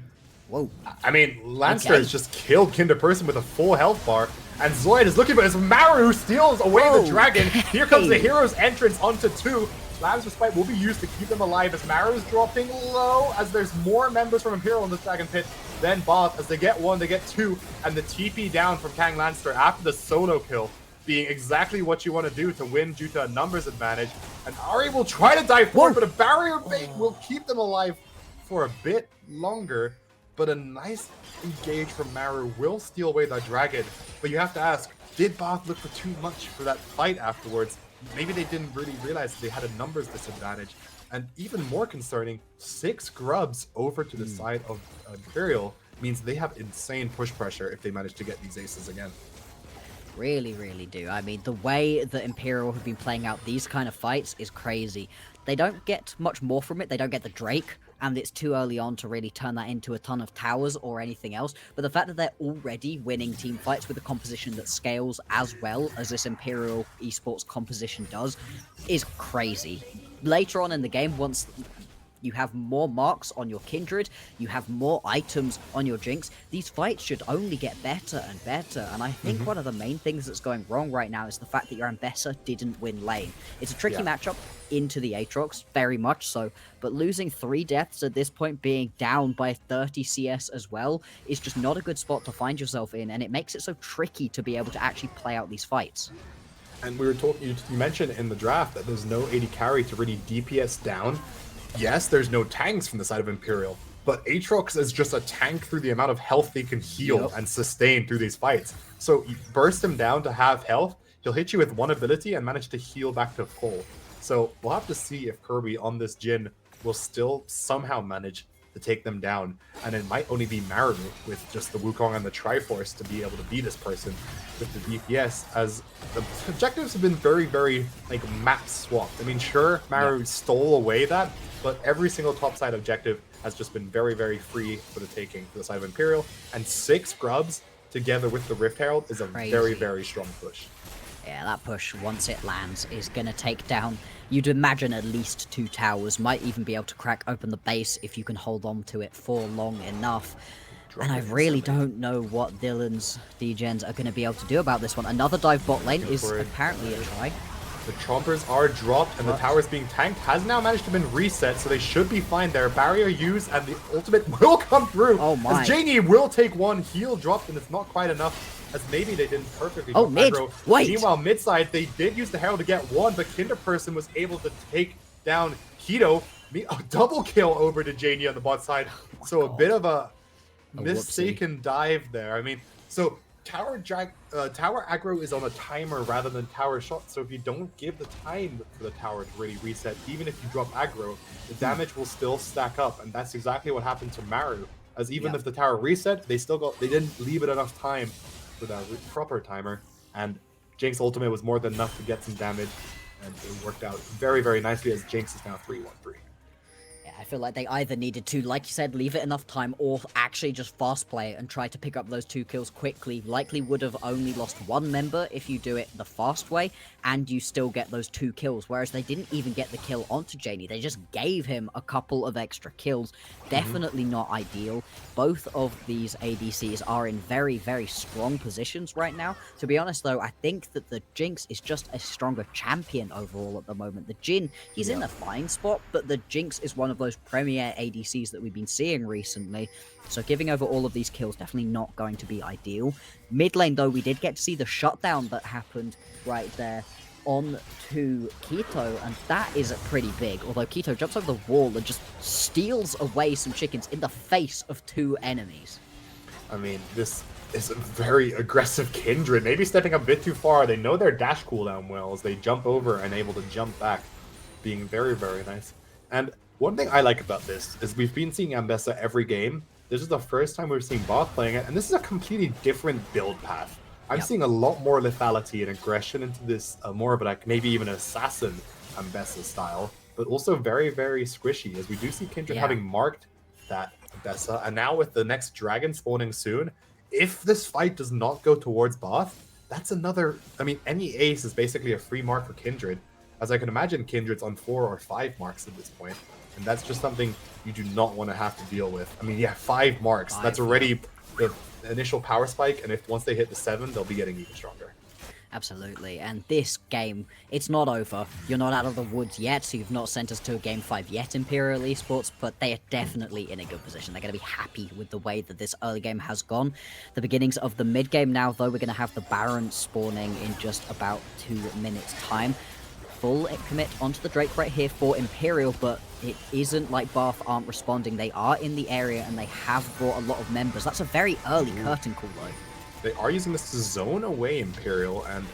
whoa! I mean, Lancer has just killed Kinder Person with a full health bar, and Zoid is looking, but as Maru steals away the Dragon, here comes the hero's entrance onto 2. Labs Respite will be used to keep them alive as Maru's dropping low, as there's more members from Imperial in this Dragon Pit than Bath. As they get 1, they get 2, and the TP down from Kang Lancer after the solo kill being exactly what you want to do to win due to a numbers advantage. And Ari will try to dive forward, but a barrier bait will keep them alive for a bit longer. But a nice engage from Maru will steal away that Dragon. But you have to ask, did Bath look for too much for that fight afterwards? Maybe they didn't really realize they had a numbers disadvantage. And even more concerning, 6 grubs over to the side of Imperial means they have insane push pressure if they manage to get these aces again. Really, really do. I mean, the way that Imperial have been playing out these kind of fights is crazy. They don't get much more from it. They don't get the Drake, and it's too early on to really turn that into a ton of towers or anything else. But the fact that they're already winning team fights with a composition that scales as well as this Imperial Esports composition does is crazy. Later on in the game, once you have more marks on your Kindred, you have more items on your Jinx, these fights should only get better and better. And I think one of the main things that's going wrong right now is the fact that your Ambessa didn't win lane. It's a tricky matchup into the Aatrox, very much so, but losing 3 deaths at this point, being down by 30 CS as well, is just not a good spot to find yourself in, and it makes it so tricky to be able to actually play out these fights. And we were talking, you mentioned in the draft that there's no AD carry to really DPS down. Yes, there's no tanks from the side of Imperial, but Aatrox is just a tank through the amount of health they can heal and sustain through these fights. So you burst him down to half health, he'll hit you with 1 ability and manage to heal back to full. So we'll have to see if Kirby on this Jin will still somehow manage to take them down, and it might only be Maru with just the Wukong and the Triforce to be able to beat this person with the DPS, as the objectives have been very, very like map swapped. I mean, sure, Maru stole away that, but every single topside objective has just been very, very free for the taking for the side of Imperial, and 6 grubs together with the Rift Herald is a very, very strong push. Yeah, that push, once it lands, is going to take down, you'd imagine, at least 2 towers. Might even be able to crack open the base if you can hold on to it for long enough. And I really don't know what Dylan's degens are going to be able to do about this one. Another dive bot lane is apparently a try. The Chompers are dropped, and the tower's being tanked. Has now managed to been reset, so they should be fine there. Barrier used, and the ultimate will come through. Oh my. As Janie will take 1 heal dropped, and it's not quite enough, as maybe they didn't perfectly drop mid. aggro. Wait. Meanwhile, mid side, they did use the Herald to get 1, but Kinder Person was able to take down Keto. A double kill over to Janie on the bot side. So a bit of a mistaken dive there. I mean, so tower aggro is on a timer rather than tower shot, so if you don't give the time for the tower to really reset, even if you drop aggro, the damage will still stack up, and that's exactly what happened to Maru, as even if the tower reset, they didn't leave it enough time for that proper timer, and Jinx ultimate was more than enough to get some damage, and it worked out very, very nicely, as Jinx is now 3-1-3. Yeah, I feel like they either needed to, like you said, leave it enough time or actually just fast play it and try to pick up those 2 kills quickly. Likely would have only lost 1 member if you do it the fast way and you still get those 2 kills, whereas they didn't even get the kill onto Janie. They just gave him a couple of extra kills. Definitely not ideal. Both of these ADCs are in very, very strong positions right now. To be honest though, I think that the Jinx is just a stronger champion overall at the moment. The Jhin, he's in a fine spot, but the Jinx is one of those premier ADCs that we've been seeing recently. So giving over all of these kills definitely not going to be ideal. Mid lane though, we did get to see the shutdown that happened right there on to Keto, and that is pretty big. Although Keto jumps over the wall and just steals away some chickens in the face of 2 enemies. I mean, this is a very aggressive Kindred, maybe stepping a bit too far. They know their dash cooldown well as they jump over and able to jump back, being very, very nice. And one thing I like about this is we've been seeing Ambessa every game. This is the first time we've seen Bath playing it, and this is a completely different build path. I'm seeing a lot more lethality and aggression into this, more of like maybe even an assassin Ambessa style, but also very, very squishy, as we do see Kindred having marked that Ambessa, and now with the next dragon spawning soon, if this fight does not go towards Bath, that's another, I mean, any ace is basically a free mark for Kindred, as I can imagine Kindred's on 4 or 5 marks at this point, and that's just something you do not want to have to deal with. I mean, 5 marks, that's already the initial power spike, and if once they hit the 7, they'll be getting even stronger. Absolutely, and this game, it's not over. You're not out of the woods yet, so you've not sent us to a Game 5 yet, Imperial Esports, but they are definitely in a good position. They're going to be happy with the way that this early game has gone. The beginnings of the mid game now, though, we're going to have the Baron spawning in just about 2 minutes' time. Full commit onto the Drake right here for Imperial, but it isn't like Bath aren't responding. They are in the area, and they have brought a lot of members. That's a very early curtain call, though. They are using this to zone away Imperial, and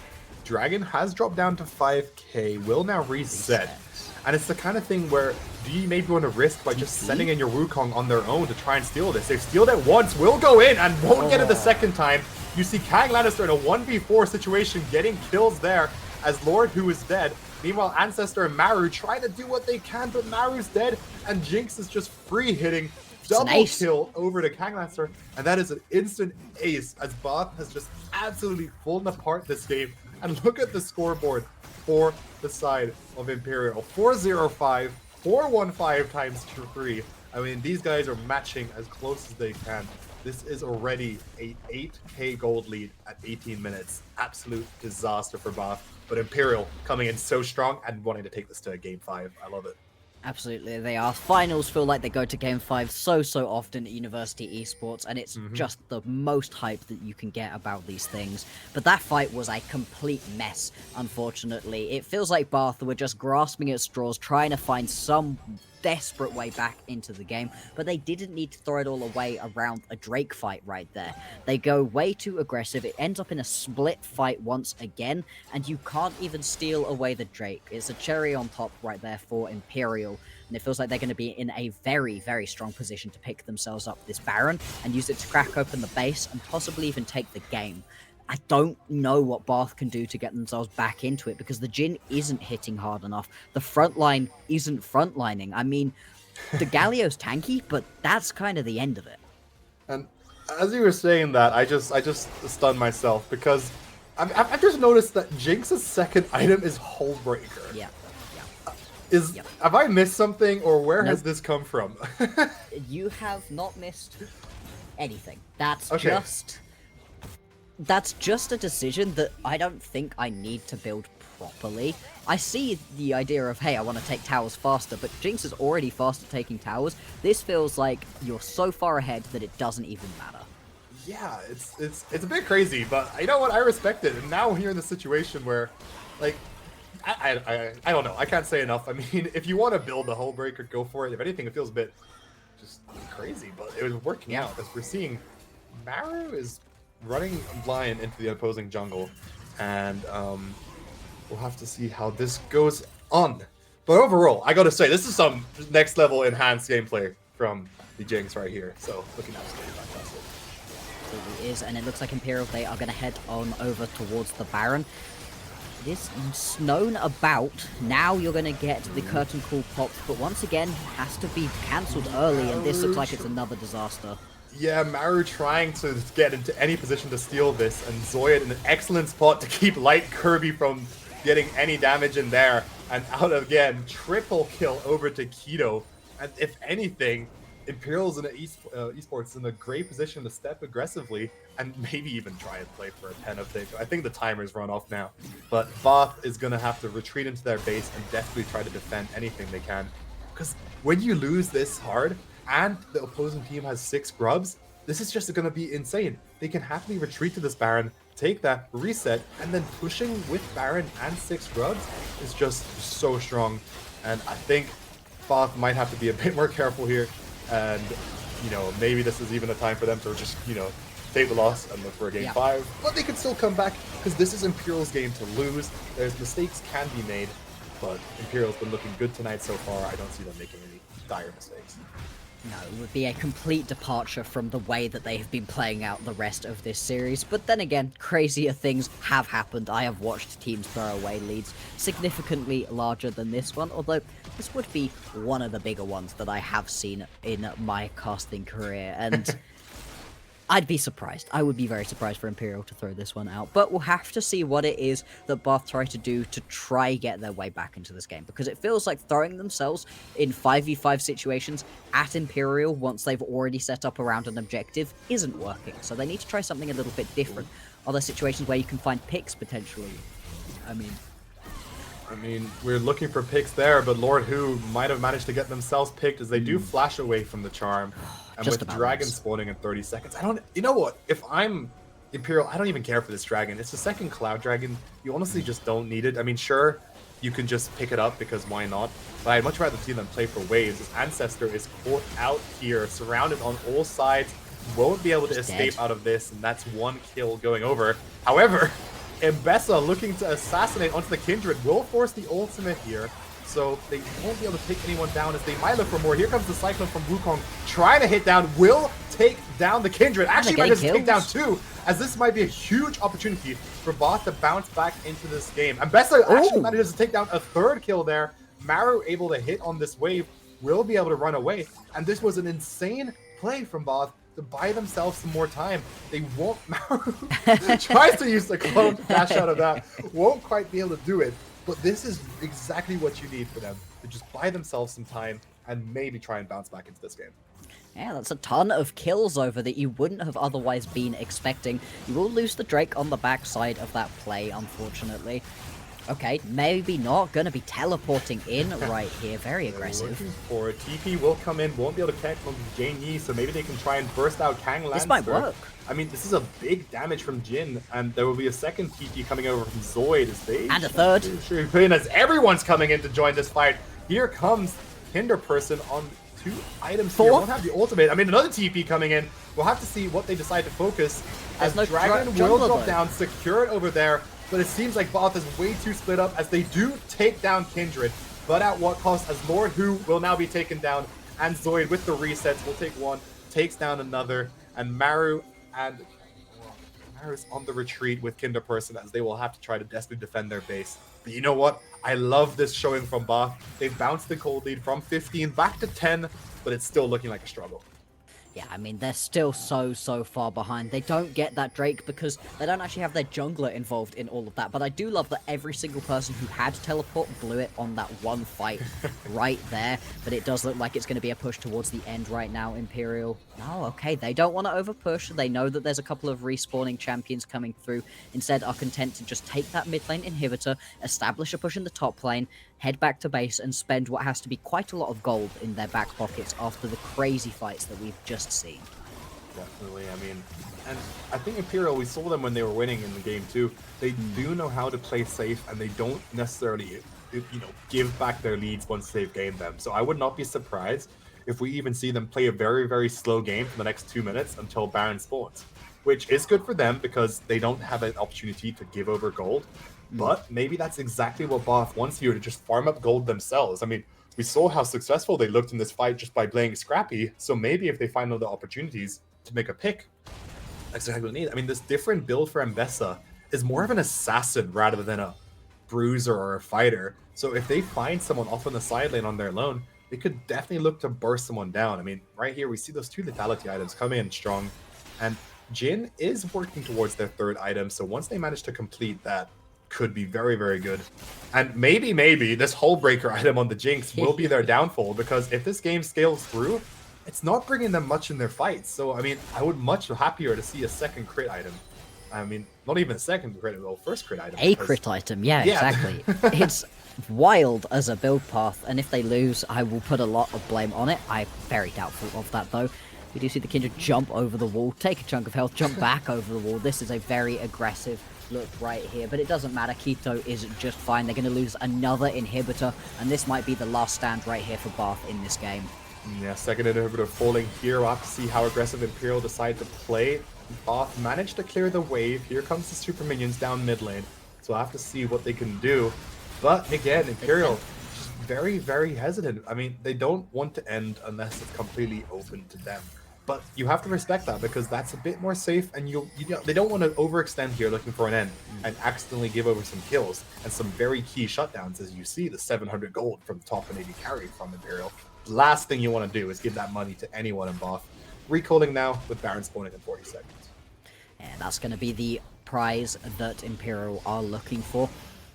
Dragon has dropped down to 5k, will now reset. And it's the kind of thing where, do you maybe want to risk by just sending in your Wukong on their own to try and steal this? They've stealed it once, will go in, and won't get it the second time. You see Kang Lannister in a 1v4 situation, getting kills there, as Lord, who is dead. Meanwhile, Ancestor and Maru try to do what they can, but Maru's dead, and Jinx is just free hitting. Double kill over to Kang Lannister, and that is an instant ace, as Bath has just absolutely fallen apart this game. And look at the scoreboard for the side of Imperial. 405, 415 times 3. I mean, these guys are matching as close as they can. This is already a 8k gold lead at 18 minutes. Absolute disaster for Bath. But Imperial coming in so strong and wanting to take this to a Game 5. I love it. Absolutely, they are. Finals feel like they go to Game 5 so often at University Esports, and it's just the most hype that you can get about these things. But that fight was a complete mess, unfortunately. It feels like Bath were just grasping at straws, trying to find some desperate way back into the game, but they didn't need to throw it all away around a Drake fight right there. They go way too aggressive. It ends up in a split fight once again, and you can't even steal away the Drake. It's a cherry on top right there for Imperial, and it feels like they're going to be in a very strong position to pick themselves up this Baron and use it to crack open the base and possibly even take the game. I don't know what Bath can do to get themselves back into it, because the Jhin isn't hitting hard enough. The front line isn't frontlining. I mean, the Galio's tanky, but that's kind of the end of it. And as you were saying that, I just stunned myself, because I've just noticed that Jinx's second item is Hullbreaker. Yeah. Have I missed something, or where has this come from? You have not missed anything. That's Okay. That's just a decision that I don't think I need to build properly. I see the idea of, hey, I want to take towers faster, but Jinx is already fast at taking towers. This feels like you're so far ahead that it doesn't even matter. Yeah, it's a bit crazy, but you know what? I respect it. And now we're in the situation where, like, I don't know. I can't say enough. I mean, if you want to build the Hullbreaker, go for it. If anything, it feels a bit just crazy, but it was working out, as we're seeing Maru is running blind into the opposing jungle, and we'll have to see how this goes on. But overall, I gotta say, this is some next level enhanced gameplay from the Jinx right here. So looking absolutely fantastic. It is, and it looks like Imperial, they are going to head on over towards the Baron. It is known about. Now you're going to get the curtain call popped, but once again, it has to be cancelled early, and this looks like it's another disaster. Yeah, Maru trying to get into any position to steal this, and Zoid in an excellent spot to keep Light Kirby from getting any damage in there. And out again, triple kill over to Keto. And if anything, Imperial's in Esports in a great position to step aggressively and maybe even try and play for a 10 if they. I think the timer's run off now. But Bath is going to have to retreat into their base and definitely try to defend anything they can. Because when you lose this hard and the opposing team has 6 grubs, this is just going to be insane. They can happily retreat to this Baron, take that, reset, and then pushing with Baron and 6 grubs is just so strong. And I think Bath might have to be a bit more careful here. And, you know, maybe this is even a time for them to just, you know, take the loss and look for a game 5. But they could still come back because this is Imperial's game to lose. There's mistakes can be made, but Imperial's been looking good tonight so far. I don't see them making any dire mistakes. No, it would be a complete departure from the way that they have been playing out the rest of this series. But then again, crazier things have happened. I have watched teams throw away leads significantly larger than this one, although this would be one of the bigger ones that I have seen in my casting career. And I'd be surprised. I would be very surprised for Imperial to throw this one out. But we'll have to see what it is that Bath try to do to try get their way back into this game. Because it feels like throwing themselves in 5v5 situations at Imperial once they've already set up around an objective isn't working. So they need to try something a little bit different. Are there situations where you can find picks potentially? I mean, we're looking for picks there, but Lord Who might have managed to get themselves picked as they do flash away from the charm. And with Dragon spawning in 30 seconds, you know what? If I'm Imperial, I don't even care for this Dragon. It's the second Cloud Dragon. You honestly just don't need it. I mean, sure, you can just pick it up because why not? But I'd much rather see them play for waves. His Ancestor is caught out here, surrounded on all sides, won't be able to escape out of this, and that's 1 kill going over. However, Mbessa looking to assassinate onto the Kindred will force the ultimate here, so they won't be able to take anyone down as they might look for more. Here comes the Cyclone from Wukong, trying to hit down, will take down the Kindred. Actually manages to take down 2, as this might be a huge opportunity for Bath to bounce back into this game. Mbessa actually manages to take down a 3rd kill there. Maru able to hit on this wave, will be able to run away, and this was an insane play from Bath to buy themselves some more time. They won't. Maru tries to use the clone to dash out of that. Won't quite be able to do it. But this is exactly what you need for them, to just buy themselves some time and maybe try and bounce back into this game. Yeah, that's a ton of kills over that you wouldn't have otherwise been expecting. You will lose the Drake on the backside of that play, unfortunately. Okay, maybe not. Gonna be teleporting in right here. Very aggressive. Or a TP will come in, won't be able to connect from Jane Yi, so maybe they can try and burst out Kang Lancer. This might work. I mean, this is a big damage from Jin, and there will be a second TP coming over from Zoid as they... And a third. As everyone's coming in to join this fight. Here comes Hinder Person on 2 items here. Won't have the ultimate. I mean, another TP coming in. We'll have to see what they decide to focus. As no Dragon will drop down, secure it over there. But it seems like Bath is way too split up as they do take down Kindred. But at what cost? As Lord Who will now be taken down. And Zoid with the resets will take 1, takes down another. And Maru's on the retreat with Kinder Person as they will have to try to desperately defend their base. But you know what? I love this showing from Bath. They've bounced the cold lead from 15 back to 10, but it's still looking like a struggle. Yeah, I mean, they're still so far behind. They don't get that Drake because they don't actually have their jungler involved in all of that. But I do love that every single person who had teleport blew it on that one fight right there. But it does look like it's going to be a push towards the end right now, Imperial. Oh, okay, they don't want to overpush. They know that there's a couple of respawning champions coming through. Instead, are content to just take that mid lane inhibitor, establish a push in the top lane, head back to base, and spend what has to be quite a lot of gold in their back pockets after the crazy fights that we've just seen. Definitely, I mean, and I think Imperial, we saw them when they were winning in the game too. They do know how to play safe, and they don't necessarily, give back their leads once they've gained them. So I would not be surprised if we even see them play a very slow game for the next 2 minutes until Baron spawns, which is good for them because they don't have an opportunity to give over gold. But maybe that's exactly what Bath wants here, to just farm up gold themselves. I mean, we saw how successful they looked in this fight just by playing scrappy. So maybe if they find other opportunities to make a pick, that's exactly what they need. I mean, this different build for Mbessa is more of an assassin rather than a bruiser or a fighter. So if they find someone off on the side lane on their lone, they could definitely look to burst someone down. I mean, right here, we see those 2 lethality items coming in strong. And Jin is working towards their 3rd item. So once they manage to complete that, could be very, very good. And maybe this Hull Breaker item on the Jinx will be their downfall, because if this game scales through, it's not bringing them much in their fights. So, I mean, I would much happier to see a 2nd crit item. I mean, not even a 2nd crit, well, 1st crit item. A crit item, yeah, exactly. It's wild as a build path, and if they lose, I will put a lot of blame on it. I'm very doubtful of that, though. We do see the Kindred jump over the wall, take a chunk of health, jump back over the wall. This is a very aggressive look right here, but it doesn't matter. Keto is just fine. They're going to lose another inhibitor, and this might be the last stand right here for Bath in this game. Yeah, 2nd inhibitor falling here. We'll have to see how aggressive Imperial decide to play. Bath managed to clear the wave. Here comes the super minions down mid lane, so we'll have to see what they can do. But again, Imperial just very, very hesitant. I mean, they don't want to end unless it's completely open to them. But you have to respect that, because that's a bit more safe, and they don't want to overextend here looking for an end and accidentally give over some kills and some very key shutdowns, as you see the 700 gold from top and 80 carry from Imperial. Last thing you want to do is give that money to anyone in Bath. Recalling now with Baron spawning in 40 seconds. And that's going to be the prize that Imperial are looking for.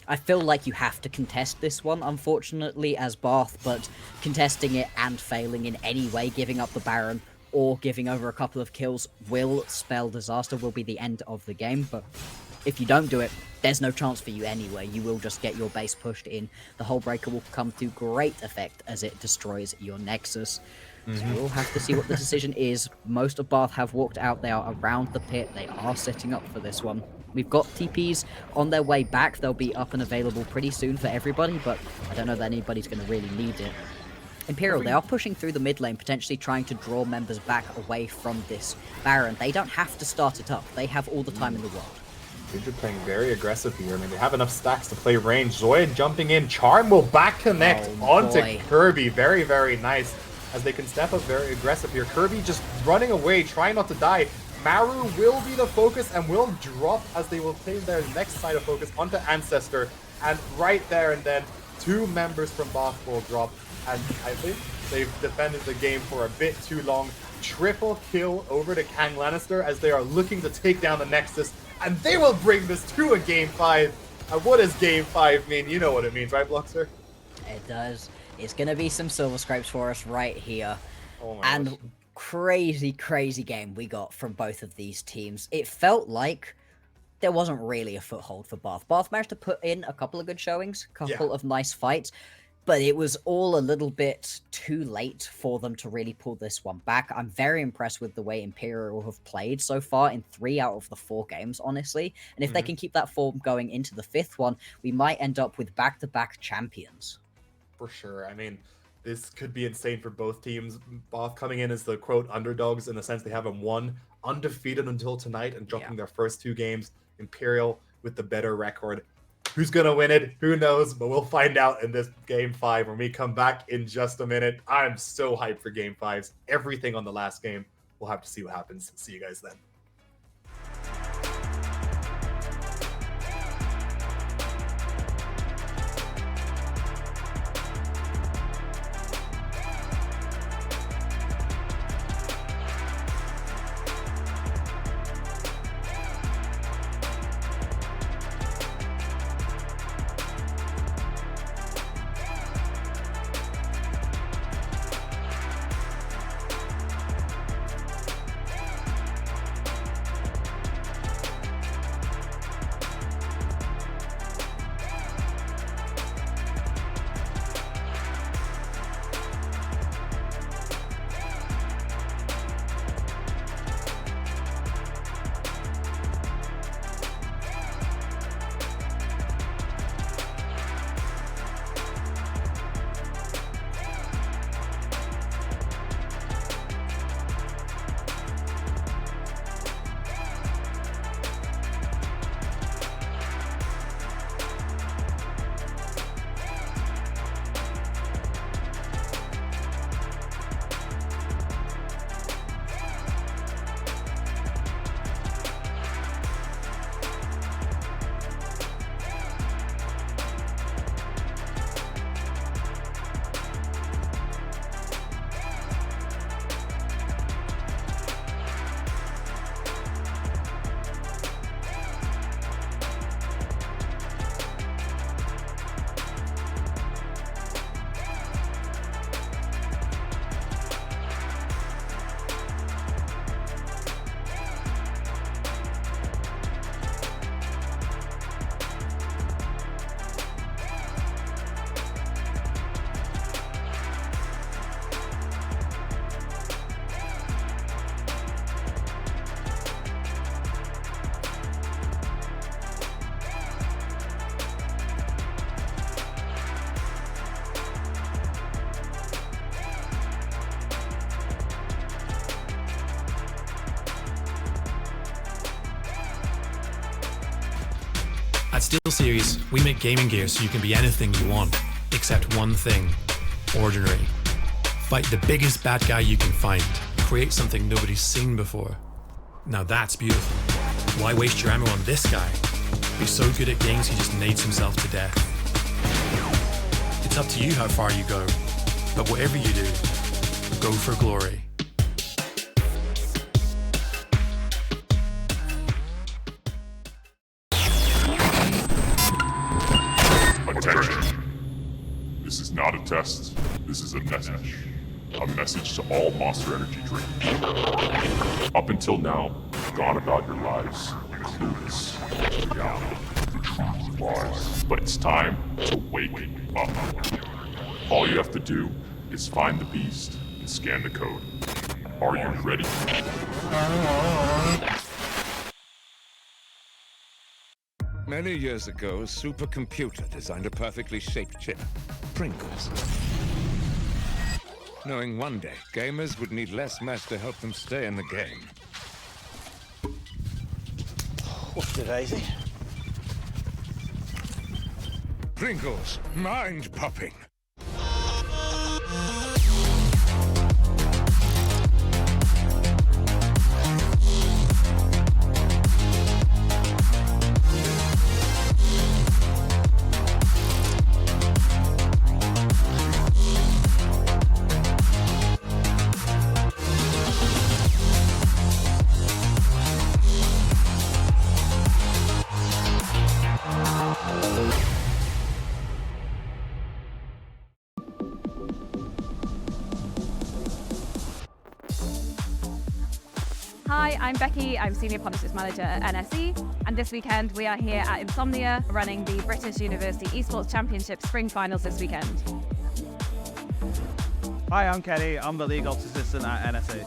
I feel like you have to contest this one, unfortunately, as Bath, but contesting it and failing in any way, giving up the Baron or giving over a couple of kills will spell disaster, will be the end of the game. But if you don't do it, there's no chance for you anyway. You will just get your base pushed in. The Hull Breaker will come to great effect as it destroys your Nexus. So we'll have to see what the decision is. Most of Bath have walked out. They are around the pit. They are setting up for this one. We've got TPs on their way back. They'll be up and available pretty soon for everybody, but I don't know that anybody's going to really need it. Imperial, they are pushing through the mid lane, potentially trying to draw members back away from this Baron. They don't have to start it up. They have all the time in the world. Kindred playing very aggressive here. I mean, they have enough stacks to play range. Zoya jumping in. Charm will back connect onto Kirby. Very, very nice, as they can step up very aggressive here. Kirby just running away, trying not to die. Maru will be the focus and will drop, as they will play their next side of focus onto Ancestor. And right there and then, 2 members from Bath will drop. And I think they've defended the game for a bit too long. Triple kill over to Kang Lannister, as they are looking to take down the Nexus. And they will bring this to a Game 5. And what does Game 5 mean? You know what it means, right, Bloxer? It does. It's going to be some Silver Scrapes for us right here. Oh my and gosh. Crazy, crazy game we got from both of these teams. It felt like there wasn't really a foothold for Bath. Bath managed to put in a couple of good showings, couple of nice fights, but it was all a little bit too late for them to really pull this one back. I'm very impressed with the way Imperial have played so far in 3 out of the 4 games, honestly. And if they can keep that form going into the 5th one, we might end up with back-to-back champions. For sure. I mean, this could be insane for both teams. Bath coming in as the, quote, underdogs, in the sense they haven't won, undefeated until tonight, and dropping their first 2 games. Imperial with the better record. Who's going to win it? Who knows? But we'll find out in this Game 5 when we come back in just a minute. I'm so hyped for Game 5s. Everything on the last game. We'll have to see what happens. See you guys then. At SteelSeries, we make gaming gear so you can be anything you want, except one thing: ordinary. Fight the biggest bad guy you can find. Create something nobody's seen before. Now that's beautiful. Why waste your ammo on this guy? He's so good at games he just nades himself to death. It's up to you how far you go, but whatever you do, go for glory. Attention. This is not a test. This is a message. A message to all Monster Energy drinkers. Up until now, you've gone about your lives clueless to reality. The truth lies. But it's time to wake up. All you have to do is find the beast and scan the code. Are you ready? Many years ago, a supercomputer designed a perfectly shaped chip, Pringles. Knowing one day, gamers would need less mass to help them stay in the game. What's the Daisy? Pringles, mind-popping. Hi, I'm Becky. I'm Senior Partnerships Manager at NSE, and this weekend we are here at Insomnia running the British University Esports Championship Spring Finals this weekend. Hi, I'm Kenny. I'm the League Ops Assistant at NSE.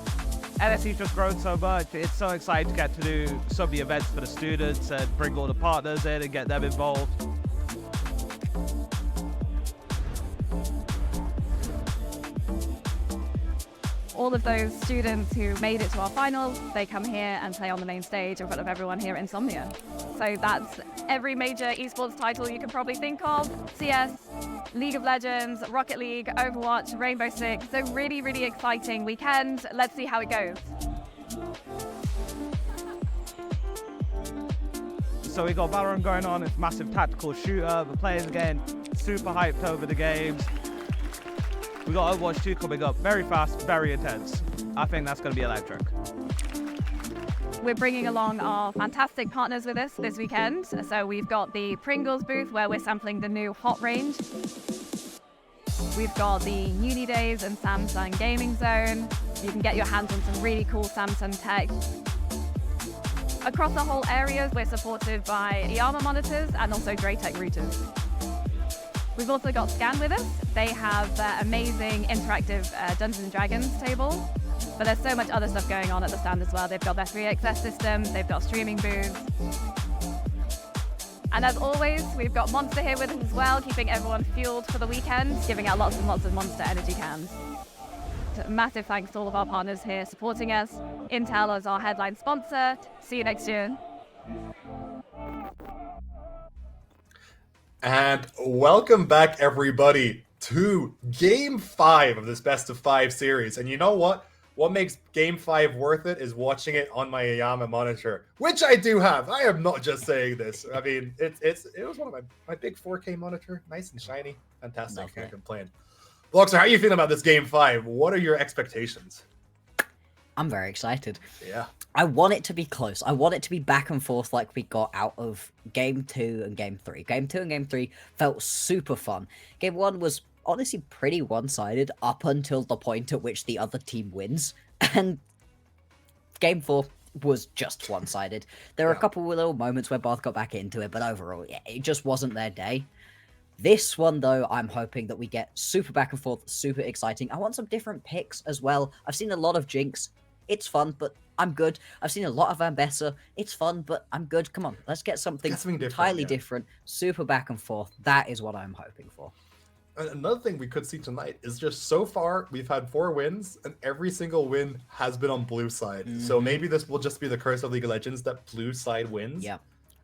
NSE's just grown so much. It's so exciting to get to do so many events for the students and bring all the partners in and get them involved. All of those students who made it to our finals, they come here and play on the main stage in front of everyone here at Insomnia. So that's every major esports title you can probably think of: CS, League of Legends, Rocket League, Overwatch, Rainbow Six. So really, really exciting weekend. Let's see how it goes. So we got Valorant going on. It's a massive tactical shooter. The players again super hyped over the games. We got Overwatch 2 coming up. Very fast, very intense. I think that's going to be electric. We're bringing along our fantastic partners with us this weekend. So we've got the Pringles booth where we're sampling the new Hot range. We've got the Uni Days and Samsung Gaming Zone. You can get your hands on some really cool Samsung tech. Across the whole areas, we're supported by Yama monitors and also Draytech routers. We've also got Scan with us. They have amazing interactive Dungeons & Dragons table, but there's so much other stuff going on at the stand as well. They've got their 3XS system, they've got streaming booths. And as always, we've got Monster here with us as well, keeping everyone fueled for the weekend, giving out lots and lots of Monster energy cans. So massive thanks to all of our partners here supporting us. Intel is our headline sponsor. See you next year. And welcome back, everybody, to Game 5 of this Best of 5 series. And you know what? What makes Game 5 worth it is watching it on my Yama monitor, which I do have. I am not just saying this. I mean, it was one of my big 4K monitor, nice and shiny. Fantastic. I can't complain. Bloxer, how are you feeling about this Game 5? What are your expectations? I'm very excited. Yeah. I want it to be close. I want it to be back and forth like we got out of Game 2 and Game 3. Game 2 and Game 3 felt super fun. Game 1 was honestly pretty one-sided up until the point at which the other team wins. And Game 4 was just one-sided. There were a couple of little moments where Bath got back into it, but overall, yeah, it just wasn't their day. This one, though, I'm hoping that we get super back and forth, super exciting. I want some different picks as well. I've seen a lot of Jinx. It's fun, but I'm good. I've seen a lot of Ambessa. It's fun, but I'm good. Come on, let's get something entirely different, super back and forth. That is what I'm hoping for. Another thing we could see tonight is just so far we've had 4 wins, and every single win has been on blue side. So maybe this will just be the curse of League of Legends that blue side wins. Yeah.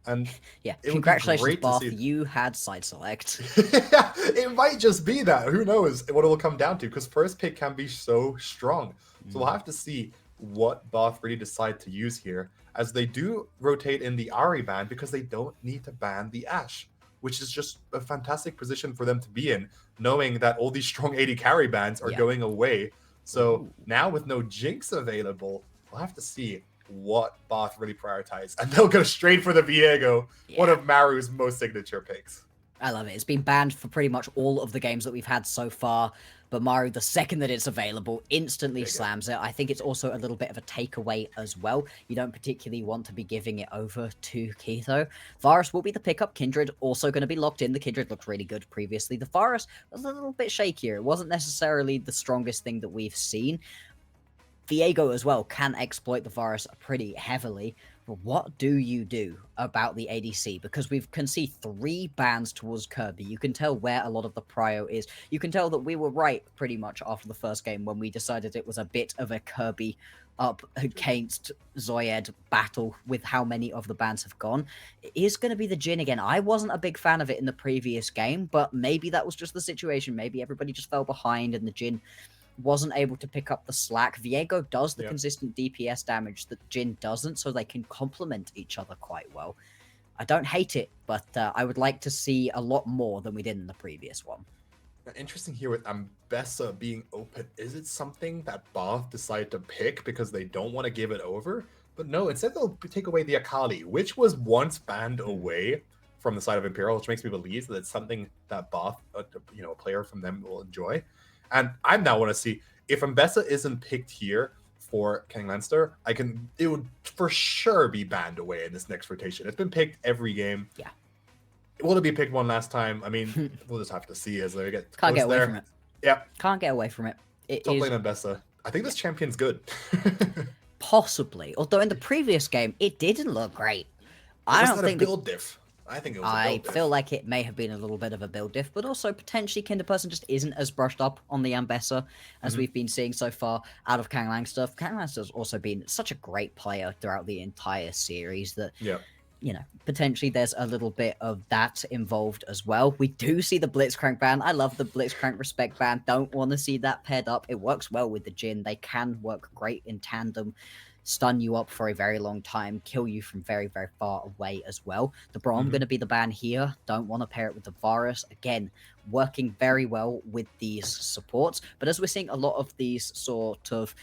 And Yeah, it would be congratulations, great to Bath. see. You had side select. It might just be that. Who knows what it will come down to? Because first pick can be so strong. So we'll have to see what Bath really decide to use here, as they do rotate in the Ari ban because they don't need to ban the Ashe, which is just a fantastic position for them to be in, knowing that all these strong AD carry bans are going away. So now with no Jinx available, we'll have to see what Bath really prioritize. And they'll go straight for the Viego, one of Maru's most signature picks. I love it. It's been banned for pretty much all of the games that we've had so far. But Maru, the second that it's available, instantly slams it. I think it's also a little bit of a takeaway as well. You don't particularly want to be giving it over to Keitho. Varus will be the pickup. Kindred also going to be locked in. The Kindred looked really good previously. The Varus was a little bit shakier. It wasn't necessarily the strongest thing that we've seen. Viego as well can exploit the Varus pretty heavily. But what do you do about the ADC? Because we can see 3 bans towards Kirby. You can tell where a lot of the prio is. You can tell that we were right pretty much after the first game when we decided it was a bit of a Kirby up against Zoyed battle with how many of the bans have gone. It is going to be the Jhin again. I wasn't a big fan of it in the previous game, but maybe that was just the situation. Maybe everybody just fell behind and the Jhin wasn't able to pick up the slack. Viego does the consistent DPS damage that Jhin doesn't, so they can complement each other quite well. I don't hate it, but I would like to see a lot more than we did in the previous one. Interesting here with Ambessa being open. Is it something that Bath decided to pick because they don't want to give it over? But no, instead they'll take away the Akali, which was once banned away from the side of Imperial, which makes me believe that it's something that Bath, a player from them will enjoy. And I now want to see if Ambessa isn't picked here for King Leinster, it would for sure be banned away in this next rotation. It's been picked every game. Yeah. Will it be picked one last time? I mean, we'll just have to see as they get Can't close get away there. from it. Yeah. Can't get away from it. Top lane Ambessa. I think this champion's good. Possibly. Although in the previous game, it didn't look great. I don't think a build diff. I think it was a build diff. I feel like it may have been a little bit of a build diff, but also potentially Kinderperson just isn't as brushed up on the Ambessa as we've been seeing so far out of Kang Langster. Kang Langster's also been such a great player throughout the entire series that, potentially there's a little bit of that involved as well. We do see the Blitzcrank ban. I love the Blitzcrank respect ban. Don't want to see that paired up. It works well with the Jhin. They can work great in tandem. Stun you up for a very long time, kill you from very, very far away as well. The Braum going to be the ban here. Don't want to pair it with the Varus. Again, working very well with these supports. But as we're seeing a lot of these sort of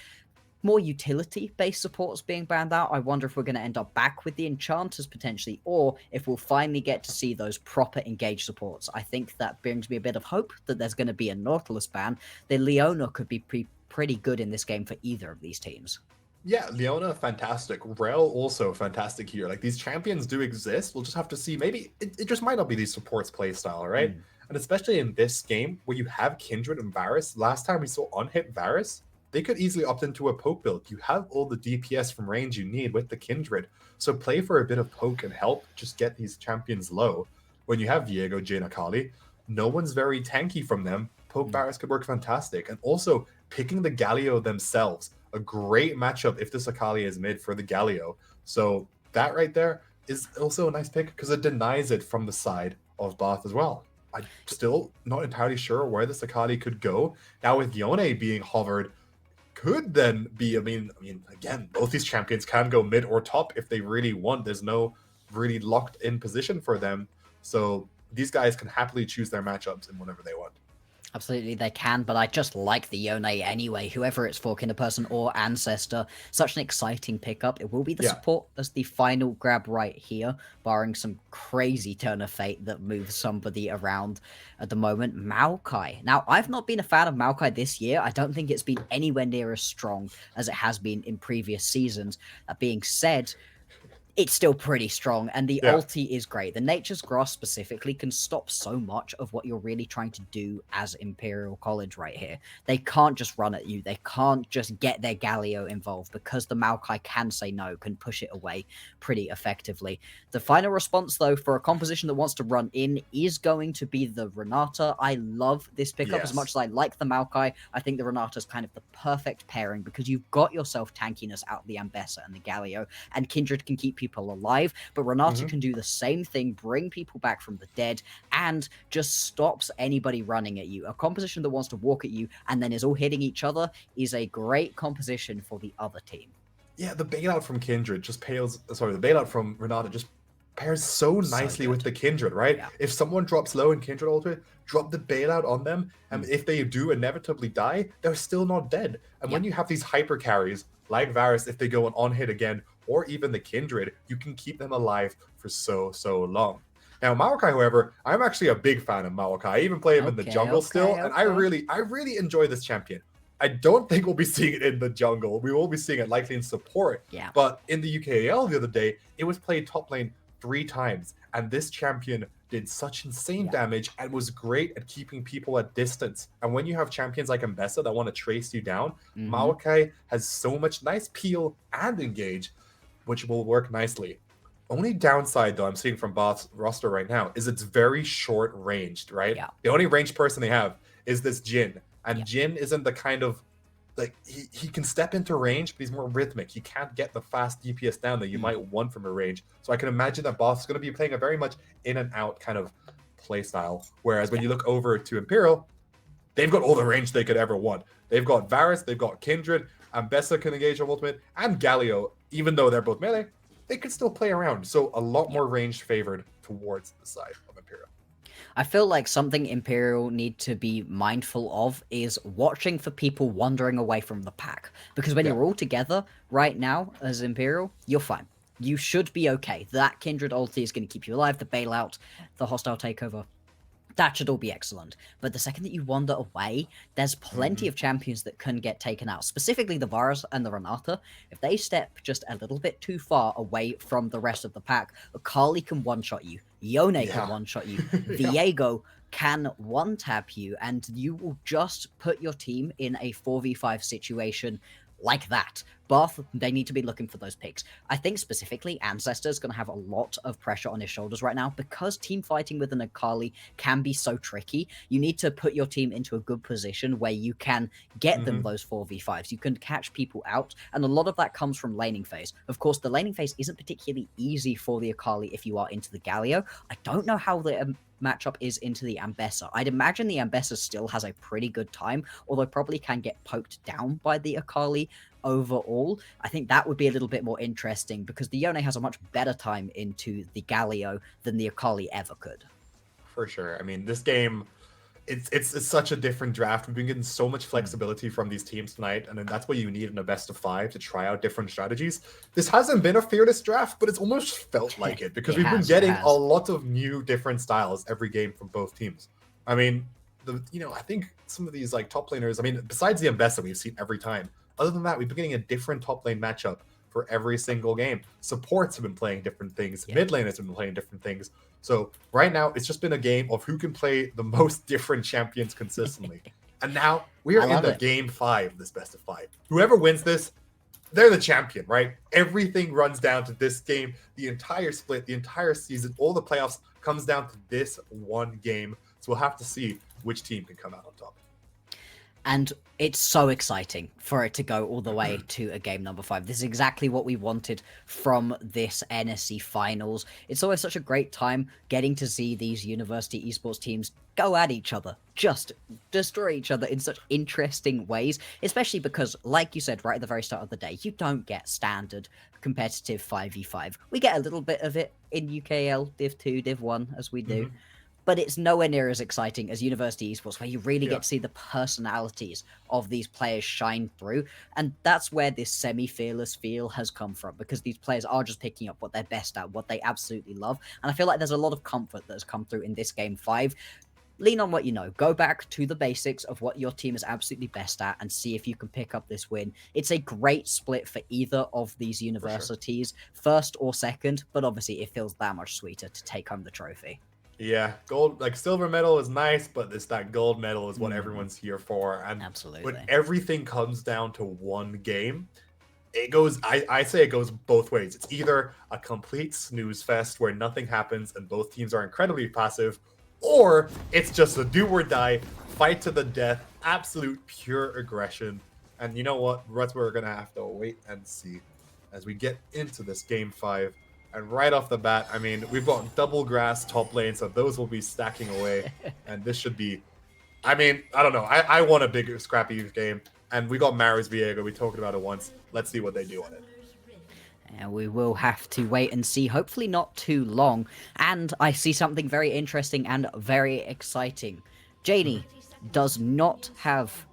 more utility-based supports being banned out, I wonder if we're going to end up back with the Enchanters potentially, or if we'll finally get to see those proper engaged supports. I think that brings me a bit of hope that there's going to be a Nautilus ban. The Leona could be pretty good in this game for either of these teams. Yeah, Leona, fantastic. Rel, also fantastic here. Like, these champions do exist. We'll just have to see. Maybe it just might not be these supports playstyle, right? And especially in this game, where you have Kindred and Varus, last time we saw unhit Varus, they could easily opt into a poke build. You have all the DPS from range you need with the Kindred. So play for a bit of poke and help just get these champions low. When you have Viego, Jhin, Akali, no one's very tanky from them. Poke Varus could work fantastic. And also, picking the Galio themselves, a great matchup if this Akali is mid for the Galio. So that right there is also a nice pick because it denies it from the side of Bath as well. I'm still not entirely sure where this Akali could go. Now with Yone being hovered, could then be, I mean, again, both these champions can go mid or top if they really want. There's no really locked in position for them. So these guys can happily choose their matchups in whatever they want. Absolutely, they can, but I just like the Yone anyway, whoever it's for, Kinderperson or Ancestor. Such an exciting pickup. It will be the support as the final grab right here, barring some crazy turn of fate that moves somebody around at the moment. Maokai. Now, I've not been a fan of Maokai this year. I don't think it's been anywhere near as strong as it has been in previous seasons. That being said, it's still pretty strong, and the ulti is great. The Nature's Grasp specifically can stop so much of what you're really trying to do as Imperial College right here. They can't just run at you. They can't just get their Galio involved because the Maokai can say no, can push it away pretty effectively. The final response, though, for a composition that wants to run in is going to be the Renata. I love this pickup as much as I like the Maokai. I think the Renata's kind of the perfect pairing because you've got yourself tankiness out of the Ambessa and the Galio, and Kindred can keep you people alive, but Renata Mhm. can do the same thing, bring people back from the dead, and just stops anybody running at you. A composition that wants to walk at you and then is all hitting each other is a great composition for the other team. Yeah, the bailout from Kindred just pales. Sorry, the bailout from Renata just pairs so nicely with the Kindred, right? Yeah. If someone drops low in Kindred ultimate, drop the bailout on them, and if they do inevitably die, they're still not dead. And when you have these hyper carries like Varus, if they go on hit again, or even the Kindred, you can keep them alive for so long. Now, Maokai, however, I'm actually a big fan of Maokai. I even play him in the jungle still, and I really enjoy this champion. I don't think we'll be seeing it in the jungle. We will be seeing it likely in support. Yeah. But in the UKL the other day, it was played top lane 3 times, and this champion did such insane damage and was great at keeping people at distance. And when you have champions like Mbessa that want to trace you down, Maokai has so much nice peel and engage, which will work nicely. Only downside, though, I'm seeing from Bath's roster right now is it's very short ranged, right? Yeah. The only ranged person they have is this Jhin. And Jhin isn't the kind of, like, he can step into range, but he's more rhythmic. He can't get the fast DPS down that you might want from a range. So I can imagine that Bath is going to be playing a very much in and out kind of play style. Whereas when you look over to Imperial, they've got all the range they could ever want. They've got Varus, they've got Kindred, Ambessa can engage on ultimate, and Galio, even though they're both melee, they could still play around. So a lot more range favored towards the side of Imperial. I feel like something Imperial need to be mindful of is watching for people wandering away from the pack. Because when you're all together right now as Imperial, you're fine. You should be okay. That Kindred ulti is going to keep you alive, the bailout, the hostile takeover. That should all be excellent. But the second that you wander away, there's plenty of champions that can get taken out. Specifically the Varus and the Renata. If they step just a little bit too far away from the rest of the pack, Akali can one-shot you. Yone can one-shot you. Viego can one-tap you, and you will just put your team in a 4v5 situation like that. Bath, they need to be looking for those picks. I think specifically Ancestor's going to have a lot of pressure on his shoulders right now because team fighting with an Akali can be so tricky. You need to put your team into a good position where you can get them those 4v5s. You can catch people out, and a lot of that comes from laning phase. Of course, the laning phase isn't particularly easy for the Akali if you are into the Galio. I don't know how the matchup is into the Ambessa. I'd imagine the Ambessa still has a pretty good time, although probably can get poked down by the Akali overall. I think that would be a little bit more interesting because the Yone has a much better time into the Galio than the Akali ever could. For sure. I mean, this game, it's such a different draft. We've been getting so much flexibility from these teams tonight, and then that's what you need in a best of 5 to try out different strategies. This hasn't been a fearless draft, but it's almost felt like it because we've been getting a lot of new different styles every game from both teams. I mean, I think some of these like top laners, I mean, besides the Ambessa we've seen every time, other than that, we've been getting a different top lane matchup for every single game. Supports have been playing different things. Mid laners have been playing different things. So right now, it's just been a game of who can play the most different champions consistently. And now we are in the game 5 of this best of 5. Whoever wins this, they're the champion, right? Everything runs down to this game. The entire split, the entire season, all the playoffs comes down to this one game. So we'll have to see which team can come out on top. And it's so exciting for it to go all the way to a game number 5. This is exactly what we wanted from this NSC finals. It's always such a great time getting to see these university esports teams go at each other, just destroy each other in such interesting ways, especially because, like you said right at the very start of the day, you don't get standard competitive 5v5. We get a little bit of it in UKL, Div 2, Div 1, as we do. But it's nowhere near as exciting as University Esports, where you really get to see the personalities of these players shine through. And that's where this semi-fearless feel has come from, because these players are just picking up what they're best at, what they absolutely love. And I feel like there's a lot of comfort that has come through in this game 5. Lean on what you know. Go back to the basics of what your team is absolutely best at and see if you can pick up this win. It's a great split for either of these universities, first or second, but obviously it feels that much sweeter to take home the trophy. Yeah, gold, like silver medal is nice, but that gold medal is what everyone's here for. And when everything comes down to one game, it goes, I say it goes both ways. It's either a complete snooze fest where nothing happens and both teams are incredibly passive, or it's just a do or die, fight to the death, absolute pure aggression. And you know what? That's where we're going to have to wait and see as we get into this game 5 And right off the bat, I mean, we've got double grass top lane, so those will be stacking away. And this should be, I mean, I don't know. I want a bigger, scrappy game. And we got Maris Viego. We talked about it once. Let's see what they do on it. And we will have to wait and see, hopefully not too long. And I see something very interesting and very exciting. Janie does not have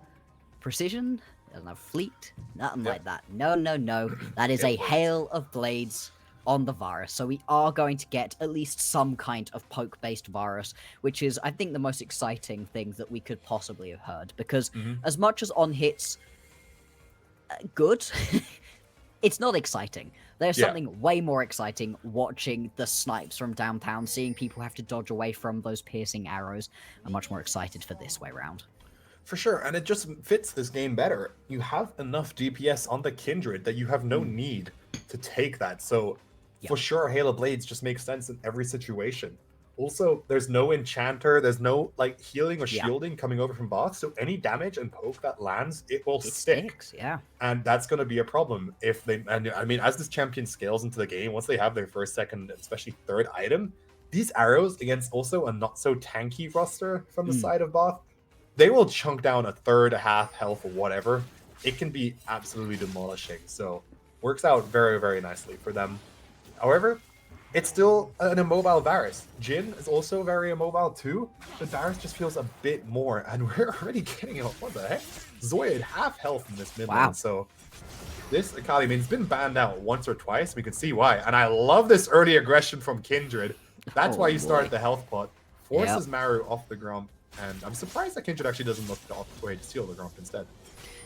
precision, doesn't have fleet, nothing like that. No, no, no. That is a hail of blades on the Varus. So we are going to get at least some kind of poke-based Varus, which is, I think, the most exciting thing that we could possibly have heard. Because as much as on hits, good, it's not exciting. There's something way more exciting watching the snipes from downtown, seeing people have to dodge away from those piercing arrows. I'm much more excited for this way round. For sure, and it just fits this game better. You have enough DPS on the Kindred that you have no need to take that. So for sure, Halo Blades just makes sense in every situation. Also, there's no enchanter, there's no like healing or shielding coming over from boss, so any damage and poke that lands, it will stick. And that's going to be a problem if they, and I mean, as this champion scales into the game, once they have their first, second, especially third item, these arrows against also a not so tanky roster from the side of Both, they will chunk down a third, a half health, or whatever. It can be absolutely demolishing. So works out very, very nicely for them. However, it's still an immobile Varus. Jhin is also very immobile too, but Varus just feels a bit more, and we're already getting a, what the heck? Zoya at half health in this mid lane, so this Akali, I mean, it's been banned out once or twice, we can see why. And I love this early aggression from Kindred. That's why you start the health pot. Forces Maru off the Grump, and I'm surprised that Kindred actually doesn't look the opposite way to steal the Grump instead.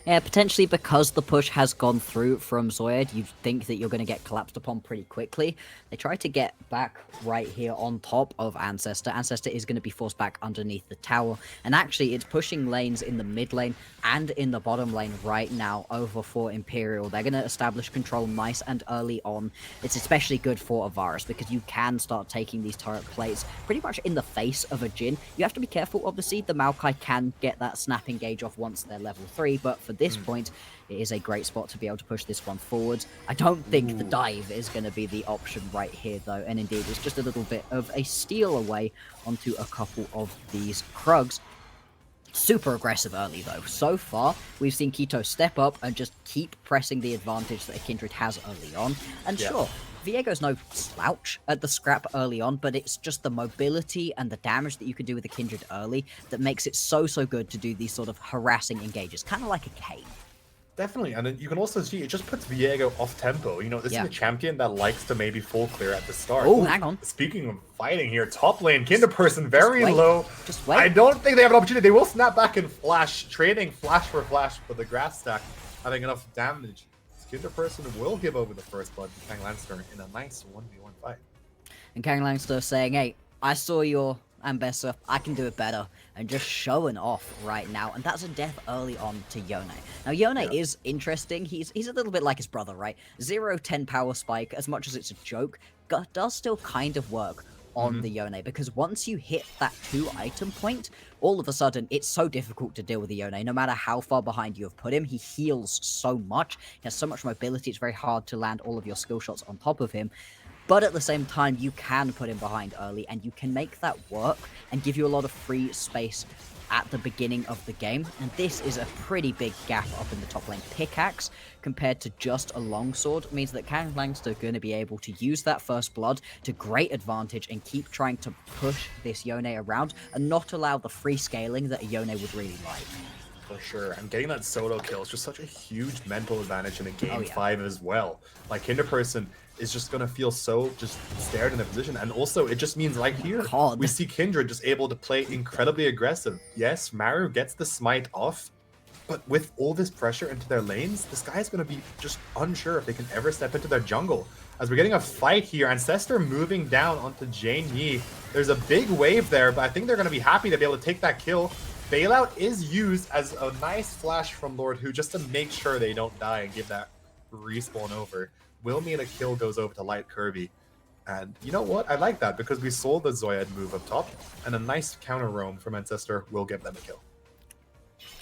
Yeah, potentially because the push has gone through from Zoyed, you'd think that you're going to get collapsed upon pretty quickly. They try to get back right here on top of Ancestor. Ancestor is going to be forced back underneath the tower, and actually it's pushing lanes in the mid lane and in the bottom lane right now over for Imperial. They're going to establish control nice and early on. It's especially good for a Varus because you can start taking these turret plays pretty much in the face of a Jhin. You have to be careful, obviously. The Maokai can get that snap engage off once they're level 3, but for this point, it is a great spot to be able to push this one forward. I don't think the dive is going to be the option right here, though, and indeed, it's just a little bit of a steal away onto a couple of these Krugs. Super aggressive early, though. So far, we've seen Keto step up and just keep pressing the advantage that Kindred has early on. And sure, Viego's no slouch at the scrap early on, but it's just the mobility and the damage that you can do with the Kindred early that makes it so good to do these sort of harassing engages, kind of like a Kayn. Definitely, and then you can also see it just puts Viego off tempo. You know, this is a champion that likes to maybe full clear at the start. Oh, hang on. Speaking of fighting here, top lane, Kinderperson very wait. low. Just wait. I don't think they have an opportunity. They will snap back and flash, trading flash for flash, but the grass stack having enough damage. Kinderperson will give over the first blood to Kang Lannister in a nice 1v1 fight. And Kang Lannister saying, hey, I saw your Ambessa, I can do it better, and just showing off right now, and that's a death early on to Yone. Now, Yone is interesting. He's a little bit like his brother, right? 0-10 power spike, as much as it's a joke, does still kind of work on the Yone, because once you hit that 2-item point, all of a sudden, it's so difficult to deal with the Yone. No matter how far behind you have put him, he heals so much, he has so much mobility, it's very hard to land all of your skill shots on top of him. But at the same time, you can put him behind early, and you can make that work and give you a lot of free space at the beginning of the game. And this is a pretty big gap up in the top lane. Pickaxe, compared to just a longsword, means that Kang Lannister are going to be able to use that first blood to great advantage and keep trying to push this Yone around and not allow the free scaling that a Yone would really like. For sure, and getting that solo kill is just such a huge mental advantage in a game 5 as well. Like, Kinderperson is just going to feel so just stared in a position, and also it just means, like here, we see Kindred just able to play incredibly aggressive. Yes, Maru gets the smite off, but with all this pressure into their lanes, this guy is going to be just unsure if they can ever step into their jungle. As we're getting a fight here, Ancestor moving down onto Jane Yi. There's a big wave there, but I think they're going to be happy to be able to take that kill. Bailout is used as a nice flash from Lord Hu just to make sure they don't die and give that respawn over. Will mean a kill goes over to Light Kirby. And you know what? I like that because we saw the Zoyed move up top, and a nice counter roam from Ancestor will give them a kill.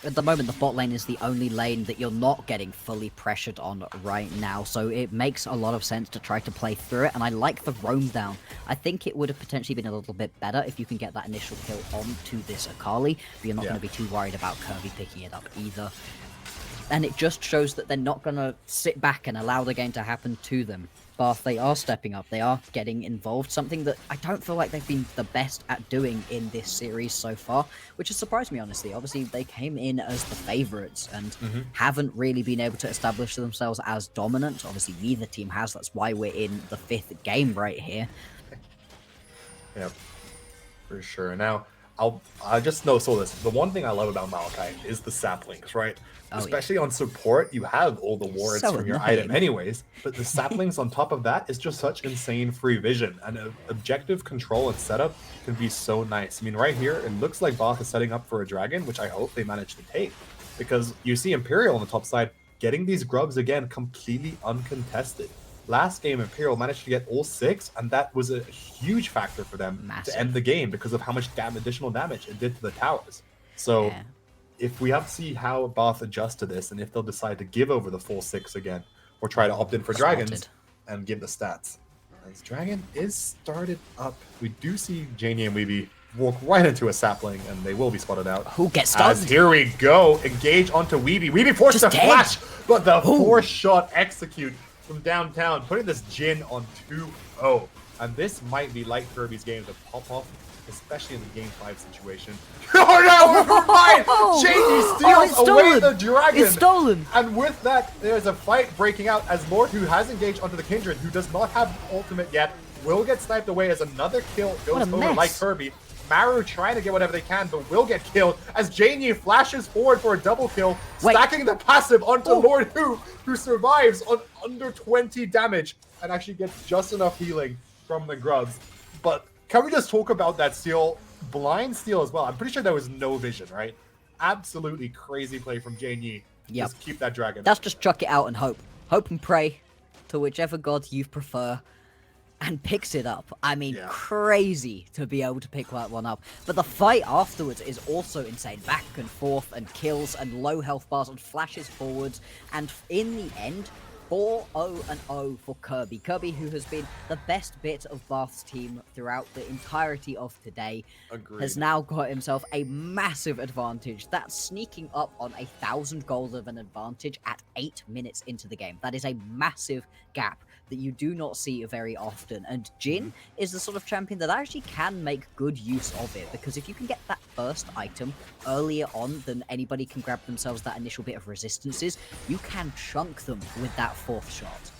at the moment, the bot lane is the only lane that you're not getting fully pressured on right now, so it makes a lot of sense to try to play through it, and I like the roam down. I think it would have potentially been a little bit better if you can get that initial kill onto this Akali, but you're not going to be too worried about Kirby picking it up either. And it just shows that they're not going to sit back and allow the game to happen to them. Bath, they are stepping up, they are getting involved, something that I don't feel like they've been the best at doing in this series so far, which has surprised me, honestly. Obviously, they came in as the favourites and haven't really been able to establish themselves as dominant. Obviously, neither team has, that's why we're in the 5th game right here. Yep, for sure. Now, I just know this. The one thing I love about Malachi is the saplings, right? Especially on support, you have all the wards from your item anyways, but the saplings on top of that is just such insane free vision, and objective control and setup can be so nice. I mean, right here, it looks like Bath is setting up for a dragon, which I hope they manage to take, because you see Imperial on the top side getting these grubs again completely uncontested. Last game, Imperial managed to get all 6, and that was a huge factor for them to end the game because of how much additional damage it did to the towers. So if we have to see how Bath adjusts to this, and if they'll decide to give over the full 6 again, or try to opt in for dragons and give the stats. As Dragon is started up, we do see Janie and Weeby walk right into a sapling, and they will be spotted out. Who gets stunned? Here we go, engage onto Weeby. Weeby forced to flash, but the force shot execute from downtown, putting this Jin on 2-0. And this might be like Kirby's game to pop off, especially in the Game 5 situation. Oh no, never mind! Janie steals away the dragon! It's stolen! And with that, there's a fight breaking out as Lord, who has engaged onto the Kindred, who does not have ultimate yet, will get sniped away as another kill goes over like Kirby. Maru trying to get whatever they can, but will get killed as Janie flashes forward for a double kill, stacking the passive onto Lord who survives on under 20 damage and actually gets just enough healing from the grubs. But can we just talk about that steal? Blind steal as well. I'm pretty sure there was no vision, right? Absolutely crazy play from Janie. Just keep that dragon. That's just chuck it out and hope. Hope and pray to whichever god you prefer. And picks it up. I mean, crazy to be able to pick that one up. But the fight afterwards is also insane. Back and forth and kills and low health bars and flashes forwards. And in the end, 4-0-0 for Kirby. Kirby, who has been the best bit of Bath's team throughout the entirety of today, has now got himself a massive advantage. That's sneaking up on 1,000 gold of an advantage at 8 minutes into the game. That is a massive gap that you do not see very often, and Jin is the sort of champion that actually can make good use of it, because if you can get that first item earlier on than anybody can grab themselves that initial bit of resistances, you can chunk them with that 4th shot.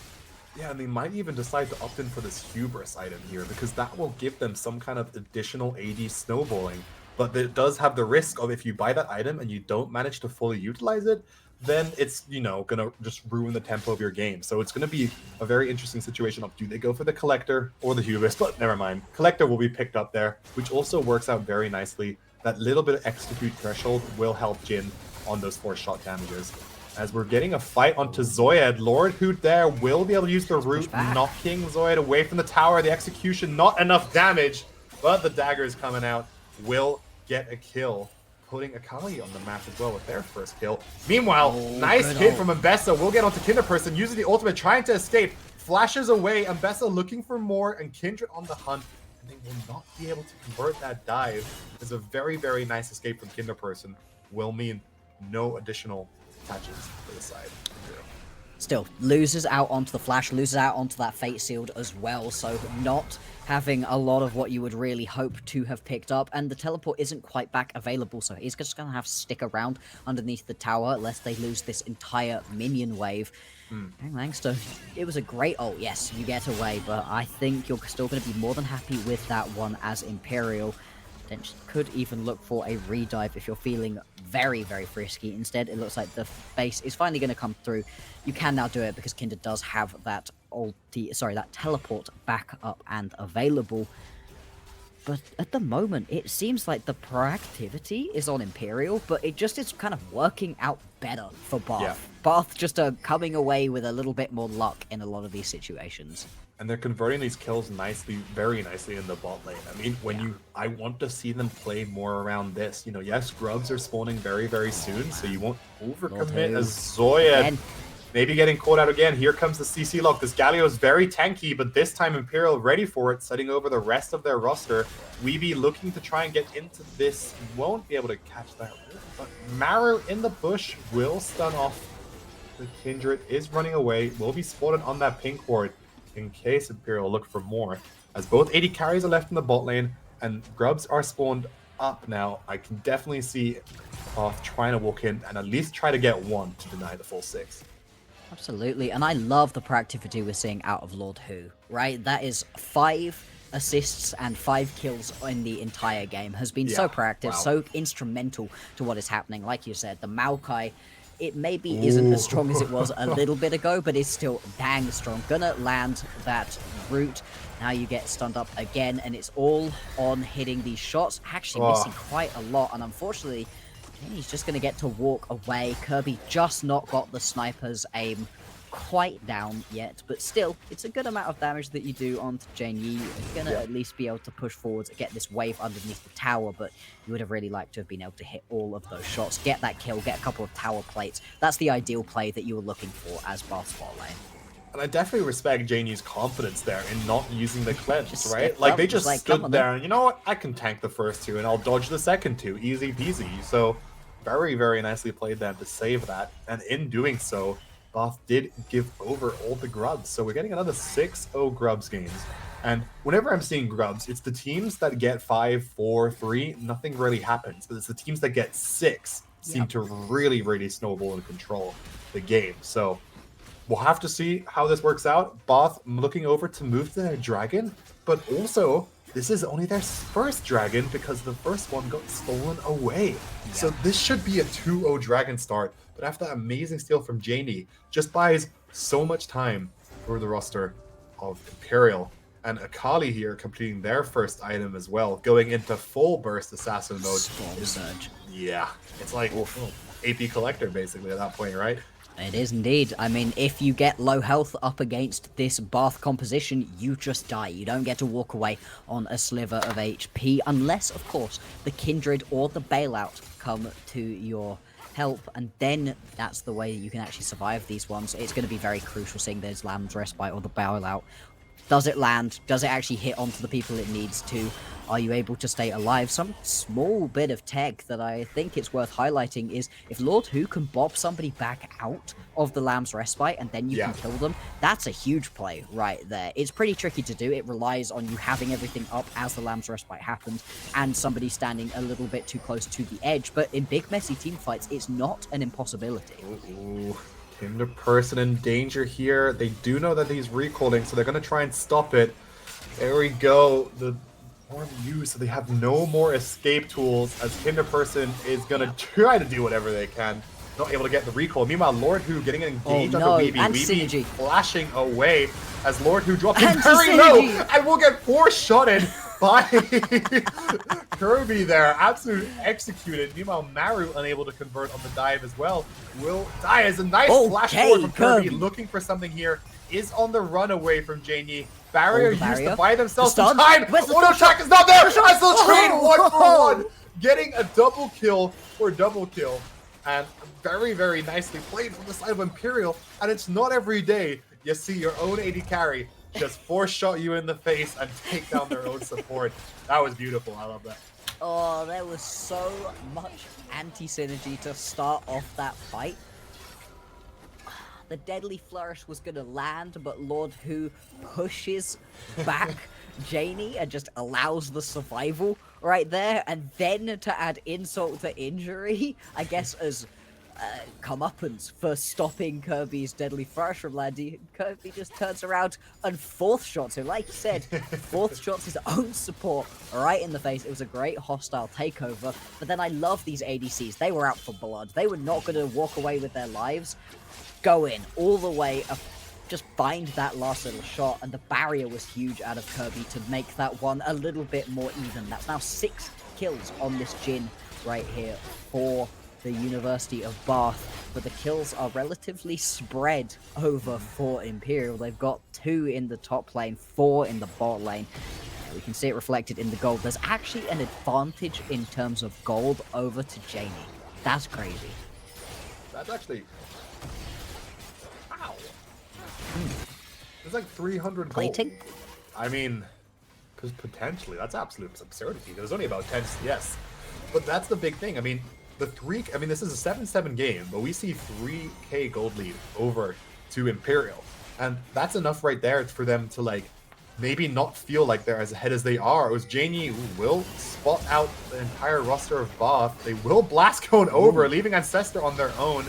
Yeah, and they might even decide to opt in for this Hubris item here, because that will give them some kind of additional AD snowballing, but it does have the risk of, if you buy that item and you don't manage to fully utilize it, then it's, you know, gonna just ruin the tempo of your game. So it's gonna be a very interesting situation of, do they go for the Collector or the Hubris? But never mind. Collector will be picked up there, which also works out very nicely. That little bit of execute threshold will help Jin on those 4-shot damages. As we're getting a fight onto Zoyed, Lord Hoot there will be able to use the root, knocking Zoyed away from the tower. The execution, not enough damage, but the daggers coming out will get a kill, putting Akali on the map as well with their first kill. Meanwhile, nice hit from Mbessa. We'll get onto Kinderperson, using the ultimate, trying to escape. Flashes away, Mbessa looking for more, and Kindred on the hunt. And they will not be able to convert that dive. It's a very, very nice escape from Kinderperson. Will mean no additional touches for the side. Still, loses out onto the flash, loses out onto that Fate Sealed as well, so not having a lot of what you would really hope to have picked up, and the teleport isn't quite back available, so he's just going to have to stick around underneath the tower lest they lose this entire minion wave. Langster, it was a great ult, yes, you get away, but I think you're still going to be more than happy with that one as Imperial. Potentially could even look for a redive if you're feeling very, very frisky. Instead, it looks like the base is finally going to come through. You can now do it because Kinder does have that that teleport back up and available. But at the moment, it seems like the proactivity is on Imperial, but it just is kind of working out better for Bath. Yeah. Bath just coming away with a little bit more luck in a lot of these situations. And they're converting these kills nicely, very nicely in the bot lane. I mean, I want to see them play more around this. You know, yes, grubs are spawning very, very soon, so you won't overcommit as Zoya. Maybe getting caught out again. Here comes the CC lock. This Galio is very tanky, but this time Imperial ready for it, setting over the rest of their roster. Weeby looking to try and get into this. Won't be able to catch that. But Maru in the bush will stun off. The Kindred is running away. Will be spotted on that pink ward in case Imperial look for more. As both AD carries are left in the bot lane and grubs are spawned up now, I can definitely see Bath trying to walk in and at least try to get one to deny the full 6. Absolutely, and I love the proactivity we're seeing out of Lord Hu, right? That is 5 assists and 5 kills in the entire game. Has been so proactive, so instrumental to what is happening. Like you said, the Maokai, it maybe isn't as strong as it was a little bit ago, but it's still dang strong. Gonna land that root. Now you get stunned up again, and it's all on hitting these shots. Actually missing quite a lot, and unfortunately, he's just going to get to walk away. Kirby just not got the sniper's aim quite down yet, but still, it's a good amount of damage that you do onto Jane Yi. You're going to at least be able to push forwards and get this wave underneath the tower, but you would have really liked to have been able to hit all of those shots, get that kill, get a couple of tower plates. That's the ideal play that you were looking for as Bath's bot lane. And I definitely respect Janie's confidence there in not using the cleanse, right? Like, they just stood there and, you know what, I can tank the first 2 and I'll dodge the second 2. Easy peasy. So, very, very nicely played them to save that. And in doing so, Bath did give over all the grubs. So we're getting another 6-0 grubs games. And whenever I'm seeing grubs, it's the teams that get 5, 4, 3, nothing really happens. But it's the teams that get 6 seem to really, really snowball and control the game. So we'll have to see how this works out. Bath looking over to move to their dragon, but also this is only their first dragon because the first one got stolen away. So this should be a 2-0 dragon start, but after that amazing steal from Janie, just buys so much time for the roster of Imperial. And Akali here completing their first item as well, going into full burst assassin mode. Storm Surge. Yeah, it's like AP collector basically at that point, right? It is indeed. I mean, if you get low health up against this Bath composition, you just die. You don't get to walk away on a sliver of HP, unless, of course, the Kindred or the Bailout come to your help, and then that's the way you can actually survive these ones. It's going to be very crucial seeing there's Lamb's Respite or the Bailout. Does it land? Does it actually hit onto the people it needs to? Are you able to stay alive? Some small bit of tech that I think it's worth highlighting is if Lord Hu can bob somebody back out of the Lamb's Respite and then you can kill them, that's a huge play right there. It's pretty tricky to do. It relies on you having everything up as the Lamb's Respite happens and somebody standing a little bit too close to the edge. But in big, messy team fights, it's not an impossibility. Ooh. Kinder person in danger here. They do know that he's recalling, so they're going to try and stop it. There we go. The more used, so they have no more escape tools as Kinder person is going to try to do whatever they can. Not able to get the recall. Meanwhile, Lord Hu getting engaged onto Weeby. Weeby flashing away as Lord Hu drops in very low and will get four-shotted by Kirby there. Absolute executed. Meanwhile, Maru unable to convert on the dive as well. Will die as a nice flash forward from Kirby. Looking for something here. Is on the run away from Janie. Barrier used to buy themselves some time. Auto track is not there. As they'll trade 1-for-1. Getting a double kill for double kill. And very, very nicely played from the side of Imperial. And it's not every day you see your own AD carry just four-shot you in the face and take down their own support. That was beautiful. I love that. Oh, there was so much anti-synergy to start off that fight. The Deadly Flourish was going to land, but Lord Hu pushes back Janie and just allows the survival right there. And then to add insult to injury, I guess as comeuppance for stopping Kirby's Deadly Flourish from landing, Kirby just turns around and fourth shots him. Like you said, fourth shots his own support right in the face. It was a great hostile takeover. But then I love these ADCs. They were out for blood. They were not going to walk away with their lives. Go in all the way, just find that last little shot, and the barrier was huge out of Kirby to make that one a little bit more even. That's now 6 kills on this Jhin right here for the University of Bath, but the kills are relatively spread over for Imperial. They've got 2 in the top lane, 4 in the bot lane. We can see it reflected in the gold. There's actually an advantage in terms of gold over to Janie. That's crazy. That's actually... Ow! There's like 300 gold. Plating? I mean, because potentially, that's absolute absurdity. There's only about 10 CS. But that's the big thing. I mean, this is a 7-7 game, but we see 3k gold lead over to Imperial. And that's enough right there for them to, like, maybe not feel like they're as ahead as they are. It was Janie who will spot out the entire roster of Bath. They will blast cone over, leaving Ancestor on their own.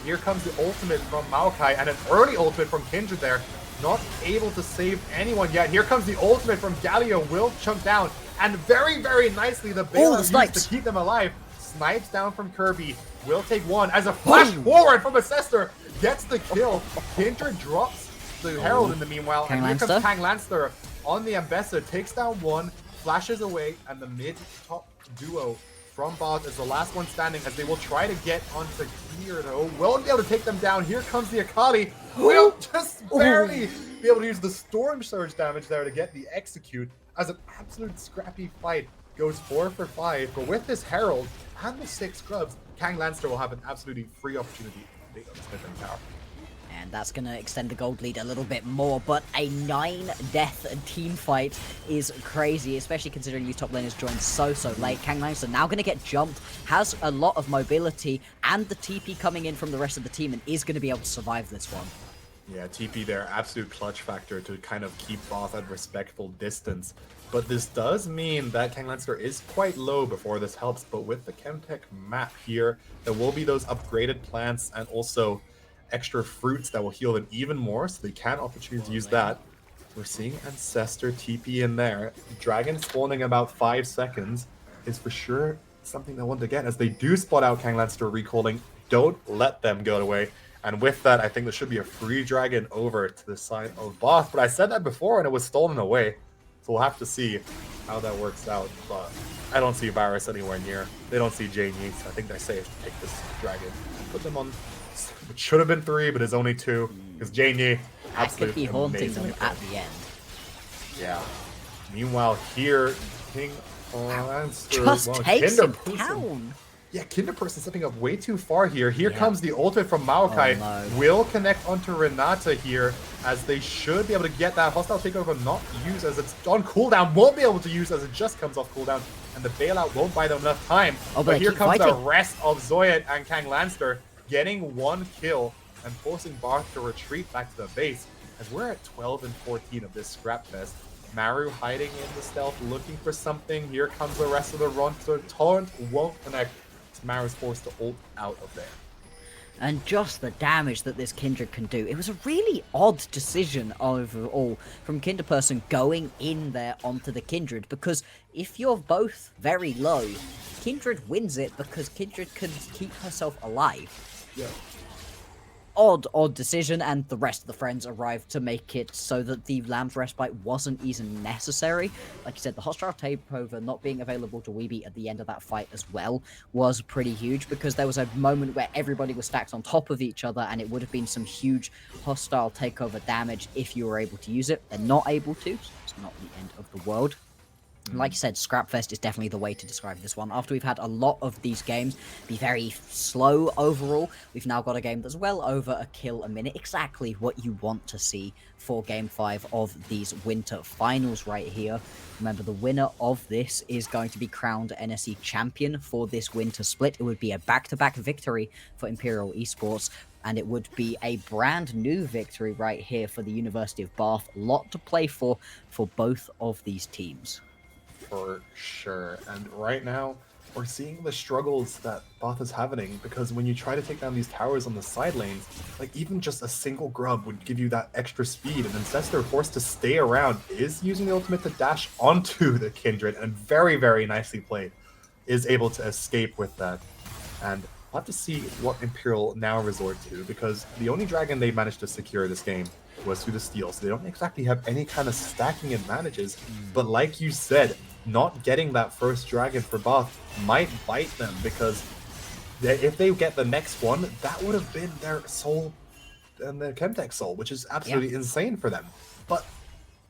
Here comes the ultimate from Maokai, and an early ultimate from Kindred there. Not able to save anyone yet. Here comes the ultimate from Galio, will chunk down. And very, very nicely, the bailout used to keep them alive. Snipes down from Kirby, will take one as a flash forward from Ancestor. Gets the kill. Kindred drops the Herald in the meanwhile. And here comes Kang Lanster on the Ambassador. Takes down one, flashes away, and the mid-top duo from Bath is the last one standing as they will try to get onto here though. Won't be able to take them down. Here comes the Akali. Will just barely be able to use the Storm Surge damage there to get the execute as an absolute scrappy fight goes 4 for 5. But with this Herald and the 6 scrubs, Kang Lanster will have an absolutely free opportunity to take on Smith and Tower. And that's going to extend the gold lead a little bit more, but a 9-death team fight is crazy, especially considering these top laners joined so late. Kang Lanster now going to get jumped, has a lot of mobility, and the TP coming in from the rest of the team, and is going to be able to survive this one. Yeah, TP there, absolute clutch factor to kind of keep Bath at respectful distance. But this does mean that Kang Lanster is quite low before this helps, but with the Chemtech map here, there will be those upgraded plants and also extra fruits that will heal them even more, so they can opportunity to use that. We're seeing Ancestor TP in there. Dragon spawning about 5 seconds is for sure something they want to get, as they do spot out Kang Lanster recalling. Don't let them go away. And with that, I think there should be a free dragon over to the side of Bath. But I said that before and it was stolen away. So we'll have to see how that works out. But I don't see Varus anywhere near. They don't see Janie, so I think they're safe to take this dragon. Put them on... It should have been 3, but it's only 2. Because Janie, that could be haunting them at the end. Yeah. Meanwhile, here, King Lancer... Just takes him down. Yeah, Kinderperson stepping up way too far here. Here comes the ultimate from Maokai. Oh, no. Will connect onto Renata here, as they should be able to get that hostile takeover not used as it's on cooldown. Won't be able to use as it just comes off cooldown. And the bailout won't buy them enough time. But here comes the rest of Zoyet and Kang Lanster getting 1 kill and forcing Barth to retreat back to the base. As we're at 12 and 14 of this scrap fest. Maru hiding in the stealth, looking for something. Here comes the rest of the roster. Torrent won't connect. Maru's forced to ult out of there. And just the damage that this Kindred can do. It was a really odd decision overall from Kinderperson going in there onto the Kindred, because if you're both very low, Kindred wins it because Kindred can keep herself alive. Yeah. Odd decision, and the rest of the friends arrived to make it so that the Lamb's Respite wasn't even necessary. Like you said, the hostile takeover not being available to Weeby at the end of that fight as well was pretty huge, because there was a moment where everybody was stacked on top of each other, and it would have been some huge hostile takeover damage if you were able to use it. They're not able to, so it's not the end of the world. Like you said, Scrapfest is definitely the way to describe this one. After we've had a lot of these games be very slow overall, we've now got a game that's well over a kill a minute. Exactly what you want to see for Game 5 of these Winter Finals right here. Remember, the winner of this is going to be crowned NSE champion for this Winter Split. It would be a back-to-back victory for Imperial Esports, and it would be a brand new victory right here for the University of Bath. A lot to play for both of these teams. For sure. And right now, we're seeing the struggles that Bath is having, because when you try to take down these towers on the side lanes, like even just a single grub would give you that extra speed, and Ancestor, forced to stay around, is using the ultimate to dash onto the Kindred, and very, very nicely played, is able to escape with that. And we'll have to see what Imperial now resort to, because the only dragon they managed to secure this game was through the steal, so they don't exactly have any kind of stacking advantages. But like you said, not getting that first dragon for Bath might bite them, because if they get the next one, that would have been their soul and their Chemtech soul, which is absolutely insane for them. But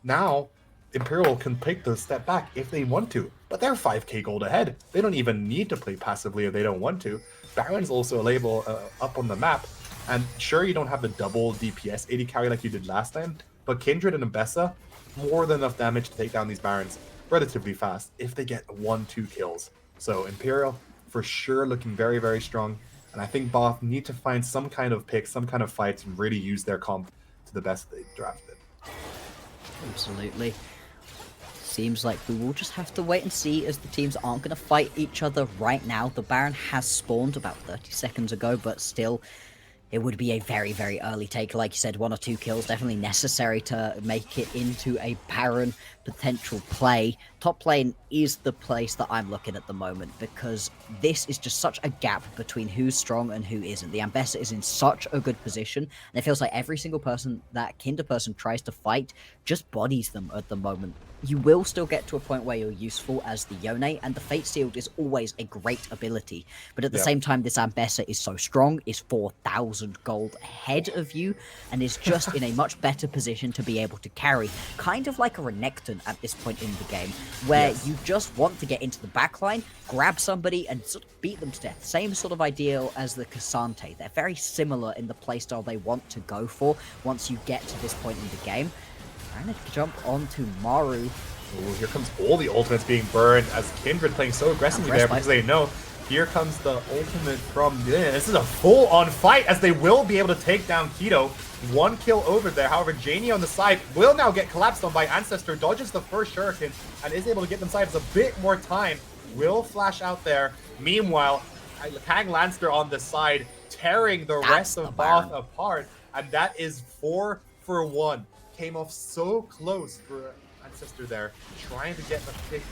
now Imperial can take the step back if they want to, but they're 5k gold ahead. They don't even need to play passively if they don't want to. Baron's also a label up on the map, and sure, you don't have the double DPS 80 carry like you did last time, but Kindred and Mbessa, more than enough damage to take down these Barons relatively fast if they get 1-2 kills. So Imperial for sure looking very, very strong, and I think Bath need to find some kind of pick, some kind of fight to really use their comp to the best they drafted. Absolutely. Seems like we will just have to wait and see, as the teams aren't going to fight each other right now. The Baron has spawned about 30 seconds ago, but still, it would be a very, very early take. Like you said, 1 or 2 kills definitely necessary to make it into a Baron potential play. Top lane is the place that I'm looking at the moment, because this is just such a gap between who's strong and who isn't. The Ambessa is in such a good position, and it feels like every single person that Kinder person tries to fight just bodies them at the moment. You will still get to a point where you're useful as the Yone, and the Fate Sealed is always a great ability. But at the same time, this Ambessa is so strong, is 4,000 gold ahead of you, and is just in a much better position to be able to carry. Kind of like a Renekton at this point in the game, where you just want to get into the backline, grab somebody, and sort of beat them to death. Same sort of ideal as the Cassante. They're very similar in the playstyle they want to go for once you get to this point in the game. Trying to jump onto Maru. Ooh, here comes all the ultimates being burned as Kindred playing so aggressively there because they know here comes the ultimate from this is a full-on fight as they will be able to take down Keto. 1 kill over there. However, Janie on the side will now get collapsed on by Ancestor, dodges the first shuriken and is able to get them side. It's a bit more time. Will flash out there. Meanwhile, Kang Lancer on the side tearing the rest of Bath apart, and that is 4 for 1. Came off so close for Ancestor there, trying to get the pick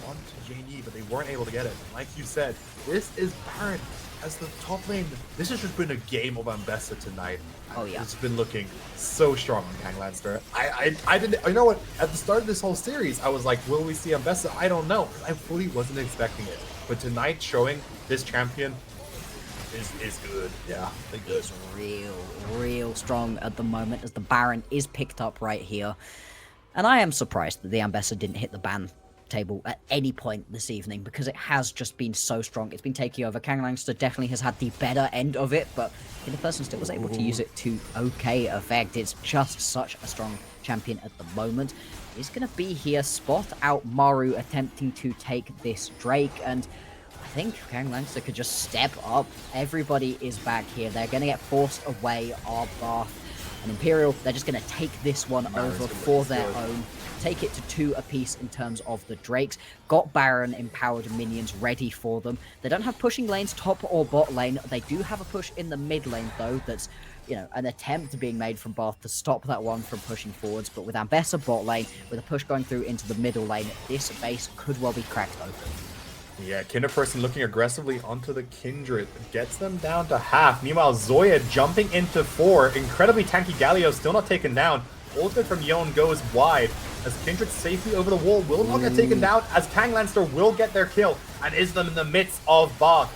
onto JD, but they weren't able to get it. Like you said, this is Baron as the top lane. This has just been a game of Ambessa tonight. Oh yeah, it's been looking so strong on Kang Lancer. I didn't. You know what? At the start of this whole series, I was like, will we see Ambessa? I don't know. I fully wasn't expecting it, but tonight showing this champion is good. Yeah, it's real strong at the moment, as the Baron is picked up right here. And I am surprised that the Ambessa didn't hit the ban table at any point this evening, because it has just been so strong. It's been taking over. Kang Lancer definitely has had the better end of it, but the person still was able to use it to okay effect. It's just such a strong champion at the moment. He's going to be here, spot out Maru attempting to take this Drake, and I think Kang Lancer could just step up. Everybody is back here. They're going to get forced away of Bath. And Imperial, they're just going to take this one over for their own. Take it to 2 apiece in terms of the Drakes. Got Baron empowered minions ready for them. They don't have pushing lanes top or bot lane. They do have a push in the mid lane, though, that's, you know, an attempt being made from Bath to stop that one from pushing forwards. But with Ambessa bot lane, with a push going through into the middle lane, this base could well be cracked open. Yeah, Kinder person looking aggressively onto the Kindred. Gets them down to half. Meanwhile, Zoya jumping into 4. Incredibly tanky Galio still not taken down. Ultimate from Yon goes wide as Kindred safely over the wall. Will not get taken down as Kang Lancer will get their kill and is them in the midst of Bath.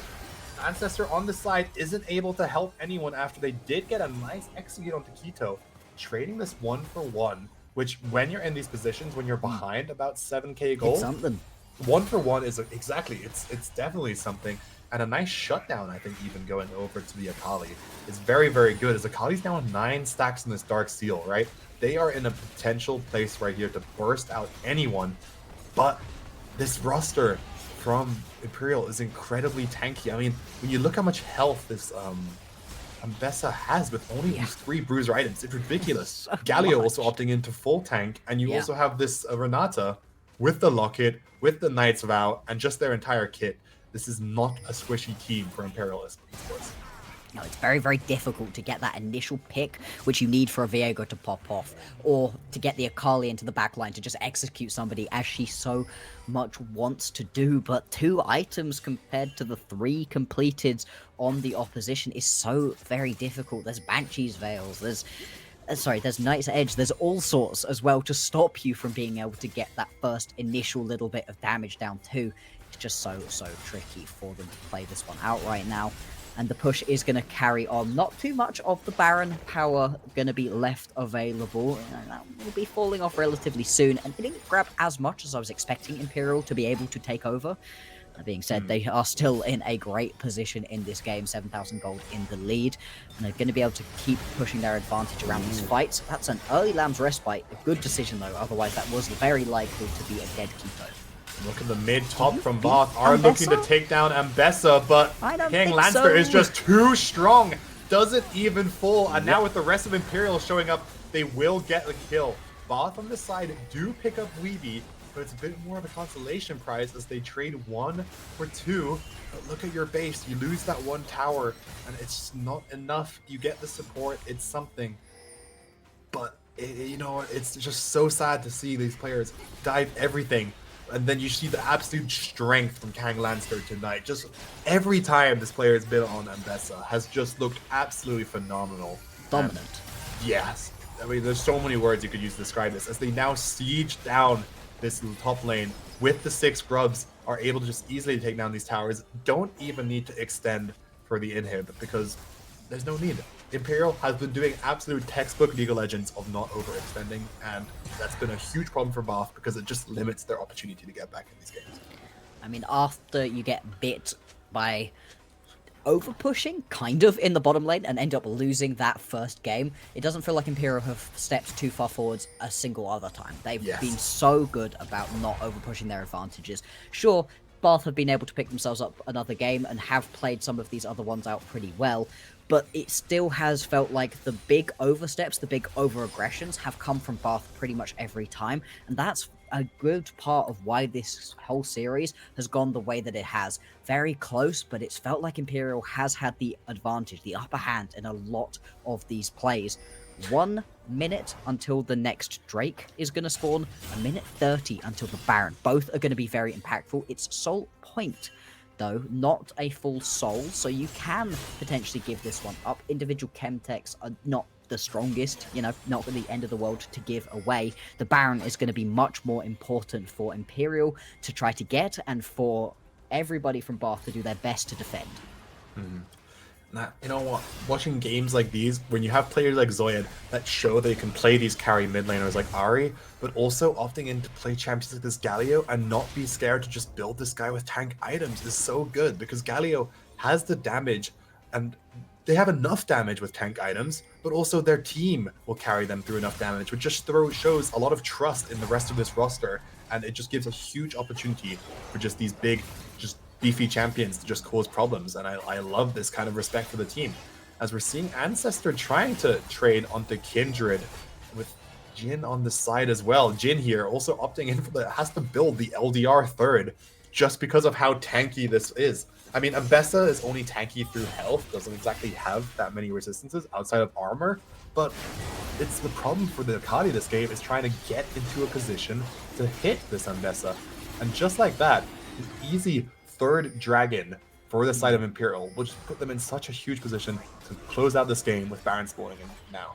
Ancestor on the side isn't able to help anyone after they did get a nice execute onto Keto. Trading this 1 for 1, which when you're in these positions, when you're behind about 7k gold, it's something. 1 for 1 is exactly, it's definitely something. And a nice shutdown, I think, even going over to the Akali is very, very good, as Akali's now on 9 stacks in this Dark Seal, right? They are in a potential place right here to burst out anyone, but this roster from Imperial is incredibly tanky. I mean, when you look how much health this Ambessa has with only these 3 bruiser items, it's ridiculous. So Galio also opting into full tank, and you also have this Renata with the Locket, with the Knight's Vow, and just their entire kit. This is not a squishy team for Imperial Esports. No, it's very, very difficult to get that initial pick, which you need for a Viego to pop off, or to get the Akali into the backline to just execute somebody as she so much wants to do. But 2 items compared to the 3 completed on the opposition is so very difficult. There's Banshee's Veils, there's sorry, there's Knight's Edge, there's all sorts as well to stop you from being able to get that first initial little bit of damage down too. It's just so tricky for them to play this one out right now. And the push is going to carry on. Not too much of the Baron power going to be left available. And that will be falling off relatively soon. And it didn't grab as much as I was expecting Imperial to be able to take over. That being said, they are still in a great position in this game, 7,000 gold in the lead, and they're going to be able to keep pushing their advantage around these fights. That's an early Lamb's Respite, a good decision though, otherwise that was very likely to be a dead keeper. Look at the mid-top from Bath, are looking to take down Ambessa, but King Lancer is just too strong, doesn't even fall, and now with the rest of Imperial showing up, they will get the kill. Bath on this side do pick up Weeby, but it's a bit more of a consolation prize as they trade 1 for 2. But look at your base, you lose that 1 tower, and it's not enough. You get the support, it's something. But, you know, it's just so sad to see these players dive everything. And then you see the absolute strength from Kang Lancer tonight. Just every time this player has been on Ambessa has just looked absolutely phenomenal. Dominant. And yes. I mean, there's so many words you could use to describe this. As they now siege down this top lane with the 6 grubs, are able to just easily take down these towers. Don't even need to extend for the inhib because there's no need. Imperial has been doing absolute textbook League of Legends of not overextending, and that's been a huge problem for Bath because it just limits their opportunity to get back in these games. I mean, after you get bit by over-pushing, kind of, in the bottom lane and end up losing that first game, it doesn't feel like Imperial have stepped too far forwards a single other time. They've been so good about not over-pushing their advantages. Sure, Bath have been able to pick themselves up another game and have played some of these other ones out pretty well, but it still has felt like the big oversteps, the big over-aggressions have come from Bath pretty much every time, and that's a good part of why this whole series has gone the way that it has. Very close, but it's felt like Imperial has had the advantage, the upper hand in a lot of these plays. 1 minute until the next Drake is going to spawn, 1 minute 30 until the Baron. Both are going to be very impactful. It's soul point, though, not a full soul, so you can potentially give this one up. Individual Chemtechs are not the strongest, you know, not the end of the world to give away. The Baron is going to be much more important for Imperial to try to get, and for everybody from Bath to do their best to defend. Now, you know what? Watching games like these, when you have players like Zoyed that show they can play these carry mid laners like Ari, but also opting in to play champions like this Galio and not be scared to just build this guy with tank items is so good, because Galio has the damage and they have enough damage with tank items, but also their team will carry them through enough damage, which just shows a lot of trust in the rest of this roster, and it just gives a huge opportunity for just these big, just beefy champions to just cause problems, and I love this kind of respect for the team. As we're seeing Ancestor trying to trade onto Kindred with Jin on the side as well. Jin here also opting in for has to build the LDR third just because of how tanky this is. I mean, Ambessa is only tanky through health, doesn't exactly have that many resistances outside of armor, but it's the problem for the Akali this game is trying to get into a position to hit this Ambessa. And just like that, an easy third dragon for the side of Imperial will just put them in such a huge position to close out this game with Baron spawning in now.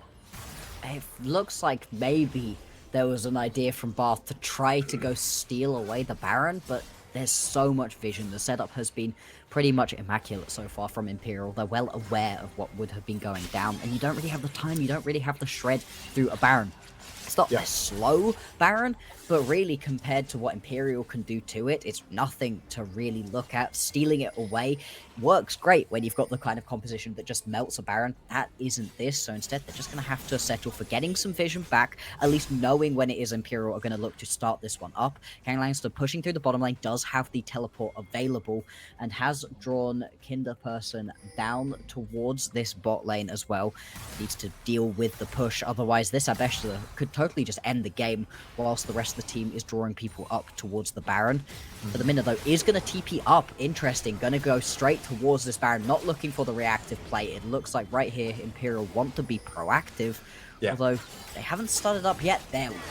It looks like maybe there was an idea from Bath to try to go steal away the Baron, but there's so much vision. The setup has been pretty much immaculate so far from Imperial. They're well aware of what would have been going down, and you don't really have the time, you don't really have the shred through a Baron. It's not a slow Baron, but really compared to what Imperial can do to it, it's nothing to really look at. Stealing it away works great when you've got the kind of composition that just melts a Baron. That isn't this, so instead they're just going to have to settle for getting some vision back, at least knowing when it is Imperial are going to look to start this one up. Kang Lannister pushing through the bottom lane does have the teleport available and has drawn Kinderperson down towards this bot lane as well. Needs to deal with the push, otherwise this Abeshta could totally just end the game whilst the rest of the team is drawing people up towards the Baron. For the minute though, is going to TP up. Interesting, going to go straight towards this Baron, not looking for the reactive play. It looks like right here Imperial want to be proactive, although they haven't started up yet. There we go.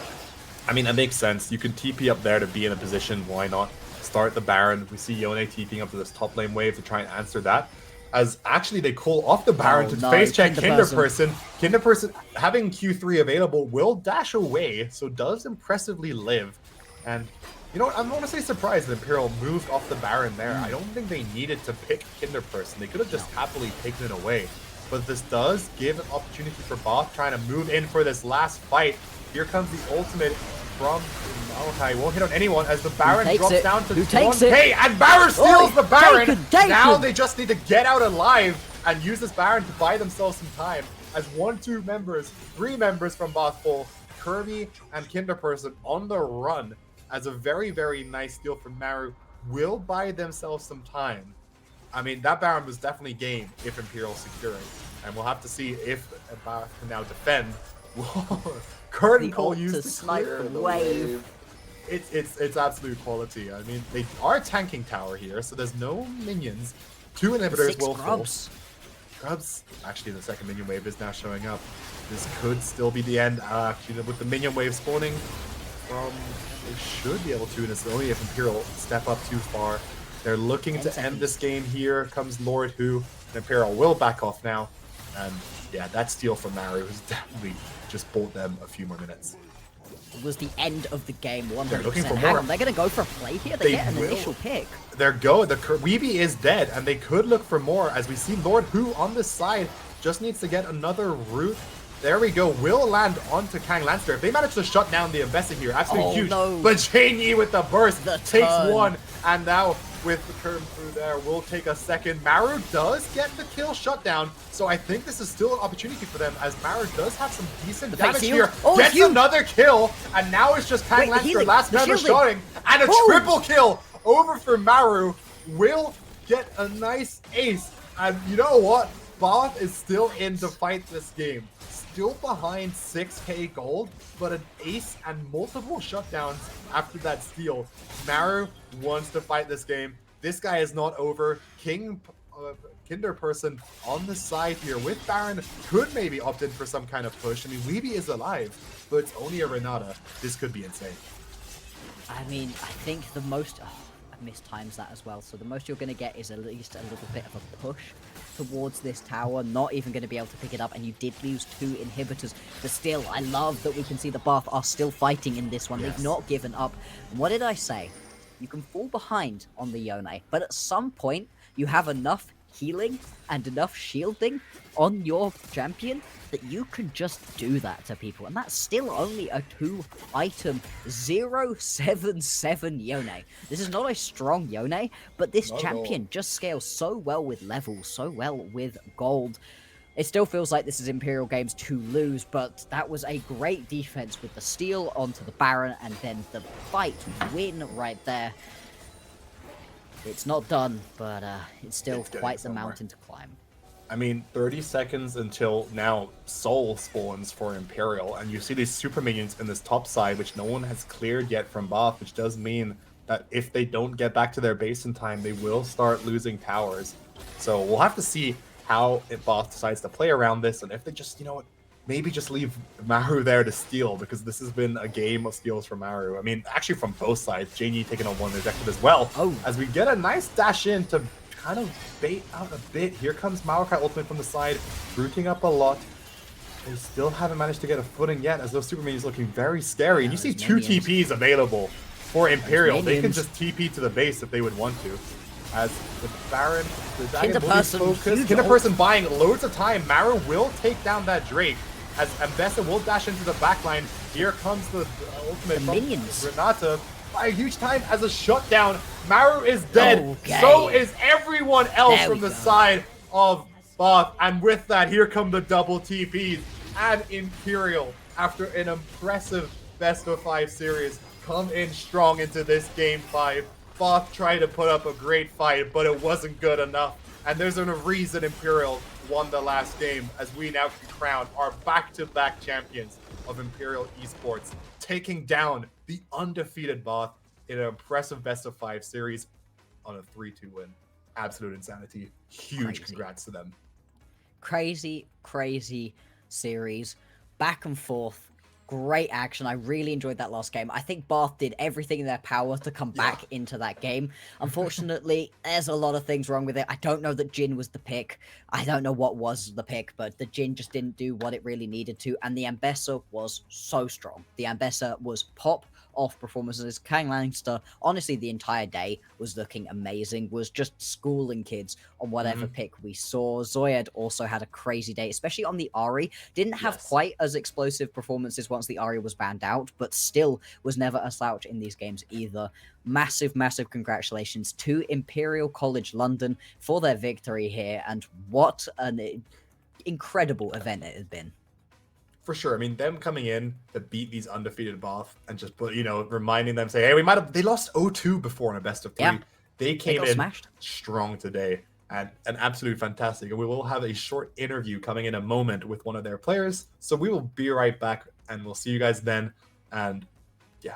I mean, that makes sense. You can TP up there to be in a position, why not? Start the Baron. We see Yone TPing up to this top lane wave to try and answer that. as actually they call off the Baron to no, face check Kinderperson. Kinderperson having Q3 available will dash away, so does impressively live. And you know what, I want to say surprised that Imperial moved off the Baron there. I don't think they needed to pick Kinderperson. They could have just happily taken it away. But this does give an opportunity for Both trying to move in for this last fight. Here comes the ultimate from Malachi. Won't hit on anyone as the Baron drops down to 1K, and Baron steals the Baron! Now they just need to get out alive and use this Baron to buy themselves some time. As 3 members from Bothful, Kirby and Kinderperson on the run, as a very, very nice steal from Maru, will buy themselves some time. I mean, that Baron was definitely game if Imperial secure it. And we'll have to see if Bath can now defend. Curtain call used to clear the wave. It's absolute quality. I mean, they are tanking tower here, so there's no minions. 2 inhibitors will fall. Grubs. Actually, the second minion wave is now showing up. This could still be the end. Actually, with the minion wave spawning from... They should be able to, and it's only if Imperial step up too far. They're looking to end this game here. Comes Lord Who, and Imperial will back off now. And yeah, that steal from Maru has definitely just bought them a few more minutes. It was the end of the game, 100%. They're looking for Hang more. on, they're going to go for a play here? They get an initial pick. The Weeby is dead, and they could look for more, as we see Lord Who on this side just needs to get another root. There we go. Will land onto Kang Lancer. If they manage to shut down the Investing here, absolutely huge. No. But Janie with the burst takes turn. 1, and now with the curve through there, will take a second. Maru does get the kill shut down, so I think this is still an opportunity for them, as Maru does have some decent damage here. Gets another kill, and now it's just Kang Lancer, last member shotting, and a triple kill over for Maru. Will get a nice ace, and you know what? Both is still in to fight this game. Still behind 6k gold, but an ace and multiple shutdowns after that steal. Maru wants to fight this game. This guy is not over. Kinderperson on the side here with Baron could maybe opt in for some kind of push. I mean, Weeby is alive, but it's only a Renata. This could be insane. I mean, I think the most... I mistimes that as well. So the most you're going to get is at least a little bit of a push towards this tower. Not even going to be able to pick it up, and you did lose 2 inhibitors. But still, I love that we can see the Bath are still fighting in this one. Yes. They've not given up. And what did I say? You can fall behind on the Yone, but at some point, you have enough healing and enough shielding on your champion that you can just do that to people, and that's still only a 2-item 077 Yone. This is not a strong Yone, but this champion just scales so well with levels, so well with gold. It still feels like this is Imperial Games to lose, but that was a great defense with the steal onto the Baron, and then the fight win right there. It's not done, but it's still quite the mountain to climb. I mean, 30 seconds until now Soul spawns for Imperial, and you see these super minions in this top side, which no one has cleared yet from Both, which does mean that if they don't get back to their base in time, they will start losing towers. So we'll have to see how Both decides to play around this, and if they just, you know what, maybe just leave Maru there to steal, because this has been a game of steals for Maru. I mean, actually from both sides, Janie taking on one rejected as well. As we get a nice dash in to kind of bait out a bit. Here comes Malachi ultimate from the side, rooting up a lot. They still haven't managed to get a footing yet, as those super minions looking very scary. And you see 2 TPs available for Imperial. They can just TP to the base if they would want to. As the Baron, the Dragon will be focused. Kinderperson buying loads of time. Maru will take down that Drake, as Ambessa will dash into the backline. Here comes the ultimate from Renata. By a huge time as a shutdown. Maru is dead. Okay. So is everyone else from the side of Both. And with that, here come the double TPs. And Imperial, after an impressive best-of-5 series, come in strong into this game 5. Both tried to put up a great fight, but it wasn't good enough. And there's a reason Imperial won the last game, as we now can crown our back-to-back champions of Imperial Esports, taking down the undefeated Both in an impressive best-of-5 series on a 3-2 win. Absolute insanity. Huge congrats to them. Crazy, crazy series. Back and forth. great action. I really enjoyed that last game. I think Bath did everything in their power to come back into that game. Unfortunately, there's a lot of things wrong with it. I don't know that Jin was the pick. I don't know what was the pick, but the Jin just didn't do what it really needed to, and the Ambessa was so strong. The Ambessa was pop off performances. Kang Lannister, honestly, the entire day was looking amazing, was just schooling kids on whatever pick we saw. Zoyed also had a crazy day, especially on the Ahri. Didn't have quite as explosive performances once the Ahri was banned out, but still was never a slouch in these games either. Massive, massive congratulations to Imperial College London for their victory here, and what an incredible event it has been. For sure. I mean, them coming in to beat these undefeated Bath and just put, reminding them, say, hey, they lost 0-2 before in a best of 3. Yeah. They came got in smashed. strong today and absolutely fantastic. And we will have a short interview coming in a moment with one of their players. So we will be right back and we'll see you guys then. And yeah.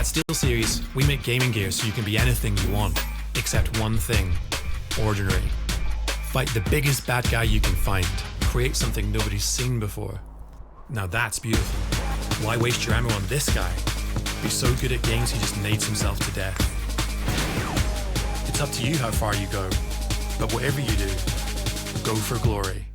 At SteelSeries, we make gaming gear so you can be anything you want, except one thing: ordinary. Fight the biggest bad guy you can find. Create something nobody's seen before. Now that's beautiful. Why waste your ammo on this guy? Be so good at games he just nades himself to death. It's up to you how far you go, but whatever you do, go for glory.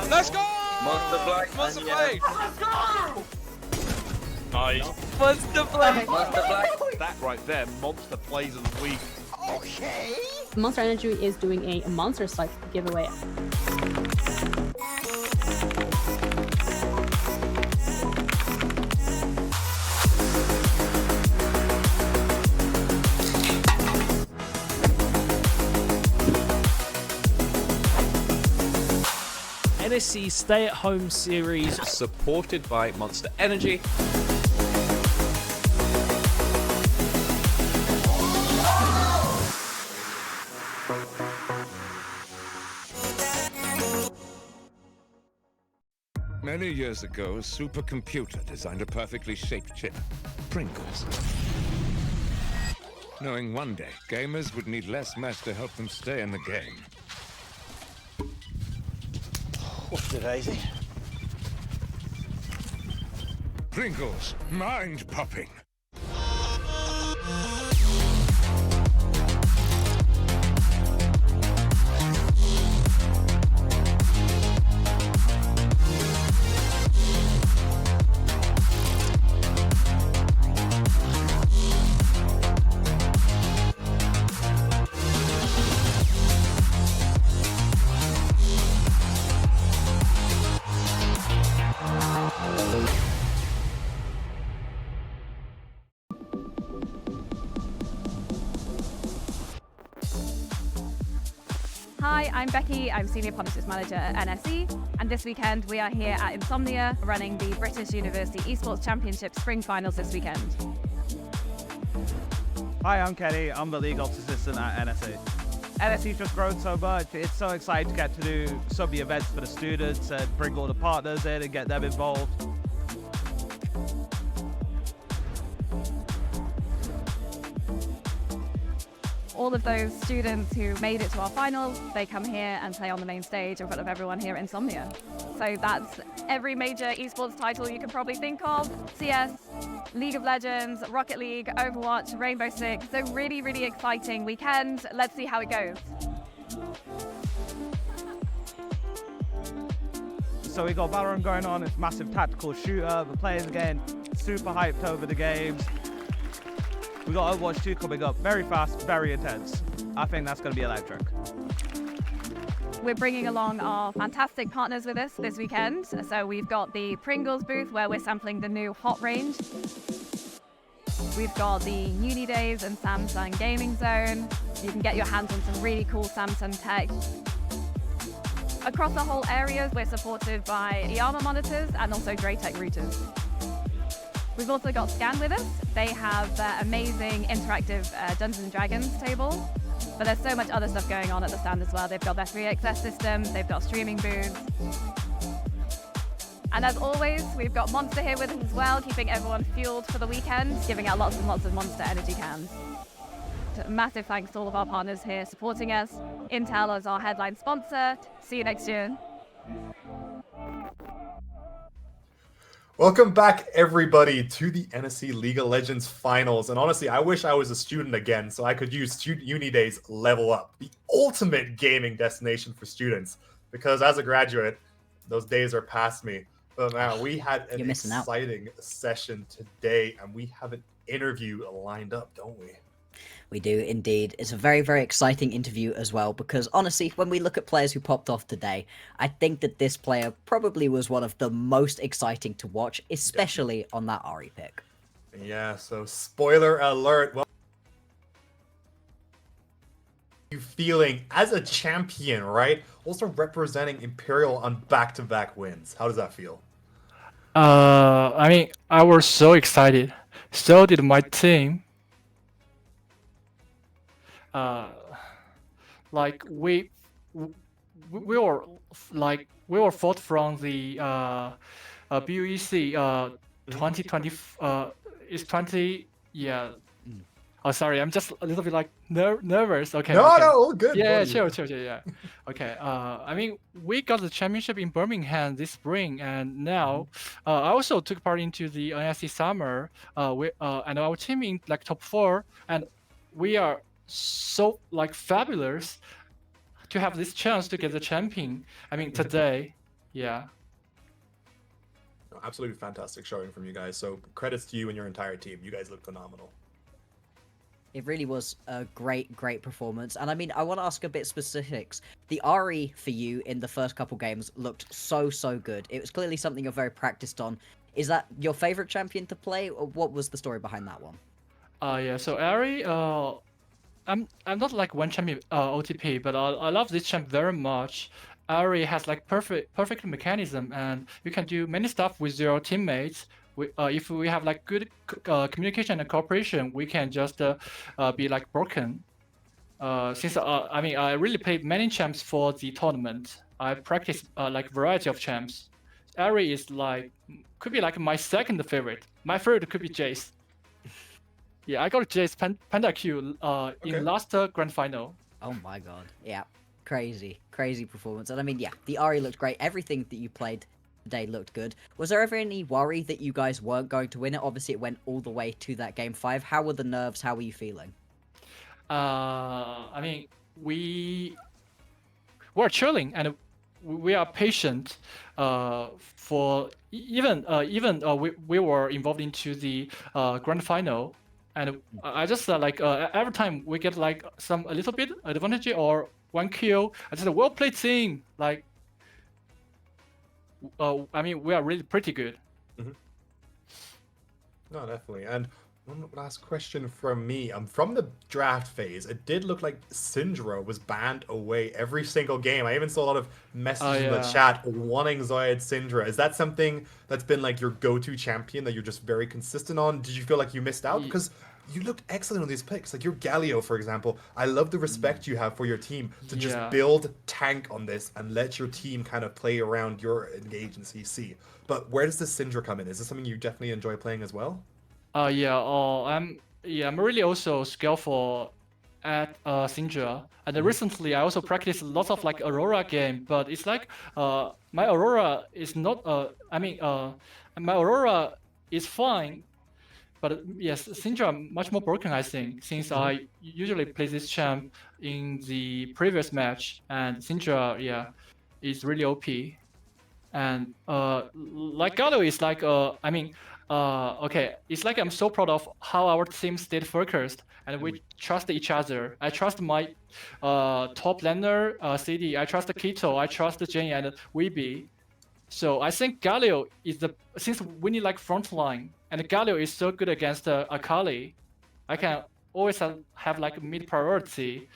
Let's go! Monster Black. Monster Blade! Let's go! Nice. Monster Black. Monster Black. That right there, Monster plays of the week. Okay. Monster Energy is doing a monster site giveaway. NSC stay-at-home series supported by Monster Energy. Many years ago, a supercomputer designed a perfectly shaped chip, Pringles. Knowing one day, gamers would need less mass to help them stay in the game. What's the daisy? Pringles, mind-popping. Hi, I'm Becky. I'm Senior Partnerships Manager at NSE, and this weekend we are here at Insomnia running the British University Esports Championship Spring Finals this weekend. Hi, I'm Kenny. I'm the League Ops Assistant at NSE. NSE's just grown so much. It's so exciting to get to do so many events for the students and bring all the partners in and get them involved. All of those students who made it to our finals, they come here and play on the main stage in front of everyone here at Insomnia. So that's every major esports title you can probably think of: CS, League of Legends, Rocket League, Overwatch, Rainbow Six. So really, really exciting weekend. Let's see how it goes. So we got Valorant going on. It's a massive tactical shooter. The players again super hyped over the games. We got Overwatch 2 coming up. Very fast, very intense. I think that's going to be electric. We're bringing along our fantastic partners with us this weekend. So we've got the Pringles booth where we're sampling the new Hot range. We've got the Uni Days and Samsung Gaming Zone. You can get your hands on some really cool Samsung tech. Across the whole areas, we're supported by Yama monitors and also Draytech routers. We've also got Scan with us. They have their amazing interactive Dungeons & Dragons table. But there's so much other stuff going on at the stand as well. They've got their 3XS systems, they've got streaming booths. And as always, we've got Monster here with us as well, keeping everyone fueled for the weekend, giving out lots and lots of Monster energy cans. So massive thanks to all of our partners here supporting us. Intel is our headline sponsor. See you next year. Welcome back, everybody, to the NSC League of Legends Finals. And honestly, I wish I was a student again so I could use Uni Days Level Up, the ultimate gaming destination for students. Because as a graduate, those days are past me. But man, we had an exciting session today, and we have an interview lined up, don't we? We do indeed. It's a very, very exciting interview as well, because honestly, when we look at players who popped off today, I think that this player probably was one of the most exciting to watch, especially on that Ari pick. Yeah, so spoiler alert. Well, you feeling as a champion, right? Also representing Imperial on back-to-back wins. How does that feel? I mean, I was so excited. So did my team. Uh, like we were we were fought from the BUEC 2020 is 20 yeah. Oh, sorry, I'm just a little bit like nervous. Okay, No, okay. no, all good, Yeah, buddy. chill, yeah. Okay. I mean, we got the championship in Birmingham this spring, and now I also took part into the NSC Summer. And our team in like top 4, and we are so like fabulous to have this chance to get the champion. I mean, today, yeah. Absolutely fantastic showing from you guys. So credits to you and your entire team. You guys look phenomenal. It really was a great performance. And I mean, I want to ask a bit specifics. The Ari for you in the first couple games looked so good. It was clearly something you're very practiced on. Is that your favorite champion to play, or what was the story behind that one? Yeah. So Ari, I'm not like one champion OTP, but I love this champ very much. Ari has like perfect mechanism, and you can do many stuff with your teammates. If we have like good communication and cooperation, we can just be like broken. Since I mean, I really played many champs for the tournament. I practice like variety of champs. Ari is like could be like my second favorite. My favorite could be Jace. Yeah, I got Jace Panda Q in last grand final. Oh my god. Yeah. Crazy performance. And I mean, yeah, the Ari looked great. Everything that you played today looked good. Was there ever any worry that you guys weren't going to win it? Obviously, it went all the way to that game 5. How were the nerves? How were you feeling? I mean, we're chilling and we are patient. For even we were involved into the grand final, and I just like every time we get like a little bit advantage or 1 kill, I just well played team. Like, I mean, we are really pretty good. No, definitely. And one last question from me. From the draft phase, it did look like Syndra was banned away every single game. I even saw a lot of messages in the chat wanting Zoid Syndra. Is that something that's been like your go-to champion that you're just very consistent on? Did you feel like you missed out? Because you looked excellent on these picks. Like your Galio, for example. I love the respect you have for your team to just build tank on this and let your team kind of play around your engage in CC. But where does this Syndra come in? Is this something you definitely enjoy playing as well? I'm really also skillful at Syndra, and recently I also practiced lots of like Aurora game, but it's like my Aurora is not my Aurora is fine, but yes, Syndra much more broken, I think, since I usually play this champ in the previous match, and Syndra is really OP, and like Galio is like okay, it's like I'm so proud of how our team stayed focused and we trust each other. I trust my top laner, CD. I trust Keto. I trust Jenny and Weeby. So I think Galio is since we need like frontline, and Galio is so good against Akali, I can always have like mid priority.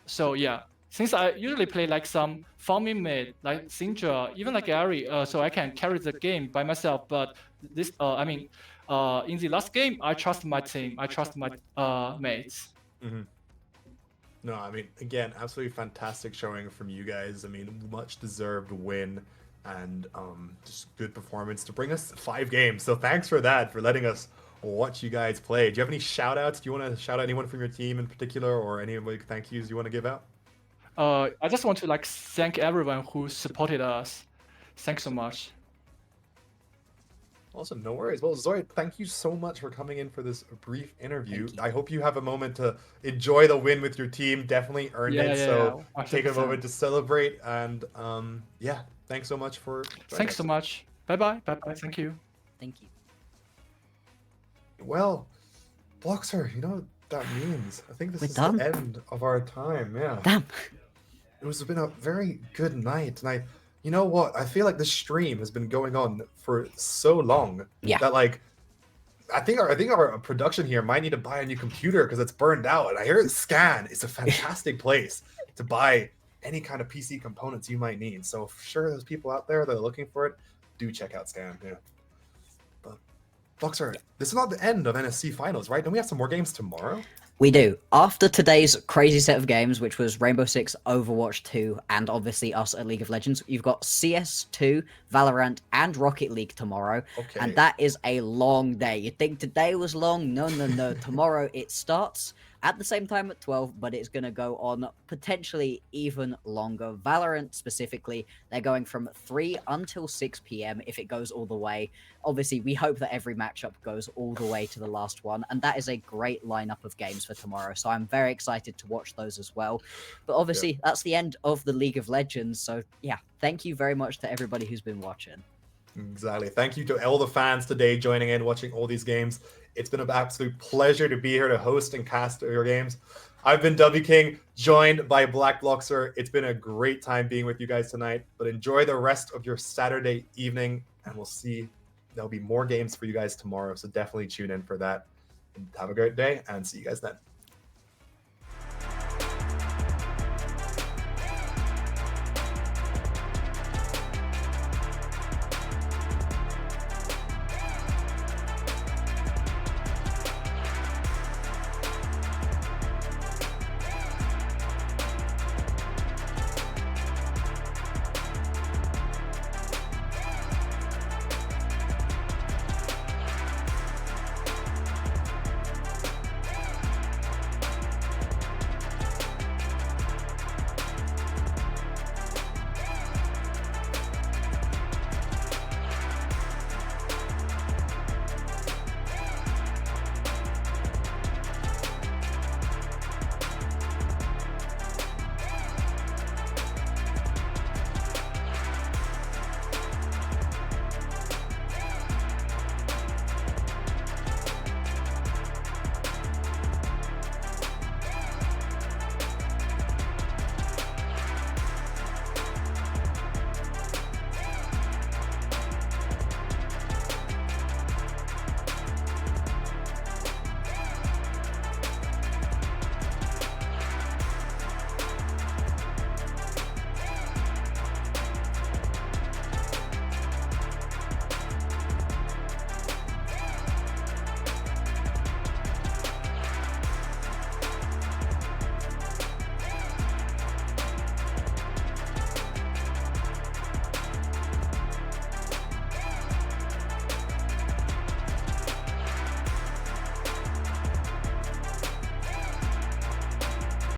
So yeah. Since I usually play like some farming mid, like Syndra, even like Ari, so I can carry the game by myself. But this, in the last game, I trust my team. I trust my mates. No, I mean, again, absolutely fantastic showing from you guys. I mean, much deserved win and just good performance to bring us 5 games. So thanks for that, for letting us watch you guys play. Do you have any shout outs? Do you want to shout out anyone from your team in particular, or any like thank yous you want to give out? I just want to like thank everyone who supported us. Thanks so much. Awesome, no worries. Well, Zoid, thank you so much for coming in for this brief interview. I hope you have a moment to enjoy the win with your team. Definitely earned it. So take a moment to celebrate. And yeah, thanks so much for joining us. Thanks so much. Bye-bye. Bye-bye. Thank you. Thank you. Well, Boxer, you know what that means. I think this is done? the end of our time. Yeah. Damn. It's been a very good night, and you know what? I feel like this stream has been going on for so long that like I think our production here might need to buy a new computer because it's burned out. And I hear Scan is a fantastic place to buy any kind of PC components you might need. So for sure, there's people out there that are looking for it. Do check out Scan. Yeah. But Boxer, this is not the end of NSC finals, right? Don't we have some more games tomorrow? We do. After today's crazy set of games, which was Rainbow Six, Overwatch 2, and obviously us at League of Legends, you've got CS2, Valorant, and Rocket League tomorrow. Okay. And that is a long day. You'd think today was long? No, no, no. Tomorrow it starts at the same time at 12, but it's going to go on potentially even longer. Valorant specifically, they're going from 3 until 6 p.m. if it goes all the way. Obviously, we hope that every matchup goes all the way to the last one, and that is a great lineup of games for tomorrow, so I'm very excited to watch those as well. But obviously, that's the end of the League of Legends, so yeah, thank you very much to everybody who's been watching. Exactly. Thank you to all the fans today joining in, watching all these games. It's been an absolute pleasure to be here to host and cast your games. I've been W King, joined by Black Bloxer. It's been a great time being with you guys tonight, but enjoy the rest of your Saturday evening, and we'll see. There'll be more games for you guys tomorrow, so definitely tune in for that. And have a great day, and see you guys then.